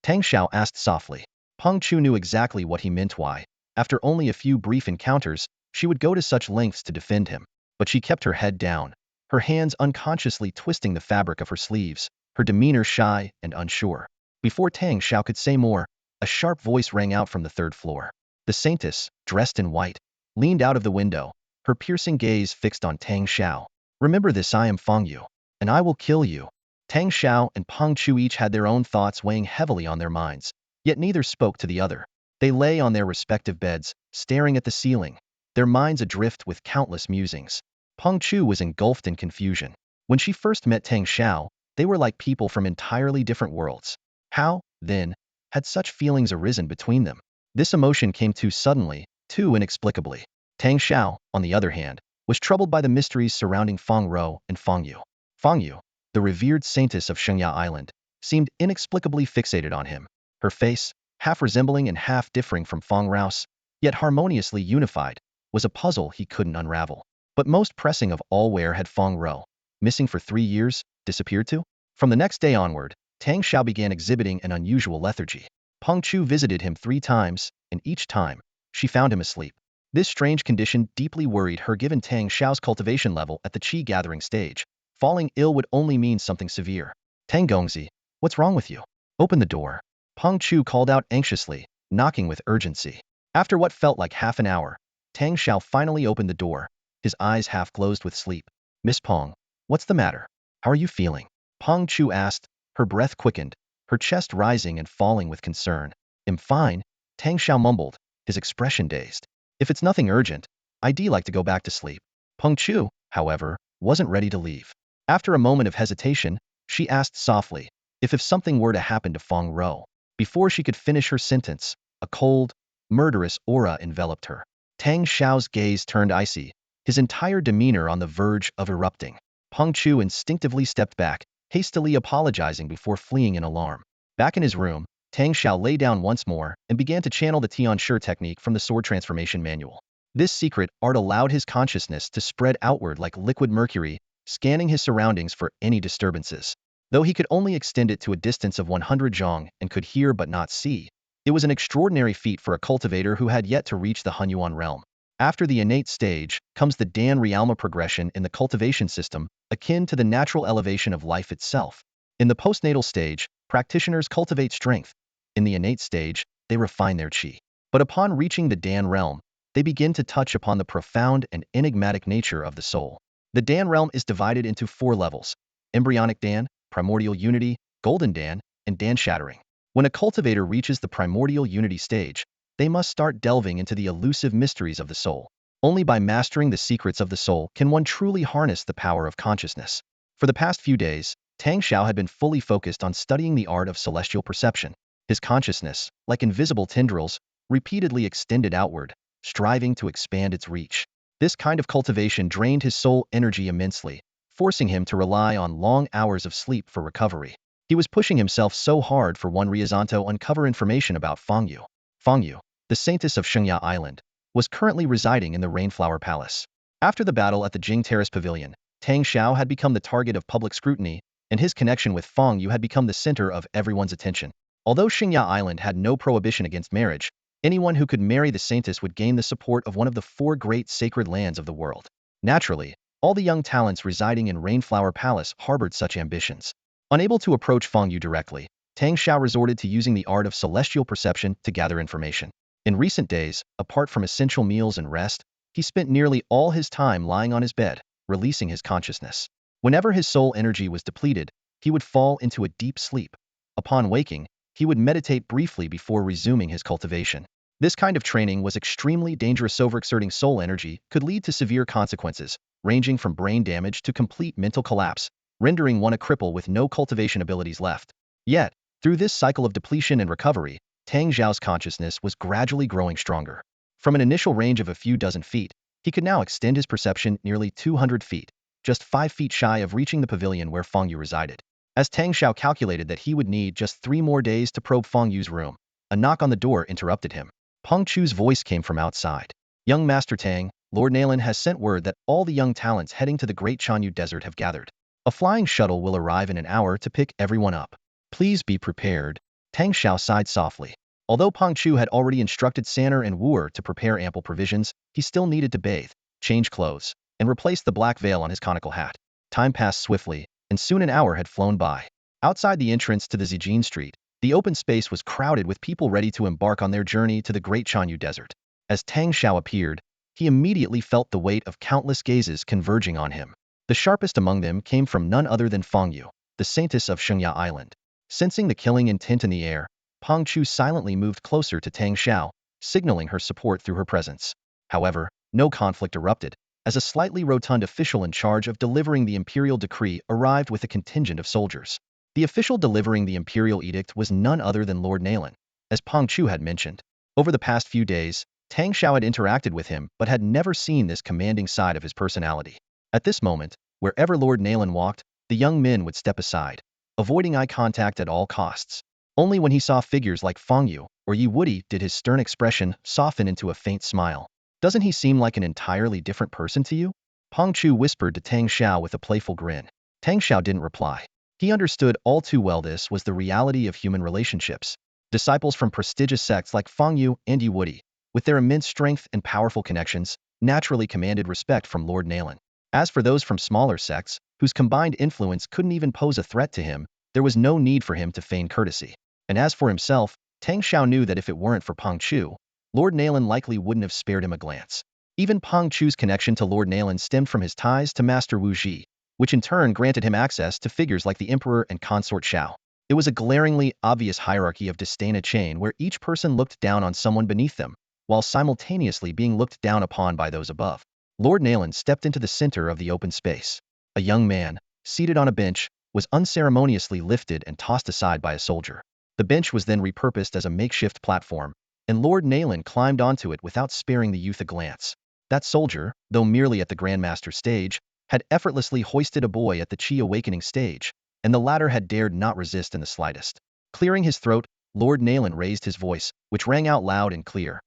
[SPEAKER 1] Tang Shao asked softly. Peng Chu knew exactly what he meant why. After only a few brief encounters, she would go to such lengths to defend him. But she kept her head down, her hands unconsciously twisting the fabric of her sleeves, her demeanor shy and unsure. Before Tang Shao could say more, a sharp voice rang out from the third floor. The saintess, dressed in white, leaned out of the window, her piercing gaze fixed on Tang Shao. Remember this, I am Fong Yu, and I will kill you. Tang Shao and Peng Chu each had their own thoughts weighing heavily on their minds, yet neither spoke to the other. They lay on their respective beds, staring at the ceiling, their minds adrift with countless musings. Peng Chu was engulfed in confusion. When she first met Tang Shao, they were like people from entirely different worlds. How, then, had such feelings arisen between them? This emotion came too suddenly, too inexplicably. Tang Shao, on the other hand, was troubled by the mysteries surrounding Fong Row and Fong Yu. Fong Yu, the revered saintess of Shengya Island, seemed inexplicably fixated on him. Her face, half resembling and half differing from Fong Row's, yet harmoniously unified, was a puzzle he couldn't unravel. But most pressing of all, where had Fong Row, missing for 3 years, disappeared to? From the next day onward, Tang Shao began exhibiting an unusual lethargy. Peng Chu visited him 3 times, and each time, she found him asleep. This strange condition deeply worried her given Tang Shao's cultivation level at the qi gathering stage. Falling ill would only mean something severe. Tang Gongzi, what's wrong with you? Open the door. Peng Chu called out anxiously, knocking with urgency. After what felt like half an hour, Tang Shao finally opened the door, his eyes half closed with sleep. Miss Peng, what's the matter? How are you feeling? Peng Chu asked, her breath quickened, her chest rising and falling with concern. I'm fine, Tang Shao mumbled, his expression dazed. If it's nothing urgent, I'd like to go back to sleep. Peng Chu, however, wasn't ready to leave. After a moment of hesitation, she asked softly, if something were to happen to Fong Row. Before she could finish her sentence, a cold, murderous aura enveloped her. Tang Shao's gaze turned icy, his entire demeanor on the verge of erupting. Peng Chu instinctively stepped back, hastily apologizing before fleeing in alarm. Back in his room, Tang Shao lay down once more and began to channel the Tian Shi technique from the sword transformation manual. This secret art allowed his consciousness to spread outward like liquid mercury, scanning his surroundings for any disturbances. Though he could only extend it to a distance of 100 zhong and could hear but not see, it was an extraordinary feat for a cultivator who had yet to reach the Hunyuan realm. After the innate stage comes the Dan Realma progression in the cultivation system, akin to the natural elevation of life itself. In the postnatal stage, practitioners cultivate strength. In the innate stage, they refine their qi. But upon reaching the Dan realm, they begin to touch upon the profound and enigmatic nature of the soul. The Dan realm is divided into 4 levels: embryonic Dan, primordial unity, golden Dan, and Dan shattering. When a cultivator reaches the primordial unity stage, they must start delving into the elusive mysteries of the soul. Only by mastering the secrets of the soul can one truly harness the power of consciousness. For the past few days, Tang Shao had been fully focused on studying the art of celestial perception. His consciousness, like invisible tendrils, repeatedly extended outward, striving to expand its reach. This kind of cultivation drained his soul energy immensely, forcing him to rely on long hours of sleep for recovery. He was pushing himself so hard for one reason to uncover information about Fong Yu. Fong Yu, the saintess of Shengya Island, was currently residing in the Rainflower Palace. After the battle at the Jing Terrace Pavilion, Tang Shao had become the target of public scrutiny, and his connection with Fong Yu had become the center of everyone's attention. Although Shengya Island had no prohibition against marriage, anyone who could marry the saintess would gain the support of one of the 4 great sacred lands of the world. Naturally, all the young talents residing in Rainflower Palace harbored such ambitions. Unable to approach Fong Yu directly, Tang Shao resorted to using the art of celestial perception to gather information. In recent days, apart from essential meals and rest, he spent nearly all his time lying on his bed, releasing his consciousness. Whenever his soul energy was depleted, he would fall into a deep sleep. Upon waking, he would meditate briefly before resuming his cultivation. This kind of training was extremely dangerous. Overexerting soul energy could lead to severe consequences, ranging from brain damage to complete mental collapse, rendering one a cripple with no cultivation abilities left. Yet, through this cycle of depletion and recovery, Tang Xiao's consciousness was gradually growing stronger. From an initial range of a few dozen feet, he could now extend his perception nearly 200 feet, just 5 feet shy of reaching the pavilion where Fong Yu resided. As Tang Shao calculated that he would need just 3 more days to probe Fong Yu's room, a knock on the door interrupted him. Peng Chu's voice came from outside. Young Master Tang, Lord Nalan has sent word that all the young talents heading to the Great Chanyu Desert have gathered. A flying shuttle will arrive in an hour to pick everyone up. Please be prepared. Tang Shao sighed softly. Although Peng Chu had already instructed Sanner and Wu to prepare ample provisions, he still needed to bathe, change clothes, and replace the black veil on his conical hat. Time passed swiftly, and soon an hour had flown by. Outside the entrance to the Zijin Street, the open space was crowded with people ready to embark on their journey to the Great Chanyu Desert. As Tang Shao appeared, he immediately felt the weight of countless gazes converging on him. The sharpest among them came from none other than Fong Yu, the saintess of Shengya Island. Sensing the killing intent in the air, Peng Chu silently moved closer to Tang Shao, signaling her support through her presence. However, no conflict erupted, as a slightly rotund official in charge of delivering the imperial decree arrived with a contingent of soldiers. The official delivering the imperial edict was none other than Lord Nalan. As Peng Chu had mentioned, over the past few days, Tang Shao had interacted with him but had never seen this commanding side of his personality. At this moment, wherever Lord Nalan walked, the young men would step aside, avoiding eye contact at all costs. Only when he saw figures like Fong Yu or Yi Wudi did his stern expression soften into a faint smile. Doesn't he seem like an entirely different person to you? Peng Chu whispered to Tang Shao with a playful grin. Tang Shao didn't reply. He understood all too well this was the reality of human relationships. Disciples from prestigious sects like Fong Yu and Yi Wudi, with their immense strength and powerful connections, naturally commanded respect from Lord Nalan. As for those from smaller sects, whose combined influence couldn't even pose a threat to him, there was no need for him to feign courtesy. And as for himself, Tang Shao knew that if it weren't for Peng Chu, Lord Nalan likely wouldn't have spared him a glance. Even Peng Chu's connection to Lord Nalan stemmed from his ties to Master Wu Ji, which in turn granted him access to figures like the Emperor and Consort Shao. It was a glaringly obvious hierarchy of disdain, a chain where each person looked down on someone beneath them, while simultaneously being looked down upon by those above. Lord Nalan stepped into the center of the open space. A young man, seated on a bench, was unceremoniously lifted and tossed aside by a soldier. The bench was then repurposed as a makeshift platform, and Lord Nalan climbed onto it without sparing the youth a glance. That soldier, though merely at the Grandmaster stage, had effortlessly hoisted a boy at the Qi Awakening stage, and the latter had dared not resist in the slightest. Clearing his throat, Lord Nalan raised his voice, which rang out loud and clear.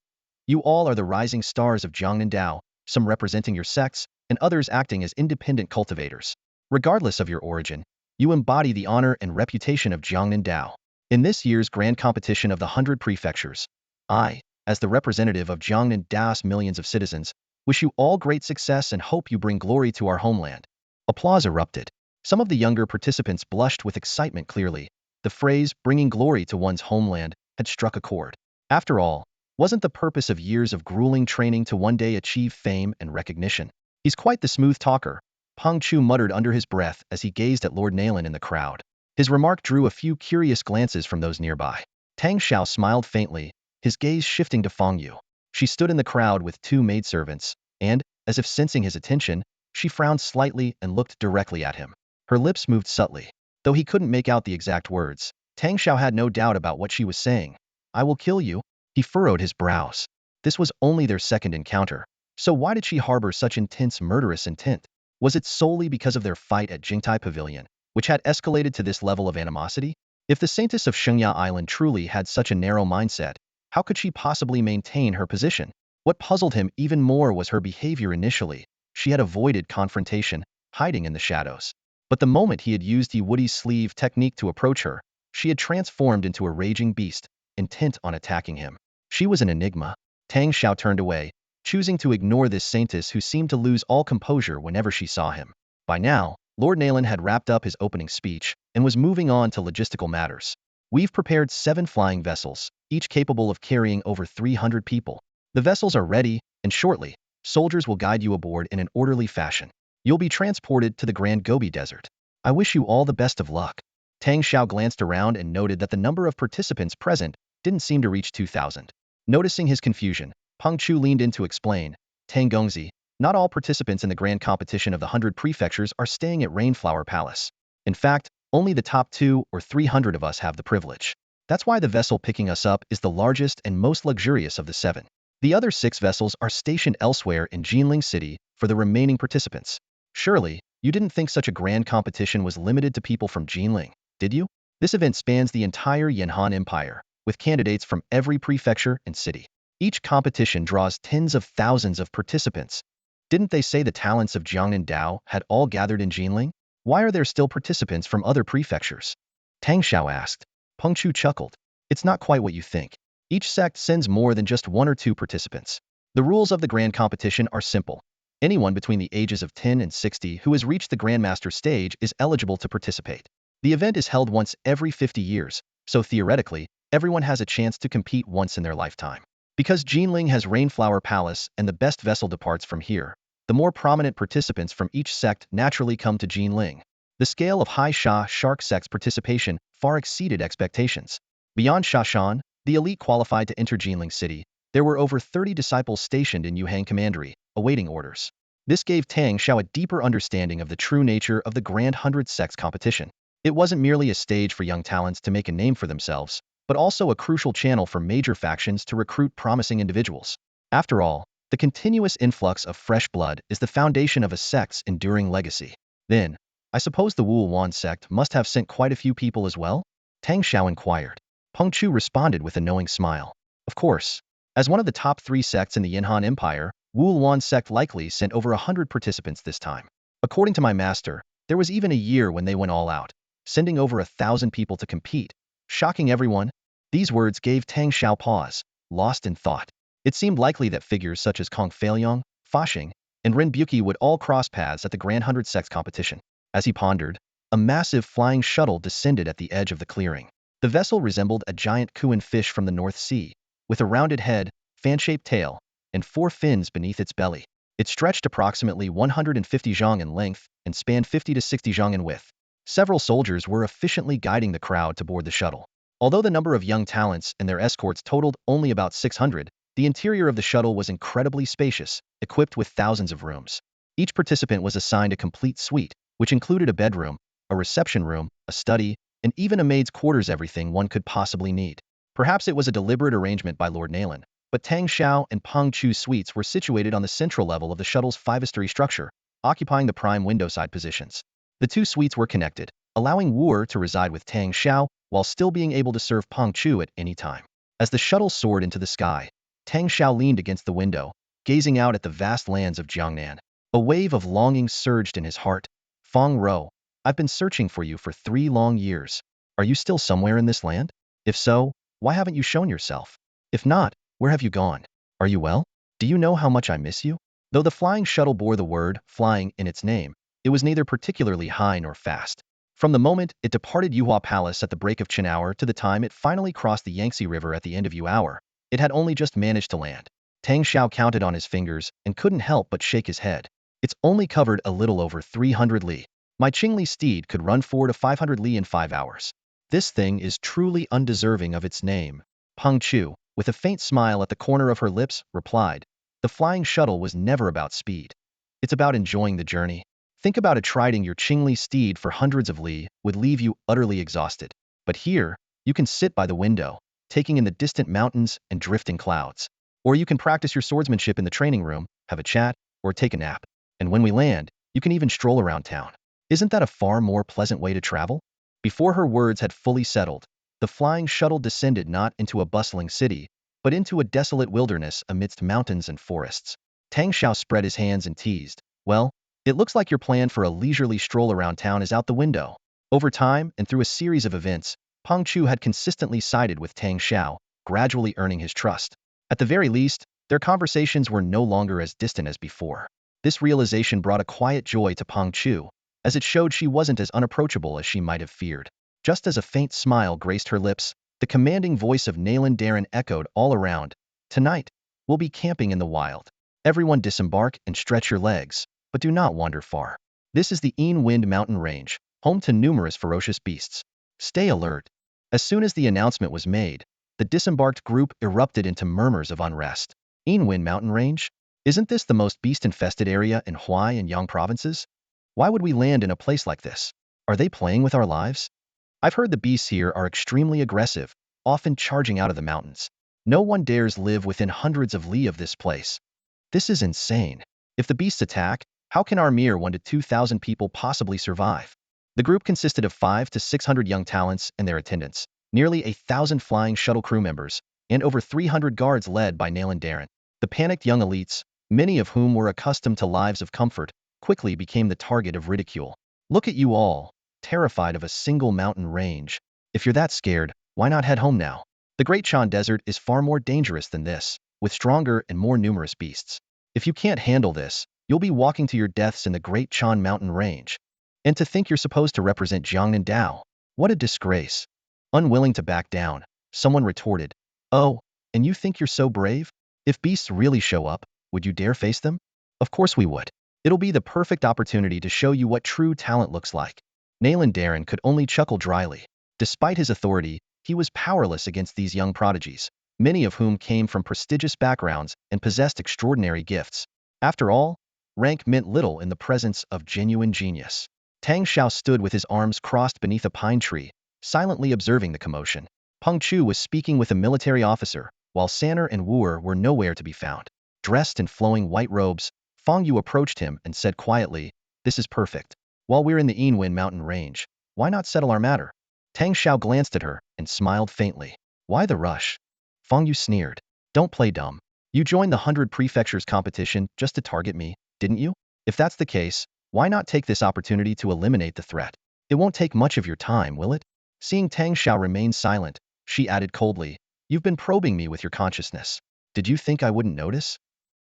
[SPEAKER 1] You all are the rising stars of Jiangnan Dao, some representing your sects, and others acting as independent cultivators. Regardless of your origin, you embody the honor and reputation of Jiangnan Dao. In this year's grand competition of the 100 prefectures, I, as the representative of Jiangnan Dao's millions of citizens, wish you all great success and hope you bring glory to our homeland. Applause erupted. Some of the younger participants blushed with excitement. Clearly, the phrase, bringing glory to one's homeland, had struck a chord. After all, wasn't the purpose of years of grueling training to one day achieve fame and recognition? He's quite the smooth talker, Peng Chu muttered under his breath as he gazed at Lord Nalan in the crowd. His remark drew a few curious glances from those nearby. Tang Shao smiled faintly, his gaze shifting to Fong Yu. She stood in the crowd with 2 maidservants, and, as if sensing his attention, she frowned slightly and looked directly at him. Her lips moved subtly. Though he couldn't make out the exact words, Tang Shao had no doubt about what she was saying. I will kill you. He furrowed his brows. This was only their second encounter, so why did she harbor such intense murderous intent? Was it solely because of their fight at Jingtai Pavilion, which had escalated to this level of animosity? If the Saintess of Shengya Island truly had such a narrow mindset, how could she possibly maintain her position? What puzzled him even more was her behavior initially. She had avoided confrontation, hiding in the shadows. But the moment he had used Yi Wudi's sleeve technique to approach her, she had transformed into a raging beast, intent on attacking him. She was an enigma. Tang Shao turned away, choosing to ignore this saintess who seemed to lose all composure whenever she saw him. By now, Lord Nalan had wrapped up his opening speech and was moving on to logistical matters. We've prepared 7 flying vessels, each capable of carrying over 300 people. The vessels are ready, and shortly, soldiers will guide you aboard in an orderly fashion. You'll be transported to the Grand Gobi Desert. I wish you all the best of luck. Tang Shao glanced around and noted that the number of participants present didn't seem to reach 2,000. Noticing his confusion, Peng Chu leaned in to explain, Tang Gongzi, not all participants in the grand competition of the 100 prefectures are staying at Rainflower Palace. In fact, only the top 200 or 300 of us have the privilege. That's why the vessel picking us up is the largest and most luxurious of the 7. The other 6 vessels are stationed elsewhere in Jinling City for the remaining participants. Surely, You didn't think such a grand competition was limited to people from Jinling, did you? This event spans the entire Yanhan Empire, with candidates from every prefecture and city. Each competition draws tens of thousands of participants. Didn't they say the talents of Jiang and Dao had all gathered in Jinling? Why are there still participants from other prefectures? Tang Shao asked. Peng Chu chuckled. It's not quite what you think. Each sect sends more than just one or two participants. The rules of the grand competition are simple. Anyone between the ages of 10 and 60 who has reached the Grandmaster stage is eligible to participate. The event is held once every 50 years, so theoretically, everyone has a chance to compete once in their lifetime. Because Jinling has Rainflower Palace and the best vessel departs from here, the more prominent participants from each sect naturally come to Jinling. The scale of Hai Sha Shark Sect's participation far exceeded expectations. Beyond Shashan, the elite qualified to enter Jinling City, there were over 30 disciples stationed in Yuhang Commandery, awaiting orders. This gave Tang Shao a deeper understanding of the true nature of the Grand 100 Sects competition. It wasn't merely a stage for young talents to make a name for themselves, but also a crucial channel for major factions to recruit promising individuals. After all, the continuous influx of fresh blood is the foundation of a sect's enduring legacy. Then, I suppose the Huawan sect must have sent quite a few people as well? Tang Shao inquired. Peng Chu responded with a knowing smile. Of course. As one of the top 3 sects in the Yanhan Empire, Huawan sect likely sent over 100 participants this time. According to my master, there was even a year when they went all out, sending over 1,000 people to compete, shocking everyone. These words gave Tang Shao pause, lost in thought. It seemed likely that figures such as Kong Feiliong, Fa Xing, and Ren Buki would all cross paths at the Grand 100 Sects competition. As he pondered, a massive flying shuttle descended at the edge of the clearing. The vessel resembled a giant Kuan fish from the North Sea, with a rounded head, fan-shaped tail, and 4 fins beneath its belly. It stretched approximately 150 zhang in length and spanned 50 to 60 zhang in width. Several soldiers were efficiently guiding the crowd to board the shuttle. Although the number of young talents and their escorts totaled only about 600, the interior of the shuttle was incredibly spacious, equipped with thousands of rooms. Each participant was assigned a complete suite, which included a bedroom, a reception room, a study, and even a maid's quarters, everything one could possibly need. Perhaps it was a deliberate arrangement by Lord Nayland, but Tang Shao and Peng Chu's suites were situated on the central level of the shuttle's 5-story structure, occupying the prime window-side positions. The 2 suites were connected, allowing Wu to reside with Tang Shao while still being able to serve Peng Chu at any time. As the shuttle soared into the sky, Tang Shao leaned against the window, gazing out at the vast lands of Jiangnan. A wave of longing surged in his heart. Fong Row, I've been searching for you for 3 long years. Are you still somewhere in this land? If so, why haven't you shown yourself? If not, where have you gone? Are you well? Do you know how much I miss you? Though the flying shuttle bore the word flying in its name, it was neither particularly high nor fast. From the moment it departed Yuhua Palace at the break of Chen Hour to the time it finally crossed the Yangtze River at the end of Yu Hour, it had only just managed to land. Tang Shao counted on his fingers and couldn't help but shake his head. It's only covered a little over 300 li. My Qingli steed could run 400 to 500 li in 5 hours. This thing is truly undeserving of its name. Peng Chu, with a faint smile at the corner of her lips, replied. The flying shuttle was never about speed. It's about enjoying the journey. Think about it, riding your Qingli steed for hundreds of li would leave you utterly exhausted. But here, you can sit by the window, taking in the distant mountains and drifting clouds. Or you can practice your swordsmanship in the training room, have a chat, or take a nap. And when we land, you can even stroll around town. Isn't that a far more pleasant way to travel? Before her words had fully settled, the flying shuttle descended not into a bustling city, but into a desolate wilderness amidst mountains and forests. Tang Shao spread his hands and teased. Well, it looks like your plan for a leisurely stroll around town is out the window. Over time, and through a series of events, Peng Chu had consistently sided with Tang Shao, gradually earning his trust. At the very least, their conversations were no longer as distant as before. This realization brought a quiet joy to Peng Chu, as it showed she wasn't as unapproachable as she might have feared. Just as a faint smile graced her lips, the commanding voice of Nayland Darren echoed all around. Tonight, we'll be camping in the wild. Everyone disembark and stretch your legs, but do not wander far. This is the Wind Mountain Range, home to numerous ferocious beasts. Stay alert. As soon as the announcement was made, the disembarked group erupted into murmurs of unrest. Wind Mountain Range? Isn't this the most beast-infested area in Huai and Yang provinces? Why would we land in a place like this? Are they playing with our lives? I've heard the beasts here are extremely aggressive, often charging out of the mountains. No one dares live within hundreds of li of this place. This is insane. If the beasts attack, How can our mere 1 to 2,000 people possibly survive? The group consisted of 5 to 600 young talents and their attendants, nearly 1,000 flying shuttle crew members, and over 300 guards led by Nalan Darren. The panicked young elites, many of whom were accustomed to lives of comfort, quickly became the target of ridicule. Look at you all, terrified of a single mountain range. If you're that scared, why not head home now? The Great Chan Desert is far more dangerous than this, with stronger and more numerous beasts. If you can't handle this, you'll be walking to your deaths in the Great Chan Mountain Range. And to think you're supposed to represent Jiangnan Dao. What a disgrace. Unwilling to back down, someone retorted, "Oh, and you think you're so brave? If beasts really show up, would you dare face them?" "Of course we would. It'll be the perfect opportunity to show you what true talent looks like." Nalan Darren could only chuckle dryly. Despite his authority, he was powerless against these young prodigies, many of whom came from prestigious backgrounds and possessed extraordinary gifts. After all, rank meant little in the presence of genuine genius. Tang Shao stood with his arms crossed beneath a pine tree, silently observing the commotion. Peng Chu was speaking with a military officer, while Sanner and Wu'er were nowhere to be found. Dressed in flowing white robes, Fong Yu approached him and said quietly, "This is perfect. While we're in the Yinwen mountain range, why not settle our matter?" Tang Shao glanced at her and smiled faintly. "Why the rush?" Fong Yu sneered. "Don't play dumb. You joined the 100 Prefectures competition just to target me, didn't you? If that's the case, why not take this opportunity to eliminate the threat? It won't take much of your time, will it?" Seeing Tang Shao remain silent, she added coldly, "You've been probing me with your consciousness. Did you think I wouldn't notice?"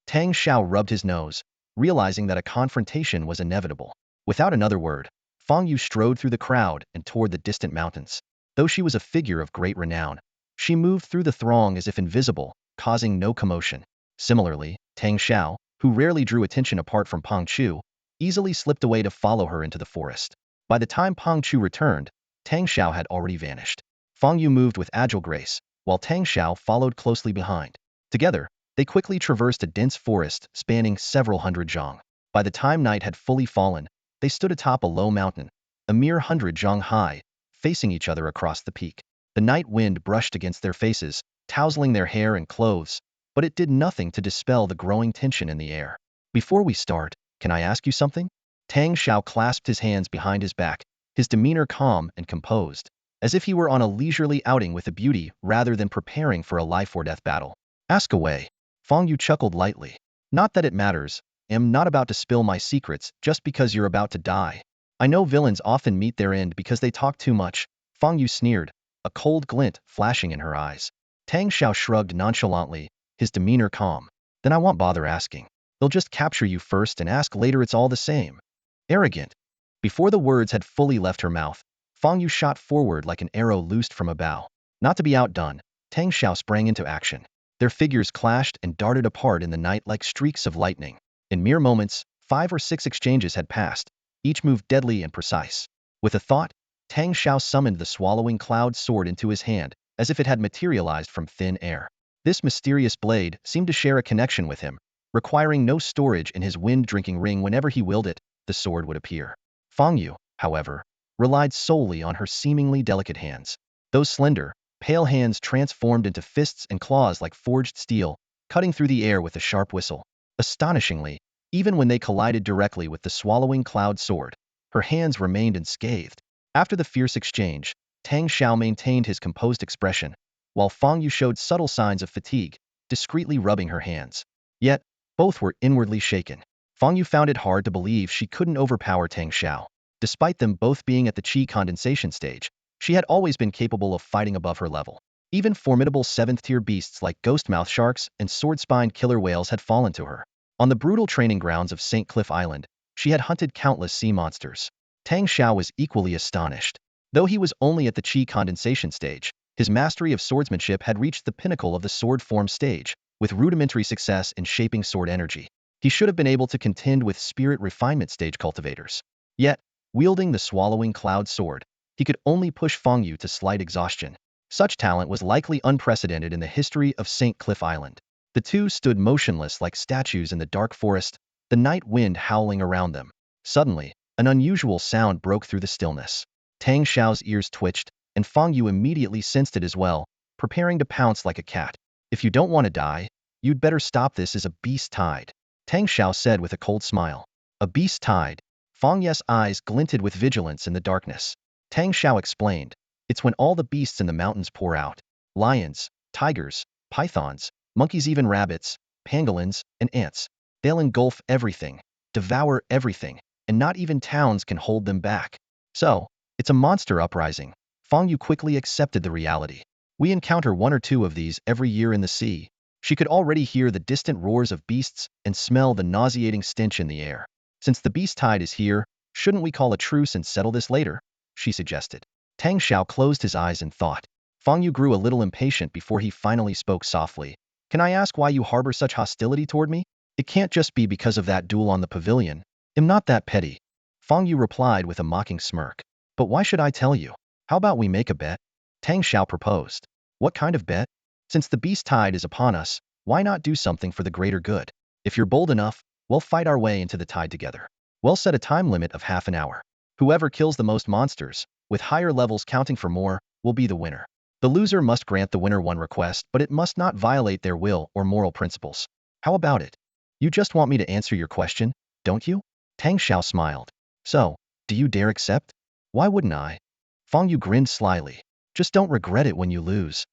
[SPEAKER 1] Tang Shao rubbed his nose, realizing that a confrontation was inevitable. Without another word, Fong Yu strode through the crowd and toward the distant mountains. Though she was a figure of great renown, she moved through the throng as if invisible, causing no commotion. Similarly, Tang Shao, who rarely drew attention apart from Peng Chu, easily slipped away to follow her into the forest. By the time Peng Chu returned, Tang Shao had already vanished. Fong Yu moved with agile grace, while Tang Shao followed closely behind. Together, they quickly traversed a dense forest spanning several hundred zhang. By the time night had fully fallen, they stood atop a low mountain, a mere 100 zhang high, facing each other across the peak. The night wind brushed against their faces, tousling their hair and clothes, but it did nothing to dispel the growing tension in the air. "Before we start, can I ask you something?" Tang Shao clasped his hands behind his back, his demeanor calm and composed, as if he were on a leisurely outing with a beauty rather than preparing for a life-or-death battle. "Ask away." Fong Yu chuckled lightly. "Not that it matters. I'm not about to spill my secrets just because you're about to die. I know villains often meet their end because they talk too much." Fong Yu sneered, a cold glint flashing in her eyes. Tang Shao shrugged nonchalantly, his demeanor calm. "Then I won't bother asking. They'll just capture you first and ask later, it's all the same." Arrogant. Before the words had fully left her mouth, Fong Yu shot forward like an arrow loosed from a bow. Not to be outdone, Tang Shao sprang into action. Their figures clashed and darted apart in the night like streaks of lightning. In mere moments, 5 or 6 exchanges had passed, each move deadly and precise. With a thought, Tang Shao summoned the swallowing cloud sword into his hand, as if it had materialized from thin air. This mysterious blade seemed to share a connection with him, requiring no storage in his wind-drinking ring. Whenever he willed it, the sword would appear. Fong Yu, however, relied solely on her seemingly delicate hands. Those slender, pale hands transformed into fists and claws like forged steel, cutting through the air with a sharp whistle. Astonishingly, even when they collided directly with the swallowing cloud sword, her hands remained unscathed. After the fierce exchange, Tang Shao maintained his composed expression, while Fong Yu showed subtle signs of fatigue, discreetly rubbing her hands. Yet, both were inwardly shaken. Fong Yu found it hard to believe she couldn't overpower Tang Shao. Despite them both being at the qi condensation stage, she had always been capable of fighting above her level. Even formidable 7th-tier beasts like ghostmouth sharks and sword-spined killer whales had fallen to her. On the brutal training grounds of St. Cliff Island, she had hunted countless sea monsters. Tang Shao was equally astonished. Though he was only at the qi condensation stage, his mastery of swordsmanship had reached the pinnacle of the sword form stage, with rudimentary success in shaping sword energy. He should have been able to contend with spirit refinement stage cultivators. Yet, wielding the swallowing cloud sword, he could only push Fong Yu to slight exhaustion. Such talent was likely unprecedented in the history of St. Cliff Island. The two stood motionless like statues in the dark forest, the night wind howling around them. Suddenly, an unusual sound broke through the stillness. Tang Shao's ears twitched, and Fong Yu immediately sensed it as well, preparing to pounce like a cat. "If you don't want to die, you'd better stop. This is a beast tide," Tang Shao said with a cold smile. A beast tide. Fong Yes' eyes glinted with vigilance in the darkness. Tang Shao explained, it's when all the beasts in the mountains pour out. Lions, tigers, pythons, monkeys, even rabbits, pangolins, and ants. They'll engulf everything, devour everything, and not even towns can hold them back. So, it's a monster uprising. Fong Yu quickly accepted the reality. We encounter one or two of these every year in the sea. She could already hear the distant roars of beasts and smell the nauseating stench in the air. Since the beast tide is here, shouldn't we call a truce and settle this later? She suggested. Tang Shao closed his eyes in thought. Fong Yu grew a little impatient before he finally spoke softly. Can I ask why you harbor such hostility toward me? It can't just be because of that duel on the pavilion. I'm not that petty. Fong Yu replied with a mocking smirk. But why should I tell you? How about we make a bet? Tang Shao proposed. What kind of bet? Since the beast tide is upon us, why not do something for the greater good? If you're bold enough, we'll fight our way into the tide together. We'll set a time limit of half an hour. Whoever kills the most monsters, with higher levels counting for more, will be the winner. The loser must grant the winner one request, but it must not violate their will or moral principles. How about it? You just want me to answer your question, don't you? Tang Shao smiled. So, do you dare accept? Why wouldn't I? Fong Yu grinned slyly. Just don't regret it when you lose.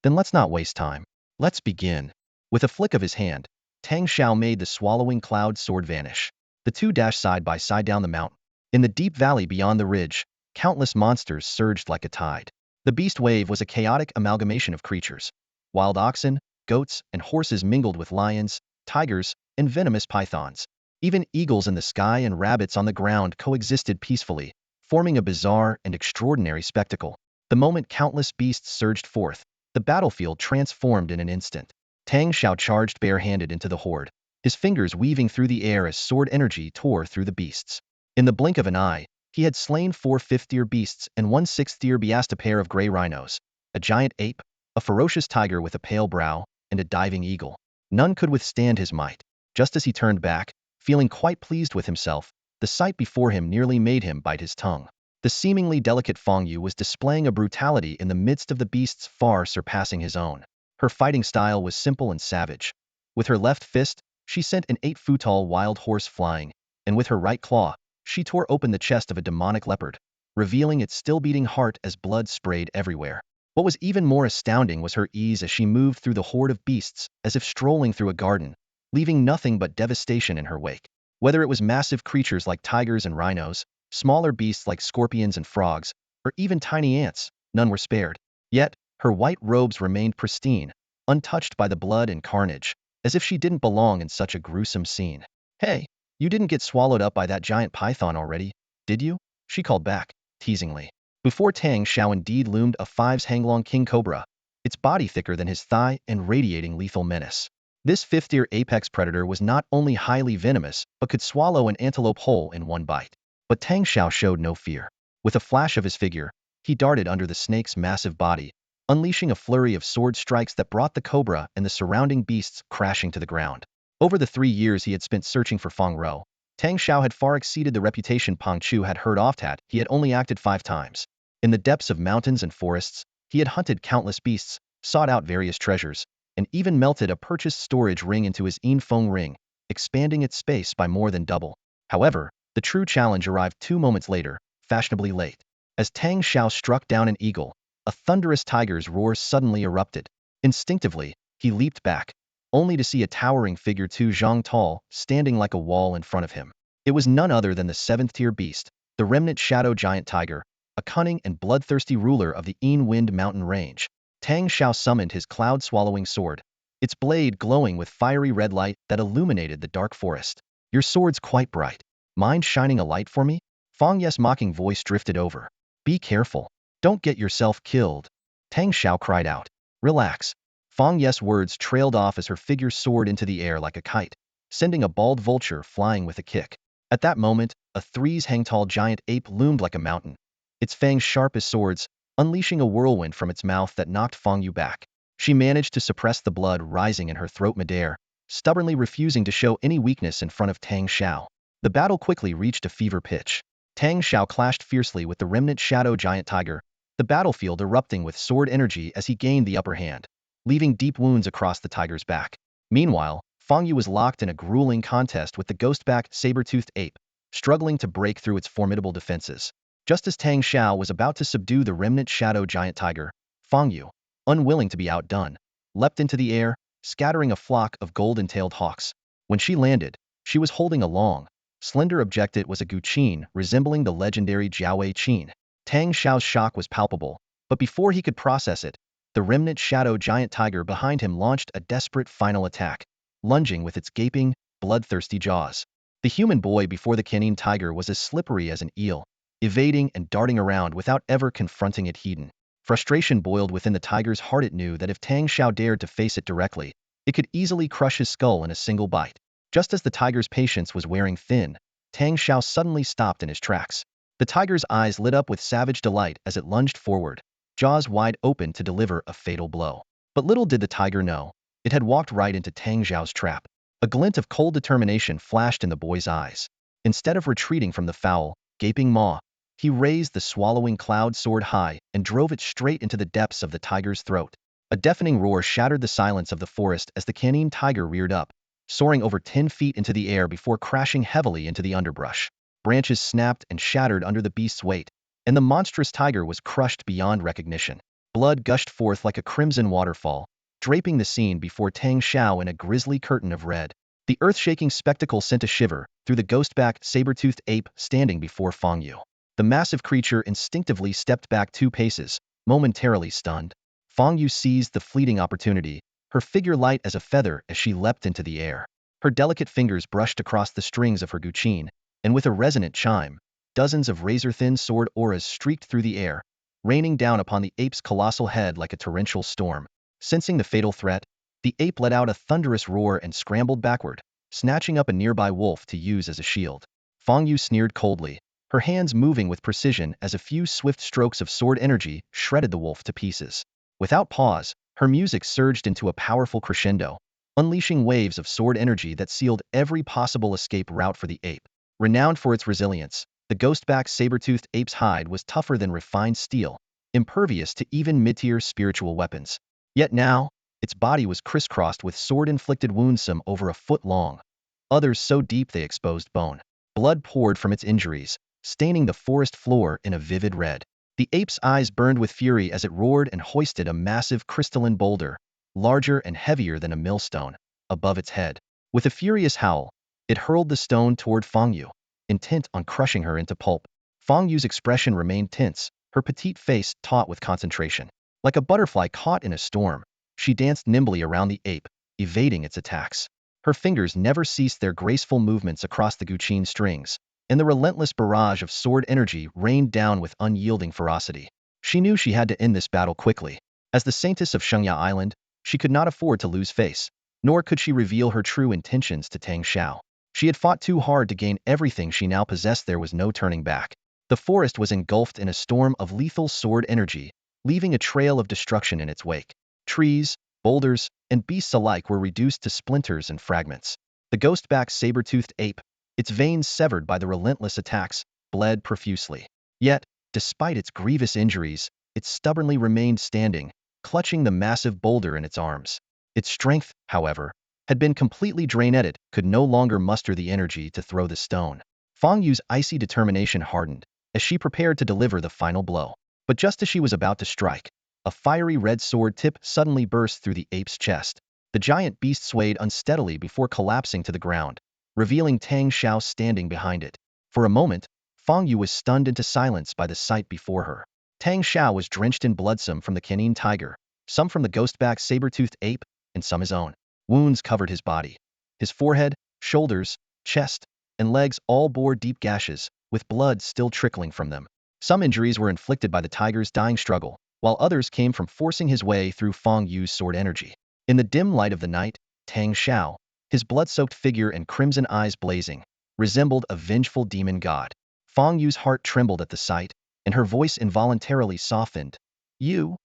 [SPEAKER 1] Then let's not waste time. Let's begin. With a flick of his hand, Tang Shao made the swallowing cloud sword vanish. The two dashed side by side down the mountain. In the deep valley beyond the ridge, countless monsters surged like a tide. The beast wave was a chaotic amalgamation of creatures. Wild oxen, goats, and horses mingled with lions, tigers, and venomous pythons. Even eagles in the sky and rabbits on the ground coexisted peacefully, forming a bizarre and extraordinary spectacle. The moment countless beasts surged forth, the battlefield transformed in an instant. Tang Shao charged barehanded into the horde, his fingers weaving through the air as sword energy tore through the beasts. In the blink of an eye, he had slain 4 fifth-tier beasts and 1 sixth-tier beast, a pair of gray rhinos, a giant ape, a ferocious tiger with a pale brow, and a diving eagle. None could withstand his might. Just as he turned back, feeling quite pleased with himself, the sight before him nearly made him bite his tongue. The seemingly delicate Fong Yu was displaying a brutality in the midst of the beasts far surpassing his own. Her fighting style was simple and savage. With her left fist, she sent an 8-foot-tall wild horse flying, and with her right claw, she tore open the chest of a demonic leopard, revealing its still-beating heart as blood sprayed everywhere. What was even more astounding was her ease as she moved through the horde of beasts as if strolling through a garden, leaving nothing but devastation in her wake. Whether it was massive creatures like tigers and rhinos, smaller beasts like scorpions and frogs, or even tiny ants, none were spared. Yet, her white robes remained pristine, untouched by the blood and carnage, as if she didn't belong in such a gruesome scene. Hey, you didn't get swallowed up by that giant python already, did you? She called back, teasingly. Before Tang Shao indeed loomed a 5's-hanglong king cobra, its body thicker than his thigh and radiating lethal menace. This 5th-tier apex predator was not only highly venomous, but could swallow an antelope whole in one bite. But Tang Shao showed no fear. With a flash of his figure, he darted under the snake's massive body, unleashing a flurry of sword strikes that brought the cobra and the surrounding beasts crashing to the ground. Over the 3 years he had spent searching for Fong Row, Tang Shao had far exceeded the reputation Pang Chu had heard oft at. He had only acted 5 times. In the depths of mountains and forests, he had hunted countless beasts, sought out various treasures, and even melted a purchased storage ring into his Feng ring, expanding its space by more than double. However, the true challenge arrived 2 moments later, fashionably late. As Tang Shao struck down an eagle, a thunderous tiger's roar suddenly erupted. Instinctively, he leaped back, only to see a towering figure 2 zhang tall, standing like a wall in front of him. It was none other than the 7th-tier beast, the remnant shadow giant tiger, a cunning and bloodthirsty ruler of the Wind mountain range. Tang Shao summoned his cloud-swallowing sword, its blade glowing with fiery red light that illuminated the dark forest. Your sword's quite bright. Mind shining a light for me? Fong Yes' mocking voice drifted over. Be careful. Don't get yourself killed. Tang Shao cried out. Relax. Fong Yes' words trailed off as her figure soared into the air like a kite, sending a bald vulture flying with a kick. At that moment, a 3's-hang-tall giant ape loomed like a mountain, its fangs sharp as swords, unleashing a whirlwind from its mouth that knocked Fong Yu back. She managed to suppress the blood rising in her throat midair, stubbornly refusing to show any weakness in front of Tang Shao. The battle quickly reached a fever pitch. Tang Shao clashed fiercely with the remnant shadow giant tiger, the battlefield erupting with sword energy as he gained the upper hand, leaving deep wounds across the tiger's back. Meanwhile, Fong Yu was locked in a grueling contest with the ghost-backed saber-toothed ape, struggling to break through its formidable defenses. Just as Tang Shao was about to subdue the remnant shadow giant tiger, Fong Yu, unwilling to be outdone, leapt into the air, scattering a flock of golden-tailed hawks. When she landed, she was holding a long, slender object. It was a guqin resembling the legendary Jiaowei qin. Tang Shao's shock was palpable, but before he could process it, the remnant shadow giant tiger behind him launched a desperate final attack, lunging with its gaping, bloodthirsty jaws. The human boy before the canine tiger was as slippery as an eel, evading and darting around without ever confronting it head-on. Frustration boiled within the tiger's heart. It knew that if Tang Shao dared to face it directly, it could easily crush his skull in a single bite. Just as the tiger's patience was wearing thin, Tang Shao suddenly stopped in his tracks. The tiger's eyes lit up with savage delight as it lunged forward, jaws wide open to deliver a fatal blow. But little did the tiger know, it had walked right into Tang Xiao's trap. A glint of cold determination flashed in the boy's eyes. Instead of retreating from the foul, gaping maw, he raised the swallowing cloud sword high and drove it straight into the depths of the tiger's throat. A deafening roar shattered the silence of the forest as the canine tiger reared up, soaring over 10 feet into the air before crashing heavily into the underbrush. Branches snapped and shattered under the beast's weight, and the monstrous tiger was crushed beyond recognition. Blood gushed forth like a crimson waterfall, draping the scene before Tang Shao in a grisly curtain of red. The earth-shaking spectacle sent a shiver through the ghost-backed saber-toothed ape standing before Fong Yu. The massive creature instinctively stepped back 2 paces, momentarily stunned. Fong Yu seized the fleeting opportunity, her figure light as a feather as she leapt into the air. Her delicate fingers brushed across the strings of her guqin, and with a resonant chime, dozens of razor-thin sword auras streaked through the air, raining down upon the ape's colossal head like a torrential storm. Sensing the fatal threat, the ape let out a thunderous roar and scrambled backward, snatching up a nearby wolf to use as a shield. Fong Yu sneered coldly, her hands moving with precision as a few swift strokes of sword energy shredded the wolf to pieces. Without pause, her music surged into a powerful crescendo, unleashing waves of sword energy that sealed every possible escape route for the ape. Renowned for its resilience, the ghost-backed saber-toothed ape's hide was tougher than refined steel, impervious to even mid-tier spiritual weapons. Yet now, its body was crisscrossed with sword-inflicted wounds, some over a foot long, others so deep they exposed bone. Blood poured from its injuries, staining the forest floor in a vivid red. The ape's eyes burned with fury as it roared and hoisted a massive crystalline boulder, larger and heavier than a millstone, above its head. With a furious howl, it hurled the stone toward Fong Yu, intent on crushing her into pulp. Fong Yu's expression remained tense, her petite face taut with concentration. Like a butterfly caught in a storm, she danced nimbly around the ape, evading its attacks. Her fingers never ceased their graceful movements across the guqin strings, and the relentless barrage of sword energy rained down with unyielding ferocity. She knew she had to end this battle quickly. As the saintess of Shengya Island, she could not afford to lose face, nor could she reveal her true intentions to Tang Shao. She had fought too hard to gain everything she now possessed. There was no turning back. The forest was engulfed in a storm of lethal sword energy, leaving a trail of destruction in its wake. Trees, boulders, and beasts alike were reduced to splinters and fragments. The ghost-backed saber-toothed ape, its veins severed by the relentless attacks, bled profusely. Yet, despite its grievous injuries, it stubbornly remained standing, clutching the massive boulder in its arms. Its strength, however, had been completely drained. It could no longer muster the energy to throw the stone. Fong Yu's icy determination hardened as she prepared to deliver the final blow. But just as she was about to strike, a fiery red sword tip suddenly burst through the ape's chest. The giant beast swayed unsteadily before collapsing to the ground, revealing Tang Shao standing behind it. For a moment, Fong Yu was stunned into silence by the sight before her. Tang Shao was drenched in blood, some from the canine tiger, some from the ghost-backed saber-toothed ape, and some his own. Wounds covered his body. His forehead, shoulders, chest, and legs all bore deep gashes, with blood still trickling from them. Some injuries were inflicted by the tiger's dying struggle, while others came from forcing his way through Fong Yu's sword energy. In the dim light of the night, Tang Shao, his blood-soaked figure and crimson eyes blazing, resembled a vengeful demon god. Fong Yu's heart trembled at the sight, and her voice involuntarily softened. You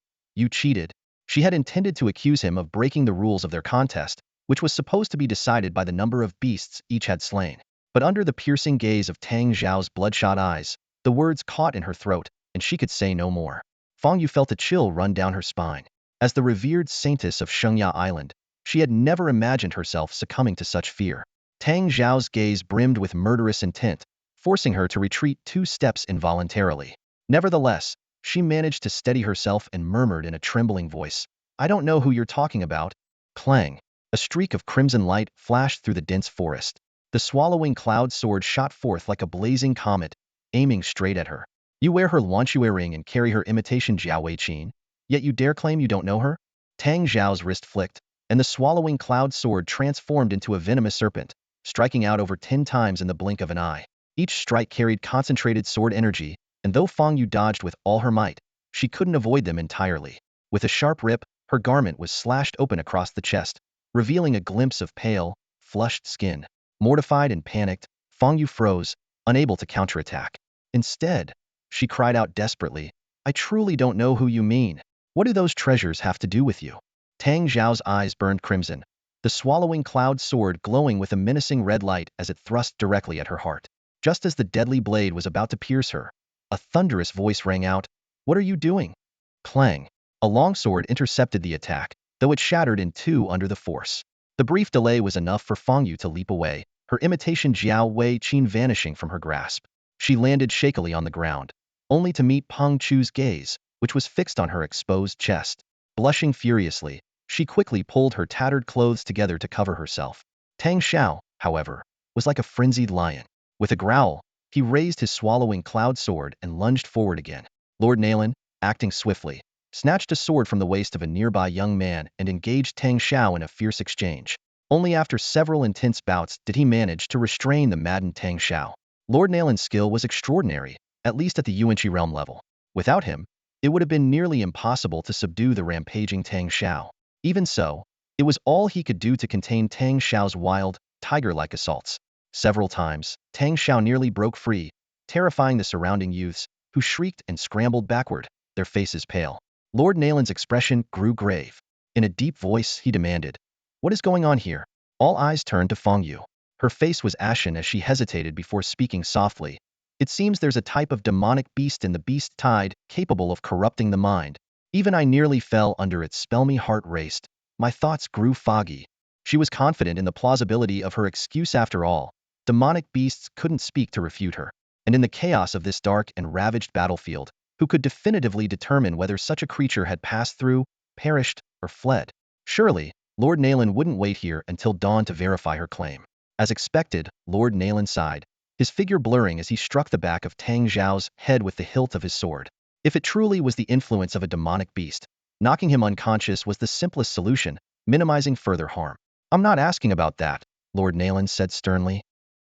[SPEAKER 1] cheated." She had intended to accuse him of breaking the rules of their contest, which was supposed to be decided by the number of beasts each had slain. But under the piercing gaze of Tang Xiao's bloodshot eyes, the words caught in her throat, and she could say no more. Fong Yu felt a chill run down her spine. As the revered saintess of Shengya Island, She had never imagined herself succumbing to such fear. Tang Xiao's gaze brimmed with murderous intent, forcing her to retreat 2 steps involuntarily. Nevertheless, she managed to steady herself and murmured in a trembling voice, "I don't know who you're talking about." Clang! A streak of crimson light flashed through the dense forest. The swallowing cloud sword shot forth like a blazing comet, aiming straight at her. "You wear her Luanxue ring and carry her imitation Jiao Wei Qin, yet you dare claim you don't know her?" Tang Xiao's wrist flicked, and the swallowing cloud sword transformed into a venomous serpent, striking out over 10 times in the blink of an eye. Each strike carried concentrated sword energy, and though Fong Yu dodged with all her might, she couldn't avoid them entirely. With a sharp rip, her garment was slashed open across the chest, revealing a glimpse of pale, flushed skin. Mortified and panicked, Fong Yu froze, unable to counterattack. Instead, she cried out desperately, "I truly don't know who you mean. What do those treasures have to do with you?" Tang Xiao's eyes burned crimson, the swallowing cloud sword glowing with a menacing red light as it thrust directly at her heart. Just as the deadly blade was about to pierce her, a thunderous voice rang out, "What are you doing?" Clang! A longsword intercepted the attack, though it shattered in 2 under the force. The brief delay was enough for Fong Yu to leap away, her imitation Jiao Wei Qin vanishing from her grasp. She landed shakily on the ground, only to meet Peng Chu's gaze, which was fixed on her exposed chest. Blushing furiously, she quickly pulled her tattered clothes together to cover herself. Tang Shao, however, was like a frenzied lion. With a growl, he raised his swallowing cloud sword and lunged forward again. Lord Naylan, acting swiftly, snatched a sword from the waist of a nearby young man and engaged Tang Shao in a fierce exchange. Only after several intense bouts did he manage to restrain the maddened Tang Shao. Lord Naylan's skill was extraordinary, at least at the Yuanqi realm level. Without him, it would have been nearly impossible to subdue the rampaging Tang Shao. Even so, it was all he could do to contain Tang Shao's wild, tiger-like assaults. Several times, Tang Shao nearly broke free, terrifying the surrounding youths, who shrieked and scrambled backward, their faces pale. Lord Naylan's expression grew grave. In a deep voice, he demanded, "What is going on here?" All eyes turned to Fong Yu. Her face was ashen as she hesitated before speaking softly. "It seems there's a type of demonic beast in the beast tide capable of corrupting the mind. Even I nearly fell under its spell. My heart raced. My thoughts grew foggy." She was confident in the plausibility of her excuse after all. Demonic beasts couldn't speak to refute her. And in the chaos of this dark and ravaged battlefield, who could definitively determine whether such a creature had passed through, perished, or fled? Surely, Lord Naylan wouldn't wait here until dawn to verify her claim. As expected, Lord Naylan sighed, his figure blurring as he struck the back of Tang Xiao's head with the hilt of his sword. If it truly was the influence of a demonic beast, knocking him unconscious was the simplest solution, minimizing further harm. "I'm not asking about that," Lord Naylan said sternly.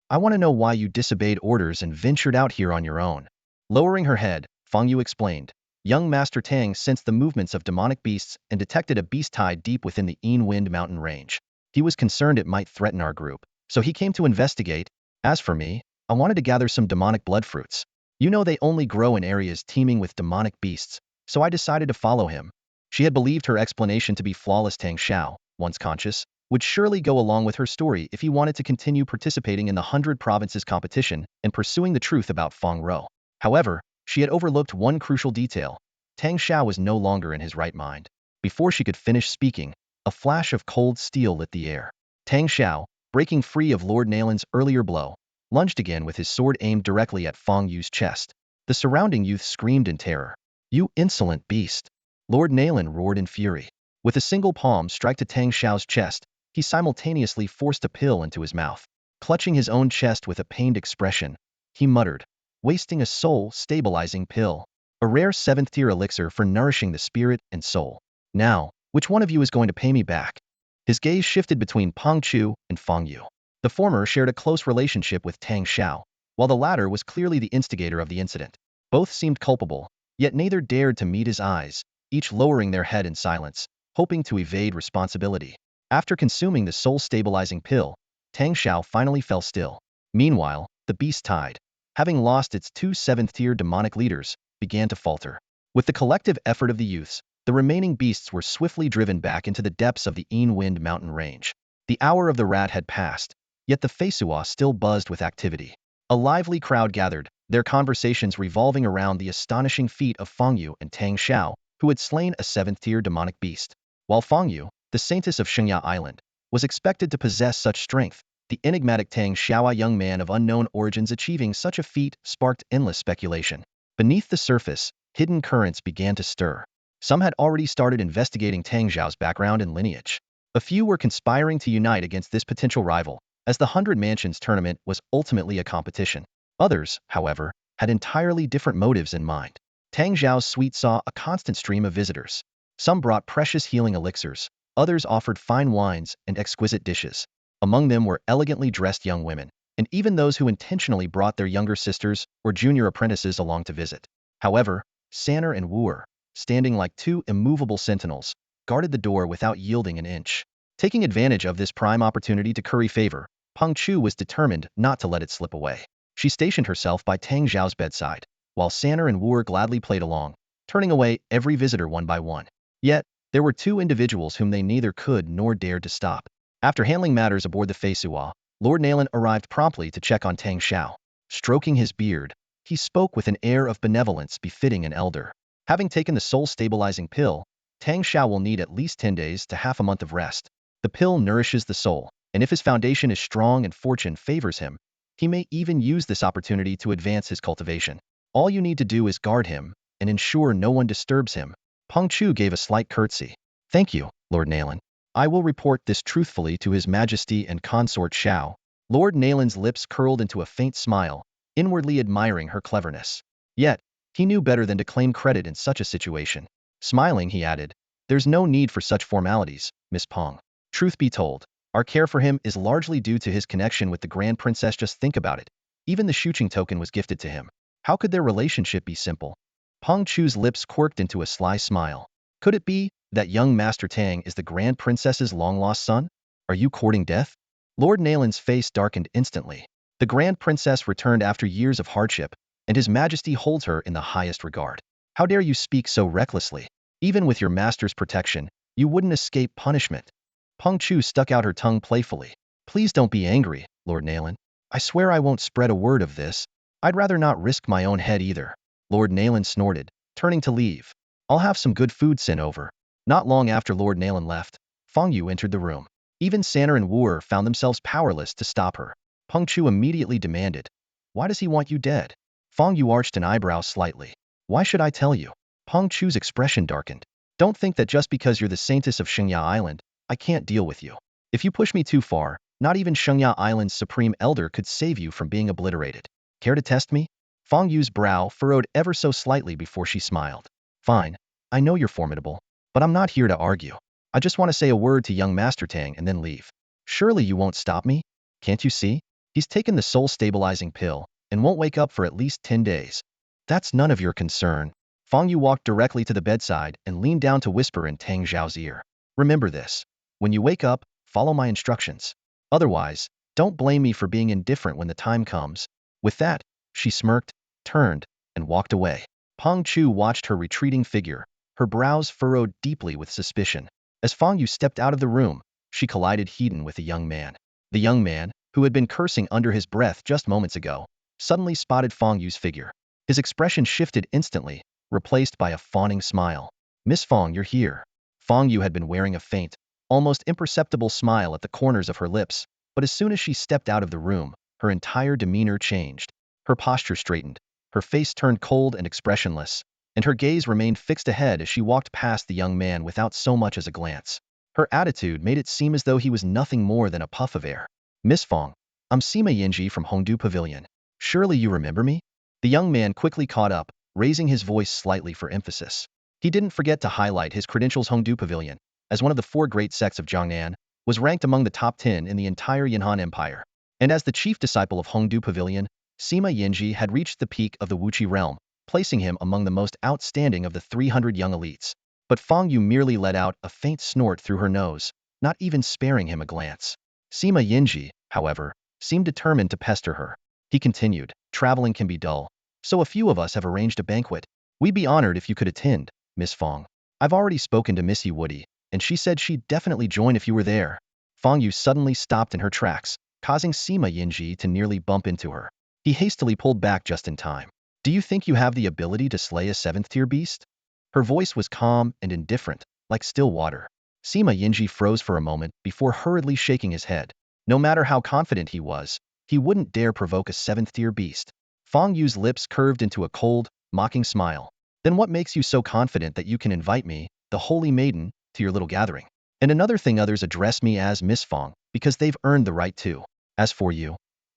[SPEAKER 1] "I want to know why you disobeyed orders and ventured out here on your own." Lowering her head, Fong Yu explained. Young Master Tang sensed the movements of demonic beasts and detected a beast tied deep within the Wind mountain range. He was concerned it might threaten our group, so he came to investigate. As for me, I wanted to gather some demonic blood fruits. You know they only grow in areas teeming with demonic beasts, so I decided to follow him. She had believed her explanation to be flawless. Tang Shao, once conscious, would surely go along with her story if he wanted to continue participating in the 100 Provinces competition and pursuing the truth about Fong Row. However, she had overlooked one crucial detail. Tang Shao was no longer in his right mind. Before she could finish speaking, a flash of cold steel lit the air. Tang Shao, breaking free of Lord Naylan's earlier blow, lunged again with his sword aimed directly at Fong Yu's chest. The surrounding youth screamed in terror. "You insolent beast!" Lord Naylan roared in fury. With a single palm strike to Tang Shao's chest, he simultaneously forced a pill into his mouth. Clutching his own chest with a pained expression, he muttered, "Wasting a soul-stabilizing pill. A rare 7th-tier elixir for nourishing the spirit and soul. Now, which one of you is going to pay me back?" His gaze shifted between Peng Chu and Fong Yu. The former shared a close relationship with Tang Shao, while the latter was clearly the instigator of the incident. Both seemed culpable, yet neither dared to meet his eyes, each lowering their head in silence, hoping to evade responsibility. After consuming the soul-stabilizing pill, Tang Shao finally fell still. Meanwhile, the beast tide, having lost its 2 7th-tier demonic leaders, began to falter. With the collective effort of the youths, the remaining beasts were swiftly driven back into the depths of the Wind mountain range. The hour of the rat had passed, yet the Feisua still buzzed with activity. A lively crowd gathered, their conversations revolving around the astonishing feat of Fong Yu and Tang Shao, who had slain a 7th-tier demonic beast. While Fong Yu, the saintess of Shengya Island, was expected to possess such strength. The enigmatic Tang Shao, a young man of unknown origins achieving such a feat, sparked endless speculation. Beneath the surface, hidden currents began to stir. Some had already started investigating Tang Xiao's background and lineage. A few were conspiring to unite against this potential rival, as the Hundred Mansions tournament was ultimately a competition. Others, however, had entirely different motives in mind. Tang Xiao's suite saw a constant stream of visitors. Some brought precious healing elixirs, others offered fine wines and exquisite dishes. Among them were elegantly dressed young women, and even those who intentionally brought their younger sisters or junior apprentices along to visit. However, Sanner and Wooer, standing like two immovable sentinels, guarded the door without yielding an inch. Taking advantage of this prime opportunity to curry favor, Peng Chu was determined not to let it slip away. She stationed herself by Tang Xiao's bedside, while Sanner and Wooer gladly played along, turning away every visitor one by one. Yet, there were two individuals whom they neither could nor dared to stop. After handling matters aboard the Feisua, Lord Nayland arrived promptly to check on Tang Shao. Stroking his beard, he spoke with an air of benevolence befitting an elder. Having taken the soul-stabilizing pill, Tang Shao will need at least 10 days to half a month of rest. The pill nourishes the soul, and if his foundation is strong and fortune favors him, he may even use this opportunity to advance his cultivation. All you need to do is guard him and ensure no one disturbs him. Peng Chu gave a slight curtsy. Thank you, Lord Nayland. I will report this truthfully to His Majesty and Consort Shao. Lord Nayland's lips curled into a faint smile, inwardly admiring her cleverness. Yet, he knew better than to claim credit in such a situation. Smiling, he added, "There's no need for such formalities, Miss Peng. Truth be told, our care for him is largely due to his connection with the Grand Princess. Just think about it. Even the Shuqing token was gifted to him. How could their relationship be simple?" Peng Chu's lips quirked into a sly smile. Could it be that young Master Tang is the Grand Princess's long-lost son? Are you courting death? Lord Nayland's face darkened instantly. The Grand Princess returned after years of hardship, and His Majesty holds her in the highest regard. How dare you speak so recklessly? Even with your master's protection, you wouldn't escape punishment. Peng Chu stuck out her tongue playfully. Please don't be angry, Lord Nayland. I swear I won't spread a word of this. I'd rather not risk my own head either. Lord Nayland snorted, turning to leave. I'll have some good food sent over. Not long after Lord Nayland left, Fong Yu entered the room. Even Sanner and Wooer found themselves powerless to stop her. Peng Chu immediately demanded, "Why does he want you dead?" Fong Yu arched an eyebrow slightly. "Why should I tell you?" Peng Chu's expression darkened. "Don't think that just because you're the saintess of Shengya Island, I can't deal with you. If you push me too far, not even Shengya Island's supreme elder could save you from being obliterated. Care to test me?" Fong Yu's brow furrowed ever so slightly before she smiled. "Fine. I know you're formidable, but I'm not here to argue. I just want to say a word to young Master Tang and then leave. Surely you won't stop me? Can't you see? He's taken the soul-stabilizing pill and won't wake up for at least 10 days. That's none of your concern." Fong Yu walked directly to the bedside and leaned down to whisper in Tang Xiao's ear. "Remember this. When you wake up, follow my instructions. Otherwise, don't blame me for being indifferent when the time comes." With that, she smirked, turned, and walked away. Peng Chu watched her retreating figure, her brows furrowed deeply with suspicion. As Fong Yu stepped out of the room, she collided head-on with the young man. The young man, who had been cursing under his breath just moments ago, suddenly spotted Fong Yu's figure. His expression shifted instantly, replaced by a fawning smile. "Miss Fong, you're here." Fong Yu had been wearing a faint, almost imperceptible smile at the corners of her lips, but as soon as she stepped out of the room, her entire demeanor changed. Her posture straightened, her face turned cold and expressionless, and her gaze remained fixed ahead as she walked past the young man without so much as a glance. Her attitude made it seem as though he was nothing more than a puff of air. "Miss Fong, I'm Sima Yinji from Hongdu Pavilion. Surely you remember me?" The young man quickly caught up, raising his voice slightly for emphasis. He didn't forget to highlight his credentials. Hongdu Pavilion, as one of the 4 great sects of Jiangnan, was ranked among the top 10 in the entire Yanhan Empire. And as the chief disciple of Hongdu Pavilion, Sima Yinji had reached the peak of the Wuqi realm, placing him among the most outstanding of the 300 young elites. But Fong Yu merely let out a faint snort through her nose, not even sparing him a glance. Sima Yinji, however, seemed determined to pester her. He continued, "Traveling can be dull, so a few of us have arranged a banquet. We'd be honored if you could attend, Miss Fong. I've already spoken to Missy Woody, and she said she'd definitely join if you were there." Fong Yu suddenly stopped in her tracks, causing Sima Yinji to nearly bump into her. He hastily pulled back just in time. "Do you think you have the ability to slay a 7th-tier beast?" Her voice was calm and indifferent, like still water. Sima Yinji froze for a moment before hurriedly shaking his head. No matter how confident he was, he wouldn't dare provoke a seventh-tier beast. Fong Yu's lips curved into a cold, mocking smile. Then what makes you so confident that you can invite me, the holy maiden, to your little gathering? And another thing, others address me as Miss Fong, because they've earned the right to. As for you,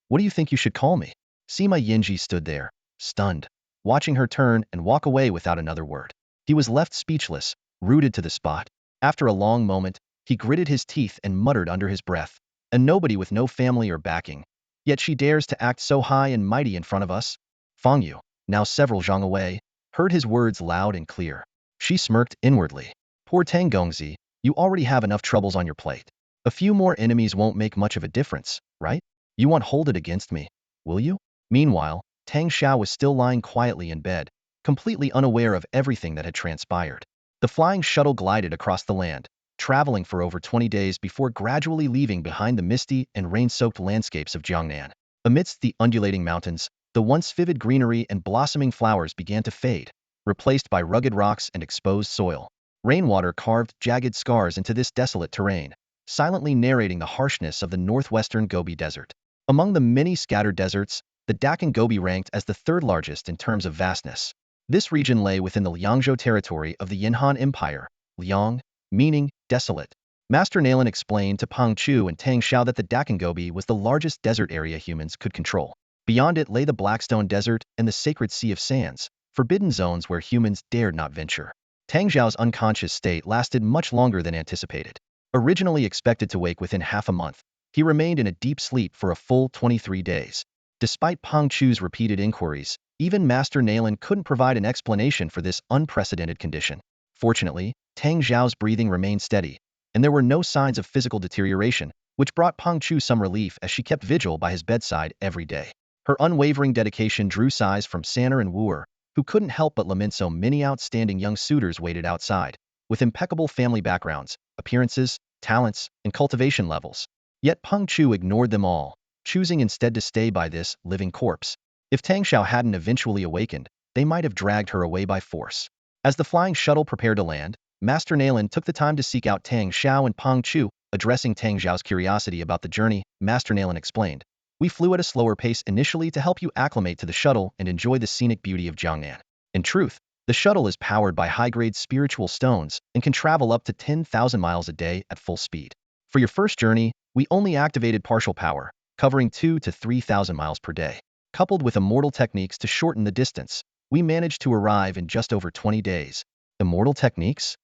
[SPEAKER 1] what do you think you should call me? Sima Yinji stood there, stunned, watching her turn and walk away without another word. He was left speechless, rooted to the spot. After a long moment, he gritted his teeth and muttered under his breath, "A nobody with no family or backing. Yet she dares to act so high and mighty in front of us?" Fong Yu, now several zhang away, heard his words loud and clear. She smirked inwardly. Poor Tang Gongzi, you already have enough troubles on your plate. A few more enemies won't make much of a difference, right? You won't hold it against me, will you? Meanwhile, Tang Shao was still lying quietly in bed, completely unaware of everything that had transpired. The flying shuttle glided across the land, traveling for over 20 days before gradually leaving behind the misty and rain-soaked landscapes of Jiangnan. Amidst the undulating mountains, the once vivid greenery and blossoming flowers began to fade, replaced by rugged rocks and exposed soil. Rainwater carved jagged scars into this desolate terrain, silently narrating the harshness of the northwestern Gobi Desert. Among the many scattered deserts, the Deccan Gobi ranked as the third largest in terms of vastness. This region lay within the Liangzhou territory of the Yinhan Empire, Liang, meaning desolate. Master Nalan explained to Pang Chu and Tang Shao that the Deccan Gobi was the largest desert area humans could control. Beyond it lay the Blackstone Desert and the Sacred Sea of Sands, forbidden zones where humans dared not venture. Tang Zhao's unconscious state lasted much longer than anticipated. Originally expected to wake within half a month, he remained in a deep sleep for a full 23 days. Despite Pang Chu's repeated inquiries, even Master Nalan couldn't provide an explanation for this unprecedented condition. Fortunately, Tang Zhao's breathing remained steady, and there were no signs of physical deterioration, which brought Pang Chu some relief as she kept vigil by his bedside every day. Her unwavering dedication drew sighs from Sanner and Wooer, who couldn't help but lament so many outstanding young suitors waited outside, with impeccable family backgrounds, appearances, talents, and cultivation levels. Yet Pang Chu ignored them all, choosing instead to stay by this living corpse. If Tang Shao hadn't eventually awakened, they might have dragged her away by force. As the flying shuttle prepared to land, Master Nalan took the time to seek out Tang Shao and Pang Chu. Addressing Tang Zhao's curiosity about the journey, Master Nalan explained, "We flew at a slower pace initially to help you acclimate to the shuttle and enjoy the scenic beauty of Jiangnan. In truth, the shuttle is powered by high-grade spiritual stones and can travel up to 10,000 miles a day at full speed. For your first journey, we only activated partial power, covering 2,000 to 3,000 miles per day. Coupled with immortal techniques to shorten the distance, we managed to arrive in just over 20 days. Immortal techniques?"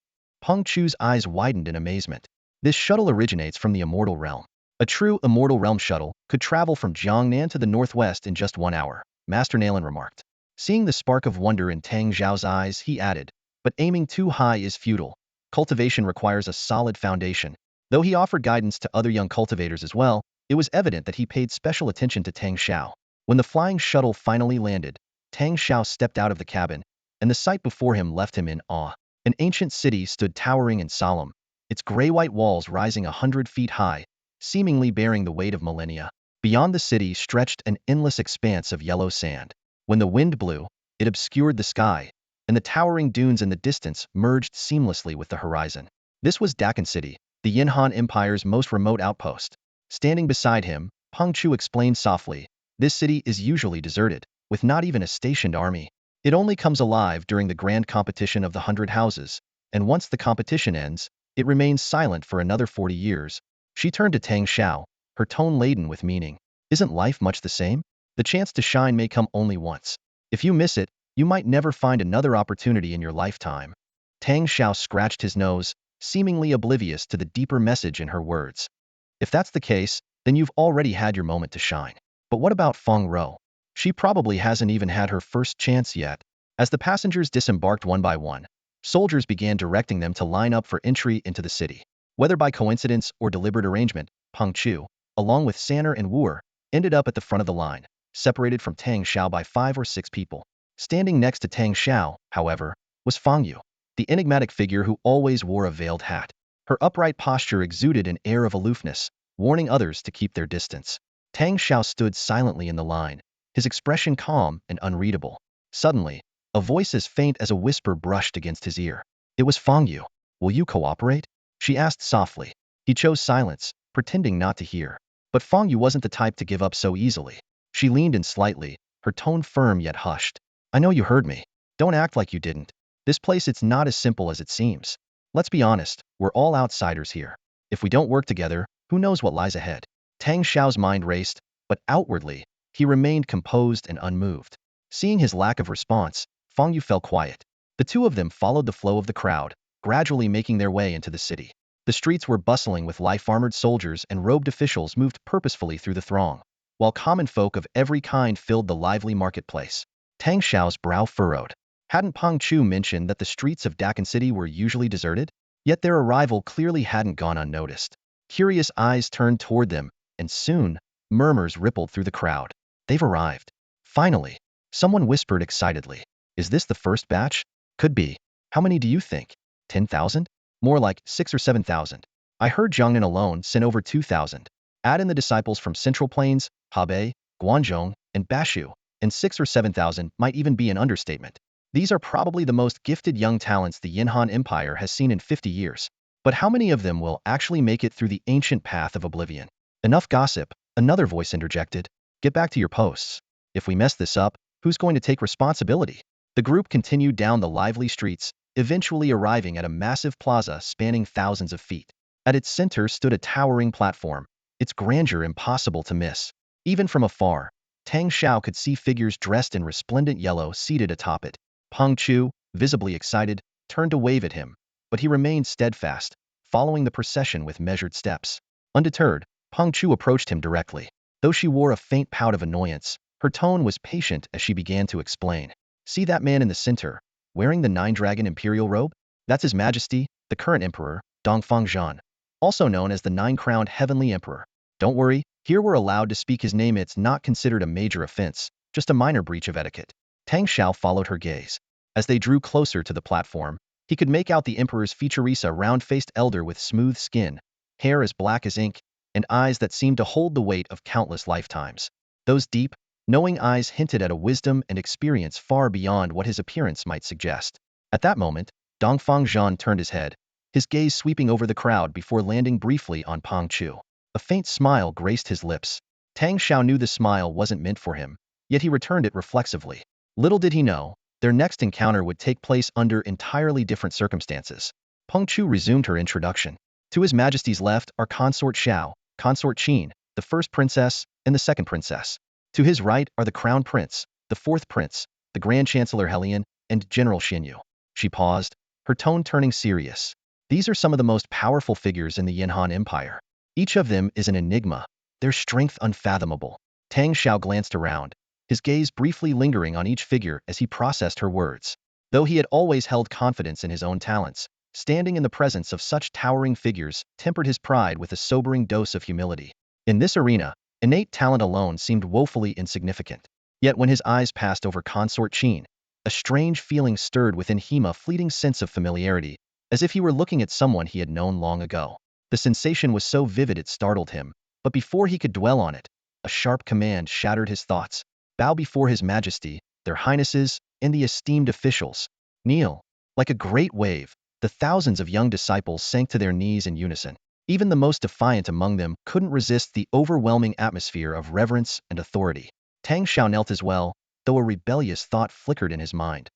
[SPEAKER 1] Peng Chu's eyes widened in amazement. This shuttle originates from the immortal realm. A true immortal realm shuttle could travel from Jiangnan to the northwest in just 1 hour, Master Nalan remarked. Seeing the spark of wonder in Tang Zhao's eyes, he added, "But aiming too high is futile. Cultivation requires a solid foundation." Though he offered guidance to other young cultivators as well, it was evident that he paid special attention to Tang Shao. When the flying shuttle finally landed, Tang Shao stepped out of the cabin, and the sight before him left him in awe. An ancient city stood towering and solemn, its gray-white walls rising 100 feet high, seemingly bearing the weight of millennia. Beyond the city stretched an endless expanse of yellow sand. When the wind blew, it obscured the sky, and the towering dunes in the distance merged seamlessly with the horizon. This was Deccan City, the Yinhan Empire's most remote outpost. Standing beside him, Peng Chu explained softly, "This city is usually deserted, with not even a stationed army. It only comes alive during the grand competition of the 100 houses, and once the competition ends, it remains silent for another 40 years. She turned to Tang Shao, her tone laden with meaning. "Isn't life much the same? The chance to shine may come only once. If you miss it, you might never find another opportunity in your lifetime." Tang Shao scratched his nose, seemingly oblivious to the deeper message in her words. "If that's the case, then you've already had your moment to shine. But what about Fong Row? She probably hasn't even had her first chance yet." As the passengers disembarked one by one, soldiers began directing them to line up for entry into the city. Whether by coincidence or deliberate arrangement, Peng Chu, along with Sanner and Wooer, ended up at the front of the line, separated from Tang Shao by 5 or 6 people. Standing next to Tang Shao, however, was Fong Yu, the enigmatic figure who always wore a veiled hat. Her upright posture exuded an air of aloofness, warning others to keep their distance. Tang Shao stood silently in the line, his expression calm and unreadable. Suddenly, a voice as faint as a whisper brushed against his ear. It was Fong Yu. "Will you cooperate?" She asked softly. He chose silence, pretending not to hear. But Fong Yu wasn't the type to give up so easily. She leaned in slightly, her tone firm yet hushed. I know you heard me. Don't act like you didn't. This place, it's not as simple as it seems. Let's be honest, we're all outsiders here. If we don't work together, who knows what lies ahead? Tang Shao's mind raced, but outwardly, he remained composed and unmoved. Seeing his lack of response, Fong Yu fell quiet. The two of them followed the flow of the crowd, gradually making their way into the city. The streets were bustling with life-armored soldiers, and robed officials moved purposefully through the throng, while common folk of every kind filled the lively marketplace. Tang Shao's brow furrowed. Hadn't Peng Chu mentioned that the streets of Dakan City were usually deserted? Yet their arrival clearly hadn't gone unnoticed. Curious eyes turned toward them, and soon, murmurs rippled through the crowd. They've arrived. Finally, someone whispered excitedly. Is this the first batch? Could be. How many do you think? 10,000? More like 6 or 7,000. I heard Jiangnan alone sent over 2,000. Add in the disciples from Central Plains, Hebei, Guangzhou, and Bashu, and 6 or 7,000 might even be an understatement. These are probably the most gifted young talents the Yinhan Empire has seen in 50 years. But how many of them will actually make it through the ancient path of oblivion? Enough gossip, another voice interjected. Get back to your posts. If we mess this up, who's going to take responsibility? The group continued down the lively streets, eventually arriving at a massive plaza spanning thousands of feet. At its center stood a towering platform, its grandeur impossible to miss. Even from afar, Tang Shao could see figures dressed in resplendent yellow seated atop it. Peng Chu, visibly excited, turned to wave at him, but he remained steadfast, following the procession with measured steps. Undeterred, Peng Chu approached him directly. Though she wore a faint pout of annoyance, her tone was patient as she began to explain. See that man in the center, wearing the Nine-Dragon Imperial robe? That's His Majesty, the current Emperor, Dongfang Zhan, also known as the Nine-Crowned Heavenly Emperor. Don't worry, here we're allowed to speak his name. It's not considered a major offense, just a minor breach of etiquette. Tang Shao followed her gaze. As they drew closer to the platform, he could make out the Emperor's featureless, a round-faced elder with smooth skin, hair as black as ink, and eyes that seemed to hold the weight of countless lifetimes. Those deep, knowing eyes hinted at a wisdom and experience far beyond what his appearance might suggest. At that moment, Dongfang Zhan turned his head, his gaze sweeping over the crowd before landing briefly on Peng Chu. A faint smile graced his lips. Tang Shao knew the smile wasn't meant for him, yet he returned it reflexively. Little did he know, their next encounter would take place under entirely different circumstances. Peng Chu resumed her introduction. To His Majesty's left are Consort Shao, Consort Qin, the first princess, and the second princess. To his right are the Crown Prince, the fourth prince, the Grand Chancellor Helian, and General Xinyu. She paused, her tone turning serious. These are some of the most powerful figures in the Yinhan Empire. Each of them is an enigma, their strength unfathomable. Tang Shao glanced around, his gaze briefly lingering on each figure as he processed her words. Though he had always held confidence in his own talents, standing in the presence of such towering figures tempered his pride with a sobering dose of humility. In this arena, innate talent alone seemed woefully insignificant. Yet when his eyes passed over Consort Qin, a strange feeling stirred within him, a fleeting sense of familiarity, as if he were looking at someone he had known long ago. The sensation was so vivid it startled him, but before he could dwell on it, a sharp command shattered his thoughts. Bow before His Majesty, their highnesses, and the esteemed officials. Kneel. Like a great wave, the thousands of young disciples sank to their knees in unison. Even the most defiant among them couldn't resist the overwhelming atmosphere of reverence and authority. Tang Shao knelt as well, though a rebellious thought flickered in his mind.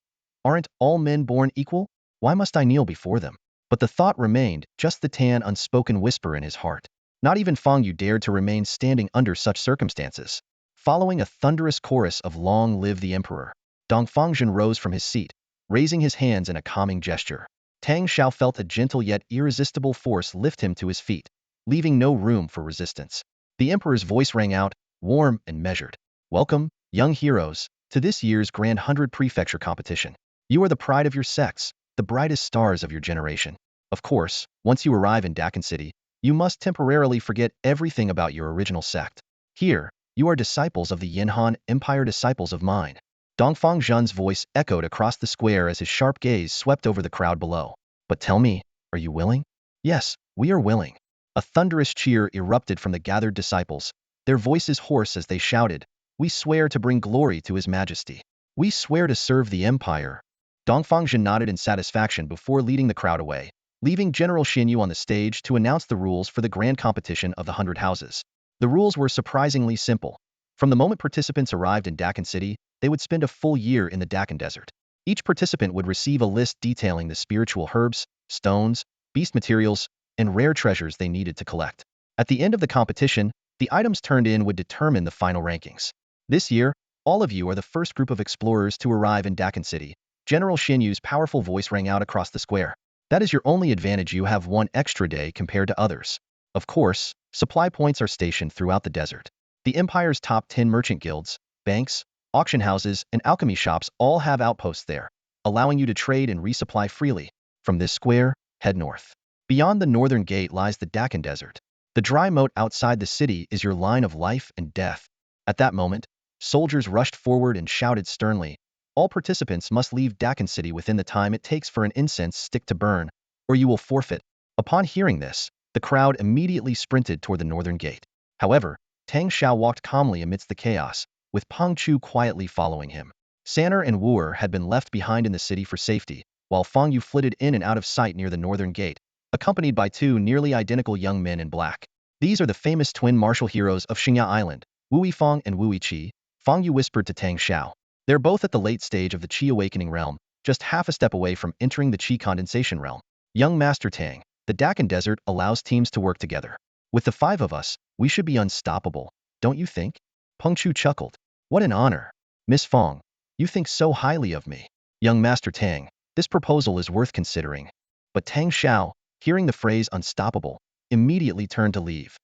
[SPEAKER 1] Aren't all men born equal? Why must I kneel before them? But the thought remained, just the tan unspoken whisper in his heart. Not even Fong Yu dared to remain standing under such circumstances. Following a thunderous chorus of "Long live the Emperor," Dongfang Zhan rose from his seat, raising his hands in a calming gesture. Tang Shao felt a gentle yet irresistible force lift him to his feet, leaving no room for resistance. The Emperor's voice rang out, warm and measured. Welcome, young heroes, to this year's Grand 100 Prefecture competition. You are the pride of your sects, the brightest stars of your generation. Of course, once you arrive in Dakan City, you must temporarily forget everything about your original sect. Here, you are disciples of the Yinhan Empire, disciples of mine. Dongfang Zhan's voice echoed across the square as his sharp gaze swept over the crowd below. But tell me, are you willing? Yes, we are willing. A thunderous cheer erupted from the gathered disciples, their voices hoarse as they shouted, we swear to bring glory to His Majesty. We swear to serve the Empire. Dongfang Zhan nodded in satisfaction before leading the crowd away, leaving General Xinyu on the stage to announce the rules for the grand competition of the 100 houses. The rules were surprisingly simple. From the moment participants arrived in Dakan City, they would spend a full year in the Dakan Desert. Each participant would receive a list detailing the spiritual herbs, stones, beast materials, and rare treasures they needed to collect. At the end of the competition, the items turned in would determine the final rankings. This year, all of you are the first group of explorers to arrive in Dakan City. General Xinyu's powerful voice rang out across the square. That is your only advantage. You have one extra day compared to others. Of course, supply points are stationed throughout the desert. The Empire's top 10 merchant guilds, banks, auction houses, and alchemy shops all have outposts there, allowing you to trade and resupply freely. From this square, head north. Beyond the northern gate lies the Dakan Desert. The dry moat outside the city is your line of life and death. At that moment, soldiers rushed forward and shouted sternly, all participants must leave Dakan City within the time it takes for an incense stick to burn, or you will forfeit. Upon hearing this, the crowd immediately sprinted toward the northern gate. However, Tang Shao walked calmly amidst the chaos, with Peng Chu quietly following him. Sanner and Wuer had been left behind in the city for safety, while Fong Yu flitted in and out of sight near the northern gate, accompanied by two nearly identical young men in black. These are the famous twin martial heroes of Xingya Island, Wu Yifeng and Wu Yiqi, Fong Yu whispered to Tang Shao. They're both at the late stage of the Qi awakening realm, just half a step away from entering the Qi condensation realm. Young Master Tang, the Dakan Desert allows teams to work together. With the 5 of us, we should be unstoppable, don't you think? Peng Chu chuckled. What an honor. Miss Fong, you think so highly of me. Young Master Tang, this proposal is worth considering. But Tang Shao, hearing the phrase unstoppable, immediately turned to leave.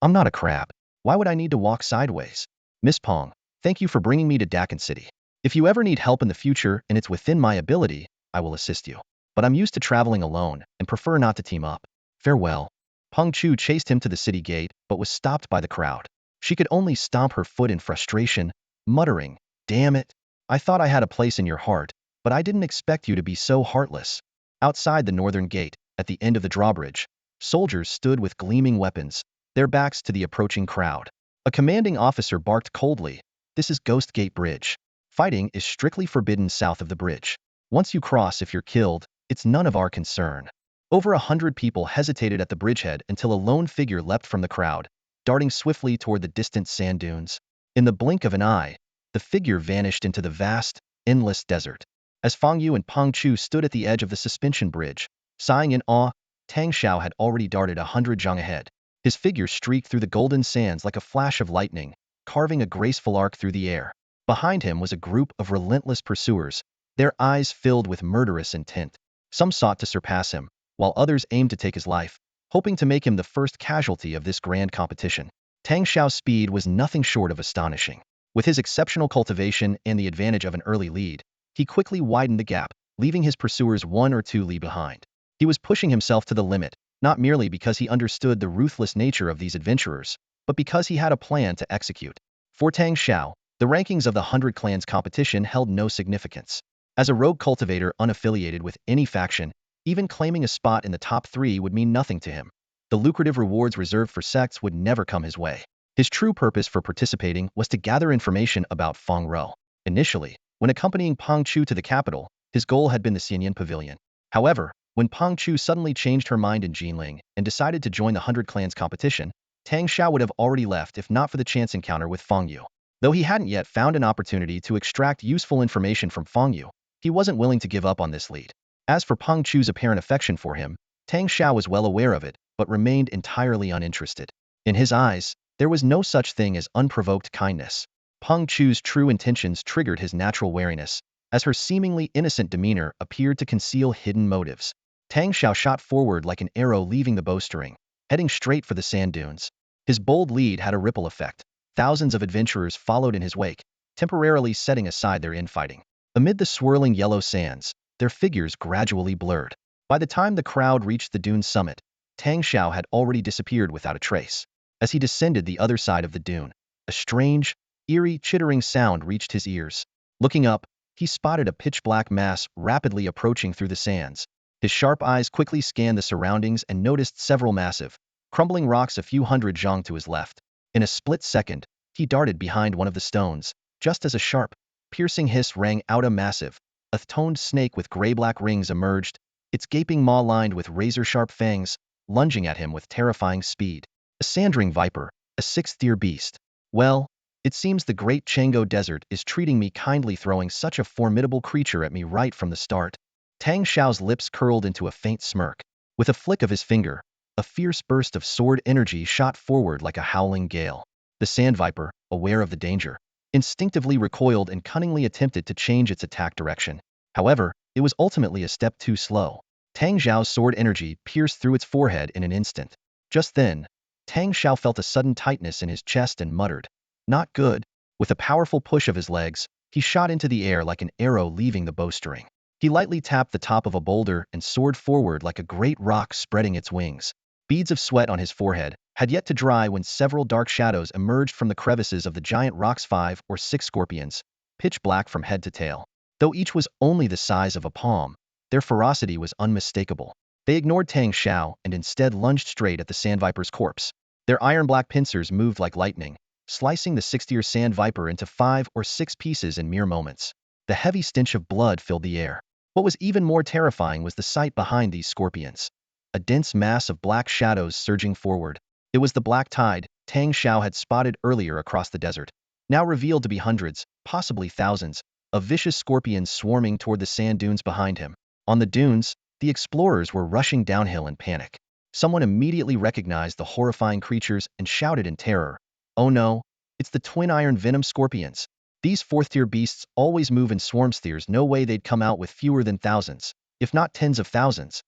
[SPEAKER 1] I'm not a crab. Why would I need to walk sideways? Miss Pong, thank you for bringing me to Dakan City. If you ever need help in the future and it's within my ability, I will assist you. But I'm used to traveling alone and prefer not to team up. Farewell. Peng Chu chased him to the city gate, but was stopped by the crowd. She could only stomp her foot in frustration, muttering, Damn it. I thought I had a place in your heart, but I didn't expect you to be so heartless. Outside the northern gate, at the end of the drawbridge, soldiers stood with gleaming weapons, their backs to the approaching crowd. A commanding officer barked coldly, This is Ghost Gate Bridge. Fighting is strictly forbidden south of the bridge. Once you cross, if you're killed, it's none of our concern. Over 100 people hesitated at the bridgehead until a lone figure leapt from the crowd, darting swiftly toward the distant sand dunes. In the blink of an eye, the figure vanished into the vast, endless desert. As Fong Yu and Peng Chu stood at the edge of the suspension bridge, sighing in awe, Tang Shao had already darted 100 zhang ahead. His figure streaked through the golden sands like a flash of lightning, carving a graceful arc through the air. Behind him was a group of relentless pursuers, their eyes filled with murderous intent. Some sought to surpass him, while others aimed to take his life, hoping to make him the first casualty of this grand competition. Tang Shao's speed was nothing short of astonishing. With his exceptional cultivation and the advantage of an early lead, he quickly widened the gap, leaving his pursuers 1 or 2 li behind. He was pushing himself to the limit, not merely because he understood the ruthless nature of these adventurers, but because he had a plan to execute. For Tang Shao, the rankings of the 100 Clans competition held no significance. As a rogue cultivator unaffiliated with any faction, even claiming a spot in the top 3 would mean nothing to him. The lucrative rewards reserved for sects would never come his way. His true purpose for participating was to gather information about Fong Row. Initially, when accompanying Peng Chu to the capital, his goal had been the Xianyan Pavilion. However, when Peng Chu suddenly changed her mind in Jinling and decided to join the 100 Clans competition, Tang Shao would have already left if not for the chance encounter with Fong Yu. Though he hadn't yet found an opportunity to extract useful information from Fong Yu, he wasn't willing to give up on this lead. As for Peng Chu's apparent affection for him, Tang Shao was well aware of it, but remained entirely uninterested. In his eyes, there was no such thing as unprovoked kindness. Peng Chu's true intentions triggered his natural wariness, as her seemingly innocent demeanor appeared to conceal hidden motives. Tang Shao shot forward like an arrow leaving the bowstring, heading straight for the sand dunes. His bold lead had a ripple effect. Thousands of adventurers followed in his wake, temporarily setting aside their infighting. Amid the swirling yellow sands, their figures gradually blurred. By the time the crowd reached the dune's summit, Tang Shao had already disappeared without a trace. As he descended the other side of the dune, a strange, eerie, chittering sound reached his ears. Looking up, he spotted a pitch-black mass rapidly approaching through the sands. His sharp eyes quickly scanned the surroundings and noticed several massive, crumbling rocks a few hundred zhang to his left. In a split second, he darted behind one of the stones, just as a sharp, piercing hiss rang out. A massive, earth-toned snake with gray-black rings emerged, its gaping maw lined with razor-sharp fangs, lunging at him with terrifying speed. A sandring viper, a sixth-tier beast. Well, it seems the great Chango Desert is treating me kindly, throwing such a formidable creature at me right from the start. Tang Shao's lips curled into a faint smirk. With a flick of his finger, a fierce burst of sword energy shot forward like a howling gale. The sand viper, aware of the danger, instinctively recoiled and cunningly attempted to change its attack direction. However, it was ultimately a step too slow. Tang Xiao's sword energy pierced through its forehead in an instant. Just then, Tang Shao felt a sudden tightness in his chest and muttered, "Not good." With a powerful push of his legs, he shot into the air like an arrow leaving the bowstring. He lightly tapped the top of a boulder and soared forward like a great rock spreading its wings. Beads of sweat on his forehead had yet to dry when several dark shadows emerged from the crevices of the giant rocks. 5 or 6 scorpions, pitch black from head to tail. Though each was only the size of a palm, their ferocity was unmistakable. They ignored Tang Shao and instead lunged straight at the sand viper's corpse. Their iron-black pincers moved like lightning, slicing the 60-year sand viper into 5 or 6 pieces in mere moments. The heavy stench of blood filled the air. What was even more terrifying was the sight behind these scorpions. A dense mass of black shadows surging forward. It was the black tide Tang Shao had spotted earlier across the desert, now revealed to be hundreds, possibly thousands, of vicious scorpions swarming toward the sand dunes behind him. On the dunes, the explorers were rushing downhill in panic. Someone immediately recognized the horrifying creatures and shouted in terror, "Oh no, it's the twin iron venom scorpions. These fourth-tier beasts always move in swarms. There's no way they'd come out with fewer than thousands, if not tens of thousands."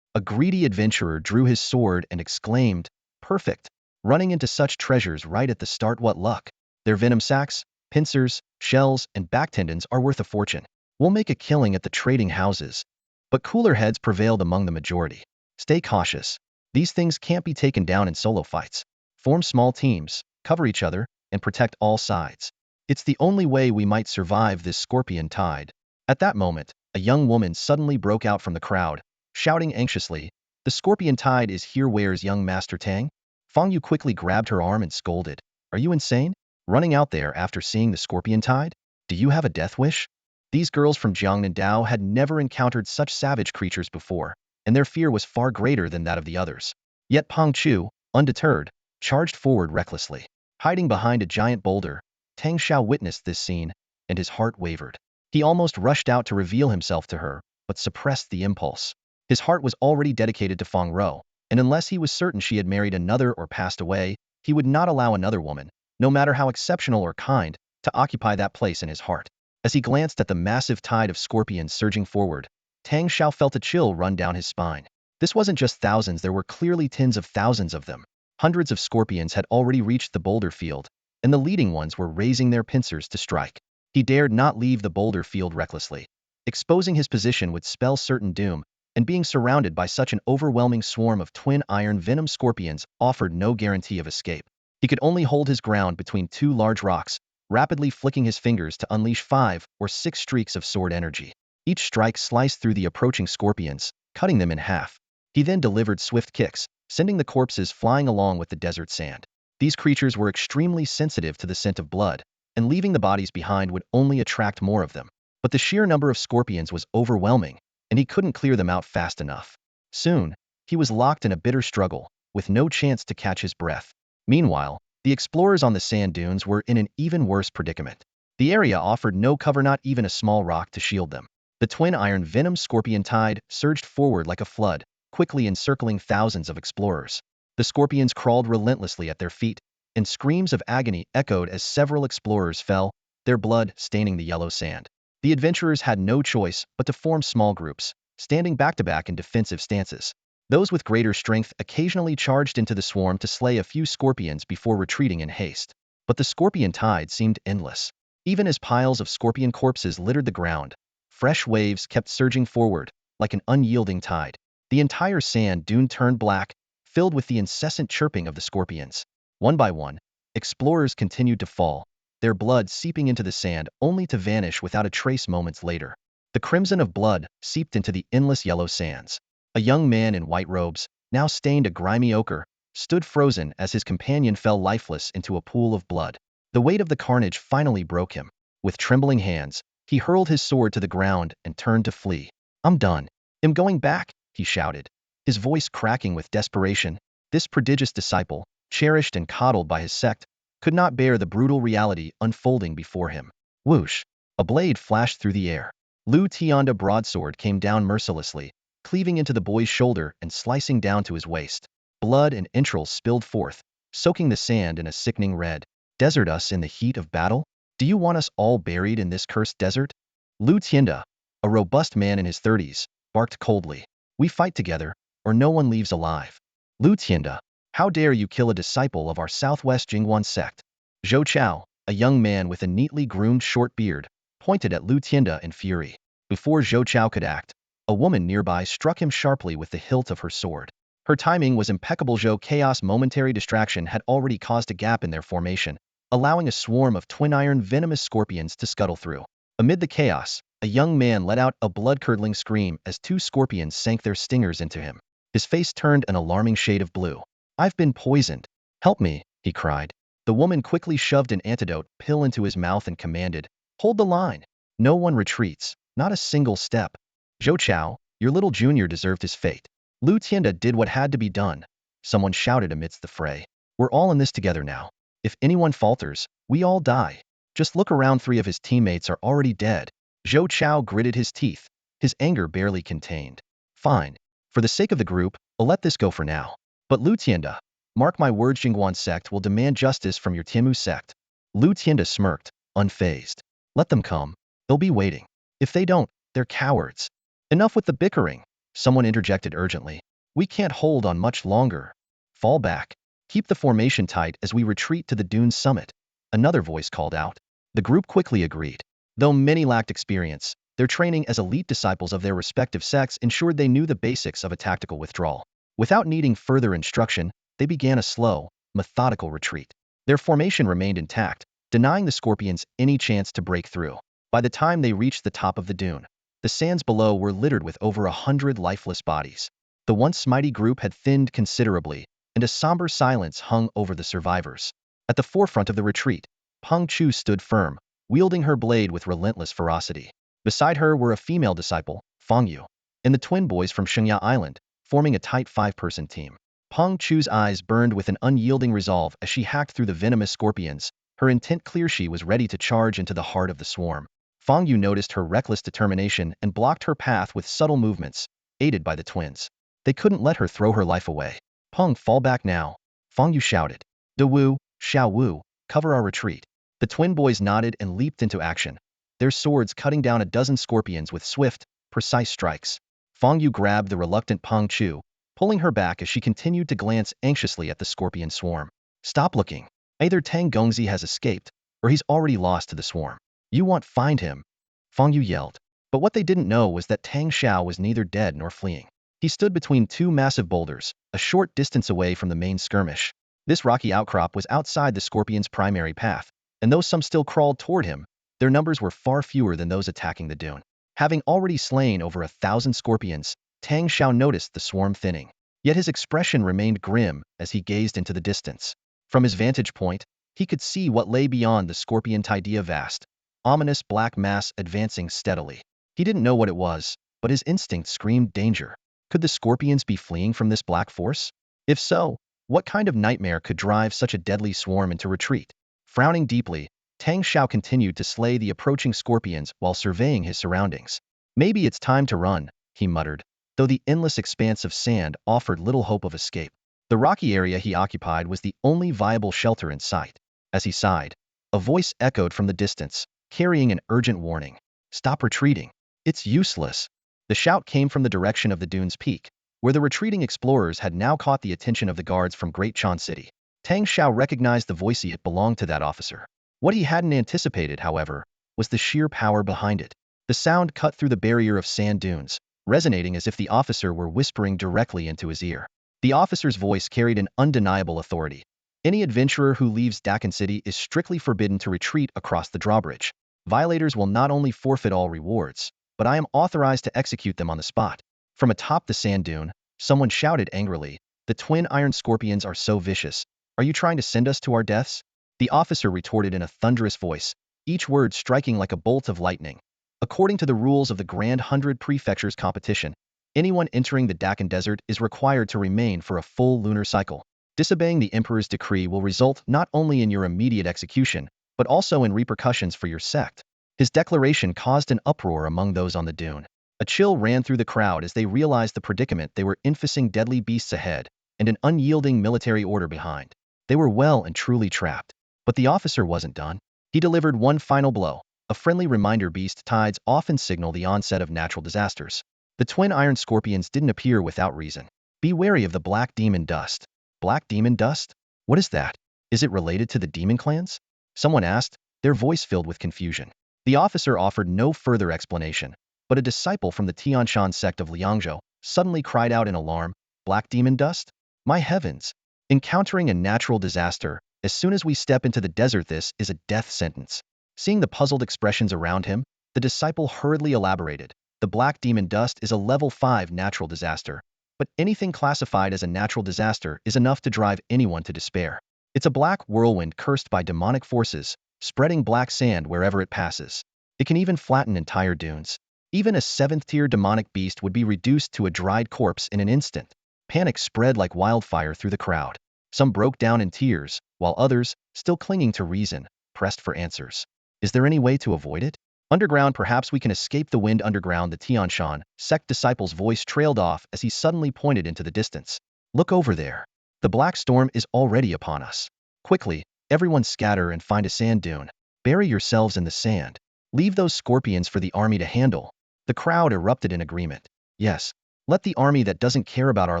[SPEAKER 1] A greedy adventurer drew his sword and exclaimed, "Perfect! Running into such treasures right at the start, what luck. Their venom sacs, pincers, shells, and back tendons are worth a fortune. We'll make a killing at the trading houses." But cooler heads prevailed among the majority. "Stay cautious. These things can't be taken down in solo fights. Form small teams, cover each other, and protect all sides. It's the only way we might survive this scorpion tide." At that moment, a young woman suddenly broke out from the crowd, shouting anxiously, "The scorpion tide is here. Where's young Master Tang?" Fong Yu quickly grabbed her arm and scolded, "Are you insane? Running out there after seeing the scorpion tide? Do you have a death wish?" These girls from Jiangnan had never encountered such savage creatures before, and their fear was far greater than that of the others. Yet Pang Chu, undeterred, charged forward recklessly. Hiding behind a giant boulder, Tang Shao witnessed this scene, and his heart wavered. He almost rushed out to reveal himself to her, but suppressed the impulse. His heart was already dedicated to Fong Row, and unless he was certain she had married another or passed away, he would not allow another woman, no matter how exceptional or kind, to occupy that place in his heart. As he glanced at the massive tide of scorpions surging forward, Tang Shao felt a chill run down his spine. This wasn't just thousands, there were clearly tens of thousands of them. Hundreds of scorpions had already reached the boulder field, and the leading ones were raising their pincers to strike. He dared not leave the boulder field recklessly. Exposing his position would spell certain doom, and being surrounded by such an overwhelming swarm of twin iron venom scorpions offered no guarantee of escape. He could only hold his ground between 2 large rocks, rapidly flicking his fingers to unleash 5 or 6 streaks of sword energy. Each strike sliced through the approaching scorpions, cutting them in half. He then delivered swift kicks, sending the corpses flying along with the desert sand. These creatures were extremely sensitive to the scent of blood, and leaving the bodies behind would only attract more of them. But the sheer number of scorpions was overwhelming, and he couldn't clear them out fast enough. Soon, he was locked in a bitter struggle, with no chance to catch his breath. Meanwhile, the explorers on the sand dunes were in an even worse predicament. The area offered no cover, not even a small rock to shield them. The twin iron venom scorpion tide surged forward like a flood, quickly encircling thousands of explorers. The scorpions crawled relentlessly at their feet, and screams of agony echoed as several explorers fell, their blood staining the yellow sand. The adventurers had no choice but to form small groups, standing back-to-back in defensive stances. Those with greater strength occasionally charged into the swarm to slay a few scorpions before retreating in haste. But the scorpion tide seemed endless. Even as piles of scorpion corpses littered the ground, fresh waves kept surging forward, like an unyielding tide. The entire sand dune turned black, filled with the incessant chirping of the scorpions. One by one, explorers continued to fall, their blood seeping into the sand only to vanish without a trace moments later. The crimson of blood seeped into the endless yellow sands. A young man in white robes, now stained a grimy ochre, stood frozen as his companion fell lifeless into a pool of blood. The weight of the carnage finally broke him. With trembling hands, he hurled his sword to the ground and turned to flee. "I'm done. I'm going back," he shouted, his voice cracking with desperation. This prodigious disciple, cherished and coddled by his sect, could not bear the brutal reality unfolding before him. Whoosh! A blade flashed through the air. Lu Tianda broadsword came down mercilessly, cleaving into the boy's shoulder and slicing down to his waist. Blood and entrails spilled forth, soaking the sand in a sickening red. Desert us in the heat of battle? Do you want us all buried in this cursed desert? Lu Tianda, a robust man in his 30s, barked coldly. We fight together, or no one leaves alive. Lu Tianda, how dare you kill a disciple of our Southwest Jingguan sect? Zhou Chao, a young man with a neatly groomed short beard, pointed at Lu Tianda in fury. Before Zhou Chao could act, a woman nearby struck him sharply with the hilt of her sword. Her timing was impeccable. Zhou Chao's momentary distraction had already caused a gap in their formation, allowing a swarm of twin-iron venomous scorpions to scuttle through. Amid the chaos, a young man let out a blood-curdling scream as two scorpions sank their stingers into him. His face turned an alarming shade of blue. I've been poisoned. Help me, he cried. The woman quickly shoved an antidote pill into his mouth and commanded, hold the line. No one retreats, not a single step. Zhou Chao, your little junior deserved his fate. Lu Tianda did what had to be done. Someone shouted amidst the fray. We're all in this together now. If anyone falters, we all die. Just look around, 3 of his teammates are already dead. Zhou Chao gritted his teeth, his anger barely contained. Fine. For the sake of the group, I'll let this go for now. But Lu Tianda, mark my words, Jingguan sect will demand justice from your Tianmu sect. Lu Tianda smirked, unfazed. Let them come. They'll be waiting. If they don't, they're cowards. Enough with the bickering, someone interjected urgently. We can't hold on much longer. Fall back. Keep the formation tight as we retreat to the dune's summit. Another voice called out. The group quickly agreed. Though many lacked experience, their training as elite disciples of their respective sects ensured they knew the basics of a tactical withdrawal. Without needing further instruction, they began a slow, methodical retreat. Their formation remained intact, denying the scorpions any chance to break through. By the time they reached the top of the dune, the sands below were littered with over 100 lifeless bodies. The once mighty group had thinned considerably, and a somber silence hung over the survivors. At the forefront of the retreat, Peng Chu stood firm, wielding her blade with relentless ferocity. Beside her were a female disciple, Fong Yu, and the twin boys from Shengya Island, forming a tight 5-person team. Peng Chu's eyes burned with an unyielding resolve as she hacked through the venomous scorpions, her intent clear. She was ready to charge into the heart of the swarm. Fong Yu noticed her reckless determination and blocked her path with subtle movements, aided by the twins. They couldn't let her throw her life away. Peng, fall back now, Fong Yu shouted. De Wu, Xiao Wu, cover our retreat. The twin boys nodded and leaped into action, their swords cutting down a dozen scorpions with swift, precise strikes. Fong Yu grabbed the reluctant Peng Chu, pulling her back as she continued to glance anxiously at the scorpion swarm. Stop looking. Either Tang Gongzi has escaped, or he's already lost to the swarm. You won't find him, Fong Yu yelled. But what they didn't know was that Tang Shao was neither dead nor fleeing. He stood between 2 massive boulders, a short distance away from the main skirmish. This rocky outcrop was outside the scorpion's primary path, and though some still crawled toward him, their numbers were far fewer than those attacking the dune. Having already slain over 1,000 scorpions, Tang Shao noticed the swarm thinning. Yet his expression remained grim as he gazed into the distance. From his vantage point, he could see what lay beyond the scorpion tidea, vast, ominous black mass advancing steadily. He didn't know what it was, but his instinct screamed danger. Could the scorpions be fleeing from this black force? If so, what kind of nightmare could drive such a deadly swarm into retreat? Frowning deeply, Tang Shao continued to slay the approaching scorpions while surveying his surroundings. Maybe it's time to run, he muttered, though the endless expanse of sand offered little hope of escape. The rocky area he occupied was the only viable shelter in sight. As he sighed, a voice echoed from the distance, carrying an urgent warning. Stop retreating. It's useless. The shout came from the direction of the dune's peak, where the retreating explorers had now caught the attention of the guards from Great Chan City. Tang Shao recognized the voice. It belonged to that officer. What he hadn't anticipated, however, was the sheer power behind it. The sound cut through the barrier of sand dunes, resonating as if the officer were whispering directly into his ear. The officer's voice carried an undeniable authority. Any adventurer who leaves Dakan City is strictly forbidden to retreat across the drawbridge. Violators will not only forfeit all rewards, but I am authorized to execute them on the spot. From atop the sand dune, someone shouted angrily, the twin iron scorpions are so vicious. Are you trying to send us to our deaths? The officer retorted in a thunderous voice, each word striking like a bolt of lightning. According to the rules of the Grand 100 Prefectures competition, Anyone entering the Dakan Desert is required to remain for a full lunar cycle. Disobeying the Emperor's decree will result not only in your immediate execution, but also in repercussions for your sect. His declaration caused an uproar among those on the dune. A chill ran through the crowd as they realized the predicament they were in, facing deadly beasts ahead and an unyielding military order behind. They were well and truly trapped. But the officer wasn't done. He delivered one final blow, a friendly reminder. Beast tides often signal the onset of natural disasters. The twin iron scorpions didn't appear without reason. Be wary of the black demon dust. Black demon dust? What is that? Is it related to the demon clans? Someone asked, their voice filled with confusion. The officer offered no further explanation, but a disciple from the Tianshan sect of Liangzhou suddenly cried out in alarm, Black demon dust? My heavens! Encountering a natural disaster, as soon as we step into the desert, this is a death sentence. Seeing the puzzled expressions around him, the disciple hurriedly elaborated. The black demon dust is a level 5 natural disaster, but anything classified as a natural disaster is enough to drive anyone to despair. It's a black whirlwind cursed by demonic forces, spreading black sand wherever it passes. It can even flatten entire dunes. Even a 7th-tier demonic beast would be reduced to a dried corpse in an instant. Panic spread like wildfire through the crowd. Some broke down in tears, while others, still clinging to reason, pressed for answers. Is there any way to avoid it? Underground, perhaps we can escape the wind. Underground, the Tianshan sect disciple's voice trailed off as he suddenly pointed into the distance. Look over there. The black storm is already upon us. Quickly, everyone scatter and find a sand dune. Bury yourselves in the sand. Leave those scorpions for the army to handle. The crowd erupted in agreement. Yes, let the army that doesn't care about our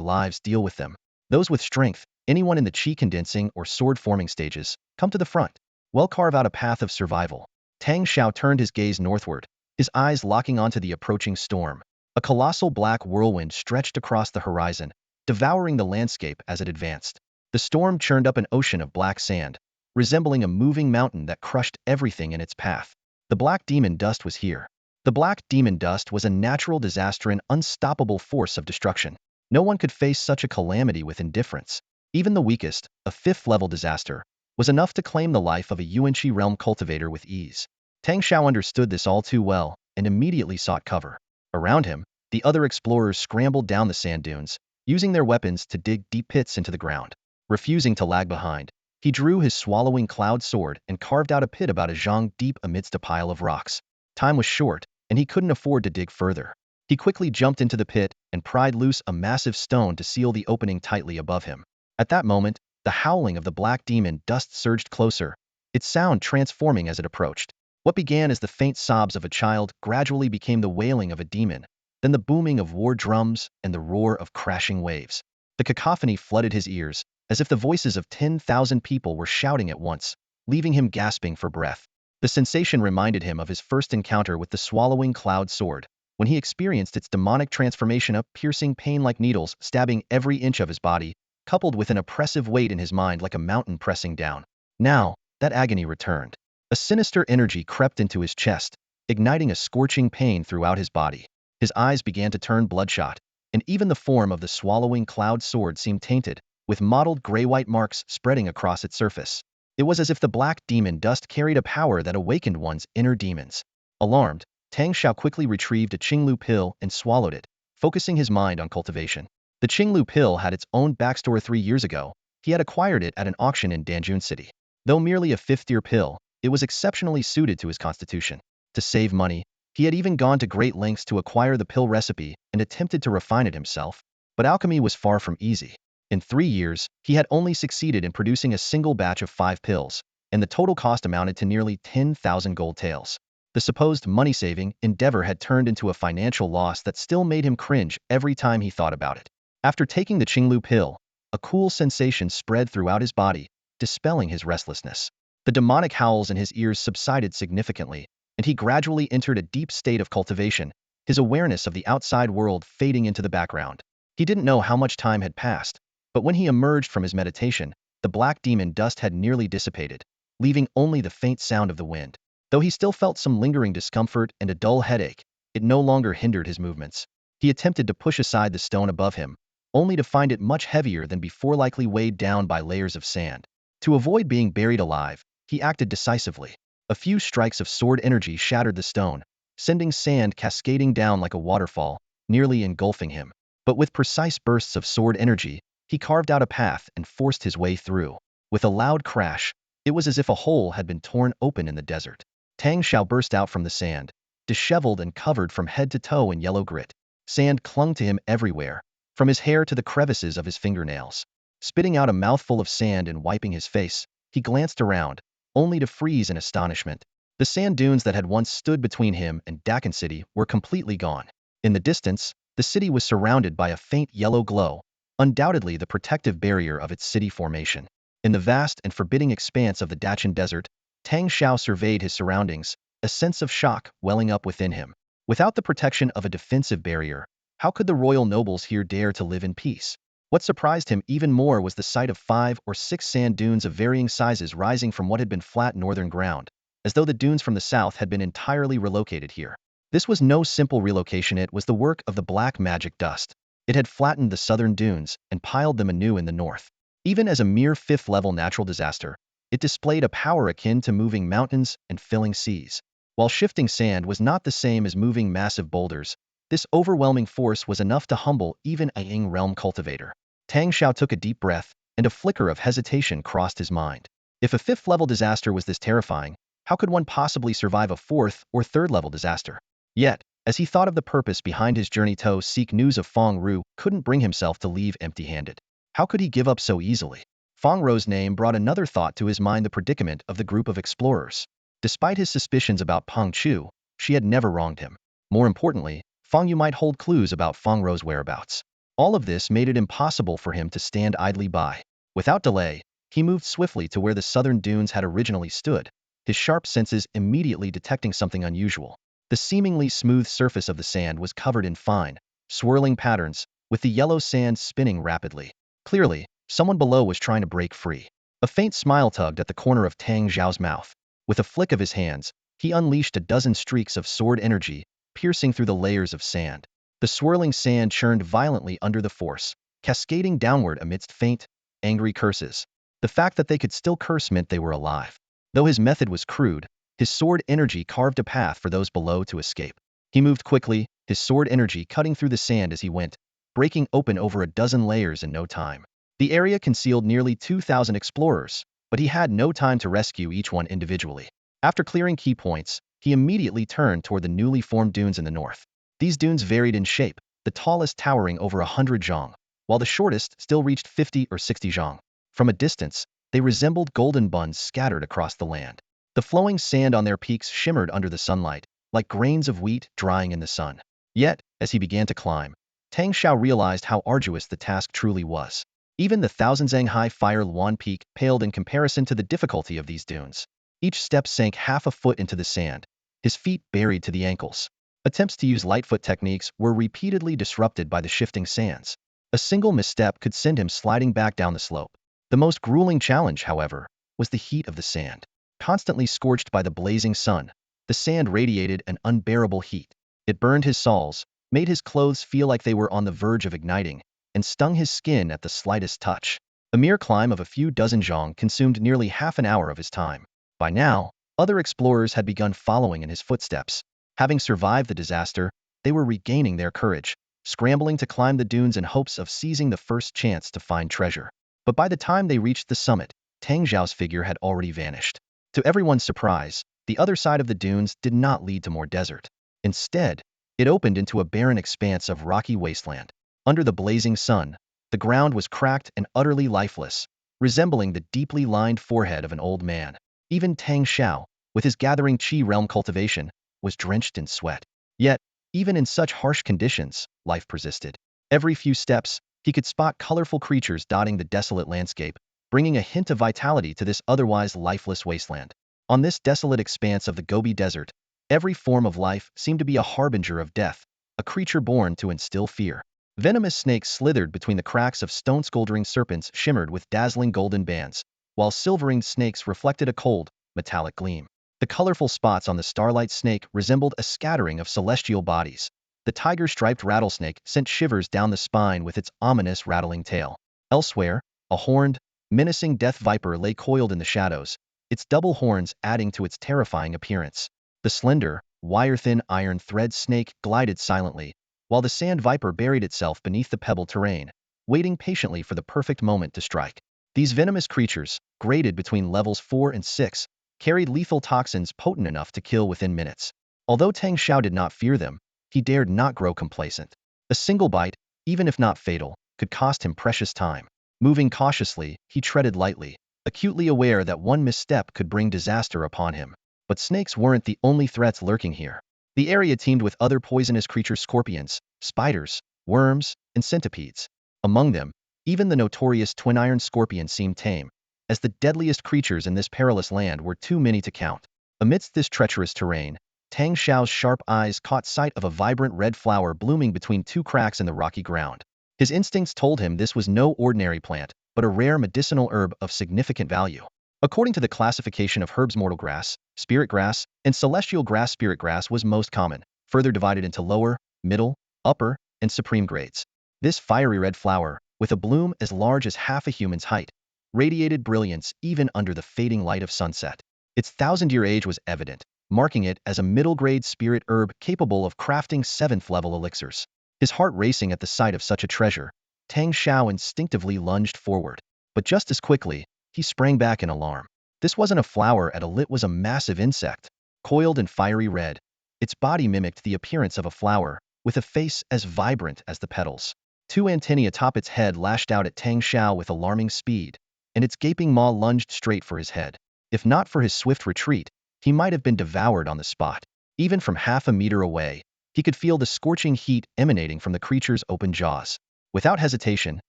[SPEAKER 1] lives deal with them. Those with strength, anyone in the chi condensing or sword forming stages, come to the front. We'll carve out a path of survival. Tang Shao turned his gaze northward, his eyes locking onto the approaching storm. A colossal black whirlwind stretched across the horizon, devouring the landscape as it advanced. The storm churned up an ocean of black sand, resembling a moving mountain that crushed everything in its path. The black demon dust was here. The black demon dust was a natural disaster, an unstoppable force of destruction. No one could face such a calamity with indifference. Even the weakest, a 5th-level disaster, was enough to claim the life of a Yuanqi realm cultivator with ease. Tang Shao understood this all too well and immediately sought cover. Around him, the other explorers scrambled down the sand dunes, using their weapons to dig deep pits into the ground. Refusing to lag behind, he drew his swallowing cloud sword and carved out a pit about a zhang deep amidst a pile of rocks. Time was short, and he couldn't afford to dig further. He quickly jumped into the pit and pried loose a massive stone to seal the opening tightly above him. At that moment, the howling of the black demon dust surged closer, its sound transforming as it approached. What began as the faint sobs of a child gradually became the wailing of a demon, then the booming of war drums and the roar of crashing waves. The cacophony flooded his ears, as if the voices of 10,000 people were shouting at once, leaving him gasping for breath. The sensation reminded him of his first encounter with the swallowing cloud sword, when he experienced its demonic transformation, a piercing pain like needles stabbing every inch of his body, coupled with an oppressive weight in his mind like a mountain pressing down. Now, that agony returned. A sinister energy crept into his chest, igniting a scorching pain throughout his body. His eyes began to turn bloodshot, and even the form of the swallowing cloud sword seemed tainted, with mottled gray-white marks spreading across its surface. It was as if the black demon dust carried a power that awakened one's inner demons. Alarmed, Tang Shao quickly retrieved a Qinglu pill and swallowed it, focusing his mind on cultivation. The Qinglu pill had its own backstory. 3 years ago, he had acquired it at an auction in Danjun City. Though merely a 5th-tier pill, it was exceptionally suited to his constitution. To save money, he had even gone to great lengths to acquire the pill recipe and attempted to refine it himself. But alchemy was far from easy. In 3 years, he had only succeeded in producing a single batch of 5 pills, and the total cost amounted to nearly 10,000 gold taels. The supposed money-saving endeavor had turned into a financial loss that still made him cringe every time he thought about it. After taking the Qinglu pill, a cool sensation spread throughout his body, dispelling his restlessness. The demonic howls in his ears subsided significantly, and he gradually entered a deep state of cultivation, his awareness of the outside world fading into the background. He didn't know how much time had passed, but when he emerged from his meditation, the black demon dust had nearly dissipated, leaving only the faint sound of the wind. Though he still felt some lingering discomfort and a dull headache, it no longer hindered his movements. He attempted to push aside the stone above him, only to find it much heavier than before, likely weighed down by layers of sand. To avoid being buried alive, he acted decisively. A few strikes of sword energy shattered the stone, sending sand cascading down like a waterfall, nearly engulfing him. But with precise bursts of sword energy, he carved out a path and forced his way through. With a loud crash, it was as if a hole had been torn open in the desert. Tang Shao burst out from the sand, disheveled and covered from head to toe in yellow grit. Sand clung to him everywhere, from his hair to the crevices of his fingernails. Spitting out a mouthful of sand and wiping his face, he glanced around, only to freeze in astonishment. The sand dunes that had once stood between him and Dakan City were completely gone. In the distance, the city was surrounded by a faint yellow glow, undoubtedly the protective barrier of its city formation. In the vast and forbidding expanse of the Dachan Desert, Tang Shao surveyed his surroundings, a sense of shock welling up within him. Without the protection of a defensive barrier, how could the royal nobles here dare to live in peace? What surprised him even more was the sight of 5 or 6 sand dunes of varying sizes rising from what had been flat northern ground, as though the dunes from the south had been entirely relocated here. This was no simple relocation, it was the work of the black magic dust. It had flattened the southern dunes and piled them anew in the north. Even as a mere 5th-level natural disaster, it displayed a power akin to moving mountains and filling seas. While shifting sand was not the same as moving massive boulders, this overwhelming force was enough to humble even a Ying realm cultivator. Tang Shao took a deep breath, and a flicker of hesitation crossed his mind. If a 5th-level disaster was this terrifying, how could one possibly survive a 4th or 3rd-level disaster? Yet, as he thought of the purpose behind his journey to seek news of Fong Row, couldn't bring himself to leave empty-handed. How could he give up so easily? Fong Row's name brought another thought to his mind, the predicament of the group of explorers. Despite his suspicions about Peng Chu, she had never wronged him. More importantly, Fong Yu might hold clues about Fong Row's whereabouts. All of this made it impossible for him to stand idly by. Without delay, he moved swiftly to where the southern dunes had originally stood, his sharp senses immediately detecting something unusual. The seemingly smooth surface of the sand was covered in fine, swirling patterns, with the yellow sand spinning rapidly. Clearly, someone below was trying to break free. A faint smile tugged at the corner of Tang Zhao's mouth. With a flick of his hands, he unleashed a dozen streaks of sword energy, piercing through the layers of sand. The swirling sand churned violently under the force, cascading downward amidst faint, angry curses. The fact that they could still curse meant they were alive. Though his method was crude, his sword energy carved a path for those below to escape. He moved quickly, his sword energy cutting through the sand as he went, breaking open over a dozen layers in no time. The area concealed nearly 2,000 explorers, but he had no time to rescue each one individually. After clearing key points, he immediately turned toward the newly formed dunes in the north. These dunes varied in shape, the tallest towering over 100 zhang, while the shortest still reached 50 or 60 zhang. From a distance, they resembled golden buns scattered across the land. The flowing sand on their peaks shimmered under the sunlight, like grains of wheat drying in the sun. Yet, as he began to climb, Tang Shao realized how arduous the task truly was. Even the 1,000-zhang-high fire Huawan Peak paled in comparison to the difficulty of these dunes. Each step sank half a foot into the sand, his feet buried to the ankles. Attempts to use lightfoot techniques were repeatedly disrupted by the shifting sands. A single misstep could send him sliding back down the slope. The most grueling challenge, however, was the heat of the sand. Constantly scorched by the blazing sun, the sand radiated an unbearable heat. It burned his soles, made his clothes feel like they were on the verge of igniting, and stung his skin at the slightest touch. A mere climb of a few dozen zhang consumed nearly half an hour of his time. By now, other explorers had begun following in his footsteps. Having survived the disaster, they were regaining their courage, scrambling to climb the dunes in hopes of seizing the first chance to find treasure. But by the time they reached the summit, Tang Zhao's figure had already vanished. To everyone's surprise, the other side of the dunes did not lead to more desert. Instead, it opened into a barren expanse of rocky wasteland. Under the blazing sun, the ground was cracked and utterly lifeless, resembling the deeply lined forehead of an old man. Even Tang Shao, with his gathering Qi realm cultivation, was drenched in sweat. Yet, even in such harsh conditions, life persisted. Every few steps, he could spot colorful creatures dotting the desolate landscape, bringing a hint of vitality to this otherwise lifeless wasteland. On this desolate expanse of the Gobi Desert, every form of life seemed to be a harbinger of death, a creature born to instill fear. Venomous snakes slithered between the cracks of stone, scolding serpents shimmered with dazzling golden bands, while silvering snakes reflected a cold, metallic gleam. The colorful spots on the starlight snake resembled a scattering of celestial bodies. The tiger-striped rattlesnake sent shivers down the spine with its ominous rattling tail. Elsewhere, a horned, menacing death viper lay coiled in the shadows, its double horns adding to its terrifying appearance. The slender, wire-thin iron thread snake glided silently, while the sand viper buried itself beneath the pebbled terrain, waiting patiently for the perfect moment to strike. These venomous creatures, graded between levels 4 and 6, carried lethal toxins potent enough to kill within minutes. Although Tang Shao did not fear them, he dared not grow complacent. A single bite, even if not fatal, could cost him precious time. Moving cautiously, he treaded lightly, acutely aware that one misstep could bring disaster upon him. But snakes weren't the only threats lurking here. The area teemed with other poisonous creatures: scorpions, spiders, worms, and centipedes. Among them, even the notorious twin-iron scorpion seemed tame, as the deadliest creatures in this perilous land were too many to count. Amidst this treacherous terrain, Tang Shao's sharp eyes caught sight of a vibrant red flower blooming between two cracks in the rocky ground. His instincts told him this was no ordinary plant, but a rare medicinal herb of significant value. According to the classification of herbs, mortal grass, spirit grass, and celestial grass, spirit grass was most common, further divided into lower, middle, upper, and supreme grades. This fiery red flower, with a bloom as large as half a human's height, radiated brilliance even under the fading light of sunset. Its thousand-year age was evident, marking it as a middle-grade spirit herb capable of crafting 7th-level elixirs. His heart racing at the sight of such a treasure, Tang Shao instinctively lunged forward. But just as quickly, he sprang back in alarm. This wasn't a flower at all, it was a massive insect, coiled and fiery red. Its body mimicked the appearance of a flower, with a face as vibrant as the petals. Two antennae atop its head lashed out at Tang Shao with alarming speed, and its gaping maw lunged straight for his head. If not for his swift retreat, he might have been devoured on the spot. Even from half a meter away, he could feel the scorching heat emanating from the creature's open jaws. Without hesitation,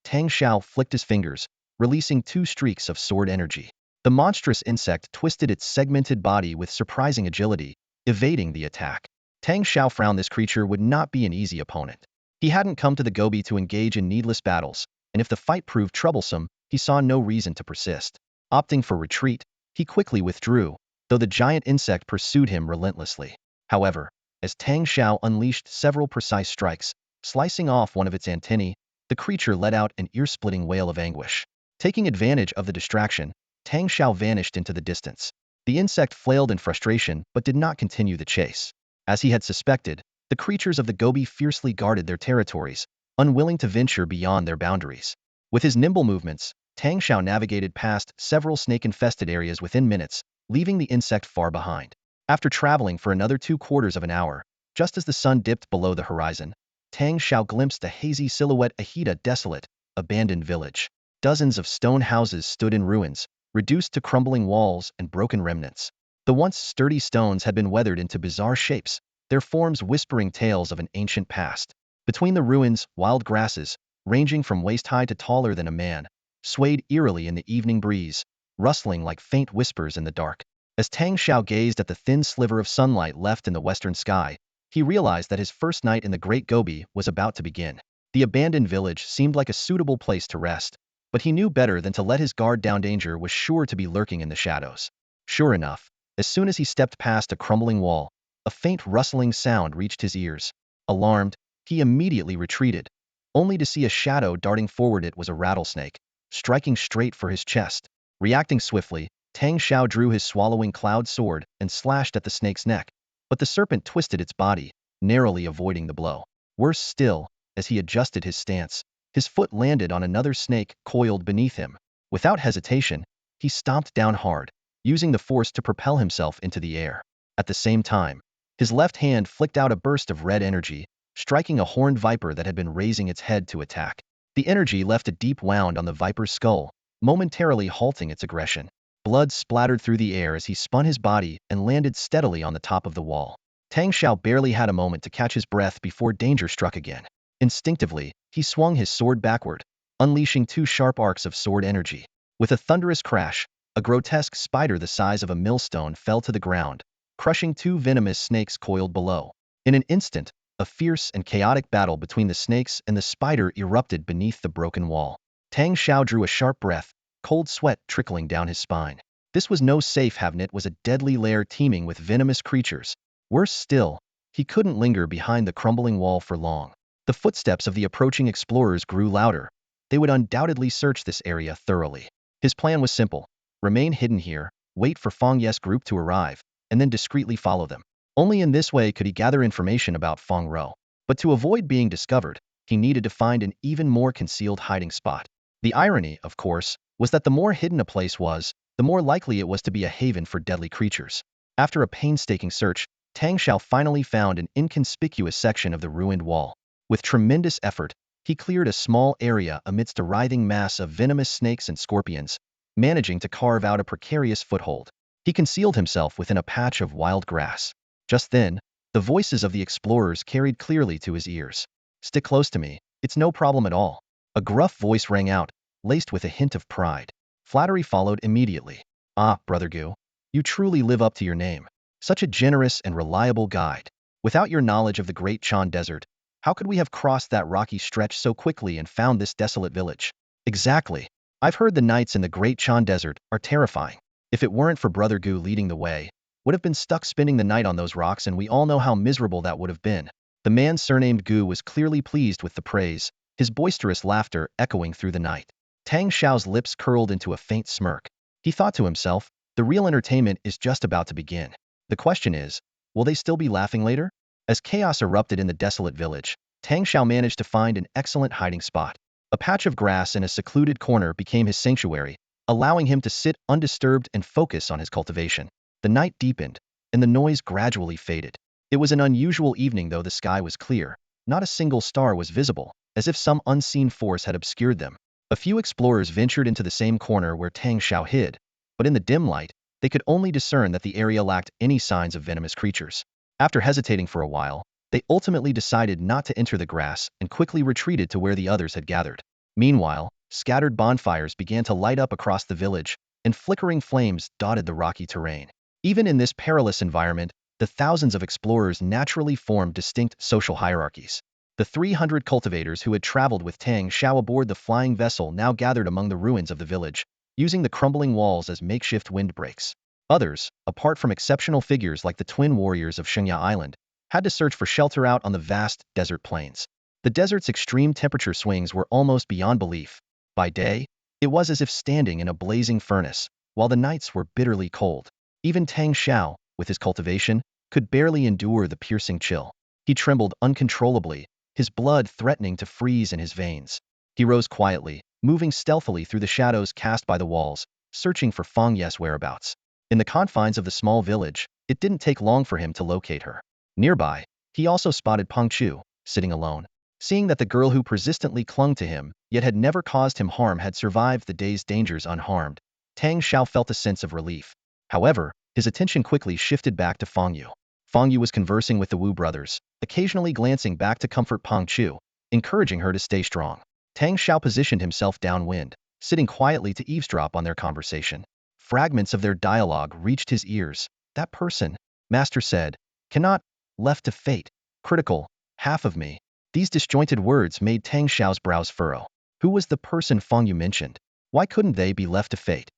[SPEAKER 1] Tang Shao flicked his fingers, releasing 2 streaks of sword energy. The monstrous insect twisted its segmented body with surprising agility, evading the attack. Tang Shao frowned. This creature would not be an easy opponent. He hadn't come to the Gobi to engage in needless battles, and if the fight proved troublesome, he saw no reason to persist. Opting for retreat, he quickly withdrew, though the giant insect pursued him relentlessly. However, as Tang Shao unleashed several precise strikes, slicing off one of its antennae, the creature let out an ear-splitting wail of anguish. Taking advantage of the distraction, Tang Shao vanished into the distance. The insect flailed in frustration but did not continue the chase. As he had suspected, the creatures of the Gobi fiercely guarded their territories, unwilling to venture beyond their boundaries. With his nimble movements, Tang Shao navigated past several snake-infested areas within minutes, leaving the insect far behind. After traveling for another 2/4 of an hour, just as the sun dipped below the horizon, Tang Shao glimpsed a hazy silhouette ahead: a desolate, abandoned village. Dozens of stone houses stood in ruins, reduced to crumbling walls and broken remnants. The once sturdy stones had been weathered into bizarre shapes, their forms whispering tales of an ancient past. Between the ruins, wild grasses, ranging from waist-high to taller than a man, swayed eerily in the evening breeze, rustling like faint whispers in the dark. As Tang Shao gazed at the thin sliver of sunlight left in the western sky, he realized that his first night in the Great Gobi was about to begin. The abandoned village seemed like a suitable place to rest, but he knew better than to let his guard down. Danger was sure to be lurking in the shadows. Sure enough, as soon as he stepped past a crumbling wall, a faint rustling sound reached his ears. Alarmed, he immediately retreated, only to see a shadow darting forward. It was a rattlesnake, striking straight for his chest. Reacting swiftly, Tang Shao drew his swallowing cloud sword and slashed at the snake's neck, but the serpent twisted its body, narrowly avoiding the blow. Worse still, as he adjusted his stance, his foot landed on another snake coiled beneath him. Without hesitation, he stomped down hard, using the force to propel himself into the air. At the same time, his left hand flicked out a burst of red energy, striking a horned viper that had been raising its head to attack. The energy left a deep wound on the viper's skull, momentarily halting its aggression. Blood splattered through the air as he spun his body and landed steadily on the top of the wall. Tang Shao barely had a moment to catch his breath before danger struck again. Instinctively, he swung his sword backward, unleashing 2 sharp arcs of sword energy. With a thunderous crash, a grotesque spider the size of a millstone fell to the ground, crushing 2 venomous snakes coiled below. In an instant, a fierce and chaotic battle between the snakes and the spider erupted beneath the broken wall. Tang Shao drew a sharp breath, cold sweat trickling down his spine. This was no safe haven. It was a deadly lair teeming with venomous creatures. Worse still, he couldn't linger behind the crumbling wall for long. The footsteps of the approaching explorers grew louder. They would undoubtedly search this area thoroughly. His plan was simple: remain hidden here, wait for Fong Ye's group to arrive, and then discreetly follow them. Only in this way could he gather information about Fong Row. But to avoid being discovered, he needed to find an even more concealed hiding spot. The irony, of course, was that the more hidden a place was, the more likely it was to be a haven for deadly creatures. After a painstaking search, Tang Shao finally found an inconspicuous section of the ruined wall. With tremendous effort, he cleared a small area amidst a writhing mass of venomous snakes and scorpions, managing to carve out a precarious foothold. He concealed himself within a patch of wild grass. Just then, the voices of the explorers carried clearly to his ears. "Stick close to me, it's no problem at all." A gruff voice rang out, laced with a hint of pride. Flattery followed immediately. "Ah, Brother Gu, you truly live up to your name. Such a generous and reliable guide. Without your knowledge of the Great Chan Desert, how could we have crossed that rocky stretch so quickly and found this desolate village?" "Exactly. I've heard the nights in the Great Chan Desert are terrifying. If it weren't for Brother Gu leading the way, would have been stuck spending the night on those rocks, and we all know how miserable that would have been." The man surnamed Gu was clearly pleased with the praise, his boisterous laughter echoing through the night. Tang Shao's lips curled into a faint smirk. He thought to himself, the real entertainment is just about to begin. The question is, will they still be laughing later? As chaos erupted in the desolate village, Tang Shao managed to find an excellent hiding spot. A patch of grass in a secluded corner became his sanctuary, allowing him to sit undisturbed and focus on his cultivation. The night deepened, and the noise gradually faded. It was an unusual evening, though the sky was clear. Not a single star was visible, as if some unseen force had obscured them. A few explorers ventured into the same corner where Tang Shao hid, but in the dim light, they could only discern that the area lacked any signs of venomous creatures. After hesitating for a while, they ultimately decided not to enter the grass and quickly retreated to where the others had gathered. Meanwhile, scattered bonfires began to light up across the village, and flickering flames dotted the rocky terrain. Even in this perilous environment, the thousands of explorers naturally formed distinct social hierarchies. The 300 cultivators who had traveled with Tang Shao aboard the flying vessel now gathered among the ruins of the village, using the crumbling walls as makeshift windbreaks. Others, apart from exceptional figures like the twin warriors of Shengya Island, had to search for shelter out on the vast desert plains. The desert's extreme temperature swings were almost beyond belief. By day, it was as if standing in a blazing furnace, while the nights were bitterly cold. Even Tang Shao, with his cultivation, could barely endure the piercing chill. He trembled uncontrollably, his blood threatening to freeze in his veins. He rose quietly, moving stealthily through the shadows cast by the walls, searching for Fong Yes' whereabouts. In the confines of the small village, it didn't take long for him to locate her. Nearby, he also spotted Peng Chu, sitting alone. Seeing that the girl who persistently clung to him, yet had never caused him harm, had survived the day's dangers unharmed, Tang Shao felt a sense of relief. However, his attention quickly shifted back to Fong Yu. Fong Yu was conversing with the Wu brothers, occasionally glancing back to comfort Peng Chu, encouraging her to stay strong. Tang Shao positioned himself downwind, sitting quietly to eavesdrop on their conversation. Fragments of their dialogue reached his ears. "That person," Master said, "cannot, left to fate. Critical, half of me." These disjointed words made Tang Shao's brows furrow. Who was the person Fong Yu mentioned? Why couldn't they be left to fate?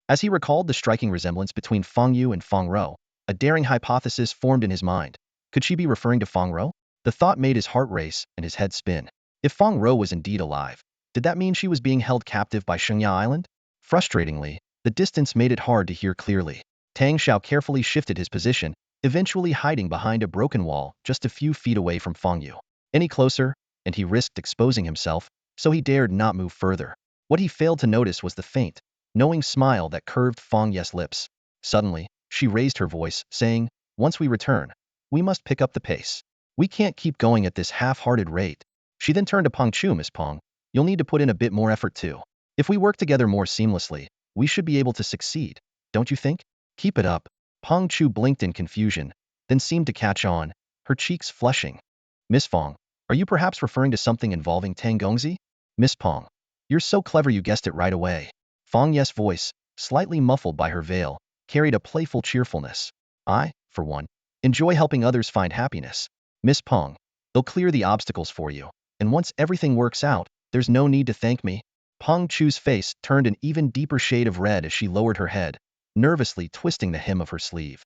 [SPEAKER 1] As he recalled the striking resemblance between Fong Yu and Fong Row, a daring hypothesis formed in his mind. Could she be referring to Fong Row? The thought made his heart race and his head spin. If Fong Row was indeed alive, did that mean she was being held captive by Shengya Island? Frustratingly, the distance made it hard to hear clearly. Tang Shao carefully shifted his position, eventually hiding behind a broken wall just a few feet away from Fong Yu. Any closer, and he risked exposing himself, so he dared not move further. What he failed to notice was the faint, knowing smile that curved Fong Yes' lips. Suddenly, she raised her voice, saying, "Once we return, we must pick up the pace. We can't keep going at this half-hearted rate." She then turned to Peng Chu. "Miss Peng, you'll need to put in a bit more effort too. If we work together more seamlessly, we should be able to succeed, don't you think? Keep it up." Peng Chu blinked in confusion, then seemed to catch on, her cheeks flushing. "Miss Fong, are you perhaps referring to something involving Tang Gongzi?" "Miss Peng, you're so clever you guessed it right away." Fong Yes' voice, slightly muffled by her veil, carried a playful cheerfulness. "I, for one, enjoy helping others find happiness. Miss Peng, they'll clear the obstacles for you, and once everything works out, there's no need to thank me." Peng Chu's face turned an even deeper shade of red as she lowered her head, nervously twisting the hem of her sleeve.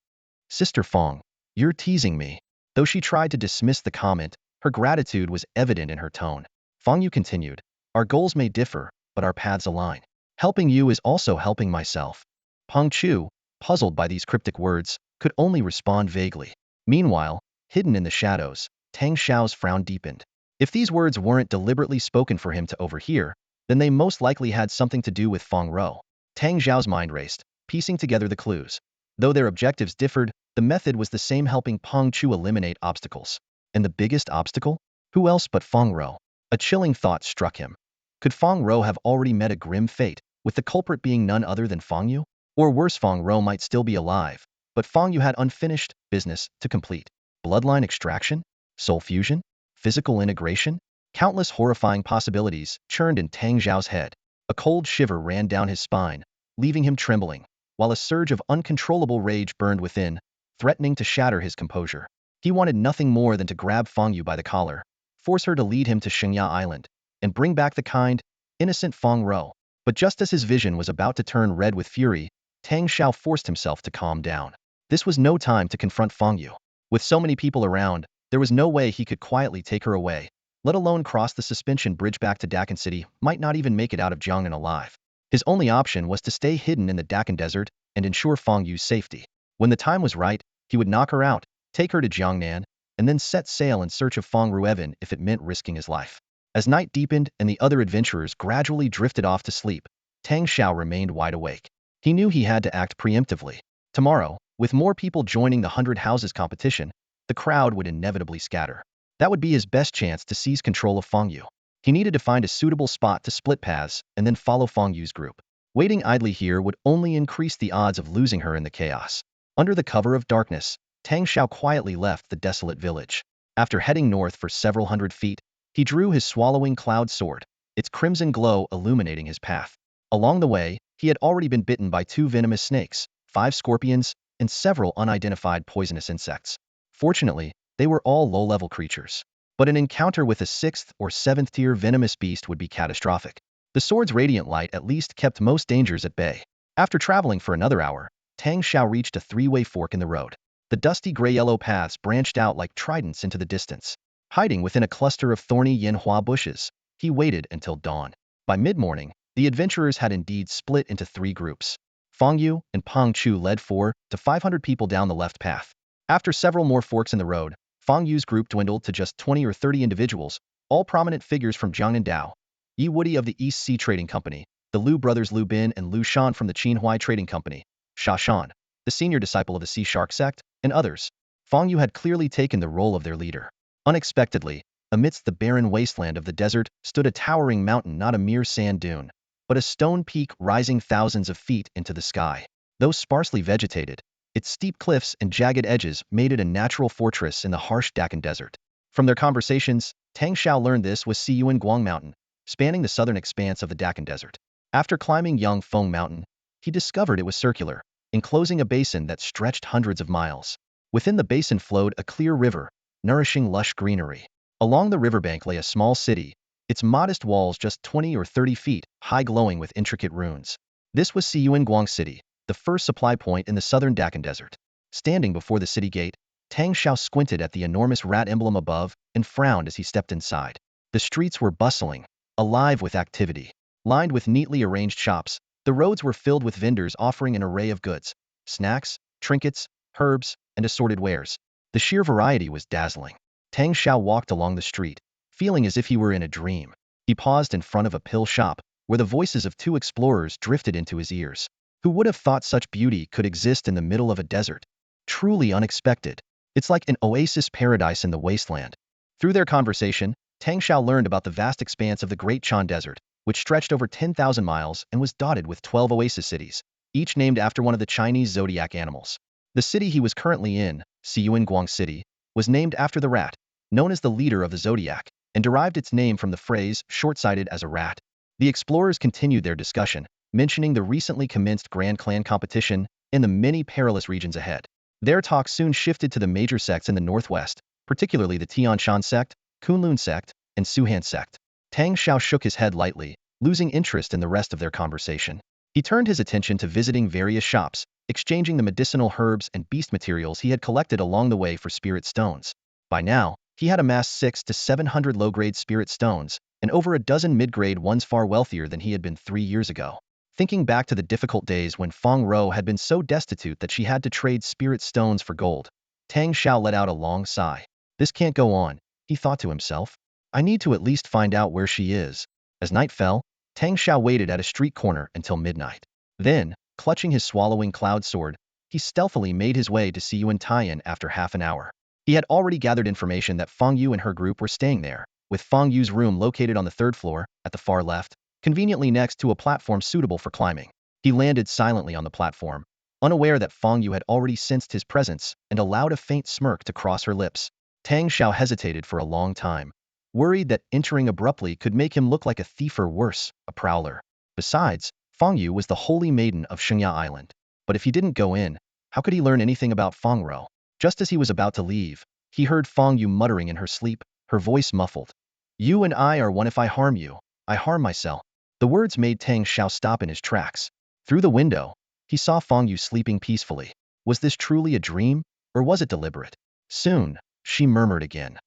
[SPEAKER 1] "Sister Fong, you're teasing me." Though she tried to dismiss the comment, her gratitude was evident in her tone. Fong Yu continued, "Our goals may differ, but our paths align. Helping you is also helping myself." Peng Chu, puzzled by these cryptic words, could only respond vaguely. Meanwhile, hidden in the shadows, Tang Shao's frown deepened. If these words weren't deliberately spoken for him to overhear, then they most likely had something to do with Fong Row. Tang Xiao's mind raced, piecing together the clues. Though their objectives differed, the method was the same, helping Peng Chu eliminate obstacles. And the biggest obstacle? Who else but Fong Row? A chilling thought struck him. Could Fong Row have already met a grim fate, with the culprit being none other than Fong Yu? Or worse, Fong Row might still be alive, but Fong Yu had unfinished business to complete. Bloodline extraction? Soul fusion? Physical integration? Countless horrifying possibilities churned in Tang Xiao's head. A cold shiver ran down his spine, leaving him trembling, while a surge of uncontrollable rage burned within, threatening to shatter his composure. He wanted nothing more than to grab Fong Yu by the collar, force her to lead him to Xingya Island, and bring back the kind, innocent Fong Row. But just as his vision was about to turn red with fury, Tang Shao forced himself to calm down. This was no time to confront Fong Yu. With so many people around, there was no way he could quietly take her away, let alone cross the suspension bridge back to Dakan City, might not even make it out of Jiangnan alive. His only option was to stay hidden in the Dakan Desert and ensure Fong Yu's safety. When the time was right, he would knock her out, take her to Jiangnan, and then set sail in search of Fong Rueven if it meant risking his life. As night deepened and the other adventurers gradually drifted off to sleep, Tang Shao remained wide awake. He knew he had to act preemptively. Tomorrow, with more people joining the 100 Houses competition, the crowd would inevitably scatter. That would be his best chance to seize control of Fong Yu. He needed to find a suitable spot to split paths and then follow Fong Yu's group. Waiting idly here would only increase the odds of losing her in the chaos. Under the cover of darkness, Tang Shao quietly left the desolate village. After heading north for several hundred feet, he drew his swallowing cloud sword, its crimson glow illuminating his path. Along the way, he had already been bitten by 2 venomous snakes, 5 scorpions, and several unidentified poisonous insects. Fortunately, they were all low-level creatures. But an encounter with a 6th or 7th tier venomous beast would be catastrophic. The sword's radiant light at least kept most dangers at bay. After traveling for another hour, Tang Shao reached a 3-way fork in the road. The dusty gray-yellow paths branched out like tridents into the distance. Hiding within a cluster of thorny yanhua bushes, he waited until dawn. By mid-morning, the adventurers had indeed split into 3 groups. Fong Yu and Peng Chu led 4 to 500 people down the left path. After several more forks in the road, Fong Yu's group dwindled to just 20 or 30 individuals, all prominent figures from Jiangnan Dao, Yi Woody of the East Sea Trading Company, the Liu brothers Liu Bin and Liu Shan from the Qinhuai Trading Company, Sha Shan, the senior disciple of the Sea Shark sect, and others. Fong Yu had clearly taken the role of their leader. Unexpectedly, amidst the barren wasteland of the desert stood a towering mountain, not a mere sand dune, but a stone peak rising thousands of feet into the sky. Though sparsely vegetated, its steep cliffs and jagged edges made it a natural fortress in the harsh Dakan Desert. From their conversations, Tang Shao learned this was Siyuan Guang Mountain, spanning the southern expanse of the Dakan Desert. After climbing Yangfeng Mountain, he discovered it was circular, enclosing a basin that stretched hundreds of miles. Within the basin flowed a clear river, nourishing lush greenery. Along the riverbank lay a small city, its modest walls just 20 or 30 feet high, glowing with intricate runes. This was Siyuan Guang City, the first supply point in the southern Dakan Desert. Standing before the city gate, Tang Shao squinted at the enormous rat emblem above and frowned as he stepped inside. The streets were bustling, alive with activity. Lined with neatly arranged shops, the roads were filled with vendors offering an array of goods, snacks, trinkets, herbs, and assorted wares. The sheer variety was dazzling. Tang Shao walked along the street, feeling as if he were in a dream. He paused in front of a pill shop, where the voices of 2 explorers drifted into his ears. Who would have thought such beauty could exist in the middle of a desert? Truly unexpected. It's like an oasis paradise in the wasteland. Through their conversation, Tang Shao learned about the vast expanse of the Great Chan Desert, which stretched over 10,000 miles and was dotted with 12 oasis cities, each named after one of the Chinese zodiac animals. The city he was currently in, Siyuan Guang City, was named after the rat, known as the leader of the zodiac, and derived its name from the phrase short-sighted as a rat. The explorers continued their discussion, mentioning the recently commenced Grand Clan competition and the many perilous regions ahead. Their talk soon shifted to the major sects in the northwest, particularly the Tianshan sect, Kunlun sect, and Suhan sect. Tang Shao shook his head lightly, losing interest in the rest of their conversation. He turned his attention to visiting various shops, exchanging the medicinal herbs and beast materials he had collected along the way for spirit stones. By now, he had amassed 600 to 700 low-grade spirit stones, and over a dozen mid-grade ones, far wealthier than he had been 3 years ago. Thinking back to the difficult days when Fong Row had been so destitute that she had to trade spirit stones for gold, Tang Shao let out a long sigh. This can't go on, he thought to himself. I need to at least find out where she is. As night fell, Tang Shao waited at a street corner until midnight. Then, clutching his swallowing cloud sword, he stealthily made his way to see Yuan Taiyan after half an hour. He had already gathered information that Fong Yu and her group were staying there, with Fong Yu's room located on the third floor, at the far left, conveniently next to a platform suitable for climbing. He landed silently on the platform, unaware that Fong Yu had already sensed his presence and allowed a faint smirk to cross her lips. Tang Shao hesitated for a long time, worried that entering abruptly could make him look like a thief or worse, a prowler. Besides, Fong Yu was the holy maiden of Shengya Island. But if he didn't go in, how could he learn anything about Fong Row? Just as he was about to leave, he heard Fong Yu muttering in her sleep, her voice muffled. You and I are one. If I harm you, I harm myself. The words made Tang Shao stop in his tracks. Through the window, he saw Fong Yu sleeping peacefully. Was this truly a dream, or was it deliberate? Soon, she murmured again.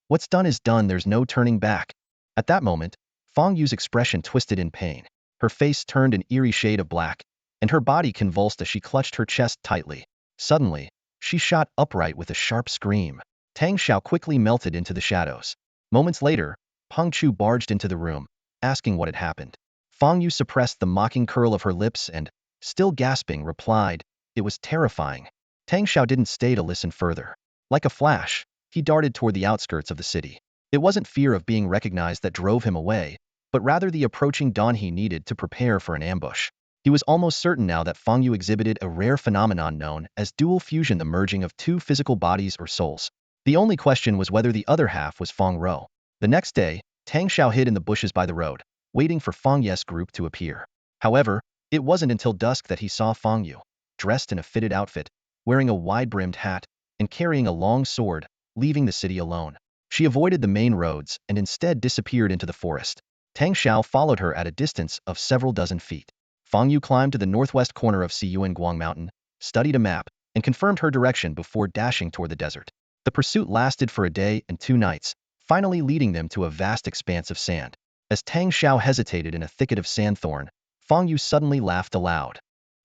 [SPEAKER 1] What's done is done, there's no turning back. At that moment, Fong Yu's expression twisted in pain. Her face turned an eerie shade of black, and her body convulsed as she clutched her chest tightly. Suddenly, she shot upright with a sharp scream. Tang Shao quickly melted into the shadows. Moments later, Peng Chu barged into the room, asking what had happened. Fong Yu suppressed the mocking curl of her lips and, still gasping, replied, it was terrifying. Tang Shao didn't stay to listen further. Like a flash, he darted toward the outskirts of the city. It wasn't fear of being recognized that drove him away, but rather the approaching dawn. He needed to prepare for an ambush. He was almost certain now that Fong Yu exhibited a rare phenomenon known as dual fusion, the merging of two physical bodies or souls. The only question was whether the other half was Fong Row. The next day, Tang Shao hid in the bushes by the road, waiting for Fong Ye's group to appear. However, it wasn't until dusk that he saw Fong Yu, dressed in a fitted outfit, wearing a wide-brimmed hat, and carrying a long sword, leaving the city alone. She avoided the main roads and instead disappeared into the forest. Tang Shao followed her at a distance of several dozen feet. Fong Yu climbed to the northwest corner of Siyuan Guang Mountain, studied a map, and confirmed her direction before dashing toward the desert. The pursuit lasted for a day and 2 nights, finally leading them to a vast expanse of sand. As Tang Shao hesitated in a thicket of sandthorn, Fong Yu suddenly laughed aloud.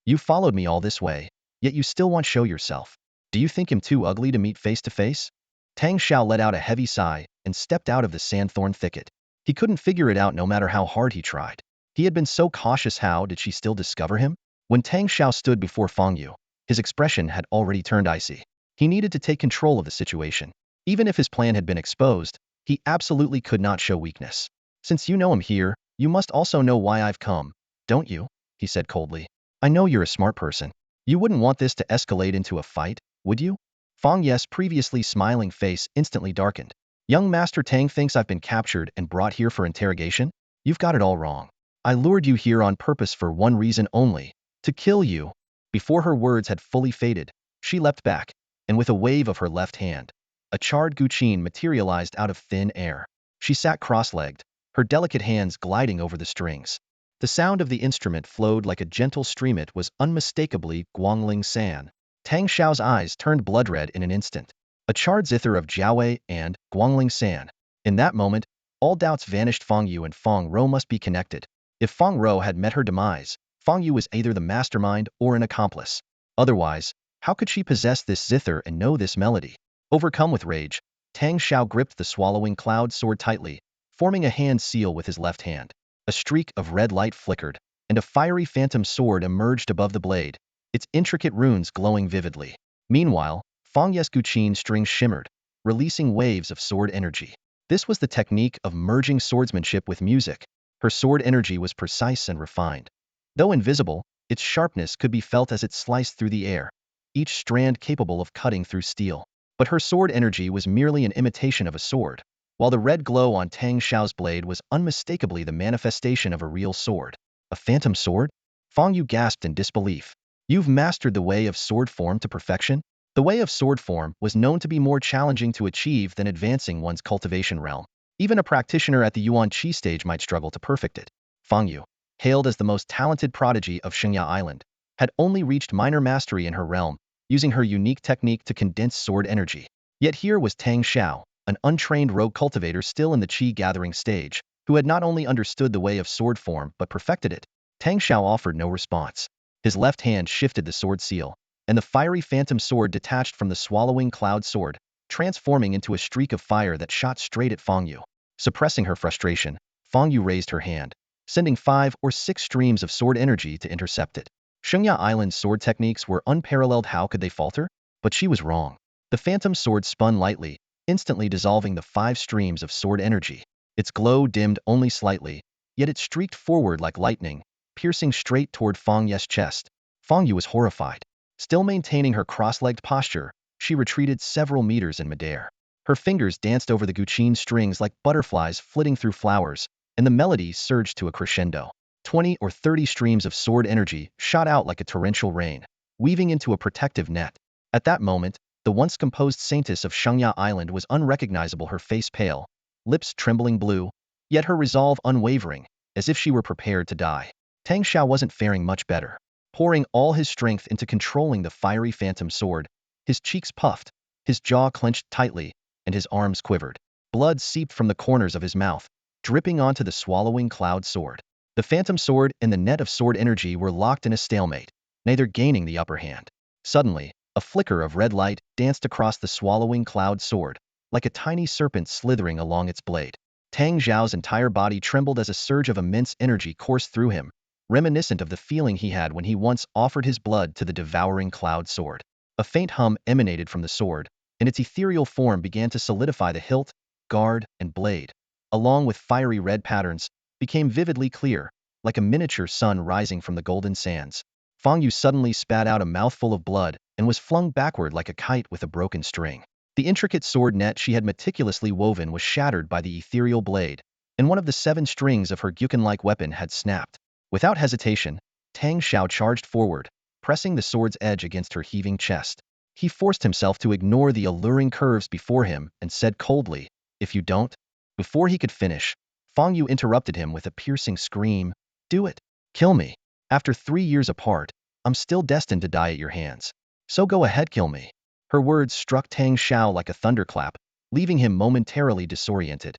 [SPEAKER 1] You followed me all this way, yet you still won't show yourself. Do you think him too ugly to meet face to face? Tang Shao let out a heavy sigh and stepped out of the sandthorn thicket. He couldn't figure it out no matter how hard he tried. He had been so cautious. How did she still discover him? When Tang Shao stood before Fong Yu, his expression had already turned icy. He needed to take control of the situation. Even if his plan had been exposed, he absolutely could not show weakness. Since you know him here, you must also know why I've come, don't you? He said coldly. I know you're a smart person. You wouldn't want this to escalate into a fight, would you? Fong Ye's previously smiling face instantly darkened. Young Master Tang thinks I've been captured and brought here for interrogation? You've got it all wrong. I lured you here on purpose for one reason only, to kill you. Before her words had fully faded, she leapt back, and with a wave of her left hand, a charred guqin materialized out of thin air. She sat cross-legged, her delicate hands gliding over the strings. The sound of the instrument flowed like a gentle stream. It was unmistakably Guangling San. Tang Shao's eyes turned blood-red in an instant. A charred zither of Jiaowei and Guangling San. In that moment, all doubts vanished. Fong Yu and Fong Row must be connected. If Fong Row had met her demise, Fong Yu was either the mastermind or an accomplice. Otherwise, how could she possess this zither and know this melody? Overcome with rage, Tang Shao gripped the swallowing cloud sword tightly, forming a hand seal with his left hand. A streak of red light flickered, and a fiery phantom sword emerged above the blade, its intricate runes glowing vividly. Meanwhile, Fong Ye's guqin strings shimmered, releasing waves of sword energy. This was the technique of merging swordsmanship with music. Her sword energy was precise and refined. Though invisible, its sharpness could be felt as it sliced through the air, each strand capable of cutting through steel. But her sword energy was merely an imitation of a sword, while the red glow on Tang Shao's blade was unmistakably the manifestation of a real sword. A phantom sword? Fong Yu gasped in disbelief. You've mastered the way of sword form to perfection? The way of sword form was known to be more challenging to achieve than advancing one's cultivation realm. Even a practitioner at the Yuan Qi stage might struggle to perfect it. Fong Yu, hailed as the most talented prodigy of Shengya Island, had only reached minor mastery in her realm, using her unique technique to condense sword energy. Yet here was Tang Shao, an untrained rogue cultivator still in the Qi gathering stage, who had not only understood the way of sword form but perfected it. Tang Shao offered no response. His left hand shifted the sword seal, and the fiery phantom sword detached from the swallowing cloud sword, transforming into a streak of fire that shot straight at Fong Yu. Suppressing her frustration, Fong Yu raised her hand, sending 5 or 6 streams of sword energy to intercept it. Shengya Island's sword techniques were unparalleled. How could they falter? But she was wrong. The phantom sword spun lightly, instantly dissolving the 5 streams of sword energy. Its glow dimmed only slightly, yet it streaked forward like lightning, piercing straight toward Fong Yu's chest. Fong Yu was horrified. Still maintaining her cross-legged posture, she retreated several meters in midair. Her fingers danced over the guqin strings like butterflies flitting through flowers, and the melody surged to a crescendo. 20 or 30 streams of sword energy shot out like a torrential rain, weaving into a protective net. At that moment, the once composed saintess of Shengya Island was unrecognizable, her face pale, lips trembling blue, yet her resolve unwavering, as if she were prepared to die. Tang Shao wasn't faring much better. Pouring all his strength into controlling the fiery phantom sword, his cheeks puffed, his jaw clenched tightly, and his arms quivered. Blood seeped from the corners of his mouth, dripping onto the swallowing cloud sword. The phantom sword and the net of sword energy were locked in a stalemate, neither gaining the upper hand. Suddenly, a flicker of red light danced across the swallowing cloud sword, like a tiny serpent slithering along its blade. Tang Zhao's entire body trembled as a surge of immense energy coursed through him, reminiscent of the feeling he had when he once offered his blood to the devouring cloud sword. A faint hum emanated from the sword, and its ethereal form began to solidify. The hilt, guard, and blade, along with fiery red patterns, became vividly clear, like a miniature sun rising from the golden sands. Fong Yu suddenly spat out a mouthful of blood and was flung backward like a kite with a broken string. The intricate sword net she had meticulously woven was shattered by the ethereal blade, and one of the 7 strings of her gyukin-like weapon had snapped. Without hesitation, Tang Shao charged forward, pressing the sword's edge against her heaving chest. He forced himself to ignore the alluring curves before him and said coldly, "If you don't." Before he could finish, Fong Yu interrupted him with a piercing scream, "Do it. Kill me. After 3 years apart, I'm still destined to die at your hands. So go ahead, kill me." Her words struck Tang Shao like a thunderclap, leaving him momentarily disoriented.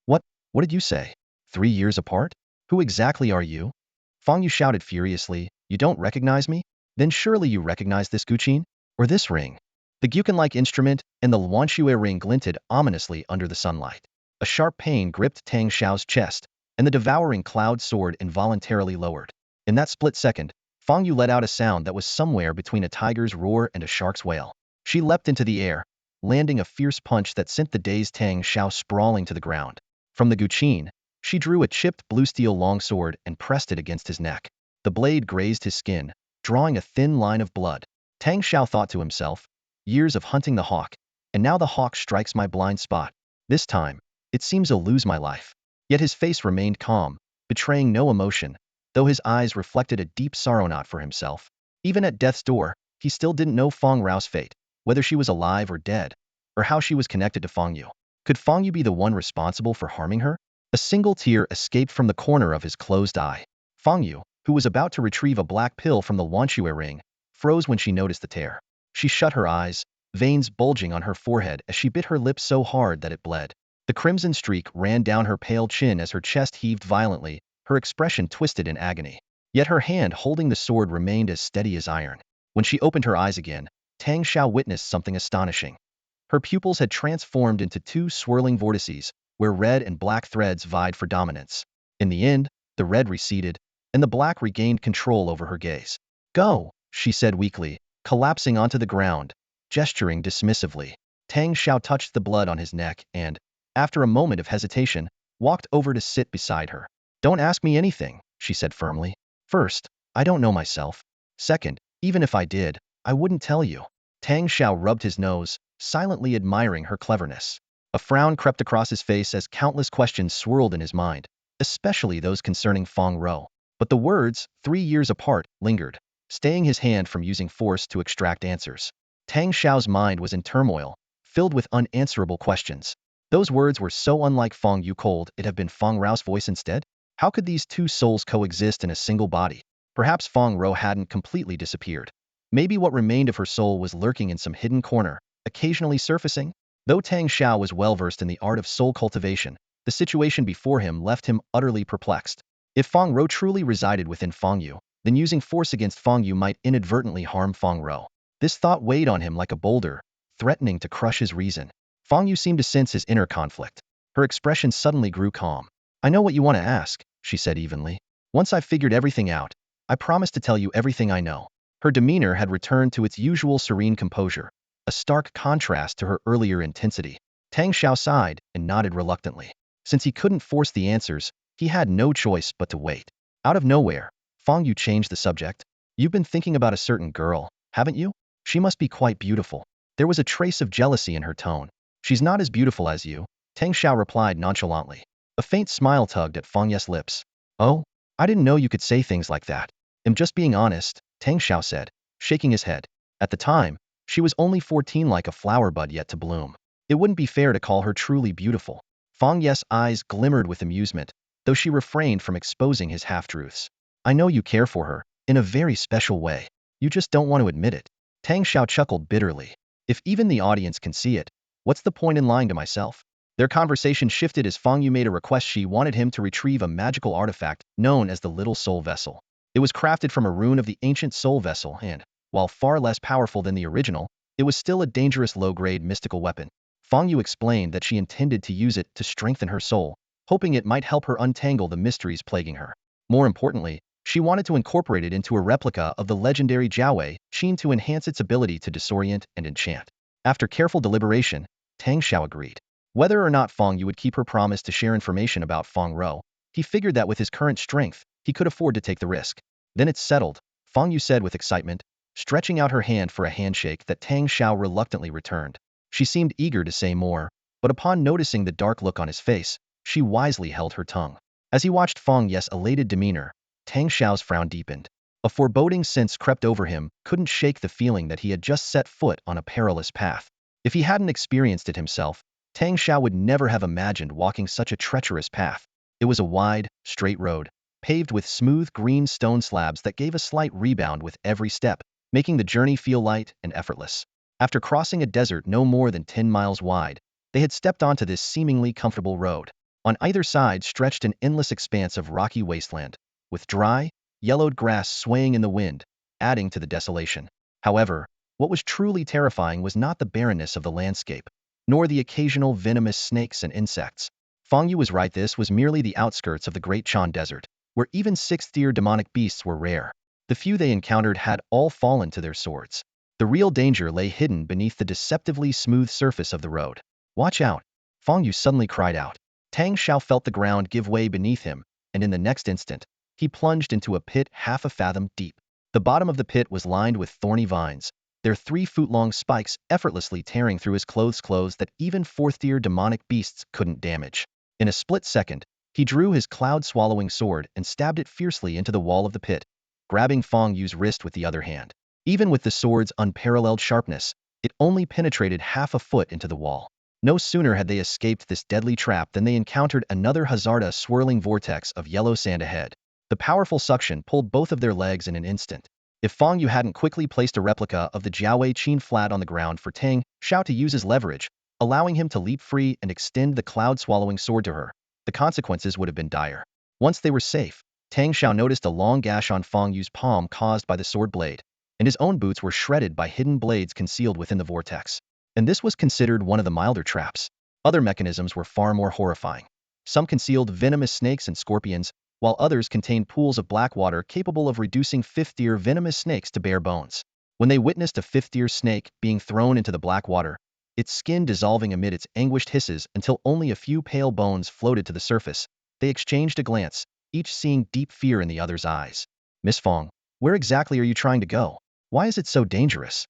[SPEAKER 1] What did you say? 3 years apart? Who exactly are you?" Fong Yu shouted furiously, "You don't recognize me? Then surely you recognize this guqin? Or this ring?" The gyukin-like instrument and the Luanshui ring glinted ominously under the sunlight. A sharp pain gripped Tang Shao's chest, and the devouring cloud sword involuntarily lowered. In that split second, Fong Yu let out a sound that was somewhere between a tiger's roar and a shark's wail. She leapt into the air, landing a fierce punch that sent the dazed Tang Shao sprawling to the ground. From the guqin, she drew a chipped blue steel longsword and pressed it against his neck. The blade grazed his skin, drawing a thin line of blood. Tang Shao thought to himself, "Years of hunting the hawk, and now the hawk strikes my blind spot. This time, it seems I'll lose my life." Yet his face remained calm, betraying no emotion, though his eyes reflected a deep sorrow not for himself. Even at death's door, he still didn't know Fong Row's fate, whether she was alive or dead, or how she was connected to Fong Yu. Could Fong Yu be the one responsible for harming her? A single tear escaped from the corner of his closed eye. Fong Yu, who was about to retrieve a black pill from the Luanshui ring, froze when she noticed the tear. She shut her eyes, veins bulging on her forehead as she bit her lip so hard that it bled. The crimson streak ran down her pale chin as her chest heaved violently, her expression twisted in agony. Yet her hand holding the sword remained as steady as iron. When she opened her eyes again, Tang Shao witnessed something astonishing. Her pupils had transformed into 2 swirling vortices, where red and black threads vied for dominance. In the end, the red receded, and the black regained control over her gaze. "Go," she said weakly, collapsing onto the ground, gesturing dismissively. Tang Shao touched the blood on his neck and, after a moment of hesitation, walked over to sit beside her. "Don't ask me anything," she said firmly. "First, I don't know myself. Second, even if I did, I wouldn't tell you." Tang Shao rubbed his nose, silently admiring her cleverness. A frown crept across his face as countless questions swirled in his mind, especially those concerning Fong Row. But the words, 3 years apart, lingered, staying his hand from using force to extract answers. Tang Shao's mind was in turmoil, filled with unanswerable questions. Those words were so unlike Fong Yu. Could it have been Fong Rao's voice instead? How could these 2 souls coexist in a single body? Perhaps Fong Row hadn't completely disappeared. Maybe what remained of her soul was lurking in some hidden corner, occasionally surfacing. Though Tang Shao was well-versed in the art of soul cultivation, the situation before him left him utterly perplexed. If Fong Row truly resided within Fong Yu, then using force against Fong Yu might inadvertently harm Fong Row. This thought weighed on him like a boulder, threatening to crush his reason. Fong Yu seemed to sense his inner conflict. Her expression suddenly grew calm. I know what you want to ask, she said evenly. Once I've figured everything out, I promise to tell you everything I know. Her demeanor had returned to its usual serene composure, a stark contrast to her earlier intensity. Tang Shao sighed and nodded reluctantly. Since he couldn't force the answers, he had no choice but to wait. Out of nowhere, Fong Yu changed the subject. You've been thinking about a certain girl, haven't you? She must be quite beautiful. There was a trace of jealousy in her tone. She's not as beautiful as you, Tang Shao replied nonchalantly. A faint smile tugged at Fong Yu's lips. Oh, I didn't know you could say things like that. I'm just being honest, Tang Shao said, shaking his head. At the time, she was only 14, like a flower bud yet to bloom. It wouldn't be fair to call her truly beautiful. Fong Yu's eyes glimmered with amusement, though she refrained from exposing his half-truths. I know you care for her, in a very special way. You just don't want to admit it. Tang Shao chuckled bitterly. If even the audience can see it, what's the point in lying to myself? Their conversation shifted as Fong Yu made a request. She wanted him to retrieve a magical artifact known as the Little Soul Vessel. It was crafted from a rune of the ancient Soul Vessel and, while far less powerful than the original, it was still a dangerous low-grade mystical weapon. Fong Yu explained that she intended to use it to strengthen her soul, hoping it might help her untangle the mysteries plaguing her. More importantly, she wanted to incorporate it into a replica of the legendary Jiawei Qin to enhance its ability to disorient and enchant. After careful deliberation, Tang Shao agreed. Whether or not Fong Yu would keep her promise to share information about Fong Row, he figured that with his current strength, he could afford to take the risk. Then it's settled, Fong Yu said with excitement, stretching out her hand for a handshake that Tang Shao reluctantly returned. She seemed eager to say more, but upon noticing the dark look on his face, she wisely held her tongue. As he watched Fong Yu's elated demeanor, Tang Shao's frown deepened. A foreboding sense crept over him, couldn't shake the feeling that he had just set foot on a perilous path. If he hadn't experienced it himself, Tang Shao would never have imagined walking such a treacherous path. It was a wide, straight road, paved with smooth green stone slabs that gave a slight rebound with every step, making the journey feel light and effortless. After crossing a desert no more than 10 miles wide, they had stepped onto this seemingly comfortable road. On either side stretched an endless expanse of rocky wasteland, with dry, yellowed grass swaying in the wind, adding to the desolation. However, what was truly terrifying was not the barrenness of the landscape, nor the occasional venomous snakes and insects. Fong Yu was right, this was merely the outskirts of the Great Chan Desert, where even sixth-tier demonic beasts were rare. The few they encountered had all fallen to their swords. The real danger lay hidden beneath the deceptively smooth surface of the road. Watch out! Fong Yu suddenly cried out. Tang Shao felt the ground give way beneath him, and in the next instant, he plunged into a pit half a fathom deep. The bottom of the pit was lined with thorny vines, their 3-foot-long spikes effortlessly tearing through his clothes that even fourth-tier demonic beasts couldn't damage. In a split second, he drew his cloud-swallowing sword and stabbed it fiercely into the wall of the pit, grabbing Fong Yu's wrist with the other hand. Even with the sword's unparalleled sharpness, it only penetrated half a foot into the wall. No sooner had they escaped this deadly trap than they encountered another hazarda swirling vortex of yellow sand ahead. The powerful suction pulled both of their legs in an instant. If Fong Yu hadn't quickly placed a replica of the Jiawei Qin flat on the ground for Tang Shao to use as leverage, allowing him to leap free and extend the cloud-swallowing sword to her, the consequences would have been dire. Once they were safe, Tang Shao noticed a long gash on Fong Yu's palm caused by the sword blade, and his own boots were shredded by hidden blades concealed within the vortex. And this was considered one of the milder traps. Other mechanisms were far more horrifying. Some concealed venomous snakes and scorpions, while others contained pools of black water capable of reducing fifth-tier venomous snakes to bare bones. When they witnessed a fifth-tier snake being thrown into the black water, its skin dissolving amid its anguished hisses until only a few pale bones floated to the surface, they exchanged a glance, each seeing deep fear in the other's eyes. Miss Fong, where exactly are you trying to go? Why is it so dangerous?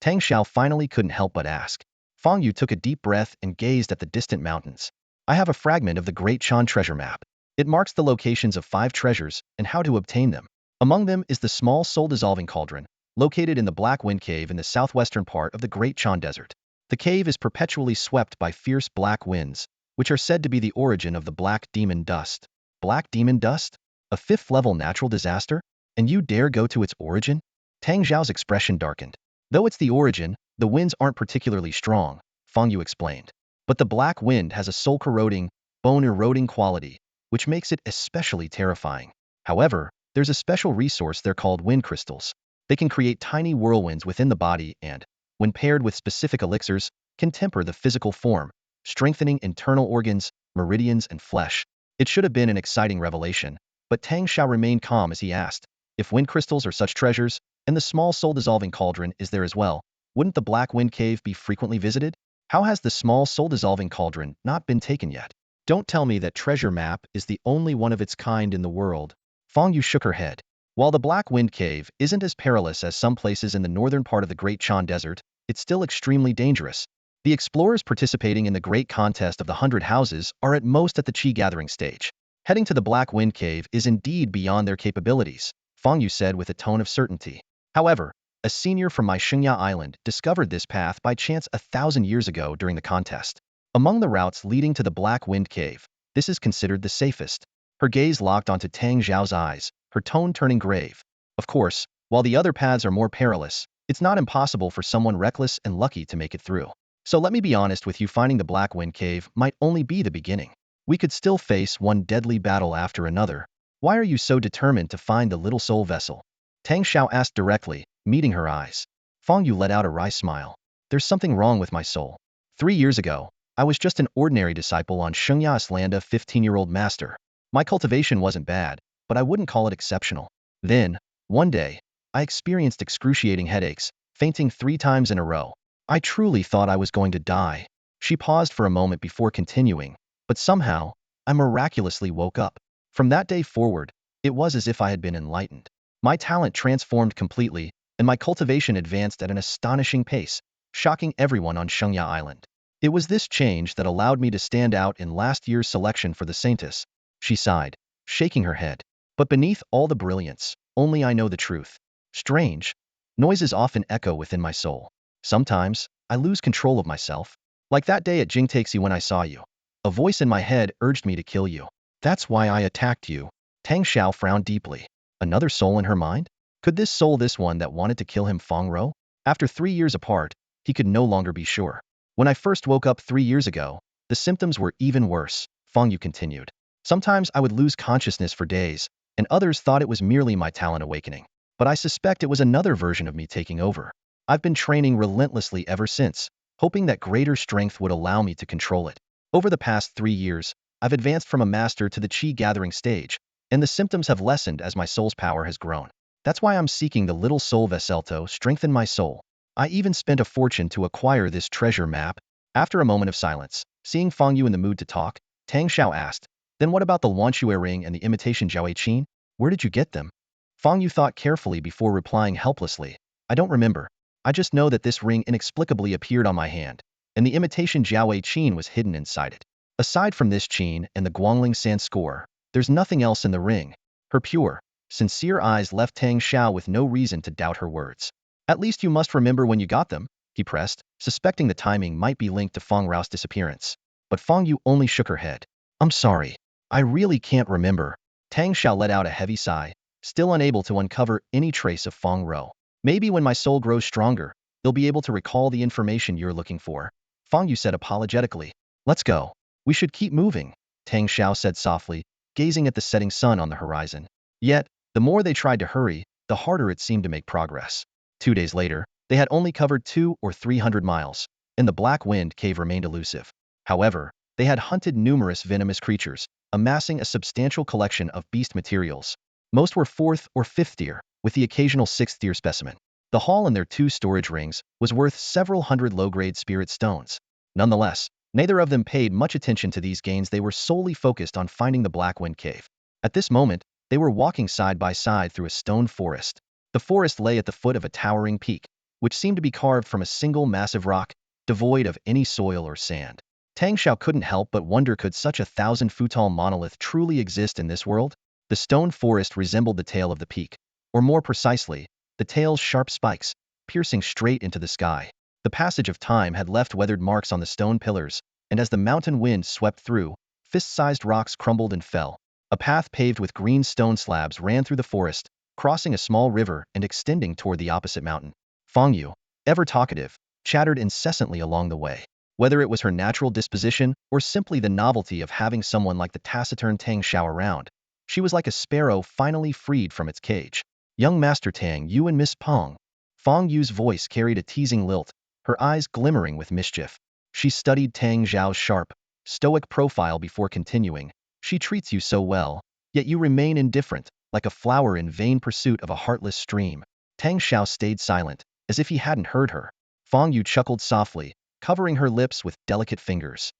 [SPEAKER 1] Tang Shao finally couldn't help but ask. Fong Yu took a deep breath and gazed at the distant mountains. I have a fragment of the Great Chan treasure map. It marks the locations of 5 treasures and how to obtain them. Among them is the small soul-dissolving cauldron, located in the Black Wind Cave in the southwestern part of the Great Chan Desert. The cave is perpetually swept by fierce black winds, which are said to be the origin of the Black Demon Dust. Black Demon Dust? A 5th-level natural disaster? And you dare go to its origin? Tang Zhao's expression darkened. Though it's the origin, the winds aren't particularly strong, Fong Yu explained. But the black wind has a soul-corroding, bone-eroding quality, which makes it especially terrifying. However, there's a special resource there called wind crystals. They can create tiny whirlwinds within the body and, when paired with specific elixirs, can temper the physical form, strengthening internal organs, meridians, and flesh. It should have been an exciting revelation, but Tang Shao remained calm as he asked, if wind crystals are such treasures, and the small soul-dissolving cauldron is there as well, wouldn't the Black Wind Cave be frequently visited? How has the small soul-dissolving cauldron not been taken yet? Don't tell me that treasure map is the only one of its kind in the world. Fong Yu shook her head. While the Black Wind Cave isn't as perilous as some places in the northern part of the Great Chan Desert, it's still extremely dangerous. The explorers participating in the Great Contest of the 100 Houses are at most at the Qi gathering stage. Heading to the Black Wind Cave is indeed beyond their capabilities, Fong Yu said with a tone of certainty. However, a senior from my Shengya Island discovered this path by chance 1,000 years ago during the contest. Among the routes leading to the Black Wind Cave, this is considered the safest. Her gaze locked onto Tang Zhao's eyes, her tone turning grave. Of course, while the other paths are more perilous, it's not impossible for someone reckless and lucky to make it through. So let me be honest with you, finding the Black Wind Cave might only be the beginning. We could still face one deadly battle after another. Why are you so determined to find the little soul vessel? Tang Shao asked directly, meeting her eyes. Fong Yu let out a wry smile. There's something wrong with my soul. 3 years ago, I was just an ordinary disciple on Shengya Island, a 15-year-old master. My cultivation wasn't bad, but I wouldn't call it exceptional. Then, one day, I experienced excruciating headaches, fainting 3 times in a row. I truly thought I was going to die. She paused for a moment before continuing, but somehow, I miraculously woke up. From that day forward, it was as if I had been enlightened. My talent transformed completely, and my cultivation advanced at an astonishing pace, shocking everyone on Shengya Island. It was this change that allowed me to stand out in last year's selection for the Saintess. She sighed, shaking her head. But beneath all the brilliance, only I know the truth. Strange. Noises often echo within my soul. Sometimes, I lose control of myself. Like that day at Jingtaxi when I saw you. A voice in my head urged me to kill you. That's why I attacked you. Tang Shao frowned deeply. Another soul in her mind? Could this soul this one that wanted to kill him Fong Row? After 3 years apart, he could no longer be sure. When I first woke up 3 years ago, the symptoms were even worse, Fong Yu continued. Sometimes I would lose consciousness for days, and others thought it was merely my talent awakening. But I suspect it was another version of me taking over. I've been training relentlessly ever since, hoping that greater strength would allow me to control it. Over the past 3 years, I've advanced from a master to the Qi gathering stage, and the symptoms have lessened as my soul's power has grown. That's why I'm seeking the little soul vessel to strengthen my soul. I even spent a fortune to acquire this treasure map. After a moment of silence, seeing Fong Yu in the mood to talk, Tang Shao asked, then what about the Wanxue ring and the imitation Jiaowei Qin? Where did you get them? Fong Yu thought carefully before replying helplessly. I don't remember. I just know that this ring inexplicably appeared on my hand, and the imitation Jiaowei Qin was hidden inside it. Aside from this Qin and the Guangling Sand score, there's nothing else in the ring. Her pure, sincere eyes left Tang Shao with no reason to doubt her words. At least you must remember when you got them, he pressed, suspecting the timing might be linked to Fong Row's disappearance. But Fong Yu only shook her head. I'm sorry. I really can't remember. Tang Shao let out a heavy sigh, still unable to uncover any trace of Fong Row. Maybe when my soul grows stronger, they'll be able to recall the information you're looking for. Fong Yu said apologetically. Let's go. We should keep moving, Tang Shao said softly, gazing at the setting sun on the horizon. Yet, the more they tried to hurry, the harder it seemed to make progress. 2 days later, they had only covered 200 or 300 miles, and the Black Wind Cave remained elusive. However, they had hunted numerous venomous creatures, amassing a substantial collection of beast materials. Most were 4th or 5th tier, with the occasional 6th tier specimen. The haul in their 2 storage rings was worth several hundred low-grade spirit stones. Nonetheless, neither of them paid much attention to these gains. They were solely focused on finding the Black Wind Cave. At this moment, they were walking side by side through a stone forest. The forest lay at the foot of a towering peak, which seemed to be carved from a single massive rock, devoid of any soil or sand. Tang Shao couldn't help but wonder, could such a 1,000-foot-tall monolith truly exist in this world? The stone forest resembled the tail of the peak, or more precisely, the tail's sharp spikes, piercing straight into the sky. The passage of time had left weathered marks on the stone pillars, and as the mountain wind swept through, fist-sized rocks crumbled and fell. A path paved with green stone slabs ran through the forest, crossing a small river and extending toward the opposite mountain. Fong Yu, ever talkative, chattered incessantly along the way. Whether it was her natural disposition or simply the novelty of having someone like the taciturn Tang Shao around, she was like a sparrow finally freed from its cage. Young Master Tang, you and Miss Pong. Fong Yu's voice carried a teasing lilt, her eyes glimmering with mischief. She studied Tang Zhao's sharp, stoic profile before continuing. She treats you so well, yet you remain indifferent, like a flower in vain pursuit of a heartless stream. Tang Shao stayed silent, as if he hadn't heard her. Fong Yu chuckled softly, covering her lips with delicate fingers.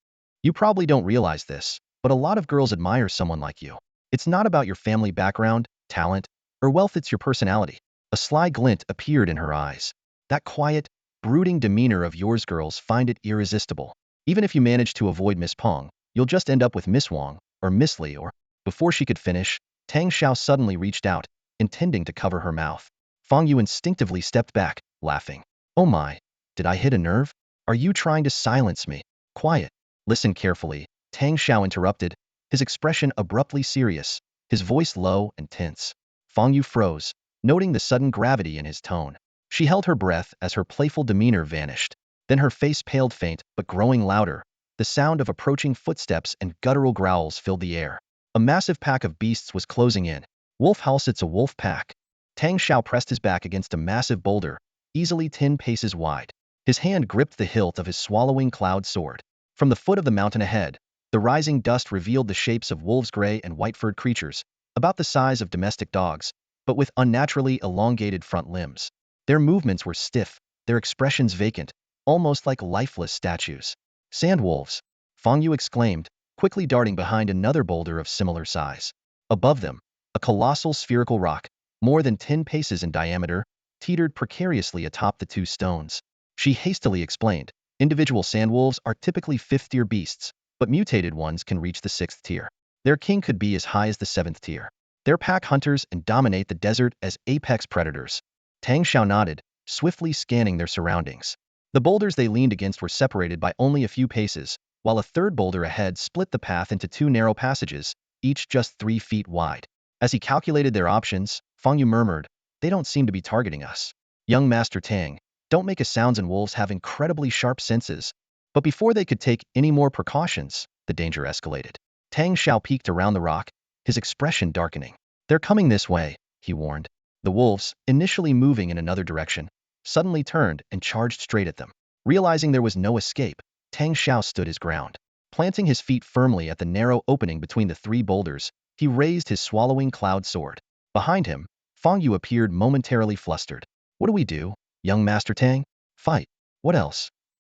[SPEAKER 1] You probably don't realize this, but a lot of girls admire someone like you. It's not about your family background, talent, or wealth, it's your personality. A sly glint appeared in her eyes. That quiet, brooding demeanor of yours, girls find it irresistible. Even if you manage to avoid Miss Pong, you'll just end up with Miss Wang, or Miss Li, or... Before she could finish, Tang Shao suddenly reached out, intending to cover her mouth. Fong Yu instinctively stepped back, laughing. Oh my, did I hit a nerve? Are you trying to silence me? Quiet. Listen carefully, Tang Shao interrupted, his expression abruptly serious, his voice low and tense. Fong Yu froze, noting the sudden gravity in his tone. She held her breath as her playful demeanor vanished. Then her face paled, faint but growing louder. The sound of approaching footsteps and guttural growls filled the air. A massive pack of beasts was closing in. Wolf howls, it's a wolf pack. Tang Shao pressed his back against a massive boulder, easily 10 paces wide. His hand gripped the hilt of his swallowing cloud sword. From the foot of the mountain ahead, the rising dust revealed the shapes of wolves, gray and white-furred creatures, about the size of domestic dogs, but with unnaturally elongated front limbs. Their movements were stiff, their expressions vacant, almost like lifeless statues. Sand wolves, Fong Yu exclaimed, quickly darting behind another boulder of similar size. Above them, a colossal spherical rock, more than 10 paces in diameter, teetered precariously atop the two stones. She hastily explained, individual sandwolves are typically 5th-tier beasts, but mutated ones can reach the 6th tier. Their king could be as high as the 7th tier. They're pack hunters and dominate the desert as apex predators. Tang Shao nodded, swiftly scanning their surroundings. The boulders they leaned against were separated by only a few paces, while a third boulder ahead split the path into 2 narrow passages, each just 3 feet wide. As he calculated their options, Fong Yu murmured, they don't seem to be targeting us. Young Master Tang, don't make a sound, and wolves have incredibly sharp senses. But before they could take any more precautions, the danger escalated. Tang Shao peeked around the rock, his expression darkening. They're coming this way, he warned. The wolves, initially moving in another direction, suddenly turned and charged straight at them. Realizing there was no escape, Tang Shao stood his ground. Planting his feet firmly at the narrow opening between the 3 boulders, he raised his swallowing cloud sword. Behind him, Fong Yu appeared momentarily flustered. What do we do, young Master Tang? Fight. What else?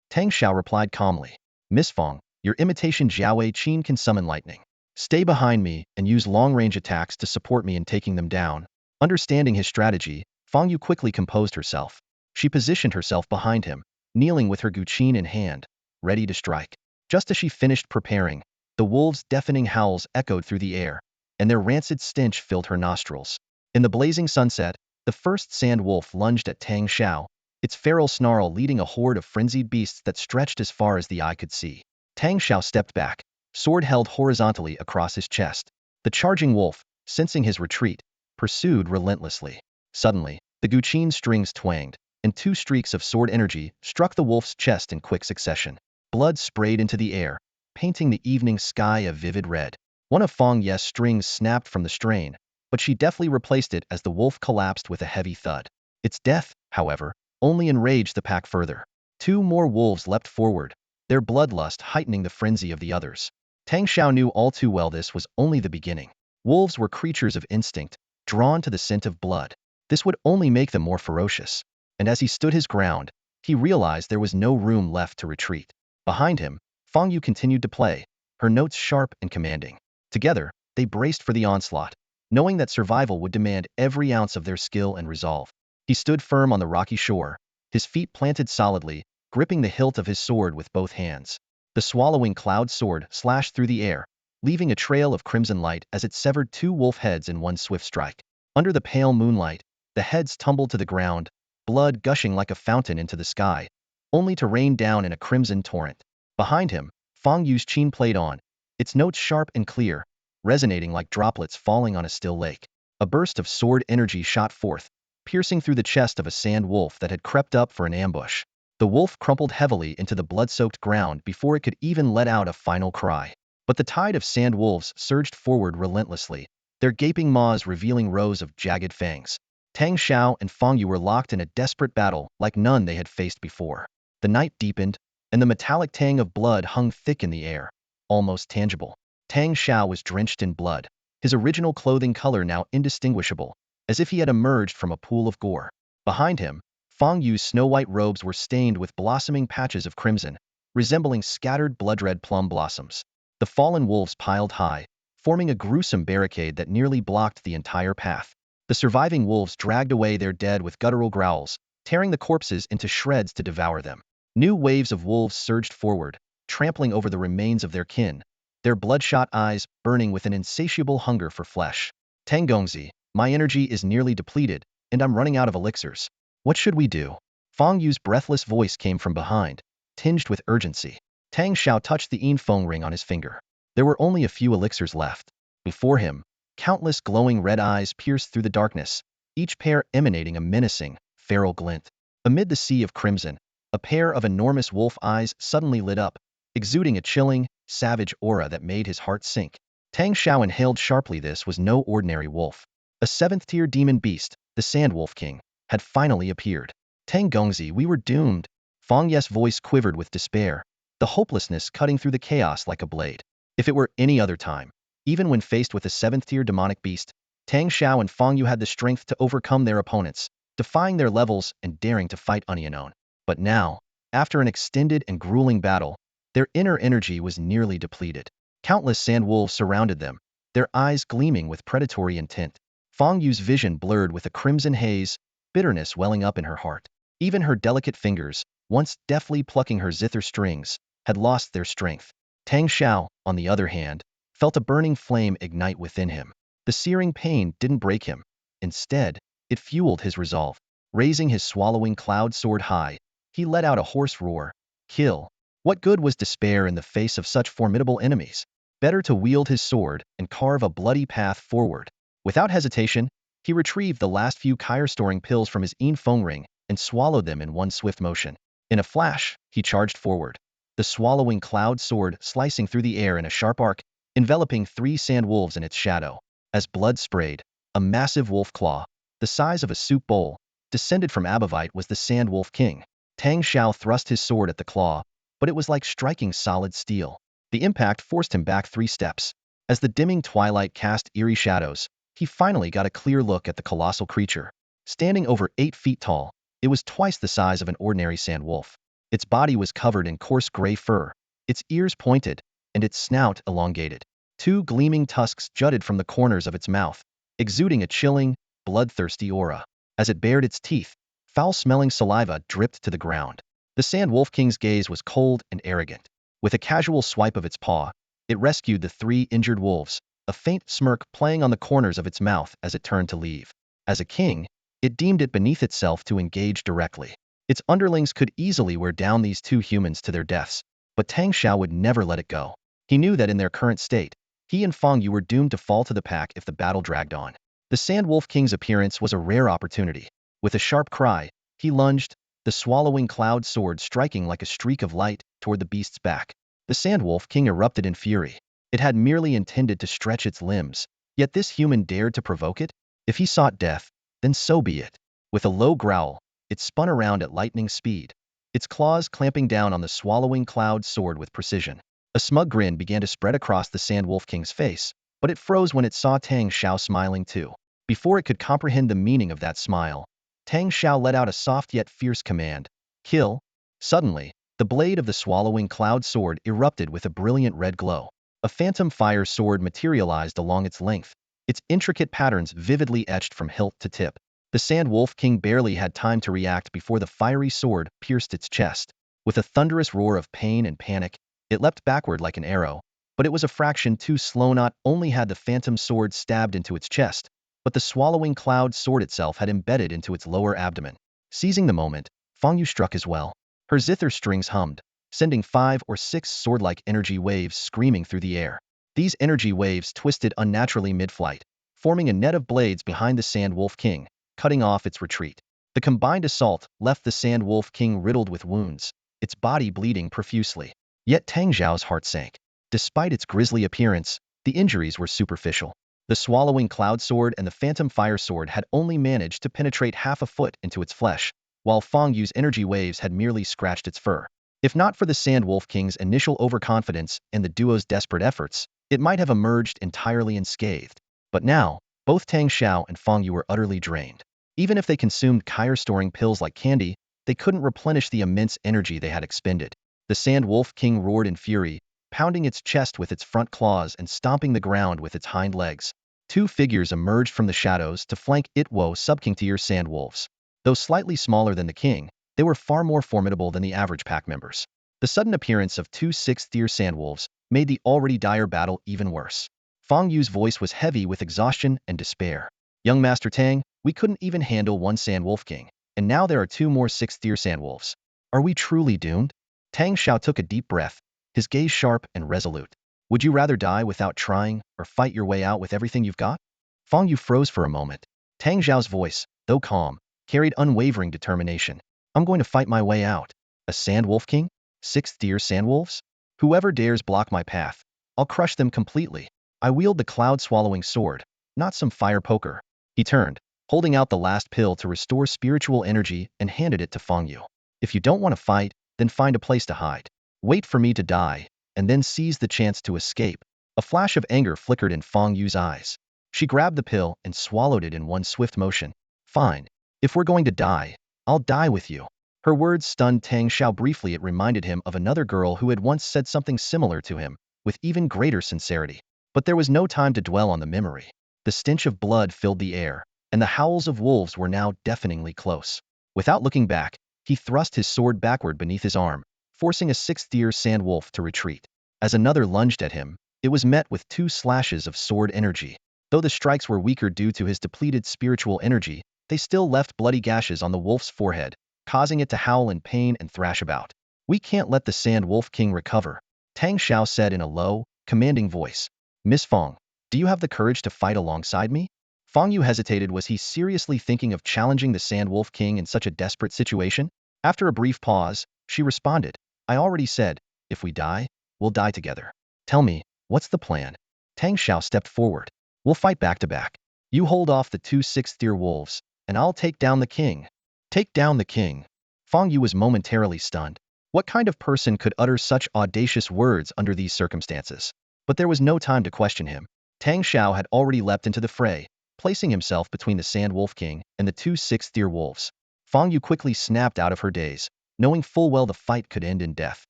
[SPEAKER 1] Tang Shao replied calmly. Miss Fong, your imitation Jiaowei Qin can summon lightning. Stay behind me and use long-range attacks to support me in taking them down. Understanding his strategy, Fong Yu quickly composed herself. She positioned herself behind him, kneeling with her guqin in hand, ready to strike. Just as she finished preparing, the wolves' deafening howls echoed through the air, and their rancid stench filled her nostrils. In the blazing sunset, the first sand wolf lunged at Tang Shao, its feral snarl leading a horde of frenzied beasts that stretched as far as the eye could see. Tang Shao stepped back, sword held horizontally across his chest. The charging wolf, sensing his retreat, pursued relentlessly. Suddenly, the guqin strings twanged, and 2 streaks of sword energy struck the wolf's chest in quick succession. Blood sprayed into the air, painting the evening sky a vivid red. One of Fong Ye's strings snapped from the strain, but she deftly replaced it as the wolf collapsed with a heavy thud. Its death, however, only enraged the pack further. 2 more wolves leapt forward, their bloodlust heightening the frenzy of the others. Tang Shao knew all too well this was only the beginning. Wolves were creatures of instinct, drawn to the scent of blood. This would only make them more ferocious. And as he stood his ground, he realized there was no room left to retreat. Behind him, Fong Yu continued to play, her notes sharp and commanding. Together, they braced for the onslaught, knowing that survival would demand every ounce of their skill and resolve. He stood firm on the rocky shore, his feet planted solidly, gripping the hilt of his sword with both hands. The swallowing cloud sword slashed through the air, leaving a trail of crimson light as it severed 2 wolf heads in one swift strike. Under the pale moonlight, the heads tumbled to the ground, blood gushing like a fountain into the sky, only to rain down in a crimson torrent. Behind him, Fong Yu's qin played on, its notes sharp and clear, resonating like droplets falling on a still lake. A burst of sword energy shot forth, piercing through the chest of a sand wolf that had crept up for an ambush. The wolf crumpled heavily into the blood-soaked ground before it could even let out a final cry. But the tide of sand wolves surged forward relentlessly, their gaping maws revealing rows of jagged fangs. Tang Shao and Fong Yu were locked in a desperate battle like none they had faced before. The night deepened, and the metallic tang of blood hung thick in the air, almost tangible. Tang Shao was drenched in blood, his original clothing color now indistinguishable, as if he had emerged from a pool of gore. Behind him, Fong Yu's snow-white robes were stained with blossoming patches of crimson, resembling scattered blood-red plum blossoms. The fallen wolves piled high, forming a gruesome barricade that nearly blocked the entire path. The surviving wolves dragged away their dead with guttural growls, tearing the corpses into shreds to devour them. New waves of wolves surged forward, trampling over the remains of their kin, their bloodshot eyes burning with an insatiable hunger for flesh. Tangongzi, my energy is nearly depleted, and I'm running out of elixirs. What should we do? Fong Yu's breathless voice came from behind, tinged with urgency. Tang Shao touched the Yin Feng ring on his finger. There were only a few elixirs left. Before him, countless glowing red eyes pierced through the darkness, each pair emanating a menacing, feral glint. Amid the sea of crimson, a pair of enormous wolf eyes suddenly lit up, exuding a chilling, savage aura that made his heart sink. Tang Shao inhaled sharply. This was no ordinary wolf. A seventh-tier demon beast, the Sand Wolf King, had finally appeared. Tang Gongzi, we were doomed. Fong Ye's voice quivered with despair, the hopelessness cutting through the chaos like a blade. If it were any other time, even when faced with a seventh-tier demonic beast, Tang Shao and Fong Yu had the strength to overcome their opponents, defying their levels and daring to fight unknown. But now, after an extended and grueling battle, their inner energy was nearly depleted. Countless sand wolves surrounded them, their eyes gleaming with predatory intent. Fong Yu's vision blurred with a crimson haze, bitterness welling up in her heart. Even her delicate fingers, once deftly plucking her zither strings, had lost their strength. Tang Shao, on the other hand, felt a burning flame ignite within him. The searing pain didn't break him. Instead, it fueled his resolve. Raising his swallowing cloud sword high, he let out a hoarse roar. Kill. What good was despair in the face of such formidable enemies? Better to wield his sword and carve a bloody path forward. Without hesitation, he retrieved the last few Kyre-storing pills from his Yin Feng ring and swallowed them in one swift motion. In a flash, he charged forward, the swallowing cloud sword slicing through the air in a sharp arc, enveloping 3 sand wolves in its shadow. As blood sprayed, a massive wolf claw, the size of a soup bowl, descended from Abavite was the Sand Wolf King. Tang Shao thrust his sword at the claw, but it was like striking solid steel. The impact forced him back 3 steps. As the dimming twilight cast eerie shadows, he finally got a clear look at the colossal creature. Standing over 8 feet tall, it was twice the size of an ordinary sand wolf. Its body was covered in coarse gray fur, its ears pointed, and its snout elongated. 2 gleaming tusks jutted from the corners of its mouth, exuding a chilling, bloodthirsty aura. As it bared its teeth, foul-smelling saliva dripped to the ground. The Sand Wolf King's gaze was cold and arrogant. With a casual swipe of its paw, it rescued the 3 injured wolves, a faint smirk playing on the corners of its mouth as it turned to leave. As a king, it deemed it beneath itself to engage directly. Its underlings could easily wear down these 2 humans to their deaths, but Tang Shao would never let it go. He knew that in their current state, he and Fong Yu were doomed to fall to the pack if the battle dragged on. The Sand Wolf King's appearance was a rare opportunity. With a sharp cry, he lunged, the swallowing cloud sword striking like a streak of light toward the beast's back. The Sand Wolf King erupted in fury. It had merely intended to stretch its limbs, yet this human dared to provoke it? If he sought death, then so be it. With a low growl, it spun around at lightning speed, its claws clamping down on the swallowing cloud sword with precision. A smug grin began to spread across the Sand Wolf King's face, but it froze when it saw Tang Shao smiling too. Before it could comprehend the meaning of that smile, Tang Shao let out a soft yet fierce command. Kill. Suddenly, the blade of the swallowing cloud sword erupted with a brilliant red glow. A phantom fire sword materialized along its length, its intricate patterns vividly etched from hilt to tip. The Sand Wolf King barely had time to react before the fiery sword pierced its chest. With a thunderous roar of pain and panic, it leapt backward like an arrow, but it was a fraction too slow. Not only had the phantom sword stabbed into its chest, but the swallowing cloud sword itself had embedded into its lower abdomen. Seizing the moment, Fong Yu struck as well. Her zither strings hummed, sending 5 or 6 sword-like energy waves screaming through the air. These energy waves twisted unnaturally mid-flight, forming a net of blades behind the Sand Wolf King, cutting off its retreat. The combined assault left the Sand Wolf King riddled with wounds, its body bleeding profusely. Yet Tang Zhao's heart sank. Despite its grisly appearance, the injuries were superficial. The swallowing cloud sword and the phantom fire sword had only managed to penetrate half a foot into its flesh, while Fong Yu's energy waves had merely scratched its fur. If not for the Sand Wolf King's initial overconfidence and the duo's desperate efforts, it might have emerged entirely unscathed. But now, both Tang Shao and Fong Yu were utterly drained. Even if they consumed Kyre-storing pills like candy, they couldn't replenish the immense energy they had expended. The Sand Wolf King roared in fury, pounding its chest with its front claws and stomping the ground with its hind legs. Two figures emerged from the shadows to flank Itwo sub-king tier sand wolves. Though slightly smaller than the king, they were far more formidable than the average pack members. The sudden appearance of two 6th tier sand wolves made the already dire battle even worse. Fong Yu's voice was heavy with exhaustion and despair. Young Master Tang, we couldn't even handle one Sand Wolf King, and now there are two more 6th tier sand wolves. Are we truly doomed? Tang Shao took a deep breath, his gaze sharp and resolute. Would you rather die without trying, or fight your way out with everything you've got? Fong Yu froze for a moment. Tang Zhao's voice, though calm, carried unwavering determination. I'm going to fight my way out. A Sand Wolf King? 6th tier sand wolves? Whoever dares block my path, I'll crush them completely. I wield the cloud-swallowing sword, not some fire poker. He turned, holding out the last pill to restore spiritual energy, and handed it to Fong Yu. If you don't want to fight, then find a place to hide. Wait for me to die, and then seize the chance to escape. A flash of anger flickered in Fong Yu's eyes. She grabbed the pill and swallowed it in one swift motion. Fine. If we're going to die, I'll die with you. Her words stunned Tang Shao briefly. It reminded him of another girl who had once said something similar to him, with even greater sincerity. But there was no time to dwell on the memory. The stench of blood filled the air, and the howls of wolves were now deafeningly close. Without looking back, he thrust his sword backward beneath his arm, forcing a 6th tier sand wolf to retreat. As another lunged at him, it was met with 2 slashes of sword energy. Though the strikes were weaker due to his depleted spiritual energy, they still left bloody gashes on the wolf's forehead, causing it to howl in pain and thrash about. We can't let the Sand Wolf King recover, Tang Shao said in a low, commanding voice. Miss Fong, do you have the courage to fight alongside me? Fong Yu hesitated. Was he seriously thinking of challenging the Sand Wolf King in such a desperate situation? After a brief pause, she responded, I already said, if we die, we'll die together. Tell me, what's the plan? Tang Shao stepped forward. We'll fight back to back. You hold off the 2 6th tier wolves, and I'll take down the king. Take down the king. Fong Yu was momentarily stunned. What kind of person could utter such audacious words under these circumstances? But there was no time to question him. Tang Shao had already leapt into the fray, placing himself between the Sand Wolf King and the 2 6th tier wolves. Fong Yu quickly snapped out of her daze, knowing full well the fight could end in death.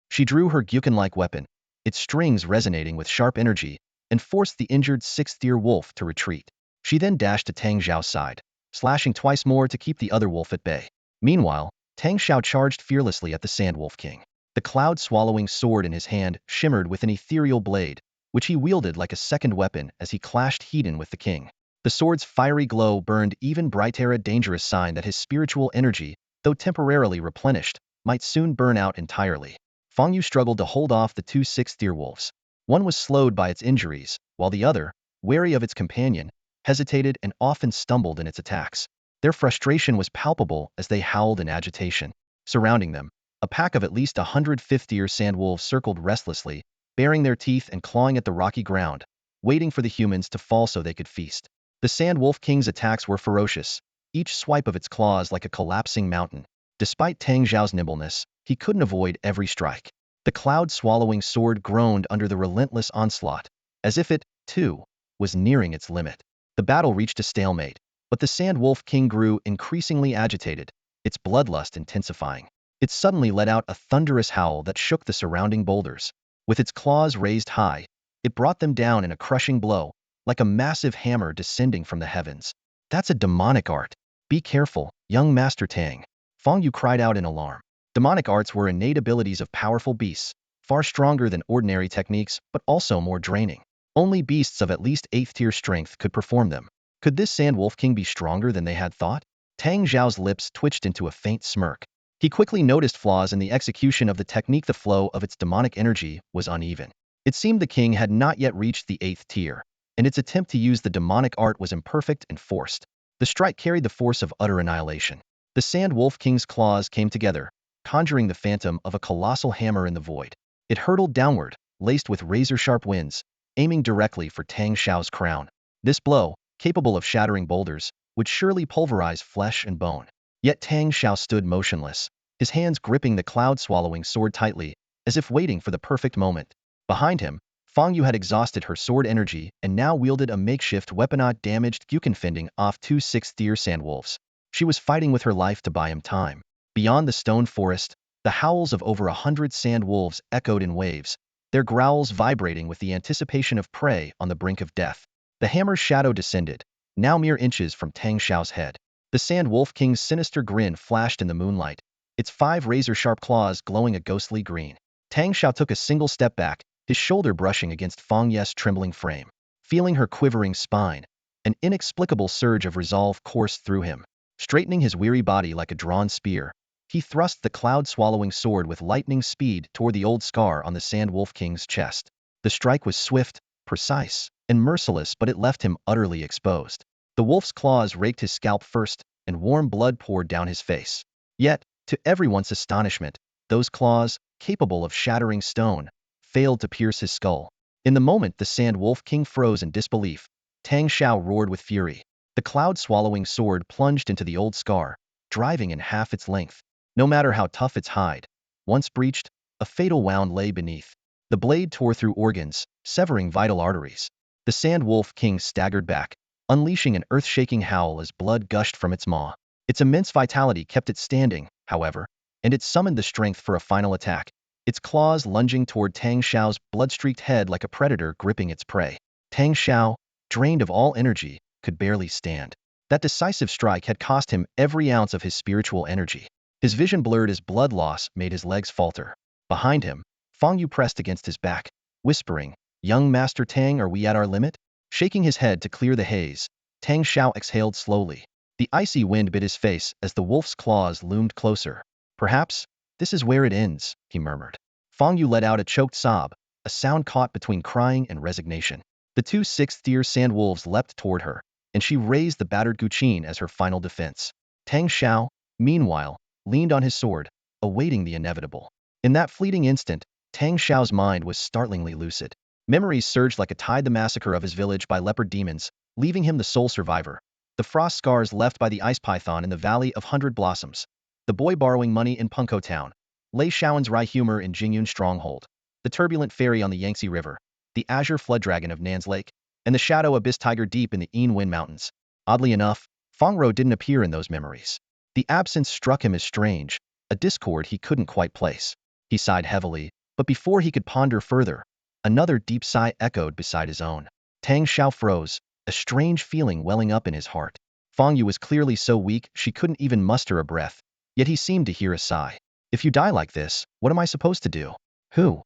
[SPEAKER 1] She drew her Gyukin-like weapon, its strings resonating with sharp energy, and forced the injured 6th tier wolf to retreat. She then dashed to Tang Zhao's side, slashing twice more to keep the other wolf at bay. Meanwhile, Tang Shao charged fearlessly at the Sand Wolf King. The cloud-swallowing sword in his hand shimmered with an ethereal blade, which he wielded like a second weapon as he clashed head-on with the king. The sword's fiery glow burned even brighter, a dangerous sign that his spiritual energy, though temporarily replenished, might soon burn out entirely. Fong Yu struggled to hold off the 2 6th tier wolves. One was slowed by its injuries, while the other, wary of its companion, hesitated and often stumbled in its attacks. Their frustration was palpable as they howled in agitation. Surrounding them, a pack of at least 100 5th tier sand wolves circled restlessly, baring their teeth and clawing at the rocky ground, waiting for the humans to fall so they could feast. The Sand Wolf King's attacks were ferocious, each swipe of its claws like a collapsing mountain. Despite Tang Zhao's nimbleness, he couldn't avoid every strike. The cloud-swallowing sword groaned under the relentless onslaught, as if it, too, was nearing its limit. The battle reached a stalemate, but the Sand Wolf King grew increasingly agitated, its bloodlust intensifying. It suddenly let out a thunderous howl that shook the surrounding boulders. With its claws raised high, it brought them down in a crushing blow, like a massive hammer descending from the heavens. That's a demonic art. Be careful, young Master Tang. Fong Yu cried out in alarm. Demonic arts were innate abilities of powerful beasts, far stronger than ordinary techniques, but also more draining. Only beasts of at least 8th tier strength could perform them. Could this Sand Wolf King be stronger than they had thought? Tang Zhao's lips twitched into a faint smirk. He quickly noticed flaws in the execution of the technique. The flow of its demonic energy was uneven. It seemed the king had not yet reached the 8th tier, and its attempt to use the demonic art was imperfect and forced. The strike carried the force of utter annihilation. The Sand Wolf King's claws came together, conjuring the phantom of a colossal hammer in the void. It hurtled downward, laced with razor-sharp winds, aiming directly for Tang Shao's crown. This blow, capable of shattering boulders, would surely pulverize flesh and bone. Yet Tang Shao stood motionless, his hands gripping the cloud-swallowing sword tightly, as if waiting for the perfect moment. Behind him, Fong Yu had exhausted her sword energy and now wielded a makeshift weaponized Guqin fending off two six-tier sandwolves. She was fighting with her life to buy him time. Beyond the stone forest, the howls of over 100 sand wolves echoed in waves, their growls vibrating with the anticipation of prey on the brink of death. The hammer's shadow descended, now mere inches from Tang Shao's head. The Sand Wolf King's sinister grin flashed in the moonlight, its 5 razor-sharp claws glowing a ghostly green. Tang Shao took a single step back, his shoulder brushing against Fong Ye's trembling frame. Feeling her quivering spine, an inexplicable surge of resolve coursed through him. Straightening his weary body like a drawn spear, he thrust the cloud-swallowing sword with lightning speed toward the old scar on the Sand Wolf King's chest. The strike was swift, precise, and merciless, but it left him utterly exposed. The wolf's claws raked his scalp first, and warm blood poured down his face. Yet, to everyone's astonishment, those claws, capable of shattering stone, failed to pierce his skull. In the moment the Sand Wolf King froze in disbelief, Tang Shao roared with fury. The cloud-swallowing sword plunged into the old scar, driving in half its length. No matter how tough its hide, once breached, a fatal wound lay beneath. The blade tore through organs, severing vital arteries. The Sand Wolf King staggered back, unleashing an earth-shaking howl as blood gushed from its maw. Its immense vitality kept it standing, however, and it summoned the strength for a final attack, its claws lunging toward Tang Shao's blood-streaked head like a predator gripping its prey. Tang Shao, drained of all energy, could barely stand. That decisive strike had cost him every ounce of his spiritual energy. His vision blurred as blood loss made his legs falter. Behind him, Fong Yu pressed against his back, whispering, "Young Master Tang, are we at our limit?" Shaking his head to clear the haze, Tang Shao exhaled slowly. The icy wind bit his face as the wolf's claws loomed closer. "Perhaps this is where it ends," he murmured. Fong Yu let out a choked sob, a sound caught between crying and resignation. The two sixth-tier sand wolves leapt toward her, and she raised the battered Guqin as her final defense. Tang Shao, meanwhile, leaned on his sword, awaiting the inevitable. In that fleeting instant, Tang Shao's mind was startlingly lucid. Memories surged like a tide: the massacre of his village by leopard demons, leaving him the sole survivor. The frost scars left by the ice python in the Valley of 100 Blossoms. The boy borrowing money in Punko Town. Lei Shaoan's wry humor in Jingyun Stronghold. The turbulent ferry on the Yangtze River. The azure flood dragon of Nan's Lake. And the shadow abyss tiger deep in the Wind Mountains. Oddly enough, Fong Row didn't appear in those memories. The absence struck him as strange, a discord he couldn't quite place. He sighed heavily, but before he could ponder further, another deep sigh echoed beside his own. Tang Shao froze, a strange feeling welling up in his heart. Fong Yu was clearly so weak she couldn't even muster a breath, yet he seemed to hear a sigh. "If you die like this, what am I supposed to do?" "Who?"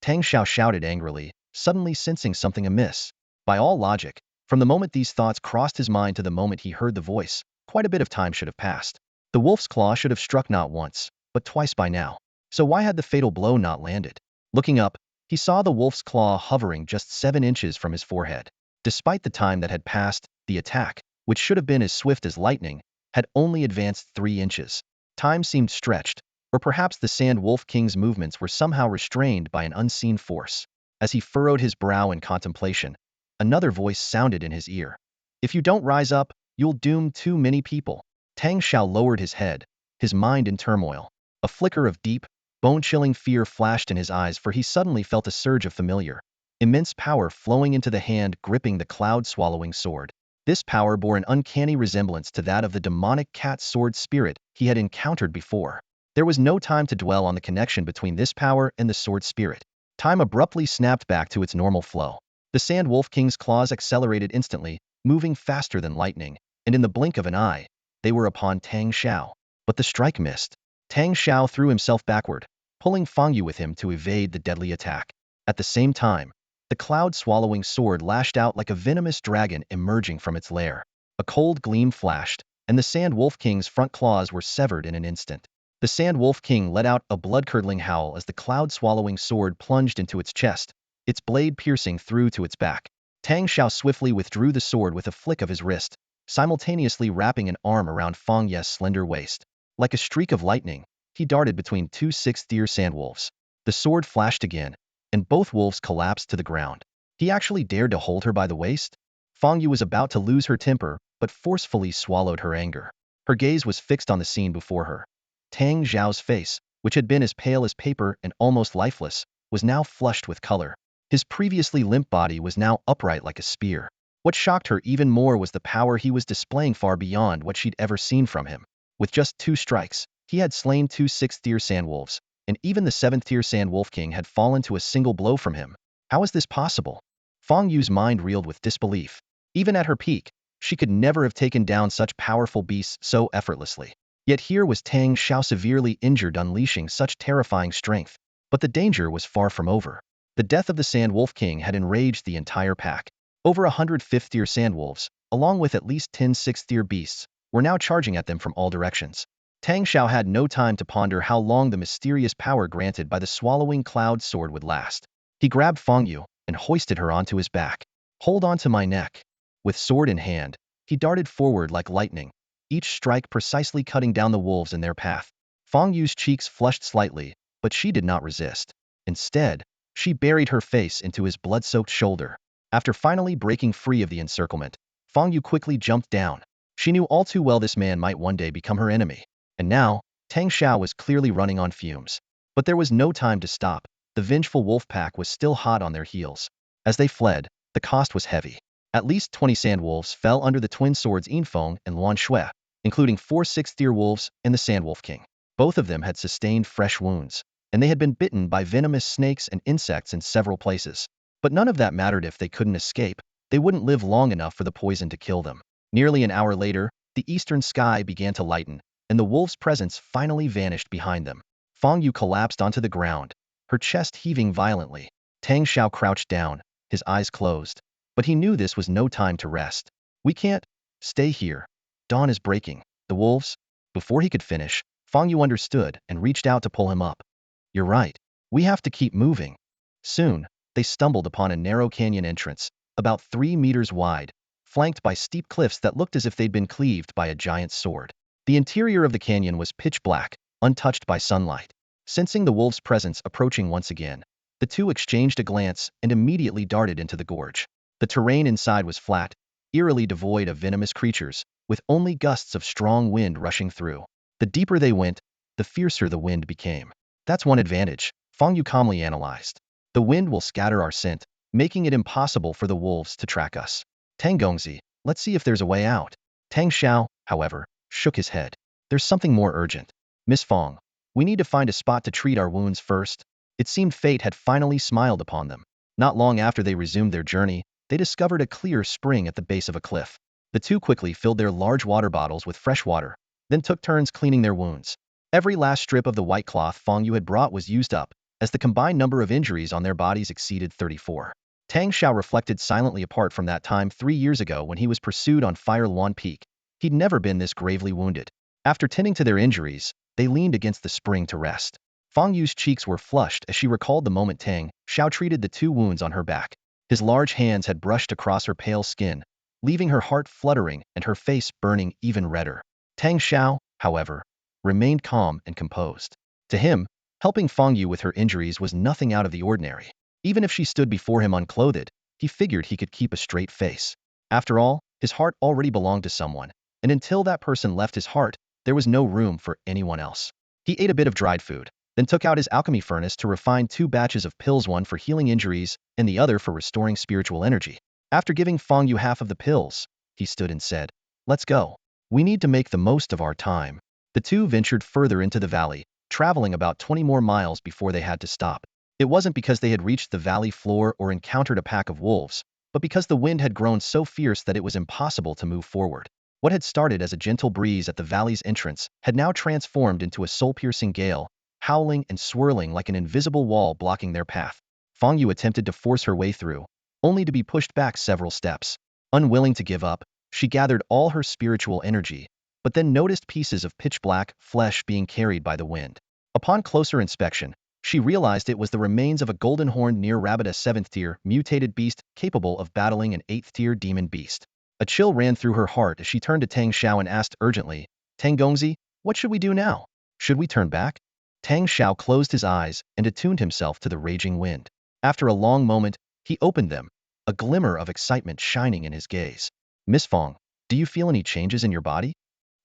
[SPEAKER 1] Tang Shao shouted angrily, suddenly sensing something amiss. By all logic, from the moment these thoughts crossed his mind to the moment he heard the voice, quite a bit of time should have passed. The wolf's claw should have struck not once, but twice by now. So why had the fatal blow not landed? Looking up, he saw the wolf's claw hovering just 7 inches from his forehead. Despite the time that had passed, the attack, which should have been as swift as lightning, had only advanced 3 inches. Time seemed stretched, or perhaps the Sand Wolf King's movements were somehow restrained by an unseen force. As he furrowed his brow in contemplation, another voice sounded in his ear. "If you don't rise up, you'll doom too many people." Tang Shao lowered his head, his mind in turmoil. A flicker of deep, bone-chilling fear flashed in his eyes, for he suddenly felt a surge of familiar, immense power flowing into the hand gripping the cloud-swallowing sword. This power bore an uncanny resemblance to that of the demonic cat sword spirit he had encountered before. There was no time to dwell on the connection between this power and the sword spirit. Time abruptly snapped back to its normal flow. The Sand Wolf King's claws accelerated instantly, moving faster than lightning, and in the blink of an eye, they were upon Tang Shao. But the strike missed. Tang Shao threw himself backward, pulling Fong Yu with him to evade the deadly attack. At the same time, the cloud-swallowing sword lashed out like a venomous dragon emerging from its lair. A cold gleam flashed, and the Sand Wolf King's front claws were severed in an instant. The Sand Wolf King let out a blood-curdling howl as the cloud-swallowing sword plunged into its chest, its blade piercing through to its back. Tang Shao swiftly withdrew the sword with a flick of his wrist, simultaneously wrapping an arm around Fong Ye's slender waist. Like a streak of lightning, he darted between 2 six-tier sandwolves. The sword flashed again, and both wolves collapsed to the ground. He actually dared to hold her by the waist? Fong Yu was about to lose her temper, but forcefully swallowed her anger. Her gaze was fixed on the scene before her. Tang Xiao's face, which had been as pale as paper and almost lifeless, was now flushed with color. His previously limp body was now upright like a spear. What shocked her even more was the power he was displaying far beyond what she'd ever seen from him. With just 2 strikes, he had slain 2 6th-tier sandwolves, and even the 7th-tier sandwolf king had fallen to a single blow from him. How is this possible? Fong Yu's mind reeled with disbelief. Even at her peak, she could never have taken down such powerful beasts so effortlessly. Yet here was Tang Shao severely injured, unleashing such terrifying strength. But the danger was far from over. The death of the Sand Wolf King had enraged the entire pack. Over 100 5th-tier sandwolves, along with at least 10 6th-tier beasts, were now charging at them from all directions. Tang Shao had no time to ponder how long the mysterious power granted by the swallowing cloud sword would last. He grabbed Fong Yu and hoisted her onto his back. Hold on to my neck. With sword in hand, he darted forward like lightning, each strike precisely cutting down the wolves in their path. Fong Yu's cheeks flushed slightly, but she did not resist. Instead, she buried her face into his blood-soaked shoulder. After finally breaking free of the encirclement, Fong Yu quickly jumped down. She knew all too well this man might one day become her enemy. And now, Tang Shao was clearly running on fumes. But there was no time to stop. The vengeful wolf pack was still hot on their heels. As they fled, the cost was heavy. At least 20 sandwolves fell under the twin swords Yinfeng and Luan Shui, including 4 6th-tier wolves and the Sandwolf King. Both of them had sustained fresh wounds, and they had been bitten by venomous snakes and insects in several places. But none of that mattered if they couldn't escape. They wouldn't live long enough for the poison to kill them. Nearly an hour later, the eastern sky began to lighten, and the wolves' presence finally vanished behind them. Fong Yu collapsed onto the ground, her chest heaving violently. Tang Shao crouched down, his eyes closed. But he knew this was no time to rest. We can't stay here. Dawn is breaking. The wolves? Before he could finish, Fong Yu understood and reached out to pull him up. You're right. We have to keep moving. Soon, they stumbled upon a narrow canyon entrance, about 3 meters wide, flanked by steep cliffs that looked as if they'd been cleaved by a giant sword. The interior of the canyon was pitch black, untouched by sunlight. Sensing the wolves' presence approaching once again, the two exchanged a glance and immediately darted into the gorge. The terrain inside was flat, eerily devoid of venomous creatures, with only gusts of strong wind rushing through. The deeper they went, the fiercer the wind became. That's one advantage, Fong Yu calmly analyzed. The wind will scatter our scent, making it impossible for the wolves to track us. Tang Gongzi, let's see if there's a way out. Tang Shao, however, shook his head. There's something more urgent. Miss Fong, we need to find a spot to treat our wounds first. It seemed fate had finally smiled upon them. Not long after they resumed their journey, they discovered a clear spring at the base of a cliff. The two quickly filled their large water bottles with fresh water, then took turns cleaning their wounds. Every last strip of the white cloth Fong Yu had brought was used up, as the combined number of injuries on their bodies exceeded 34. Tang Shao reflected silently. Apart from that time 3 years ago when he was pursued on Huawan Peak, he'd never been this gravely wounded. After tending to their injuries, they leaned against the spring to rest. Fong Yu's cheeks were flushed as she recalled the moment Tang Shao treated the 2 wounds on her back. His large hands had brushed across her pale skin, leaving her heart fluttering and her face burning even redder. Tang Shao, however, remained calm and composed. To him, helping Fong Yu with her injuries was nothing out of the ordinary. Even if she stood before him unclothed, he figured he could keep a straight face. After all, his heart already belonged to someone, and until that person left his heart, there was no room for anyone else. He ate a bit of dried food, then took out his alchemy furnace to refine 2 batches of pills, one for healing injuries and the other for restoring spiritual energy. After giving Fong Yu half of the pills, he stood and said, "Let's go. We need to make the most of our time." The two ventured further into the valley, traveling about 20 more miles before they had to stop. It wasn't because they had reached the valley floor or encountered a pack of wolves, but because the wind had grown so fierce that it was impossible to move forward. What had started as a gentle breeze at the valley's entrance had now transformed into a soul-piercing gale, howling and swirling like an invisible wall blocking their path. Fong Yu attempted to force her way through, only to be pushed back several steps. Unwilling to give up, she gathered all her spiritual energy, but then noticed pieces of pitch-black flesh being carried by the wind. Upon closer inspection, she realized it was the remains of a golden-horned near-rabbit, a 7th-tier mutated beast capable of battling an 8th-tier demon beast. A chill ran through her heart as she turned to Tang Shao and asked urgently, "Tang Gongzi, what should we do now? Should we turn back?" Tang Shao closed his eyes and attuned himself to the raging wind. After a long moment, he opened them, a glimmer of excitement shining in his gaze. "Miss Fong, do you feel any changes in your body?"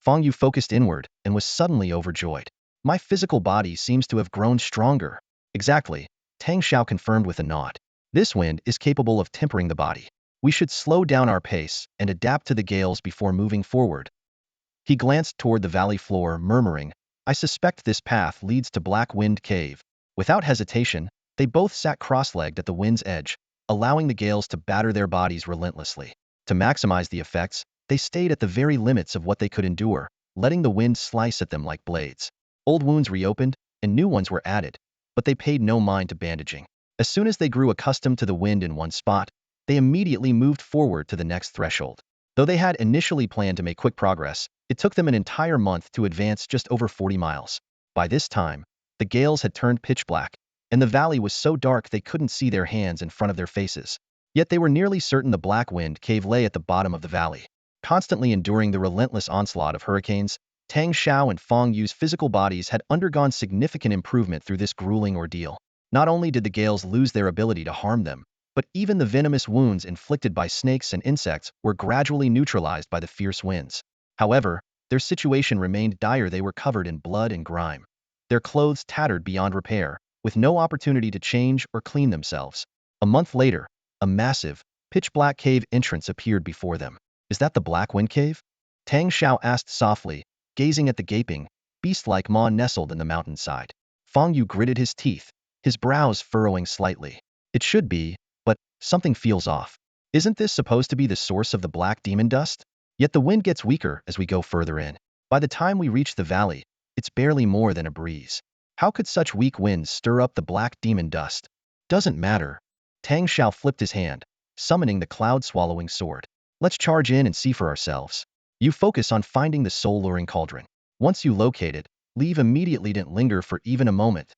[SPEAKER 1] Fong Yu focused inward and was suddenly overjoyed. My physical body seems to have grown stronger. Exactly, Tang Shao confirmed with a nod. This wind is capable of tempering the body. We should slow down our pace and adapt to the gales before moving forward. He glanced toward the valley floor, murmuring, I suspect this path leads to Black Wind Cave. Without hesitation, they both sat cross-legged at the wind's edge, allowing the gales to batter their bodies relentlessly. To maximize the effects, they stayed at the very limits of what they could endure, letting the wind slice at them like blades. Old wounds reopened, and new ones were added, but they paid no mind to bandaging. As soon as they grew accustomed to the wind in one spot, they immediately moved forward to the next threshold. Though they had initially planned to make quick progress, it took them an entire month to advance just over 40 miles. By this time, the gales had turned pitch black, and the valley was so dark they couldn't see their hands in front of their faces. Yet they were nearly certain the Black Wind Cave lay at the bottom of the valley. Constantly enduring the relentless onslaught of hurricanes, Tang Shao and Fong Yu's physical bodies had undergone significant improvement through this grueling ordeal. Not only did the gales lose their ability to harm them, but even the venomous wounds inflicted by snakes and insects were gradually neutralized by the fierce winds. However, their situation remained dire. They were covered in blood and grime. Their clothes tattered beyond repair, with no opportunity to change or clean themselves. A month later, a massive, pitch-black cave entrance appeared before them. Is that the Black Wind Cave? Tang Shao asked softly, gazing at the gaping, beast-like maw nestled in the mountainside. Fong Yu gritted his teeth, his brows furrowing slightly. It should be, but something feels off. Isn't this supposed to be the source of the black demon dust? Yet the wind gets weaker as we go further in. By the time we reach the valley, it's barely more than a breeze. How could such weak winds stir up the black demon dust? Doesn't matter. Tang Shao flipped his hand, summoning the cloud-swallowing sword. Let's charge in and see for ourselves. You focus on finding the soul-luring cauldron. Once you locate it, leave immediately. Didn't linger for even a moment.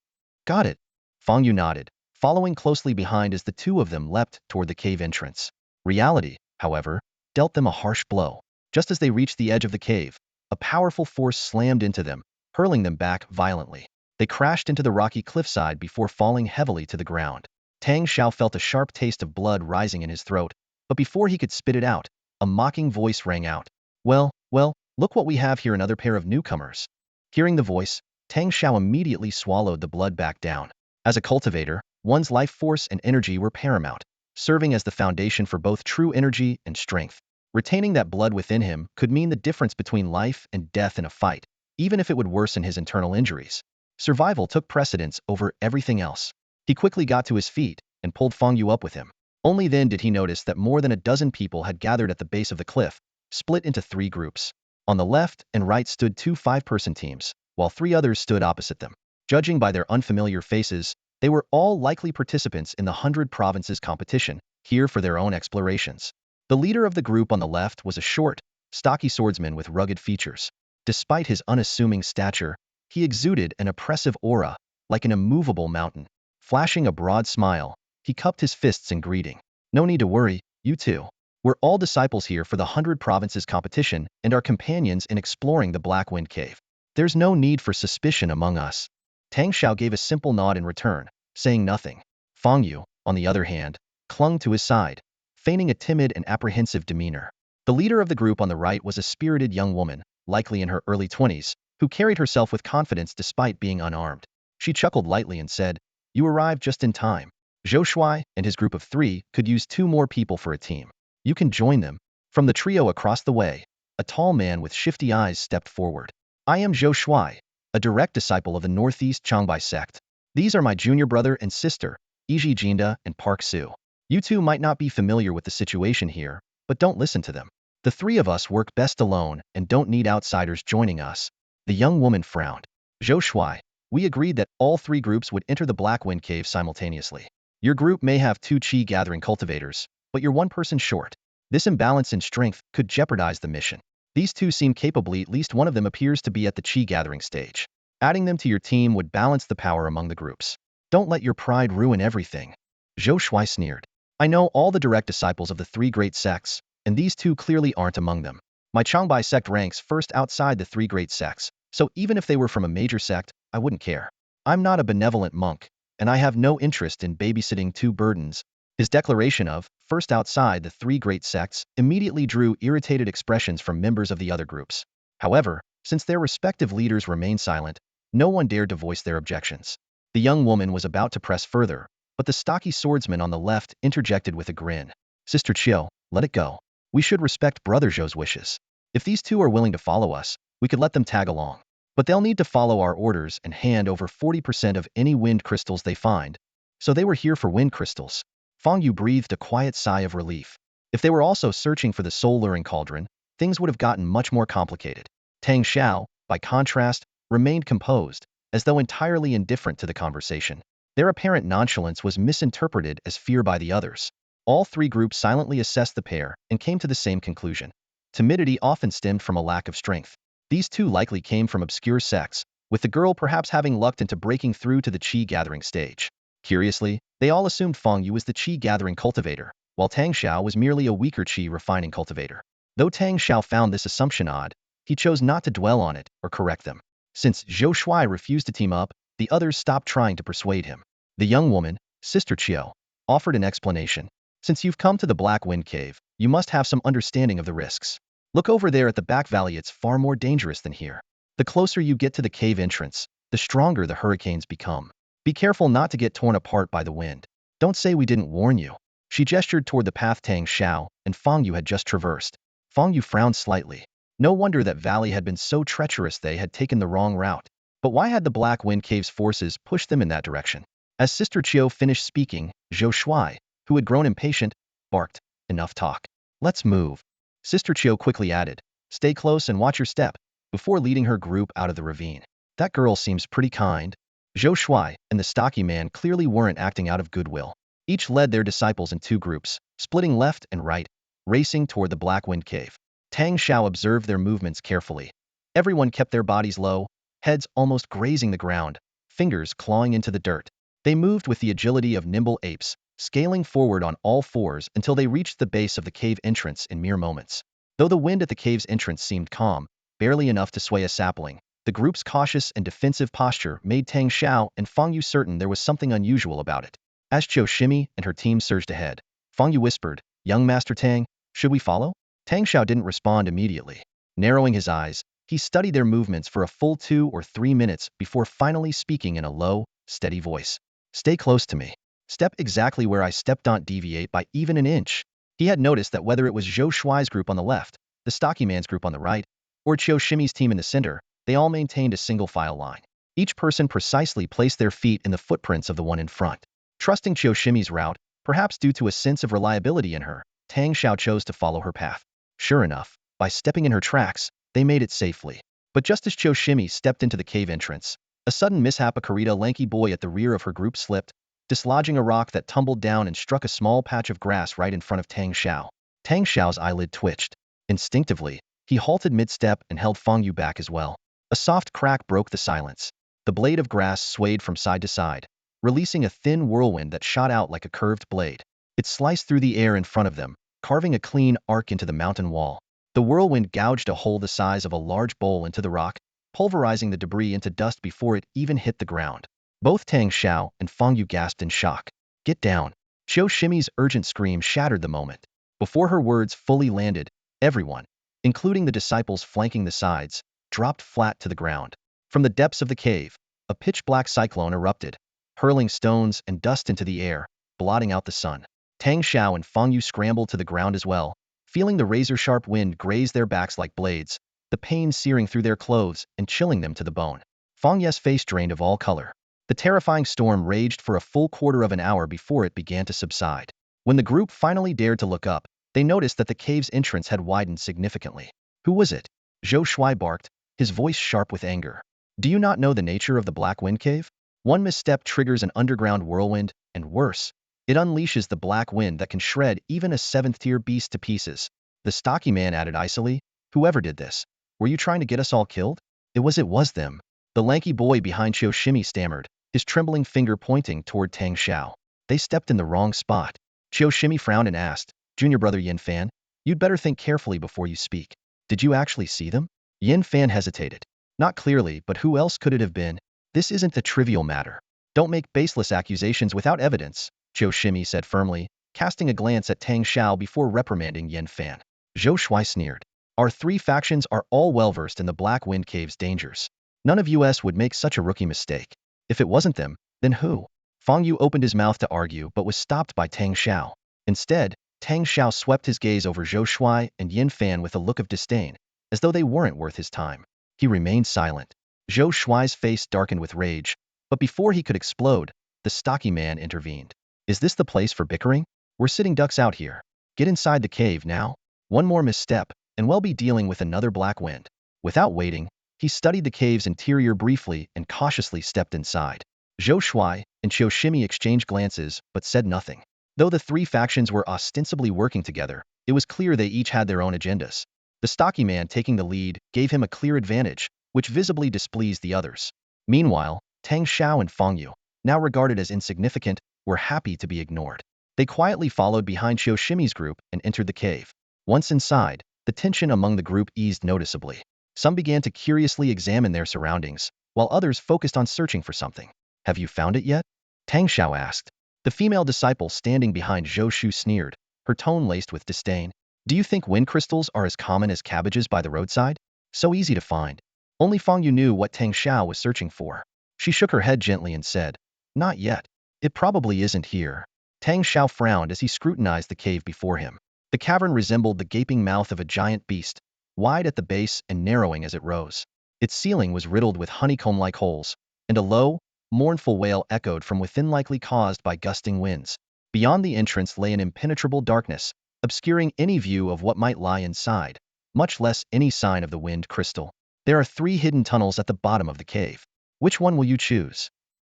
[SPEAKER 1] Got it. Fong Yu nodded, following closely behind as the two of them leapt toward the cave entrance. Reality, however, dealt them a harsh blow. Just as they reached the edge of the cave, a powerful force slammed into them, hurling them back violently. They crashed into the rocky cliffside before falling heavily to the ground. Tang Shao felt a sharp taste of blood rising in his throat, but before he could spit it out, a mocking voice rang out. Well, look what we have here, another pair of newcomers. Hearing the voice, Tang Shao immediately swallowed the blood back down. As a cultivator, one's life force and energy were paramount, serving as the foundation for both true energy and strength. Retaining that blood within him could mean the difference between life and death in a fight, even if it would worsen his internal injuries. Survival took precedence over everything else. He quickly got to his feet and pulled Fong Yu up with him. Only then did he notice that more than a dozen people had gathered at the base of the cliff, split into 3 groups. On the left and right stood 2 5-person teams, while 3 others stood opposite them. Judging by their unfamiliar faces, they were all likely participants in the 100 Provinces competition, here for their own explorations. The leader of the group on the left was a short, stocky swordsman with rugged features. Despite his unassuming stature, he exuded an oppressive aura, like an immovable mountain. Flashing a broad smile, he cupped his fists in greeting. No need to worry, you two. We're all disciples here for the 100 Provinces competition and our companions in exploring the Black Wind Cave. There's no need for suspicion among us. Tang Shao gave a simple nod in return, saying nothing. Fong Yu, on the other hand, clung to his side, feigning a timid and apprehensive demeanor. The leader of the group on the right was a spirited young woman, likely in her early 20s, who carried herself with confidence despite being unarmed. She chuckled lightly and said, You arrived just in time. Zhou Shuai and his group of 3 could use 2 more people for a team. You can join them. From the trio across the way, a tall man with shifty eyes stepped forward. I am Zhou Shuai, a direct disciple of the Northeast Changbai sect. These are my junior brother and sister, Iji Jinda and Park Su. You two might not be familiar with the situation here, but don't listen to them. The 3 of us work best alone and don't need outsiders joining us. The young woman frowned. Zhou Shuai, we agreed that all 3 groups would enter the Black Wind Cave simultaneously. Your group may have 2 chi-gathering cultivators, but you're 1 person short. This imbalance in strength could jeopardize the mission. These 2 seem capable, at least one of them appears to be at the chi-gathering stage. Adding them to your team would balance the power among the groups. Don't let your pride ruin everything. Zhou Shuai sneered. I know all the direct disciples of the 3 great sects, and these 2 clearly aren't among them. My Changbai sect ranks first outside the 3 great sects, so even if they were from a major sect, I wouldn't care. I'm not a benevolent monk, and I have no interest in babysitting 2 burdens. His declaration of, first outside the 3 great sects, immediately drew irritated expressions from members of the other groups. However, since their respective leaders remained silent, no one dared to voice their objections. The young woman was about to press further, but the stocky swordsman on the left interjected with a grin. Sister Chiu, let it go. We should respect Brother Zhou's wishes. If these two are willing to follow us, we could let them tag along. But they'll need to follow our orders and hand over 40% of any wind crystals they find. So they were here for wind crystals. Fong Yu breathed a quiet sigh of relief. If they were also searching for the soul-luring cauldron, things would have gotten much more complicated. Tang Shao, by contrast, remained composed, as though entirely indifferent to the conversation. Their apparent nonchalance was misinterpreted as fear by the others. All three groups silently assessed the pair and came to the same conclusion. Timidity often stemmed from a lack of strength. These two likely came from obscure sects, with the girl perhaps having lucked into breaking through to the qi-gathering stage. Curiously, they all assumed Fong Yu was the qi-gathering cultivator, while Tang Shao was merely a weaker qi-refining cultivator. Though Tang Shao found this assumption odd, he chose not to dwell on it or correct them. Since Zhou Shuai refused to team up, the others stopped trying to persuade him. The young woman, Sister Chiu, offered an explanation. Since you've come to the Black Wind Cave, you must have some understanding of the risks. Look over there at the back valley, it's far more dangerous than here. The closer you get to the cave entrance, the stronger the hurricanes become. Be careful not to get torn apart by the wind. Don't say we didn't warn you. She gestured toward the path Tang Shao and Fong Yu had just traversed. Fong Yu frowned slightly. No wonder that valley had been so treacherous, they had taken the wrong route. But why had the Black Wind Cave's forces pushed them in that direction? As Sister Chiu finished speaking, Zhou Shuai, who had grown impatient, barked, "Enough talk. Let's move." Sister Chiu quickly added, "Stay close and watch your step," before leading her group out of the ravine. That girl seems pretty kind. Zhou Shuai and the stocky man clearly weren't acting out of goodwill. Each led their disciples in two groups, splitting left and right, racing toward the Black Wind Cave. Tang Shao observed their movements carefully. Everyone kept their bodies low, heads almost grazing the ground, fingers clawing into the dirt. They moved with the agility of nimble apes, scaling forward on all fours until they reached the base of the cave entrance in mere moments. Though the wind at the cave's entrance seemed calm, barely enough to sway a sapling, the group's cautious and defensive posture made Tang Shao and Fong Yu certain there was something unusual about it. As Chou Shimi and her team surged ahead, Fong Yu whispered, "Young Master Tang, should we follow?" Tang Shao didn't respond immediately. Narrowing his eyes, he studied their movements for a full 2 or 3 minutes before finally speaking in a low, steady voice. "Stay close to me. Step exactly where I stepped, don't deviate by even an inch." He had noticed that whether it was Zhou Shuai's group on the left, the stocky man's group on the right, or Chou Shimi's team in the center, they all maintained a single file line. Each person precisely placed their feet in the footprints of the one in front. Trusting Chou Shimi's route, perhaps due to a sense of reliability in her, Tang Shao chose to follow her path. Sure enough, by stepping in her tracks, they made it safely. But just as Chou Shimi stepped into the cave entrance, a sudden mishap occurred. A lanky boy at the rear of her group slipped, dislodging a rock that tumbled down and struck a small patch of grass right in front of Tang Shao. Tang Shao's eyelid twitched. Instinctively, he halted mid-step and held Fong Yu back as well. A soft crack broke the silence. The blade of grass swayed from side to side, releasing a thin whirlwind that shot out like a curved blade. It sliced through the air in front of them, carving a clean arc into the mountain wall. The whirlwind gouged a hole the size of a large bowl into the rock, pulverizing the debris into dust before it even hit the ground. Both Tang Shao and Fong Yu gasped in shock. "Get down!" Chou Shimi's urgent scream shattered the moment. Before her words fully landed, everyone, including the disciples flanking the sides, dropped flat to the ground. From the depths of the cave, a pitch-black cyclone erupted, hurling stones and dust into the air, blotting out the sun. Tang Shao and Fong Yu scrambled to the ground as well, feeling the razor-sharp wind graze their backs like blades, the pain searing through their clothes and chilling them to the bone. Fong Ye's face drained of all color. The terrifying storm raged for a full quarter of an hour before it began to subside. When the group finally dared to look up, they noticed that the cave's entrance had widened significantly. "Who was it?" Zhou Shuai barked, his voice sharp with anger. "Do you not know the nature of the Black Wind Cave? One misstep triggers an underground whirlwind, and worse, it unleashes the black wind that can shred even a 7th-tier beast to pieces." The stocky man added icily, "Whoever did this, were you trying to get us all killed?" It was them. The lanky boy behind Chou Shimi stammered, his trembling finger pointing toward Tang Shao. "They stepped in the wrong spot." Chou Shimi frowned and asked, "Junior brother Yin Fan, you'd better think carefully before you speak. Did you actually see them?" Yin Fan hesitated. "Not clearly, but who else could it have been? This isn't a trivial matter. Don't make baseless accusations without evidence," Chou Shimi said firmly, casting a glance at Tang Shao before reprimanding Yin Fan. Zhou Shuai sneered. Our three factions are all well-versed in the Black Wind Cave's dangers. None of us would make such a rookie mistake. If it wasn't them, then who? Fong Yu opened his mouth to argue but was stopped by Tang Shao. Instead, Tang Shao swept his gaze over Zhou Shuai and Yin Fan with a look of disdain, as though they weren't worth his time. He remained silent. Zhou Shuai's face darkened with rage, but before he could explode, the stocky man intervened. Is this the place for bickering? We're sitting ducks out here. Get inside the cave now. One more misstep, and we'll be dealing with another black wind. Without waiting, he studied the cave's interior briefly and cautiously stepped inside. Zhou Shuai and Qiu Shimi exchanged glances but said nothing. Though the three factions were ostensibly working together, it was clear they each had their own agendas. The stocky man taking the lead gave him a clear advantage, which visibly displeased the others. Meanwhile, Tang Shao and Fong Yu, now regarded as insignificant, were happy to be ignored. They quietly followed behind Qiu Shimi's group and entered the cave. Once inside, the tension among the group eased noticeably. Some began to curiously examine their surroundings, while others focused on searching for something. Have you found it yet? Tang Shao asked. The female disciple standing behind Zhou Shu sneered, her tone laced with disdain. Do you think wind crystals are as common as cabbages by the roadside? So easy to find. Only Fong Yu knew what Tang Shao was searching for. She shook her head gently and said, Not yet. It probably isn't here. Tang Shao frowned as he scrutinized the cave before him. The cavern resembled the gaping mouth of a giant beast, wide at the base and narrowing as it rose. Its ceiling was riddled with honeycomb-like holes, and a low, mournful wail echoed from within, likely caused by gusting winds. Beyond the entrance lay an impenetrable darkness, obscuring any view of what might lie inside, much less any sign of the wind crystal. There are 3 hidden tunnels at the bottom of the cave. Which one will you choose?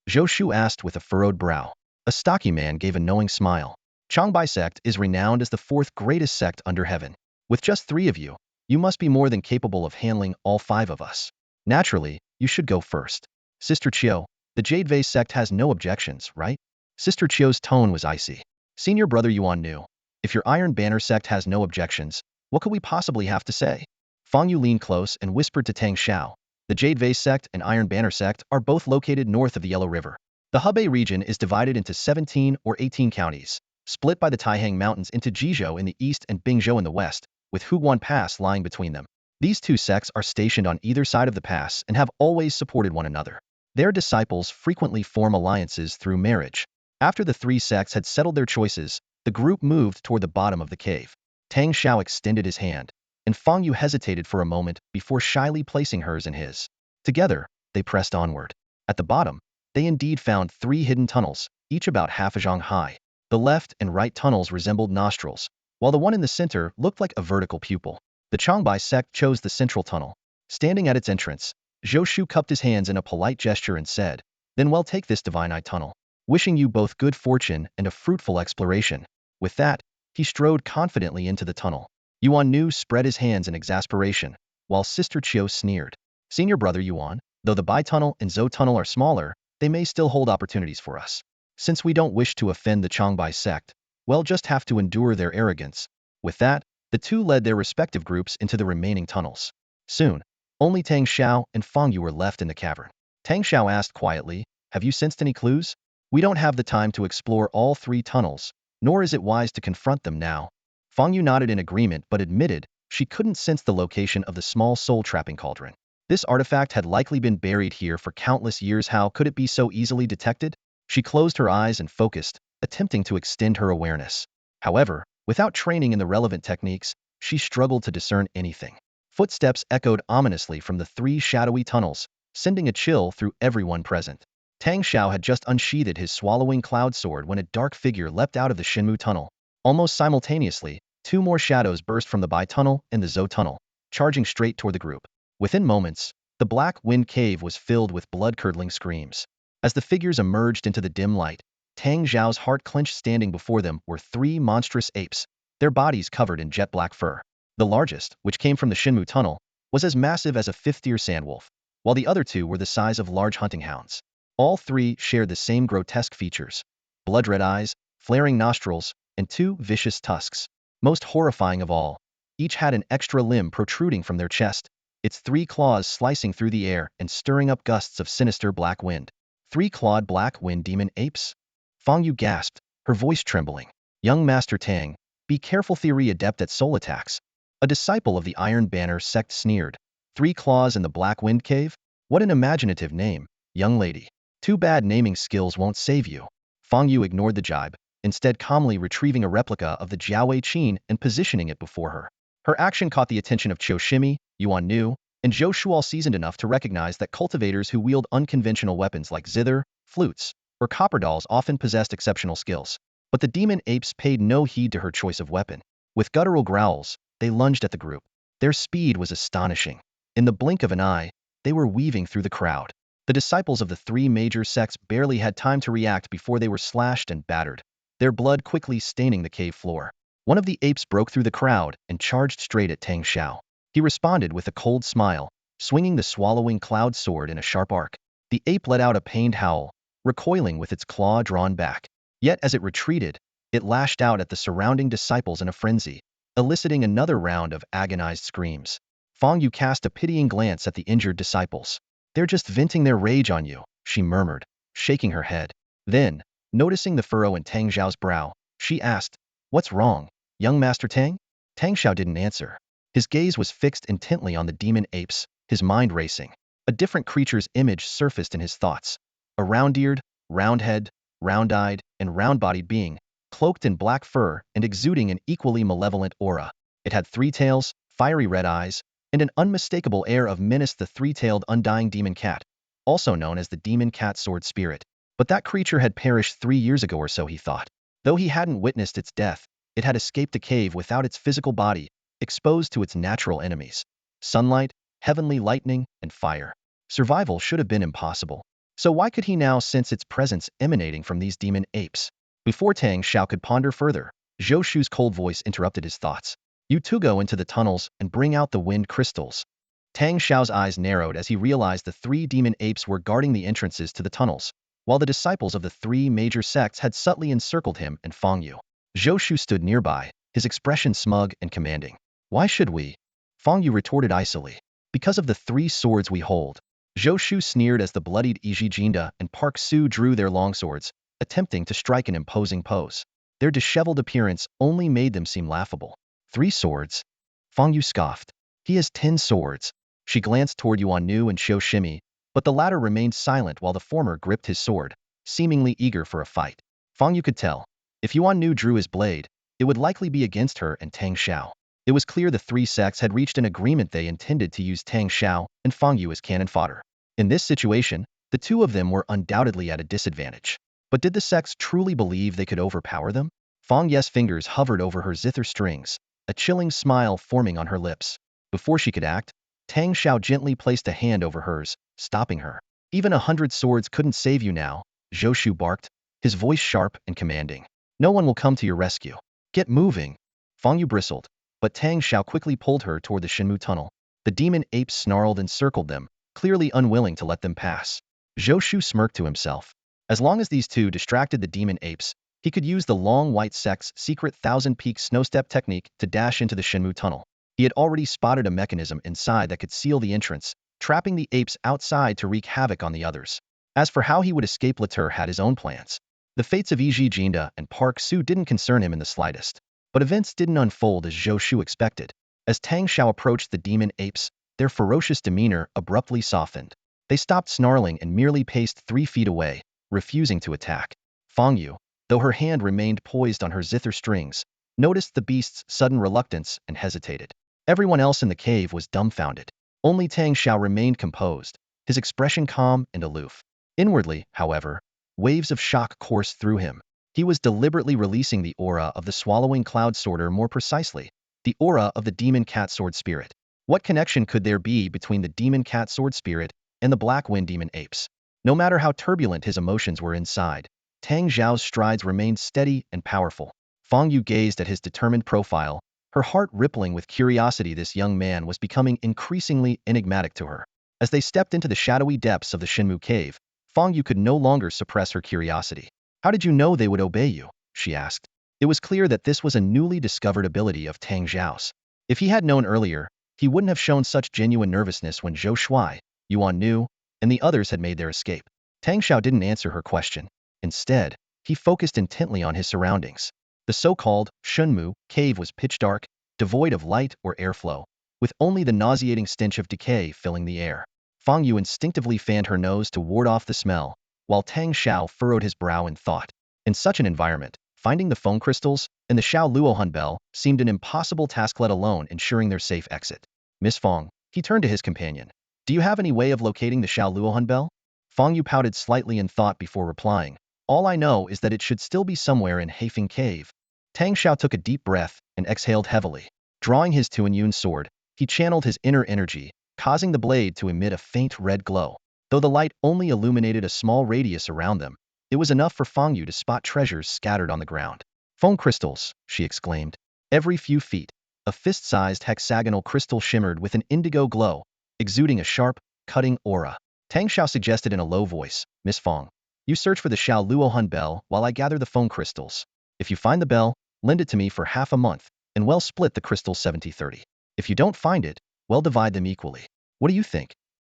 [SPEAKER 1] Zhou Shu asked with a furrowed brow. A stocky man gave a knowing smile. Changbai sect is renowned as the 4th greatest sect under heaven. With just 3 of you, you must be more than capable of handling all 5 of us. Naturally, you should go first. Sister Qiu, the Jade Vase sect has no objections, right? Sister Qiu's tone was icy. Senior brother Yuan knew. If your Iron Banner sect has no objections, what could we possibly have to say? Fong Yu leaned close and whispered to Tang Shao. The Jade Vase sect and Iron Banner sect are both located north of the Yellow River. The Hebei region is divided into 17 or 18 counties, split by the Taihang Mountains into Jizhou in the east and Bingzhou in the west, with Huawan Pass lying between them. These 2 sects are stationed on either side of the pass and have always supported one another. Their disciples frequently form alliances through marriage. After the 3 sects had settled their choices, the group moved toward the bottom of the cave. Tang Shao extended his hand, and Fong Yu hesitated for a moment before shyly placing hers in his. Together, they pressed onward. At the bottom, they indeed found 3 hidden tunnels, each about half a zhang high. The left and right tunnels resembled nostrils, while the one in the center looked like a vertical pupil. The Changbai sect chose the central tunnel. Standing at its entrance, Zhou Shu cupped his hands in a polite gesture and said, Then we'll take this Divine Eye tunnel. Wishing you both good fortune and a fruitful exploration. With that, he strode confidently into the tunnel. Yuan Nu spread his hands in exasperation, while Sister Qiu sneered. Senior brother Yuan, though the Bai tunnel and Zhou tunnel are smaller, they may still hold opportunities for us. Since we don't wish to offend the Changbai sect, we'll just have to endure their arrogance. With that, the 2 led their respective groups into the remaining tunnels. Soon, only Tang Shao and Fong Yu were left in the cavern. Tang Shao asked quietly, Have you sensed any clues? We don't have the time to explore all 3 tunnels, nor is it wise to confront them now. Fong Yu nodded in agreement but admitted she couldn't sense the location of the small soul-trapping cauldron. This artifact had likely been buried here for countless years. How could it be so easily detected? She closed her eyes and focused, attempting to extend her awareness. However, without training in the relevant techniques, she struggled to discern anything. Footsteps echoed ominously from the 3 shadowy tunnels, sending a chill through everyone present. Tang Shao had just unsheathed his swallowing cloud sword when a dark figure leapt out of the Shenmu tunnel. Almost simultaneously, 2 more shadows burst from the Bai tunnel and the Zhou tunnel, charging straight toward the group. Within moments, the Black Wind Cave was filled with blood-curdling screams. As the figures emerged into the dim light, Tang Zhao's heart clenched. Standing before them were 3 monstrous apes, their bodies covered in jet-black fur. The largest, which came from the Shenmu tunnel, was as massive as a 5th-tier sandwolf, while the other 2 were the size of large hunting hounds. All 3 shared the same grotesque features: blood-red eyes, flaring nostrils, and 2 vicious tusks. Most horrifying of all, each had an extra limb protruding from their chest, its 3 claws slicing through the air and stirring up gusts of sinister black wind. 3-clawed black wind demon apes? Fong Yu gasped, her voice trembling. Young Master Tang, be careful. Theory adept at soul attacks. A disciple of the Iron Banner sect sneered. 3 claws in the Black Wind Cave? What an imaginative name, young lady. Too bad naming skills won't save you. Fong Yu ignored the jibe, instead calmly retrieving a replica of the Jiaowei Qin and positioning it before her. Her action caught the attention of Qiu Shimi, Yuan Nu, and Zhou Shual, seasoned enough to recognize that cultivators who wield unconventional weapons like zither, flutes, or copper dolls often possessed exceptional skills. But the demon apes paid no heed to her choice of weapon. With guttural growls, they lunged at the group. Their speed was astonishing. In the blink of an eye, they were weaving through the crowd. The disciples of the 3 major sects barely had time to react before they were slashed and battered, their blood quickly staining the cave floor. One of the apes broke through the crowd and charged straight at Tang Shao. He responded with a cold smile, swinging the swallowing cloud sword in a sharp arc. The ape let out a pained howl, recoiling with its claw drawn back. Yet as it retreated, it lashed out at the surrounding disciples in a frenzy, eliciting another round of agonized screams. Fong Yu cast a pitying glance at the injured disciples. They're just venting their rage on you, she murmured, shaking her head. Then, noticing the furrow in Tang Xiao's brow, she asked, "What's wrong, young Master Tang?" Tang Xiao didn't answer. His gaze was fixed intently on the demon apes, his mind racing. A different creature's image surfaced in his thoughts. A round-eared, round-head, round-eyed, and round-bodied being, cloaked in black fur and exuding an equally malevolent aura. It had 3 tails, fiery red eyes, and an unmistakable air of menace. The 3-tailed undying demon cat, also known as the demon cat sword spirit. But that creature had perished 3 years ago or so, he thought. Though he hadn't witnessed its death, it had escaped the cave without its physical body, exposed to its natural enemies. Sunlight, heavenly lightning, and fire. Survival should have been impossible. So why could he now sense its presence emanating from these demon apes? Before Tang Shao could ponder further, Zhou Shu's cold voice interrupted his thoughts. "You two go into the tunnels and bring out the wind crystals." Tang Shao's eyes narrowed as he realized the 3 demon apes were guarding the entrances to the tunnels, while the disciples of the 3 major sects had subtly encircled him and Fong Yu. Zhou Shu stood nearby, his expression smug and commanding. "Why should we?" Fong Yu retorted icily. "Because of the 3 swords we hold." Zhou Shu sneered as the bloodied Iji Jinda and Park Su drew their longswords, attempting to strike an imposing pose. Their disheveled appearance only made them seem laughable. 3 swords? Fong Yu scoffed. "He has 10 swords." She glanced toward Yuan Nu and Qiu Shimi, but the latter remained silent while the former gripped his sword, seemingly eager for a fight. Fong Yu could tell. If Yuan Nu drew his blade, it would likely be against her and Tang Shao. It was clear the 3 sects had reached an agreement. They intended to use Tang Shao and Fong Yu as cannon fodder. In this situation, the 2 of them were undoubtedly at a disadvantage. But did the sects truly believe they could overpower them? Fong Ye's fingers hovered over her zither strings, a chilling smile forming on her lips. Before she could act, Tang Shao gently placed a hand over hers, stopping her. "Even 100 swords couldn't save you now," Zhou Shu barked, his voice sharp and commanding. "No one will come to your rescue. Get moving." Fong Yu bristled, but Tang Shao quickly pulled her toward the Shenmu tunnel. The demon apes snarled and circled them, clearly unwilling to let them pass. Zhou Shu smirked to himself. As long as these 2 distracted the demon apes, he could use the Long White Sect's secret 1000-peak snowstep technique to dash into the Shenmu tunnel. He had already spotted a mechanism inside that could seal the entrance, trapping the apes outside to wreak havoc on the others. As for how he would escape, Latour had his own plans. The fates of Iji Jinda and Park Su didn't concern him in the slightest. But events didn't unfold as Zhou Shu expected. As Tang Shao approached the demon apes, their ferocious demeanor abruptly softened. They stopped snarling and merely paced 3 feet away, refusing to attack. Fong Yu, though her hand remained poised on her zither strings, noticed the beast's sudden reluctance and hesitated. Everyone else in the cave was dumbfounded. Only Tang Shao remained composed, his expression calm and aloof. Inwardly, however, waves of shock coursed through him. He was deliberately releasing the aura of the swallowing cloud sworder, more precisely, the aura of the demon cat sword spirit. What connection could there be between the demon cat sword spirit and the black wind demon apes? No matter how turbulent his emotions were inside, Tang Zhao's strides remained steady and powerful. Fong Yu gazed at his determined profile, her heart rippling with curiosity. This young man was becoming increasingly enigmatic to her. As they stepped into the shadowy depths of the Shenmu cave, Fong Yu could no longer suppress her curiosity. "How did you know they would obey you?" she asked. It was clear that this was a newly discovered ability of Tang Zhao's. If he had known earlier, he wouldn't have shown such genuine nervousness when Zhou Shuai, Yuan Nu, and the others had made their escape. Tang Shao didn't answer her question. Instead, he focused intently on his surroundings. The so-called Shenmu cave was pitch dark, devoid of light or airflow, with only the nauseating stench of decay filling the air. Fong Yu instinctively fanned her nose to ward off the smell, while Tang Shao furrowed his brow in thought. In such an environment, finding the Feng crystals and the Shao Luohan bell seemed an impossible task, let alone ensuring their safe exit. Miss Fong, he turned to his companion. Do you have any way of locating the Shao Luohan bell? Fong Yu pouted slightly in thought before replying. All I know is that it should still be somewhere in Haifeng Cave. Tang Shao took a deep breath and exhaled heavily. Drawing his Tuanyun sword, he channeled his inner energy, causing the blade to emit a faint red glow. Though the light only illuminated a small radius around them, it was enough for Fong Yu to spot treasures scattered on the ground. Feng crystals, she exclaimed. Every few feet, a fist-sized hexagonal crystal shimmered with an indigo glow, exuding a sharp, cutting aura. Tang Shao suggested in a low voice, Miss Fong, you search for the Shao Luohan bell while I gather the Feng crystals. If you find the bell, lend it to me for half a month, and we'll split the crystals 70-30. If you don't find it, we'll divide them equally. What do you think?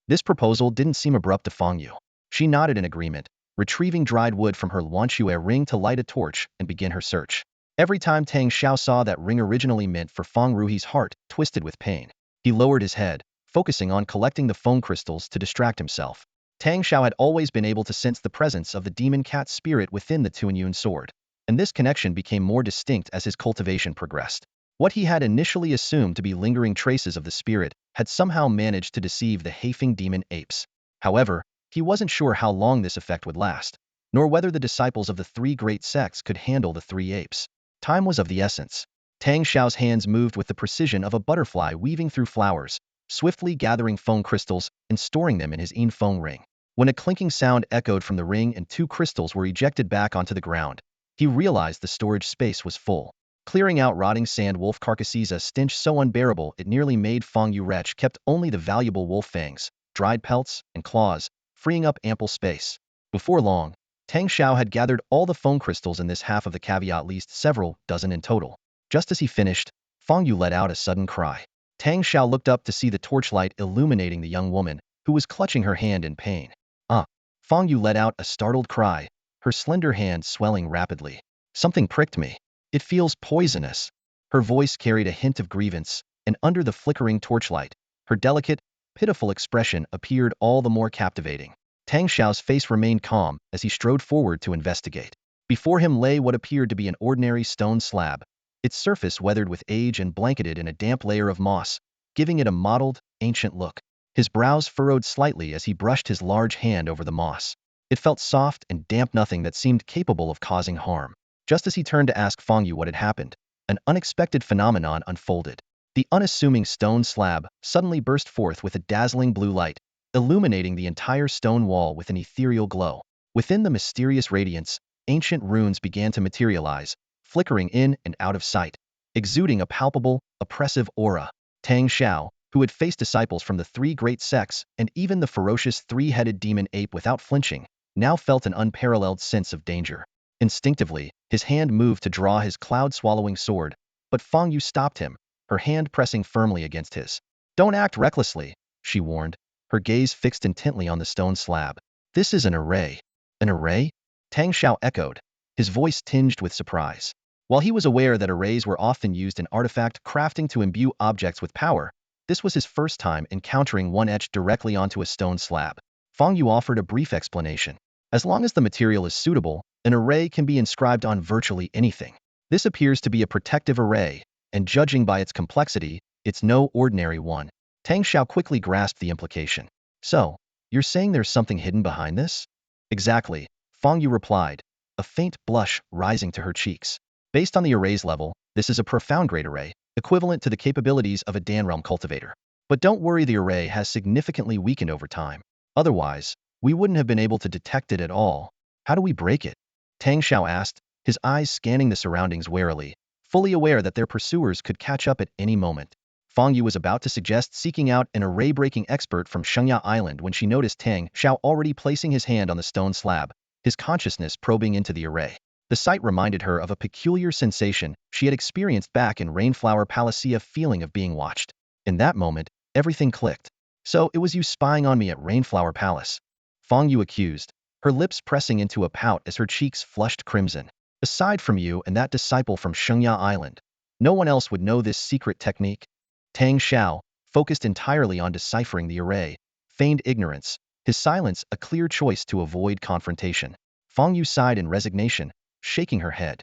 [SPEAKER 1] This proposal didn't seem abrupt to Fong Yu. She nodded in agreement, retrieving dried wood from her Luanxue ring to light a torch and begin her search. Every time Tang Shao saw that ring originally meant for Fong Ruhi's heart twisted with pain. He lowered his head, focusing on collecting the Feng crystals to distract himself. Tang Shao had always been able to sense the presence of the demon cat spirit within the Tuanyun sword, and this connection became more distinct as his cultivation progressed. What he had initially assumed to be lingering traces of the spirit had somehow managed to deceive the Haifeng demon apes. However, he wasn't sure how long this effect would last, nor whether the disciples of the three great sects could handle the three apes. Time was of the essence. Tang Shao's hands moved with the precision of a butterfly weaving through flowers, swiftly gathering Feng crystals and storing them in his Yin Feng ring. When a clinking sound echoed from the ring and 2 crystals were ejected back onto the ground, he realized the storage space was full. Clearing out rotting sand wolf carcasses, a stench so unbearable it nearly made Fong Yu retch, kept only the valuable wolf fangs, dried pelts, and claws, freeing up ample space. Before long, Tang Shao had gathered all the Feng crystals in this half of the caveat, at least several dozen in total. Just as he finished, Fong Yu let out a sudden cry. Tang Shao looked up to see the torchlight illuminating the young woman, who was clutching her hand in pain. Ah! Fong Yu let out a startled cry, her slender hand swelling rapidly. Something pricked me. It feels poisonous. Her voice carried a hint of grievance, and under the flickering torchlight, her delicate, pitiful expression appeared all the more captivating. Tang Shao's face remained calm as he strode forward to investigate. Before him lay what appeared to be an ordinary stone slab, its surface weathered with age and blanketed in a damp layer of moss, giving it a mottled, ancient look. His brows furrowed slightly as he brushed his large hand over the moss. It felt soft and damp, nothing that seemed capable of causing harm. Just as he turned to ask Fong Yu what had happened, an unexpected phenomenon unfolded. The unassuming stone slab suddenly burst forth with a dazzling blue light, illuminating the entire stone wall with an ethereal glow. Within the mysterious radiance, ancient runes began to materialize, flickering in and out of sight, exuding a palpable, oppressive aura. Tang Shao, who had faced disciples from the 3 great sects and even the ferocious 3-headed demon ape without flinching, now felt an unparalleled sense of danger. Instinctively, his hand moved to draw his cloud-swallowing sword, but Fong Yu stopped him, her hand pressing firmly against his. Don't act recklessly, she warned, her gaze fixed intently on the stone slab. This is an array. An array? Tang Shao echoed, his voice tinged with surprise. While he was aware that arrays were often used in artifact crafting to imbue objects with power, this was his first time encountering one etched directly onto a stone slab. Fong Yu offered a brief explanation. As long as the material is suitable, an array can be inscribed on virtually anything. This appears to be a protective array, and judging by its complexity, it's no ordinary one. Tang Shao quickly grasped the implication. So, you're saying there's something hidden behind this? Exactly, Fong Yu replied, a faint blush rising to her cheeks. Based on the array's level, this is a profound great array, equivalent to the capabilities of a Danrealm cultivator. But don't worry, the array has significantly weakened over time. Otherwise, we wouldn't have been able to detect it at all. How do we break it? Tang Shao asked, his eyes scanning the surroundings warily, fully aware that their pursuers could catch up at any moment. Fong Yu was about to suggest seeking out an array-breaking expert from Shengya Island when she noticed Tang Shao already placing his hand on the stone slab, his consciousness probing into the array. The sight reminded her of a peculiar sensation she had experienced back in Rainflower Palace, a feeling of being watched. In that moment, everything clicked. So it was you spying on me at Rainflower Palace? Fong Yu accused, her lips pressing into a pout as her cheeks flushed crimson. Aside from you and that disciple from Shengya Island, No one else would know this secret technique. Tang Shao, focused entirely on deciphering the array, feigned ignorance, his silence a clear choice to avoid confrontation. Fong Yu sighed in resignation, shaking her head.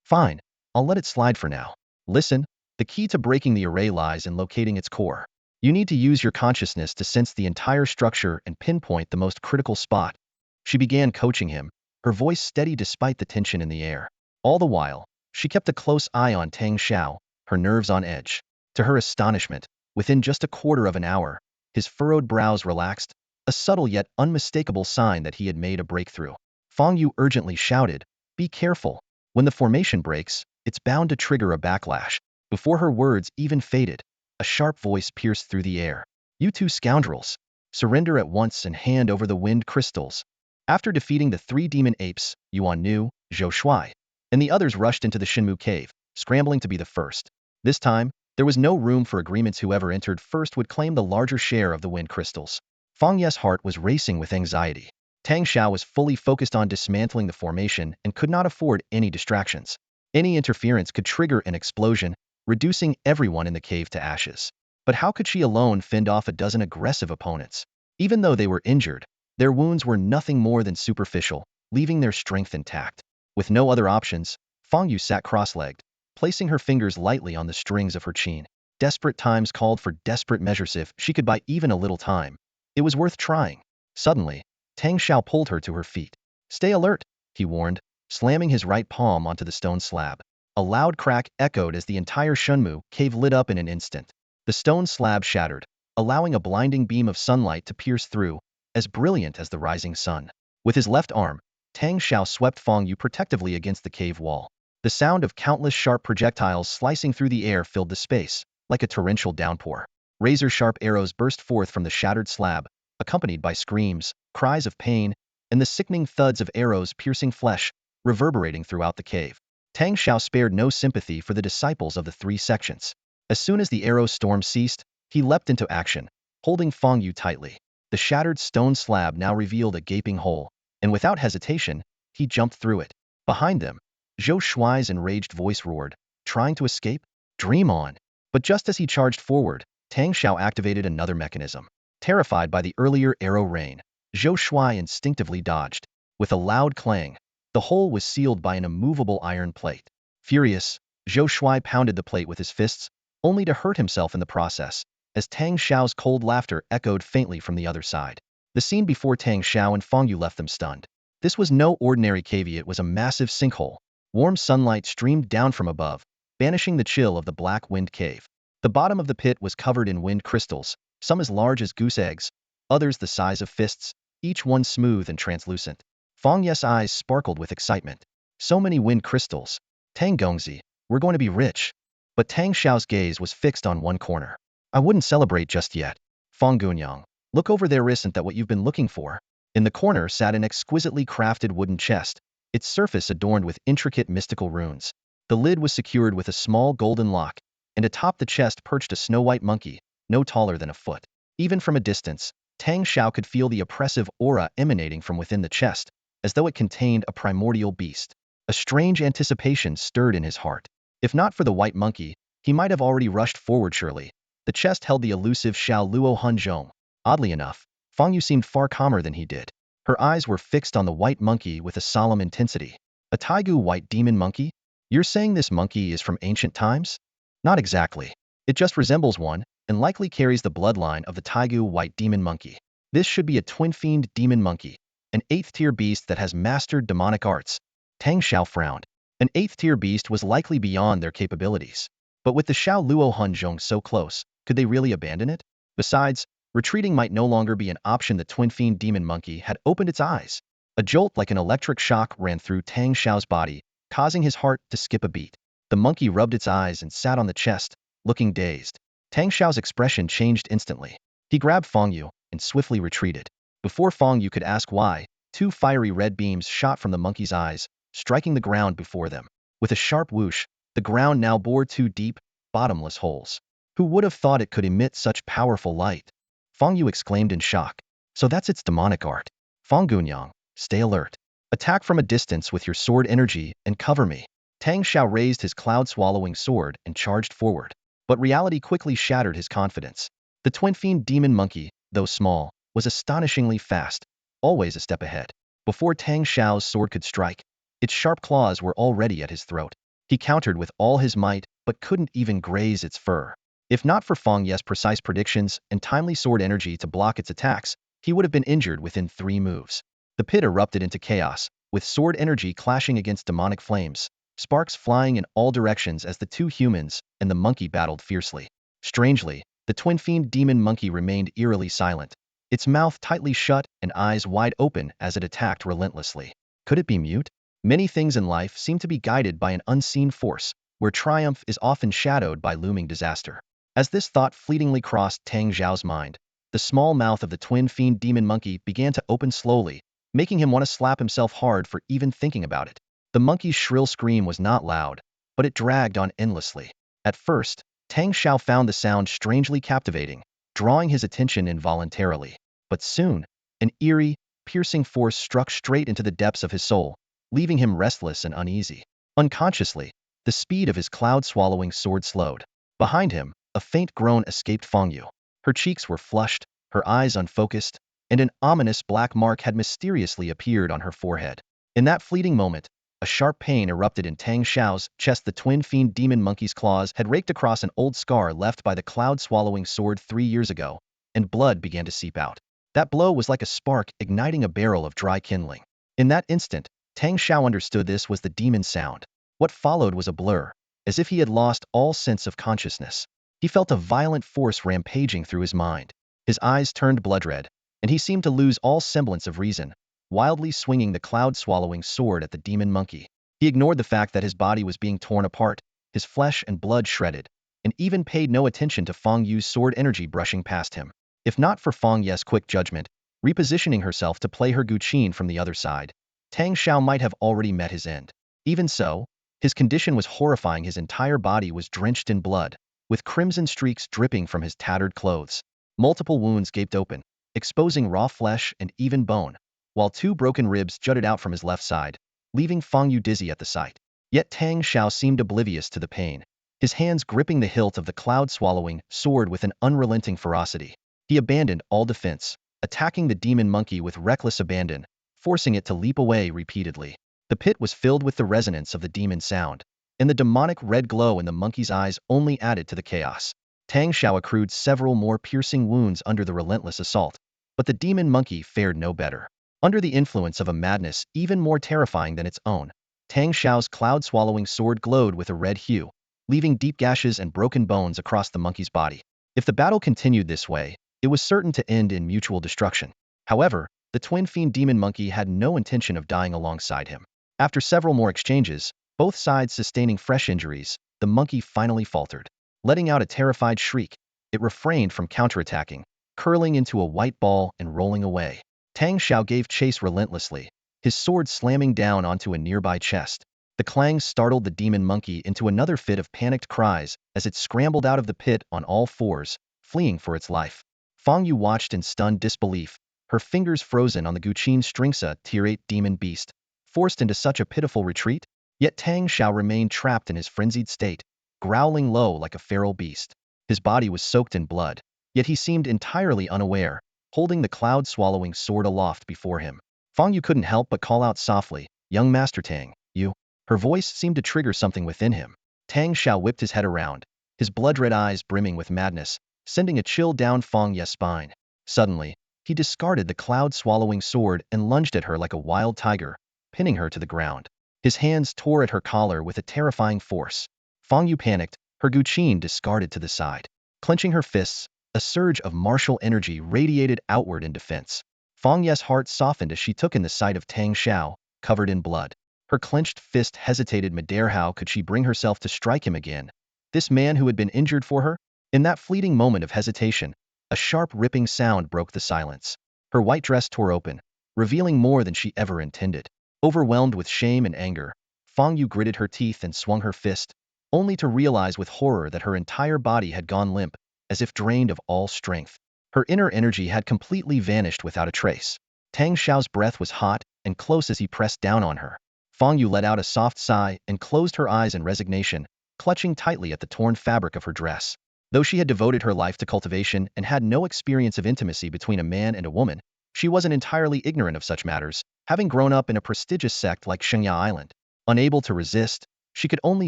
[SPEAKER 1] Fine, I'll let it slide for now. Listen, the key to breaking the array lies in locating its core. You need to use your consciousness to sense the entire structure and pinpoint the most critical spot. She began coaching him, her voice steady despite the tension in the air. All the while, she kept a close eye on Tang Shao, her nerves on edge. To her astonishment, within just a quarter of an hour, his furrowed brows relaxed, a subtle yet unmistakable sign that he had made a breakthrough. Fong Yu urgently shouted, "Be careful. When the formation breaks, it's bound to trigger a backlash." Before her words even faded, a sharp voice pierced through the air. "You two scoundrels! Surrender at once and hand over the wind crystals." After defeating the 3 demon apes, Yuan Nu, Zhou Shuai, and the others rushed into the Shinmu cave, scrambling to be the first. This time, there was no room for agreements. Whoever entered first would claim the larger share of the wind crystals. Fong Ye's heart was racing with anxiety. Tang Shao was fully focused on dismantling the formation and could not afford any distractions. Any interference could trigger an explosion, reducing everyone in the cave to ashes. But how could she alone fend off a dozen aggressive opponents? Even though they were injured, their wounds were nothing more than superficial, leaving their strength intact. With no other options, Fong Yu sat cross-legged, placing her fingers lightly on the strings of her chin. Desperate times called for desperate measures. If she could buy even a little time, it was worth trying. Suddenly, Tang Shao pulled her to her feet. "Stay alert," he warned, slamming his right palm onto the stone slab. A loud crack echoed as the entire Shunmu cave lit up in an instant. The stone slab shattered, allowing a blinding beam of sunlight to pierce through, as brilliant as the rising sun. With his left arm, Tang Shao swept Fong Yu protectively against the cave wall. The sound of countless sharp projectiles slicing through the air filled the space, like a torrential downpour. Razor-sharp arrows burst forth from the shattered slab, accompanied by screams, cries of pain, and the sickening thuds of arrows piercing flesh, reverberating throughout the cave. Tang Shao spared no sympathy for the disciples of the 3 sections. As soon as the arrow storm ceased, he leapt into action, holding Fong Yu tightly. The shattered stone slab now revealed a gaping hole, and without hesitation, he jumped through it. Behind them, Zhou Shuai's enraged voice roared, "Trying to escape? Dream on." But just as he charged forward, Tang Shao activated another mechanism. Terrified by the earlier arrow rain, Zhou Shuai instinctively dodged. With a loud clang, the hole was sealed by an immovable iron plate. Furious, Zhou Shuai pounded the plate with his fists, only to hurt himself in the process, as Tang Shao's cold laughter echoed faintly from the other side. The scene before Tang Shao and Fong Yu left them stunned. This was no ordinary cave, it was a massive sinkhole. Warm sunlight streamed down from above, banishing the chill of the black wind cave. The bottom of the pit was covered in wind crystals, some as large as goose eggs, others the size of fists, each one smooth and translucent. Fong Ye's eyes sparkled with excitement. "So many wind crystals. Tang Gongzi, we're going to be rich." But Tang Shao's gaze was fixed on one corner. "I wouldn't celebrate just yet. Fong Gunyang, look over there. Isn't that what you've been looking for?" In the corner sat an exquisitely crafted wooden chest, its surface adorned with intricate mystical runes. The lid was secured with a small golden lock, and atop the chest perched a snow-white monkey, no taller than a foot. Even from a distance, Tang Shao could feel the oppressive aura emanating from within the chest, as though it contained a primordial beast. A strange anticipation stirred in his heart. If not for the white monkey, he might have already rushed forward. Surely the chest held the elusive Xiao Luo Hunzhong. Oddly enough, Fong Yu seemed far calmer than he did. Her eyes were fixed on the white monkey with a solemn intensity. "A Taigu white demon monkey? You're saying this monkey is from ancient times?" "Not exactly. It just resembles one, and likely carries the bloodline of the Taigu white demon monkey. This should be a twin-fiend demon monkey, an 8th-tier beast that has mastered demonic arts." Tang Shao frowned. An 8th-tier beast was likely beyond their capabilities. But with the Xiao Luo Hunzhong so close, could they really abandon it? Besides, retreating might no longer be an option. The twin-fiend demon monkey had opened its eyes. A jolt like an electric shock ran through Tang Shao's body, causing his heart to skip a beat. The monkey rubbed its eyes and sat on the chest, looking dazed. Tang Shao's expression changed instantly. He grabbed Fong Yu and swiftly retreated. Before Fong Yu could ask why, 2 fiery red beams shot from the monkey's eyes, striking the ground before them. With a sharp whoosh, the ground now bore 2 deep, bottomless holes. Who would have thought it could emit such powerful light? Fong Yu exclaimed in shock. "So that's its demonic art. Fong Gunyang, stay alert. Attack from a distance with your sword energy and cover me." Tang Shao raised his cloud-swallowing sword and charged forward. But reality quickly shattered his confidence. The twin-fiend demon monkey, though small, was astonishingly fast, always a step ahead. Before Tang Shao's sword could strike, its sharp claws were already at his throat. He countered with all his might, but couldn't even graze its fur. If not for Fong Ye's precise predictions and timely sword energy to block its attacks, he would have been injured within 3 moves. The pit erupted into chaos, with sword energy clashing against demonic flames, sparks flying in all directions as the two humans and the monkey battled fiercely. Strangely, the twin-fiend demon monkey remained eerily silent, its mouth tightly shut and eyes wide open as it attacked relentlessly. Could it be mute? Many things in life seem to be guided by an unseen force, where triumph is often shadowed by looming disaster. As this thought fleetingly crossed Tang Xiao's mind, the small mouth of the twin-fiend demon monkey began to open slowly, making him want to slap himself hard for even thinking about it. The monkey's shrill scream was not loud, but it dragged on endlessly. At first, Tang Shao found the sound strangely captivating, drawing his attention involuntarily. But soon, an eerie, piercing force struck straight into the depths of his soul, leaving him restless and uneasy. Unconsciously, the speed of his cloud-swallowing sword slowed. Behind him, a faint groan escaped Fong Yu. Her cheeks were flushed, her eyes unfocused, and an ominous black mark had mysteriously appeared on her forehead. In that fleeting moment, a sharp pain erupted in Tang Shao's chest. The twin-fiend demon monkey's claws had raked across an old scar left by the cloud-swallowing sword 3 years ago, and blood began to seep out. That blow was like a spark igniting a barrel of dry kindling. In that instant, Tang Shao understood this was the demon's sound. What followed was a blur, as if he had lost all sense of consciousness. He felt a violent force rampaging through his mind. His eyes turned blood red, and he seemed to lose all semblance of reason, wildly swinging the cloud-swallowing sword at the demon monkey. He ignored the fact that his body was being torn apart, his flesh and blood shredded, and even paid no attention to Fong Yu's sword energy brushing past him. If not for Fong Ye's quick judgment, repositioning herself to play her Guqin from the other side, Tang Shao might have already met his end. Even so, his condition was horrifying. His entire body was drenched in blood, with crimson streaks dripping from his tattered clothes. Multiple wounds gaped open, exposing raw flesh and even bone, while 2 broken ribs jutted out from his left side, leaving Fong Yu dizzy at the sight. Yet Tang Shao seemed oblivious to the pain, his hands gripping the hilt of the cloud-swallowing sword with an unrelenting ferocity. He abandoned all defense, attacking the demon monkey with reckless abandon, forcing it to leap away repeatedly. The pit was filled with the resonance of the demon's sound, and the demonic red glow in the monkey's eyes only added to the chaos. Tang Shao accrued several more piercing wounds under the relentless assault, but the demon monkey fared no better. Under the influence of a madness even more terrifying than its own, Tang Shao's cloud-swallowing sword glowed with a red hue, leaving deep gashes and broken bones across the monkey's body. If the battle continued this way, it was certain to end in mutual destruction. However, the twin-fiend demon monkey had no intention of dying alongside him. After several more exchanges, both sides sustaining fresh injuries, the monkey finally faltered. Letting out a terrified shriek, it refrained from counterattacking, curling into a white ball and rolling away. Tang Shao gave chase relentlessly, his sword slamming down onto a nearby chest. The clang startled the demon monkey into another fit of panicked cries as it scrambled out of the pit on all fours, fleeing for its life. Fong Yu watched in stunned disbelief, her fingers frozen on the Guqin Stringsa Tier 8 demon beast, forced into such a pitiful retreat. Yet Tang Shao remained trapped in his frenzied state, growling low like a feral beast. His body was soaked in blood, yet he seemed entirely unaware, holding the cloud-swallowing sword aloft before him. Fong Yu couldn't help but call out softly, "Young Master Tang, you." Her voice seemed to trigger something within him. Tang Shao whipped his head around, his blood-red eyes brimming with madness, sending a chill down Fong Ye's spine. Suddenly, he discarded the cloud-swallowing sword and lunged at her like a wild tiger, pinning her to the ground. His hands tore at her collar with a terrifying force. Fong Yu panicked, her Guqin discarded to the side. Clenching her fists, a surge of martial energy radiated outward in defense. Fong Ye's heart softened as she took in the sight of Tang Shao, covered in blood. Her clenched fist hesitated midair. How could she bring herself to strike him again? This man who had been injured for her? In that fleeting moment of hesitation, a sharp ripping sound broke the silence. Her white dress tore open, revealing more than she ever intended. Overwhelmed with shame and anger, Fong Yu gritted her teeth and swung her fist, only to realize with horror that her entire body had gone limp, as if drained of all strength. Her inner energy had completely vanished without a trace. Tang Shao's breath was hot and close as he pressed down on her. Fong Yu let out a soft sigh and closed her eyes in resignation, clutching tightly at the torn fabric of her dress. Though she had devoted her life to cultivation and had no experience of intimacy between a man and a woman, she wasn't entirely ignorant of such matters, having grown up in a prestigious sect like Shengya Island. Unable to resist, she could only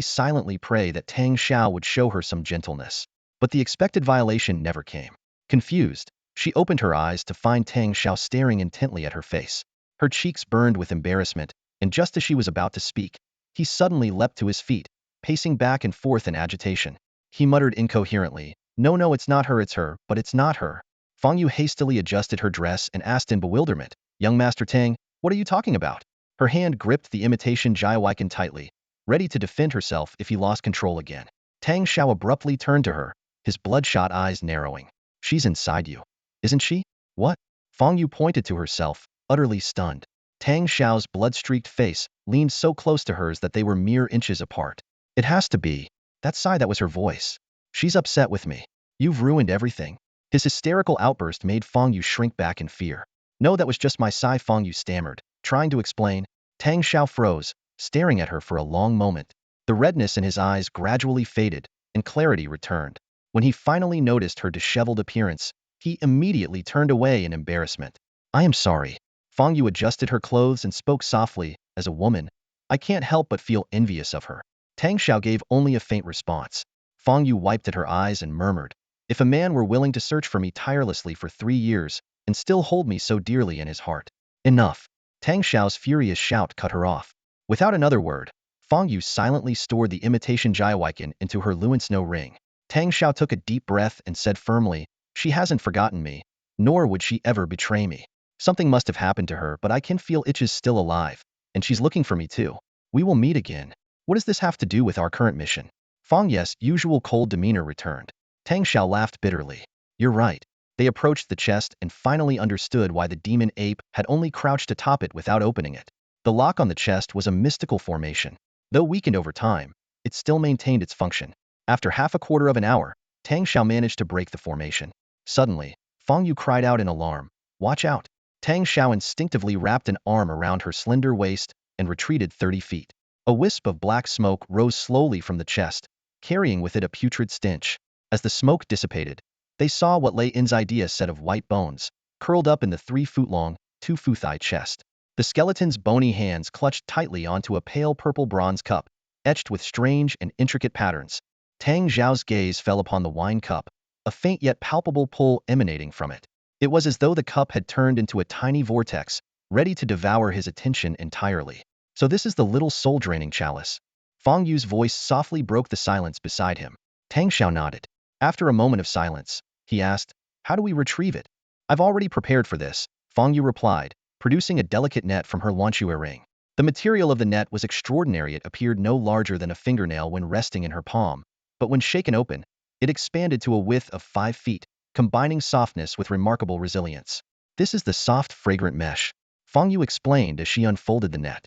[SPEAKER 1] silently pray that Tang Shao would show her some gentleness. But the expected violation never came. Confused, she opened her eyes to find Tang Shao staring intently at her face. Her cheeks burned with embarrassment, and just as she was about to speak, he suddenly leapt to his feet, pacing back and forth in agitation. He muttered incoherently, "No, it's not her, it's her, but it's not her." Fong Yu hastily adjusted her dress and asked in bewilderment, "Young Master Tang, what are you talking about?" Her hand gripped the imitation Jiawaikan tightly, ready to defend herself if he lost control again. Tang Shao abruptly turned to her, his bloodshot eyes narrowing. "She's inside you, isn't she?" "What?" Fong Yu pointed to herself, utterly stunned. Tang Shao's blood-streaked face leaned so close to hers that they were mere inches apart. "It has to be." That sigh, that was her voice. "She's upset with me. You've ruined everything." His hysterical outburst made Fong Yu shrink back in fear. "No, that was just my sigh," Fong Yu stammered, trying to explain. Tang Shao froze, staring at her for a long moment. The redness in his eyes gradually faded, and clarity returned. When he finally noticed her disheveled appearance, he immediately turned away in embarrassment. "I am sorry." Fong Yu adjusted her clothes and spoke softly, "As a woman, I can't help but feel envious of her." Tang Shao gave only a faint response. Fong Yu wiped at her eyes and murmured, "If a man were willing to search for me tirelessly for 3 years and still hold me so dearly in his heart." "Enough." Tang Shao's furious shout cut her off. Without another word, Fong Yu silently stored the imitation Jiawaikan into her Luan Snow ring. Tang Shao took a deep breath and said firmly, "She hasn't forgotten me, nor would she ever betray me. Something must have happened to her, but I can feel Itch's still alive, and she's looking for me too. We will meet again." "What does this have to do with our current mission?" Fong Yu's usual cold demeanor returned. Tang Shao laughed bitterly. "You're right." They approached the chest and finally understood why the demon ape had only crouched atop it without opening it. The lock on the chest was a mystical formation. Though weakened over time, it still maintained its function. After half a quarter of an hour, Tang Shao managed to break the formation. Suddenly, Fong Yu cried out in alarm, "Watch out!" Tang Shao instinctively wrapped an arm around her slender waist and retreated 30 feet. A wisp of black smoke rose slowly from the chest, carrying with it a putrid stench. As the smoke dissipated, they saw what lay inside a set of white bones, curled up in the 3-foot-long, 2-foot-high chest. The skeleton's bony hands clutched tightly onto a pale purple bronze cup, etched with strange and intricate patterns. Tang Zhao's gaze fell upon the wine cup, a faint yet palpable pull emanating from it. It was as though the cup had turned into a tiny vortex, ready to devour his attention entirely. "So this is the little soul-draining chalice." Fong Yu's voice softly broke the silence beside him. Tang Shao nodded. After a moment of silence, he asked, "How do we retrieve it?" "I've already prepared for this," Fong Yu replied, producing a delicate net from her Wanchua ring. The material of the net was extraordinary. It appeared no larger than a fingernail when resting in her palm, but when shaken open, it expanded to a width of 5 feet, combining softness with remarkable resilience. "This is the soft, fragrant mesh," Fong Yu explained as she unfolded the net.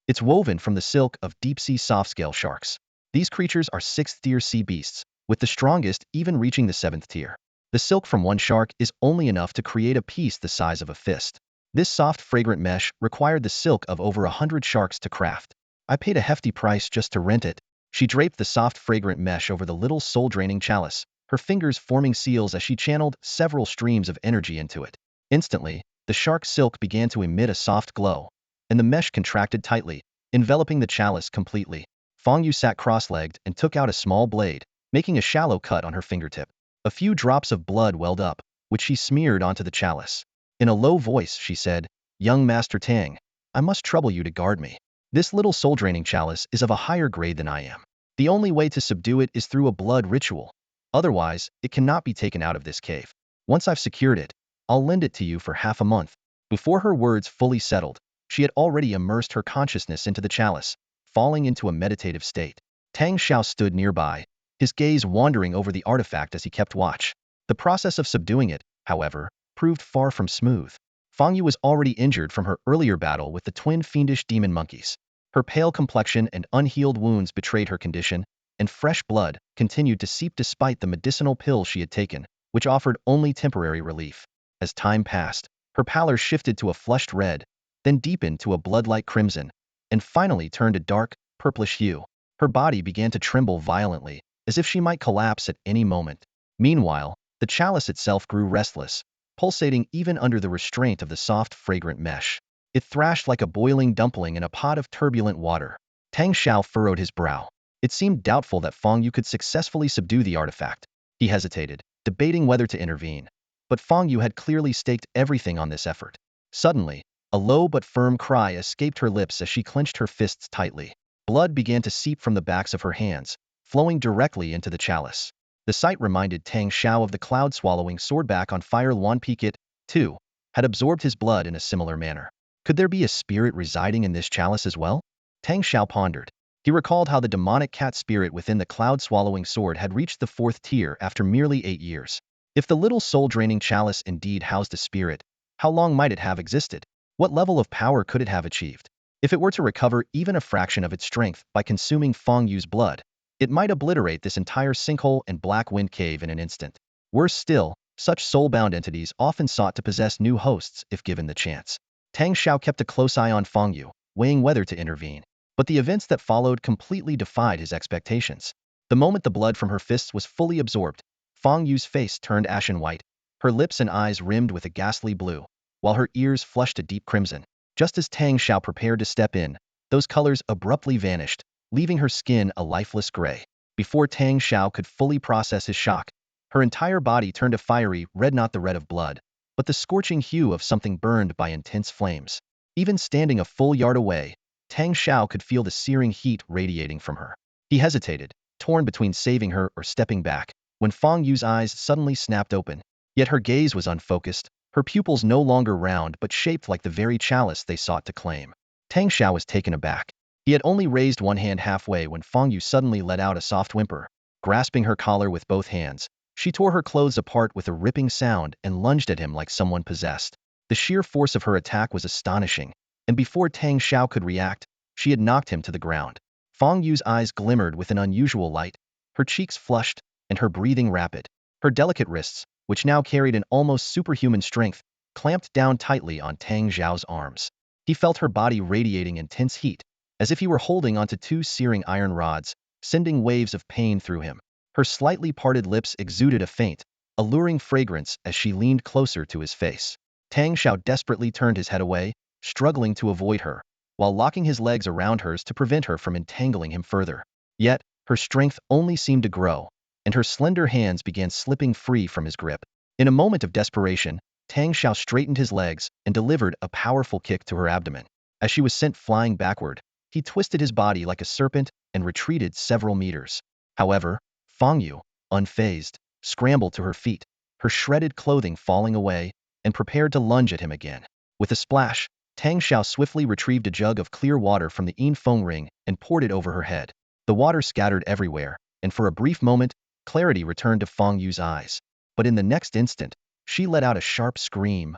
[SPEAKER 1] "It's woven from the silk of deep-sea soft-scale sharks. These creatures are 6th-tier sea beasts, with the strongest even reaching the 7th tier. The silk from one shark is only enough to create a piece the size of a fist. This soft, fragrant mesh required the silk of over 100 sharks to craft. I paid a hefty price just to rent it." She draped the soft, fragrant mesh over the little soul-draining chalice, her fingers forming seals as she channeled several streams of energy into it. Instantly, the shark silk began to emit a soft glow, and the mesh contracted tightly, enveloping the chalice completely. Fong Yu sat cross-legged and took out a small blade, making a shallow cut on her fingertip. A few drops of blood welled up, which she smeared onto the chalice. In a low voice, she said, "Young Master Tang, I must trouble you to guard me. This little soul-draining chalice is of a higher grade than I am. The only way to subdue it is through a blood ritual. Otherwise, it cannot be taken out of this cave. Once I've secured it, I'll lend it to you for half a month." Before her words fully settled, she had already immersed her consciousness into the chalice, falling into a meditative state. Tang Shao stood nearby, his gaze wandering over the artifact as he kept watch. The process of subduing it, however, proved far from smooth. Fong Yu was already injured from her earlier battle with the twin fiendish demon monkeys. Her pale complexion and unhealed wounds betrayed her condition, and fresh blood continued to seep despite the medicinal pills she had taken, which offered only temporary relief. As time passed, her pallor shifted to a flushed red, then deepened to a blood-like crimson, and finally turned a dark, purplish hue. Her body began to tremble violently, as if she might collapse at any moment. Meanwhile, the chalice itself grew restless, pulsating even under the restraint of the soft, fragrant mesh. It thrashed like a boiling dumpling in a pot of turbulent water. Tang Shao furrowed his brow. It seemed doubtful that Fong Yu could successfully subdue the artifact. He hesitated, debating whether to intervene. But Fong Yu had clearly staked everything on this effort. Suddenly, a low but firm cry escaped her lips as she clenched her fists tightly. Blood began to seep from the backs of her hands, flowing directly into the chalice. The sight reminded Tang Shao of the cloud-swallowing swordback on fire. Huawan Peak, it, too, had absorbed his blood in a similar manner. Could there be a spirit residing in this chalice as well? Tang Shao pondered. He recalled how the demonic cat spirit within the cloud-swallowing sword had reached the 4th tier after merely 8 years. If the little soul-draining chalice indeed housed a spirit, how long might it have existed? What level of power could it have achieved? If it were to recover even a fraction of its strength by consuming Fong Yu's blood, it might obliterate this entire sinkhole and black wind cave in an instant. Worse still, such soul-bound entities often sought to possess new hosts if given the chance. Tang Shao kept a close eye on Fong Yu, weighing whether to intervene. But the events that followed completely defied his expectations. The moment the blood from her fists was fully absorbed, Fong Yu's face turned ashen white, her lips and eyes rimmed with a ghastly blue, while her ears flushed a deep crimson. Just as Tang Shao prepared to step in, those colors abruptly vanished, leaving her skin a lifeless gray. Before Tang Shao could fully process his shock, her entire body turned a fiery red, not the red of blood, but the scorching hue of something burned by intense flames. Even standing a full yard away, Tang Shao could feel the searing heat radiating from her. He hesitated, torn between saving her or stepping back, when Fong Yu's eyes suddenly snapped open. Yet her gaze was unfocused, her pupils no longer round but shaped like the very chalice they sought to claim. Tang Shao was taken aback. He had only raised one hand halfway when Fong Yu suddenly let out a soft whimper. Grasping her collar with both hands, she tore her clothes apart with a ripping sound and lunged at him like someone possessed. The sheer force of her attack was astonishing, and before Tang Shao could react, she had knocked him to the ground. Fong Yu's eyes glimmered with an unusual light, her cheeks flushed, and her breathing rapid. Her delicate wrists, which now carried an almost superhuman strength, clamped down tightly on Tang Xiao's arms. He felt her body radiating intense heat, as if he were holding onto 2 searing iron rods, sending waves of pain through him. Her slightly parted lips exuded a faint, alluring fragrance as she leaned closer to his face. Tang Shao desperately turned his head away, struggling to avoid her, while locking his legs around hers to prevent her from entangling him further. Yet, her strength only seemed to grow, and her slender hands began slipping free from his grip. In a moment of desperation, Tang Shao straightened his legs and delivered a powerful kick to her abdomen. As she was sent flying backward, he twisted his body like a serpent and retreated several meters. However, Fong Yu, unfazed, scrambled to her feet, her shredded clothing falling away, and prepared to lunge at him again. With a splash, Tang Shao swiftly retrieved a jug of clear water from the yin feng ring and poured it over her head. The water scattered everywhere, and for a brief moment, clarity returned to Fong Yu's eyes. But in the next instant, she let out a sharp scream.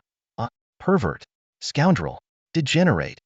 [SPEAKER 1] Pervert! Scoundrel! Degenerate!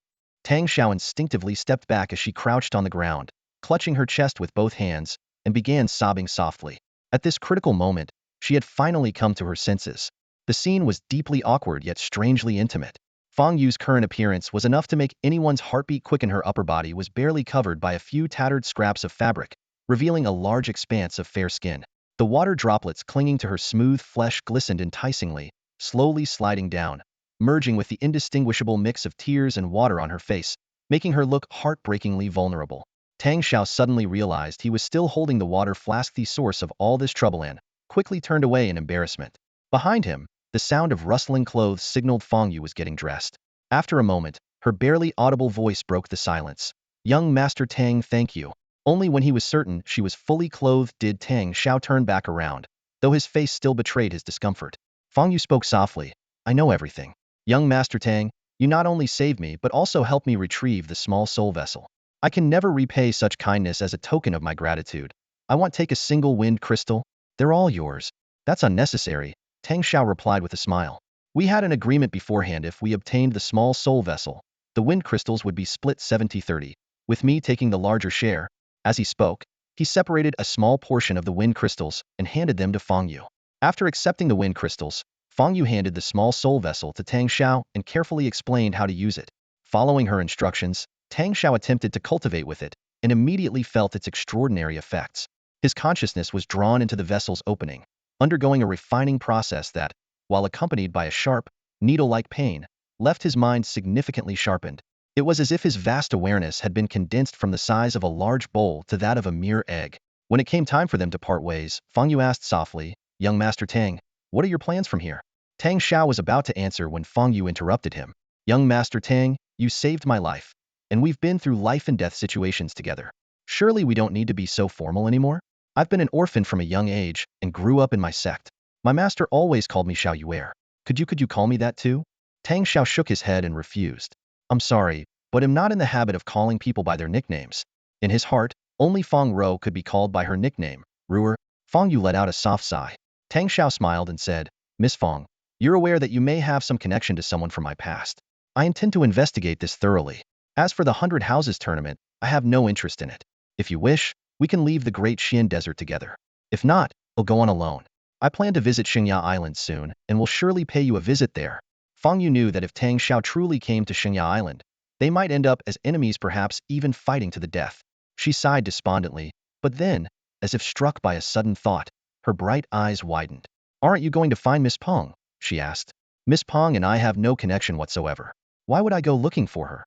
[SPEAKER 1] Tang Shao instinctively stepped back as she crouched on the ground, clutching her chest with both hands, and began sobbing softly. At this critical moment, she had finally come to her senses. The scene was deeply awkward yet strangely intimate. Fong Yu's current appearance was enough to make anyone's heartbeat quicken. Her upper body was barely covered by a few tattered scraps of fabric, revealing a large expanse of fair skin. The water droplets clinging to her smooth flesh glistened enticingly, slowly sliding down, merging with the indistinguishable mix of tears and water on her face, making her look heartbreakingly vulnerable. Tang Shao suddenly realized he was still holding the water flask, the source of all this trouble, and quickly turned away in embarrassment. Behind him, the sound of rustling clothes signaled Fong Yu was getting dressed. After a moment, her barely audible voice broke the silence. "Young Master Tang, thank you." Only when he was certain she was fully clothed did Tang Shao turn back around, though his face still betrayed his discomfort. Fong Yu spoke softly. "I know everything. Young Master Tang, you not only saved me but also helped me retrieve the small soul vessel. I can never repay such kindness. As a token of my gratitude, I want take a single wind crystal. They're all yours." "That's unnecessary," Tang Shao replied with a smile. "We had an agreement beforehand. If we obtained the small soul vessel, the wind crystals would be split 70-30, with me taking the larger share." As he spoke, he separated a small portion of the wind crystals and handed them to Fong Yu. After accepting the wind crystals, Fong Yu handed the small soul vessel to Tang Shao and carefully explained how to use it. Following her instructions, Tang Shao attempted to cultivate with it, and immediately felt its extraordinary effects. His consciousness was drawn into the vessel's opening, undergoing a refining process that, while accompanied by a sharp, needle-like pain, left his mind significantly sharpened. It was as if his vast awareness had been condensed from the size of a large bowl to that of a mere egg. When it came time for them to part ways, Fong Yu asked softly, "Young Master Tang, what are your plans from here?" Tang Shao was about to answer when Fong Yu interrupted him. "Young Master Tang, you saved my life, and we've been through life and death situations together. Surely we don't need to be so formal anymore? I've been an orphan from a young age and grew up in my sect. My master always called me Shao Yuer. Could you call me that too?" Tang Shao shook his head and refused. "I'm sorry, but am not in the habit of calling people by their nicknames." In his heart, only Fong Row could be called by her nickname, Ruer. Fong Yu let out a soft sigh. Tang Shao smiled and said, "Miss Fong, you're aware that you may have some connection to someone from my past. I intend to investigate this thoroughly. As for the 100 Houses tournament, I have no interest in it. If you wish, we can leave the Great Xian Desert together. If not, I'll go on alone. I plan to visit Xingya Island soon and will surely pay you a visit there." Fong Yu knew that if Tang Shao truly came to Xingya Island, they might end up as enemies, perhaps even fighting to the death. She sighed despondently, but then, as if struck by a sudden thought, her bright eyes widened. "Aren't you going to find Miss Peng?" she asked. "Miss Peng and I have no connection whatsoever. Why would I go looking for her?"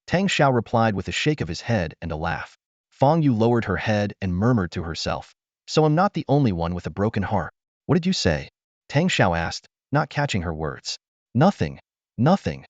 [SPEAKER 1] Tang Shao replied with a shake of his head and a laugh. Fong Yu lowered her head and murmured to herself, "So I'm not the only one with a broken heart." "What did you say?" Tang Shao asked, not catching her words. "Nothing. Nothing."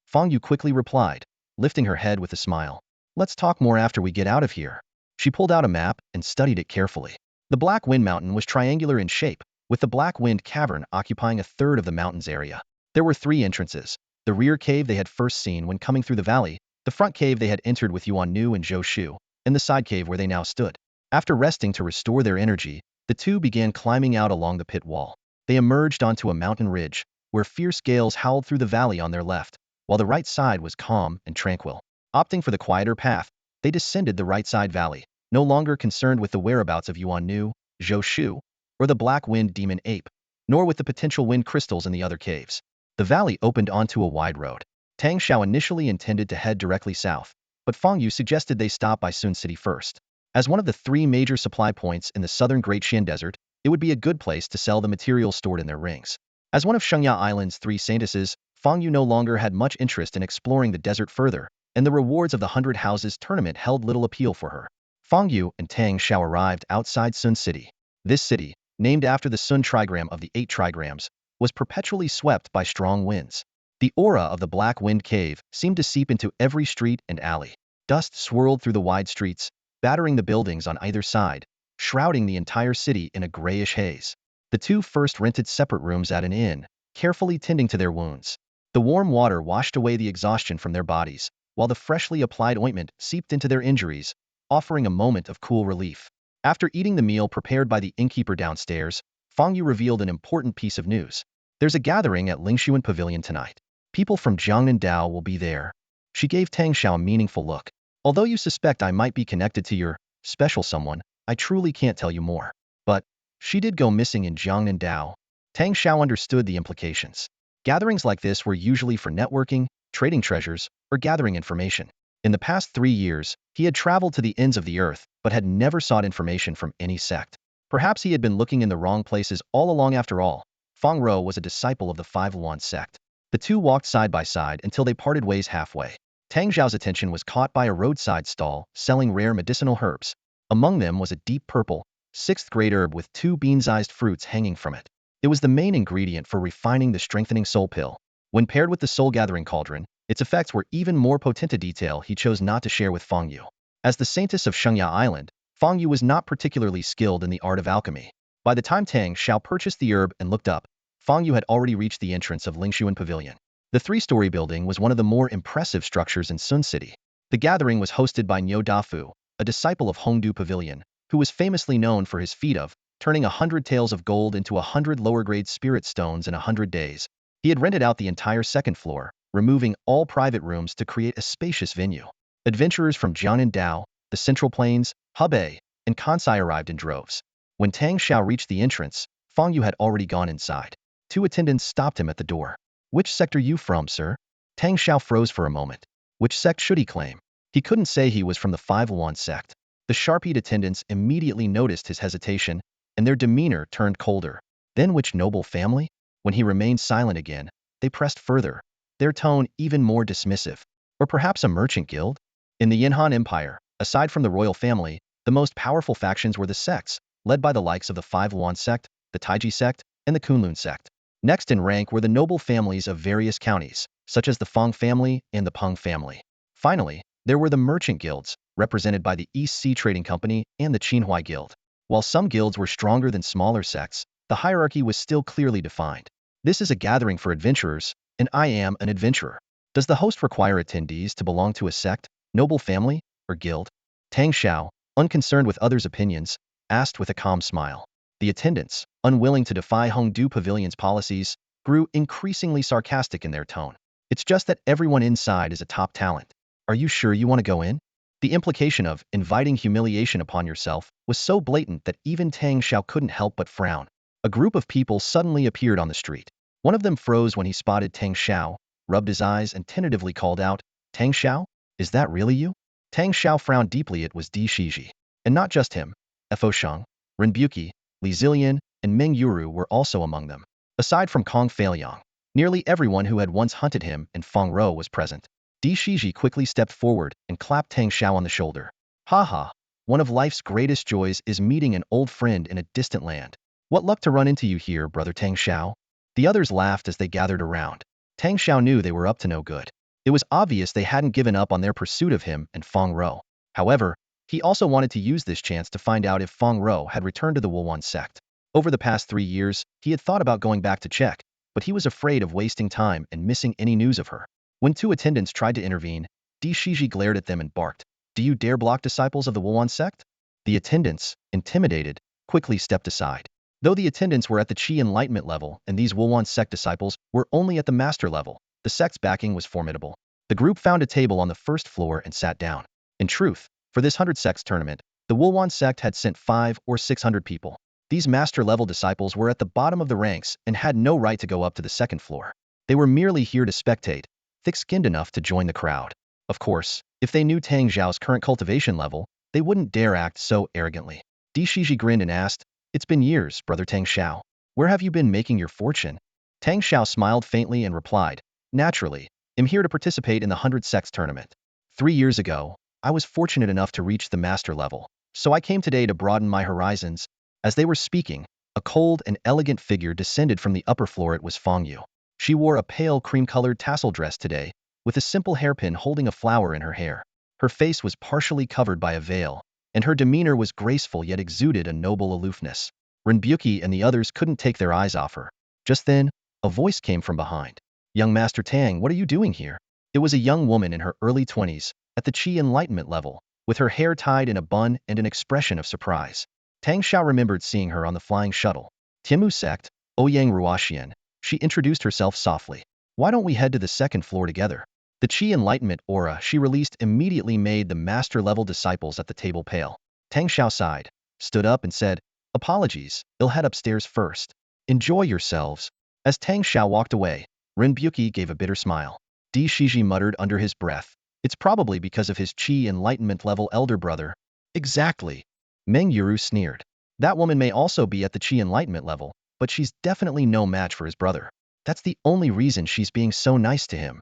[SPEAKER 1] Fong Yu quickly replied, lifting her head with a smile. "Let's talk more after we get out of here." She pulled out a map and studied it carefully. The Black Wind Mountain was triangular in shape, with the Black Wind Cavern occupying a third of the mountain's area. There were 3 entrances: the rear cave they had first seen when coming through the valley, the front cave they had entered with Yuan Nu and Zhou Shu, and the side cave where they now stood. After resting to restore their energy, the two began climbing out along the pit wall. They emerged onto a mountain ridge, where fierce gales howled through the valley on their left, while the right side was calm and tranquil. Opting for the quieter path, they descended the right side valley, no longer concerned with the whereabouts of Yuan Nu, Zhou Shu, or the Black Wind Demon Ape, nor with the potential wind crystals in the other caves. The valley opened onto a wide road. Tang Shao initially intended to head directly south, but Fong Yu suggested they stop by Sun City first. As one of the 3 major supply points in the southern Great Xian Desert, it would be a good place to sell the materials stored in their rings. As one of Shengya Island's 3 saintesses, Fong Yu no longer had much interest in exploring the desert further, and the rewards of the 100 Houses tournament held little appeal for her. Fong Yu and Tang Shao arrived outside Sun City. This city, named after the Sun trigram of the 8 trigrams, was perpetually swept by strong winds. The aura of the Black Wind Cave seemed to seep into every street and alley. Dust swirled through the wide streets, battering the buildings on either side, shrouding the entire city in a grayish haze. The two first rented separate rooms at an inn, carefully tending to their wounds. The warm water washed away the exhaustion from their bodies, while the freshly applied ointment seeped into their injuries, offering a moment of cool relief. After eating the meal prepared by the innkeeper downstairs, Fong Yu revealed an important piece of news. "There's a gathering at Lingshuan Pavilion tonight. People from Jiangnan Dao will be there." She gave Tang Shao a meaningful look. "Although you suspect I might be connected to your special someone, I truly can't tell you more. But she did go missing in Jiangnan Dao." Tang Shao understood the implications. Gatherings like this were usually for networking, trading treasures, or gathering information. In the past 3 years, he had traveled to the ends of the earth, but had never sought information from any sect. Perhaps he had been looking in the wrong places all along after all. Fong Row was a disciple of the 5 Luan sect. The two walked side by side until they parted ways halfway. Tang Zhao's attention was caught by a roadside stall selling rare medicinal herbs. Among them was a deep purple, 6th-grade herb with 2 bean-sized fruits hanging from it. It was the main ingredient for refining the strengthening soul pill. When paired with the soul-gathering cauldron, its effects were even more potent, a detail he chose not to share with Fong Yu. As the saintess of Shengya Island, Fong Yu was not particularly skilled in the art of alchemy. By the time Tang Shao purchased the herb and looked up, Fong Yu had already reached the entrance of Lingshuan Pavilion. The 3-story building was one of the more impressive structures in Sun City. The gathering was hosted by Niu Dafu, a disciple of Hongdu Pavilion, who was famously known for his feat of turning 100 taels of gold into 100 lower-grade spirit stones in 100 days. He had rented out the entire 2nd floor, removing all private rooms to create a spacious venue. Adventurers from Jiangnan Dao, the Central Plains, Hebei, and Kansai arrived in droves. When Tang Shao reached the entrance, Fong Yu had already gone inside. 2 attendants stopped him at the door. "Which sect are you from, sir?" Tang Shao froze for a moment. Which sect should he claim? He couldn't say he was from the Huawan sect. The sharp-eyed attendants immediately noticed his hesitation, and their demeanor turned colder. Then which noble family? When he remained silent again, they pressed further, their tone even more dismissive. Or perhaps a merchant guild? In the Yinhan Empire, aside from the royal family, the most powerful factions were the sects, led by the likes of the Huawan sect, the Taiji sect, and the Kunlun sect. Next in rank were the noble families of various counties, such as the Fong family and the Peng family. Finally, there were the merchant guilds, represented by the East Sea Trading Company and the Qinhuai Guild. While some guilds were stronger than smaller sects, the hierarchy was still clearly defined. This is a gathering for adventurers, and I am an adventurer. Does the host require attendees to belong to a sect, noble family, or guild? Tang Shao, unconcerned with others' opinions, asked with a calm smile. The attendants, unwilling to defy Hongdu Pavilion's policies, grew increasingly sarcastic in their tone. It's just that everyone inside is a top talent. Are you sure you want to go in? The implication of inviting humiliation upon yourself was so blatant that even Tang Shao couldn't help but frown. A group of people suddenly appeared on the street. One of them froze when he spotted Tang Shao, rubbed his eyes and tentatively called out, "Tang Shao? Is that really you?" Tang Shao frowned deeply. It was Di Shiji. And not just him. Fo Sheng, Renbuki, Li Zilian, and Meng Yuru were also among them. Aside from Kong Feilyang, nearly everyone who had once hunted him and Fong Row was present. Di Shiji quickly stepped forward and clapped Tang Shao on the shoulder. "Ha! One of life's greatest joys is meeting an old friend in a distant land. What luck to run into you here, brother Tang Shao." The others laughed as they gathered around. Tang Shao knew they were up to no good. It was obvious they hadn't given up on their pursuit of him and Fong Row. However, he also wanted to use this chance to find out if Fong Row had returned to the Huawan sect. Over the past 3 years, he had thought about going back to check, but he was afraid of wasting time and missing any news of her. When 2 attendants tried to intervene, Di Shiji glared at them and barked, "Do you dare block disciples of the Huawan sect?" The attendants, intimidated, quickly stepped aside. Though the attendants were at the Qi enlightenment level and these Huawan sect disciples were only at the master level, the sect's backing was formidable. The group found a table on the first floor and sat down. In truth, for this 100 sects tournament, the Huawan sect had sent 500 or 600 people. These master-level disciples were at the bottom of the ranks and had no right to go up to the second floor. They were merely here to spectate, thick-skinned enough to join the crowd. Of course, if they knew Tang Zhao's current cultivation level, they wouldn't dare act so arrogantly. Di Shiji grinned and asked, "It's been years, brother Tang Shao. Where have you been making your fortune?" Tang Shao smiled faintly and replied, "Naturally, I'm here to participate in the 100 sects tournament. 3 years ago, I was fortunate enough to reach the master level, so I came today to broaden my horizons." As they were speaking, a cold and elegant figure descended from the upper floor. It was Fong Yu. She wore a pale cream-colored tassel dress today, with a simple hairpin holding a flower in her hair. Her face was partially covered by a veil, and her demeanor was graceful yet exuded a noble aloofness. Renbuki and the others couldn't take their eyes off her. Just then, a voice came from behind. "Young Master Tang, what are you doing here?" It was a young woman in her early 20s, at the Qi enlightenment level, with her hair tied in a bun and an expression of surprise. Tang Shao remembered seeing her on the flying shuttle. "Timu sect, Ouyang Ruoxian," she introduced herself softly. "Why don't we head to the second floor together?" The Qi enlightenment aura she released immediately made the master-level disciples at the table pale. Tang Shao sighed, stood up and said, "Apologies, I'll head upstairs first. Enjoy yourselves." As Tang Shao walked away, Renbuki gave a bitter smile. Di Shiji muttered under his breath, "It's probably because of his Qi enlightenment level elder brother." "Exactly." Meng Yuru sneered. "That woman may also be at the Qi enlightenment level, but she's definitely no match for his brother. That's the only reason she's being so nice to him."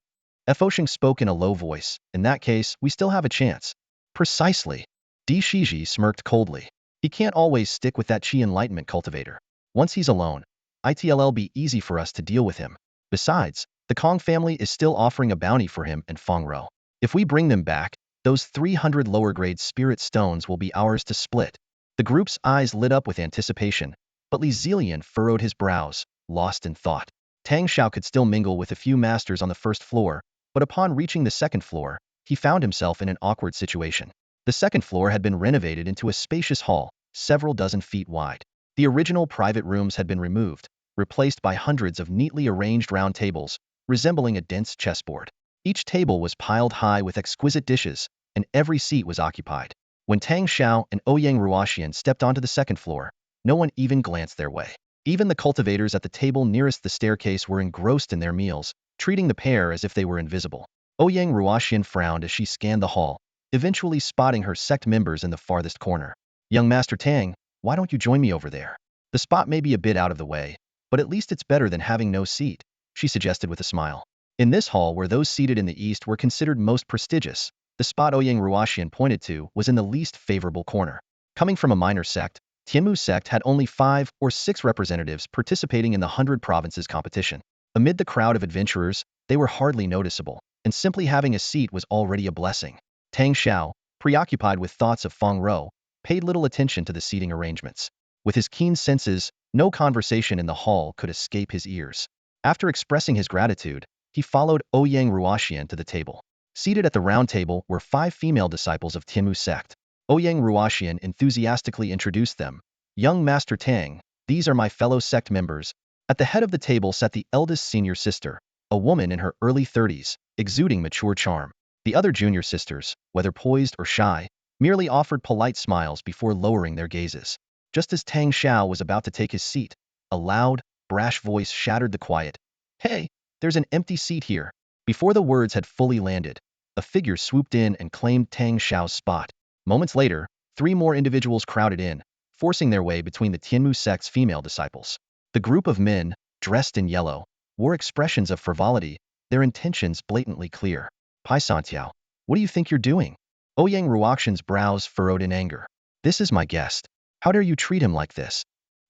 [SPEAKER 1] Fo Sheng spoke in a low voice. "In that case, we still have a chance." "Precisely." Di Shiji smirked coldly. "He can't always stick with that Qi enlightenment cultivator. Once he's alone, it'll be easy for us to deal with him. Besides, the Kong family is still offering a bounty for him and Fong Row. If we bring them back, those 300 lower-grade spirit stones will be ours to split." The group's eyes lit up with anticipation, but Li Zilian furrowed his brows, lost in thought. Tang Shao could still mingle with a few masters on the first floor, but upon reaching the second floor, he found himself in an awkward situation. The second floor had been renovated into a spacious hall, several dozen feet wide. The original private rooms had been removed, replaced by hundreds of neatly arranged round tables, resembling a dense chessboard. Each table was piled high with exquisite dishes, and every seat was occupied. When Tang Shao and Ouyang Ruoxian stepped onto the second floor, no one even glanced their way. Even the cultivators at the table nearest the staircase were engrossed in their meals, treating the pair as if they were invisible. Ouyang Ruoxian frowned as she scanned the hall, eventually spotting her sect members in the farthest corner. Young Master Tang, why don't you join me over there? The spot may be a bit out of the way, but at least it's better than having no seat, she suggested with a smile. In this hall where those seated in the east were considered most prestigious, the spot Ouyang Ruoxian pointed to was in the least favorable corner. Coming from a minor sect, Tianmu sect had only 5 or 6 representatives participating in the 100 provinces competition. Amid the crowd of adventurers, they were hardly noticeable, and simply having a seat was already a blessing. Tang Shao, preoccupied with thoughts of Fong Row, paid little attention to the seating arrangements. With his keen senses, no conversation in the hall could escape his ears. After expressing his gratitude, he followed Ouyang Ruoxian to the table. Seated at the round table were 5 female disciples of Tianmu sect. Ouyang Ruoxian enthusiastically introduced them. Young Master Tang, these are my fellow sect members. At the head of the table sat the eldest senior sister, a woman in her early 30s, exuding mature charm. The other junior sisters, whether poised or shy, merely offered polite smiles before lowering their gazes. Just as Tang Shao was about to take his seat, a loud, brash voice shattered the quiet. Hey, there's an empty seat here. Before the words had fully landed, a figure swooped in and claimed Tang Shao's spot. Moments later, 3 more individuals crowded in, forcing their way between the Tianmu sect's female disciples. The group of men, dressed in yellow, wore expressions of frivolity, their intentions blatantly clear. Pai Santiao, what do you think you're doing? Ouyang Ruoxian's brows furrowed in anger. This is my guest. How dare you treat him like this?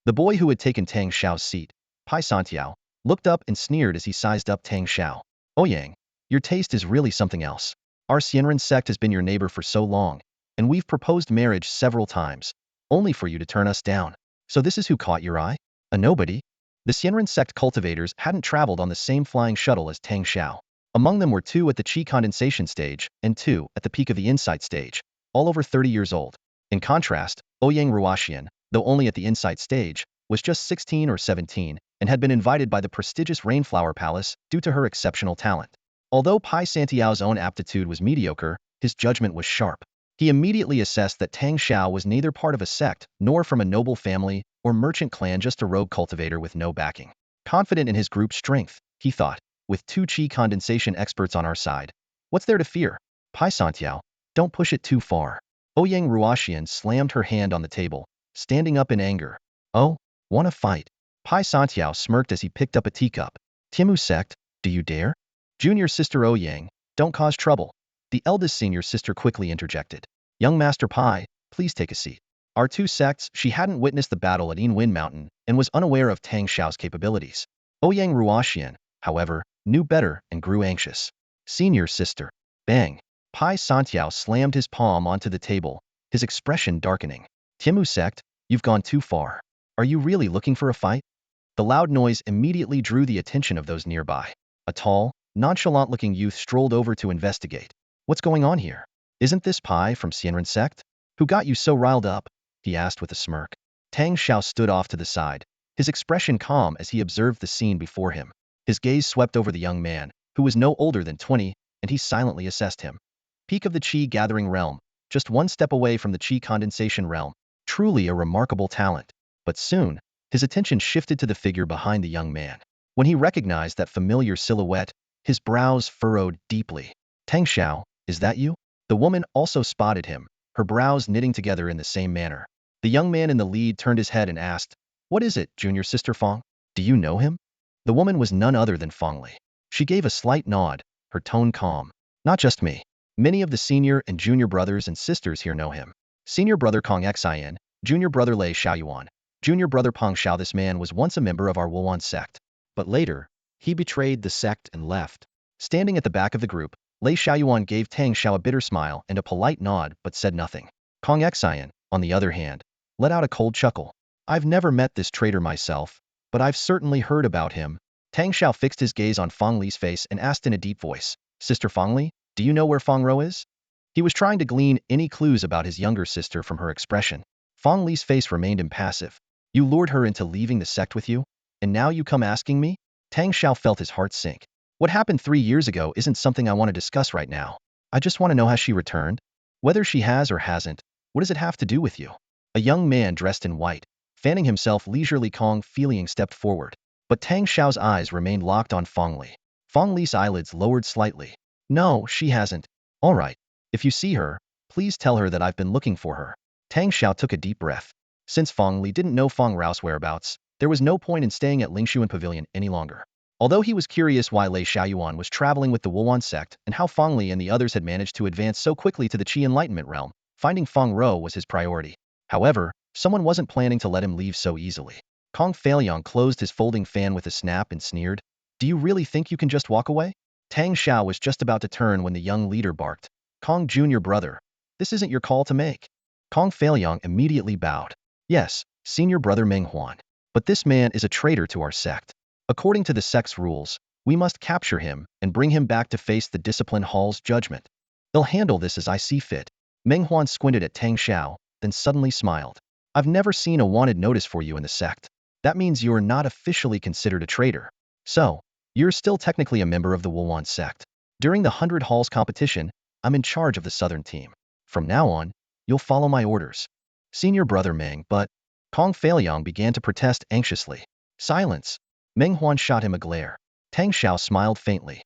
[SPEAKER 1] The boy who had taken Tang Shao's seat, Pai Santiao, looked up and sneered as he sized up Tang Shao. Ouyang, your taste is really something else. Our Xianren sect has been your neighbor for so long, and we've proposed marriage several times, only for you to turn us down. So this is who caught your eye? A nobody? The Xianren sect cultivators hadn't traveled on the same flying shuttle as Tang Shao. Among them were 2 at the Qi condensation stage and 2 at the peak of the insight stage, all over 30 years old. In contrast, Ouyang Ruoxian, though only at the insight stage, was just 16 or 17 and had been invited by the prestigious Rainflower Palace due to her exceptional talent. Although Pai Santiao's own aptitude was mediocre, his judgment was sharp. He immediately assessed that Tang Shao was neither part of a sect nor from a noble family or merchant clan, just a rogue cultivator with no backing. Confident in his group's strength, he thought, with 2 Qi condensation experts on our side, what's there to fear? Pai Santiao, don't push it too far. Ouyang Ruoxian slammed her hand on the table, standing up in anger. Oh, wanna fight? Pai Santiao smirked as he picked up a teacup. Tianmu sect, do you dare? Junior sister Ouyang, don't cause trouble. The eldest senior sister quickly interjected. Young Master Pai, please take a seat. Our 2 sects, she hadn't witnessed the battle at Wind Mountain and was unaware of Tang Shao's capabilities. Ouyang Ruoxian, however, knew better and grew anxious. Senior sister. Bang. Pai Santiao slammed his palm onto the table, his expression darkening. Tianmu sect, you've gone too far. Are you really looking for a fight? The loud noise immediately drew the attention of those nearby. A tall, nonchalant-looking youth strolled over to investigate. What's going on here? Isn't this Pai from Xianren sect? Who got you so riled up? He asked with a smirk. Tang Shao stood off to the side, his expression calm as he observed the scene before him. His gaze swept over the young man, who was no older than 20, and he silently assessed him. Peak of the Qi gathering realm, just 1 step away from the Qi condensation realm. Truly a remarkable talent. But soon, his attention shifted to the figure behind the young man. When he recognized that familiar silhouette, his brows furrowed deeply. Tang Shao, is that you? The woman also spotted him, her brows knitting together in the same manner. The young man in the lead turned his head and asked, What is it, junior sister Fong? Do you know him? The woman was none other than Fong Li. She gave a slight nod, her tone calm. Not just me. Many of the senior and junior brothers and sisters here know him. Senior brother Kong Xian, junior brother Lei Xiaoyuan, junior brother Peng Shao. This man was once a member of our Huawan sect. But later, he betrayed the sect and left. Standing at the back of the group, Lei Xiaoyuan gave Tang Shao a bitter smile and a polite nod but said nothing. Kong Xian, on the other hand, let out a cold chuckle. I've never met this traitor myself, but I've certainly heard about him. Tang Shao fixed his gaze on Fong Li's face and asked in a deep voice, Sister Fong Li, do you know where Fong Row is? He was trying to glean any clues about his younger sister from her expression. Fong Li's face remained impassive. You lured her into leaving the sect with you? And now you come asking me? Tang Shao felt his heart sink. What happened 3 years ago isn't something I want to discuss right now. I just want to know, has she returned? Whether she has or hasn't, what does it have to do with you? A young man dressed in white, fanning himself leisurely, Kong Feeling stepped forward. But Tang Shao's eyes remained locked on Fong Li. Fong Li's eyelids lowered slightly. No, she hasn't. All right. If you see her, Please tell her that I've been looking for her. Tang Shao took a deep breath. Since Fong Li didn't know Fong Row's whereabouts, there was no point in staying at Lingshuan Pavilion any longer. Although he was curious why Lei Xiaoyuan was traveling with the Huawan sect and how Fong Li and the others had managed to advance so quickly to the Qi Enlightenment realm, finding Fong Row was his priority. However, someone wasn't planning to let him leave so easily. Kong Faolyang closed his folding fan with a snap and sneered, "Do you really think you can just walk away?" Tang Shao was just about to turn when the young leader barked, "Kong Jr. brother, this isn't your call to make." Kong Faolyang immediately bowed. "Yes, senior brother Meng Huan. But this man is a traitor to our sect. According to the sect's rules, we must capture him and bring him back to face the discipline hall's judgment. They'll handle this as I see fit." Meng Huan squinted at Tang Shao, then suddenly smiled. "I've never seen a wanted notice for you in the sect. That means you are not officially considered a traitor. So, you're still technically a member of the Huawan sect. During the 100 Halls competition, I'm in charge of the southern team. From now on, you'll follow my orders." Senior brother Meng, but Kong Faolyang began to protest anxiously. "Silence." Meng Huan shot him a glare. Tang Shao smiled faintly.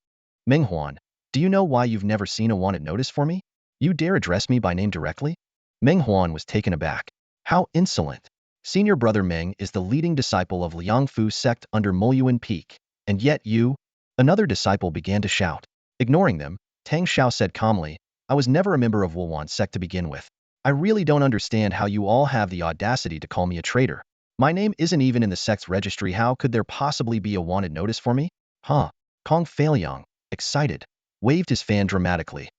[SPEAKER 1] "Meng Huan, do you know why you've never seen a wanted notice for me? You dare address me by name directly?" Meng Huan was taken aback. "How insolent. Senior brother Meng is the leading disciple of Liangfu sect under Huawan Peak. And yet you—" Another disciple began to shout. Ignoring them, Tang Shao said calmly, "I was never a member of Huawan sect to begin with. I really don't understand how you all have the audacity to call me a traitor. My name isn't even in the sect's registry. How could there possibly be a wanted notice for me?" "Huh." Kong Faolyang, excited, waved his fan dramatically.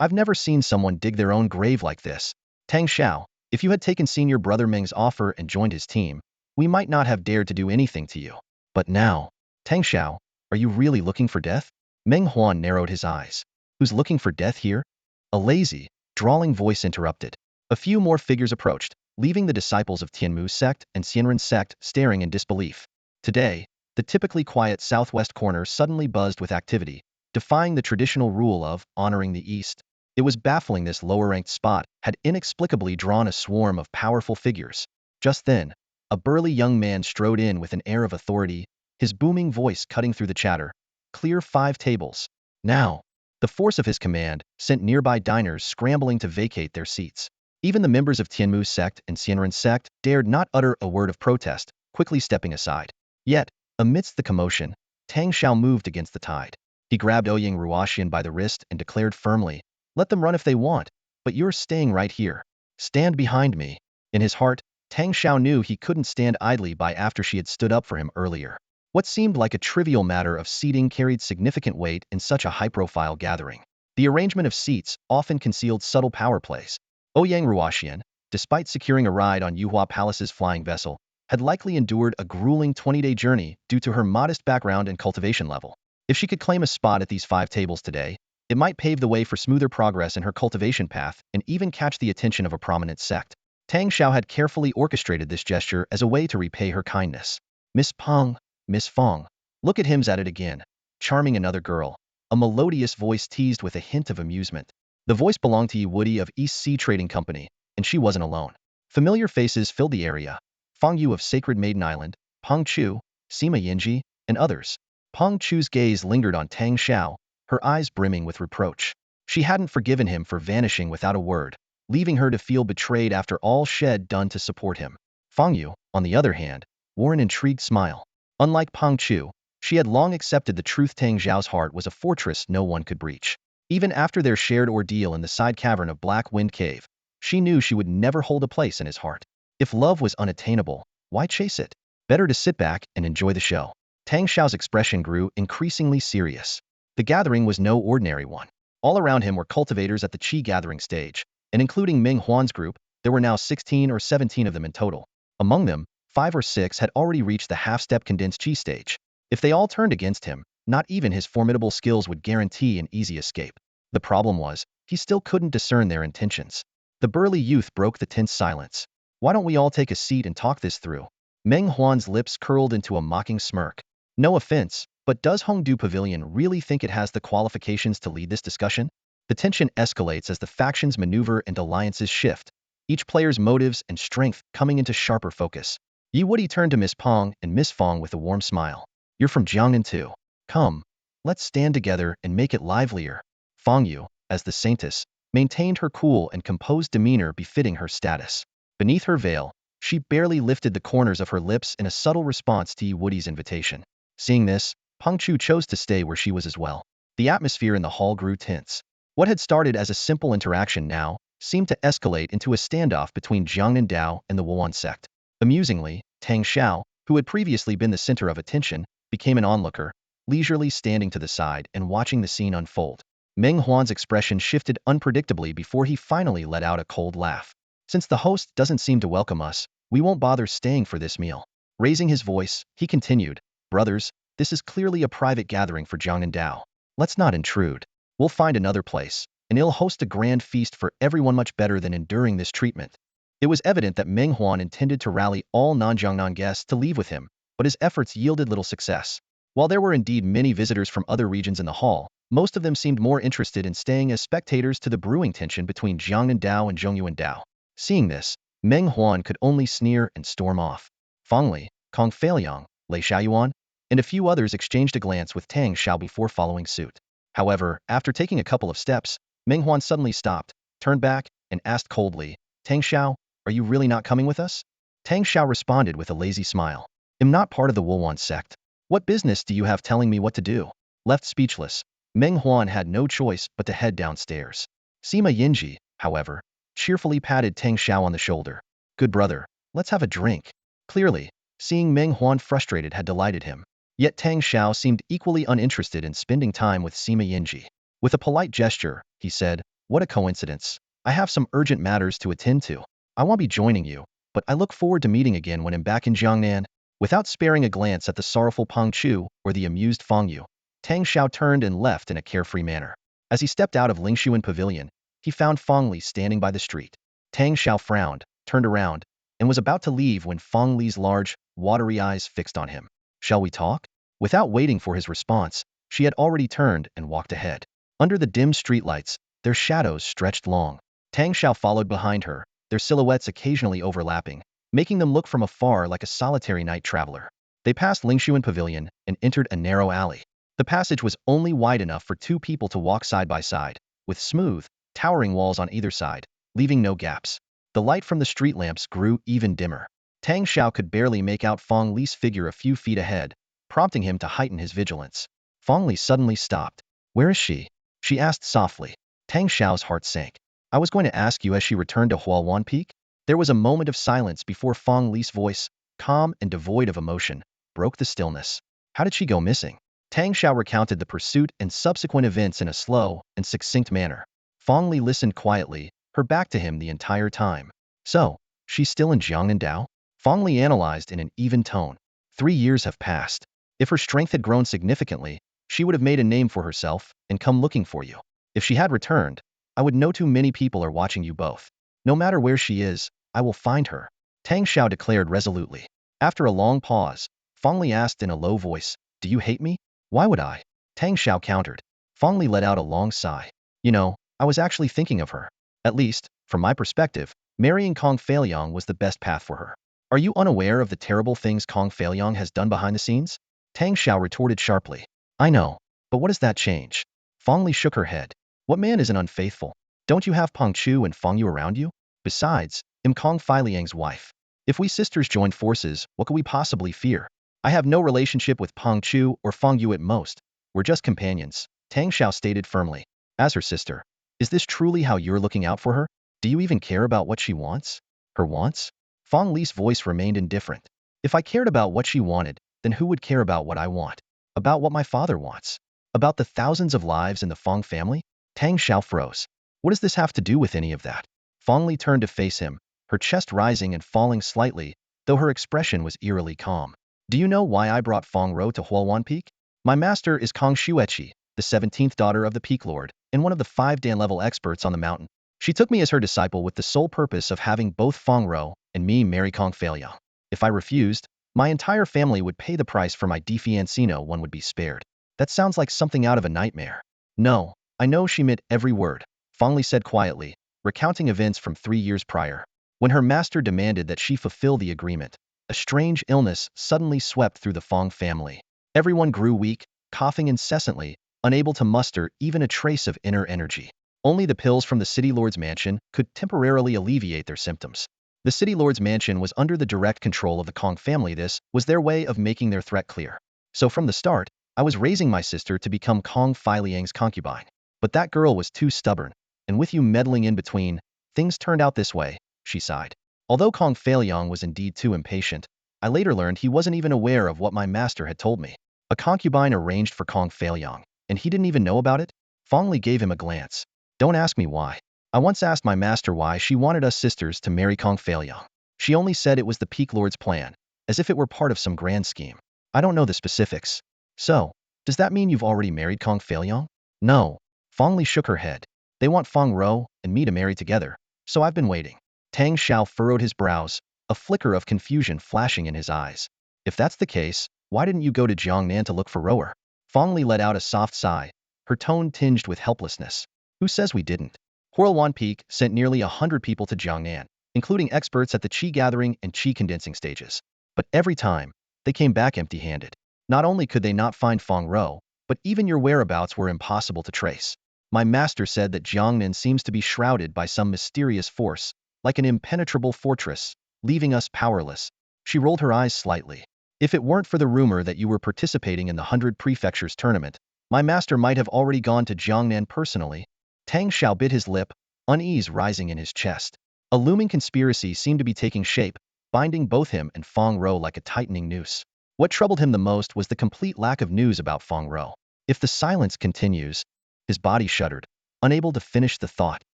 [SPEAKER 1] "I've never seen someone dig their own grave like this. Tang Shao, if you had taken senior brother Meng's offer and joined his team, we might not have dared to do anything to you. But now, Tang Shao, are you really looking for death?" Meng Huan narrowed his eyes. "Who's looking for death here?" A lazy, drawling voice interrupted. A few more figures approached, leaving the disciples of Tianmu's sect and Xianren's sect staring in disbelief. Today, the typically quiet southwest corner suddenly buzzed with activity, defying the traditional rule of honoring the East. It was baffling this lower-ranked spot had inexplicably drawn a swarm of powerful figures. Just then, a burly young man strode in with an air of authority, his booming voice cutting through the chatter. "Clear 5 tables. Now." The force of his command sent nearby diners scrambling to vacate their seats. Even the members of Tianmu's sect and Xianren's sect dared not utter a word of protest, quickly stepping aside. Yet, amidst the commotion, Tang Shao moved against the tide. He grabbed Ouyang Ruoxian by the wrist and declared firmly, "Let them run if they want, but you're staying right here. Stand behind me." In his heart, Tang Shao knew he couldn't stand idly by after she had stood up for him earlier. What seemed like a trivial matter of seating carried significant weight in such a high-profile gathering. The arrangement of seats often concealed subtle power plays. Ouyang Ruoxian, despite securing a ride on Yuhua Palace's flying vessel, had likely endured a grueling 20-day journey due to her modest background and cultivation level. If she could claim a spot at these 5 tables today, it might pave the way for smoother progress in her cultivation path and even catch the attention of a prominent sect. Tang Shao had carefully orchestrated this gesture as a way to repay her kindness. "Miss Peng, Miss Fong, look at him's at it again, charming another girl." A melodious voice teased with a hint of amusement. The voice belonged to Yi Woody of East Sea Trading Company, and she wasn't alone. Familiar faces filled the area. Fong Yu of Sacred Maiden Island, Peng Chu, Sima Yinji, and others. Peng Chu's gaze lingered on Tang Shao, her eyes brimming with reproach. She hadn't forgiven him for vanishing without a word, leaving her to feel betrayed after all she'd done to support him. Fong Yu, on the other hand, wore an intrigued smile. Unlike Peng Chu, she had long accepted the truth. Tang Zhao's heart was a fortress no one could breach. Even after their shared ordeal in the side cavern of Black Wind Cave, she knew she would never hold a place in his heart. If love was unattainable, why chase it? Better to sit back and enjoy the show. Tang Shao's expression grew increasingly serious. The gathering was no ordinary one. All around him were cultivators at the Qi gathering stage, and including Meng Huan's group, there were now 16 or 17 of them in total. Among them, 5 or 6 had already reached the half-step condensed Qi stage. If they all turned against him, not even his formidable skills would guarantee an easy escape. The problem was, he still couldn't discern their intentions. The burly youth broke the tense silence. "Why don't we all take a seat and talk this through?" Meng Huan's lips curled into a mocking smirk. "No offense, but does Hongdu Pavilion really think it has the qualifications to lead this discussion?" The tension escalates as the factions maneuver and alliances shift, each player's motives and strength coming into sharper focus. Yi Woody turned to Miss Peng and Miss Fong with a warm smile. "You're from Jiangnan too. Come, let's stand together and make it livelier." Fong Yu, as the saintess, maintained her cool and composed demeanor befitting her status. Beneath her veil, she barely lifted the corners of her lips in a subtle response to Yi Woody's invitation. Seeing this, Peng Chu chose to stay where she was as well. The atmosphere in the hall grew tense. What had started as a simple interaction now seemed to escalate into a standoff between Jiangnan Dao and the Huawan sect. Amusingly, Tang Shao, who had previously been the center of attention, became an onlooker, leisurely standing to the side and watching the scene unfold. Meng Huan's expression shifted unpredictably before he finally let out a cold laugh. Since the host doesn't seem to welcome us, we won't bother staying for this meal. Raising his voice, he continued, brothers, this is clearly a private gathering for Jiangnan Dao. Let's not intrude. We'll find another place, and he'll host a grand feast for everyone much better than enduring this treatment. It was evident that Meng Huan intended to rally all non-Jiangnan guests to leave with him, but his efforts yielded little success. While there were indeed many visitors from other regions in the hall, most of them seemed more interested in staying as spectators to the brewing tension between Jiangnan Dao and Zhongyuan Dao. Seeing this, Meng Huan could only sneer and storm off. Fong Li, Kong Feiliang, Lei Xiaoyuan, and a few others exchanged a glance with Tang Shao before following suit. However, after taking a couple of steps, Meng Huan suddenly stopped, turned back, and asked coldly, Tang Shao, are you really not coming with us? Tang Shao responded with a lazy smile. I'm not part of the Huawan sect. What business do you have telling me what to do? Left speechless, Meng Huan had no choice but to head downstairs. Sima Yinji, however, cheerfully patted Tang Shao on the shoulder. Good brother, let's have a drink. Clearly, seeing Meng Huan frustrated had delighted him. Yet Tang Shao seemed equally uninterested in spending time with Sima Yinji. With a polite gesture, he said, what a coincidence. I have some urgent matters to attend to. I won't be joining you, but I look forward to meeting again when I'm back in Jiangnan. Without sparing a glance at the sorrowful Peng Chu or the amused Fong Yu, Tang Shao turned and left in a carefree manner. As he stepped out of Lingshuan Pavilion, he found Fong Li standing by the street. Tang Shao frowned, turned around, and was about to leave when Fong Li's large, watery eyes fixed on him. Shall we talk? Without waiting for his response, she had already turned and walked ahead. Under the dim streetlights, their shadows stretched long. Tang Shao followed behind her, their silhouettes occasionally overlapping, making them look from afar like a solitary night traveler. They passed Lingshuan Pavilion and entered a narrow alley. The passage was only wide enough for two people to walk side by side, with smooth, towering walls on either side, leaving no gaps. The light from the street lamps grew even dimmer. Tang Shao could barely make out Fong Li's figure a few feet ahead, prompting him to heighten his vigilance. Fong Li suddenly stopped. Where is she? She asked softly. Tang Shao's heart sank. I was going to ask you as she returned to Huawan Peak. There was a moment of silence before Fong Li's voice, calm and devoid of emotion, broke the stillness. How did she go missing? Tang Shao recounted the pursuit and subsequent events in a slow and succinct manner. Fong Li listened quietly, her back to him the entire time. So, she's still in Jiangnan Dao? Fong Li analyzed in an even tone. 3 years have passed. If her strength had grown significantly, she would have made a name for herself and come looking for you. If she had returned, I would know too many people are watching you both. No matter where she is, I will find her, Tang Shao declared resolutely. After a long pause, Fong Li asked in a low voice, do you hate me? Why would I? Tang Shao countered. Fong Li let out a long sigh. You know, I was actually thinking of her. At least, from my perspective, marrying Kong Feiliang was the best path for her. Are you unaware of the terrible things Kong Feiliang has done behind the scenes? Tang Shao retorted sharply. I know, but what does that change? Fong Li shook her head. What man isn't unfaithful? Don't you have Peng Chu and Fong Yu around you? Besides, I'm Kong Feiliang's wife. If we sisters join forces, what could we possibly fear? I have no relationship with Peng Chu or Fong Yu at most. We're just companions, Tang Shao stated firmly. As her sister, is this truly how you're looking out for her? Do you even care about what she wants? Her wants? Fong Li's voice remained indifferent. If I cared about what she wanted, then who would care about what I want? About what my father wants? About the thousands of lives in the Fong family? Tang Shao froze. What does this have to do with any of that? Fong Li turned to face him, her chest rising and falling slightly, though her expression was eerily calm. Do you know why I brought Fong Row to Huawan Peak? My master is Kong Xueqi, the 17th daughter of the Peak Lord, and one of the 5 Dan-level experts on the mountain. She took me as her disciple with the sole purpose of having both Fong Row and me marry Kong Feiliang. If I refused, my entire family would pay the price for my Defiance. No one would be spared. That sounds like something out of a nightmare. No, I know she meant every word, Fong Li said quietly, recounting events from 3 years prior. When her master demanded that she fulfill the agreement, a strange illness suddenly swept through the Fong family. Everyone grew weak, coughing incessantly, unable to muster even a trace of inner energy. Only the pills from the City Lord's mansion could temporarily alleviate their symptoms. The City Lord's mansion was under the direct control of the Kong family. This was their way of making their threat clear. So from the start, I was raising my sister to become Kong Fai Liang's concubine. But that girl was too stubborn, and with you meddling in between, things turned out this way, she sighed. Although Kong Fei Liang was indeed too impatient, I later learned he wasn't even aware of what my master had told me. A concubine arranged for Kong Fei Liang, and he didn't even know about it? Fong Li gave him a glance. Don't ask me why. I once asked my master why she wanted us sisters to marry Kong Fei Liang. She only said it was the Peak Lord's plan, as if it were part of some grand scheme. I don't know the specifics. So, does that mean you've already married Kong Fei Liang? No. Fong Li shook her head. They want Fong Row and me to marry together, so I've been waiting. Tang Shao furrowed his brows, a flicker of confusion flashing in his eyes. If that's the case, why didn't you go to Jiangnan to look for Rower? Fong Li let out a soft sigh, her tone tinged with helplessness. Who says we didn't? Huawan Peak sent nearly 100 people to Jiangnan, including experts at the qi gathering and qi condensing stages. But every time, they came back empty-handed. Not only could they not find Fong Row, but even your whereabouts were impossible to trace. My master said that Jiangnan seems to be shrouded by some mysterious force, like an impenetrable fortress, leaving us powerless. She rolled her eyes slightly. If it weren't for the rumor that you were participating in the 100 Prefectures tournament, my master might have already gone to Jiangnan personally. Tang Shao bit his lip, unease rising in his chest. A looming conspiracy seemed to be taking shape, binding both him and Fong Row like a tightening noose. What troubled him the most was the complete lack of news about Fong Row. If the silence continues, his body shuddered, unable to finish the thought.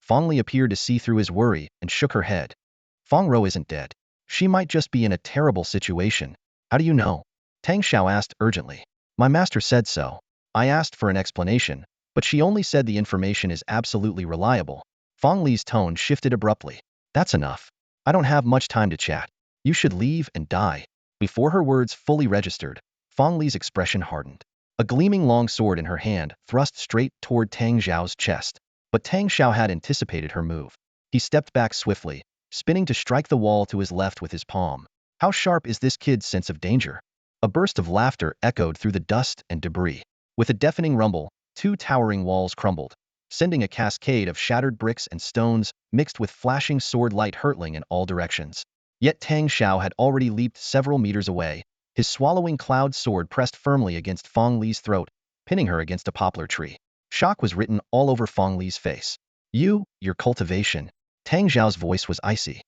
[SPEAKER 1] Fong Li appeared to see through his worry and shook her head. Fong Row isn't dead. She might just be in a terrible situation. How do you know? Tang Shao asked urgently. My master said so. I asked for an explanation, but she only said the information is absolutely reliable. Fong Li's tone shifted abruptly. That's enough. I don't have much time to chat. You should leave and die. Before her words fully registered, Fong Li's expression hardened. A gleaming long sword in her hand thrust straight toward Tang Xiao's chest. But Tang Shao had anticipated her move. He stepped back swiftly, spinning to strike the wall to his left with his palm. How sharp is this kid's sense of danger? A burst of laughter echoed through the dust and debris. With a deafening rumble, two towering walls crumbled, sending a cascade of shattered bricks and stones mixed with flashing sword light hurtling in all directions. Yet Tang Shao had already leaped several meters away, his swallowing cloud sword pressed firmly against Fong Li's throat, pinning her against a poplar tree. Shock was written all over Fong Li's face. Your cultivation. Tang Xiao's voice was icy.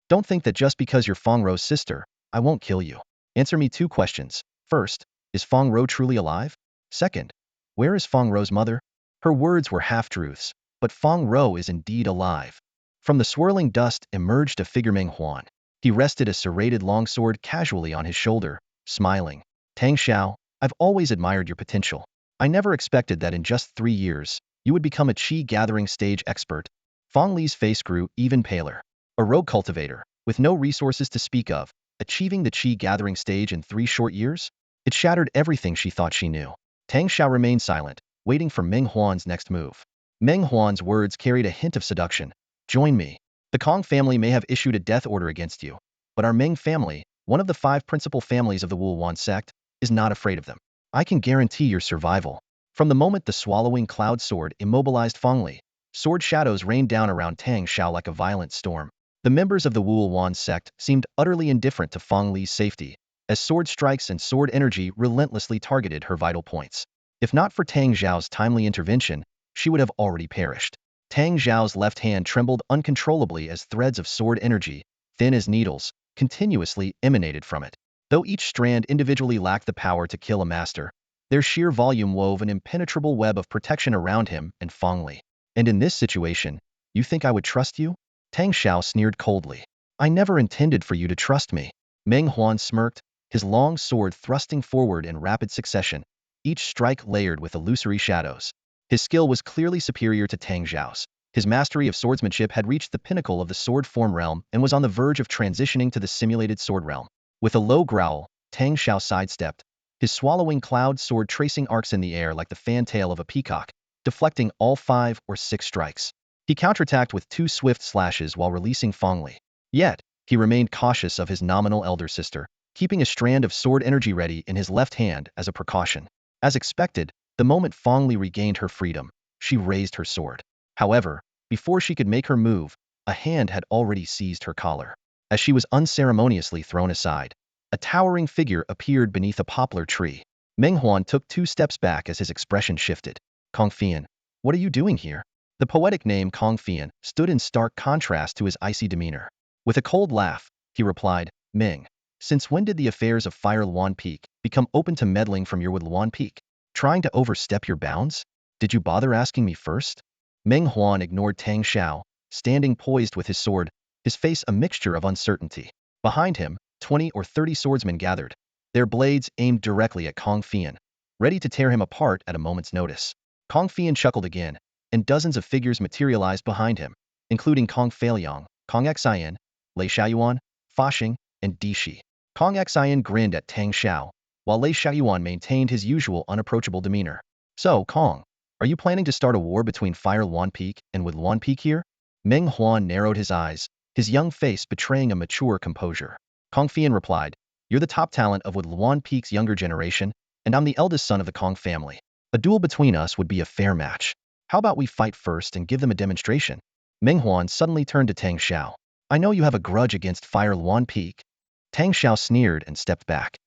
[SPEAKER 1] Don't think that just because you're Fong Row's sister, I won't kill you. Answer me two questions. First, is Fong Row truly alive? Second, where is Fong Row's mother? Her words were half-truths, but Fong Row is indeed alive. From the swirling dust emerged a figure Meng Huan. He rested a serrated longsword casually on his shoulder, smiling. Tang Shao, I've always admired your potential. I never expected that in just 3 years, you would become a qi gathering stage expert. Fong Li's face grew even paler. A rogue cultivator, with no resources to speak of, achieving the qi gathering stage in 3 short years? It shattered everything she thought she knew. Tang Shao remained silent, waiting for Meng Huan's next move. Meng Huan's words carried a hint of seduction. Join me. The Kong family may have issued a death order against you, but our Meng family, one of the 5 principal families of the Huawan sect, is not afraid of them. I can guarantee your survival. From the moment the swallowing cloud sword immobilized Fong Li, sword shadows rained down around Tang Shao like a violent storm. The members of the Huawan sect seemed utterly indifferent to Fong Li's safety, as sword strikes and sword energy relentlessly targeted her vital points. If not for Tang Xiao's timely intervention, she would have already perished. Tang Xiao's left hand trembled uncontrollably as threads of sword energy, thin as needles, continuously emanated from it. Though each strand individually lacked the power to kill a master, their sheer volume wove an impenetrable web of protection around him and Fong Li. And in this situation, you think I would trust you? Tang Shao sneered coldly. I never intended for you to trust me. Meng Huan smirked, his long sword thrusting forward in rapid succession, each strike layered with illusory shadows. His skill was clearly superior to Tang Xiao's. His mastery of swordsmanship had reached the pinnacle of the sword form realm and was on the verge of transitioning to the simulated sword realm. With a low growl, Tang Shao sidestepped, his swallowing cloud sword tracing arcs in the air like the fantail of a peacock, deflecting all 5 or 6 strikes. He counterattacked with 2 swift slashes while releasing Fong Li. Yet, he remained cautious of his nominal elder sister, keeping a strand of sword energy ready in his left hand as a precaution. As expected, the moment Fong Li regained her freedom, she raised her sword. However, before she could make her move, a hand had already seized her collar. As she was unceremoniously thrown aside, a towering figure appeared beneath a poplar tree. Meng Huan took 2 steps back as his expression shifted. Kong Fian, what are you doing here? The poetic name Kong Fian stood in stark contrast to his icy demeanor. With a cold laugh, he replied, Meng, since when did the affairs of Fire Huawan Peak become open to meddling from your Huawan Peak? Trying to overstep your bounds? Did you bother asking me first? Meng Huan ignored Tang Shao, standing poised with his sword, his face a mixture of uncertainty. Behind him, 20 or 30 swordsmen gathered, their blades aimed directly at Kong Fian, ready to tear him apart at a moment's notice. Kong Fian chuckled again, and dozens of figures materialized behind him, including Kong Feiliang, Kong Xian, Lei Xiaoyuan, Fa Xing, and Di Shi. Kong Xian grinned at Tang Shao, while Lei Xiaoyuan maintained his usual unapproachable demeanor. So, Kong, are you planning to start a war between Fire Huawan Peak and Huawan Peak here? Meng Huan narrowed his eyes, his young face betraying a mature composure. Kong Fian replied, you're the top talent of Huawan Peak's younger generation, and I'm the eldest son of the Kong family. A duel between us would be a fair match. How about we fight first and give them a demonstration? Meng Huan suddenly turned to Tang Shao. I know you have a grudge against Fire Huawan Peak. Tang Shao sneered and stepped back.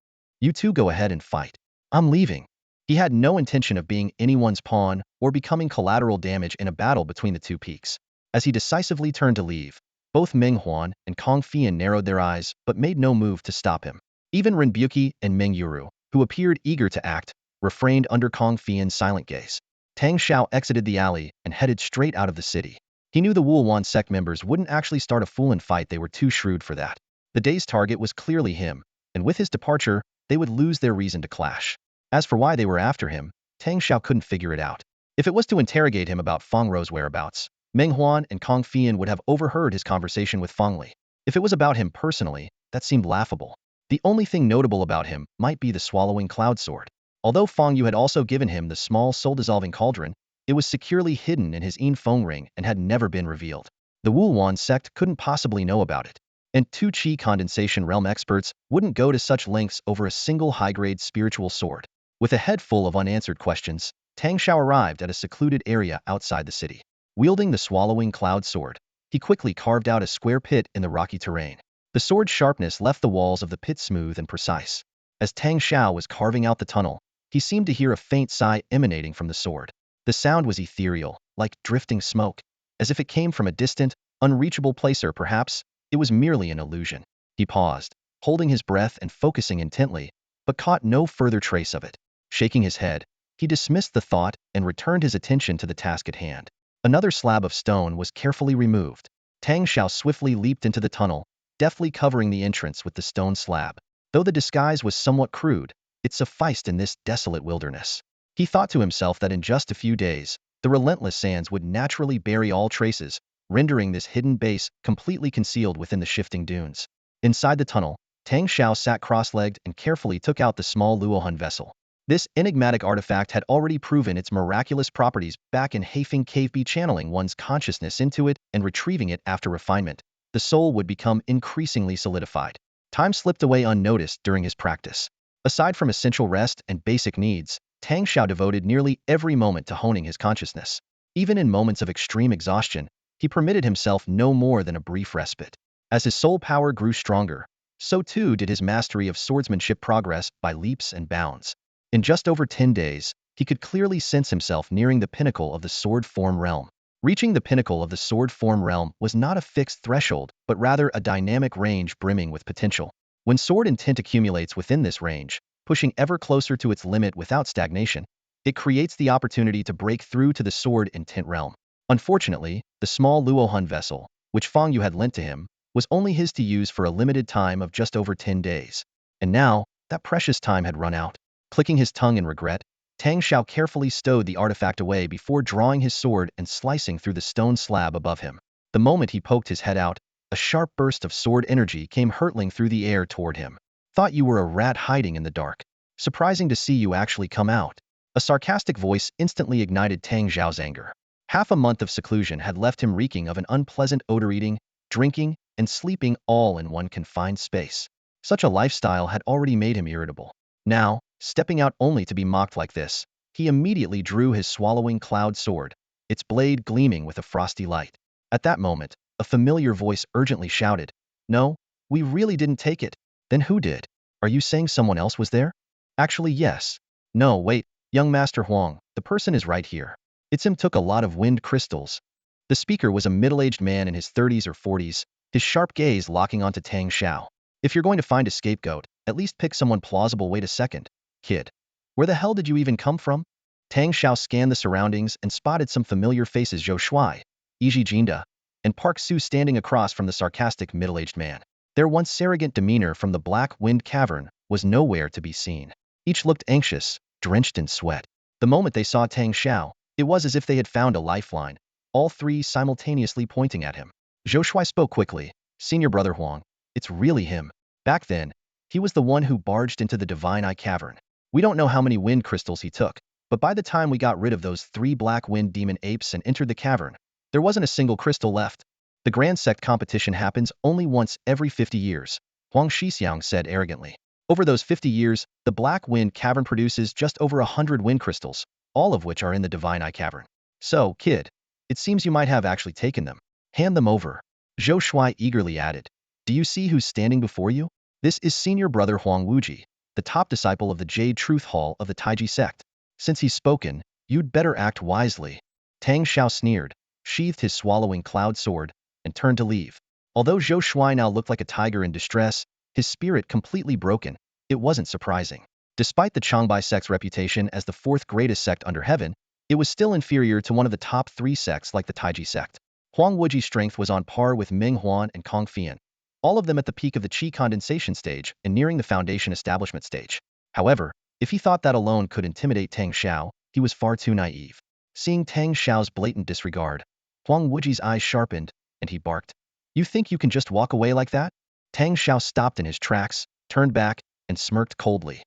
[SPEAKER 1] You two go ahead and fight. I'm leaving. He had no intention of being anyone's pawn or becoming collateral damage in a battle between the two peaks. As he decisively turned to leave, both Meng Huan and Kong Fian narrowed their eyes but made no move to stop him. Even Rinbuki and Meng Yuru, who appeared eager to act, refrained under Kong Fian's silent gaze. Tang Shao exited the alley and headed straight out of the city. He knew the Huawan sect members wouldn't actually start a full-on fight, they were too shrewd for that. The day's target was clearly him, and with his departure, they would lose their reason to clash. As for why they were after him, Tang Shao couldn't figure it out. If it was to interrogate him about Fong Row's whereabouts, Meng Huan and Kong Fian would have overheard his conversation with Fong Li. If it was about him personally, that seemed laughable. The only thing notable about him might be the swallowing cloud sword. Although Fong Yu had also given him the small soul-dissolving cauldron, it was securely hidden in his Yin Feng ring and had never been revealed. The Huawan sect couldn't possibly know about it, and 2 Qi condensation realm experts wouldn't go to such lengths over a single high-grade spiritual sword. With a head full of unanswered questions, Tang Shao arrived at a secluded area outside the city. Wielding the swallowing cloud sword, he quickly carved out a square pit in the rocky terrain. The sword's sharpness left the walls of the pit smooth and precise. As Tang Shao was carving out the tunnel, he seemed to hear a faint sigh emanating from the sword. The sound was ethereal, like drifting smoke, as if it came from a distant, unreachable place, or perhaps it was merely an illusion. He paused, holding his breath and focusing intently, but caught no further trace of it. Shaking his head, he dismissed the thought and returned his attention to the task at hand. Another slab of stone was carefully removed. Tang Shao swiftly leaped into the tunnel, deftly covering the entrance with the stone slab. Though the disguise was somewhat crude, it sufficed in this desolate wilderness. He thought to himself that in just a few days, the relentless sands would naturally bury all traces, rendering this hidden base completely concealed within the shifting dunes. Inside the tunnel, Tang Shao sat cross-legged and carefully took out the small Luohan vessel. This enigmatic artifact had already proven its miraculous properties back in Haifeng Cave. By channeling one's consciousness into it and retrieving it after refinement, the soul would become increasingly solidified. Time slipped away unnoticed during his practice. Aside from essential rest and basic needs, Tang Shao devoted nearly every moment to honing his consciousness. Even in moments of extreme exhaustion, he permitted himself no more than a brief respite. As his soul power grew stronger, so too did his mastery of swordsmanship progress by leaps and bounds. In just over 10 days, he could clearly sense himself nearing the pinnacle of the sword form realm. Reaching the pinnacle of the sword form realm was not a fixed threshold, but rather a dynamic range brimming with potential. When sword intent accumulates within this range, pushing ever closer to its limit without stagnation, it creates the opportunity to break through to the sword intent realm. Unfortunately, the small Luohan vessel, which Fong Yu had lent to him, was only his to use for a limited time of just over 10 days. And now, that precious time had run out. Clicking his tongue in regret, Tang Shao carefully stowed the artifact away before drawing his sword and slicing through the stone slab above him. The moment he poked his head out, a sharp burst of sword energy came hurtling through the air toward him. Thought you were a rat hiding in the dark. Surprising to see you actually come out. A sarcastic voice instantly ignited Tang Xiao's anger. Half a month of seclusion had left him reeking of an unpleasant odor, eating, drinking, and sleeping all in one confined space. Such a lifestyle had already made him irritable. Now, stepping out only to be mocked like this, he immediately drew his swallowing cloud sword. its blade gleaming with a frosty light. At that moment, a familiar voice urgently shouted, "No, we really didn't take it." "Then who did? Are you saying someone else was there?" "Actually, yes." "No, wait, young Master Huang, the person is right here. It's him took a lot of wind crystals." The speaker was a middle-aged man in his 30s or 40s, his sharp gaze locking onto Tang Shao. "If you're going to find a scapegoat, at least pick someone plausible." "Wait a second, kid. Where the hell did you even come from?" Tang Shao scanned the surroundings and spotted some familiar faces: Zhou Shuai, Iji Jinda, and Park Su standing across from the sarcastic middle-aged man. Their once arrogant demeanor from the Black Wind Cavern was nowhere to be seen. Each looked anxious, drenched in sweat. The moment they saw Tang Shao, it was as if they had found a lifeline, all three simultaneously pointing at him. Zhou Shuai spoke quickly, "Senior Brother Huang, it's really him. Back then, he was the one who barged into the Divine Eye Cavern. We don't know how many wind crystals he took, but by the time we got rid of those 3 black wind demon apes and entered the cavern, there wasn't a single crystal left. The Grand Sect competition happens only once every 50 years, Huang Shixiang said arrogantly. Over those 50 years, the Black Wind Cavern produces just over 100 wind crystals, all of which are in the Divine Eye Cavern. So, kid, it seems you might have actually taken them. Hand them over." Zhou Shuai eagerly added. "Do you see who's standing before you? This is Senior Brother Huang Wuji, the top disciple of the Jade Truth Hall of the Taiji sect. Since he's spoken, you'd better act wisely." Tang Shao sneered, sheathed his swallowing cloud sword, and turned to leave. Although Zhou Shuai now looked like a tiger in distress, his spirit completely broken, it wasn't surprising. Despite the Changbai sect's reputation as the 4th greatest sect under heaven, it was still inferior to one of the top 3 sects like the Taiji sect. Huang Wuji's strength was on par with Ming Huan and Kong Fian, all of them at the peak of the Qi condensation stage and nearing the foundation establishment stage. However, if he thought that alone could intimidate Tang Shao, he was far too naive. Seeing Tang Shao's blatant disregard, Huang Wuji's eyes sharpened, and he barked, "You think you can just walk away like that?" Tang Shao stopped in his tracks, turned back, and smirked coldly.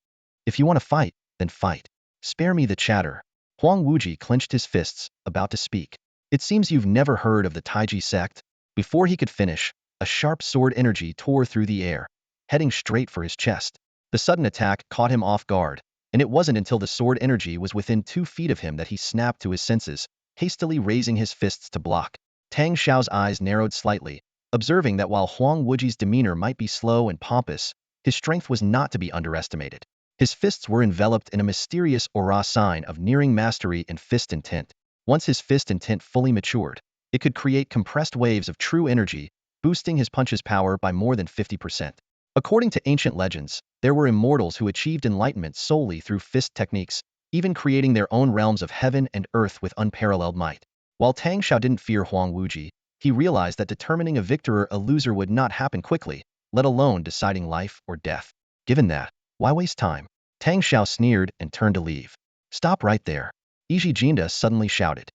[SPEAKER 1] "If you want to fight, then fight. Spare me the chatter." Huang Wuji clenched his fists, about to speak. "It seems you've never heard of the Taiji sect." Before he could finish, a sharp sword energy tore through the air, heading straight for his chest. The sudden attack caught him off guard, and it wasn't until the sword energy was within 2 feet of him that he snapped to his senses, hastily raising his fists to block. Tang Shao's eyes narrowed slightly, observing that while Huang Wuji's demeanor might be slow and pompous, his strength was not to be underestimated. His fists were enveloped in a mysterious aura, sign of nearing mastery in fist intent. Once his fist intent fully matured, it could create compressed waves of true energy, boosting his punch's power by more than 50%. According to ancient legends, there were immortals who achieved enlightenment solely through fist techniques, even creating their own realms of heaven and earth with unparalleled might. While Tang Shao didn't fear Huang Wuji, he realized that determining a victor or a loser would not happen quickly, let alone deciding life or death. Given that, why waste time? Tang Shao sneered and turned to leave. "Stop right there," Iji Jinda suddenly shouted.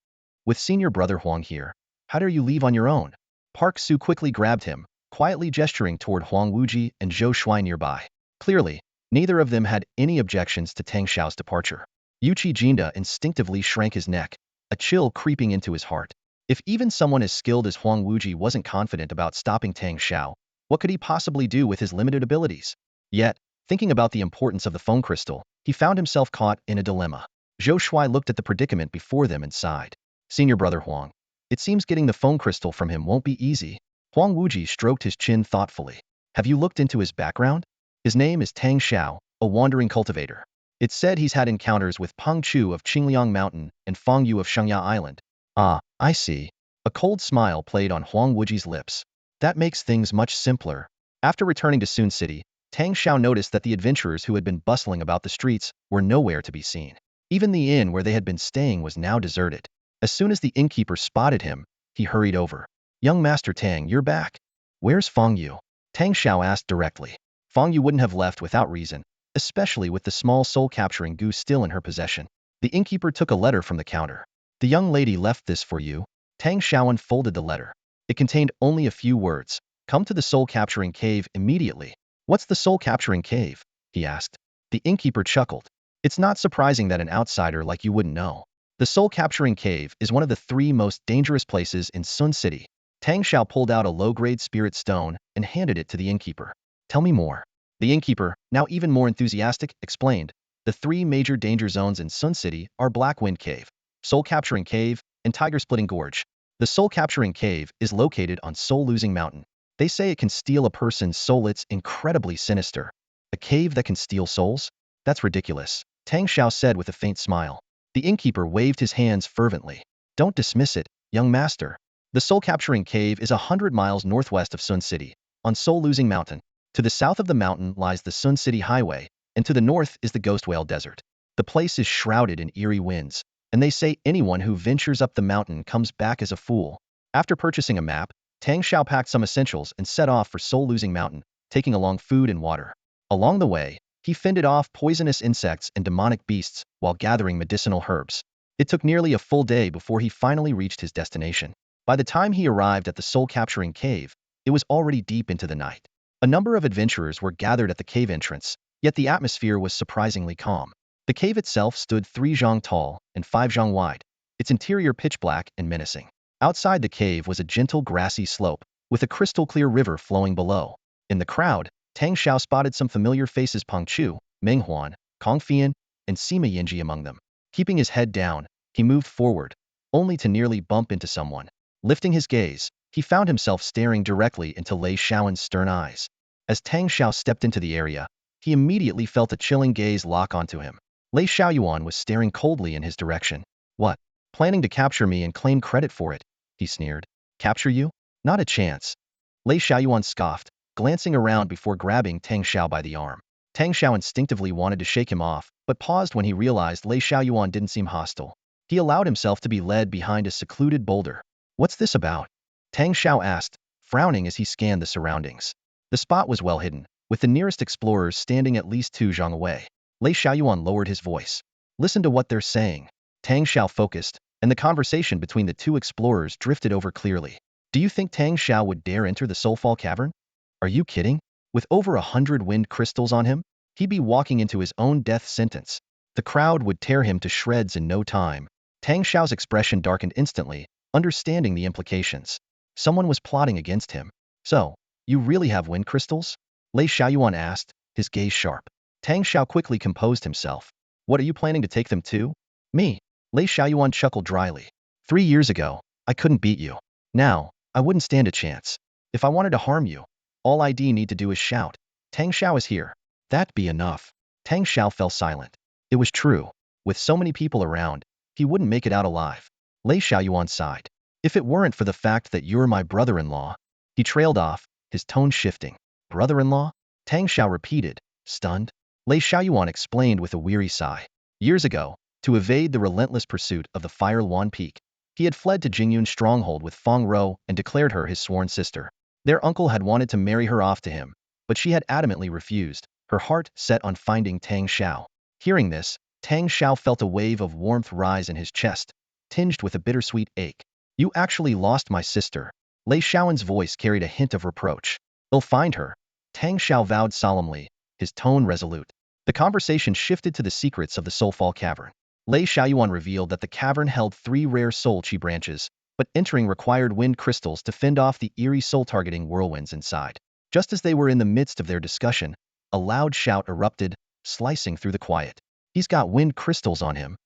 [SPEAKER 1] "With Senior Brother Huang here, how dare you leave on your own?" Park Su quickly grabbed him, quietly gesturing toward Huang Wuji and Zhou Shuai nearby. Clearly, neither of them had any objections to Tang Shao's departure. Yuchi Jinda instinctively shrank his neck, a chill creeping into his heart. If even someone as skilled as Huang Wuji wasn't confident about stopping Tang Shao, what could he possibly do with his limited abilities? Yet, thinking about the importance of the phone crystal, he found himself caught in a dilemma. Zhou Shuai looked at the predicament before them and sighed. "Senior Brother Huang, it seems getting the phone crystal from him won't be easy." Huang Wuji stroked his chin thoughtfully. "Have you looked into his background? His name is Tang Shao, a wandering cultivator. It's said he's had encounters with Peng Chu of Qingliang Mountain and Fong Yu of Shengya Island." "Ah, I see." A cold smile played on Huang Wuji's lips. "That makes things much simpler." After returning to Sun City, Tang Shao noticed that the adventurers who had been bustling about the streets were nowhere to be seen. Even the inn where they had been staying was now deserted. As soon as the innkeeper spotted him, he hurried over. "Young Master Tang, you're back. Where's Fong Yu?" Tang Shao asked directly. Fong Yu wouldn't have left without reason, especially with the small soul-capturing goose still in her possession. The innkeeper took a letter from the counter. "The young lady left this for you." Tang Shao unfolded the letter. It contained only a few words. "Come to the soul-capturing cave immediately." "What's the soul-capturing cave?" he asked. The innkeeper chuckled. "It's not surprising that an outsider like you wouldn't know. The soul-capturing cave is one of the 3 most dangerous places in Sun City." Tang Shao pulled out a low-grade spirit stone and handed it to the innkeeper. "Tell me more." The innkeeper, now even more enthusiastic, explained. "The 3 major danger zones in Sun City are Black Wind Cave, Soul Capturing Cave, and tiger-splitting gorge. The soul-capturing cave is located on soul-losing mountain. They say it can steal a person's soul. It's incredibly sinister. A cave that can steal souls? That's ridiculous, Tang Shao said with a faint smile. The innkeeper waved his hands fervently. Don't dismiss it, young master. The soul-capturing cave is 100 miles northwest of Sun City, on Soul-Losing Mountain. To the south of the mountain lies the Sun City Highway, and to the north is the Ghost Whale Desert. The place is shrouded in eerie winds, and they say anyone who ventures up the mountain comes back as a fool. After purchasing a map, Tang Shao packed some essentials and set off for Soul-Losing Mountain, taking along food and water. Along the way, he fended off poisonous insects and demonic beasts while gathering medicinal herbs. It took nearly a full day before he finally reached his destination. By the time he arrived at the soul-capturing cave, it was already deep into the night. A number of adventurers were gathered at the cave entrance, yet the atmosphere was surprisingly calm. The cave itself stood 3 zhang tall and 5 zhang wide, its interior pitch black and menacing. Outside the cave was a gentle grassy slope, with a crystal-clear river flowing below. In the crowd, Tang Shao spotted some familiar faces: Peng Chu, Meng Huan, Kong Fian, and Sima Yinji among them. Keeping his head down, he moved forward, only to nearly bump into someone. Lifting his gaze, he found himself staring directly into Lei Shaoan's stern eyes. As Tang Shao stepped into the area, he immediately felt a chilling gaze lock onto him. Lei Shaoyuan was staring coldly in his direction. What? Planning to capture me and claim credit for it? He sneered. Capture you? Not a chance. Lei Shaoyuan scoffed, glancing around before grabbing Tang Shao by the arm. Tang Shao instinctively wanted to shake him off, but paused when he realized Lei Shaoyuan didn't seem hostile. He allowed himself to be led behind a secluded boulder. What's this about? Tang Shao asked, frowning as he scanned the surroundings. The spot was well hidden, with the nearest explorers standing at least 2 zhang away. Lei Shaoyuan lowered his voice. Listen to what they're saying. Tang Shao focused, and the conversation between the 2 explorers drifted over clearly. Do you think Tang Shao would dare enter the Soulfall Cavern? Are you kidding? With over 100 wind crystals on him, he'd be walking into his own death sentence. The crowd would tear him to shreds in no time. Tang Shao's expression darkened instantly, understanding the implications. Someone was plotting against him. So, you really have wind crystals? Lei Shaoyuan asked, his gaze sharp. Tang Shao quickly composed himself. What are you planning to take them to? Me. Lei Shaoyuan chuckled dryly. 3 years ago, I couldn't beat you. Now, I wouldn't stand a chance. If I wanted to harm you, all I'd need to do is shout, Tang Shao is here. That'd be enough. Tang Shao fell silent. It was true. With so many people around, he wouldn't make it out alive. Lei Shaoyuan sighed. If it weren't for the fact that you're my brother-in-law. He trailed off, his tone shifting. Brother-in-law? Tang Shao repeated, stunned. Lei Shaoyuan explained with a weary sigh. Years ago, to evade the relentless pursuit of the Huawan Peak, he had fled to Jingyun's stronghold with Fong Row and declared her his sworn sister. Their uncle had wanted to marry her off to him, but she had adamantly refused, her heart set on finding Tang Shao. Hearing this, Tang Shao felt a wave of warmth rise in his chest, tinged with a bittersweet ache. You actually lost my sister. Lei Shaoan's voice carried a hint of reproach. They'll find her. Tang Shao vowed solemnly, his tone resolute. The conversation shifted to the secrets of the Soulfall Cavern. Lei Shaoyuan revealed that the cavern held 3 rare soul chi branches, but entering required wind crystals to fend off the eerie soul-targeting whirlwinds inside. Just as they were in the midst of their discussion, a loud shout erupted, slicing through the quiet. He's got wind crystals on him.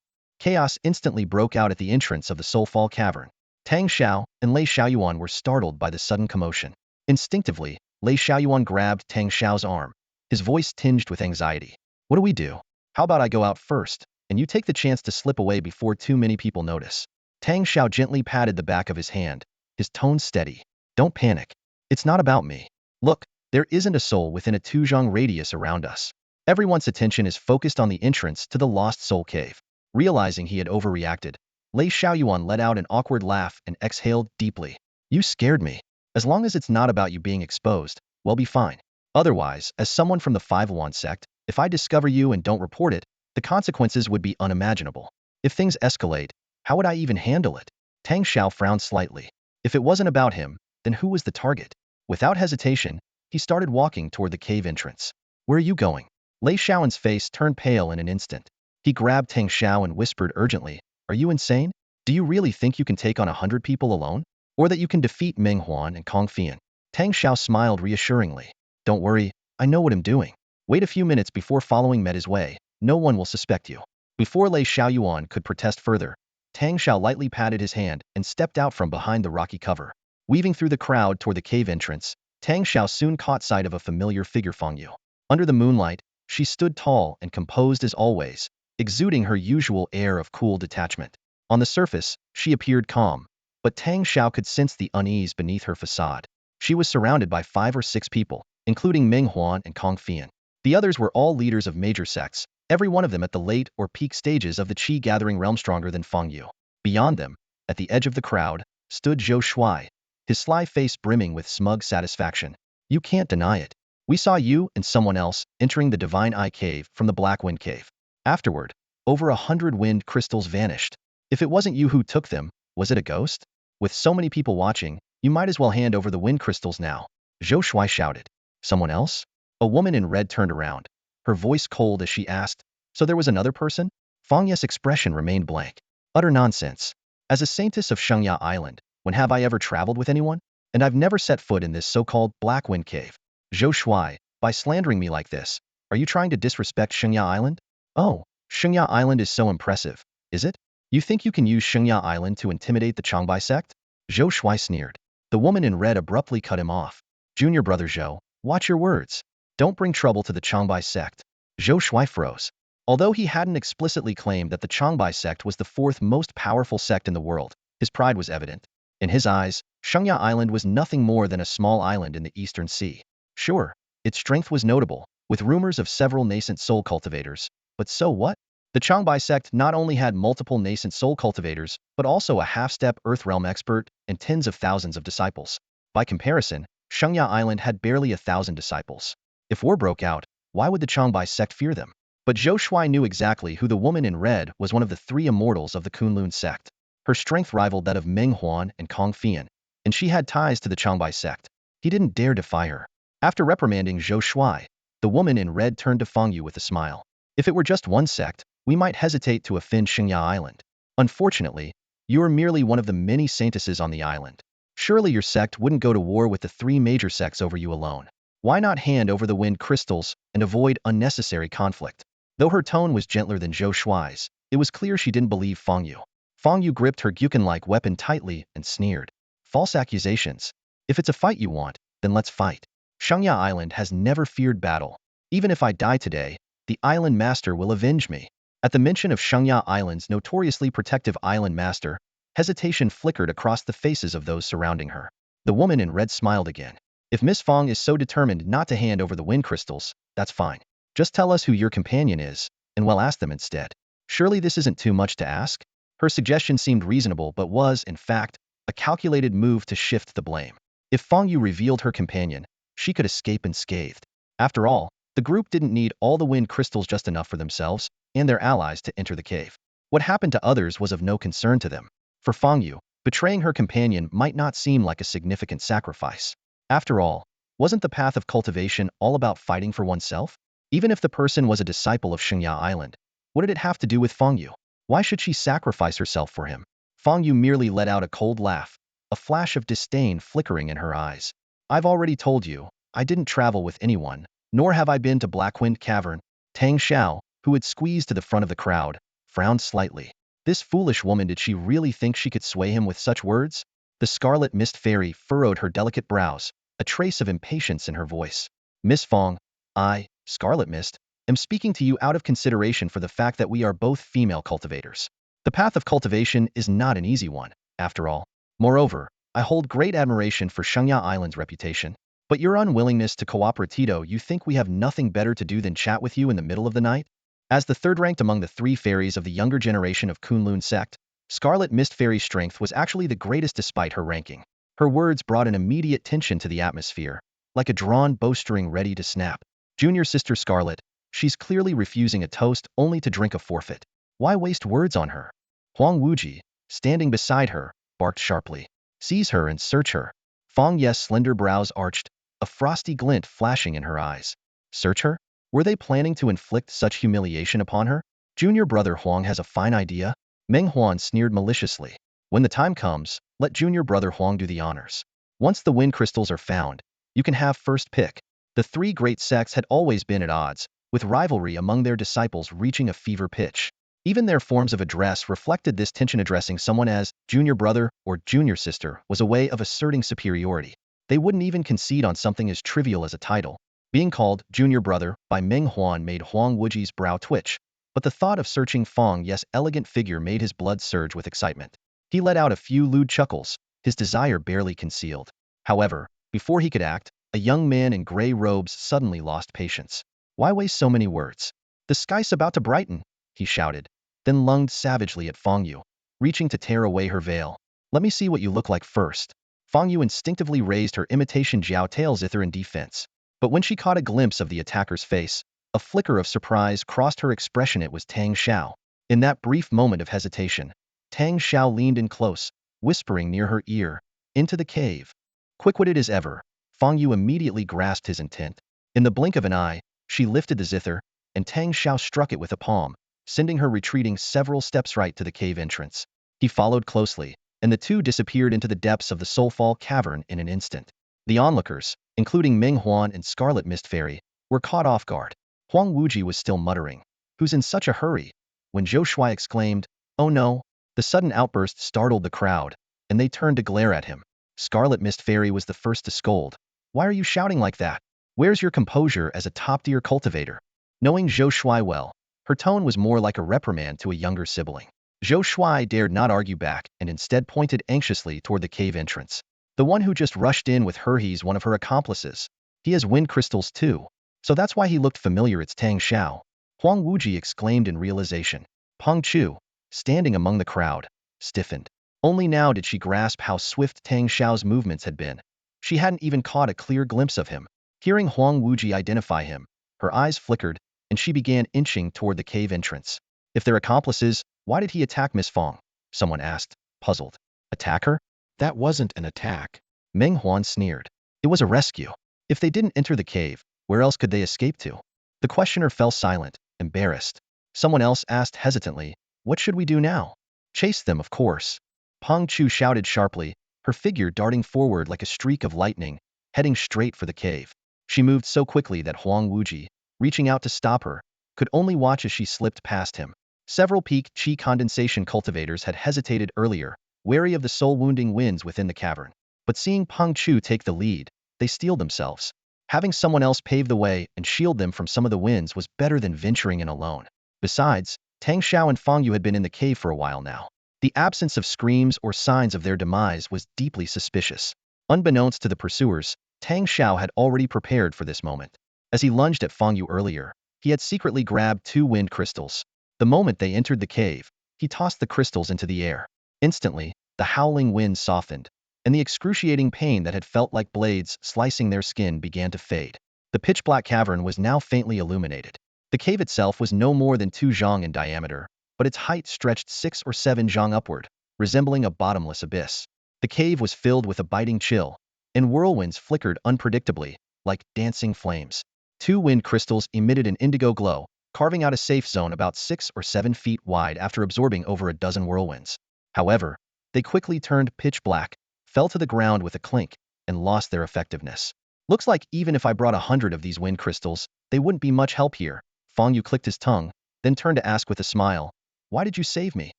[SPEAKER 1] Chaos instantly broke out at the entrance of the Soulfall Cavern. Tang Shao and Lei Shaoyuan were startled by the sudden commotion. Instinctively, Lei Shaoyuan grabbed Tang Shao's arm, his voice tinged with anxiety. What do we do? How about I go out first, and you take the chance to slip away before too many people notice? Tang Shao gently patted the back of his hand, his tone steady. Don't panic. It's not about me. Look, there isn't a soul within a 2 zhang radius around us. Everyone's attention is focused on the entrance to the Lost Soul Cave. Realizing he had overreacted, Lei Shaoyuan let out an awkward laugh and exhaled deeply. You scared me. As long as it's not about you being exposed, we'll be fine. Otherwise, as someone from the Huawan sect, if I discover you and don't report it, the consequences would be unimaginable. If things escalate, how would I even handle it? Tang Shao frowned slightly. If it wasn't about him, then who was the target? Without hesitation, he started walking toward the cave entrance. Where are you going? Lei Shaoan's face turned pale in an instant. He grabbed Tang Shao and whispered urgently, Are you insane? Do you really think you can take on 100 people alone? Or that you can defeat Meng Huan and Kong Fian? Tang Shao smiled reassuringly. Don't worry, I know what I'm doing. Wait a few minutes before following Meta's way. No one will suspect you. Before Lei Shaoyuan could protest further, Tang Shao lightly patted his hand and stepped out from behind the rocky cover. Weaving through the crowd toward the cave entrance, Tang Shao soon caught sight of a familiar figure, Fong Yu. Under the moonlight, she stood tall and composed as always, exuding her usual air of cool detachment. On the surface, she appeared calm, but Tang Shao could sense the unease beneath her facade. She was surrounded by 5 or 6 people, including Meng Huan and Kong Fian. The others were all leaders of major sects, every one of them at the late or peak stages of the Qi gathering realm, stronger than Fong Yu. Beyond them, at the edge of the crowd, stood Zhou Shuai, his sly face brimming with smug satisfaction. You can't deny it. We saw you and someone else entering the Divine Eye Cave from the Black Wind Cave. Afterward, over 100 wind crystals vanished. If it wasn't you who took them, was it a ghost? With so many people watching, you might as well hand over the wind crystals now. Zhou Shuai shouted. Someone else? A woman in red turned around, her voice cold as she asked, so there was another person? Fong Ye's expression remained blank. Utter nonsense. As a saintess of Shengya Island, when have I ever traveled with anyone? And I've never set foot in this so-called Black Wind Cave. Zhou Shuai, by slandering me like this, are you trying to disrespect Shengya Island? Oh, Shengya Island is so impressive, is it? You think you can use Shengya Island to intimidate the Changbai sect? Zhou Shuai sneered. The woman in red abruptly cut him off. Junior brother Zhou, watch your words. Don't bring trouble to the Changbai sect. Zhou Shuai froze. Although he hadn't explicitly claimed that the Changbai sect was the 4th most powerful sect in the world, his pride was evident. In his eyes, Shengya Island was nothing more than a small island in the Eastern Sea. Sure, its strength was notable, with rumors of several nascent soul cultivators, but so what? The Changbai sect not only had multiple nascent soul cultivators, but also a half-step Earthrealm expert and tens of thousands of disciples. By comparison, Shengya Island had barely 1,000 disciples. If war broke out, why would the Changbai sect fear them? But Zhou Shuai knew exactly who the woman in red was, one of the 3 immortals of the Kunlun sect. Her strength rivaled that of Meng Huan and Kong Fian, and she had ties to the Changbai sect. He didn't dare defy her. After reprimanding Zhou Shuai, the woman in red turned to Fong Yu with a smile. If it were just one sect, we might hesitate to offend Shengya Island. Unfortunately, you are merely one of the many saintesses on the island. Surely your sect wouldn't go to war with the 3 major sects over you alone. Why not hand over the wind crystals and avoid unnecessary conflict? Though her tone was gentler than Zhou Shuai's, it was clear she didn't believe Fong Yu. Fong Yu gripped her Gyukin-like weapon tightly and sneered. False accusations. If it's a fight you want, then let's fight. Shengya Island has never feared battle. Even if I die today, the island master will avenge me. At the mention of Shengya Island's notoriously protective island master, hesitation flickered across the faces of those surrounding her. The woman in red smiled again. If Miss Fong is so determined not to hand over the wind crystals, that's fine. Just tell us who your companion is, and we'll ask them instead. Surely this isn't too much to ask? Her suggestion seemed reasonable but was, in fact, a calculated move to shift the blame. If Fong Yu revealed her companion, she could escape unscathed. After all, the group didn't need all the wind crystals just enough for themselves and their allies to enter the cave. What happened to others was of no concern to them. For Fong Yu, betraying her companion might not seem like a significant sacrifice. After all, wasn't the path of cultivation all about fighting for oneself? Even if the person was a disciple of Shengya Island, what did it have to do with Fong Yu? Why should she sacrifice herself for him? Fong Yu merely let out a cold laugh, a flash of disdain flickering in her eyes. I've already told you, I didn't travel with anyone, nor have I been to Blackwind Cavern. Tang Shao, who had squeezed to the front of the crowd, frowned slightly. This foolish woman, did she really think she could sway him with such words? The Scarlet Mist Fairy furrowed her delicate brows, a trace of impatience in her voice. Miss Fong, I, Scarlet Mist, am speaking to you out of consideration for the fact that we are both female cultivators. The path of cultivation is not an easy one, after all. Moreover, I hold great admiration for Shengya Island's reputation. But your unwillingness to cooperate, Tito, you think we have nothing better to do than chat with you in the middle of the night? As the third ranked among the 3 fairies of the younger generation of Kunlun sect, Scarlet Mist Fairy's strength was actually the greatest despite her ranking. Her words brought an immediate tension to the atmosphere, like a drawn bowstring ready to snap. Junior sister Scarlet, she's clearly refusing a toast only to drink a forfeit. Why waste words on her? Huang Wuji, standing beside her, barked sharply. Seize her and search her. Fong Ye's slender brows arched, a frosty glint flashing in her eyes. Search her? Were they planning to inflict such humiliation upon her? Junior brother Huang has a fine idea. Meng Huan sneered maliciously. When the time comes, let junior brother Huang do the honors. Once the wind crystals are found, you can have first pick. The 3 great sects had always been at odds, with rivalry among their disciples reaching a fever pitch. Even their forms of address reflected this tension. Addressing someone as junior brother or junior sister was a way of asserting superiority. They wouldn't even concede on something as trivial as a title. Being called junior brother by Meng Huan made Huang Wuji's brow twitch, but the thought of searching Fong Ye's elegant figure made his blood surge with excitement. He let out a few lewd chuckles, his desire barely concealed. However, before he could act, a young man in gray robes suddenly lost patience. Why waste so many words? The sky's about to brighten, he shouted, then lunged savagely at Fong Yu, reaching to tear away her veil. Let me see what you look like first. Fong Yu instinctively raised her imitation Jiao tail zither in defense. But when she caught a glimpse of the attacker's face, a flicker of surprise crossed her expression. It was Tang Shao. In that brief moment of hesitation, Tang Shao leaned in close, whispering near her ear, "Into the cave." Quick-witted as ever, Fong Yu immediately grasped his intent. In the blink of an eye, she lifted the zither, and Tang Shao struck it with a palm, sending her retreating several steps right to the cave entrance. He followed closely, and the two disappeared into the depths of the Soulfall Cavern in an instant. The onlookers, including Ming Huan and Scarlet Mist Fairy, were caught off guard. Huang Wuji was still muttering, "Who's in such a hurry?" when Zhou Shuai exclaimed, "Oh no!" The sudden outburst startled the crowd, and they turned to glare at him. Scarlet Mist Fairy was the first to scold. "Why are you shouting like that? Where's your composure as a top-tier cultivator?" Knowing Zhou Shuai well, her tone was more like a reprimand to a younger sibling. Zhou Shuai dared not argue back and instead pointed anxiously toward the cave entrance. "The one who just rushed in with her, he's one of her accomplices. He has wind crystals too. So that's why he looked familiar. It's Tang Shao." Huang Wuji exclaimed in realization. Peng Chu, standing among the crowd, stiffened. Only now did she grasp how swift Tang Shao's movements had been. She hadn't even caught a clear glimpse of him. Hearing Huang Wuji identify him, her eyes flickered, and she began inching toward the cave entrance. "If they're accomplices, why did he attack Miss Fong?" someone asked, puzzled. "Attack her? That wasn't an attack." Meng Huan sneered. "It was a rescue. If they didn't enter the cave, where else could they escape to?" The questioner fell silent, embarrassed. Someone else asked hesitantly, "What should we do now?" "Chase them, of course." Peng Chu shouted sharply, her figure darting forward like a streak of lightning, heading straight for the cave. She moved so quickly that Huang Wuji, reaching out to stop her, could only watch as she slipped past him. Several peak chi condensation cultivators had hesitated earlier, wary of the soul-wounding winds within the cavern. But seeing Peng Chu take the lead, they steeled themselves. Having someone else pave the way and shield them from some of the winds was better than venturing in alone. Besides, Tang Shao and Fong Yu had been in the cave for a while now. The absence of screams or signs of their demise was deeply suspicious. Unbeknownst to the pursuers, Tang Shao had already prepared for this moment. As he lunged at Fong Yu earlier, he had secretly grabbed 2 wind crystals. The moment they entered the cave, he tossed the crystals into the air. Instantly, the howling wind softened, and the excruciating pain that had felt like blades slicing their skin began to fade. The pitch-black cavern was now faintly illuminated. The cave itself was no more than 2 zhang in diameter, but its height stretched 6 or 7 zhang upward, resembling a bottomless abyss. The cave was filled with a biting chill, and whirlwinds flickered unpredictably, like dancing flames. 2 wind crystals emitted an indigo glow, carving out a safe zone about 6 or 7 feet wide after absorbing over a dozen whirlwinds. However, they quickly turned pitch black, fell to the ground with a clink, and lost their effectiveness. "Looks like even if I brought 100 of these wind crystals, they wouldn't be much help here." Fong Yu clicked his tongue, then turned to ask with a smile, "Why did you save me?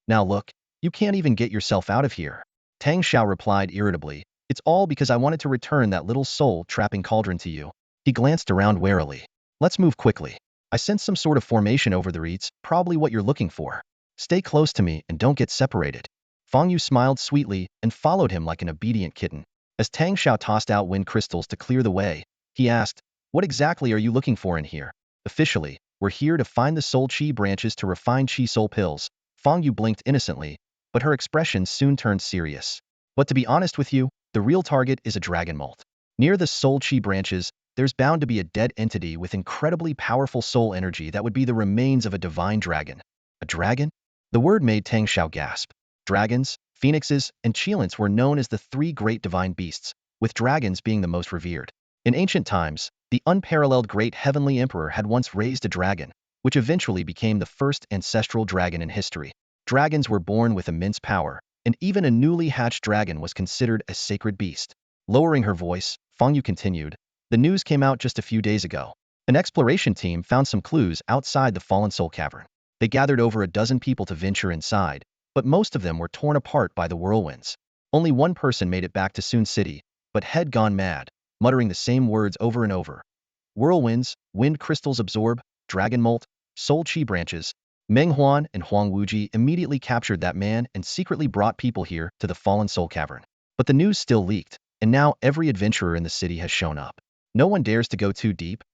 [SPEAKER 1] Now look, you can't even get yourself out of here." Tang Shao replied irritably, "It's all because I wanted to return that little soul-trapping cauldron to you." He glanced around warily. "Let's move quickly. I sense some sort of formation over the reeds, probably what you're looking for. Stay close to me and don't get separated." Fong Yu smiled sweetly and followed him like an obedient kitten. As Tang Shao tossed out wind crystals to clear the way, he asked, "What exactly are you looking for in here?" "Officially, we're here to find the soul chi branches to refine chi soul pills." Fong Yu blinked innocently, but her expression soon turned serious. "But to be honest with you, the real target is a dragon molt. Near the soul chi branches, there's bound to be a dead entity with incredibly powerful soul energy that would be the remains of a divine dragon." "A dragon?" The word made Tang Shao gasp. Dragons, phoenixes, and cheilants were known as the 3 great divine beasts, with dragons being the most revered. In ancient times, the unparalleled great heavenly emperor had once raised a dragon, which eventually became the first ancestral dragon in history. Dragons were born with immense power, and even a newly hatched dragon was considered a sacred beast. Lowering her voice, Fong Yu continued, "The news came out just a few days ago. An exploration team found some clues outside the Fallen Soul Cavern. They gathered over a dozen people to venture inside, but most of them were torn apart by the whirlwinds. Only one person made it back to Sun City, but had gone mad, muttering the same words over and over. Whirlwinds, wind crystals absorb, dragon molt, soul chi branches. Meng Huan and Huang Wuji immediately captured that man and secretly brought people here to the Fallen Soul Cavern. But the news still leaked, and now every adventurer in the city has shown up. No one dares to go too deep.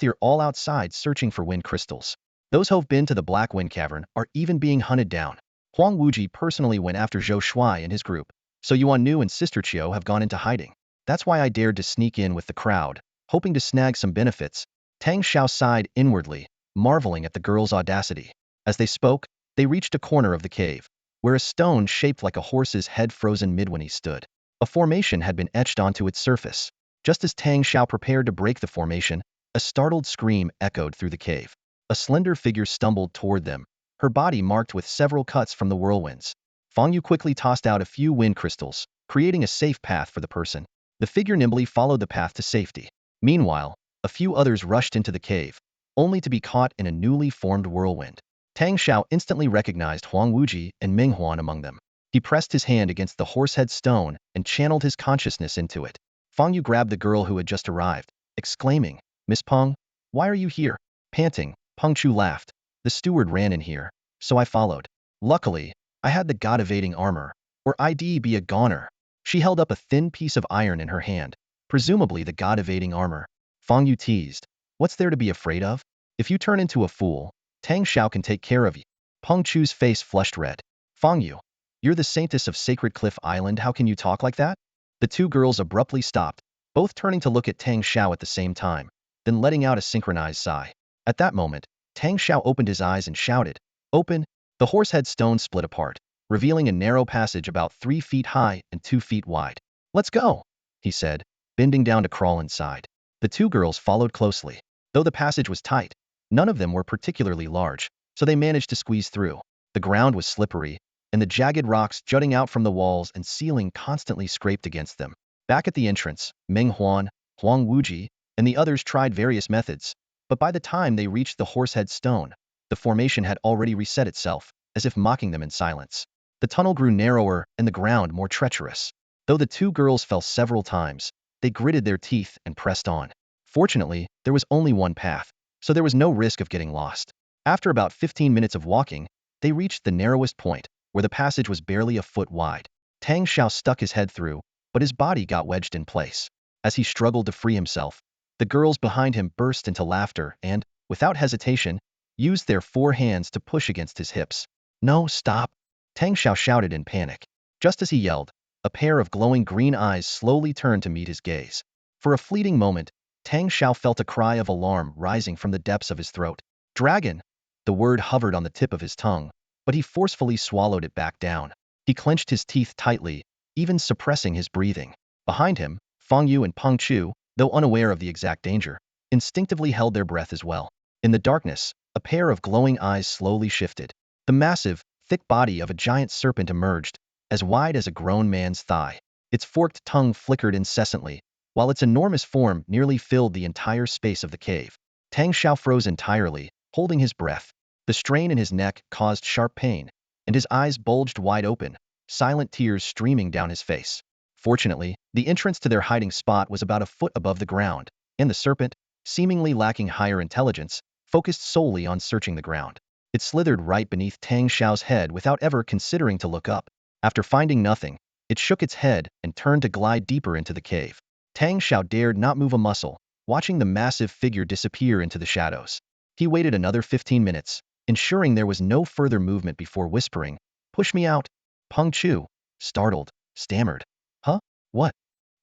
[SPEAKER 1] They're all outside searching for wind crystals. Those who've been to the Black Wind Cavern are even being hunted down. Huang Wuji personally went after Zhou Shuai and his group, so Yuan Nu and Sister Qiu have gone into hiding. That's why I dared to sneak in with the crowd, hoping to snag some benefits. Tang Shao sighed inwardly, marveling at the girl's audacity. As they spoke, they reached a corner of the cave, where a stone shaped like a horse's head frozen mid when he stood. A formation had been etched onto its surface. Just as Tang Shao prepared to break the formation, a startled scream echoed through the cave. A slender figure stumbled toward them, her body marked with several cuts from the whirlwinds. Fong Yu quickly tossed out a few wind crystals, creating a safe path for the person. The figure nimbly followed the path to safety. Meanwhile, a few others rushed into the cave, only to be caught in a newly formed whirlwind. Tang Shao instantly recognized Huang Wuji and Meng Huan among them. He pressed his hand against the horsehead stone and channeled his consciousness into it. Fong Yu grabbed the girl who had just arrived, exclaiming, "Miss Peng, why are you here?" Panting, Peng Chu laughed. "The steward ran in here, so I followed. Luckily, I had the god-evading armor, or I'd be a goner." She held up a thin piece of iron in her hand, presumably the god-evading armor. Fong Yu teased, "What's there to be afraid of? If you turn into a fool, Tang Shao can take care of you." Peng Chu's face flushed red. "Fong Yu, you're the saintess of Sacred Cliff Island, how can you talk like that?" The two girls abruptly stopped, both turning to look at Tang Shao at the same time, then letting out a synchronized sigh. At that moment, Tang Shao opened his eyes and shouted, "Open!" The horsehead stone split apart, revealing a narrow passage about 3 feet high and 2 feet wide. "Let's go," he said, bending down to crawl inside. The two girls followed closely. Though the passage was tight, none of them were particularly large, so they managed to squeeze through. The ground was slippery, and the jagged rocks jutting out from the walls and ceiling constantly scraped against them. Back at the entrance, Meng Huan, Huang Wuji, and the others tried various methods, but by the time they reached the horsehead stone, the formation had already reset itself, as if mocking them in silence. The tunnel grew narrower and the ground more treacherous. Though the two girls fell several times, they gritted their teeth and pressed on. Fortunately, there was only one path, so there was no risk of getting lost. After about 15 minutes of walking, they reached the narrowest point, where the passage was barely a foot wide. Tang Shao stuck his head through, but his body got wedged in place. As he struggled to free himself, the girls behind him burst into laughter and, without hesitation, used their 4 hands to push against his hips. "No, stop!" Tang Shao shouted in panic. Just as he yelled, a pair of glowing green eyes slowly turned to meet his gaze. For a fleeting moment, Tang Shao felt a cry of alarm rising from the depths of his throat. "Dragon!" The word hovered on the tip of his tongue, but he forcefully swallowed it back down. He clenched his teeth tightly, even suppressing his breathing. Behind him, Fong Yu and Peng Chu, though unaware of the exact danger, instinctively held their breath as well. In the darkness, a pair of glowing eyes slowly shifted. The massive, thick body of a giant serpent emerged, as wide as a grown man's thigh. Its forked tongue flickered incessantly, while its enormous form nearly filled the entire space of the cave. Tang Shao froze entirely, holding his breath. The strain in his neck caused sharp pain, and his eyes bulged wide open, silent tears streaming down his face. Fortunately, the entrance to their hiding spot was about a foot above the ground, and the serpent, seemingly lacking higher intelligence, focused solely on searching the ground. It slithered right beneath Tang Shao's head without ever considering to look up. After finding nothing, it shook its head and turned to glide deeper into the cave. Tang Shao dared not move a muscle, watching the massive figure disappear into the shadows. He waited another 15 minutes, ensuring there was no further movement before whispering, "Push me out." Peng Chu, startled, stammered, "Huh? What?"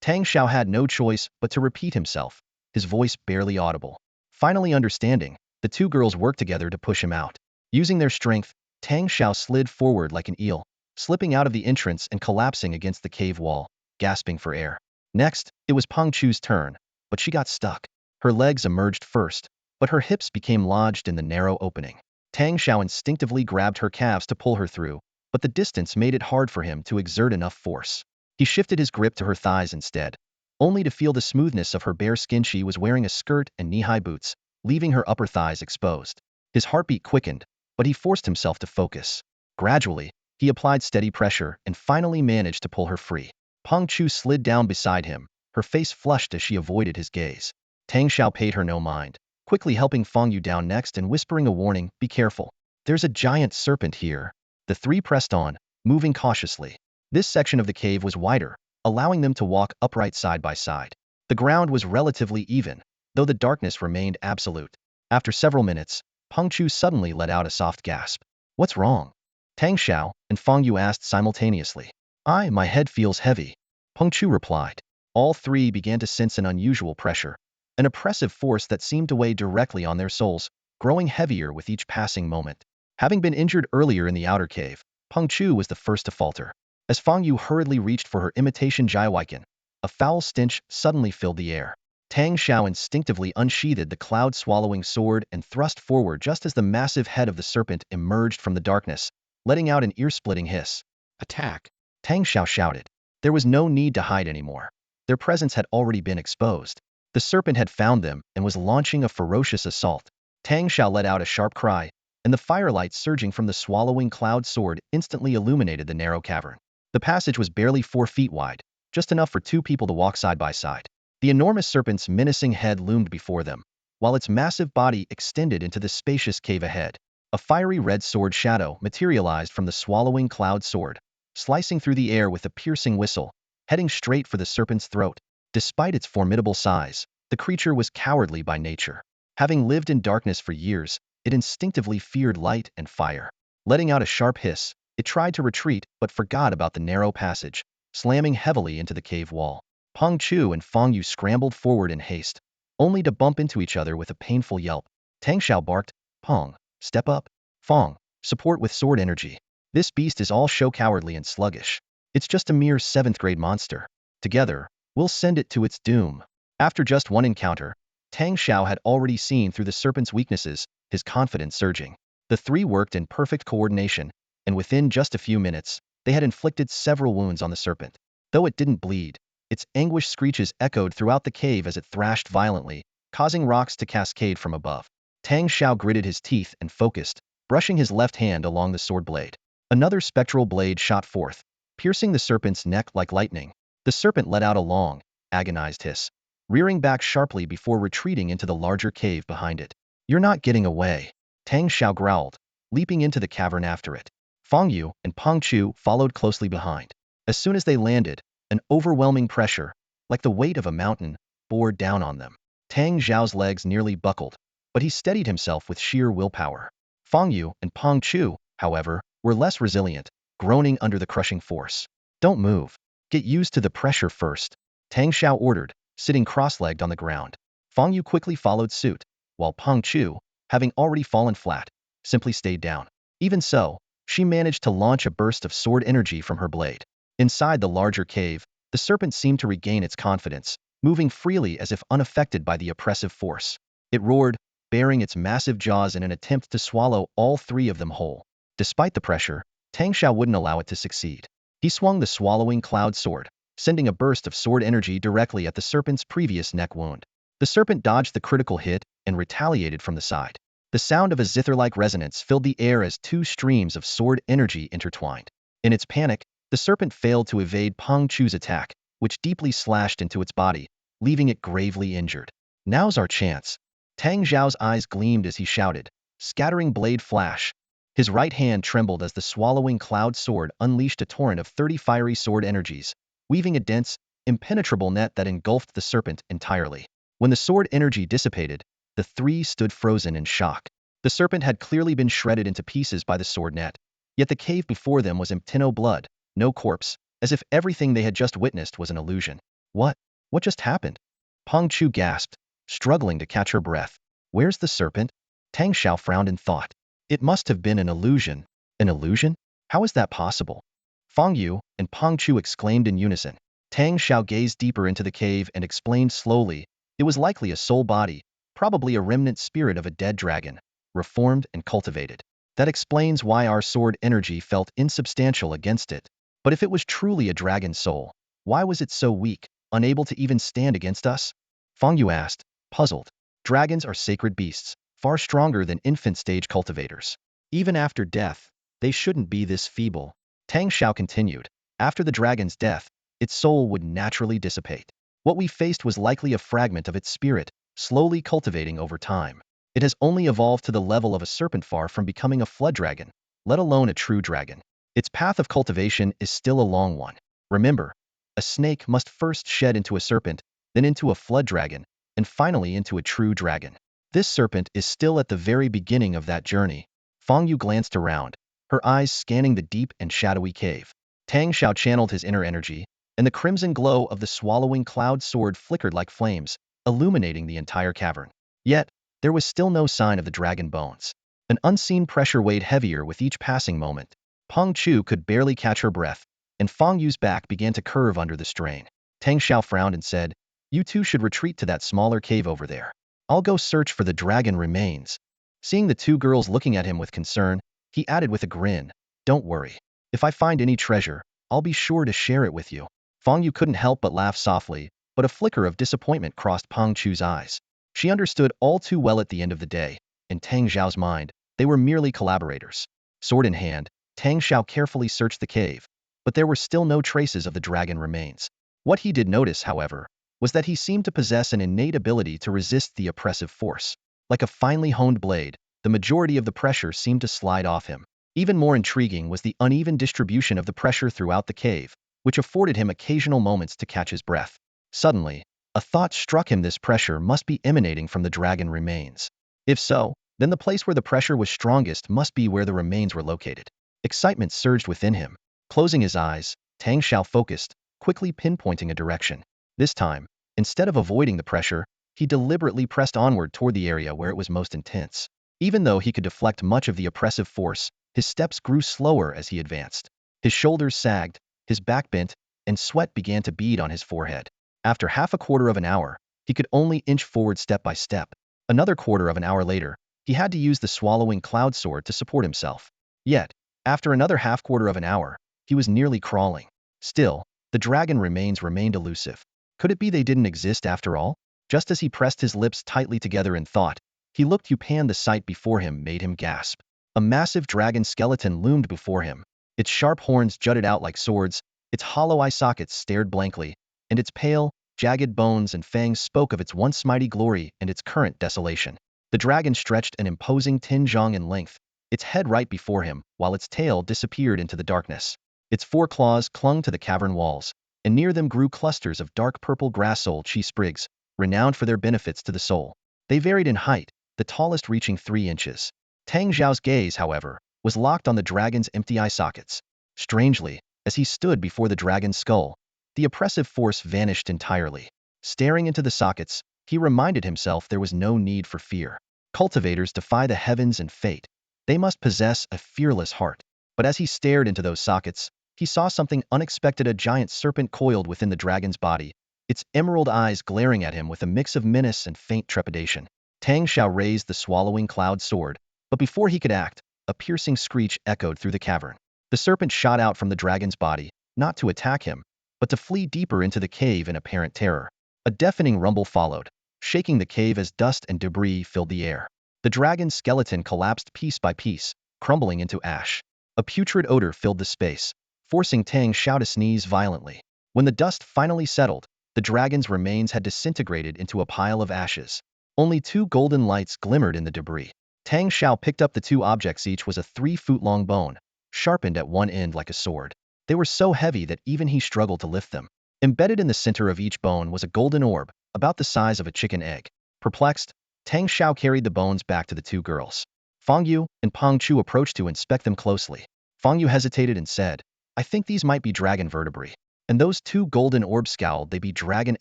[SPEAKER 1] Tang Shao had no choice but to repeat himself, his voice barely audible. Finally understanding, the two girls worked together to push him out. Using their strength, Tang Shao slid forward like an eel, slipping out of the entrance and collapsing against the cave wall, gasping for air. Next, it was Peng Chu's turn, but she got stuck. Her legs emerged first, but her hips became lodged in the narrow opening. Tang Shao instinctively grabbed her calves to pull her through, but the distance made it hard for him to exert enough force. He shifted his grip to her thighs instead, only to feel the smoothness of her bare skin. She was wearing a skirt and knee-high boots, leaving her upper thighs exposed. His heartbeat quickened, but he forced himself to focus. Gradually, he applied steady pressure and finally managed to pull her free. Peng Chu slid down beside him, her face flushed as she avoided his gaze. Tang Shao paid her no mind, quickly helping Fong Yu down next and whispering a warning, "Be careful. There's a giant serpent here." The three pressed on, moving cautiously. This section of the cave was wider, allowing them to walk upright side by side. The ground was relatively even, though the darkness remained absolute. After several minutes, Peng Chu suddenly let out a soft gasp. "What's wrong?" Tang Shao and Fong Yu asked simultaneously. My head feels heavy," Peng Chu replied. All three began to sense an unusual pressure, an oppressive force that seemed to weigh directly on their souls, growing heavier with each passing moment. Having been injured earlier in the outer cave, Peng Chu was the first to falter. As Fong Yu hurriedly reached for her imitation Jaiwaiken, a foul stench suddenly filled the air. Tang Shao instinctively unsheathed the cloud-swallowing sword and thrust forward just as the massive head of the serpent emerged from the darkness, letting out an ear-splitting hiss. "Attack!" Tang Shao shouted. There was no need to hide anymore. Their presence had already been exposed. The serpent had found them and was launching a ferocious assault. Tang Shao let out a sharp cry, and the firelight surging from the swallowing cloud sword instantly illuminated the narrow cavern. The passage was barely 4 feet wide, just enough for two people to walk side by side. The enormous serpent's menacing head loomed before them, while its massive body extended into the spacious cave ahead. A fiery red sword shadow materialized from the swallowing cloud sword, slicing through the air with a piercing whistle, heading straight for the serpent's throat. Despite its formidable size, the creature was cowardly by nature. Having lived in darkness for years, it instinctively feared light and fire. Letting out a sharp hiss, it tried to retreat but forgot about the narrow passage, slamming heavily into the cave wall. Peng Chu and Fong Yu scrambled forward in haste, only to bump into each other with a painful yelp. Tang Shao barked, "Peng, step up. Fong, support with sword energy. This beast is all show cowardly and sluggish. It's just a mere 7th-grade monster. Together, we'll send it to its doom." After just one encounter, Tang Shao had already seen through the serpent's weaknesses, his confidence surging. The three worked in perfect coordination, and within just a few minutes, they had inflicted several wounds on the serpent. Though it didn't bleed, its anguished screeches echoed throughout the cave as it thrashed violently, causing rocks to cascade from above. Tang Shao gritted his teeth and focused, brushing his left hand along the sword blade. Another spectral blade shot forth, piercing the serpent's neck like lightning. The serpent let out a long, agonized hiss, rearing back sharply before retreating into the larger cave behind it. "You're not getting away," Tang Shao growled, leaping into the cavern after it. Fong Yu and Peng Chu followed closely behind. As soon as they landed, an overwhelming pressure, like the weight of a mountain, bore down on them. Tang Zhao's legs nearly buckled, but he steadied himself with sheer willpower. Fong Yu and Peng Chu, however, were less resilient, groaning under the crushing force. "Don't move. Get used to the pressure first," Tang Shao ordered, sitting cross-legged on the ground. Fong Yu quickly followed suit, while Peng Chu, having already fallen flat, simply stayed down. Even so, she managed to launch a burst of sword energy from her blade. Inside the larger cave, the serpent seemed to regain its confidence, moving freely as if unaffected by the oppressive force. It roared, baring its massive jaws in an attempt to swallow all three of them whole. Despite the pressure, Tang Shao wouldn't allow it to succeed. He swung the swallowing cloud sword, sending a burst of sword energy directly at the serpent's previous neck wound. The serpent dodged the critical hit and retaliated from the side. The sound of a zither-like resonance filled the air as two streams of sword energy intertwined. In its panic, the serpent failed to evade Peng Chu's attack, which deeply slashed into its body, leaving it gravely injured. "Now's our chance." Tang Zhao's eyes gleamed as he shouted, scattering blade flash. His right hand trembled as the swallowing cloud sword unleashed a torrent of 30 fiery sword energies, weaving a dense, impenetrable net that engulfed the serpent entirely. When the sword energy dissipated, the three stood frozen in shock. The serpent had clearly been shredded into pieces by the sword net, yet the cave before them was empty, no blood, no corpse, as if everything they had just witnessed was an illusion. What just happened?" Peng Chu gasped, struggling to catch her breath. "Where's the serpent?" Tang Shao frowned in thought. "It must have been an illusion." "An illusion? How is that possible?" Fong Yu and Peng Chu exclaimed in unison. Tang Shao gazed deeper into the cave and explained slowly, "It was likely a soul body, probably a remnant spirit of a dead dragon, reformed and cultivated. That explains why our sword energy felt insubstantial against it. But if it was truly a dragon soul, why was it so weak, unable to even stand against us?" Fong Yu asked, puzzled. "Dragons are sacred beasts, far stronger than infant-stage cultivators. Even after death, they shouldn't be this feeble. Tang Shao continued. After the dragon's death, its soul would naturally dissipate. What we faced was likely a fragment of its spirit, slowly cultivating over time. It has only evolved to the level of a serpent far from becoming a flood dragon, let alone a true dragon. Its path of cultivation is still a long one. Remember, a snake must first shed into a serpent, then into a flood dragon, and finally into a true dragon. This serpent is still at the very beginning of that journey. Fong Yu glanced around, her eyes scanning the deep and shadowy cave. Tang Shao channeled his inner energy, and the crimson glow of the swallowing cloud sword flickered like flames, illuminating the entire cavern. Yet, there was still no sign of the dragon bones. An unseen pressure weighed heavier with each passing moment. Peng Chu could barely catch her breath, and Fong Yu's back began to curve under the strain. Tang Shao frowned and said, "You two should retreat to that smaller cave over there. I'll go search for the dragon remains." Seeing the two girls looking at him with concern, he added with a grin, "Don't worry. If I find any treasure, I'll be sure to share it with you." Fong Yu couldn't help but laugh softly, but a flicker of disappointment crossed Peng Chu's eyes. She understood all too well at the end of the day, in Tang Xiao's mind, they were merely collaborators. Sword in hand, Tang Shao carefully searched the cave, but there were still no traces of the dragon remains. What he did notice, however, was that he seemed to possess an innate ability to resist the oppressive force. Like a finely honed blade, the majority of the pressure seemed to slide off him. Even more intriguing was the uneven distribution of the pressure throughout the cave, which afforded him occasional moments to catch his breath. Suddenly, a thought struck him: this pressure must be emanating from the dragon remains. If so, then the place where the pressure was strongest must be where the remains were located. Excitement surged within him. Closing his eyes, Tang Shao focused, quickly pinpointing a direction. This time, instead of avoiding the pressure, he deliberately pressed onward toward the area where it was most intense. Even though he could deflect much of the oppressive force, his steps grew slower as he advanced. His shoulders sagged, his back bent, and sweat began to bead on his forehead. After half a quarter of an hour, he could only inch forward step by step. Another quarter of an hour later, he had to use the swallowing cloud sword to support himself. Yet, after another half quarter of an hour, he was nearly crawling. Still, the dragon remains remained elusive. Could it be they didn't exist after all? Just as he pressed his lips tightly together in thought, he looked up, and the sight before him made him gasp. A massive dragon skeleton loomed before him. Its sharp horns jutted out like swords, its hollow eye sockets stared blankly, and its pale, jagged bones and fangs spoke of its once mighty glory and its current desolation. The dragon stretched an imposing 10 zhang in length, its head right before him, while its tail disappeared into the darkness. Its 4 claws clung to the cavern walls, and near them grew clusters of dark purple grass-soul chi sprigs, renowned for their benefits to the soul. They varied in height, the tallest reaching 3 inches. Tang Xiao's gaze, however, was locked on the dragon's empty eye sockets. Strangely, as he stood before the dragon's skull, the oppressive force vanished entirely. Staring into the sockets, he reminded himself there was no need for fear. Cultivators defy the heavens and fate. They must possess a fearless heart. But as he stared into those sockets, he saw something unexpected: a giant serpent coiled within the dragon's body, its emerald eyes glaring at him with a mix of menace and faint trepidation. Tang Shao raised the swallowing cloud sword, but before he could act, a piercing screech echoed through the cavern. The serpent shot out from the dragon's body, not to attack him, but to flee deeper into the cave in apparent terror. A deafening rumble followed, shaking the cave as dust and debris filled the air. The dragon's skeleton collapsed piece by piece, crumbling into ash. A putrid odor filled the space, forcing Tang Shao to sneeze violently. When the dust finally settled, the dragon's remains had disintegrated into a pile of ashes. Only 2 golden lights glimmered in the debris. Tang Shao picked up the 2 objects. Each was a 3-foot-long bone, sharpened at one end like a sword. They were so heavy that even he struggled to lift them. Embedded in the center of each bone was a golden orb, about the size of a chicken egg. Perplexed, Tang Shao carried the bones back to the 2 girls. Fong Yu and Peng Chu approached to inspect them closely. Fong Yu hesitated and said, "I think these might be dragon vertebrae." "And those 2 golden orbs," scowled, "they be dragon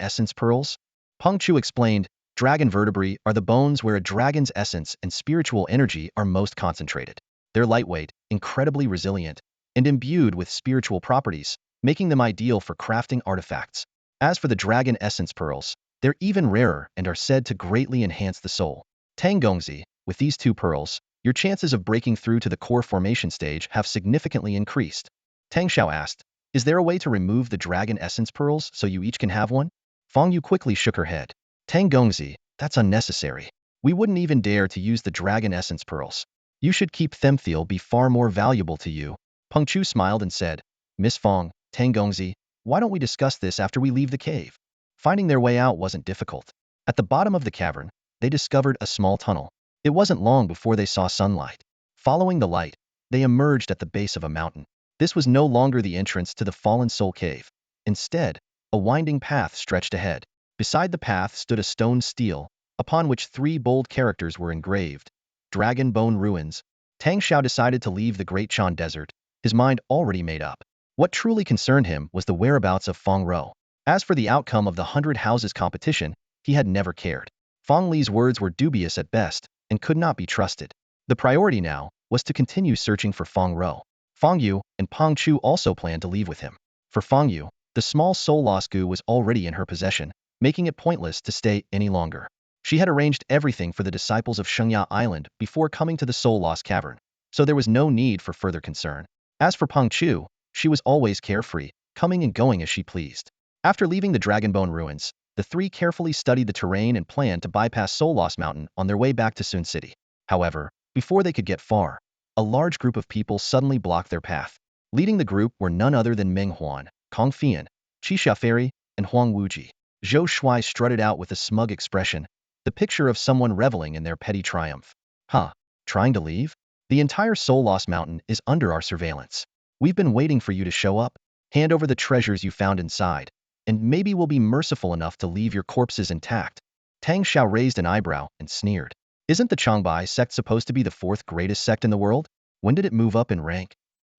[SPEAKER 1] essence pearls?" Peng Chu explained, "Dragon vertebrae are the bones where a dragon's essence and spiritual energy are most concentrated. They're lightweight, incredibly resilient, and imbued with spiritual properties, making them ideal for crafting artifacts. As for the dragon essence pearls, they're even rarer and are said to greatly enhance the soul. Tang Gongzi, with these 2 pearls, your chances of breaking through to the core formation stage have significantly increased." Tang Shao asked, "Is there a way to remove the dragon essence pearls so you each can have one?" Fong Yu quickly shook her head. "Tang Gongzi, that's unnecessary. We wouldn't even dare to use the dragon essence pearls. You should keep them. They'll be far more valuable to you. Peng Chu smiled and said, Miss Fong, Tang Gongzi, why don't we discuss this after we leave the cave? Finding their way out wasn't difficult. At the bottom of the cavern, they discovered a small tunnel. It wasn't long before they saw sunlight. Following the light, they emerged at the base of a mountain. This was no longer the entrance to the Fallen Soul Cave. Instead, a winding path stretched ahead. Beside the path stood a stone stele, upon which 3 bold characters were engraved. Dragon Bone Ruins. Tang Shao decided to leave the Great Shan Desert, his mind already made up. What truly concerned him was the whereabouts of Fong Row. As for the outcome of the 100 Houses competition, he had never cared. Fong Li's words were dubious at best and could not be trusted. The priority now was to continue searching for Fong Row. Fong Yu and Peng Chu also planned to leave with him. For Fong Yu, the small soul lost goo was already in her possession, making it pointless to stay any longer. She had arranged everything for the disciples of Shengya Island before coming to the Soul Lost Cavern, so there was no need for further concern. As for Peng Chu, she was always carefree, coming and going as she pleased. After leaving the Dragonbone Ruins, the 3 carefully studied the terrain and planned to bypass Soul Lost Mountain on their way back to Sun City. However, before they could get far, a large group of people suddenly blocked their path. Leading the group were none other than Meng Huan, Kong Fian, Qi Xiaoferi, and Huang Wuji. Zhou Shuai strutted out with a smug expression, the picture of someone reveling in their petty triumph. Huh, trying to leave? The entire Soul Lost Mountain is under our surveillance. We've been waiting for you to show up. Hand over the treasures you found inside, and maybe we'll be merciful enough to leave your corpses intact. Tang Shao raised an eyebrow and sneered. Isn't the Changbai sect supposed to be the 4th greatest sect in the world? When did it move up in rank?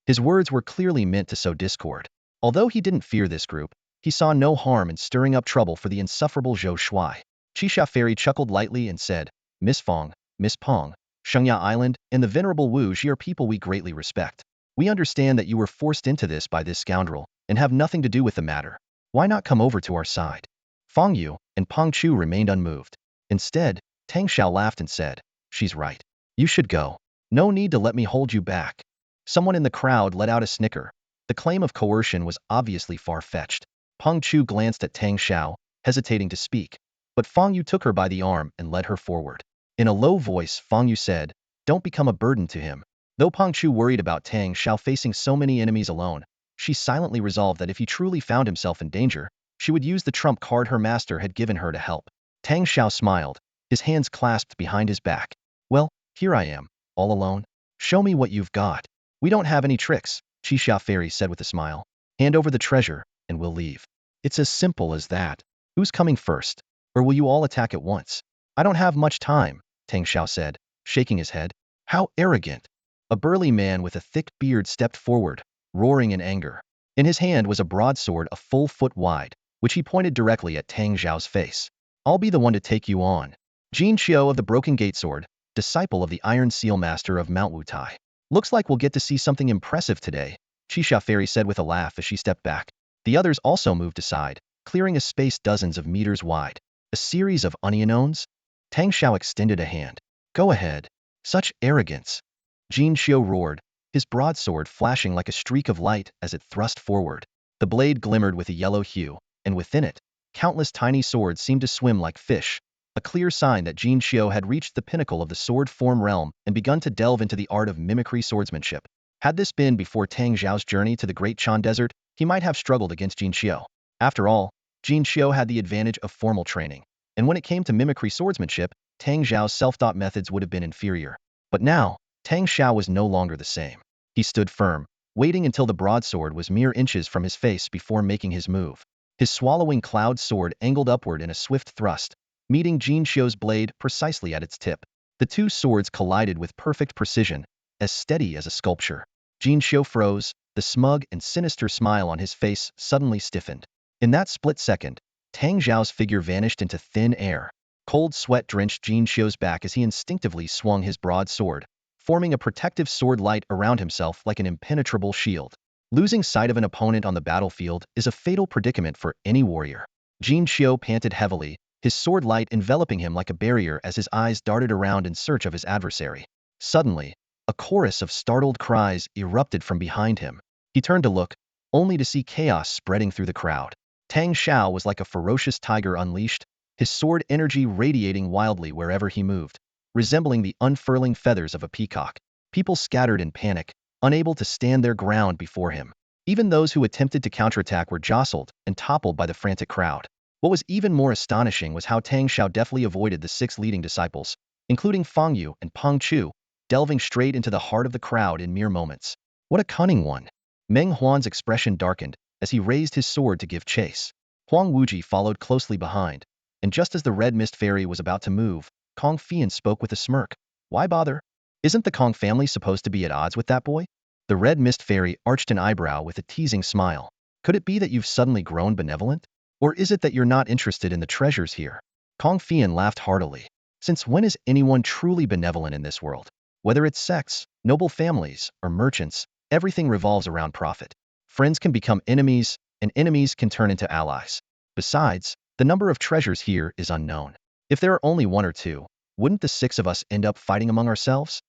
[SPEAKER 1] His words were clearly meant to sow discord. Although he didn't fear this group, he saw no harm in stirring up trouble for the insufferable Zhou Shuai. Qi Xiaoferi chuckled lightly and said, Miss Fong, Miss Peng, Shengya Island, and the venerable Wu Ji are people we greatly respect. We understand that you were forced into this by this scoundrel and have nothing to do with the matter. Why not come over to our side? Fong Yu and Peng Chu remained unmoved. Instead, Tang Shao laughed and said, She's right. You should go. No need to let me hold you back. Someone in the crowd let out a snicker. The claim of coercion was obviously far-fetched. Peng Chu glanced at Tang Shao, hesitating to speak, but Fong Yu took her by the arm and led her forward. In a low voice, Fong Yu said, Don't become a burden to him. Though Peng Chu worried about Tang Shao facing so many enemies alone, she silently resolved that if he truly found himself in danger, she would use the trump card her master had given her to help. Tang Shao smiled, his hands clasped behind his back. Well, here I am, all alone. Show me what you've got. We don't have any tricks, Qi Xiaoferi said with a smile. Hand over the treasure, and we'll leave. It's as simple as that. Who's coming first? Or will you all attack at once? I don't have much time, Tang Shao said, shaking his head. How arrogant. A burly man with a thick beard stepped forward, roaring in anger. In his hand was a broadsword a full foot wide, which he pointed directly at Tang Zhao's face. I'll be the one to take you on. Jin Qiu of the Broken Gate Sword, disciple of the Iron Seal Master of Mount Wutai. Looks like we'll get to see something impressive today, Qi Xiaoferi said with a laugh as she stepped back. The others also moved aside, clearing a space dozens of meters wide. A series of oniones? Tang Shao extended a hand. Go ahead. Such arrogance. Jin Qiu roared, his broadsword flashing like a streak of light as it thrust forward. The blade glimmered with a yellow hue, and within it, countless tiny swords seemed to swim like fish, a clear sign that Jin Qiu had reached the pinnacle of the sword form realm and begun to delve into the art of mimicry swordsmanship. Had this been before Tang Zhao's journey to the Great Shan Desert, he might have struggled against Jin Qiu. After all, Jin Qiu had the advantage of formal training, and when it came to mimicry swordsmanship, Tang Zhao's self-taught methods would have been inferior. But now, Tang Shao was no longer the same. He stood firm, waiting until the broadsword was mere inches from his face before making his move. His swallowing cloud sword angled upward in a swift thrust, meeting Jin Qiu's blade precisely at its tip. The two swords collided with perfect precision, as steady as a sculpture. Jin Qiu froze, the smug and sinister smile on his face suddenly stiffened. In that split second, Tang Zhao's figure vanished into thin air. Cold sweat drenched Jin Qiu's back as he instinctively swung his broadsword, forming a protective sword light around himself like an impenetrable shield. Losing sight of an opponent on the battlefield is a fatal predicament for any warrior. Jin Qiu panted heavily, his sword light enveloping him like a barrier as his eyes darted around in search of his adversary. Suddenly, a chorus of startled cries erupted from behind him. He turned to look, only to see chaos spreading through the crowd. Tang Shao was like a ferocious tiger unleashed, his sword energy radiating wildly wherever he moved, resembling the unfurling feathers of a peacock. People scattered in panic, unable to stand their ground before him. Even those who attempted to counterattack were jostled and toppled by the frantic crowd. What was even more astonishing was how Tang Shao deftly avoided the 6 leading disciples, including Fong Yu and Peng Chu, delving straight into the heart of the crowd in mere moments. What a cunning one! Meng Huan's expression darkened as he raised his sword to give chase. Huang Wuji followed closely behind, and just as the red mist fairy was about to move, Kong Fian spoke with a smirk. Why bother? Isn't the Kong family supposed to be at odds with that boy? The red mist fairy arched an eyebrow with a teasing smile. Could it be that you've suddenly grown benevolent? Or is it that you're not interested in the treasures here? Kong Fian laughed heartily. Since when is anyone truly benevolent in this world? Whether it's sects, noble families, or merchants, everything revolves around profit. Friends can become enemies, and enemies can turn into allies. Besides, the number of treasures here is unknown. If there are only 1 or 2, wouldn't the 6 of us end up fighting among ourselves?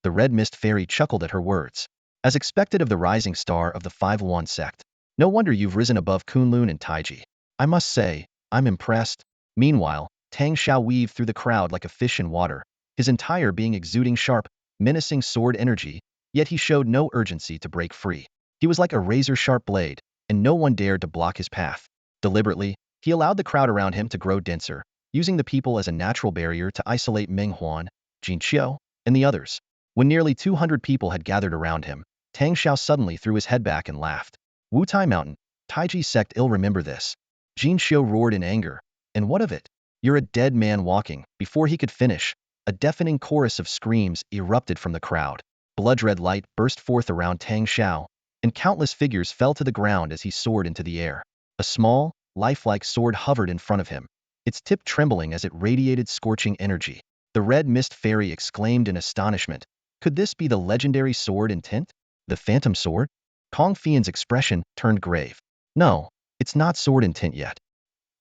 [SPEAKER 1] The red mist fairy chuckled at her words. As expected of the rising star of the 5-1 sect. No wonder you've risen above Kunlun and Taiji. I must say, I'm impressed. Meanwhile, Tang Shao weaved through the crowd like a fish in water, his entire being exuding sharp, menacing sword energy, yet he showed no urgency to break free. He was like a razor-sharp blade, and no one dared to block his path. Deliberately, he allowed the crowd around him to grow denser, using the people as a natural barrier to isolate Meng Huan, Jin Qiu, and the others. When nearly 200 people had gathered around him, Tang Shao suddenly threw his head back and laughed. Wutai Mountain, Taiji sect ill remember this. Jin Qiu roared in anger. And what of it? You're a dead man walking. Before he could finish, a deafening chorus of screams erupted from the crowd. Blood-red light burst forth around Tang Shao, and countless figures fell to the ground as he soared into the air. A small, lifelike sword hovered in front of him, its tip trembling as it radiated scorching energy. The red mist fairy exclaimed in astonishment. Could this be the legendary sword in tint? The phantom sword? Kong Fian's expression turned grave. No, it's not sword in tint yet.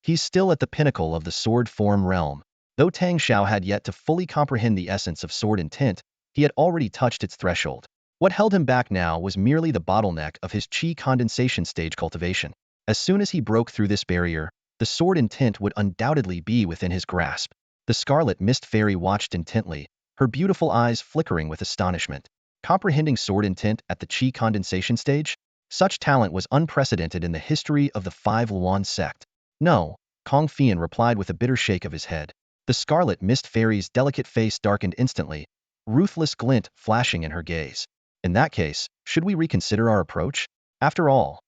[SPEAKER 1] He's still at the pinnacle of the sword form realm. Though Tang Shao had yet to fully comprehend the essence of sword in tint, he had already touched its threshold. What held him back now was merely the bottleneck of his chi condensation stage cultivation. As soon as he broke through this barrier, the sword in tint would undoubtedly be within his grasp. The scarlet mist fairy watched intently, her beautiful eyes flickering with astonishment. Comprehending sword in tint at the chi condensation stage? Such talent was unprecedented in the history of the 5-1 sect. No, Kong Fian replied with a bitter shake of his head. The scarlet mist fairy's delicate face darkened instantly, ruthless glint flashing in her gaze. In that case, should we reconsider our approach? After all,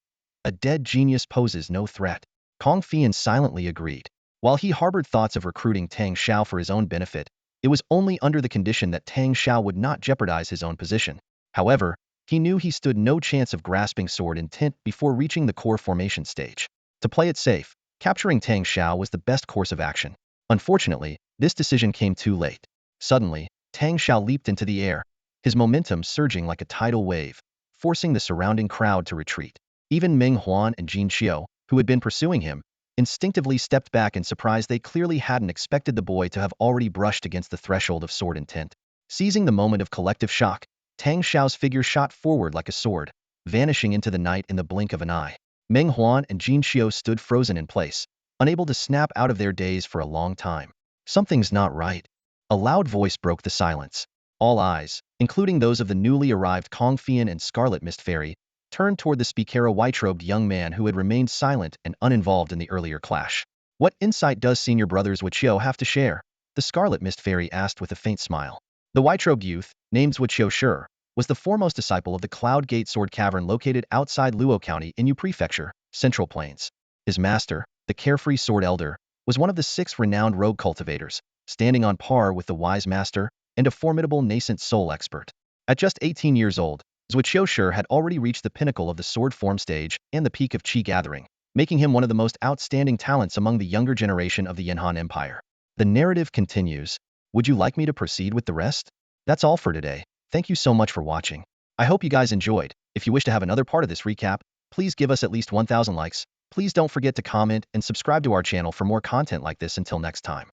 [SPEAKER 1] a dead genius poses no threat. Kong Fian silently agreed. While he harbored thoughts of recruiting Tang Shao for his own benefit, it was only under the condition that Tang Shao would not jeopardize his own position. However, he knew he stood no chance of grasping sword in tint before reaching the core formation stage. To play it safe, capturing Tang Shao was the best course of action. Unfortunately, this decision came too late. Suddenly, Tang Shao leaped into the air, his momentum surging like a tidal wave, forcing the surrounding crowd to retreat. Even Meng Huan and Jin Qiu, who had been pursuing him, instinctively stepped back in surprise. They clearly hadn't expected the boy to have already brushed against the threshold of sword intent. Seizing the moment of collective shock, Tang Shao's figure shot forward like a sword, vanishing into the night in the blink of an eye. Meng Huan and Jin Qiu stood frozen in place, unable to snap out of their daze for a long time. Something's not right. A loud voice broke the silence. All eyes, including those of the newly arrived Kong Fian and Scarlet Mist Fairy, turned toward the speaker, a white-robed young man who had remained silent and uninvolved in the earlier clash. What insight does Senior Brothers Wuqiu have to share? The Scarlet Mist Fairy asked with a faint smile. The white-robed youth, named Wuqiu Shi, was the foremost disciple of the Cloud Gate Sword Cavern located outside Luo County in Yu Prefecture, Central Plains. His master, the carefree Sword Elder, was one of the 6 renowned rogue cultivators, standing on par with the Wise Master and a formidable nascent soul expert. At just 18 years old, Wuqiu Shi had already reached the pinnacle of the sword form stage and the peak of Qi gathering, making him one of the most outstanding talents among the younger generation of the Yanhan Empire. The narrative continues. Would you like me to proceed with the rest? That's all for today. Thank you so much for watching. I hope you guys enjoyed. If you wish to have another part of this recap, please give us at least 1,000 likes. Please don't forget to comment and subscribe to our channel for more content like this. Until next time.